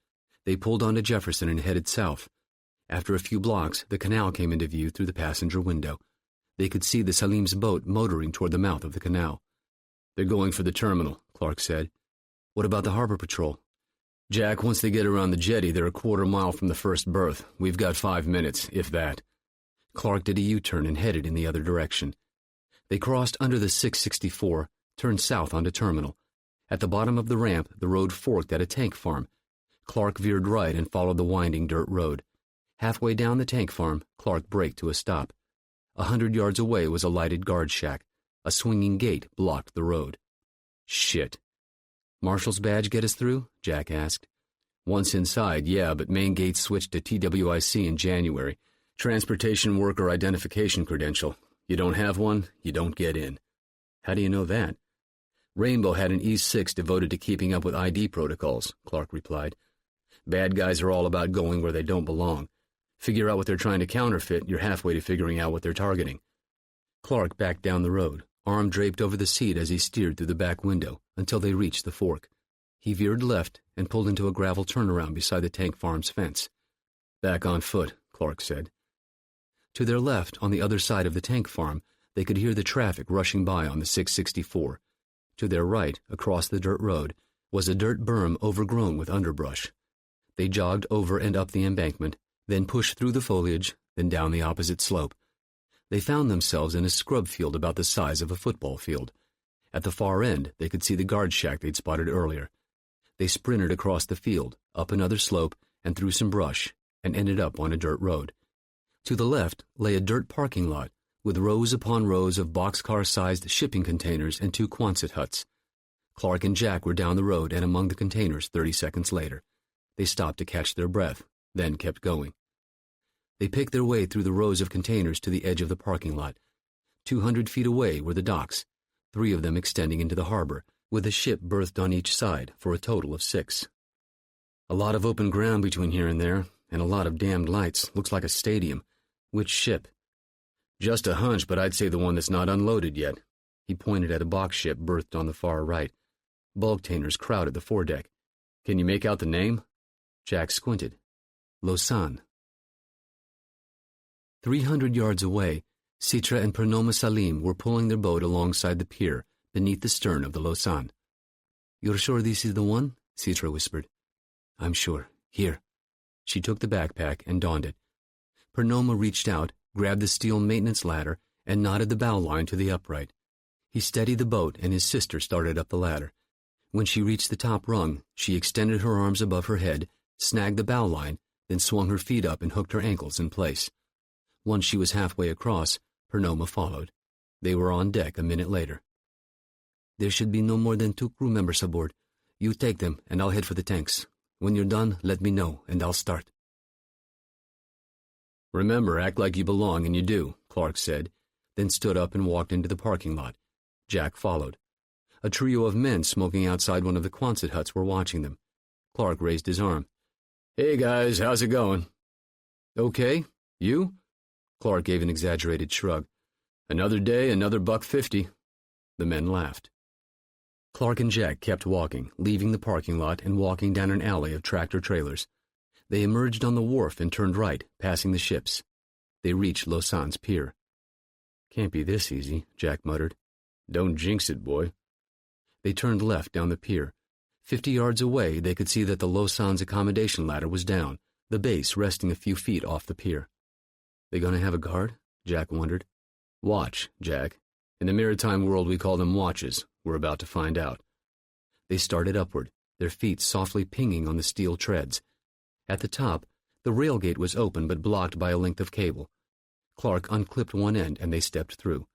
[SPEAKER 2] They pulled onto Jefferson and headed south. After a few blocks, the canal came into view through the passenger window. They could see the Salim's boat motoring toward the mouth of the canal. "They're going for the terminal," Clark said. "What about the harbor patrol?" "Jack, once they get around the jetty, they're a quarter-mile from the first berth. We've got 5 minutes, if that." Clark did a U-turn and headed in the other direction. They crossed under the 664, turned south onto Terminal. At the bottom of the ramp, the road forked at a tank farm. Clark veered right and followed the winding dirt road. Halfway down the tank farm, Clark braked to a stop. 100 yards away was a lighted guard shack. A swinging gate blocked the road. "Shit." "Marshal's badge get us through?" Jack asked. "Once inside, yeah, but main gate switched to TWIC in January. Transportation Worker Identification Credential. You don't have one, you don't get in." "How do you know that?" "Rainbow had an E6 devoted to keeping up with ID protocols," Clark replied. "Bad guys are all about going where they don't belong. Figure out what they're trying to counterfeit, you're halfway to figuring out what they're targeting." Clark backed down the road, arm draped over the seat as he steered through the back window, until they reached the fork. He veered left and pulled into a gravel turnaround beside the tank farm's fence. "Back on foot," Clark said. To their left, on the other side of the tank farm, they could hear the traffic rushing by on the 664. To their right, across the dirt road, was a dirt berm overgrown with underbrush. They jogged over and up the embankment, then pushed through the foliage, then down the opposite slope. They found themselves in a scrub field about the size of a football field. At the far end, they could see the guard shack they'd spotted earlier. They sprinted across the field, up another slope, and through some brush, and ended up on a dirt road. To the left lay a dirt parking lot, with rows upon rows of boxcar-sized shipping containers and 2 Quonset huts. Clark and Jack were down the road and among the containers 30 seconds later. They stopped to catch their breath, then kept going. They picked their way through the rows of containers to the edge of the parking lot. 200 feet away were the docks, 3 of them extending into the harbor, with a ship berthed on each side for a total of 6. "A lot of open ground between here and there, and a lot of damned lights. Looks like a stadium. Which ship?" "Just a hunch, but I'd say the one that's not unloaded yet." He pointed at a box ship berthed on the far right. Bulktainers crowded the foredeck. "Can you make out the name?" Jack squinted. "Lausanne." 300 yards away, Citra and Purnoma Salim were pulling their boat alongside the pier, beneath the stern of the Lausanne. "You're sure this is the one?" Citra whispered. "I'm sure. Here." She took the backpack and donned it. Purnoma reached out, grabbed the steel maintenance ladder, and knotted the bow line to the upright. He steadied the boat, and his sister started up the ladder. When she reached the top rung, she extended her arms above her head, snagged the bow line, then swung her feet up and hooked her ankles in place. Once she was halfway across, Purnoma followed. They were on deck a minute later. "There should be no more than 2 crew members aboard. You take them, and I'll head for the tanks. When you're done, let me know, and I'll start." "Remember, act like you belong, and you do," Clark said, then stood up and walked into the parking lot. Jack followed. A trio of men smoking outside one of the Quonset huts were watching them. Clark raised his arm. "Hey, guys, how's it going?" "Okay. You?" Clark gave an exaggerated shrug. "Another day, another $1.50. The men laughed. Clark and Jack kept walking, leaving the parking lot and walking down an alley of tractor-trailers. They emerged on the wharf and turned right, passing the ships. They reached Lausanne's pier. "Can't be this easy," Jack muttered. "Don't jinx it, boy." They turned left down the pier. 50 yards away, they could see that the Lausanne's accommodation ladder was down, the base resting a few feet off the pier. "They gonna have a guard?" Jack wondered. "Watch, Jack. In the maritime world we call them watches. We're about to find out." They started upward, their feet softly pinging on the steel treads. At the top, the railgate was open but blocked by a length of cable. Clark unclipped one end and they stepped through.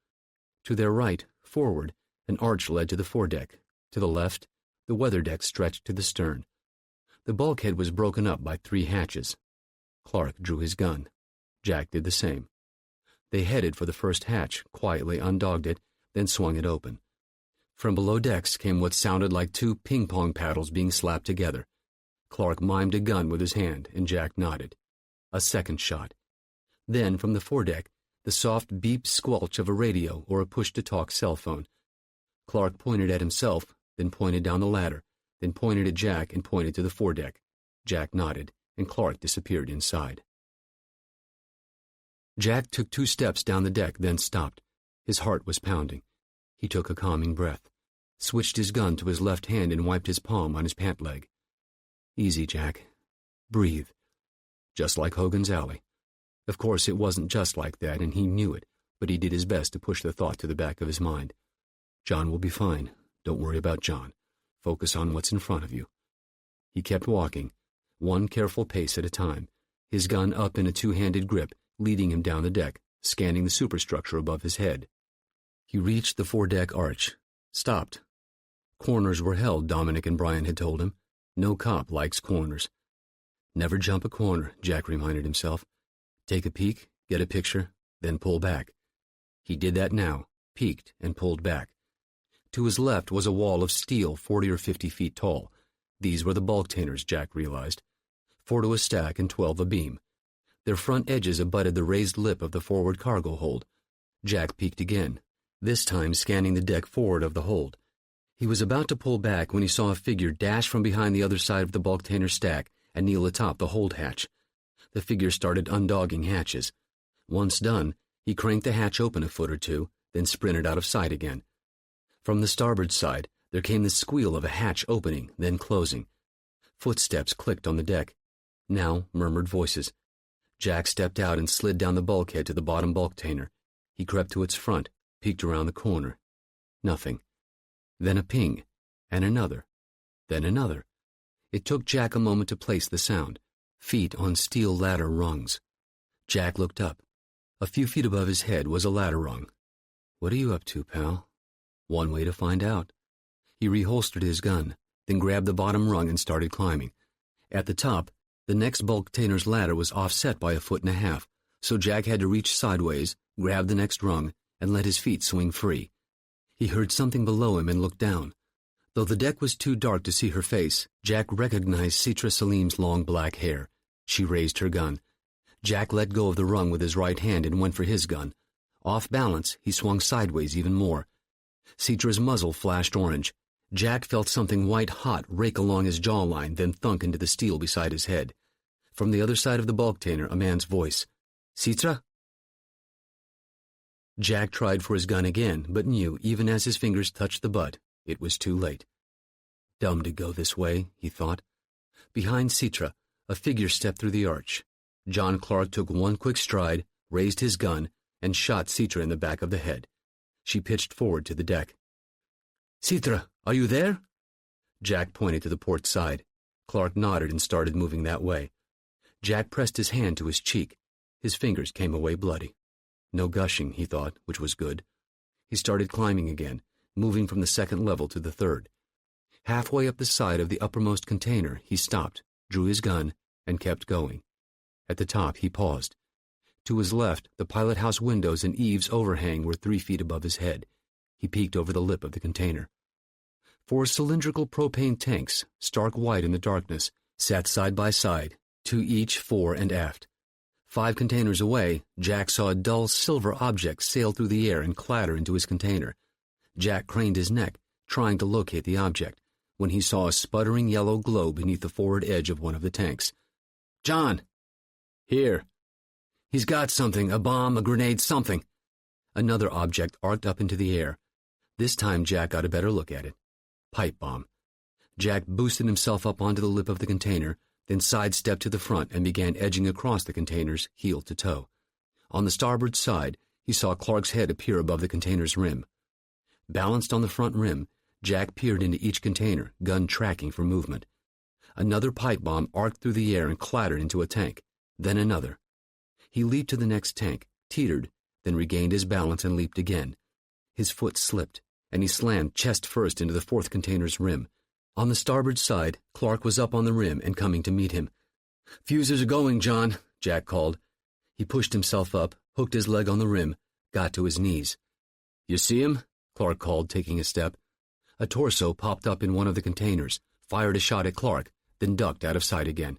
[SPEAKER 2] To their right, forward, an arch led to the foredeck. To the left, the weather deck stretched to the stern. The bulkhead was broken up by 3 hatches. Clark drew his gun. Jack did the same. They headed for the first hatch, quietly undogged it, then swung it open. From below decks came what sounded like 2 ping-pong paddles being slapped together.
[SPEAKER 1] Clark mimed a gun with his hand, and Jack nodded. A second shot. Then, from the foredeck, the soft beep squelch of a radio or a push-to-talk cell phone. Clark pointed at himself, then pointed down the ladder, then pointed at Jack and pointed to the foredeck. Jack nodded, and Clark disappeared inside. Jack took 2 steps down the deck, then stopped. His heart was pounding. He took a calming breath, switched his gun to his left hand and wiped his palm on his pant leg. Easy, Jack. Breathe. Just like Hogan's Alley. Of course, it wasn't just like that, and he knew it, but he did his best to push the thought to the back of his mind. John will be fine. Don't worry about John. Focus on what's in front of you. He kept walking, 1 careful pace at a time, his gun up in a 2-handed grip, leading him down the deck, scanning the superstructure above his head. He reached the foredeck arch, stopped. Corners were held, Dominic and Brian had told him. No cop likes corners. Never jump a corner, Jack reminded himself. Take a peek, get a picture, then pull back. He did that now, peeked and pulled back. To his left was a wall of steel 40 or 50 feet tall. These were the bulk-tainers, Jack realized. 4 to a stack and 12 abeam. Their front edges abutted the raised lip of the forward cargo hold. Jack peeked again, this time scanning the deck forward of the hold. He was about to pull back when he saw a figure dash from behind the other side of the bulk-tainer stack and kneel atop the hold hatch. The figure started undogging hatches. Once done, he cranked the hatch open a foot or 2, then sprinted out of sight again. From the starboard side, there came the squeal of a hatch opening, then closing. Footsteps clicked on the deck. Now murmured voices. Jack stepped out and slid down the bulkhead to the bottom bulk-tainer. He crept to its front, peeked around the corner. Nothing. Then a ping, and another, then another. It took Jack a moment to place the sound. Feet on steel ladder rungs. Jack looked up. A few feet above his head was a ladder rung. What are you up to, pal? One way to find out. He reholstered his gun, then grabbed the bottom rung and started climbing. At the top, the next bulk-tainer's ladder was offset by 1.5 feet, so Jack had to reach sideways, grab the next rung, and let his feet swing free. He heard something below him and looked down. Though the deck was too dark to see her face, Jack recognized Citra Salim's long black hair. She raised her gun. Jack let go of the rung with his right hand and went for his gun. Off balance, he swung sideways even more. Citra's muzzle flashed orange. Jack felt something white-hot rake along his jawline, then thunk into the steel beside his head. From the other side of the bulk-tainer, a man's voice. Citra? Jack tried for his gun again, but knew, even as his fingers touched the butt, it was too late. Dumb to go this way, he thought. Behind Citra, a figure stepped through the arch. John Clark took 1 quick stride, raised his gun, and shot Citra in the back of the head. She pitched forward to the deck. Citra, are you there? Jack pointed to the port side. Clark nodded and started moving that way. Jack pressed his hand to his cheek. His fingers came away bloody. No gushing, he thought, which was good. He started climbing again, moving from the 2nd level to the 3rd. Halfway up the side of the uppermost container, he stopped, drew his gun, and kept going. At the top, he paused. To his left, the pilot house windows and eaves overhang were 3 feet above his head. He peeked over the lip of the container. 4 cylindrical propane tanks, stark white in the darkness, sat side by side, 2 each fore and aft. 5 containers away, Jack saw a dull silver object sail through the air and clatter into his container. Jack craned his neck, trying to locate the object, when he saw a sputtering yellow glow beneath the forward edge of one of the tanks. John! Here. He's got something, a bomb, a grenade, something. Another object arced up into the air. This time Jack got a better look at it. Pipe bomb. Jack boosted himself up onto the lip of the container, then sidestepped to the front and began edging across the containers, heel to toe. On the starboard side, he saw Clark's head appear above the container's rim. Balanced on the front rim, Jack peered into each container, gun tracking for movement. Another pipe bomb arced through the air and clattered into a tank, then another. He leaped to the next tank, teetered, then regained his balance and leaped again. His foot slipped, and he slammed chest first into the 4th container's rim. On the starboard side, Clark was up on the rim and coming to meet him. Fuses are going, John, Jack called. He pushed himself up, hooked his leg on the rim, got to his knees. You see him? Clark called, taking a step. A torso popped up in one of the containers, fired a shot at Clark, then ducked out of sight again.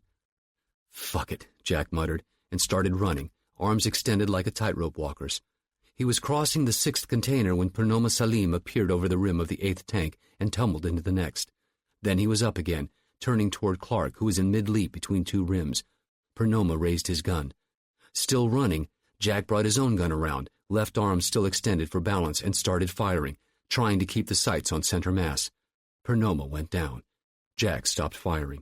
[SPEAKER 1] "Fuck it," Jack muttered, and started running, arms extended like a tightrope walker's. He was crossing the 6th container when Purnoma Salim appeared over the rim of the 8th tank and tumbled into the next. Then he was up again, turning toward Clark, who was in mid-leap between two rims. Purnoma raised his gun. Still running, Jack brought his own gun around, left arm still extended for balance, and started firing, trying to keep the sights on center mass. Purnoma went down. Jack stopped firing.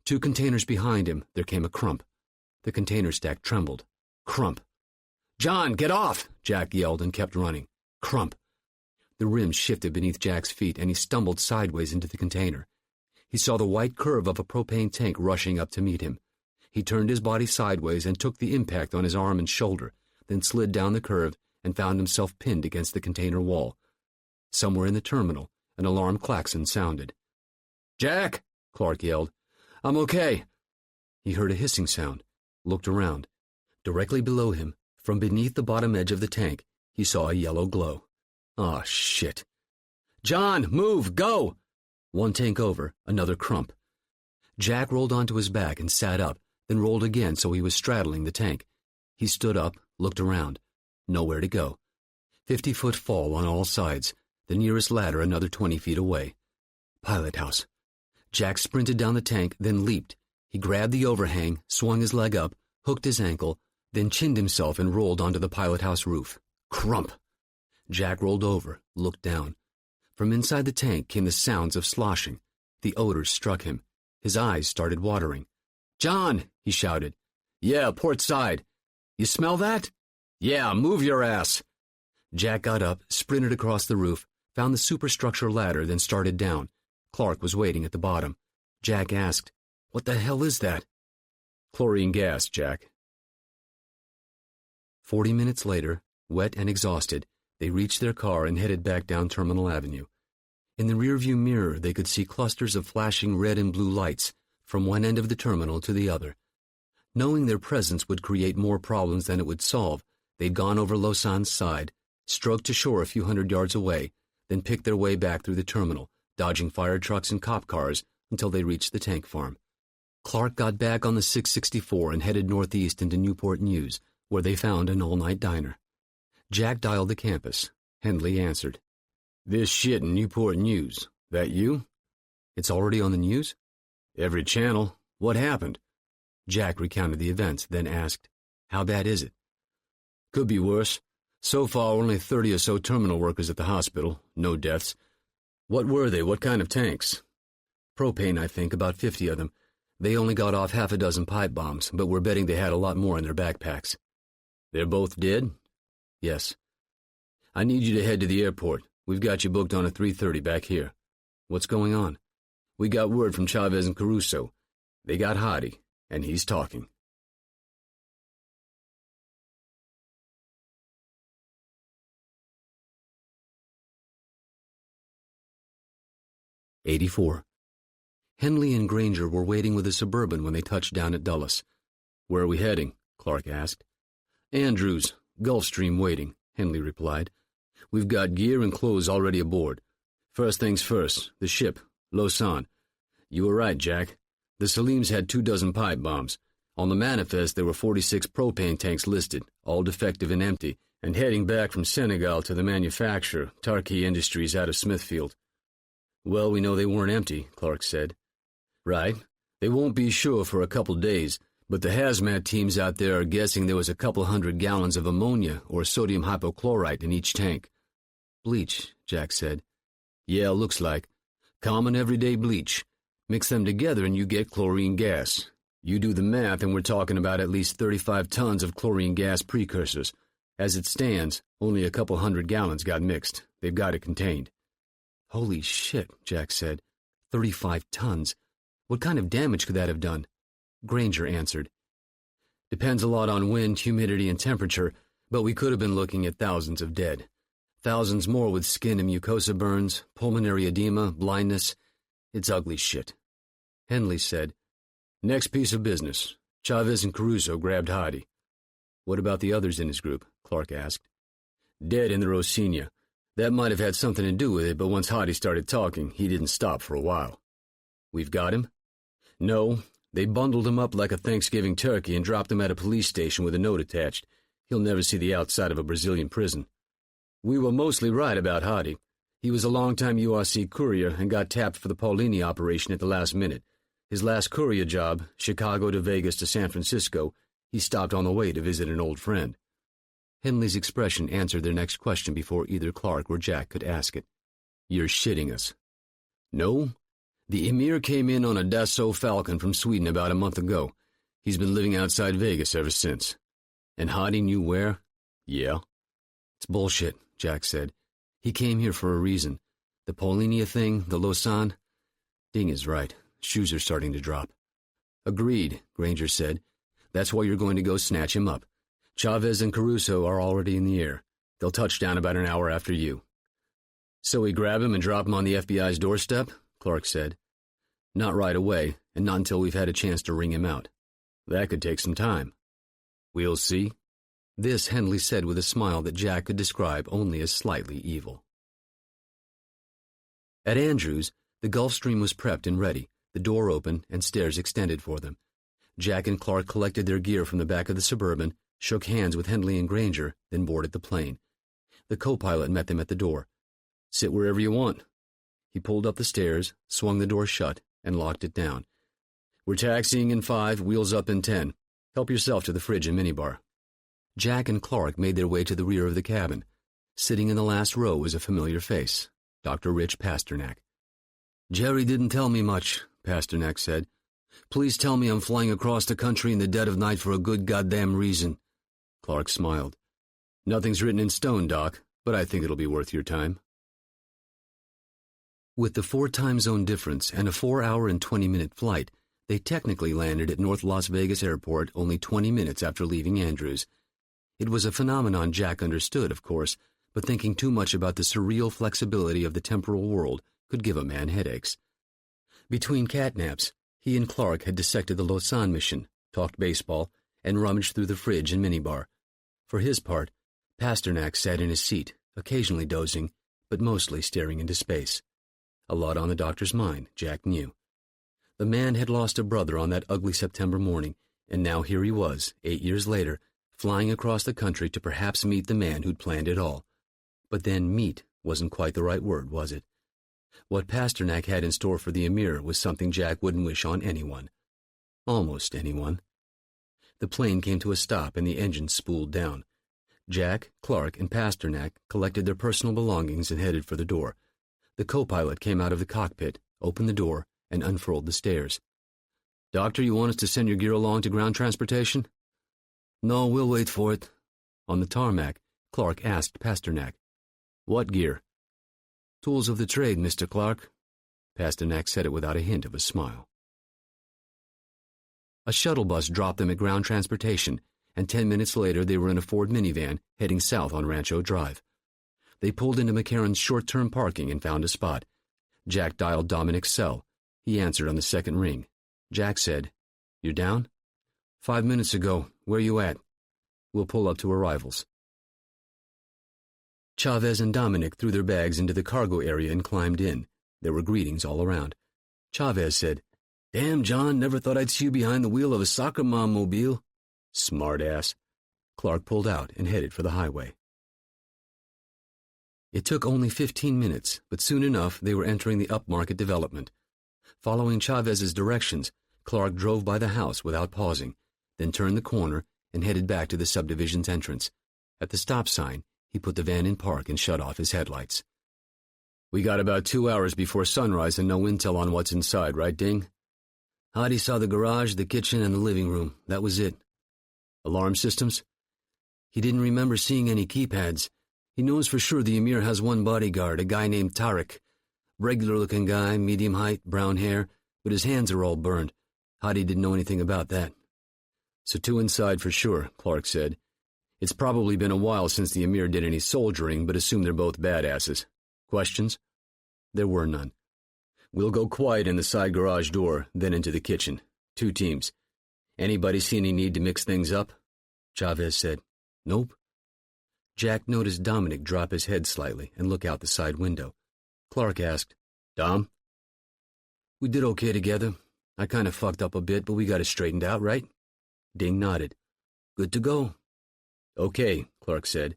[SPEAKER 1] 2 containers behind him, there came a crump. The container stack trembled. Crump. "John, get off!" Jack yelled and kept running. Crump. The rim shifted beneath Jack's feet, and he stumbled sideways into the container. He saw the white curve of a propane tank rushing up to meet him. He turned his body sideways and took the impact on his arm and shoulder, then slid down the curve and found himself pinned against the container wall. Somewhere in the terminal, an alarm klaxon sounded. "Jack!" Clark yelled. "I'm okay." He heard a hissing sound, looked around. Directly below him, from beneath the bottom edge of the tank, he saw a yellow glow. "Aw, shit." "John, move, go!" One tank over, another crump. Jack rolled onto his back and sat up, then rolled again so he was straddling the tank. He stood up, looked around. Nowhere to go. 50-foot fall on all sides, the nearest ladder another 20 feet away. Pilot house. Jack sprinted down the tank, then leaped. He grabbed the overhang, swung his leg up, hooked his ankle, then chinned himself and rolled onto the pilot house roof. Crump! Jack rolled over, looked down. From inside the tank came the sounds of sloshing. The odors struck him. His eyes started watering. "John!" he shouted. "Yeah, port side. You smell that?" "Yeah, move your ass." Jack got up, sprinted across the roof, found the superstructure ladder, then started down. Clark was waiting at the bottom. Jack asked, "What the hell is that?" "Chlorine gas, Jack." 40 minutes later, wet and exhausted, they reached their car and headed back down Terminal Avenue. In the rearview mirror, they could see clusters of flashing red and blue lights from one end of the terminal to the other. Knowing their presence would create more problems than it would solve, they'd gone over Lausanne's side, stroked to shore a few hundred yards away, then picked their way back through the terminal, dodging fire trucks and cop cars until they reached the tank farm. Clark got back on the 664 and headed northeast into Newport News, where they found an all-night diner. Jack dialed the campus. Hendley answered. "This shit in Newport News. That you?" "It's already on the news?" "Every channel. What happened?" Jack recounted the events, then asked, "How bad is it?" "Could be worse. So far, only 30 or so terminal workers at the hospital. No deaths." "What were they? What kind of tanks?" "Propane, I think, about 50 of them. They only got off half a dozen pipe bombs, but we're betting they had a lot more in their backpacks." "They're both dead?" "Yes." "I need you to head to the airport. We've got you booked on a 3:30 back here." "What's going on?" "We got word from Chavez and Caruso. They got Hadi, and he's talking." '84. Henley and Granger were waiting with a Suburban when they touched down at Dulles. "Where are we heading?" Clark asked. "Andrews, Gulfstream waiting," Henley replied. "We've got gear and clothes already aboard. First things first, the ship, Lausanne. You were right, Jack. The Salims had 24 pipe bombs. On the manifest there were 46 propane tanks listed, all defective and empty, and heading back from Senegal to the manufacturer, Tarkey Industries out of Smithfield." "Well, we know they weren't empty," Clark said. "Right. They won't be sure for a couple days, but the hazmat teams out there are guessing there was a couple 100 gallons of ammonia or sodium hypochlorite in each tank." "Bleach," Jack said. "Yeah, looks like. Common everyday bleach. Mix them together and you get chlorine gas. You do the math and we're talking about at least 35 tons of chlorine gas precursors. As it stands, only a couple 100 gallons got mixed. They've got it contained." "Holy shit," Jack said. 35 tons. What kind of damage could that have done?" Granger answered. "Depends a lot on wind, humidity, and temperature, but we could have been looking at thousands of dead. Thousands more with skin and mucosa burns, pulmonary edema, blindness. It's ugly shit." Henley said, "Next piece of business. Chavez and Caruso grabbed Hadi." "What about the others in his group?" Clark asked. "Dead in the Rosina. That might have had something to do with it, but once Hadi started talking, he didn't stop for a while." "We've got him?"
[SPEAKER 2] No, they bundled him up like a Thanksgiving turkey and dropped him at a police station with a note attached. He'll never see the outside of a Brazilian prison. We were mostly right about Hardy. He was a longtime URC courier and got tapped for the Paulini operation at the last minute. His last courier job, Chicago to Vegas to San Francisco, he stopped on the way to visit an old friend. Henley's expression answered their next question before either Clark or Jack could ask it. You're shitting us. No. The Emir came in on a Dassault Falcon from Sweden about a month ago. He's been living outside Vegas ever since. And Hardy knew where? Yeah. It's bullshit, Jack said. He came here for a reason. The Paulinia thing, the Lausanne. Ding is right. Shoes are starting to drop. Agreed, Granger said. That's why you're going to go snatch him up. Chavez and Caruso are already in the air. They'll touch down about an hour after you. So we grab him and drop him on the FBI's doorstep? Clark said. Not right away, and not until we've had a chance to wring him out. That could take some time. We'll see. This Henley said with a smile that Jack could describe only as slightly evil. At Andrews, the Gulfstream was prepped and ready, the door open and stairs extended for them. Jack and Clark collected their gear from the back of the Suburban, shook hands with Henley and Granger, then boarded the plane. The co-pilot met them at the door. Sit wherever you want. He pulled up the stairs, swung the door shut, and locked it down. We're taxiing in 5, wheels up in 10. Help yourself to the fridge and minibar. Jack and Clark made their way to the rear of the cabin. Sitting in the last row was a familiar face, Dr. Rich Pasternak. Jerry didn't tell me much, Pasternak said. Please tell me I'm flying across the country in the dead of night for a good goddamn reason. Clark smiled. Nothing's written in stone, Doc, but I think it'll be worth your time. With the 4 time zone difference and a 4-hour and 20-minute flight, they technically landed at North Las Vegas Airport only 20 minutes after leaving Andrews. It was a phenomenon Jack understood, of course, but thinking too much about the surreal flexibility of the temporal world could give a man headaches. Between catnaps, he and Clark had dissected the Lausanne mission, talked baseball, and rummaged through the fridge and minibar. For his part, Pasternak sat in his seat, occasionally dozing, but mostly staring into space. A lot on the doctor's mind, Jack knew. The man had lost a brother on that ugly September morning, and now here he was, 8 years later, flying across the country to perhaps meet the man who'd planned it all. But then meet wasn't quite the right word, was it? What Pasternak had in store for the Emir was something Jack wouldn't wish on anyone. Almost anyone. The plane came to a stop and the engine spooled down. Jack, Clark, and Pasternak collected their personal belongings and headed for the door. The co-pilot came out of the cockpit, opened the door, and unfurled the stairs. Doctor, you want us to send your gear along to ground transportation? No, we'll wait for it. On the tarmac, Clark asked Pasternak. What gear? Tools of the trade, Mr. Clark. Pasternak said it without a hint of a smile. A shuttle bus dropped them at ground transportation, and 10 minutes later they were in a Ford minivan heading south on Rancho Drive. They pulled into McCarran's short-term parking and found a spot. Jack dialed Dominic's cell. He answered on the second ring. Jack said, "You're down?" 5 minutes ago. Where you at? We'll pull up to arrivals. Chavez and Dominic threw their bags into the cargo area and climbed in. There were greetings all around. Chavez said, "Damn, John, never thought I'd see you behind the wheel of a soccer mom mobile." Smart ass. Clark pulled out and headed for the highway. It took only 15 minutes, but soon enough they were entering the upmarket development. Following Chavez's directions, Clark drove by the house without pausing, then turned the corner and headed back to the subdivision's entrance. At the stop sign, he put the van in park and shut off his headlights. We got about 2 hours before sunrise and no intel on what's inside, right, Ding? Hardy saw the garage, the kitchen, and the living room. That was it. Alarm systems? He didn't remember seeing any keypads. He knows for sure the Emir has one bodyguard, a guy named Tarek. Regular-looking guy, medium height, brown hair, but his hands are all burned. Hardy didn't know anything about that. So 2 inside for sure, Clark said. It's probably been a while since the Emir did any soldiering, but assume they're both badasses. Questions? There were none. We'll go quiet in the side garage door, then into the kitchen. 2 teams. Anybody see any need to mix things up? Chavez said, Nope. Jack noticed Dominic drop his head slightly and look out the side window. Clark asked, Dom? We did okay together. I kind of fucked up a bit, but we got it straightened out, right? Ding nodded. Good to go. Okay, Clark said.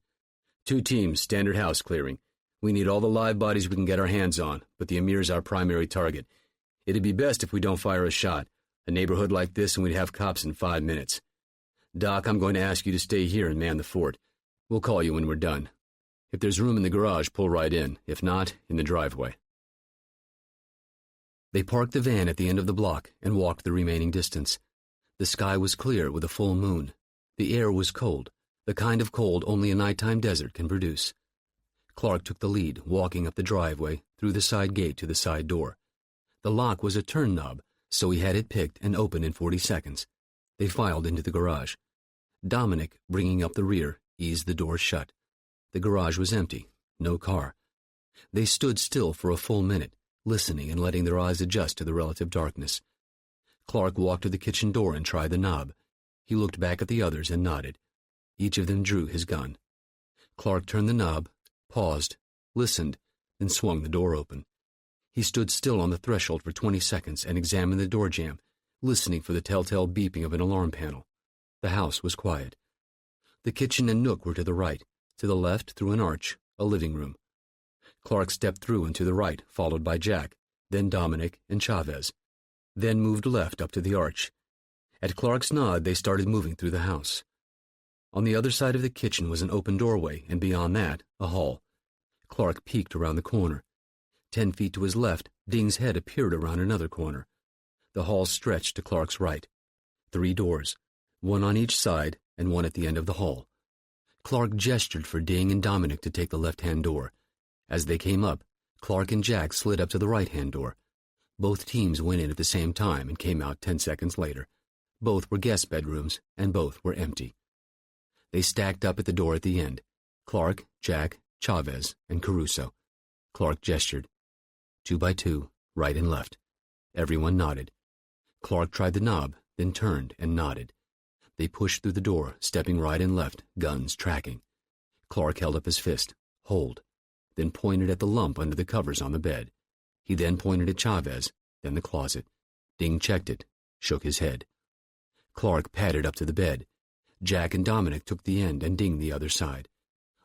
[SPEAKER 2] 2 teams, standard house clearing. We need all the live bodies we can get our hands on, but the Emir's our primary target. It'd be best if we don't fire a shot. A neighborhood like this and we'd have cops in 5 minutes. Doc, I'm going to ask you to stay here and man the fort. We'll call you when we're done. If there's room in the garage, pull right in. If not, in the driveway. They parked the van at the end of the block and walked the remaining distance. The sky was clear with a full moon. The air was cold, the kind of cold only a nighttime desert can produce. Clark took the lead, walking up the driveway, through the side gate to the side door. The lock was a turn knob, so he had it picked and open in 40 seconds. They filed into the garage. Dominic, bringing up the rear, eased the door shut. The garage was empty, no car. They stood still for a full minute, listening and letting their eyes adjust to the relative darkness. Clark walked to the kitchen door and tried the knob. He looked back at the others and nodded. Each of them drew his gun. Clark turned the knob, paused, listened, then swung the door open. He stood still on the threshold for 20 seconds and examined the door jamb, listening for the telltale beeping of an alarm panel. The house was quiet. The kitchen and nook were to the right. To the left, through an arch, a living room. Clark stepped through and to the right, followed by Jack, then Dominic and Chavez. Then moved left up to the arch. At Clark's nod, they started moving through the house. On the other side of the kitchen was an open doorway, and beyond that, a hall. Clark peeked around the corner. 10 feet to his left, Ding's head appeared around another corner. The hall stretched to Clark's right. 3 doors, one on each side and one at the end of the hall. Clark gestured for Ding and Dominic to take the left-hand door. As they came up, Clark and Jack slid up to the right-hand door. Both teams went in at the same time and came out 10 seconds later. Both were guest bedrooms, and both were empty. They stacked up at the door at the end. Clark, Jack, Chavez, and Caruso. Clark gestured. 2 by 2, right and left. Everyone nodded. Clark tried the knob, then turned and nodded. They pushed through the door, stepping right and left, guns tracking. Clark held up his fist. Hold. Then pointed at the lump under the covers on the bed. He then pointed at Chavez, then the closet. Ding checked it, shook his head. Clark padded up to the bed. Jack and Dominic took the end and Ding the other side.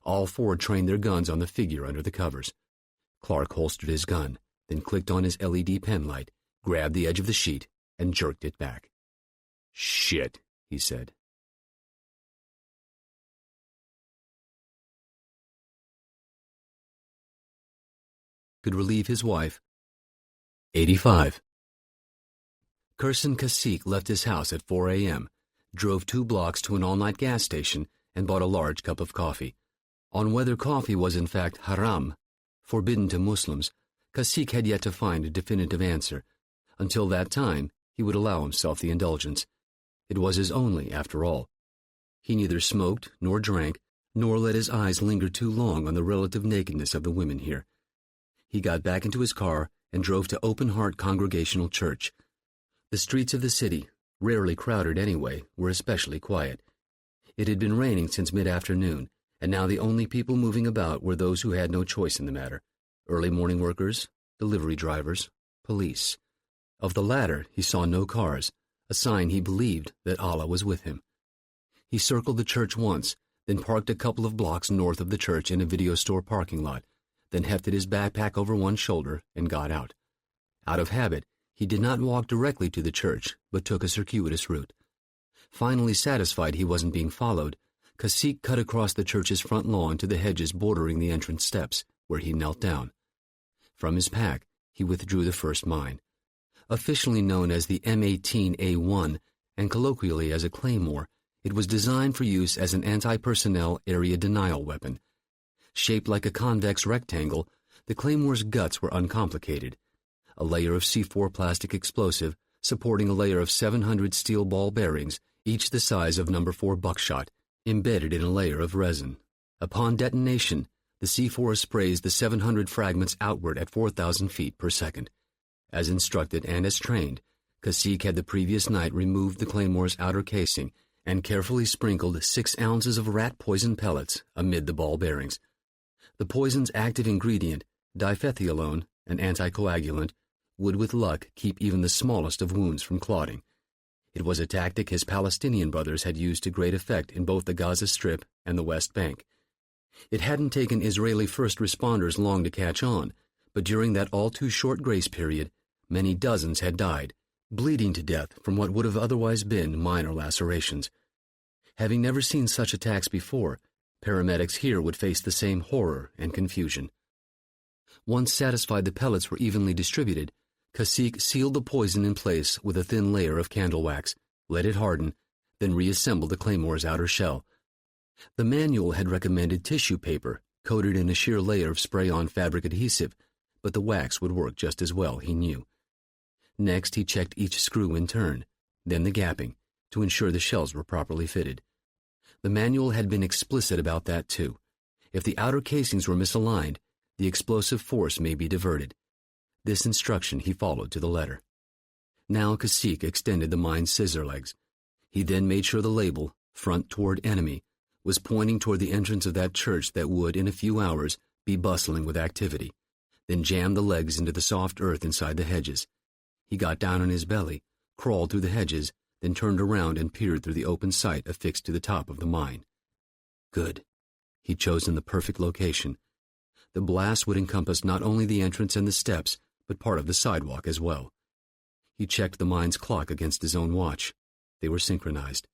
[SPEAKER 2] All 4 trained their guns on the figure under the covers. Clark holstered his gun, then clicked on his LED pen light, grabbed the edge of the sheet, and jerked it back. "Shit," he said. Could relieve his wife. 85. Kursin Kasik left his house at 4 a.m., drove 2 blocks to an all-night gas station, and bought a large cup of coffee. On whether coffee was in fact haram, forbidden to Muslims, Kasik had yet to find a definitive answer. Until that time, he would allow himself the indulgence. It was his only, after all. He neither smoked, nor drank, nor let his eyes linger too long on the relative nakedness of the women here. He got back into his car and drove to Open Heart Congregational Church. The streets of the city, rarely crowded anyway, were especially quiet. It had been raining since mid-afternoon, and now the only people moving about were those who had no choice in the matter: early morning workers, delivery drivers, police. Of the latter, he saw no cars, a sign he believed that Allah was with him. He circled the church once, then parked a couple of blocks north of the church in a video store parking lot, then hefted his backpack over one shoulder and got out. Out of habit, he did not walk directly to the church, but took a circuitous route. Finally satisfied he wasn't being followed, Kasik cut across the church's front lawn to the hedges bordering the entrance steps, where he knelt down. From his pack, he withdrew the first mine. Officially known as the M18A1 and colloquially as a claymore, it was designed for use as an anti-personnel area denial weapon. Shaped like a convex rectangle, the claymore's guts were uncomplicated. A layer of C4 plastic explosive supporting a layer of 700 steel ball bearings, each the size of No. 4 buckshot, embedded in a layer of resin. Upon detonation, the C4 sprays the 700 fragments outward at 4,000 feet per second. As instructed and as trained, Kasik had the previous night removed the claymore's outer casing and carefully sprinkled 6 ounces of rat poison pellets amid the ball bearings. The poison's active ingredient, diphethiolone, an anticoagulant, would with luck keep even the smallest of wounds from clotting. It was a tactic his Palestinian brothers had used to great effect in both the Gaza Strip and the West Bank. It hadn't taken Israeli first responders long to catch on, but during that all-too-short grace period, many dozens had died, bleeding to death from what would have otherwise been minor lacerations. Having never seen such attacks before, paramedics here would face the same horror and confusion. Once satisfied the pellets were evenly distributed, Cacique sealed the poison in place with a thin layer of candle wax, let it harden, then reassembled the Claymore's outer shell. The manual had recommended tissue paper, coated in a sheer layer of spray-on fabric adhesive, but the wax would work just as well, he knew. Next, he checked each screw in turn, then the gapping, to ensure the shells were properly fitted. The manual had been explicit about that, too. If the outer casings were misaligned, the explosive force may be diverted. This instruction he followed to the letter. Now Cacique extended the mine's scissor legs. He then made sure the label, front toward enemy, was pointing toward the entrance of that church that would, in a few hours, be bustling with activity, then jammed the legs into the soft earth inside the hedges. He got down on his belly, crawled through the hedges, then turned around and peered through the open sight affixed to the top of the mine. Good. He'd chosen the perfect location. The blast would encompass not only the entrance and the steps, but part of the sidewalk as well. He checked the mine's clock against his own watch. They were synchronized.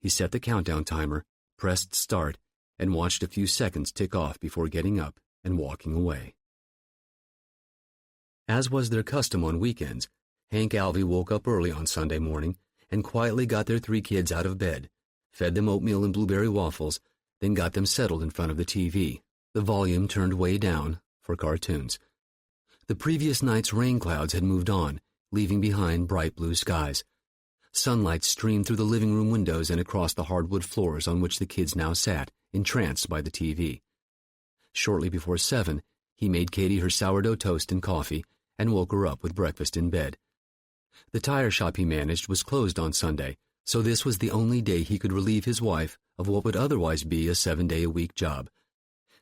[SPEAKER 2] He set the countdown timer, pressed start, and watched a few seconds tick off before getting up and walking away. As was their custom on weekends, Hank Alvey woke up early on Sunday morning and quietly got their 3 kids out of bed, fed them oatmeal and blueberry waffles, then got them settled in front of the TV, the volume turned way down, for cartoons. The previous night's rain clouds had moved on, leaving behind bright blue skies. Sunlight streamed through the living room windows and across the hardwood floors on which the kids now sat, entranced by the TV. Shortly before 7, he made Katie her sourdough toast and coffee and woke her up with breakfast in bed. The tire shop he managed was closed on Sunday, so this was the only day he could relieve his wife of what would otherwise be a 7-day-a-week job.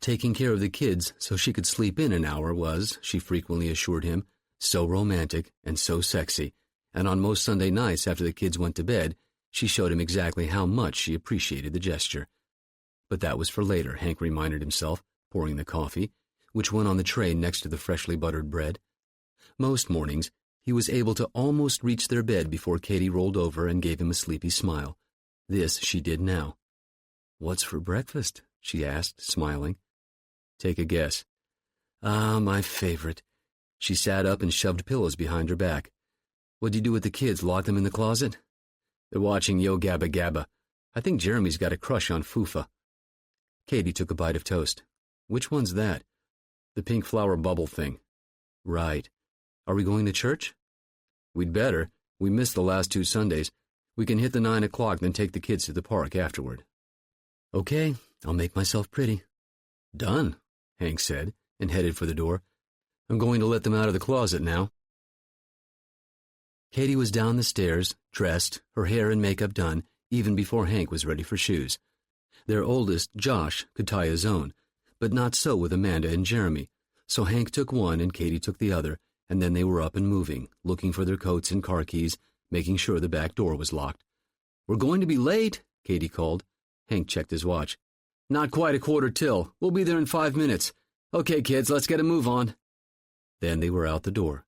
[SPEAKER 2] Taking care of the kids so she could sleep in an hour was, she frequently assured him, so romantic and so sexy, and on most Sunday nights after the kids went to bed, she showed him exactly how much she appreciated the gesture. But that was for later, Hank reminded himself, pouring the coffee, which went on the tray next to the freshly buttered bread. Most mornings, he was able to almost reach their bed before Katie rolled over and gave him a sleepy smile. This she did now. "What's for breakfast?" she asked, smiling. "Take a guess." "Ah, my favorite." She sat up and shoved pillows behind her back. "What'd you do with the kids, lock them in the closet?" "They're watching Yo Gabba Gabba. I think Jeremy's got a crush on Fufa." Katie took a bite of toast. "Which one's that?" "The pink flower bubble thing." "Right. Are we going to church?" "We'd better. We missed the last 2 Sundays. We can hit the 9 o'clock, then take the kids to the park afterward." "Okay, I'll make myself pretty." "Done," Hank said, and headed for the door. "I'm going to let them out of the closet now." Katie was down the stairs, dressed, her hair and makeup done, even before Hank was ready for shoes. Their oldest, Josh, could tie his own, but not so with Amanda and Jeremy, so Hank took one and Katie took the other, and then they were up and moving, looking for their coats and car keys, making sure the back door was locked. "We're going to be late," Katie called. Hank checked his watch. "Not quite a quarter till. We'll be there in 5 minutes. Okay, kids, let's get a move on." Then they were out the door.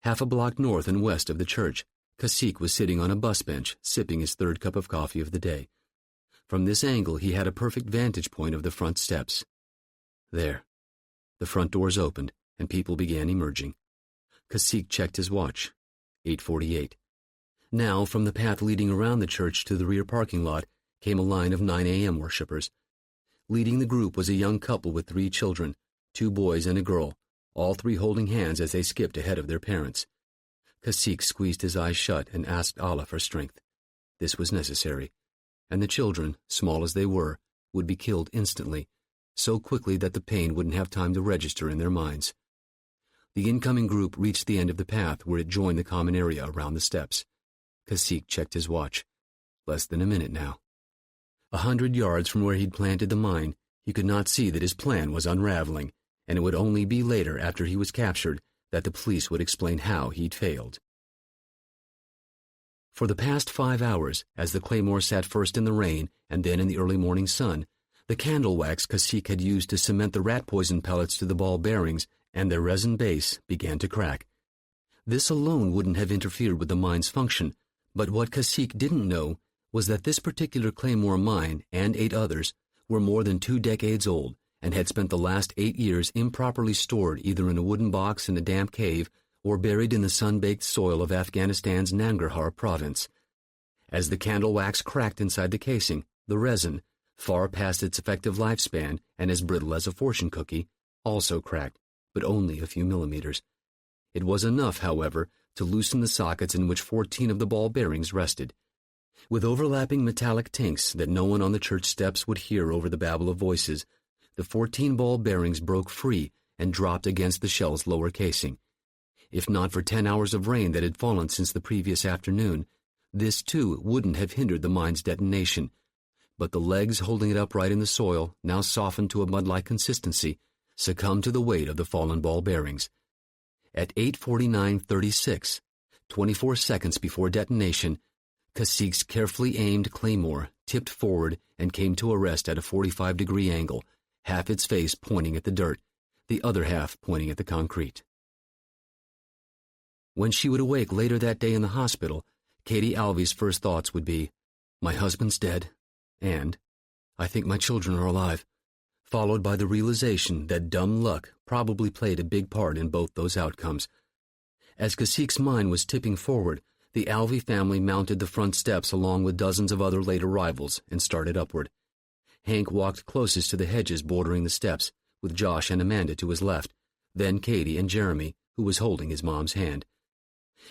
[SPEAKER 2] Half a block north and west of the church, Cacique was sitting on a bus bench, sipping his 3rd cup of coffee of the day. From this angle, he had a perfect vantage point of the front steps. There. The front doors opened, and people began emerging. Cacique checked his watch. 8:48. Now, from the path leading around the church to the rear parking lot, came a line of 9 a.m. worshippers. Leading the group was a young couple with 3 children, 2 boys and a girl, all 3 holding hands as they skipped ahead of their parents. Cacique squeezed his eyes shut and asked Allah for strength. This was necessary, and the children, small as they were, would be killed instantly, so quickly that the pain wouldn't have time to register in their minds. The incoming group reached the end of the path where it joined the common area around the steps. Cacique checked his watch. Less than a minute now. 100 yards from where he'd planted the mine, he could not see that his plan was unraveling, and it would only be later, after he was captured, that the police would explain how he'd failed. For the past 5 hours, as the claymore sat first in the rain and then in the early morning sun, the candle wax Cacique had used to cement the rat poison pellets to the ball bearings and their resin base began to crack. This alone wouldn't have interfered with the mine's function, but what Cacique didn't know was that this particular claymore mine and 8 others were more than 2 decades old and had spent the last 8 years improperly stored either in a wooden box in a damp cave or buried in the sun-baked soil of Afghanistan's Nangarhar province. As the candle wax cracked inside the casing, the resin, far past its effective lifespan and as brittle as a fortune cookie, also cracked, but only a few millimeters. It was enough, however, to loosen the sockets in which 14 of the ball bearings rested. With overlapping metallic tinks that no one on the church steps would hear over the babble of voices, the 14 ball bearings broke free and dropped against the shell's lower casing. If not for 10 hours of rain that had fallen since the previous afternoon, this too wouldn't have hindered the mine's detonation. But the legs holding it upright in the soil, now softened to a mud-like consistency, succumbed to the weight of the fallen ball bearings. At 8:49:36, 24 seconds before detonation, Cacique's carefully aimed claymore tipped forward and came to a rest at a 45-degree angle, half its face pointing at the dirt, the other half pointing at the concrete. When she would awake later that day in the hospital, Katie Alvey's first thoughts would be, "My husband's dead," and "I think my children are alive," followed by the realization that dumb luck probably played a big part in both those outcomes. As Cacique's mine was tipping forward, the Alvey family mounted the front steps along with dozens of other late arrivals and started upward. Hank walked closest to the hedges bordering the steps, with Josh and Amanda to his left, then Katie and Jeremy, who was holding his mom's hand.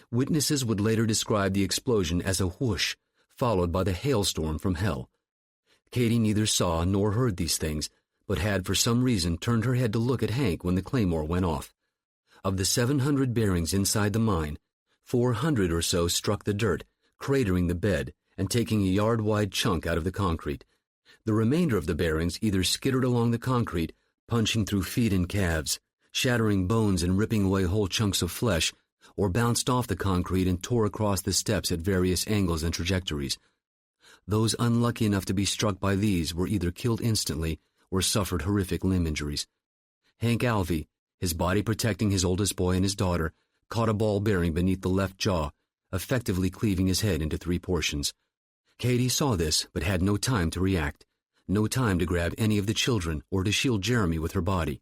[SPEAKER 2] Witnesses would later describe the explosion as a whoosh, followed by the hailstorm from hell. Katie neither saw nor heard these things, but had for some reason turned her head to look at Hank when the claymore went off. Of the 700 bearings inside the mine, 400 or so struck the dirt, cratering the bed and taking a yard-wide chunk out of the concrete. The remainder of the bearings either skittered along the concrete, punching through feet and calves, shattering bones and ripping away whole chunks of flesh, or bounced off the concrete and tore across the steps at various angles and trajectories. Those unlucky enough to be struck by these were either killed instantly or suffered horrific limb injuries. Hank Alvey, his body protecting his oldest boy and his daughter, caught a ball bearing beneath the left jaw, effectively cleaving his head into 3 portions. Katie saw this but had no time to react, no time to grab any of the children or to shield Jeremy with her body.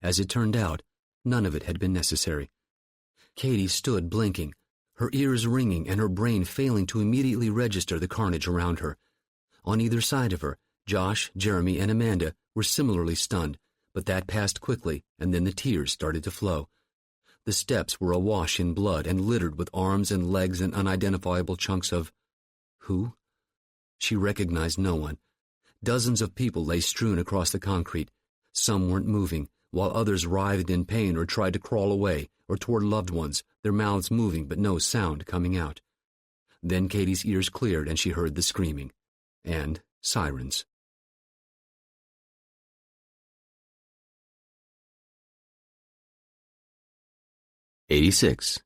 [SPEAKER 2] As it turned out, none of it had been necessary. Katie stood blinking, her ears ringing and her brain failing to immediately register the carnage around her. On either side of her, Josh, Jeremy, and Amanda were similarly stunned, but that passed quickly, and then the tears started to flow. The steps were awash in blood and littered with arms and legs and unidentifiable chunks of... who? She recognized no one. Dozens of people lay strewn across the concrete. Some weren't moving, while others writhed in pain or tried to crawl away or toward loved ones, their mouths moving but no sound coming out. Then Katie's ears cleared and she heard the screaming. And sirens. "86.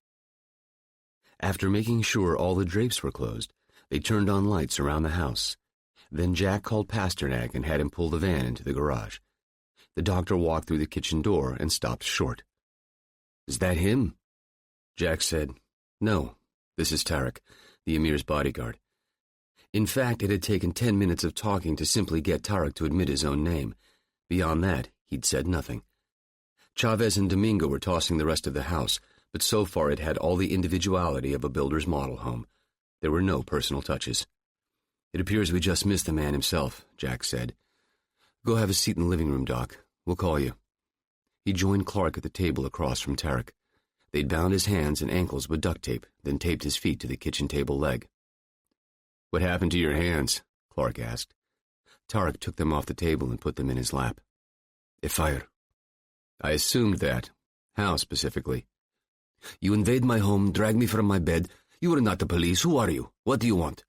[SPEAKER 2] After making sure all the drapes were closed, they turned on lights around the house. Then Jack called Pasternak and had him pull the van into the garage. The doctor walked through the kitchen door and stopped short. "Is that him?" Jack said, "No, this is Tarek, the Emir's bodyguard." In fact, it had taken 10 minutes of talking to simply get Tarek to admit his own name. Beyond that, he'd said nothing. Chavez and Domingo were tossing the rest of the house, but so far it had all the individuality of a builder's model home. There were no personal touches. "It appears we just missed the man himself," Jack said. "Go have a seat in the living room, Doc. We'll call you." He joined Clark at the table across from Tarek. They'd bound his hands and ankles with duct tape, then taped his feet to the kitchen table leg. "What happened to your hands?" Clark asked. Tarek took them off the table and put them in his lap. "A fire." "I assumed that. How, specifically?" "You invade my home, drag me from my bed. You are not the police. Who are you? What do you want?"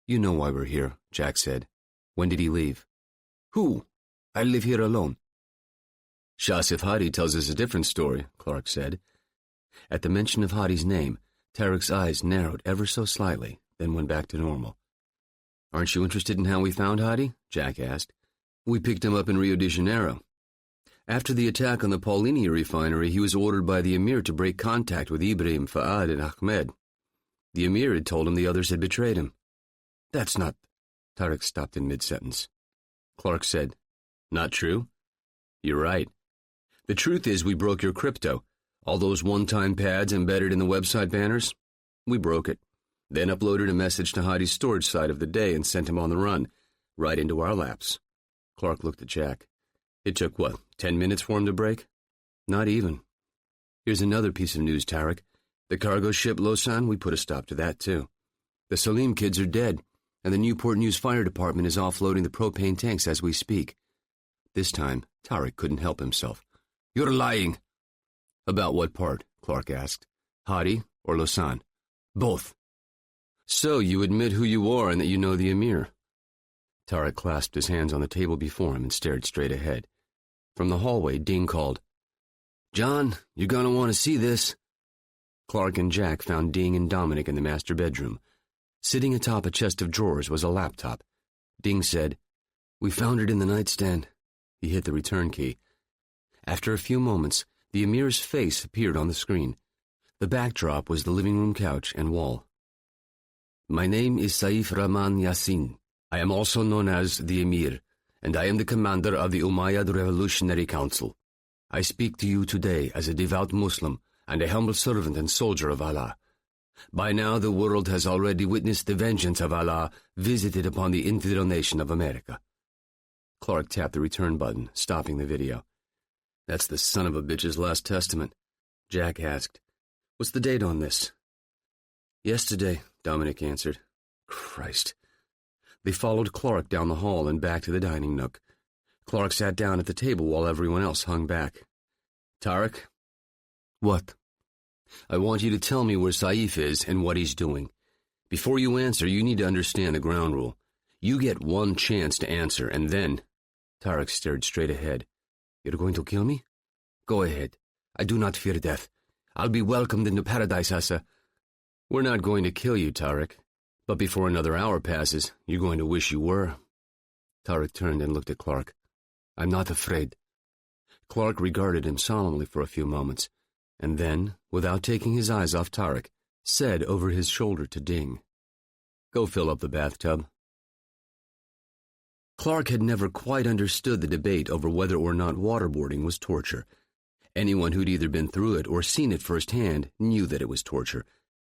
[SPEAKER 2] "You know why we're here," Jack said. "When did he leave?" "Who? I live here alone." "Shah Sifhari tells us a different story," Clark said.
[SPEAKER 1] At the mention of Hadi's name, Tarek's eyes narrowed ever so slightly, then went back to normal. "Aren't you interested in how we found Hadi?" Jack asked. "We picked him up in Rio de Janeiro. After the attack on the Paulini refinery, he was ordered by the Emir to break contact with Ibrahim, Fa'ad, and Ahmed. The Emir had told him the others had betrayed him." "That's not—" Tarek stopped in mid-sentence. Clark said, "Not true? You're right. The truth is we broke your crypto. All those one-time pads embedded in the website banners? We broke it. Then uploaded a message to Hadi's storage site of the day and sent him on the run, right into our laps." Clark looked at Jack. "It took, 10 minutes for him to break?" "Not even. Here's another piece of news, Tarek. The cargo ship Lausanne, we put a stop to that, too. The Salim kids are dead, and the Newport News Fire Department is offloading the propane tanks as we speak." This time, Tarek couldn't help himself. "You're lying." "About what part?" Clark asked. "Hadi or Lausanne?" "Both." "So you admit who you are and that you know the Emir?" Tarek clasped his hands on the table before him and stared straight ahead. From the hallway, Ding called, "John, you're going to want to see this." Clark and Jack found Ding and Dominic in the master bedroom. Sitting atop a chest of drawers was a laptop. Ding said, "We found it in the nightstand." He hit the return key. After a few moments, the Emir's face appeared on the screen. The backdrop was the living room couch and wall. "My name is Saif Rahman Yassin. I am also known as the Emir, and I am the commander of the Umayyad Revolutionary Council. I speak to you today as a devout Muslim and a humble servant and soldier of Allah. By now the world has already witnessed the vengeance of Allah visited upon the infidel nation of America." Clark tapped the return button, stopping the video. "That's the son of a bitch's last testament," Jack asked. "What's the date on this?" "Yesterday," Dominic answered. Christ. They followed Clark down the hall and back to the dining nook. Clark sat down at the table while everyone else hung back. "Tarek?" "What?" "I want you to tell me where Saif is and what he's doing. Before you answer, you need to understand the ground rule. You get one chance to answer, and then—" Tarek stared straight ahead. "You're going to kill me? Go ahead. I do not fear death. I'll be welcomed into paradise, Asa." "We're not going to kill you, Tarek. But before another hour passes, you're going to wish you were." Tarek turned and looked at Clark. "I'm not afraid." Clark regarded him solemnly for a few moments, and then, without taking his eyes off Tarek, said over his shoulder to Ding, "Go fill up the bathtub." Clark had never quite understood the debate over whether or not waterboarding was torture. Anyone who'd either been through it or seen it firsthand knew that it was torture.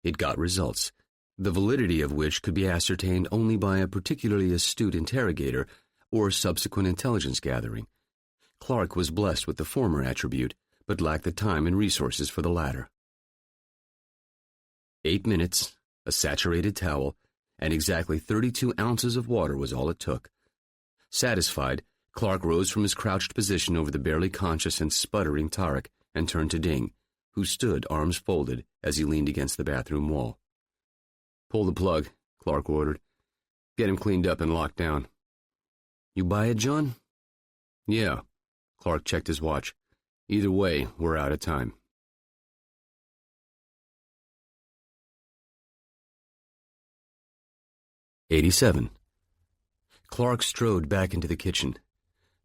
[SPEAKER 1] It got results, the validity of which could be ascertained only by a particularly astute interrogator or subsequent intelligence gathering. Clark was blessed with the former attribute, but lacked the time and resources for the latter. 8 minutes, a saturated towel, and exactly 32 ounces of water was all it took. Satisfied, Clark rose from his crouched position over the barely conscious and sputtering Tarek and turned to Ding, who stood arms folded as he leaned against the bathroom wall. "Pull the plug," Clark ordered. "Get him cleaned up and locked down." "You buy it, John?" "Yeah." Clark checked his watch. "Either way, we're out of time." '87. Clark strode back into the kitchen.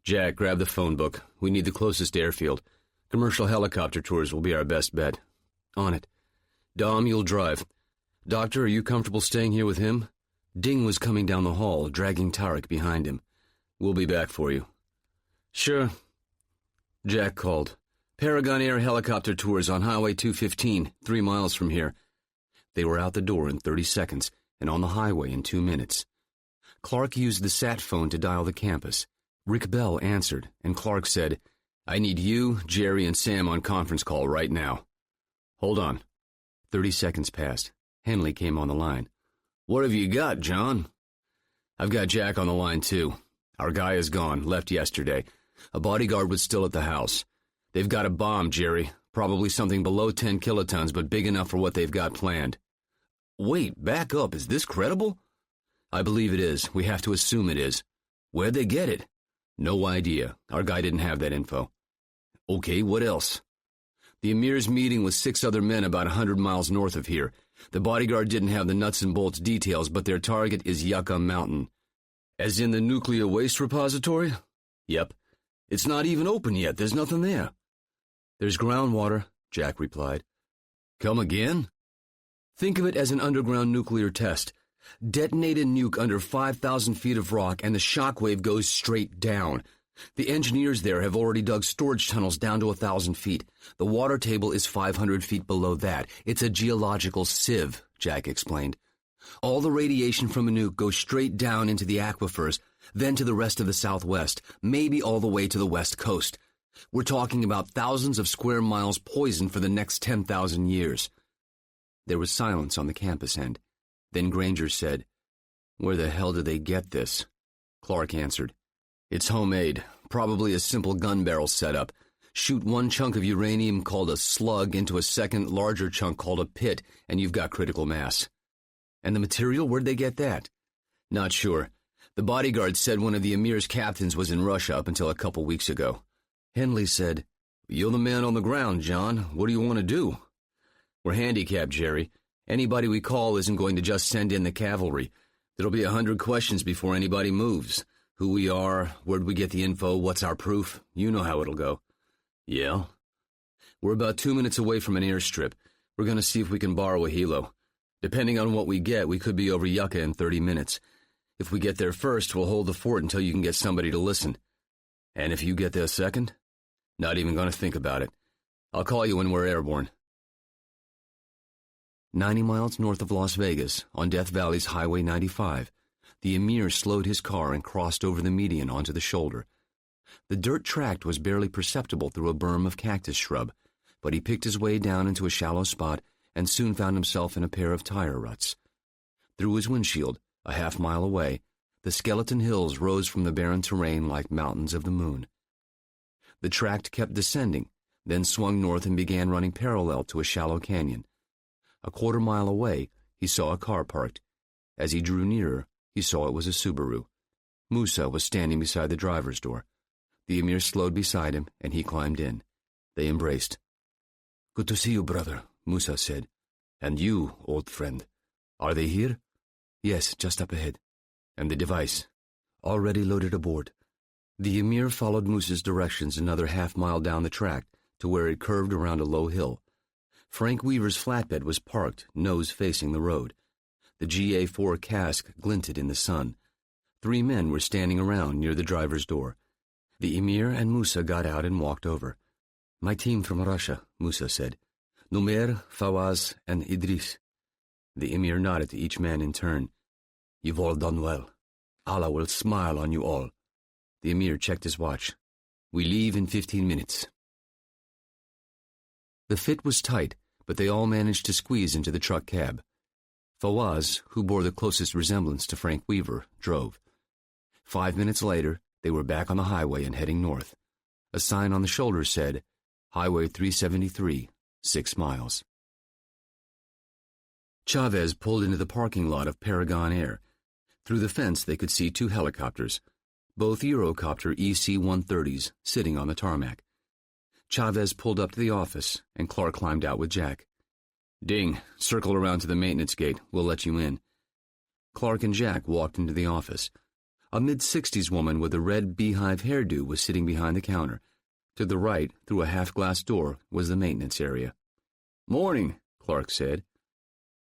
[SPEAKER 1] "Jack, grab the phone book. We need the closest airfield. Commercial helicopter tours will be our best bet." "On it." "Dom, you'll drive. Doctor, are you comfortable staying here with him?" Ding was coming down the hall, dragging Tarek behind him. "We'll be back for you." "Sure." Jack called. "Paragon Air helicopter tours on Highway 215, 3 miles from here." They were out the door in 30 seconds and on the highway in 2 minutes. Clark used the sat phone to dial the campus. Rick Bell answered, and Clark said, "I need you, Jerry, and Sam on conference call right now." "Hold on." 30 seconds passed. Henley came on the line. "What have you got, John?" "I've got Jack on the line, too. Our guy is gone, left yesterday. A bodyguard was still at the house. They've got a bomb, Jerry. Probably something below 10 kilotons, but big enough for what they've got planned." "Wait, back up. Is this credible?" "I believe it is. We have to assume it is." "Where'd they get it?" "No idea. Our guy didn't have that info." "Okay, what else?" The Emir's meeting with 6 other men about 100 miles north of here. The bodyguard didn't have the nuts and bolts details, but their target is Yucca Mountain. As in the nuclear waste repository? Yep. It's not even open yet. There's nothing there. There's groundwater, Jack replied. Come again? Think of it as an underground nuclear test. Detonate a nuke under 5,000 feet of rock and the shockwave goes straight down. The engineers there have already dug storage tunnels down to 1,000 feet. The water table is 500 feet below that. It's a geological sieve, Jack explained. All the radiation from a nuke goes straight down into the aquifers, then to the rest of the Southwest, maybe all the way to the West Coast. We're talking about thousands of square miles poisoned for the next 10,000 years. There was silence on the campus end. Then Granger said, "Where the hell did they get this?" Clark answered, "It's homemade, probably a simple gun barrel setup. Shoot one chunk of uranium called a slug into a second, larger chunk called a pit, and you've got critical mass." "And the material, where'd they get that?" "Not sure. The bodyguard said one of the Emir's captains was in Russia up until a couple weeks ago." Henley said, "You're the man on the ground, John. What do you want to do?" "We're handicapped, Jerry. Anybody we call isn't going to just send in the cavalry. There'll be 100 questions before anybody moves. Who we are, where'd we get the info, what's our proof? You know how it'll go." "Yeah?" "We're about 2 minutes away from an airstrip. We're going to see if we can borrow a helo. Depending on what we get, we could be over Yucca in 30 minutes. If we get there first, we'll hold the fort until you can get somebody to listen. And if you get there second? Not even going to think about it. I'll call you when we're airborne." 90 miles north of Las Vegas, on Death Valley's Highway 95, the Emir slowed his car and crossed over the median onto the shoulder. The dirt tract was barely perceptible through a berm of cactus shrub, but he picked his way down into a shallow spot and soon found himself in a pair of tire ruts. Through his windshield, a half-mile away, the skeleton hills rose from the barren terrain like mountains of the moon. The tract kept descending, then swung north and began running parallel to a shallow canyon. A quarter-mile away, he saw a car parked. As he drew nearer, he saw it was a Subaru. Musa was standing beside the driver's door. The Emir slowed beside him, and he climbed in. They embraced. "Good to see you, brother," Musa said. "And you, old friend. Are they here?" "Yes, just up ahead." "And the device?" "Already loaded aboard." The Emir followed Musa's directions another half-mile down the tract to where it curved around a low hill. Frank Weaver's flatbed was parked, nose facing the road. The GA4 cask glinted in the sun. 3 men were standing around near the driver's door. The Emir and Musa got out and walked over. "My team from Russia," Musa said. "Numer, Fawaz, and Idris." The Emir nodded to each man in turn. "You've all done well. Allah will smile on you all." The Emir checked his watch. "We leave in 15 minutes. The fit was tight, but they all managed to squeeze into the truck cab. Fawaz, who bore the closest resemblance to Frank Weaver, drove. 5 minutes later, they were back on the highway and heading north. A sign on the shoulder said, Highway 373, 6 miles. Chavez pulled into the parking lot of Paragon Air. Through the fence, they could see 2 helicopters, both Eurocopter EC-130s, sitting on the tarmac. Chavez pulled up to the office, and Clark climbed out with Jack. "Ding, circle around to the maintenance gate. We'll let you in." Clark and Jack walked into the office. A mid-60s woman with a red beehive hairdo was sitting behind the counter. To the right, through a half-glass door, was the maintenance area. "Morning," Clark said.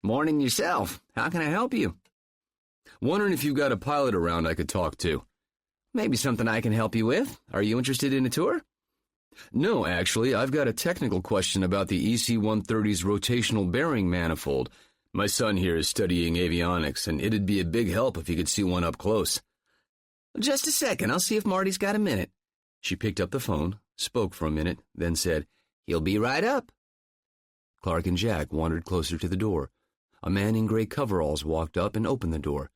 [SPEAKER 1] "Morning yourself. How can I help you?" "Wondering if you've got a pilot around I could talk to." "Maybe something I can help you with. Are you interested in a tour?" "No, actually, I've got a technical question about the EC-130's rotational bearing manifold. My son here is studying avionics, and it'd be a big help if he could see one up close." "Just a second, I'll see if Marty's got a minute." She picked up the phone, spoke for a minute, then said, "He'll be right up." Clark and Jack wandered closer to the door. A man in gray coveralls walked up and opened the door.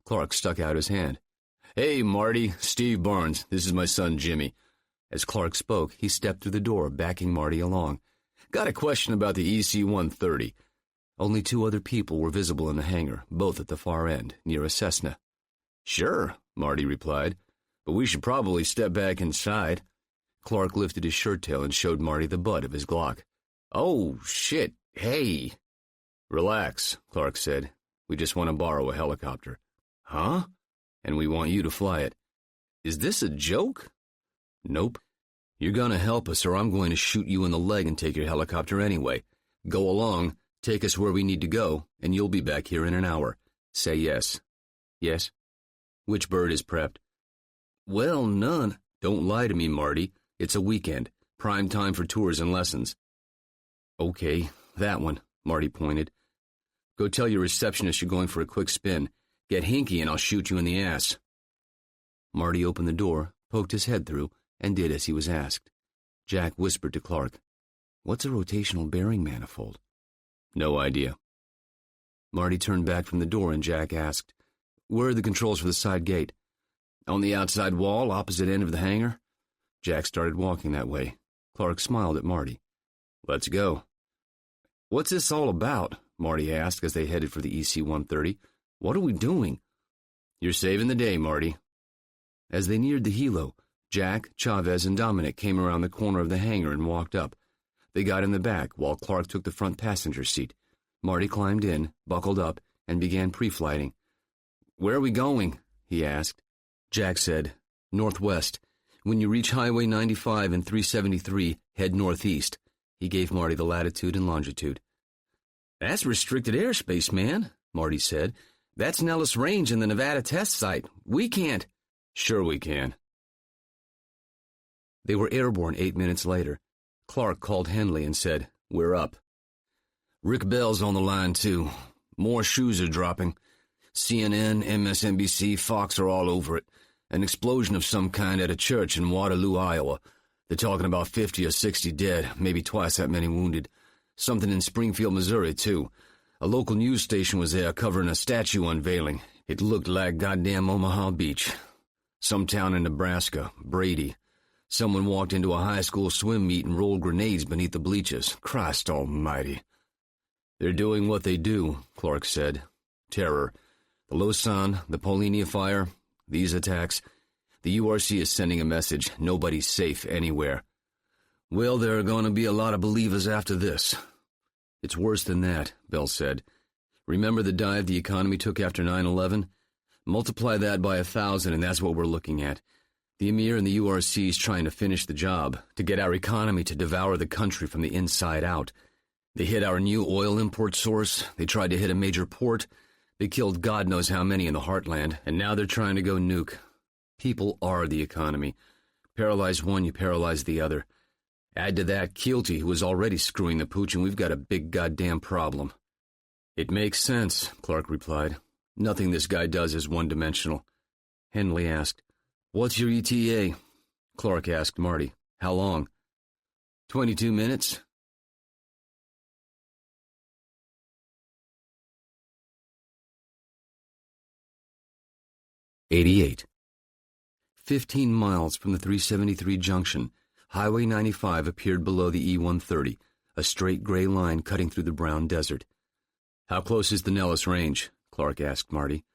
[SPEAKER 1] Clark stuck out his hand. "Hey, Marty, Steve Barnes. This is my son, Jimmy." As Clark spoke, he stepped through the door, backing Marty along. "Got a question about the EC-130. Only 2 other people were visible in the hangar, both at the far end, near a Cessna. "Sure," Marty replied, "but we should probably step back inside." Clark lifted his shirt tail and showed Marty the butt of his Glock. Oh, shit, hey. Relax, Clark said. We just want to borrow a helicopter. Huh? And we want you to fly it. Is this a joke? Nope. You're gonna help us or I'm going to shoot you in the leg and take your helicopter anyway. Go along, take us where we need to go, and you'll be back here in an hour. Say yes. Yes? Which bird is prepped? Well, none. Don't lie to me, Marty. It's a weekend. Prime time for tours and lessons. Okay, that one, Marty pointed. Go tell your receptionist you're going for a quick spin. Get hinky and I'll shoot you in the ass. Marty opened the door, poked his head through, and did as he was asked. Jack whispered to Clark, "What's a rotational bearing manifold?" No idea. Marty turned back from the door and Jack asked, "Where are the controls for the side gate?" "On the outside wall, opposite end of the hangar." Jack started walking that way. Clark smiled at Marty. "Let's go." "What's this all about?" Marty asked as they headed for the EC-130. "What are we doing?" "You're saving the day, Marty." As they neared the helo, Jack, Chavez, and Dominic came around the corner of the hangar and walked up. They got in the back while Clark took the front passenger seat. Marty climbed in, buckled up, and began pre-flighting. "Where are we going?" he asked. Jack said, "Northwest. When you reach Highway 95 and 373, head northeast." He gave Marty the latitude and longitude. "That's restricted airspace, man," Marty said. "That's Nellis Range and the Nevada test site. We can't." "Sure we can." They were airborne 8 minutes later. Clark called Henley and said, "We're up." "Rick Bell's on the line, too. More shoes are dropping. CNN, MSNBC, Fox are all over it. An explosion of some kind at a church in Waterloo, Iowa. They're talking about 50 or 60 dead, maybe twice that many wounded. Something in Springfield, Missouri, too. A local news station was there covering a statue unveiling. It looked like goddamn Omaha Beach. Some town in Nebraska, Brady. Someone walked into a high school swim meet and rolled grenades beneath the bleachers. Christ almighty." "They're doing what they do," Clark said. "Terror. The Lausanne, the Paulina fire, these attacks. The URC is sending a message. Nobody's safe anywhere." "Well, there are going to be a lot of believers after this." "It's worse than that," Bell said. "Remember the dive the economy took after 9/11? Multiply that by 1,000 and that's what we're looking at. The Emir and the URC is trying to finish the job, to get our economy to devour the country from the inside out. They hit our new oil import source, they tried to hit a major port, they killed God knows how many in the heartland, and now they're trying to go nuke. People are the economy. Paralyze one, you paralyze the other. Add to that Keelty, who is already screwing the pooch, and we've got a big goddamn problem." "It makes sense," Clark replied. "Nothing this guy does is one-dimensional." Henley asked, "What's your ETA?" Clark asked Marty, "How long?" 22 minutes. '88. 15 miles from the 373 junction, Highway 95 appeared below the E-130, a straight gray line cutting through the brown desert. "How close is the Nellis Range?" Clark asked Marty.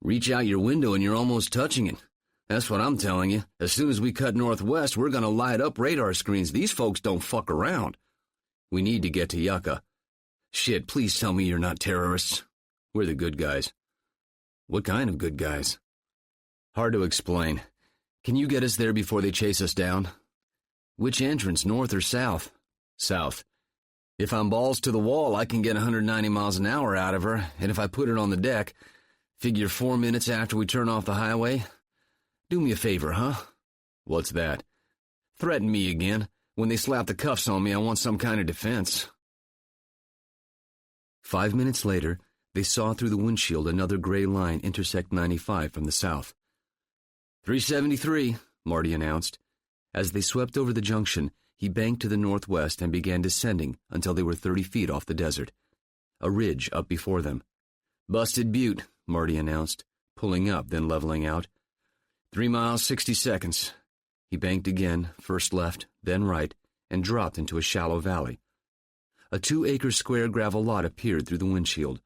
[SPEAKER 1] "Reach out your window and you're almost touching it. That's what I'm telling you. As soon as we cut northwest, we're going to light up radar screens. These folks don't fuck around." "We need to get to Yucca." "Shit, please tell me you're not terrorists." "We're the good guys." "What kind of good guys?" "Hard to explain. Can you get us there before they chase us down?" "Which entrance, north or south?" "South. If I'm balls to the wall, I can get 190 miles an hour out of her, and if I put it on the deck, figure 4 minutes after we turn off the highway. Do me a favor, huh?" "What's that?" "Threaten me again. When they slap the cuffs on me, I want some kind of defense." 5 minutes later, they saw through the windshield another gray line intersect 95 from the south. 373, Marty announced. As they swept over the junction, he banked to the northwest and began descending until they were 30 feet off the desert. A ridge up before them. "Busted Butte," Marty announced, pulling up, then leveling out. 3 miles, 60 seconds. He banked again, first left, then right, and dropped into a shallow valley. A 2-acre square gravel lot appeared through the windshield.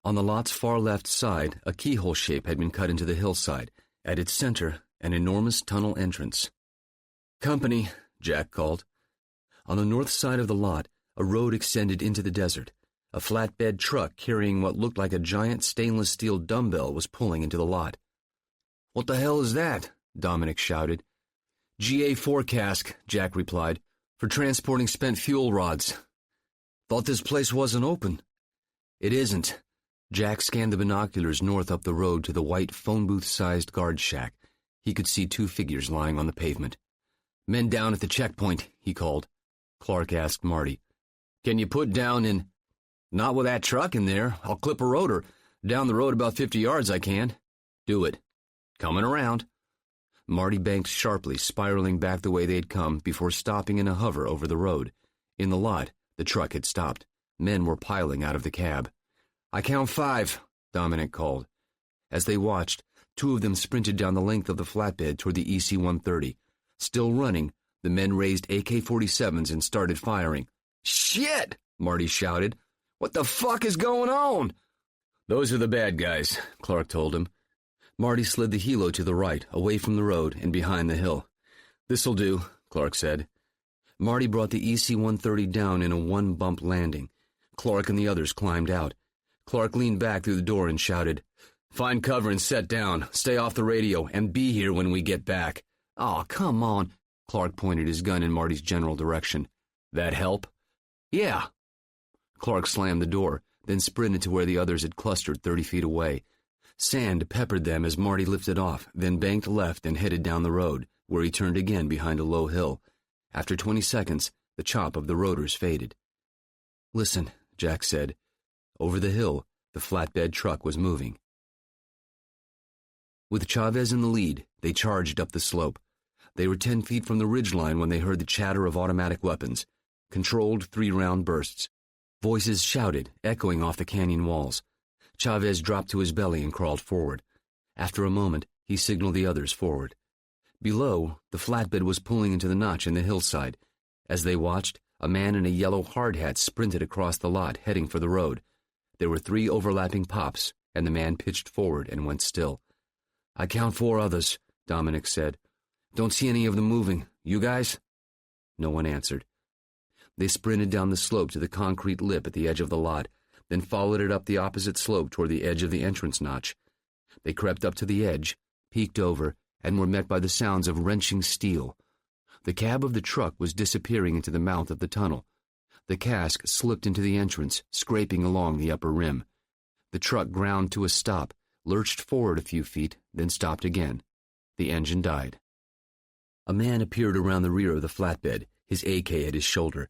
[SPEAKER 1] On the lot's far left side, a keyhole shape had been cut into the hillside. At its center, an enormous tunnel entrance. "Company," Jack called. On the north side of the lot, A road extended into the desert. A flatbed truck carrying what looked like a giant stainless steel dumbbell was pulling into the lot. "What the hell is that?" Dominic shouted. "GA4 cask," Jack replied, "for transporting spent fuel rods." "Thought this place wasn't open." "It isn't." Jack scanned the binoculars north up the road to the white phone booth-sized guard shack. He could see 2 figures lying on the pavement. "Men down at the checkpoint," he called. Clark asked Marty, "Can you put down in—" "Not with that truck in there. I'll clip a rotor. Down the road about 50 yards I can." "Do it." "Coming around." Marty banked sharply, spiraling back the way they'd come before stopping in a hover over the road. In the lot, the truck had stopped. Men were piling out of the cab. "I count 5, Dominic called. As they watched, 2 of them sprinted down the length of the flatbed toward the EC-130. Still running, the men raised AK-47s and started firing. "Shit!" Marty shouted. "What the fuck is going on?" "Those are the bad guys," Clark told him. Marty slid the helo to the right, away from the road and behind the hill. "This'll do," Clark said. Marty brought the EC-130 down in a 1-bump landing. Clark and the others climbed out. Clark leaned back through the door and shouted, "Find cover and set down. Stay off the radio, and be here when we get back." "Aw, come on." Clark pointed his gun in Marty's general direction. "That help?" "Yeah." Clark slammed the door, then sprinted to where the others had clustered 30 feet away. Sand peppered them as Marty lifted off, then banked left and headed down the road, where he turned again behind a low hill. After 20 seconds, the chop of the rotors faded. "Listen," Jack said. Over the hill, the flatbed truck was moving. With Chavez in the lead, they charged up the slope. They were 10 feet from the ridgeline when they heard the chatter of automatic weapons. Controlled 3-round bursts. Voices shouted, echoing off the canyon walls. Chavez dropped to his belly and crawled forward. After a moment, he signaled the others forward. Below, the flatbed was pulling into the notch in the hillside. As they watched, a man in a yellow hard hat sprinted across the lot, heading for the road. There were 3 overlapping pops, and the man pitched forward and went still. "I count 4 others," Dominic said. "Don't see any of them moving. You guys?" No one answered. They sprinted down the slope to the concrete lip at the edge of the lot, then followed it up the opposite slope toward the edge of the entrance notch. They crept up to the edge, peeked over, and were met by the sounds of wrenching steel. The cab of the truck was disappearing into the mouth of the tunnel. The cask slipped into the entrance, scraping along the upper rim. The truck ground to a stop, lurched forward a few feet, then stopped again. The engine died. A man appeared around the rear of the flatbed, his AK at his shoulder.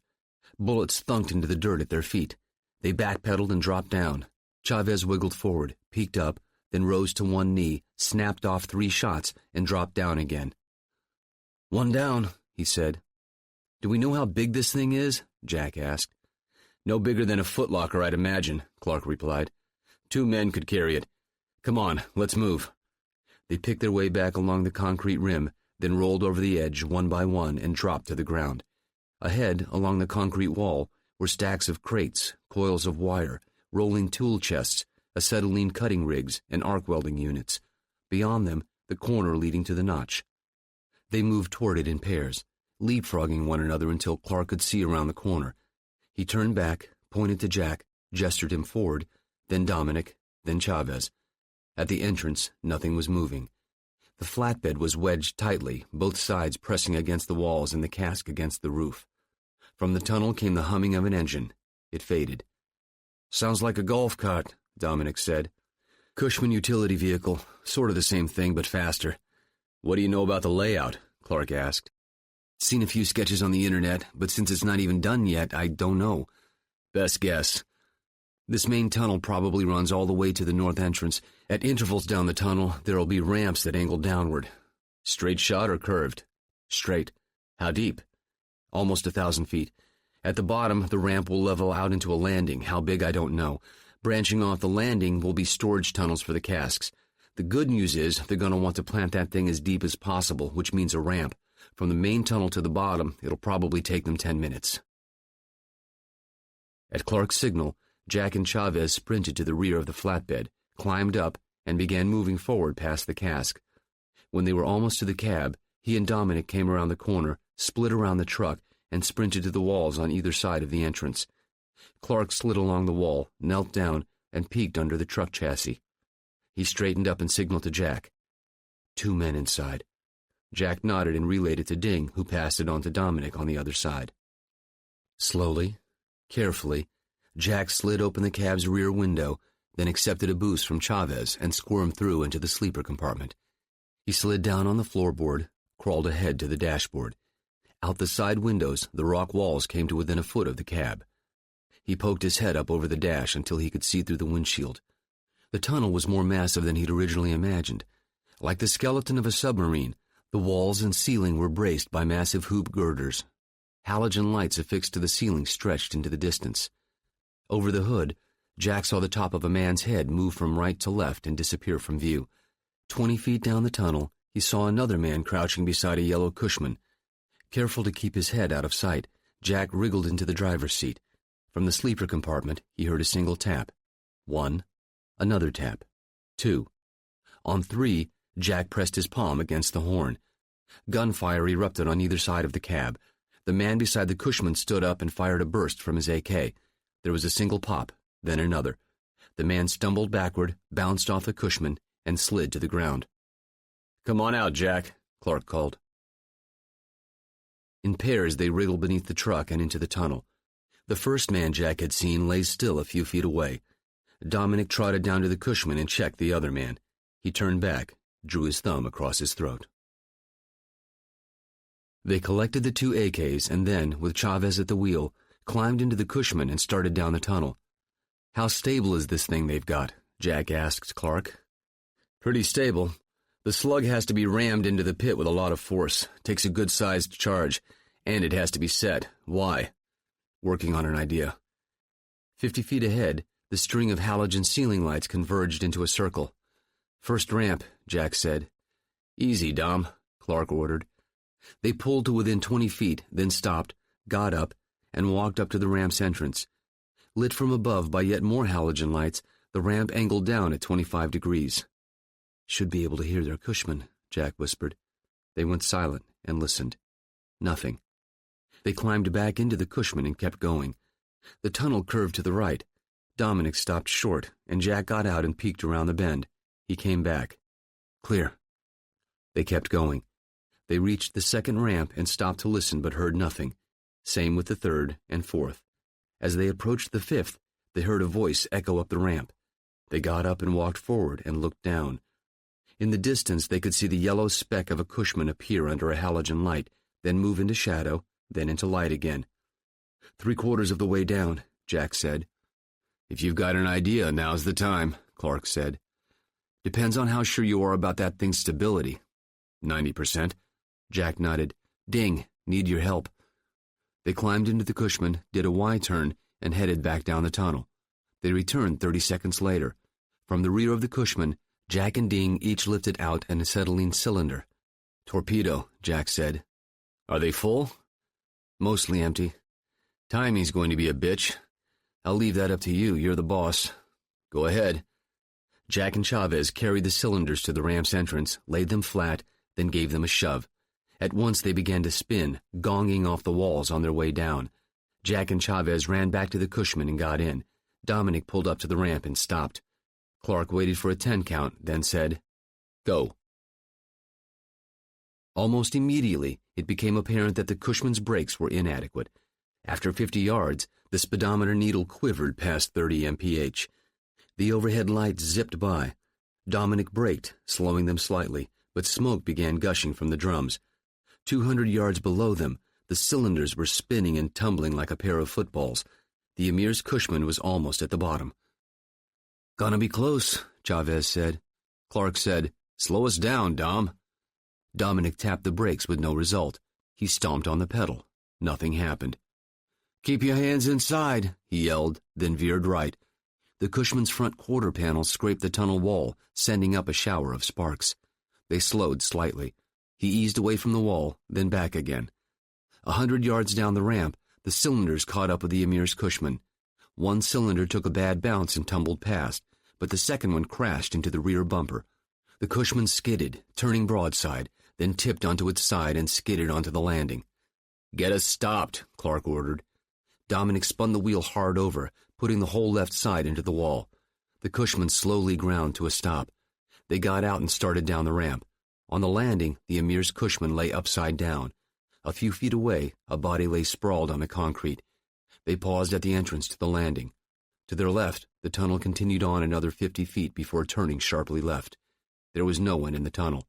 [SPEAKER 1] Bullets thunked into the dirt at their feet. They backpedaled and dropped down. Chavez wiggled forward, peeked up, then rose to one knee, snapped off 3 shots, and dropped down again. "One down," he said. "Do we know how big this thing is?" Jack asked. "No bigger than a footlocker, I'd imagine," Clark replied. 2 men could carry it. Come on, let's move." They picked their way back along the concrete rim, then rolled over the edge one by one and dropped to the ground. Ahead, along the concrete wall, were stacks of crates, coils of wire, rolling tool chests, acetylene cutting rigs, and arc welding units. Beyond them, the corner leading to the notch. They moved toward it in pairs, leapfrogging one another until Clark could see around the corner. He turned back, pointed to Jack, gestured him forward, then Dominic, then Chavez. At the entrance, nothing was moving. The flatbed was wedged tightly, both sides pressing against the walls and the cask against the roof. From the tunnel came the humming of an engine. It faded. "Sounds like a golf cart," Dominic said. "Cushman utility vehicle, sort of the same thing, but faster." "What do you know about the layout?" Clark asked. "Seen a few sketches on the internet, but since it's not even done yet, I don't know." "Best guess." "This main tunnel probably runs all the way to the north entrance. At intervals down the tunnel, there'll be ramps that angle downward." "Straight shot or curved?" "Straight." "How deep?" "Almost 1,000 feet. At the bottom, the ramp will level out into a landing. How big, I don't know. Branching off the landing will be storage tunnels for the casks. The good news is they're going to want to plant that thing as deep as possible, which means a ramp. From the main tunnel to the bottom, it'll probably take them 10 minutes. At Clark's signal, Jack and Chavez sprinted to the rear of the flatbed, climbed up, and began moving forward past the cask. When they were almost to the cab, he and Dominic came around the corner, split around the truck, and sprinted to the walls on either side of the entrance. Clark slid along the wall, knelt down, and peeked under the truck chassis. He straightened up and signaled to Jack. 2 men inside. Jack nodded and relayed it to Ding, who passed it on to Dominic on the other side. Slowly, carefully, Jack slid open the cab's rear window, then accepted a boost from Chavez and squirmed through into the sleeper compartment. He slid down on the floorboard, crawled ahead to the dashboard. Out the side windows, the rock walls came to within a foot of the cab. He poked his head up over the dash until he could see through the windshield. The tunnel was more massive than he'd originally imagined. Like the skeleton of a submarine, the walls and ceiling were braced by massive hoop girders. Halogen lights affixed to the ceiling stretched into the distance. Over the hood, Jack saw the top of a man's head move from right to left and disappear from view. 20 feet down the tunnel, he saw another man crouching beside a yellow Cushman. Careful to keep his head out of sight, Jack wriggled into the driver's seat. From the sleeper compartment, he heard a single tap. 1. Another tap. 2. On 3, Jack pressed his palm against the horn. Gunfire erupted on either side of the cab. The man beside the Cushman stood up and fired a burst from his AK. There was a single pop, then another. The man stumbled backward, bounced off the Cushman, and slid to the ground. "Come on out, Jack," Clark called. In pairs, they wriggled beneath the truck and into the tunnel. The first man Jack had seen lay still a few feet away. Dominic trotted down to the Cushman and checked the other man. He turned back, drew his thumb across his throat. They collected the 2 AKs and then, with Chavez at the wheel, climbed into the Cushman and started down the tunnel. "How stable is this thing they've got?" Jack asked Clark. "Pretty stable. The slug has to be rammed into the pit with a lot of force. Takes a good-sized charge. And it has to be set. Why?" "Working on an idea." 50 feet ahead, the string of halogen ceiling lights converged into a circle. "First ramp," Jack said. "Easy, Dom," Clark ordered. They pulled to within 20 feet, then stopped, got up, and walked up to the ramp's entrance. Lit from above by yet more halogen lights, the ramp angled down at 25 degrees. "Should be able to hear their Cushman," Jack whispered. They went silent and listened. Nothing. They climbed back into the Cushman and kept going. The tunnel curved to the right. Dominic stopped short, and Jack got out and peeked around the bend. He came back. "Clear." They kept going. They reached the second ramp and stopped to listen but heard nothing. Same with the third and fourth. As they approached the fifth, they heard a voice echo up the ramp. They got up and walked forward and looked down. In the distance, they could see the yellow speck of a Cushman appear under a halogen light, then move into shadow, then into light again. "3/4 of the way down," Jack said. "If you've got an idea, now's the time," Clark said. "Depends on how sure you are about that thing's stability." 90%. Jack nodded. "Ding, need your help." They climbed into the Cushman, did a Y-turn, and headed back down the tunnel. They returned 30 seconds later. From the rear of the Cushman, Jack and Ding each lifted out an acetylene cylinder. "Torpedo," Jack said. "Are they full?" "Mostly empty. Timing's going to be a bitch. I'll leave that up to you, you're the boss." "Go ahead." Jack and Chavez carried the cylinders to the ramp's entrance, laid them flat, then gave them a shove. At once they began to spin, gonging off the walls on their way down. Jack and Chavez ran back to the Cushman and got in. Dominic pulled up to the ramp and stopped. Clark waited for a 10 count, then said, "Go." Almost immediately, it became apparent that the Cushman's brakes were inadequate. After 50 yards, the speedometer needle quivered past 30 mph. The overhead lights zipped by. Dominic braked, slowing them slightly, but smoke began gushing from the drums. 200 yards below them, the cylinders were spinning and tumbling like a pair of footballs. The Emir's Cushman was almost at the bottom. "Gonna be close," Chavez said. Clark said, "Slow us down, Dom." Dominic tapped the brakes with no result. He stomped on the pedal. Nothing happened. "Keep your hands inside," he yelled, then veered right. The Cushman's front quarter panel scraped the tunnel wall, sending up a shower of sparks. They slowed slightly. He eased away from the wall, then back again. 100 yards down the ramp, the cylinders caught up with the Emir's Cushman. One cylinder took a bad bounce and tumbled past, but the second one crashed into the rear bumper. The Cushman skidded, turning broadside, then tipped onto its side and skidded onto the landing. "Get us stopped," Clark ordered. Dominic spun the wheel hard over, putting the whole left side into the wall. The Cushman slowly ground to a stop. They got out and started down the ramp. On the landing, the Emir's Cushman lay upside down. A few feet away, a body lay sprawled on the concrete. They paused at the entrance to the landing. To their left, the tunnel continued on another 50 feet before turning sharply left. There was no one in the tunnel.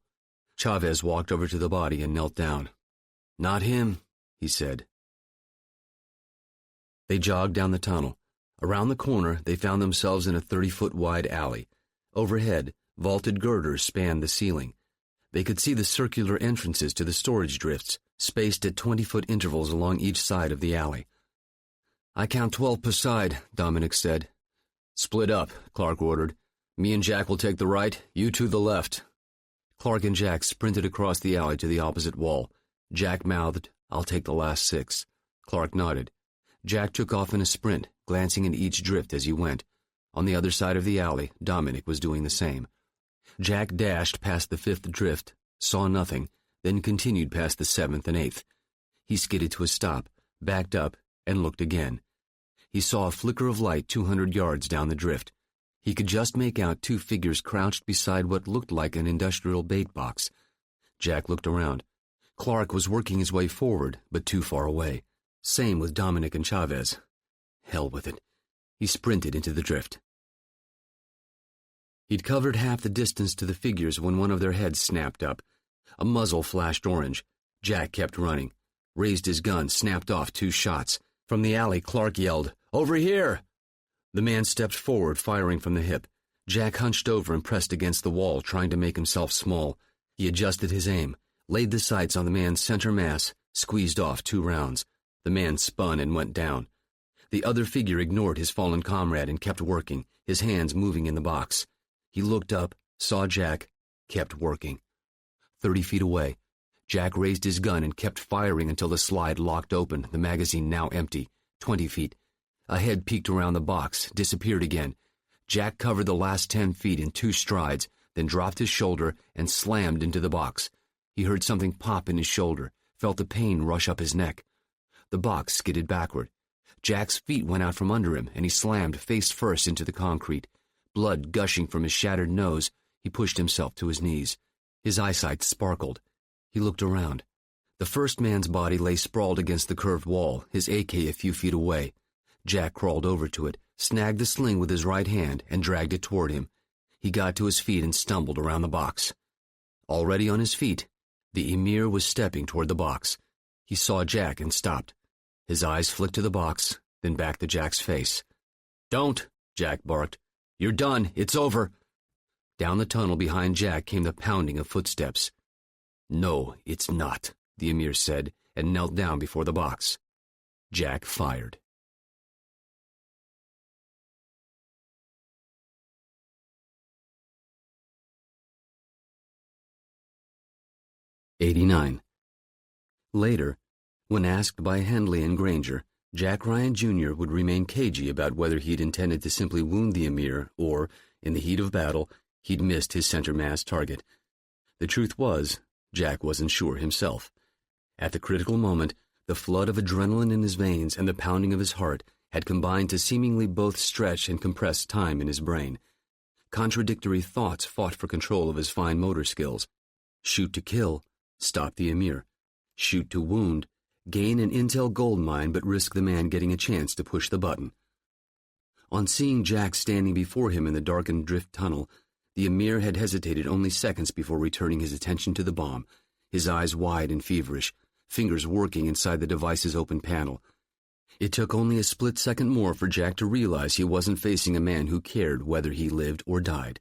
[SPEAKER 1] Chavez walked over to the body and knelt down. "Not him," he said. They jogged down the tunnel. Around the corner, they found themselves in a 30-foot wide alley. Overhead, vaulted girders spanned the ceiling. They could see the circular entrances to the storage drifts, spaced at 20-foot intervals along each side of the alley. "I count 12 per side," Dominic said. "Split up," Clark ordered. "Me and Jack will take the right, you two the left." Clark and Jack sprinted across the alley to the opposite wall. Jack mouthed, "I'll take the last 6." Clark nodded. Jack took off in a sprint, glancing at each drift as he went. On the other side of the alley, Dominic was doing the same. Jack dashed past the 5th drift, saw nothing, then continued past the 7th and 8th. He skidded to a stop, backed up, and looked again. He saw a flicker of light 200 yards down the drift. He could just make out 2 figures crouched beside what looked like an industrial bait box. Jack looked around. Clark was working his way forward, but too far away. Same with Dominic and Chavez. Hell with it. He sprinted into the drift. He'd covered half the distance to the figures when one of their heads snapped up. A muzzle flashed orange. Jack kept running. Raised his gun, snapped off 2 shots. From the alley, Clark yelled, "Over here!" The man stepped forward, firing from the hip. Jack hunched over and pressed against the wall, trying to make himself small. He adjusted his aim, laid the sights on the man's center mass, squeezed off 2 rounds. The man spun and went down. The other figure ignored his fallen comrade and kept working, his hands moving in the box. He looked up, saw Jack, kept working. 30 feet away, Jack raised his gun and kept firing until the slide locked open, the magazine now empty. 20 feet. A head peeked around the box, disappeared again. Jack covered the last 10 feet in 2 strides, then dropped his shoulder and slammed into the box. He heard something pop in his shoulder, felt the pain rush up his neck. The box skidded backward. Jack's feet went out from under him, and he slammed face first into the concrete. Blood gushing from his shattered nose, he pushed himself to his knees. His eyesight sparkled. He looked around. The first man's body lay sprawled against the curved wall, his AK a few feet away. Jack crawled over to it, snagged the sling with his right hand, and dragged it toward him. He got to his feet and stumbled around the box. Already on his feet, the Emir was stepping toward the box. He saw Jack and stopped. His eyes flicked to the box, then back to Jack's face. "Don't!" Jack barked. "You're done. It's over." Down the tunnel behind Jack came the pounding of footsteps. "No, it's not," the Emir said, and knelt down before the box. Jack fired. '89. Later, when asked by Hendley and Granger, Jack Ryan Jr. would remain cagey about whether he'd intended to simply wound the Emir or, in the heat of battle, he'd missed his center mass target. The truth was, Jack wasn't sure himself. At the critical moment, the flood of adrenaline in his veins and the pounding of his heart had combined to seemingly both stretch and compress time in his brain. Contradictory thoughts fought for control of his fine motor skills. Shoot to kill, stop the Emir. Shoot to wound, gain an intel gold mine but risk the man getting a chance to push the button. On seeing Jack standing before him in the darkened drift tunnel, the Emir had hesitated only seconds before returning his attention to the bomb, his eyes wide and feverish, fingers working inside the device's open panel. It took only a split second more for Jack to realize he wasn't facing a man who cared whether he lived or died.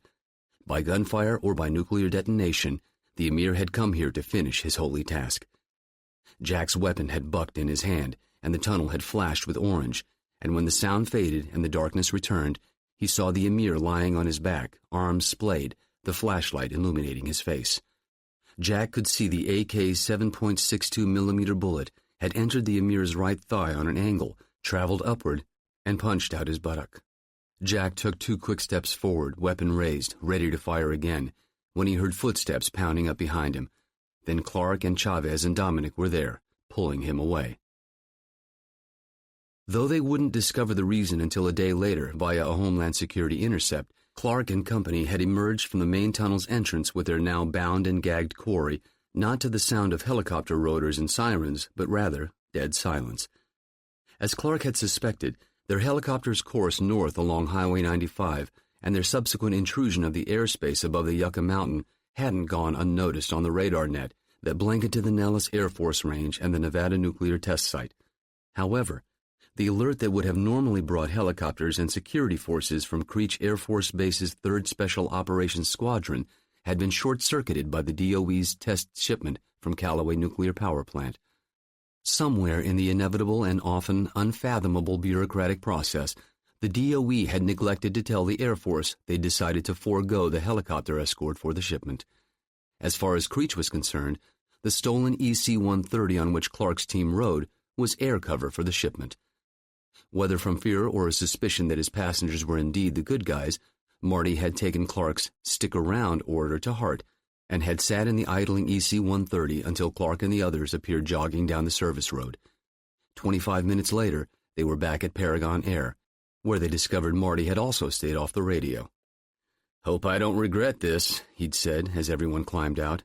[SPEAKER 1] By gunfire or by nuclear detonation, the Emir had come here to finish his holy task. Jack's weapon had bucked in his hand, and the tunnel had flashed with orange, and when the sound faded and the darkness returned, he saw the Emir lying on his back, arms splayed, the flashlight illuminating his face. Jack could see the AK 7.62mm bullet had entered the Emir's right thigh on an angle, traveled upward, and punched out his buttock. Jack took 2 quick steps forward, weapon raised, ready to fire again, when he heard footsteps pounding up behind him. Then Clark and Chavez and Dominic were there, pulling him away. Though they wouldn't discover the reason until a day later via a Homeland Security intercept, Clark and company had emerged from the main tunnel's entrance with their now bound and gagged quarry, not to the sound of helicopter rotors and sirens, but rather dead silence. As Clark had suspected, their helicopter's course north along Highway 95 and their subsequent intrusion of the airspace above the Yucca Mountain hadn't gone unnoticed on the radar net that blanketed the Nellis Air Force Range and the Nevada nuclear test site. However, the alert that would have normally brought helicopters and security forces from Creech Air Force Base's 3rd Special Operations Squadron had been short-circuited by the DOE's test shipment from Callaway Nuclear Power Plant. Somewhere in the inevitable and often unfathomable bureaucratic process, the DOE had neglected to tell the Air Force they'd decided to forego the helicopter escort for the shipment. As far as Creech was concerned, the stolen EC-130 on which Clark's team rode was air cover for the shipment. Whether from fear or a suspicion that his passengers were indeed the good guys, Marty had taken Clark's stick-around order to heart and had sat in the idling EC-130 until Clark and the others appeared jogging down the service road. 25 minutes later, they were back at Paragon Air, where they discovered Marty had also stayed off the radio. "Hope I don't regret this," he'd said as everyone climbed out.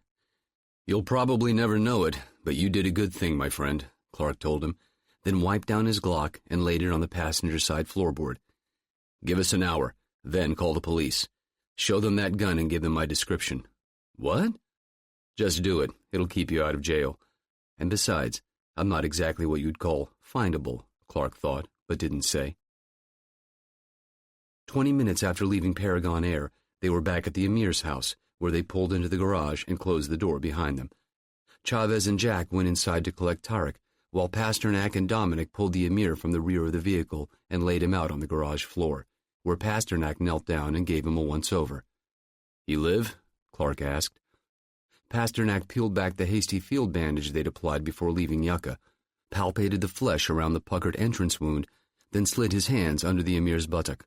[SPEAKER 1] "You'll probably never know it, but you did a good thing, my friend," Clark told him, then wiped down his Glock and laid it on the passenger side floorboard. "Give us an hour, then call the police. Show them that gun and give them my description." "What?" "Just do it. It'll keep you out of jail. And besides, I'm not exactly what you'd call findable," Clark thought, but didn't say. 20 minutes after leaving Paragon Air, they were back at the Emir's house, where they pulled into the garage and closed the door behind them. Chavez and Jack went inside to collect Tarek, while Pasternak and Dominic pulled the Emir from the rear of the vehicle and laid him out on the garage floor, where Pasternak knelt down and gave him a once-over. "You live?" Clark asked. Pasternak peeled back the hasty field bandage they'd applied before leaving Yucca, palpated the flesh around the puckered entrance wound, then slid his hands under the Emir's buttock.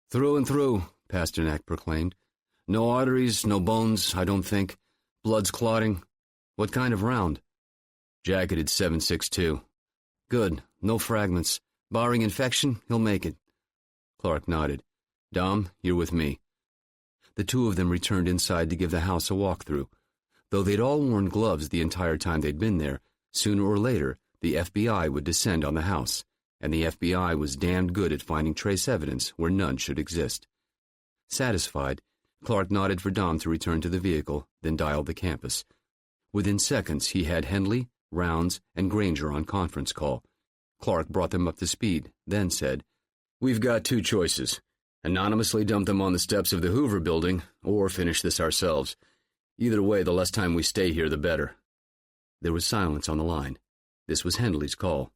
[SPEAKER 1] "Through and through," Pasternak proclaimed. "No arteries, no bones, I don't think. Blood's clotting. What kind of round?" "Jacketed 7.62. "Good. No fragments. Barring infection, he'll make it." Clark nodded. "Dom, you're with me." The two of them returned inside to give the house a walkthrough. Though they'd all worn gloves the entire time they'd been there, sooner or later, the FBI would descend on the house, and the FBI was damned good at finding trace evidence where none should exist. Satisfied, Clark nodded for Dom to return to the vehicle, then dialed the campus. Within seconds, he had Hendley, Rounds, and Granger on conference call. Clark brought them up to speed, then said, "We've got two choices. Anonymously dump them on the steps of the Hoover building, or finish this ourselves. Either way, the less time we stay here, the better." There was silence on the line. This was Hendley's call.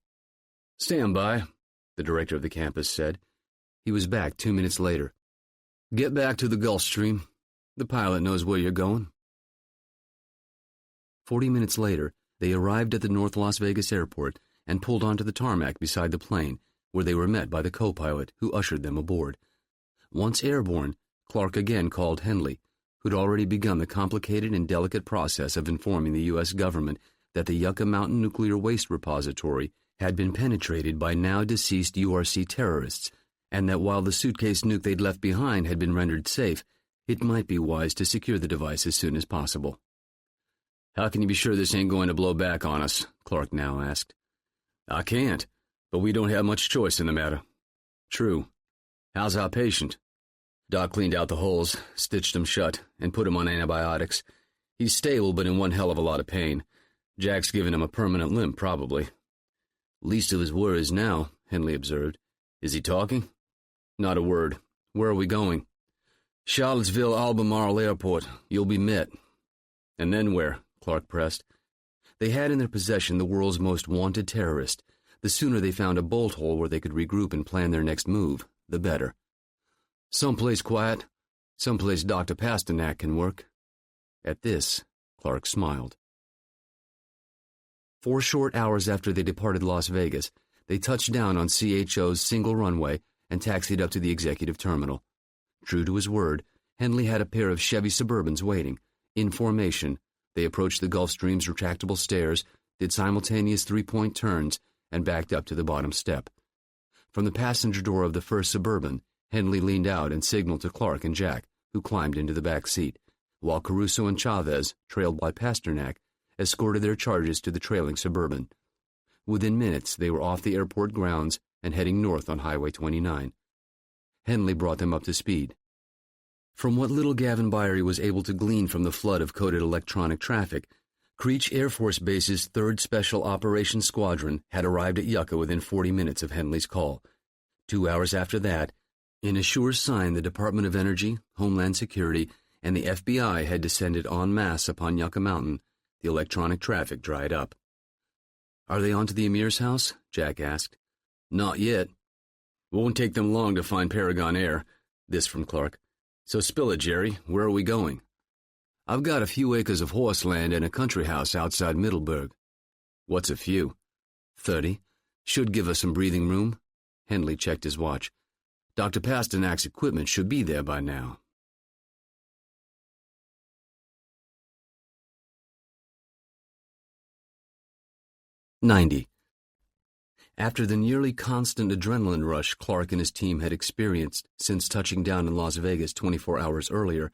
[SPEAKER 1] "Stand by," the director of the campus said. He was back 2 minutes later. "Get back to the Gulf Stream. The pilot knows where you're going." 40 minutes later, they arrived at the North Las Vegas airport and pulled onto the tarmac beside the plane, where they were met by the co-pilot, who ushered them aboard. Once airborne, Clark again called Hendley, who'd already begun the complicated and delicate process of informing the U.S. government that the Yucca Mountain Nuclear Waste Repository had been penetrated by now-deceased URC terrorists, and that while the suitcase nuke they'd left behind had been rendered safe, it might be wise to secure the device as soon as possible. "How can you be sure this ain't going to blow back on us?" Clark now asked. "I can't, but we don't have much choice in the matter." "True. How's our patient?" Doc cleaned out the holes, stitched them shut, and put him on antibiotics. "He's stable, but in one hell of a lot of pain. Jack's given him a permanent limp, probably." "Least of his worries now," Hendley observed. "Is he talking?" "Not a word. Where are we going?" "Charlottesville Albemarle Airport. You'll be met." "And then where?" Clark pressed. They had in their possession the world's most wanted terrorist. The sooner they found a bolt hole where they could regroup and plan their next move, the better. "Someplace quiet. Someplace Dr. Pasternak can work." At this, Clark smiled. 4 short hours after they departed Las Vegas, they touched down on CHO's single runway and taxied up to the executive terminal. True to his word, Hendley had a pair of Chevy Suburbans waiting. In formation, they approached the Gulfstream's retractable stairs, did simultaneous three-point turns, and backed up to the bottom step. From the passenger door of the first Suburban, Henley leaned out and signaled to Clark and Jack, who climbed into the back seat, while Caruso and Chavez, trailed by Pasternak, escorted their charges to the trailing Suburban. Within minutes, they were off the airport grounds and heading north on Highway 29. Henley brought them up to speed. From what little Gavin Byrie was able to glean from the flood of coded electronic traffic, Creech Air Force Base's 3rd Special Operations Squadron had arrived at Yucca within 40 minutes of Henley's call. 2 hours after that, in a sure sign the Department of Energy, Homeland Security, and the FBI had descended en masse upon Yucca Mountain, the electronic traffic dried up. "Are they on to the Emir's house?" Jack asked. "Not yet. Won't take them long to find Paragon Air." This from Clark. "So spill it, Jerry. Where are we going?" "I've got a few acres of horse land and a country house outside Middleburg." "What's a few?" 30. Should give us some breathing room." Henley checked his watch. "Dr. Pasternak's equipment should be there by now." "90. After the nearly constant adrenaline rush Clark and his team had experienced since touching down in Las Vegas 24 hours earlier,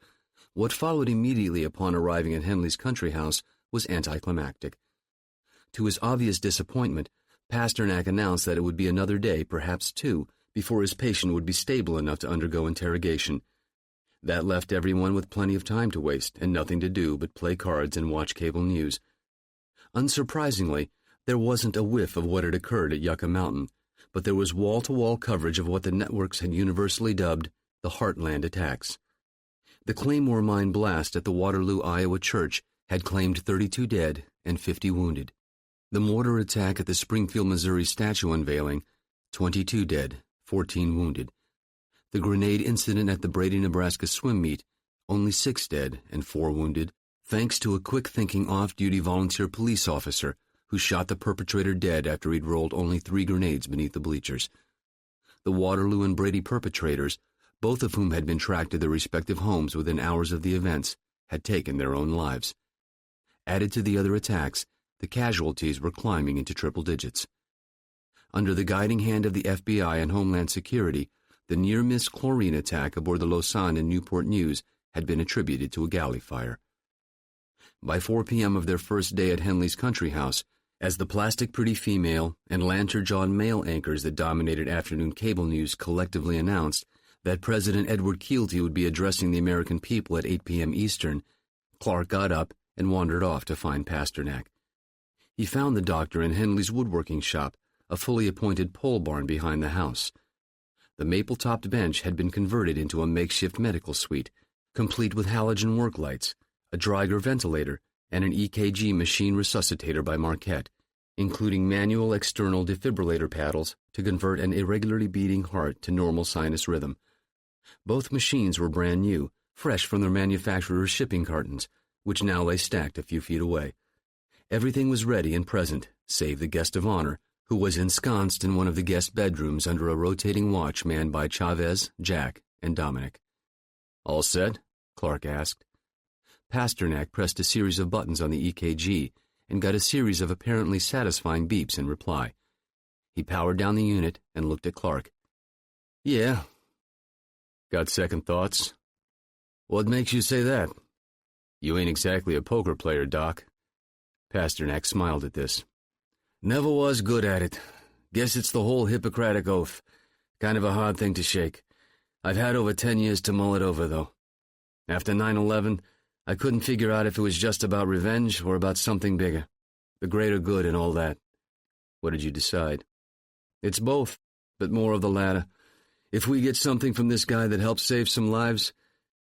[SPEAKER 1] what followed immediately upon arriving at Henley's country house was anticlimactic. To his obvious disappointment, Pasternak announced that it would be another day, perhaps 2, before his patient would be stable enough to undergo interrogation. That left everyone with plenty of time to waste and nothing to do but play cards and watch cable news. Unsurprisingly, there wasn't a whiff of what had occurred at Yucca Mountain, but there was wall-to-wall coverage of what the networks had universally dubbed the Heartland attacks. The Claymore mine blast at the Waterloo, Iowa church had claimed 32 dead and 50 wounded. The mortar attack at the Springfield, Missouri statue unveiling, 22 dead, 14 wounded. The grenade incident at the Brady, Nebraska swim meet, only 6 dead and 4 wounded, thanks to a quick-thinking off-duty volunteer police officer who shot the perpetrator dead after he'd rolled only 3 grenades beneath the bleachers. The Waterloo and Brady perpetrators, both of whom had been tracked to their respective homes within hours of the events, had taken their own lives. Added to the other attacks, the casualties were climbing into triple digits. Under the guiding hand of the FBI and Homeland Security, the near-miss chlorine attack aboard the Lausanne and Newport News had been attributed to a galley fire. By 4 p.m. of their first day at Henley's country house, as the plastic pretty female and lantern-jawed male anchors that dominated afternoon cable news collectively announced that President Edward Keelty would be addressing the American people at 8 p.m. Eastern, Clark got up and wandered off to find Pasternak. He found the doctor in Henley's woodworking shop, a fully appointed pole barn behind the house. The maple-topped bench had been converted into a makeshift medical suite, complete with halogen work lights, a Dreiger ventilator, and an EKG machine resuscitator by Marquette, including manual external defibrillator paddles to convert an irregularly beating heart to normal sinus rhythm. Both machines were brand new, fresh from their manufacturer's shipping cartons, which now lay stacked a few feet away. Everything was ready and present, save the guest of honor, who was ensconced in one of the guest bedrooms under a rotating watch manned by Chavez, Jack, and Dominic. "All set?" Clark asked. Pasternak pressed a series of buttons on the EKG and got a series of apparently satisfying beeps in reply. He powered down the unit and looked at Clark. "Yeah." "Got second thoughts?" "What makes you say that?" "You ain't exactly a poker player, Doc." Pasternak smiled at this. "Never was good at it. Guess it's the whole Hippocratic Oath. Kind of a hard thing to shake. I've had over 10 years to mull it over, though. After 9/11, I couldn't figure out if it was just about revenge or about something bigger. The greater good and all that." "What did you decide?" "It's both, but more of the latter. If we get something from this guy that helps save some lives,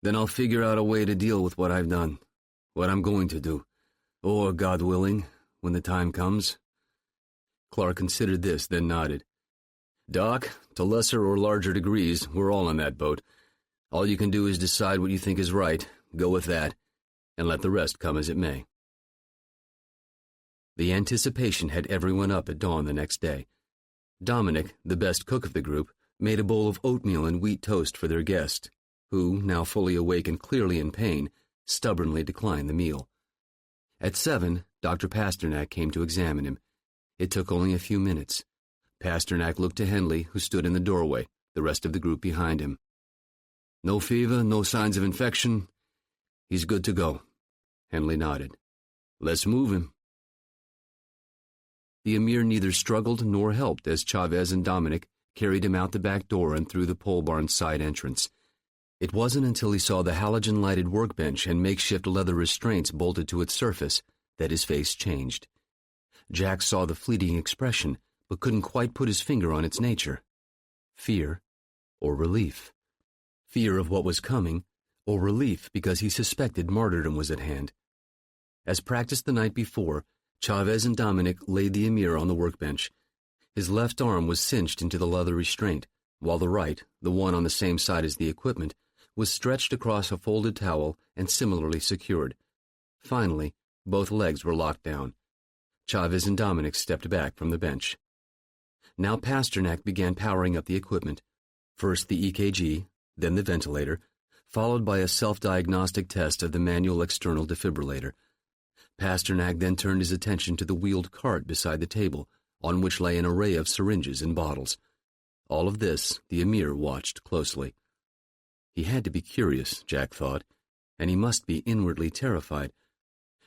[SPEAKER 1] then I'll figure out a way to deal with what I've done, what I'm going to do, or, God willing, when the time comes." Clark considered this, then nodded. "Doc, to lesser or larger degrees, we're all in that boat. All you can do is decide what you think is right, go with that, and let the rest come as it may." The anticipation had everyone up at dawn the next day. Dominic, the best cook of the group, made a bowl of oatmeal and wheat toast for their guest, who, now fully awake and clearly in pain, stubbornly declined the meal. At 7, Dr. Pasternak came to examine him. It took only a few minutes. Pasternak looked to Henley, who stood in the doorway, the rest of the group behind him. No fever, no signs of infection. He's good to go. Henley nodded. Let's move him. The Emir neither struggled nor helped as Chavez and Dominic carried him out the back door and through the pole barn's side entrance. It wasn't until he saw the halogen-lighted workbench and makeshift leather restraints bolted to its surface that his face changed. Jack saw the fleeting expression, but couldn't quite put his finger on its nature. Fear or relief. Fear of what was coming, or relief because he suspected martyrdom was at hand. As practiced the night before, Chavez and Dominic laid the Emir on the workbench. His left arm was cinched into the leather restraint, while the right, the one on the same side as the equipment, was stretched across a folded towel and similarly secured. Finally, both legs were locked down. Chavez and Dominic stepped back from the bench. Now Pasternak began powering up the equipment. First the EKG, then the ventilator, followed by a self-diagnostic test of the manual external defibrillator. Pasternak then turned his attention to the wheeled cart beside the table, on which lay an array of syringes and bottles. All of this the Emir watched closely. He had to be curious, Jack thought, and he must be inwardly terrified.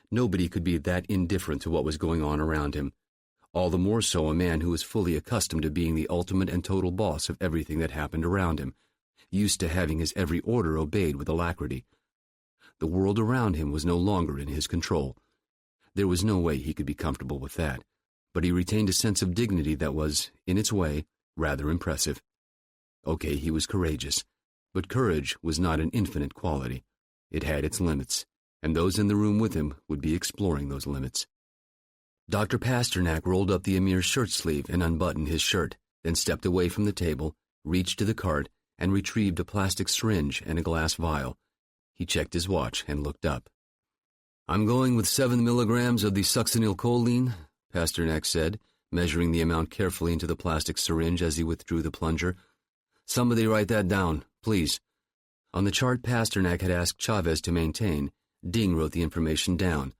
[SPEAKER 1] Nobody could be that indifferent to what was going on around him, all the more so a man who was fully accustomed to being the ultimate and total boss of everything that happened around him, used to having his every order obeyed with alacrity. The world around him was no longer in his control. There was no way he could be comfortable with that, but he retained a sense of dignity that was, in its way, rather impressive. Okay, he was courageous, but courage was not an infinite quality. It had its limits, and those in the room with him would be exploring those limits. Dr. Pasternak rolled up the Emir's shirt sleeve and unbuttoned his shirt, then stepped away from the table, reached to the cart, and retrieved a plastic syringe and a glass vial. He checked his watch and looked up. I'm going with 7 milligrams of the succinylcholine, Pasternak said, measuring the amount carefully into the plastic syringe as he withdrew the plunger. Somebody write that down, please. On the chart Pasternak had asked Chavez to maintain, Ding wrote the information down.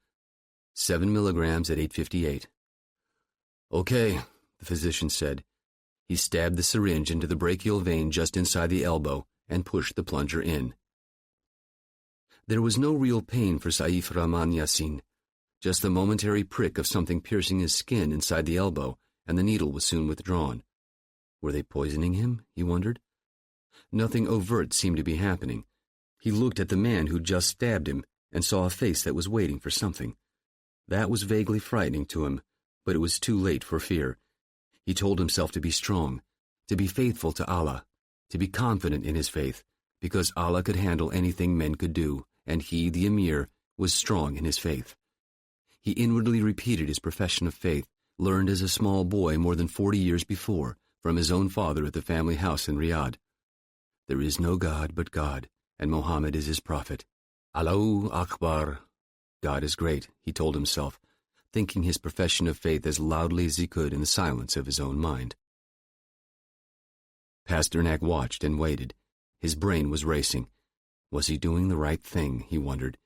[SPEAKER 1] 7 milligrams at 8:58. Okay, the physician said. He stabbed the syringe into the brachial vein just inside the elbow and pushed the plunger in. There was no real pain for Saif Rahman Yassin, just the momentary prick of something piercing his skin inside the elbow, and the needle was soon withdrawn. Were they poisoning him, he wondered? Nothing overt seemed to be happening. He looked at the man who'd just stabbed him and saw a face that was waiting for something. That was vaguely frightening to him, but it was too late for fear. He told himself to be strong, to be faithful to Allah, to be confident in his faith, because Allah could handle anything men could do, and he, the Emir, was strong in his faith. He inwardly repeated his profession of faith, learned as a small boy more than 40 years before, from his own father at the family house in Riyadh. There is no God but God, and Muhammad is his prophet. Allahu Akbar. God is great, he told himself, thinking his profession of faith as loudly as he could in the silence of his own mind. Pasternak watched and waited. His brain was racing. Was he doing the right thing, he wondered.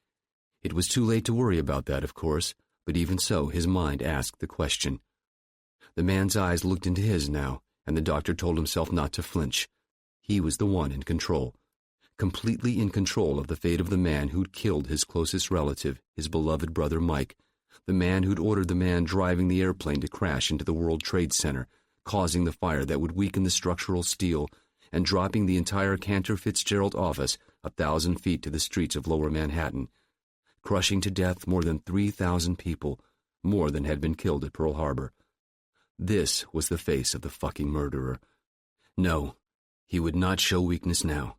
[SPEAKER 1] It was too late to worry about that, of course, but even so his mind asked the question. The man's eyes looked into his now, and the doctor told himself not to flinch. He was the one in control, completely in control of the fate of the man who'd killed his closest relative, his beloved brother Mike, the man who'd ordered the man driving the airplane to crash into the World Trade Center, causing the fire that would weaken the structural steel and dropping the entire Cantor Fitzgerald office 1,000 feet to the streets of Lower Manhattan, crushing to death more than 3,000 people, more than had been killed at Pearl Harbor. This was the face of the fucking murderer. No, he would not show weakness now.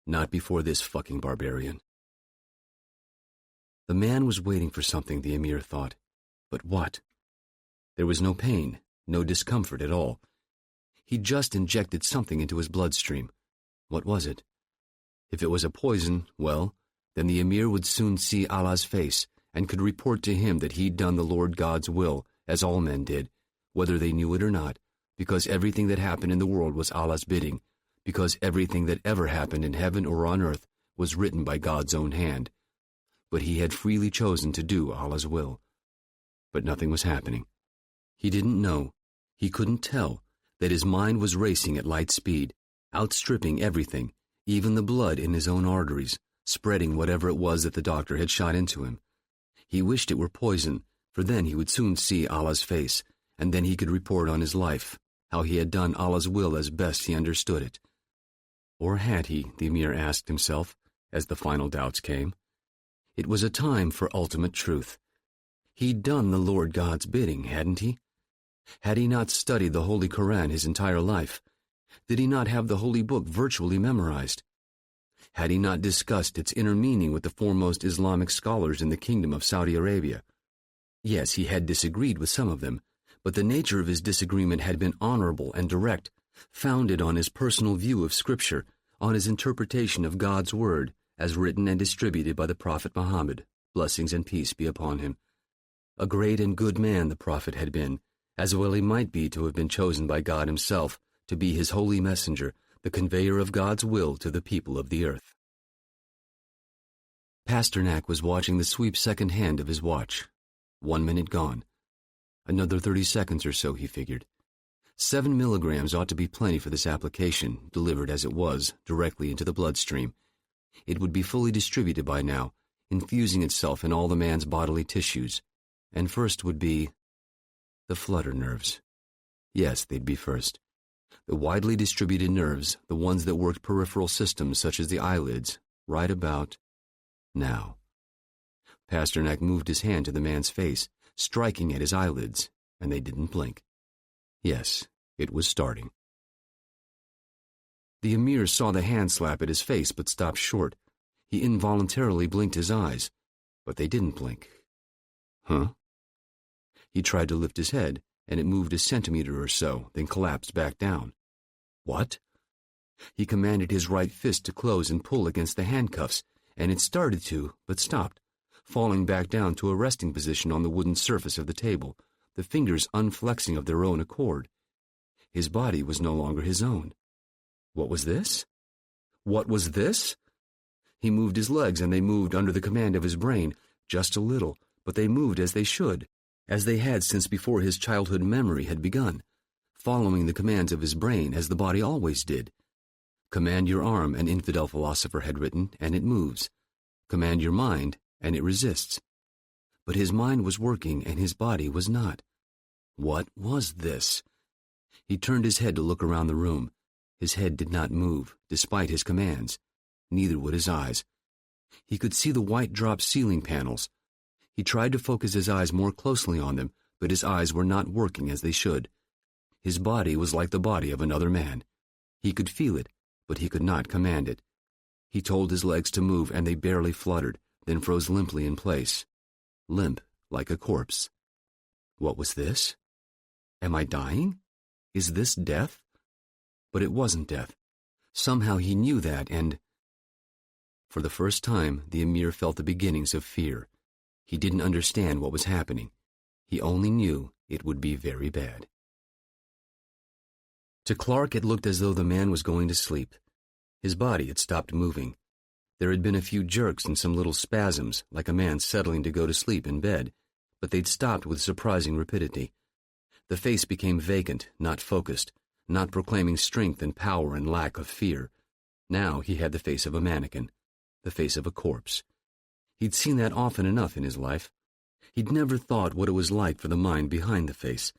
[SPEAKER 1] Not before this fucking barbarian. The man was waiting for something, the Emir thought. But what? There was no pain, no discomfort at all. He'd just injected something into his bloodstream. What was it? If it was a poison, well, then the Emir would soon see Allah's face and could report to him that he'd done the Lord God's will, as all men did, whether they knew it or not, because everything that happened in the world was Allah's bidding, because everything that ever happened in heaven or on earth was written by God's own hand. But he had freely chosen to do Allah's will. but nothing was happening. He didn't know, he couldn't tell, that his mind was racing at light speed, outstripping everything, even the blood in his own arteries, spreading whatever it was that the doctor had shot into him. He wished it were poison, for then he would soon see Allah's face, and then he could report on his life, how he had done Allah's will as best he understood it. Or had he, the emir asked himself, as the final doubts came. It was a time for ultimate truth. He'd done the Lord God's bidding, hadn't he? Had he not studied the Holy Koran his entire life? Did he not have the Holy Book virtually memorized? Had he not discussed its inner meaning with the foremost Islamic scholars in the Kingdom of Saudi Arabia? Yes, he had disagreed with some of them, but the nature of his disagreement had been honorable and direct, founded on his personal view of Scripture, on his interpretation of God's Word, as written and distributed by the Prophet Muhammad, blessings and peace be upon him. A great and good man the Prophet had been, as well he might be to have been chosen by God himself to be his holy messenger, the conveyor of God's will to the people of the earth. Pasternak was watching the sweep second hand of his watch. 1 minute gone. Another 30 seconds or so, he figured. 7 milligrams ought to be plenty for this application, delivered as it was, directly into the bloodstream. It would be fully distributed by now, infusing itself in all the man's bodily tissues. And first would be the flutter nerves. Yes, they'd be first. The widely distributed nerves, the ones that worked peripheral systems such as the eyelids, right about now. Pasternak moved his hand to the man's face, striking at his eyelids, and they didn't blink. Yes, it was starting. The emir saw the hand slap at his face but stopped short. He involuntarily blinked his eyes, but they didn't blink. Huh? He tried to lift his head, and it moved a centimeter or so, then collapsed back down. What? He commanded his right fist to close and pull against the handcuffs, and it started to, but stopped, falling back down to a resting position on the wooden surface of the table, the fingers unflexing of their own accord. His body was no longer his own. What was this? What was this? He moved his legs, and they moved under the command of his brain, just a little, but they moved as they should, as they had since before his childhood memory had begun, following the commands of his brain as the body always did. Command your arm, an infidel philosopher had written, and it moves. Command your mind, and it resists. But his mind was working, and his body was not. What was this? He turned his head to look around the room. His head did not move, despite his commands. Neither would his eyes. He could see the white drop ceiling panels. He tried to focus his eyes more closely on them, but his eyes were not working as they should. His body was like the body of another man. He could feel it, but he could not command it. He told his legs to move, and they barely fluttered, then froze limply in place. Limp, like a corpse. What was this? Am I dying? Is this death? But it wasn't death. Somehow he knew that, and... For the first time, the emir felt the beginnings of fear. He didn't understand what was happening. He only knew it would be very bad. To Clark, it looked as though the man was going to sleep. His body had stopped moving. There had been a few jerks and some little spasms, like a man settling to go to sleep in bed, but they'd stopped with surprising rapidity. The face became vacant, not focused, not proclaiming strength and power and lack of fear. Now he had the face of a mannequin, the face of a corpse. He'd seen that often enough in his life. He'd never thought what it was like for the mind behind the face.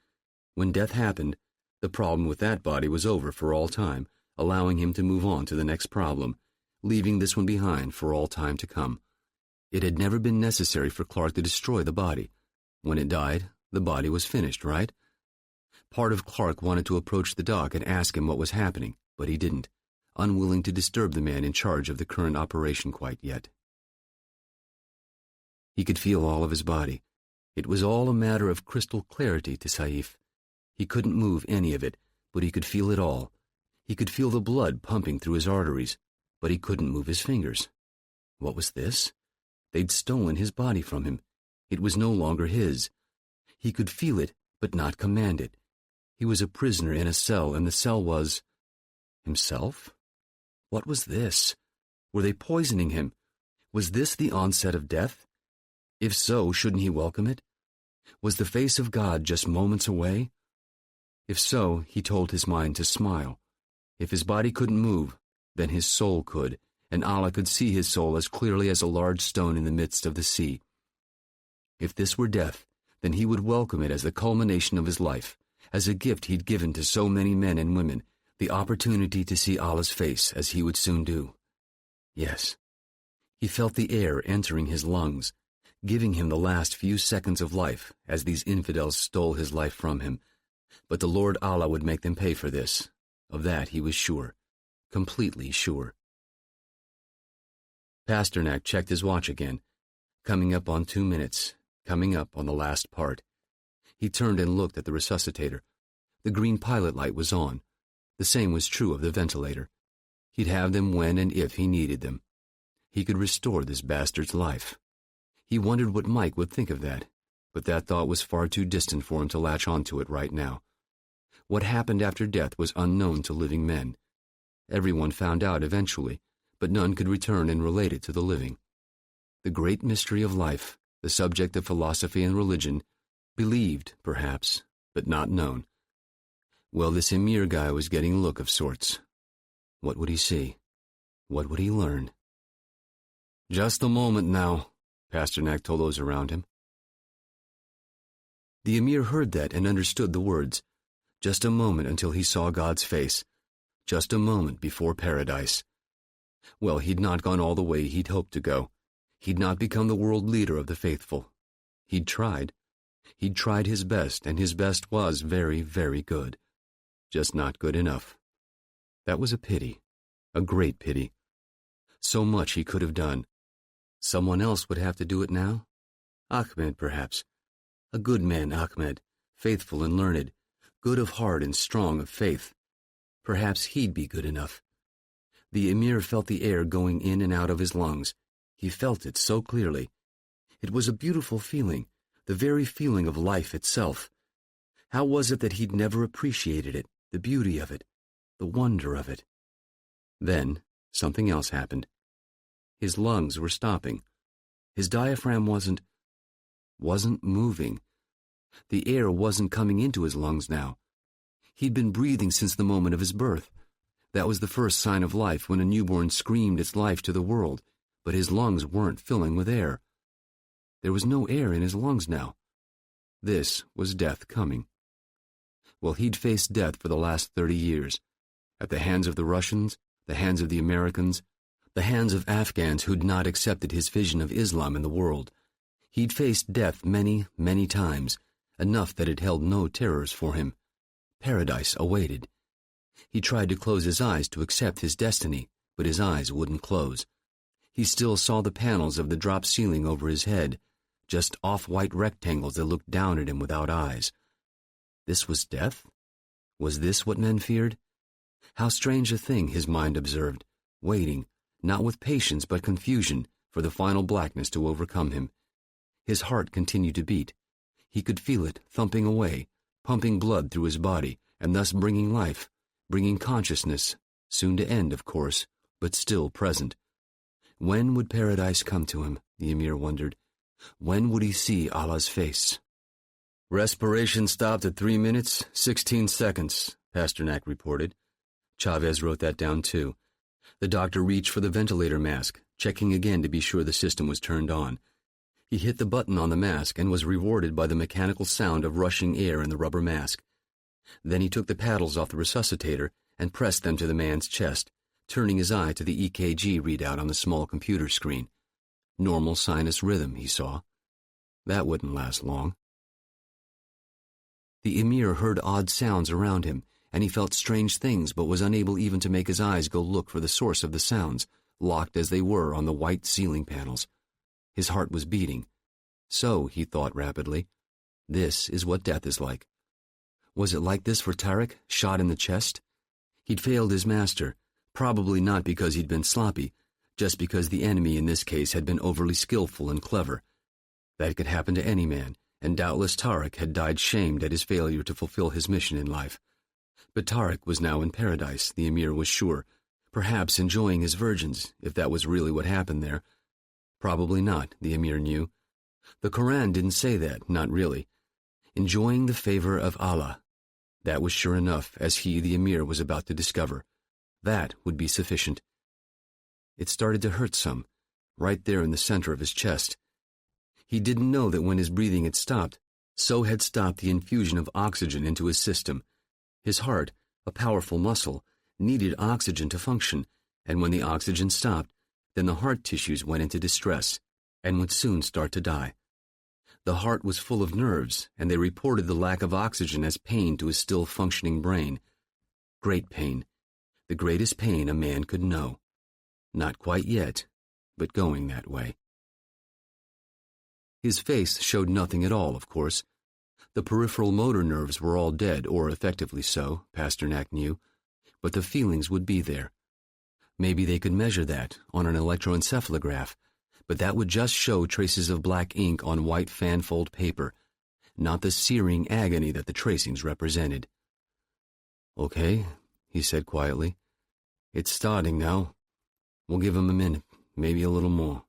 [SPEAKER 1] When death happened, the problem with that body was over for all time, allowing him to move on to the next problem, leaving this one behind for all time to come. It had never been necessary for Clark to destroy the body. When it died, the body was finished, right? Part of Clark wanted to approach the doc and ask him what was happening, but he didn't, unwilling to disturb the man in charge of the current operation quite yet. He could feel all of his body. It was all a matter of crystal clarity to Saif. He couldn't move any of it, but he could feel it all. He could feel the blood pumping through his arteries, but he couldn't move his fingers. What was this? They'd stolen his body from him. It was no longer his. He could feel it, but not command it. He was a prisoner in a cell, and the cell was... himself? What was this? Were they poisoning him? Was this the onset of death? If so, shouldn't he welcome it? Was the face of God just moments away? If so, he told his mind to smile. If his body couldn't move, then his soul could, and Allah could see his soul as clearly as a large stone in the midst of the sea. If this were death, then he would welcome it as the culmination of his life, as a gift he'd given to so many men and women, the opportunity to see Allah's face as he would soon do. Yes. He felt the air entering his lungs, giving him the last few seconds of life as these infidels stole his life from him. But the Lord Allah would make them pay for this. Of that he was sure, completely sure. Pasternak checked his watch again, coming up on 2 minutes, coming up on the last part. He turned and looked at the resuscitator. The green pilot light was on. The same was true of the ventilator. He'd have them when and if he needed them. He could restore this bastard's life. He wondered what Mike would think of that, but that thought was far too distant for him to latch onto it right now. What happened after death was unknown to living men. Everyone found out eventually, but none could return and relate it to the living. The great mystery of life, the subject of philosophy and religion, believed, perhaps, but not known. Well, this Emir guy was getting a look of sorts. What would he see? What would he learn? Just a moment now, Pasternak told those around him. The Emir heard that and understood the words. Just a moment until he saw God's face. Just a moment before paradise. Well, he'd not gone all the way he'd hoped to go. He'd not become the world leader of the faithful. He'd tried. He'd tried his best, and his best was very, very good. Just not good enough. That was a pity. A great pity. So much he could have done. Someone else would have to do it now? Ahmed, perhaps. A good man, Ahmed, faithful and learned, good of heart and strong of faith. Perhaps he'd be good enough. The Emir felt the air going in and out of his lungs. He felt it so clearly. It was a beautiful feeling, the very feeling of life itself. How was it that he'd never appreciated it, the beauty of it, the wonder of it? Then something else happened. His lungs were stopping. His diaphragm wasn't moving. The air wasn't coming into his lungs now. He'd been breathing since the moment of his birth. That was the first sign of life when a newborn screamed its life to the world, but his lungs weren't filling with air. There was no air in his lungs now. This was death coming. Well, he'd faced death for the last 30 years, at the hands of the Russians, the hands of the Americans, the hands of Afghans who'd not accepted his vision of Islam in the world. He'd faced death many, many times, enough that it held no terrors for him. Paradise awaited. He tried to close his eyes to accept his destiny, but his eyes wouldn't close. He still saw the panels of the drop ceiling over his head, just off-white rectangles that looked down at him without eyes. This was death? Was this what men feared? How strange a thing, his mind observed, waiting, not with patience but confusion, for the final blackness to overcome him. His heart continued to beat. He could feel it thumping away, pumping blood through his body, and thus bringing life, bringing consciousness, soon to end, of course, but still present. When would paradise come to him, the Emir wondered. When would he see Allah's face? Respiration stopped at 3 minutes, 16 seconds, Pasternak reported. Chavez wrote that down too. The doctor reached for the ventilator mask, checking again to be sure the system was turned on. He hit the button on the mask and was rewarded by the mechanical sound of rushing air in the rubber mask. Then he took the paddles off the resuscitator and pressed them to the man's chest, turning his eye to the EKG readout on the small computer screen. Normal sinus rhythm, he saw. That wouldn't last long. The Emir heard odd sounds around him, and he felt strange things but was unable even to make his eyes go look for the source of the sounds, locked as they were on the white ceiling panels. His heart was beating. So, he thought rapidly, this is what death is like. Was it like this for Tarek, shot in the chest? He'd failed his master, probably not because he'd been sloppy, just because the enemy in this case had been overly skillful and clever. That could happen to any man, and doubtless Tarek had died shamed at his failure to fulfill his mission in life. But Tarek was now in paradise, the Emir was sure, perhaps enjoying his virgins, if that was really what happened there. Probably not, the Emir knew. The Quran didn't say that, not really, enjoying the favor of Allah. That was sure enough, as he, the emir, was about to discover. That would be sufficient. It started to hurt some, right there in the center of his chest. He didn't know that when his breathing had stopped, so had stopped the infusion of oxygen into his system. His heart, a powerful muscle, needed oxygen to function, and when the oxygen stopped, then the heart tissues went into distress and would soon start to die. The heart was full of nerves, and they reported the lack of oxygen as pain to his still functioning brain. Great pain, the greatest pain a man could know. Not quite yet, but going that way. His face showed nothing at all, of course. The peripheral motor nerves were all dead, or effectively so, Pasternak knew, but the feelings would be there. Maybe they could measure that on an electroencephalograph, but that would just show traces of black ink on white fanfold paper, not the searing agony that the tracings represented. "Okay," he said quietly. "It's starting now. We'll give him a minute, maybe a little more."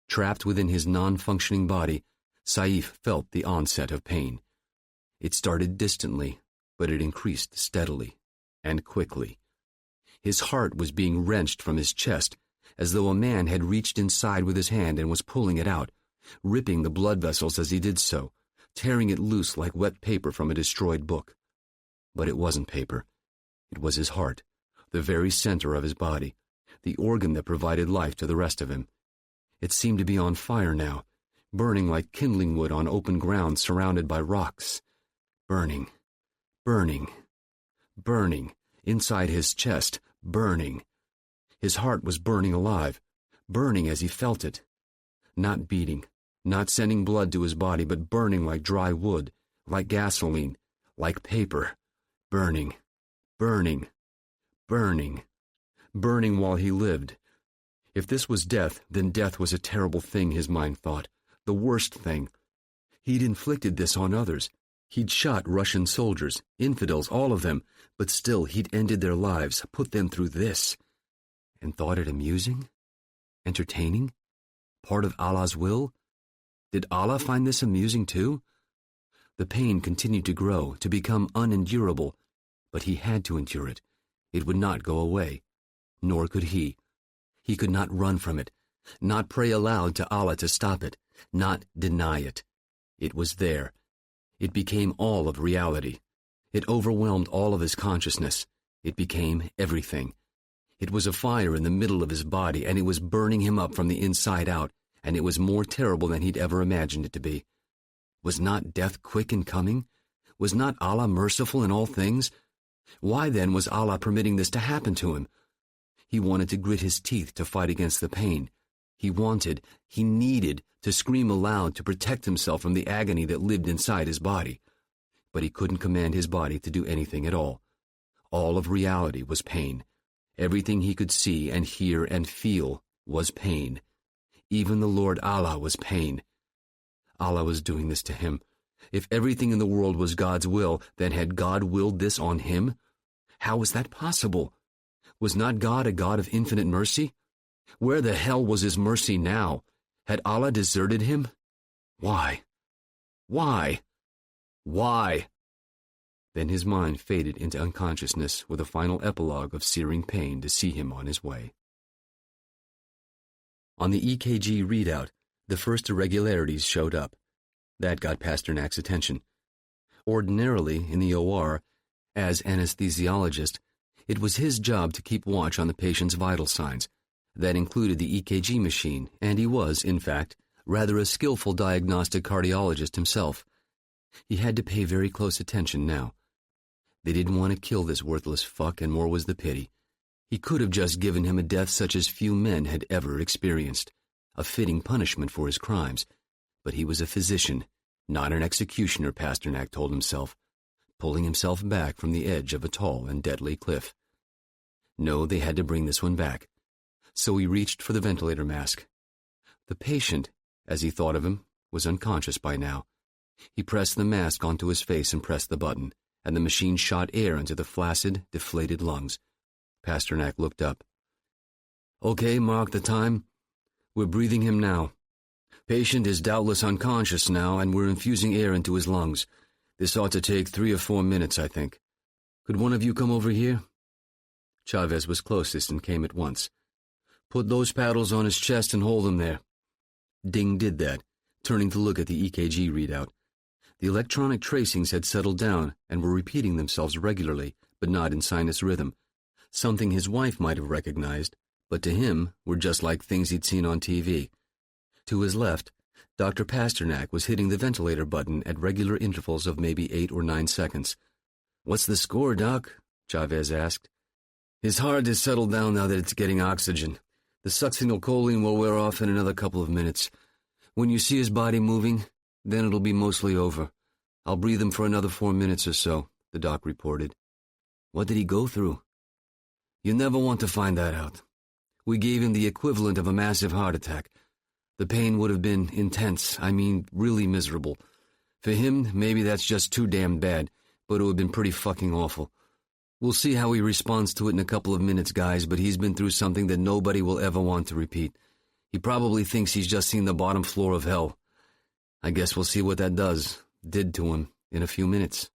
[SPEAKER 1] Trapped within his non-functioning body, Saif felt the onset of pain. It started distantly, but it increased steadily and quickly. His heart was being wrenched from his chest, as though a man had reached inside with his hand and was pulling it out, ripping the blood vessels as he did so, tearing it loose like wet paper from a destroyed book. But it wasn't paper. It was his heart, the very center of his body, the organ that provided life to the rest of him. It seemed to be on fire now, burning like kindling wood on open ground surrounded by rocks. Burning, burning, burning, inside his chest, burning. His heart was burning alive, burning as he felt it. Not beating, not sending blood to his body, but burning like dry wood, like gasoline, like paper. Burning, burning, burning, burning while he lived. If this was death, then death was a terrible thing, his mind thought. The worst thing. He'd inflicted this on others. He'd shot Russian soldiers, infidels, all of them, but still he'd ended their lives, put them through this. And thought it amusing? Entertaining? Part of Allah's will? Did Allah find this amusing too? The pain continued to grow, to become unendurable, but he had to endure it. It would not go away. Nor could he. He could not run from it, not pray aloud to Allah to stop it, not deny it. It was there. It became all of reality. It overwhelmed all of his consciousness. It became everything. It was a fire in the middle of his body, and it was burning him up from the inside out, and it was more terrible than he'd ever imagined it to be. Was not death quick in coming? Was not Allah merciful in all things? Why then was Allah permitting this to happen to him? He wanted to grit his teeth to fight against the pain. He needed to scream aloud to protect himself from the agony that lived inside his body. But he couldn't command his body to do anything at all. All of reality was pain. Everything he could see and hear and feel was pain. Even the Lord Allah was pain. Allah was doing this to him. If everything in the world was God's will, then had God willed this on him? How was that possible? Was not God a God of infinite mercy? Where the hell was his mercy now? Had Allah deserted him? Why? Why? Why? Then his mind faded into unconsciousness with a final epilogue of searing pain to see him on his way. On the EKG readout, the first irregularities showed up. That got Pasternak's attention. Ordinarily, in the OR, as anesthesiologist, it was his job to keep watch on the patient's vital signs. That included the EKG machine, and he was, in fact, rather a skillful diagnostic cardiologist himself. He had to pay very close attention now. They didn't want to kill this worthless fuck, and more was the pity. He could have just given him a death such as few men had ever experienced, a fitting punishment for his crimes. But he was a physician, not an executioner, Pasternak told himself, pulling himself back from the edge of a tall and deadly cliff. No, they had to bring this one back. So he reached for the ventilator mask. The patient, as he thought of him, was unconscious by now. He pressed the mask onto his face and pressed the button, and the machine shot air into the flaccid, deflated lungs. Pasternak looked up. "Okay, mark the time. We're breathing him now.
[SPEAKER 2] Patient is doubtless unconscious now, and we're infusing air into his lungs. This ought to take 3 or 4 minutes, I think. Could one of you come over here?" Chavez was closest and came at once. "Put those paddles on his chest and hold him there." Ding did that, turning to look at the EKG readout. The electronic tracings had settled down and were repeating themselves regularly, but not in sinus rhythm, something his wife might have recognized, but to him were just like things he'd seen on TV. To his left, Dr. Pasternak was hitting the ventilator button at regular intervals of maybe 8 or 9 seconds. "What's the score, Doc?" Chavez asked. "His heart is settled down now that it's getting oxygen. The succinylcholine will wear off in another couple of minutes. When you see his body moving, then it'll be mostly over. I'll breathe him for another 4 minutes or so," the doc reported. "What did he go through?" "You never want to find that out. We gave him the equivalent of a massive heart attack. The pain would have been intense, really miserable. For him, maybe that's just too damn bad, but it would have been pretty fucking awful. We'll see how he responds to it in a couple of minutes, guys, but he's been through something that nobody will ever want to repeat. He probably thinks he's just seen the bottom floor of hell. I guess we'll see what that did to him, in a few minutes."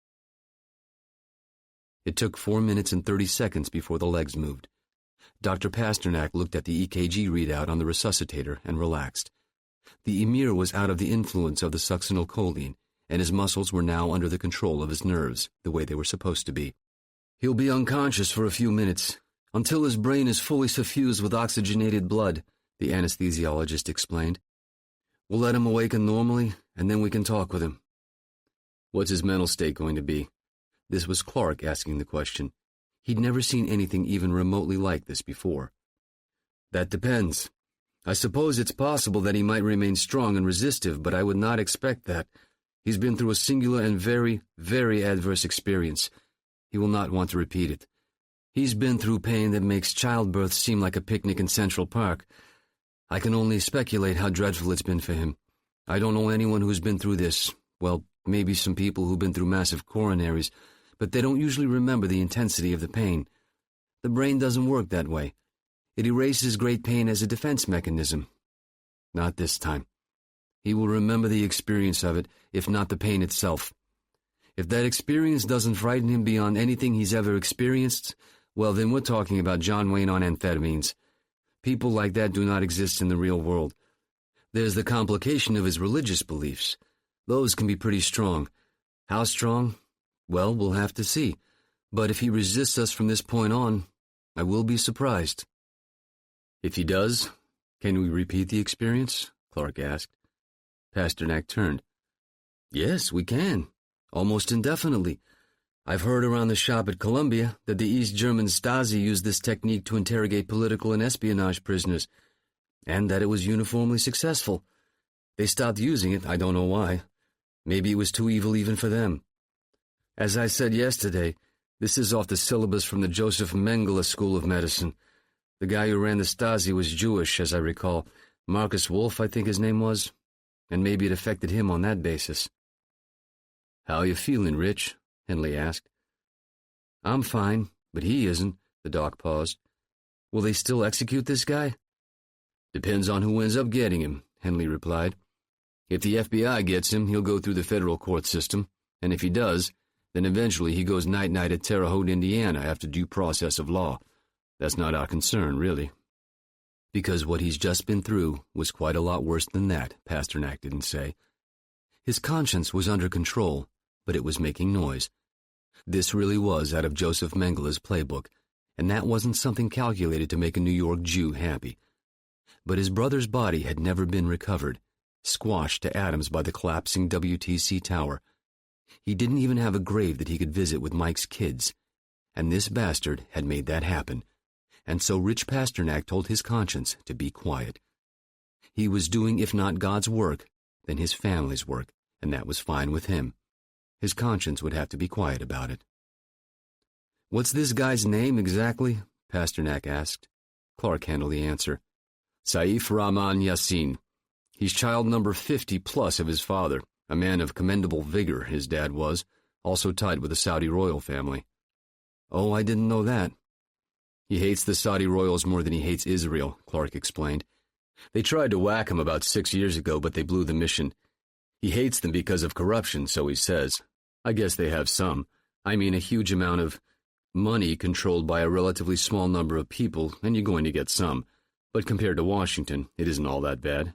[SPEAKER 2] It took 4 minutes and 30 seconds before the legs moved. Dr. Pasternak looked at the EKG readout on the resuscitator and relaxed. The emir was out of the influence of the succinylcholine, and his muscles were now under the control of his nerves, the way they were supposed to be. "He'll be unconscious for a few minutes, until his brain is fully suffused with oxygenated blood," the anesthesiologist explained. "We'll let him awaken normally, and then we can talk with him." "What's his mental state going to be?" This was Clark asking the question. He'd never seen anything even remotely like this before. "That depends. I suppose it's possible that he might remain strong and resistive, but I would not expect that. He's been through a singular and very, very adverse experience. He will not want to repeat it. He's been through pain that makes childbirth seem like a picnic in Central Park. I can only speculate how dreadful it's been for him. I don't know anyone who's been through this. Well, maybe some people who've been through massive coronaries, but they don't usually remember the intensity of the pain. The brain doesn't work that way. It erases great pain as a defense mechanism. Not this time. He will remember the experience of it, if not the pain itself. If that experience doesn't frighten him beyond anything he's ever experienced, well, then we're talking about John Wayne on amphetamines. People like that do not exist in the real world. There's the complication of his religious beliefs. Those can be pretty strong. How strong? Well, we'll have to see. But if he resists us from this point on, I will be surprised." "If he does, can we repeat the experience?" Clark asked. Pasternak turned. "Yes, we can. Almost indefinitely. I've heard around the shop at Columbia that the East German Stasi used this technique to interrogate political and espionage prisoners, and that it was uniformly successful. They stopped using it, I don't know why. Maybe it was too evil even for them. As I said yesterday, this is off the syllabus from the Joseph Mengele School of Medicine. The guy who ran the Stasi was Jewish, as I recall. Marcus Wolf, I think his name was. And maybe it affected him on that basis." "How are you feeling, Rich?" Henley asked. "I'm fine, but he isn't," the doc paused. "Will they still execute this guy?" "Depends on who ends up getting him," Henley replied. "If the FBI gets him, he'll go through the federal court system, and if he does, then eventually he goes night-night at Terre Haute, Indiana, after due process of law. That's not our concern, really." Because what he's just been through was quite a lot worse than that, Pasternak didn't say. His conscience was under control, but it was making noise. This really was out of Joseph Mengele's playbook, and that wasn't something calculated to make a New York Jew happy. But his brother's body had never been recovered, squashed to atoms by the collapsing WTC tower. He didn't even have a grave that he could visit with Mike's kids, and this bastard had made that happen. And so Rich Pasternak told his conscience to be quiet. He was doing, if not God's work, then his family's work, and that was fine with him. His conscience would have to be quiet about it. "What's this guy's name exactly?" Pasternak asked. Clark handled the answer. "Saif Rahman Yassin. He's child number 50 plus of his father, a man of commendable vigor, his dad was, also tied with the Saudi royal family." "Oh, I didn't know that." "He hates the Saudi royals more than he hates Israel," Clark explained. They tried to whack him about 6 years ago, but they blew the mission. He hates them because of corruption, so he says. I guess they have some. I mean, a huge amount of money controlled by a relatively small number of people, and you're going to get some. But compared to Washington, it isn't all that bad.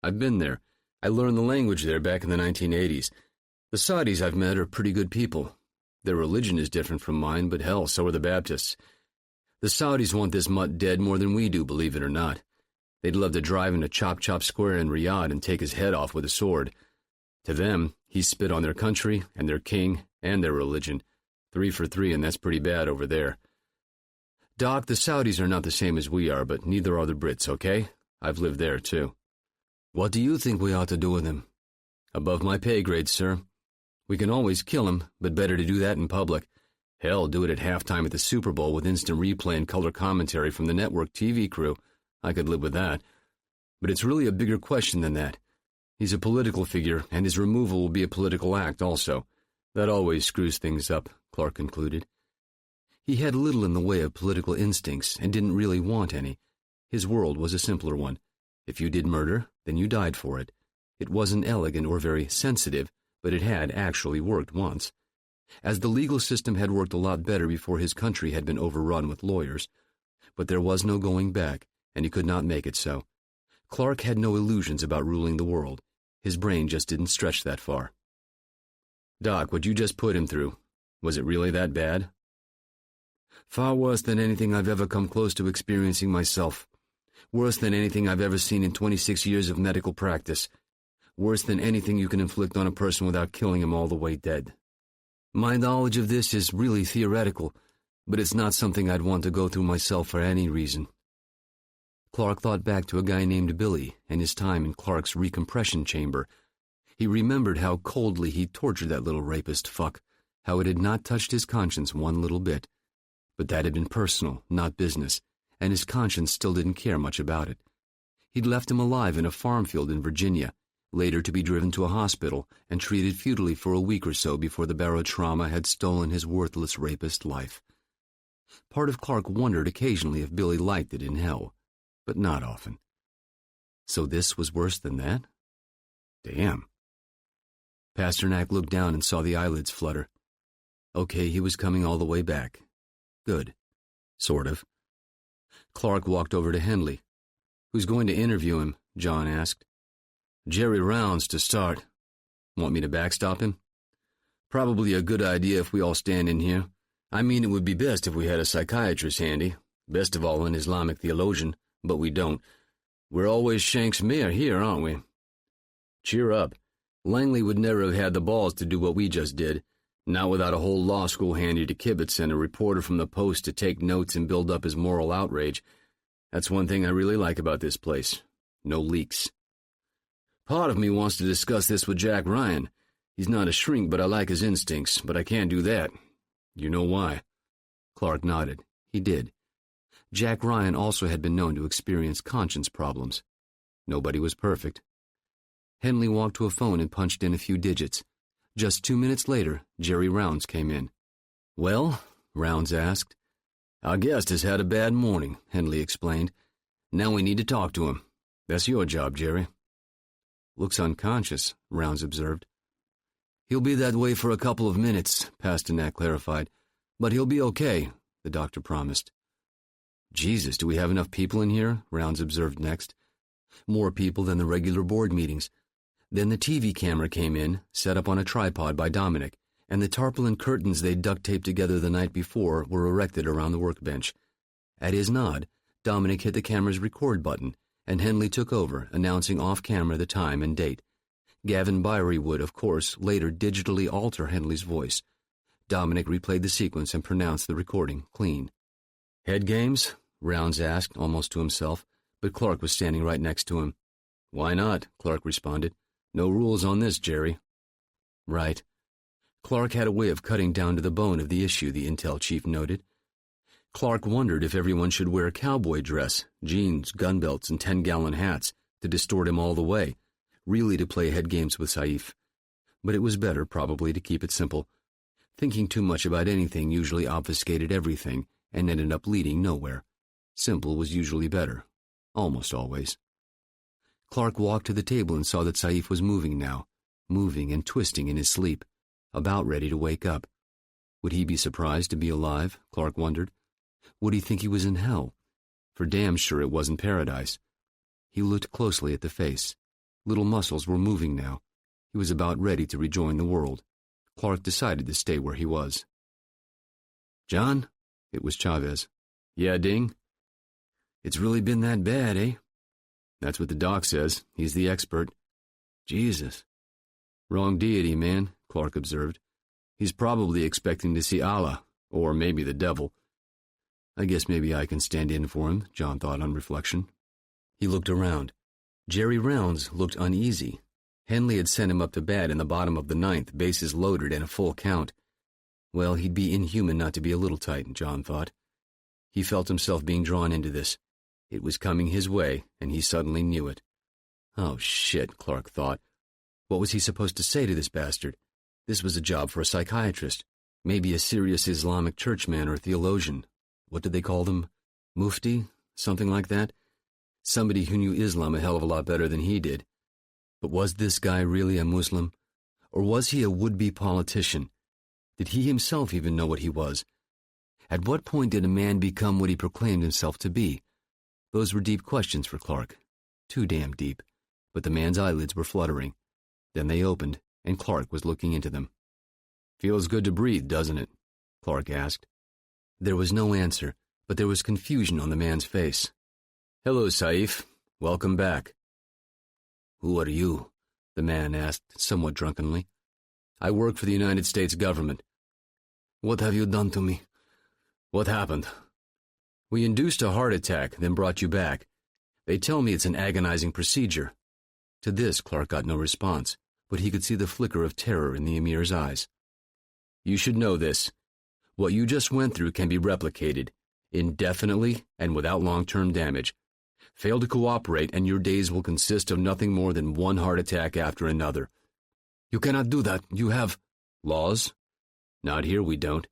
[SPEAKER 2] I've been there. I learned the language there back in the 1980s. The Saudis I've met are pretty good people. Their religion is different from mine, but hell, so are the Baptists. The Saudis want this mutt dead more than we do, believe it or not. They'd love to drive into Chop Chop Square in Riyadh and take his head off with a sword. To them, he spit on their country and their king and their religion. 3 for 3, and that's pretty bad over there. Doc, the Saudis are not the same as we are, but neither are the Brits, okay? I've lived there, too. What do you think we ought to do with him? Above my pay grade, sir. We can always kill him, but better to do that in public. Hell, do it at halftime at the Super Bowl with instant replay and color commentary from the network TV crew. I could live with that. But it's really a bigger question than that. He's a political figure, and his removal will be a political act also. That always screws things up, Clark concluded. He had little in the way of political instincts and didn't really want any. His world was a simpler one. If you did murder, then you died for it. It wasn't elegant or very sensitive, but it had actually worked once. As the legal system had worked a lot better before his country had been overrun with lawyers. But there was no going back, and he could not make it so. Clark had no illusions about ruling the world. His brain just didn't stretch that far. Doc, what you just put him through, was it really that bad? Far worse than anything I've ever come close to experiencing myself. Worse than anything I've ever seen in 26 years of medical practice. Worse than anything you can inflict on a person without killing him all the way dead. My knowledge of this is really theoretical, but it's not something I'd want to go through myself for any reason. Clark thought back to a guy named Billy and his time in Clark's recompression chamber. He remembered how coldly he tortured that little rapist fuck, how it had not touched his conscience one little bit. But that had been personal, not business, and his conscience still didn't care much about it. He'd left him alive in a farm field in Virginia, later to be driven to a hospital and treated futilely for a week or so before the barotrauma had stolen his worthless rapist life. Part of Clark wondered occasionally if Billy liked it in hell, but not often. So this was worse than that? Damn. Pasternak looked down and saw the eyelids flutter. Okay, he was coming all the way back. Good. Sort of. Clark walked over to Henley. Who's going to interview him? John asked. Jerry Rounds to start. Want me to backstop him? Probably a good idea if we all stand in here. I mean, it would be best if we had a psychiatrist handy. Best of all, an Islamic theologian. But we don't. We're always Shank's mare here, aren't we? Cheer up. Langley would never have had the balls to do what we just did, not without a whole law school handy to kibitz and a reporter from the Post to take notes and build up his moral outrage. That's one thing I really like about this place. No leaks. Part of me wants to discuss this with Jack Ryan. He's not a shrink, but I like his instincts, but I can't do that. You know why? Clark nodded. He did. Jack Ryan also had been known to experience conscience problems. Nobody was perfect. Henley walked to a phone and punched in a few digits. Just 2 minutes later, Jerry Rounds came in. Well? Rounds asked. Our guest has had a bad morning, Henley explained. Now we need to talk to him. That's your job, Jerry. Looks unconscious, Rounds observed. He'll be that way for a couple of minutes, Pasternak clarified. But he'll be okay, the doctor promised. Jesus, do we have enough people in here? Rounds observed next. More people than the regular board meetings. Then the TV camera came in, set up on a tripod by Dominic, and the tarpaulin curtains they'd duct-taped together the night before were erected around the workbench. At his nod, Dominic hit the camera's record button, and Henley took over, announcing off-camera the time and date. Gavin Byrie would, of course, later digitally alter Henley's voice. Dominic replayed the sequence and pronounced the recording clean. Head games? Rounds asked, almost to himself, but Clark was standing right next to him. Why not? Clark responded. No rules on this, Jerry. Right. Clark had a way of cutting down to the bone of the issue, the intel chief noted. Clark wondered if everyone should wear cowboy dress, jeans, gun belts, and 10-gallon hats to distort him all the way, really to play head games with Saif. But it was better, probably, to keep it simple. Thinking too much about anything usually obfuscated everything and ended up leading nowhere. Simple was usually better. Almost always.
[SPEAKER 1] Clark walked to the table and saw that Saif was moving now, moving and twisting in his sleep, about ready to wake up. Would he be surprised to be alive, Clark wondered? Would he think he was in hell? For damn sure it wasn't paradise. He looked closely at the face. Little muscles were moving now. He was about ready to rejoin the world. Clark decided to stay where he was. "John?" It was Chavez. "Yeah, Ding?" "It's really been that bad, eh?" "That's what the doc says. He's the expert." "Jesus." "Wrong deity, man," Clark observed. "He's probably expecting to see Allah, or maybe the devil." "I guess maybe I can stand in for him," John thought on reflection. He looked around. Jerry Rounds looked uneasy. Henley had sent him up to bat in the bottom of the ninth, bases loaded and a full count. Well, he'd be inhuman not to be a little tight, John thought. He felt himself being drawn into this. It was coming his way, and he suddenly knew it. Oh, shit, Clark thought. What was he supposed to say to this bastard? This was a job for a psychiatrist, maybe a serious Islamic churchman or theologian. What did they call them? Mufti? Something like that? Somebody who knew Islam a hell of a lot better than he did. But was this guy really a Muslim? Or was he a would-be politician? Did he himself even know what he was? At what point did a man become what he proclaimed himself to be? Those were deep questions for Clark. Too damn deep. But the man's eyelids were fluttering. Then they opened, and Clark was looking into them. "Feels good to breathe, doesn't it?" Clark asked. There was no answer, but there was confusion on the man's face. "Hello, Saif. Welcome back." "Who are you?" the man asked, somewhat drunkenly. "I work for the United States government." "What have you done to me? What happened?" "We induced a heart attack, then brought you back. They tell me it's an agonizing procedure." To this, Clark got no response, but he could see the flicker of terror in the Emir's eyes. "You should know this. What you just went through can be replicated, indefinitely and without long-term damage. Fail to cooperate, and your days will consist of nothing more than one heart attack after another." "You cannot do that. You have—" "Laws? Not here, we don't.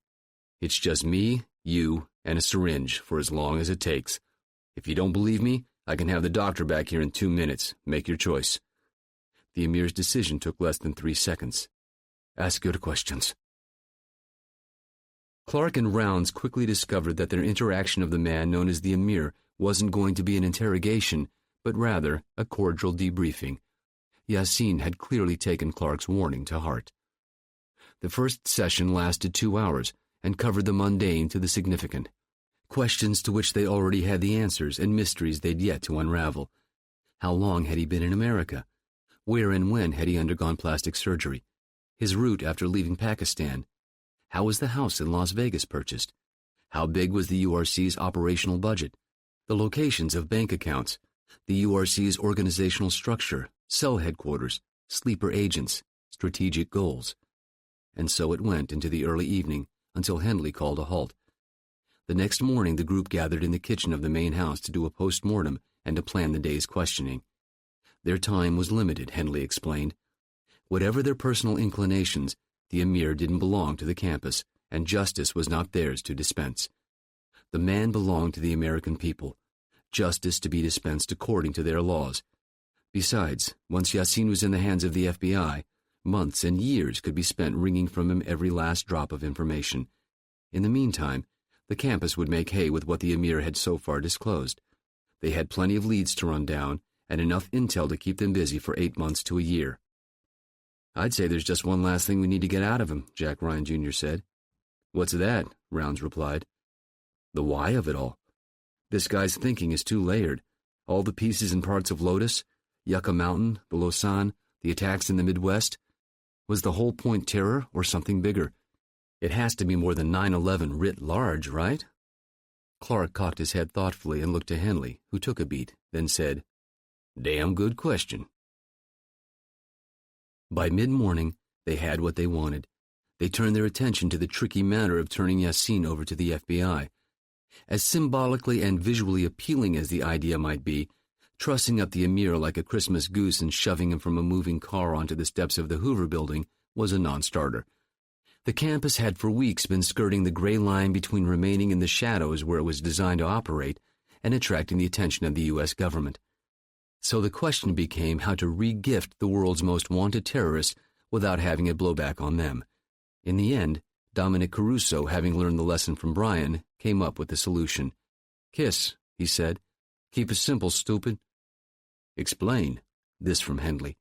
[SPEAKER 1] It's just me, you, and a syringe for as long as it takes. If you don't believe me, I can have the doctor back here in 2 minutes. Make your choice." The Emir's decision took less than 3 seconds. "Ask your questions." Clark and Rounds quickly discovered that their interaction of the man known as the Emir wasn't going to be an interrogation, but rather a cordial debriefing. Yassine had clearly taken Clark's warning to heart. The first session lasted 2 hours and covered the mundane to the significant. Questions to which they already had the answers and mysteries they'd yet to unravel. How long had he been in America? Where and when had he undergone plastic surgery? His route after leaving Pakistan? How was the house in Las Vegas purchased? How big was the URC's operational budget? The locations of bank accounts, the URC's organizational structure, cell headquarters, sleeper agents, strategic goals. And so it went into the early evening until Henley called a halt. The next morning the group gathered in the kitchen of the main house to do a post-mortem and to plan the day's questioning. Their time was limited, Henley explained. Whatever their personal inclinations, the Emir didn't belong to the campus, and justice was not theirs to dispense. The man belonged to the American people, justice to be dispensed according to their laws. Besides, once Yassine was in the hands of the FBI, months and years could be spent wringing from him every last drop of information. In the meantime, the campus would make hay with what the Emir had so far disclosed. They had plenty of leads to run down, and enough intel to keep them busy for 8 months to a year. "I'd say there's just one last thing we need to get out of him," Jack Ryan Jr. said. "What's that?" Rounds replied. "The why of it all. This guy's thinking is too layered. All the pieces and parts of Lotus, Yucca Mountain, the Lausanne, the attacks in the Midwest. Was the whole point terror or something bigger? It has to be more than 9/11 writ large, right?" Clark cocked his head thoughtfully and looked to Henley, who took a beat, then said, "Damn good question." By mid-morning, they had what they wanted. They turned their attention to the tricky matter of turning Yassine over to the FBI. As symbolically and visually appealing as the idea might be, trussing up the Emir like a Christmas goose and shoving him from a moving car onto the steps of the Hoover Building was a non-starter. The campus had for weeks been skirting the gray line between remaining in the shadows where it was designed to operate and attracting the attention of the U.S. government. So the question became how to re-gift the world's most wanted terrorists without having it blow back on them. In the end, Dominic Caruso, having learned the lesson from Brian, came up with the solution. "Kiss," he said. "Keep it simple, stupid." "Explain." This from Hendley.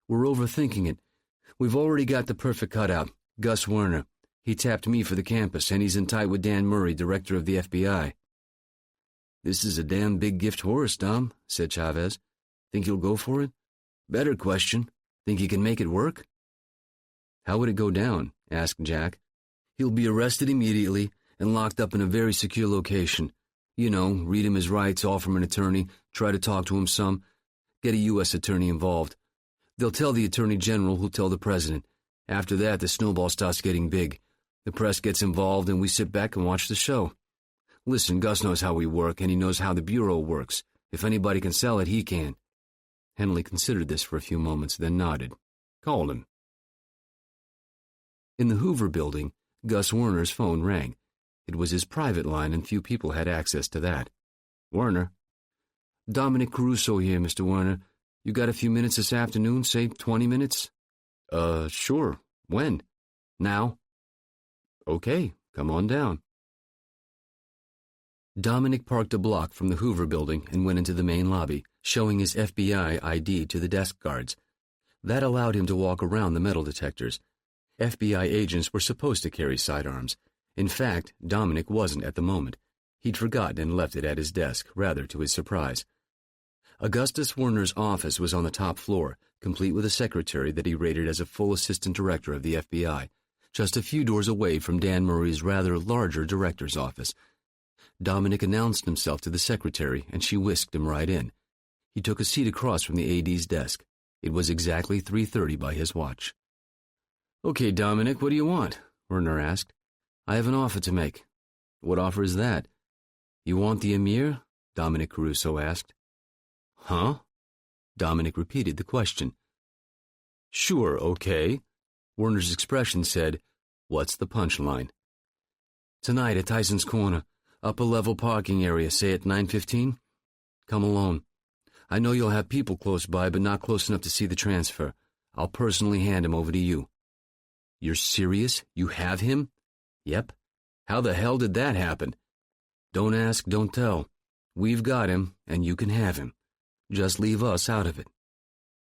[SPEAKER 1] "We're overthinking it. We've already got the perfect cutout, Gus Werner. He tapped me for the campus, and he's in tight with Dan Murray, director of the FBI. "This is a damn big gift horse, Dom," said Chavez. "Think you'll go for it?" "Better question. Think you can make it work?" "How would it go down?" asked Jack. "He'll be arrested immediately and locked up in a very secure location. You know, read him his rights, offer him an attorney, try to talk to him some, get a U.S. attorney involved. They'll tell the Attorney General who'll tell the President. After that, the snowball starts getting big. The press gets involved and we sit back and watch the show. Listen, Gus knows how we work, and he knows how the Bureau works. If anybody can sell it, he can." Henley considered this for a few moments, then nodded. "Call him." In the Hoover building, Gus Werner's phone rang. It was his private line, and few people had access to that. "Werner." "Dominic Caruso here, Mr. Werner. You got a few minutes this afternoon, say 20 minutes? Sure. When? Now?" "Okay, come on down." Dominic parked a block from the Hoover building and went into the main lobby, showing his FBI ID to the desk guards. That allowed him to walk around the metal detectors. FBI agents were supposed to carry sidearms. In fact, Dominic wasn't at the moment. He'd forgotten and left it at his desk, rather to his surprise. Augustus Werner's office was on the top floor, complete with a secretary that he rated as a full assistant director of the FBI, just a few doors away from Dan Murray's rather larger director's office. Dominic announced himself to the secretary, and she whisked him right in. He took a seat across from the AD's desk. It was exactly 3:30 by his watch. "Okay, Dominic, what do you want?" Werner asked. "I have an offer to make." "What offer is that?" "You want the Emir?" Dominic Caruso asked. "Huh?" Dominic repeated the question. "Sure, okay." Werner's expression said, "What's the punchline?" "Tonight at Tyson's Corner, upper-level parking area, say at 9:15. Come alone. I know you'll have people close by, but not close enough to see the transfer. I'll personally hand him over to you." "You're serious? You have him?" "Yep. How the hell did that happen?" "Don't ask, don't tell. We've got him, and you can have him. Just leave us out of it."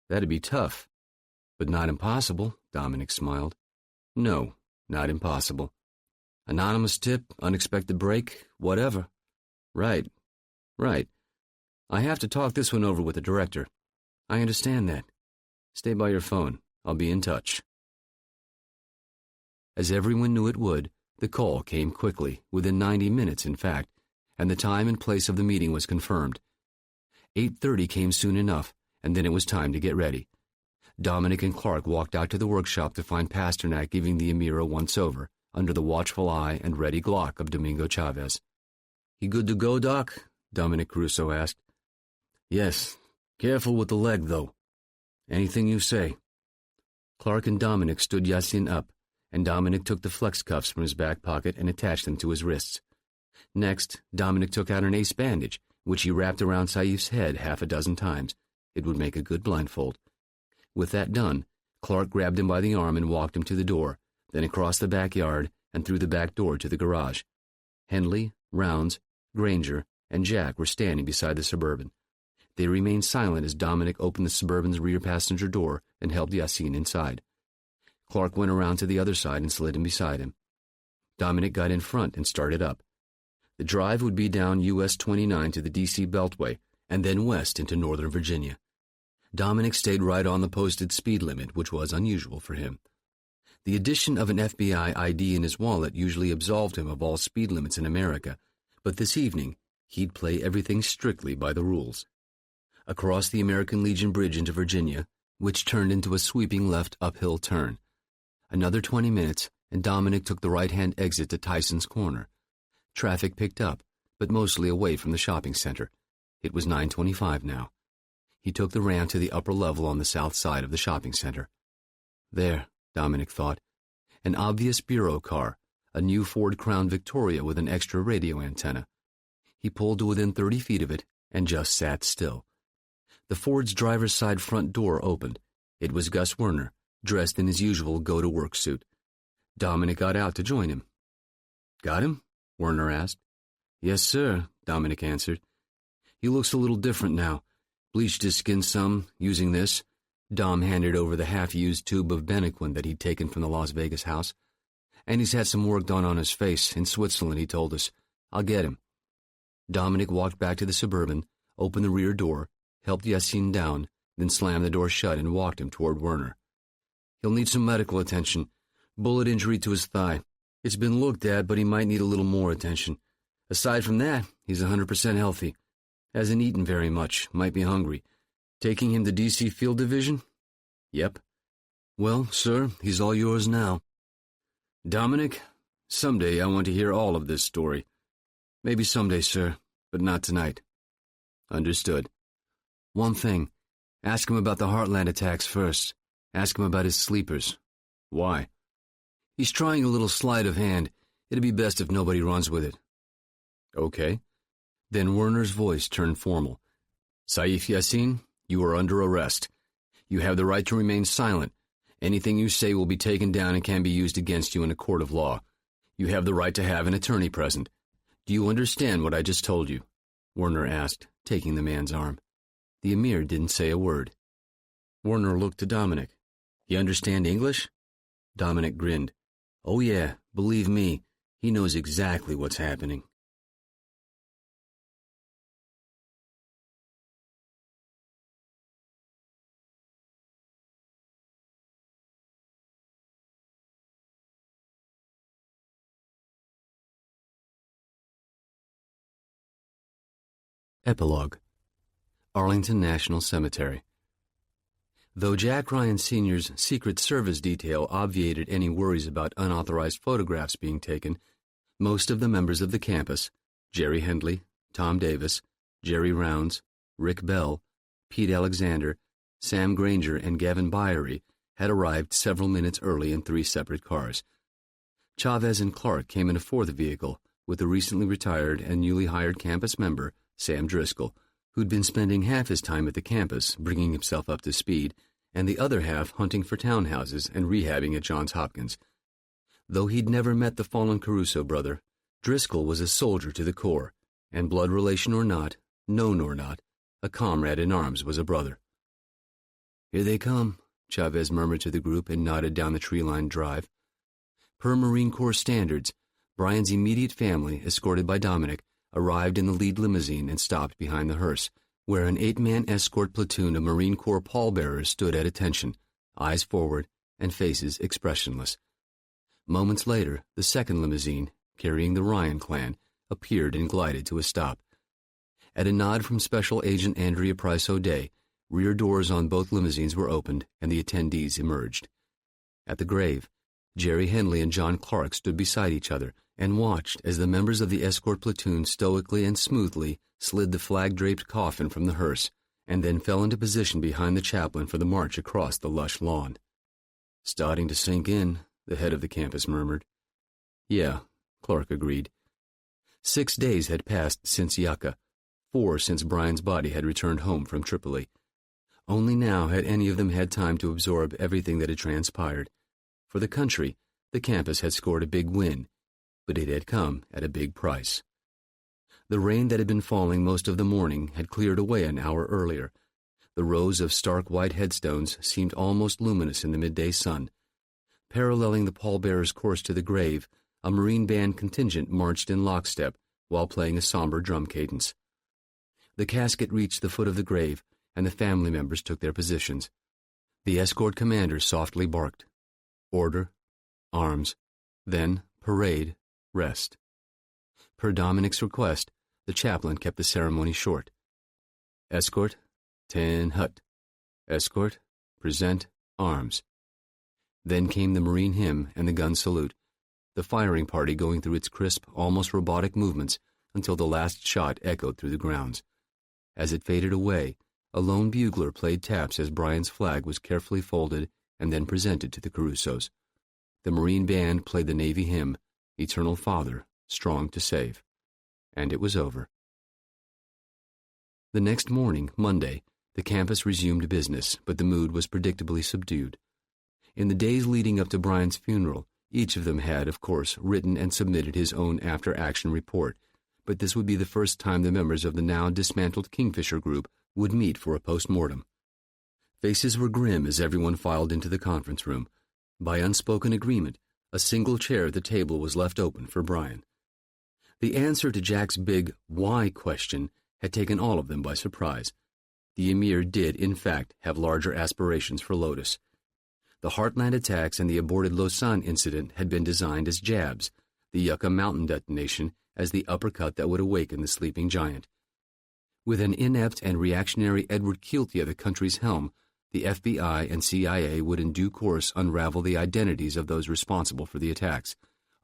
[SPEAKER 1] "That'd be tough." "But not impossible," Dominic smiled. "No, not impossible. Anonymous tip, unexpected break, whatever." Right. I have to talk this one over with the director." "I understand that. Stay by your phone. I'll be in touch." As everyone knew it would, the call came quickly, within 90 minutes in fact, and the time and place of the meeting was confirmed. 8:30 came soon enough, and then it was time to get ready. Dominic and Clark walked out to the workshop to find Pasternak giving the Emir a once-over, under the watchful eye and ready Glock of Domingo Chavez. "He good to go, Doc?" Dominic Caruso asked. "Yes. Careful with the leg, though." "Anything you say." Clark and Dominic stood Yasin up, and Dominic took the flex cuffs from his back pocket and attached them to his wrists. Next, Dominic took out an ace bandage, which he wrapped around Saif's head half a dozen times. It would make a good blindfold. With that done, Clark grabbed him by the arm and walked him to the door, then across the backyard and through the back door to the garage. Hendley, Rounds, Granger, and Jack were standing beside the Suburban. They remained silent as Dominic opened the Suburban's rear passenger door and helped Yasin inside. Clark went around to the other side and slid in beside him. Dominic got in front and started up. The drive would be down US 29 to the D.C. Beltway, and then west into Northern Virginia. Dominic stayed right on the posted speed limit, which was unusual for him. The addition of an FBI ID in his wallet usually absolved him of all speed limits in America, but this evening he'd play everything strictly by the rules. Across the American Legion Bridge into Virginia, which turned into a sweeping left uphill turn. Another 20 minutes, and Dominic took the right-hand exit to Tyson's Corner. Traffic picked up, but mostly away from the shopping center. It was 9:25 now. He took the ramp to the upper level on the south side of the shopping center. There, Dominic thought, an obvious bureau car, a new Ford Crown Victoria with an extra radio antenna. He pulled to within 30 feet of it and just sat still. The Ford's driver's side front door opened. It was Gus Werner, dressed in his usual go-to-work suit. Dominic got out to join him. "Got him?" Werner asked. "Yes, sir," Dominic answered. "He looks a little different now. Bleached his skin some, using this." Dom handed over the half-used tube of Benequin that he'd taken from the Las Vegas house. "And he's had some work done on his face, in Switzerland, he told us. I'll get him." Dominic walked back to the Suburban, opened the rear door, helped Yassine down, then slammed the door shut and walked him toward Werner. "He'll need some medical attention. Bullet injury to his thigh. It's been looked at, but he might need a little more attention. Aside from that, he's 100% healthy. Hasn't eaten very much, might be hungry. Taking him to D.C. Field Division?" "Yep." "Well, sir, he's all yours now." "Dominic, someday I want to hear all of this story." "Maybe someday, sir, but not tonight." "Understood. One thing, ask him about the Heartland attacks first. Ask him about his sleepers." "Why?" "He's trying a little sleight of hand. It'd be best if nobody runs with it." "Okay." Then Werner's voice turned formal. "Saif Yassine, you are under arrest. You have the right to remain silent. Anything you say will be taken down and can be used against you in a court of law. You have the right to have an attorney present. Do you understand what I just told you?" Werner asked, taking the man's arm. The Emir didn't say a word. Werner looked to Dominic. "You understand English?" Dominic grinned. "Oh yeah, believe me, he knows exactly what's happening." Epilogue. Arlington National Cemetery. Though Jack Ryan Sr.'s Secret Service detail obviated any worries about unauthorized photographs being taken, most of the members of the campus, Jerry Hendley, Tom Davis, Jerry Rounds, Rick Bell, Pete Alexander, Sam Granger, and Gavin Byery, had arrived several minutes early in 3 separate cars. Chavez and Clark came in a 4th vehicle with the recently retired and newly hired campus member, Sam Driscoll, who'd been spending half his time at the campus bringing himself up to speed, and the other half hunting for townhouses and rehabbing at Johns Hopkins. Though he'd never met the fallen Caruso brother, Driscoll was a soldier to the core, and blood relation or not, known or not, a comrade in arms was a brother. "Here they come," Chavez murmured to the group and nodded down the tree-lined drive. Per Marine Corps standards, Brian's immediate family, escorted by Dominic, arrived in the lead limousine and stopped behind the hearse, where an 8-man escort platoon of Marine Corps pallbearers stood at attention, eyes forward and faces expressionless. Moments later, the second limousine, carrying the Ryan clan, appeared and glided to a stop. At a nod from Special Agent Andrea Price O'Day, rear doors on both limousines were opened and the attendees emerged. At the grave, Jerry Henley and John Clark stood beside each other and watched as the members of the escort platoon stoically and smoothly slid the flag-draped coffin from the hearse and then fell into position behind the chaplain for the march across the lush lawn. "Starting to sink in," the head of the campus murmured. "Yeah," Clark agreed. 6 days had passed since Yucca, 4 since Brian's body had returned home from Tripoli. Only now had any of them had time to absorb everything that had transpired. For the country, the campus had scored a big win, but it had come at a big price. The rain that had been falling most of the morning had cleared away an hour earlier. The rows of stark white headstones seemed almost luminous in the midday sun. Paralleling the pallbearer's course to the grave, a Marine band contingent marched in lockstep while playing a somber drum cadence. The casket reached the foot of the grave, and the family members took their positions. The escort commander softly barked. Order, arms, then parade, rest. Per Dominic's request, the chaplain kept the ceremony short. Escort, 10 hut. Escort, present, arms. Then came the Marine hymn and the gun salute, the firing party going through its crisp, almost robotic movements until the last shot echoed through the grounds. As it faded away, a lone bugler played taps as Brian's flag was carefully folded and then presented to the Carusos. The Marine band played the Navy hymn, Eternal Father, Strong to Save. And it was over. The next morning, Monday, The campus resumed business, but the mood was predictably subdued. In the days leading up to Brian's funeral, each of them had, of course, written and submitted his own after-action report, but this would be the first time the members of the now dismantled Kingfisher group would meet for a post-mortem. Faces were grim as everyone filed into the conference room. By unspoken agreement, a single chair at the table was left open for Brian. The answer to Jack's big why question had taken all of them by surprise. The Emir did, in fact, have larger aspirations for Lotus. The Heartland attacks and the aborted Lausanne incident had been designed as jabs, the Yucca Mountain detonation as the uppercut that would awaken the sleeping giant. With an inept and reactionary Edward Keelty at the country's helm, the FBI and CIA would in due course unravel the identities of those responsible for the attacks,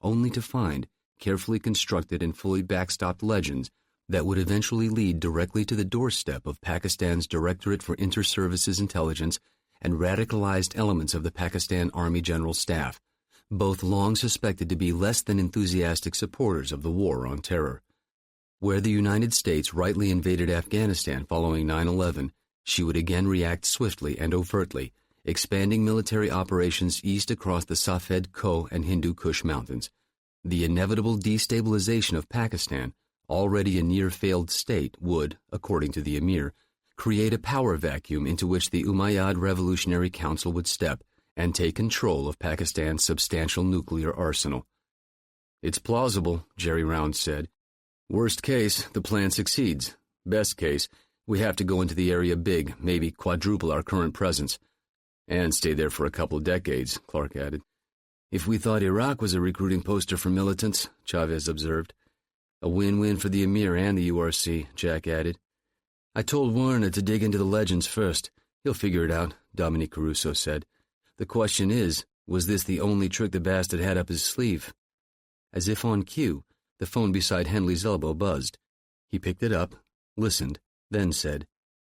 [SPEAKER 1] only to find carefully constructed and fully backstopped legends that would eventually lead directly to the doorstep of Pakistan's Directorate for Inter-Services Intelligence and radicalized elements of the Pakistan Army General Staff, both long suspected to be less than enthusiastic supporters of the war on terror. Where the United States rightly invaded Afghanistan following 9/11, she would again react swiftly and overtly, expanding military operations east across the Safed Ko and Hindu Kush mountains. The inevitable destabilization of Pakistan, already a near-failed state, would, according to the Emir, create a power vacuum into which the Umayyad Revolutionary Council would step and take control of Pakistan's substantial nuclear arsenal. "It's plausible," Jerry Round said. "Worst case, the plan succeeds. Best case, we have to go into the area big, maybe quadruple our current presence. And stay there for a couple of decades," Clark added. "If we thought Iraq was a recruiting poster for militants," Chavez observed. "A win-win for the Emir and the URC," Jack added. "I told Warner to dig into the legends first. He'll figure it out," Dominique Caruso said. "The question is, was this the only trick the bastard had up his sleeve?" As if on cue, the phone beside Henley's elbow buzzed. He picked it up, listened, then said,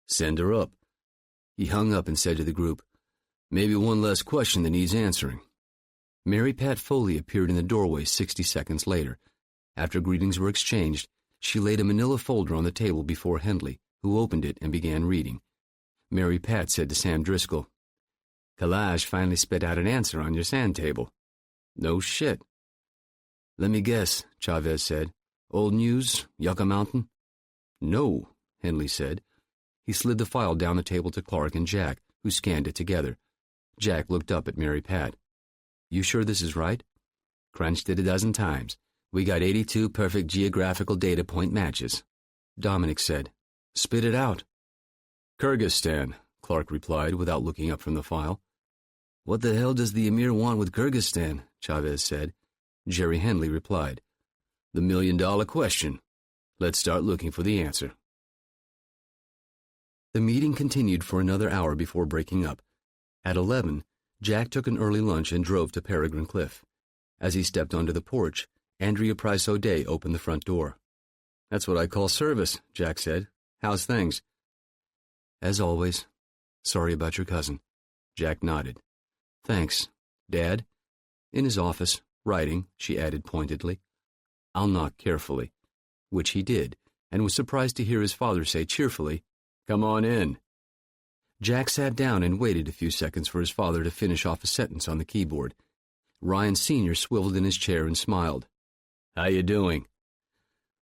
[SPEAKER 1] "Send her up." He hung up and said to the group, "Maybe one less question that needs answering." Mary Pat Foley appeared in the doorway 60 seconds later. After greetings were exchanged, she laid a manila folder on the table before Henley, who opened it and began reading. Mary Pat said to Sam Driscoll, "Kalaj finally spit out an answer on your sand table." "No shit." "Let me guess," Chavez said. "Old news, Yucca Mountain?" "No," Henley said. He slid the file down the table to Clark and Jack, who scanned it together. Jack looked up at Mary Pat. "You sure this is right?" "Crunched it a dozen times. We got 82 perfect geographical data point matches." Dominic said, "Spit it out." "Kyrgyzstan," Clark replied without looking up from the file. "What the hell does the Emir want with Kyrgyzstan?" Chavez said. Jerry Henley replied, "The million-dollar question. Let's start looking for the answer." The meeting continued for another hour before breaking up. At 11, Jack took an early lunch and drove to Peregrine Cliff. As he stepped onto the porch, Andrea Price O'Day opened the front door. "That's what I call service," Jack said. "How's things?" "As always. Sorry about your cousin." Jack nodded. "Thanks. Dad?" "In his office, writing," she added pointedly. "I'll knock carefully," which he did, and was surprised to hear his father say cheerfully, "Come on in." Jack sat down and waited a few seconds for his father to finish off a sentence on the keyboard. Ryan Sr. swiveled in his chair and smiled. "How you doing?"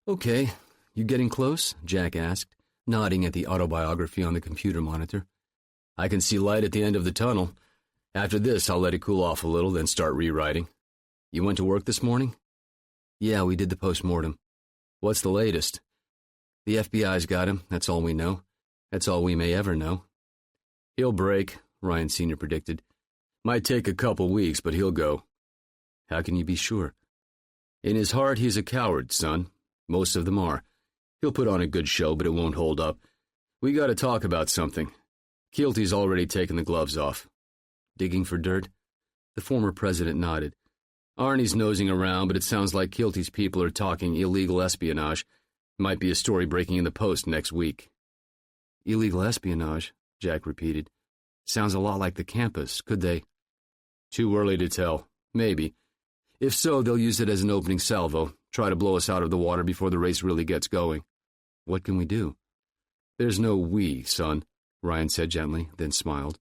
[SPEAKER 1] "Okay. You getting close?" Jack asked, nodding at the autobiography on the computer monitor. "I can see light at the end of the tunnel. After this, I'll let it cool off a little, then start rewriting. You went to work this morning?" "Yeah, we did the post-mortem." "What's the latest?" "The FBI's got him. That's all we know. That's all we may ever know." "He'll break," Ryan Sr. predicted. "Might take a couple weeks, but he'll go." "How can you be sure?" "In his heart, he's a coward, son. Most of them are. He'll put on a good show, but it won't hold up. We got to talk about something. Keelty's already taken the gloves off." "Digging for dirt?" The former president nodded. "Arnie's nosing around, but it sounds like Keelty's people are talking illegal espionage. Might be a story breaking in the Post next week." "Illegal espionage," Jack repeated. "Sounds a lot like the campus. Could they—" "Too early to tell. Maybe. If so, they'll use it as an opening salvo, try to blow us out of the water before the race really gets going." "What can we do?" "There's no we, son. Ryan said gently, then smiled.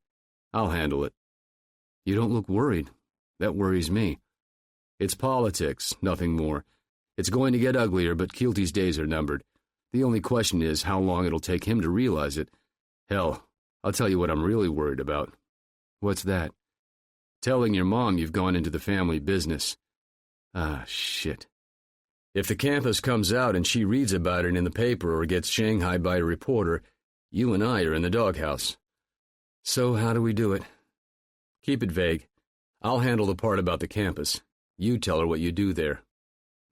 [SPEAKER 1] I'll handle it. You don't look worried. That worries me. It's politics, nothing more. It's going to get uglier, but Keelty's days are numbered. The only question is how long it'll take him to realize it. Hell, I'll tell you what I'm really worried about. What's that? Telling your mom you've gone into the family business. Ah, shit. If the campus comes out and she reads about it in the paper or gets shanghaied by a reporter, you and I are in the doghouse. So how do we do it? Keep it vague. I'll handle the part about the campus. You tell her what you do there.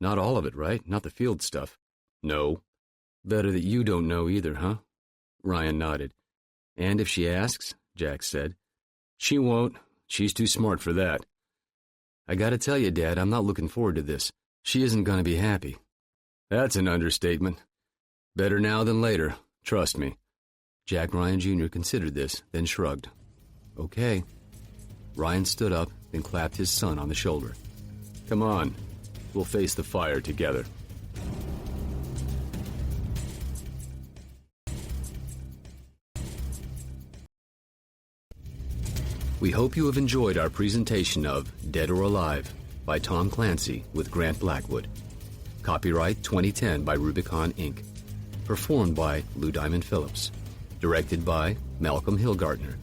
[SPEAKER 1] Not all of it, right? Not the field stuff. No. Better that you don't know either, huh? Ryan nodded. And if she asks, Jack said. She won't. She's too smart for that. I gotta tell you, Dad, I'm not looking forward to this. She isn't gonna be happy. That's an understatement. Better now than later, trust me. Jack Ryan Jr. considered this, then shrugged. Okay. Ryan stood up, then clapped his son on the shoulder. Come on, we'll face the fire together. We hope you have enjoyed our presentation of Dead or Alive by Tom Clancy with Grant Blackwood. Copyright 2010 by Rubicon Inc. Performed by Lou Diamond Phillips. Directed by Malcolm Hillgardner.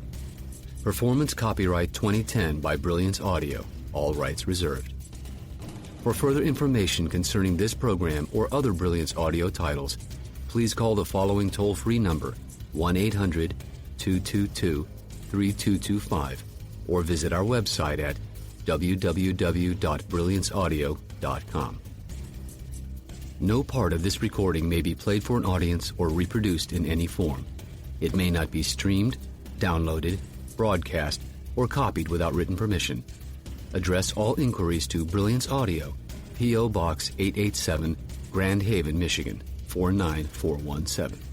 [SPEAKER 1] Performance copyright 2010 by Brilliance Audio. All rights reserved. For further information concerning this program or other Brilliance Audio titles, please call the following toll-free number, 1-800-222-3225, or visit our website at www.brillianceaudio.com. No part of this recording may be played for an audience or reproduced in any form. It may not be streamed, downloaded, broadcast, or copied without written permission. Address all inquiries to Brilliance Audio, P.O. Box 887, Grand Haven, Michigan, 49417.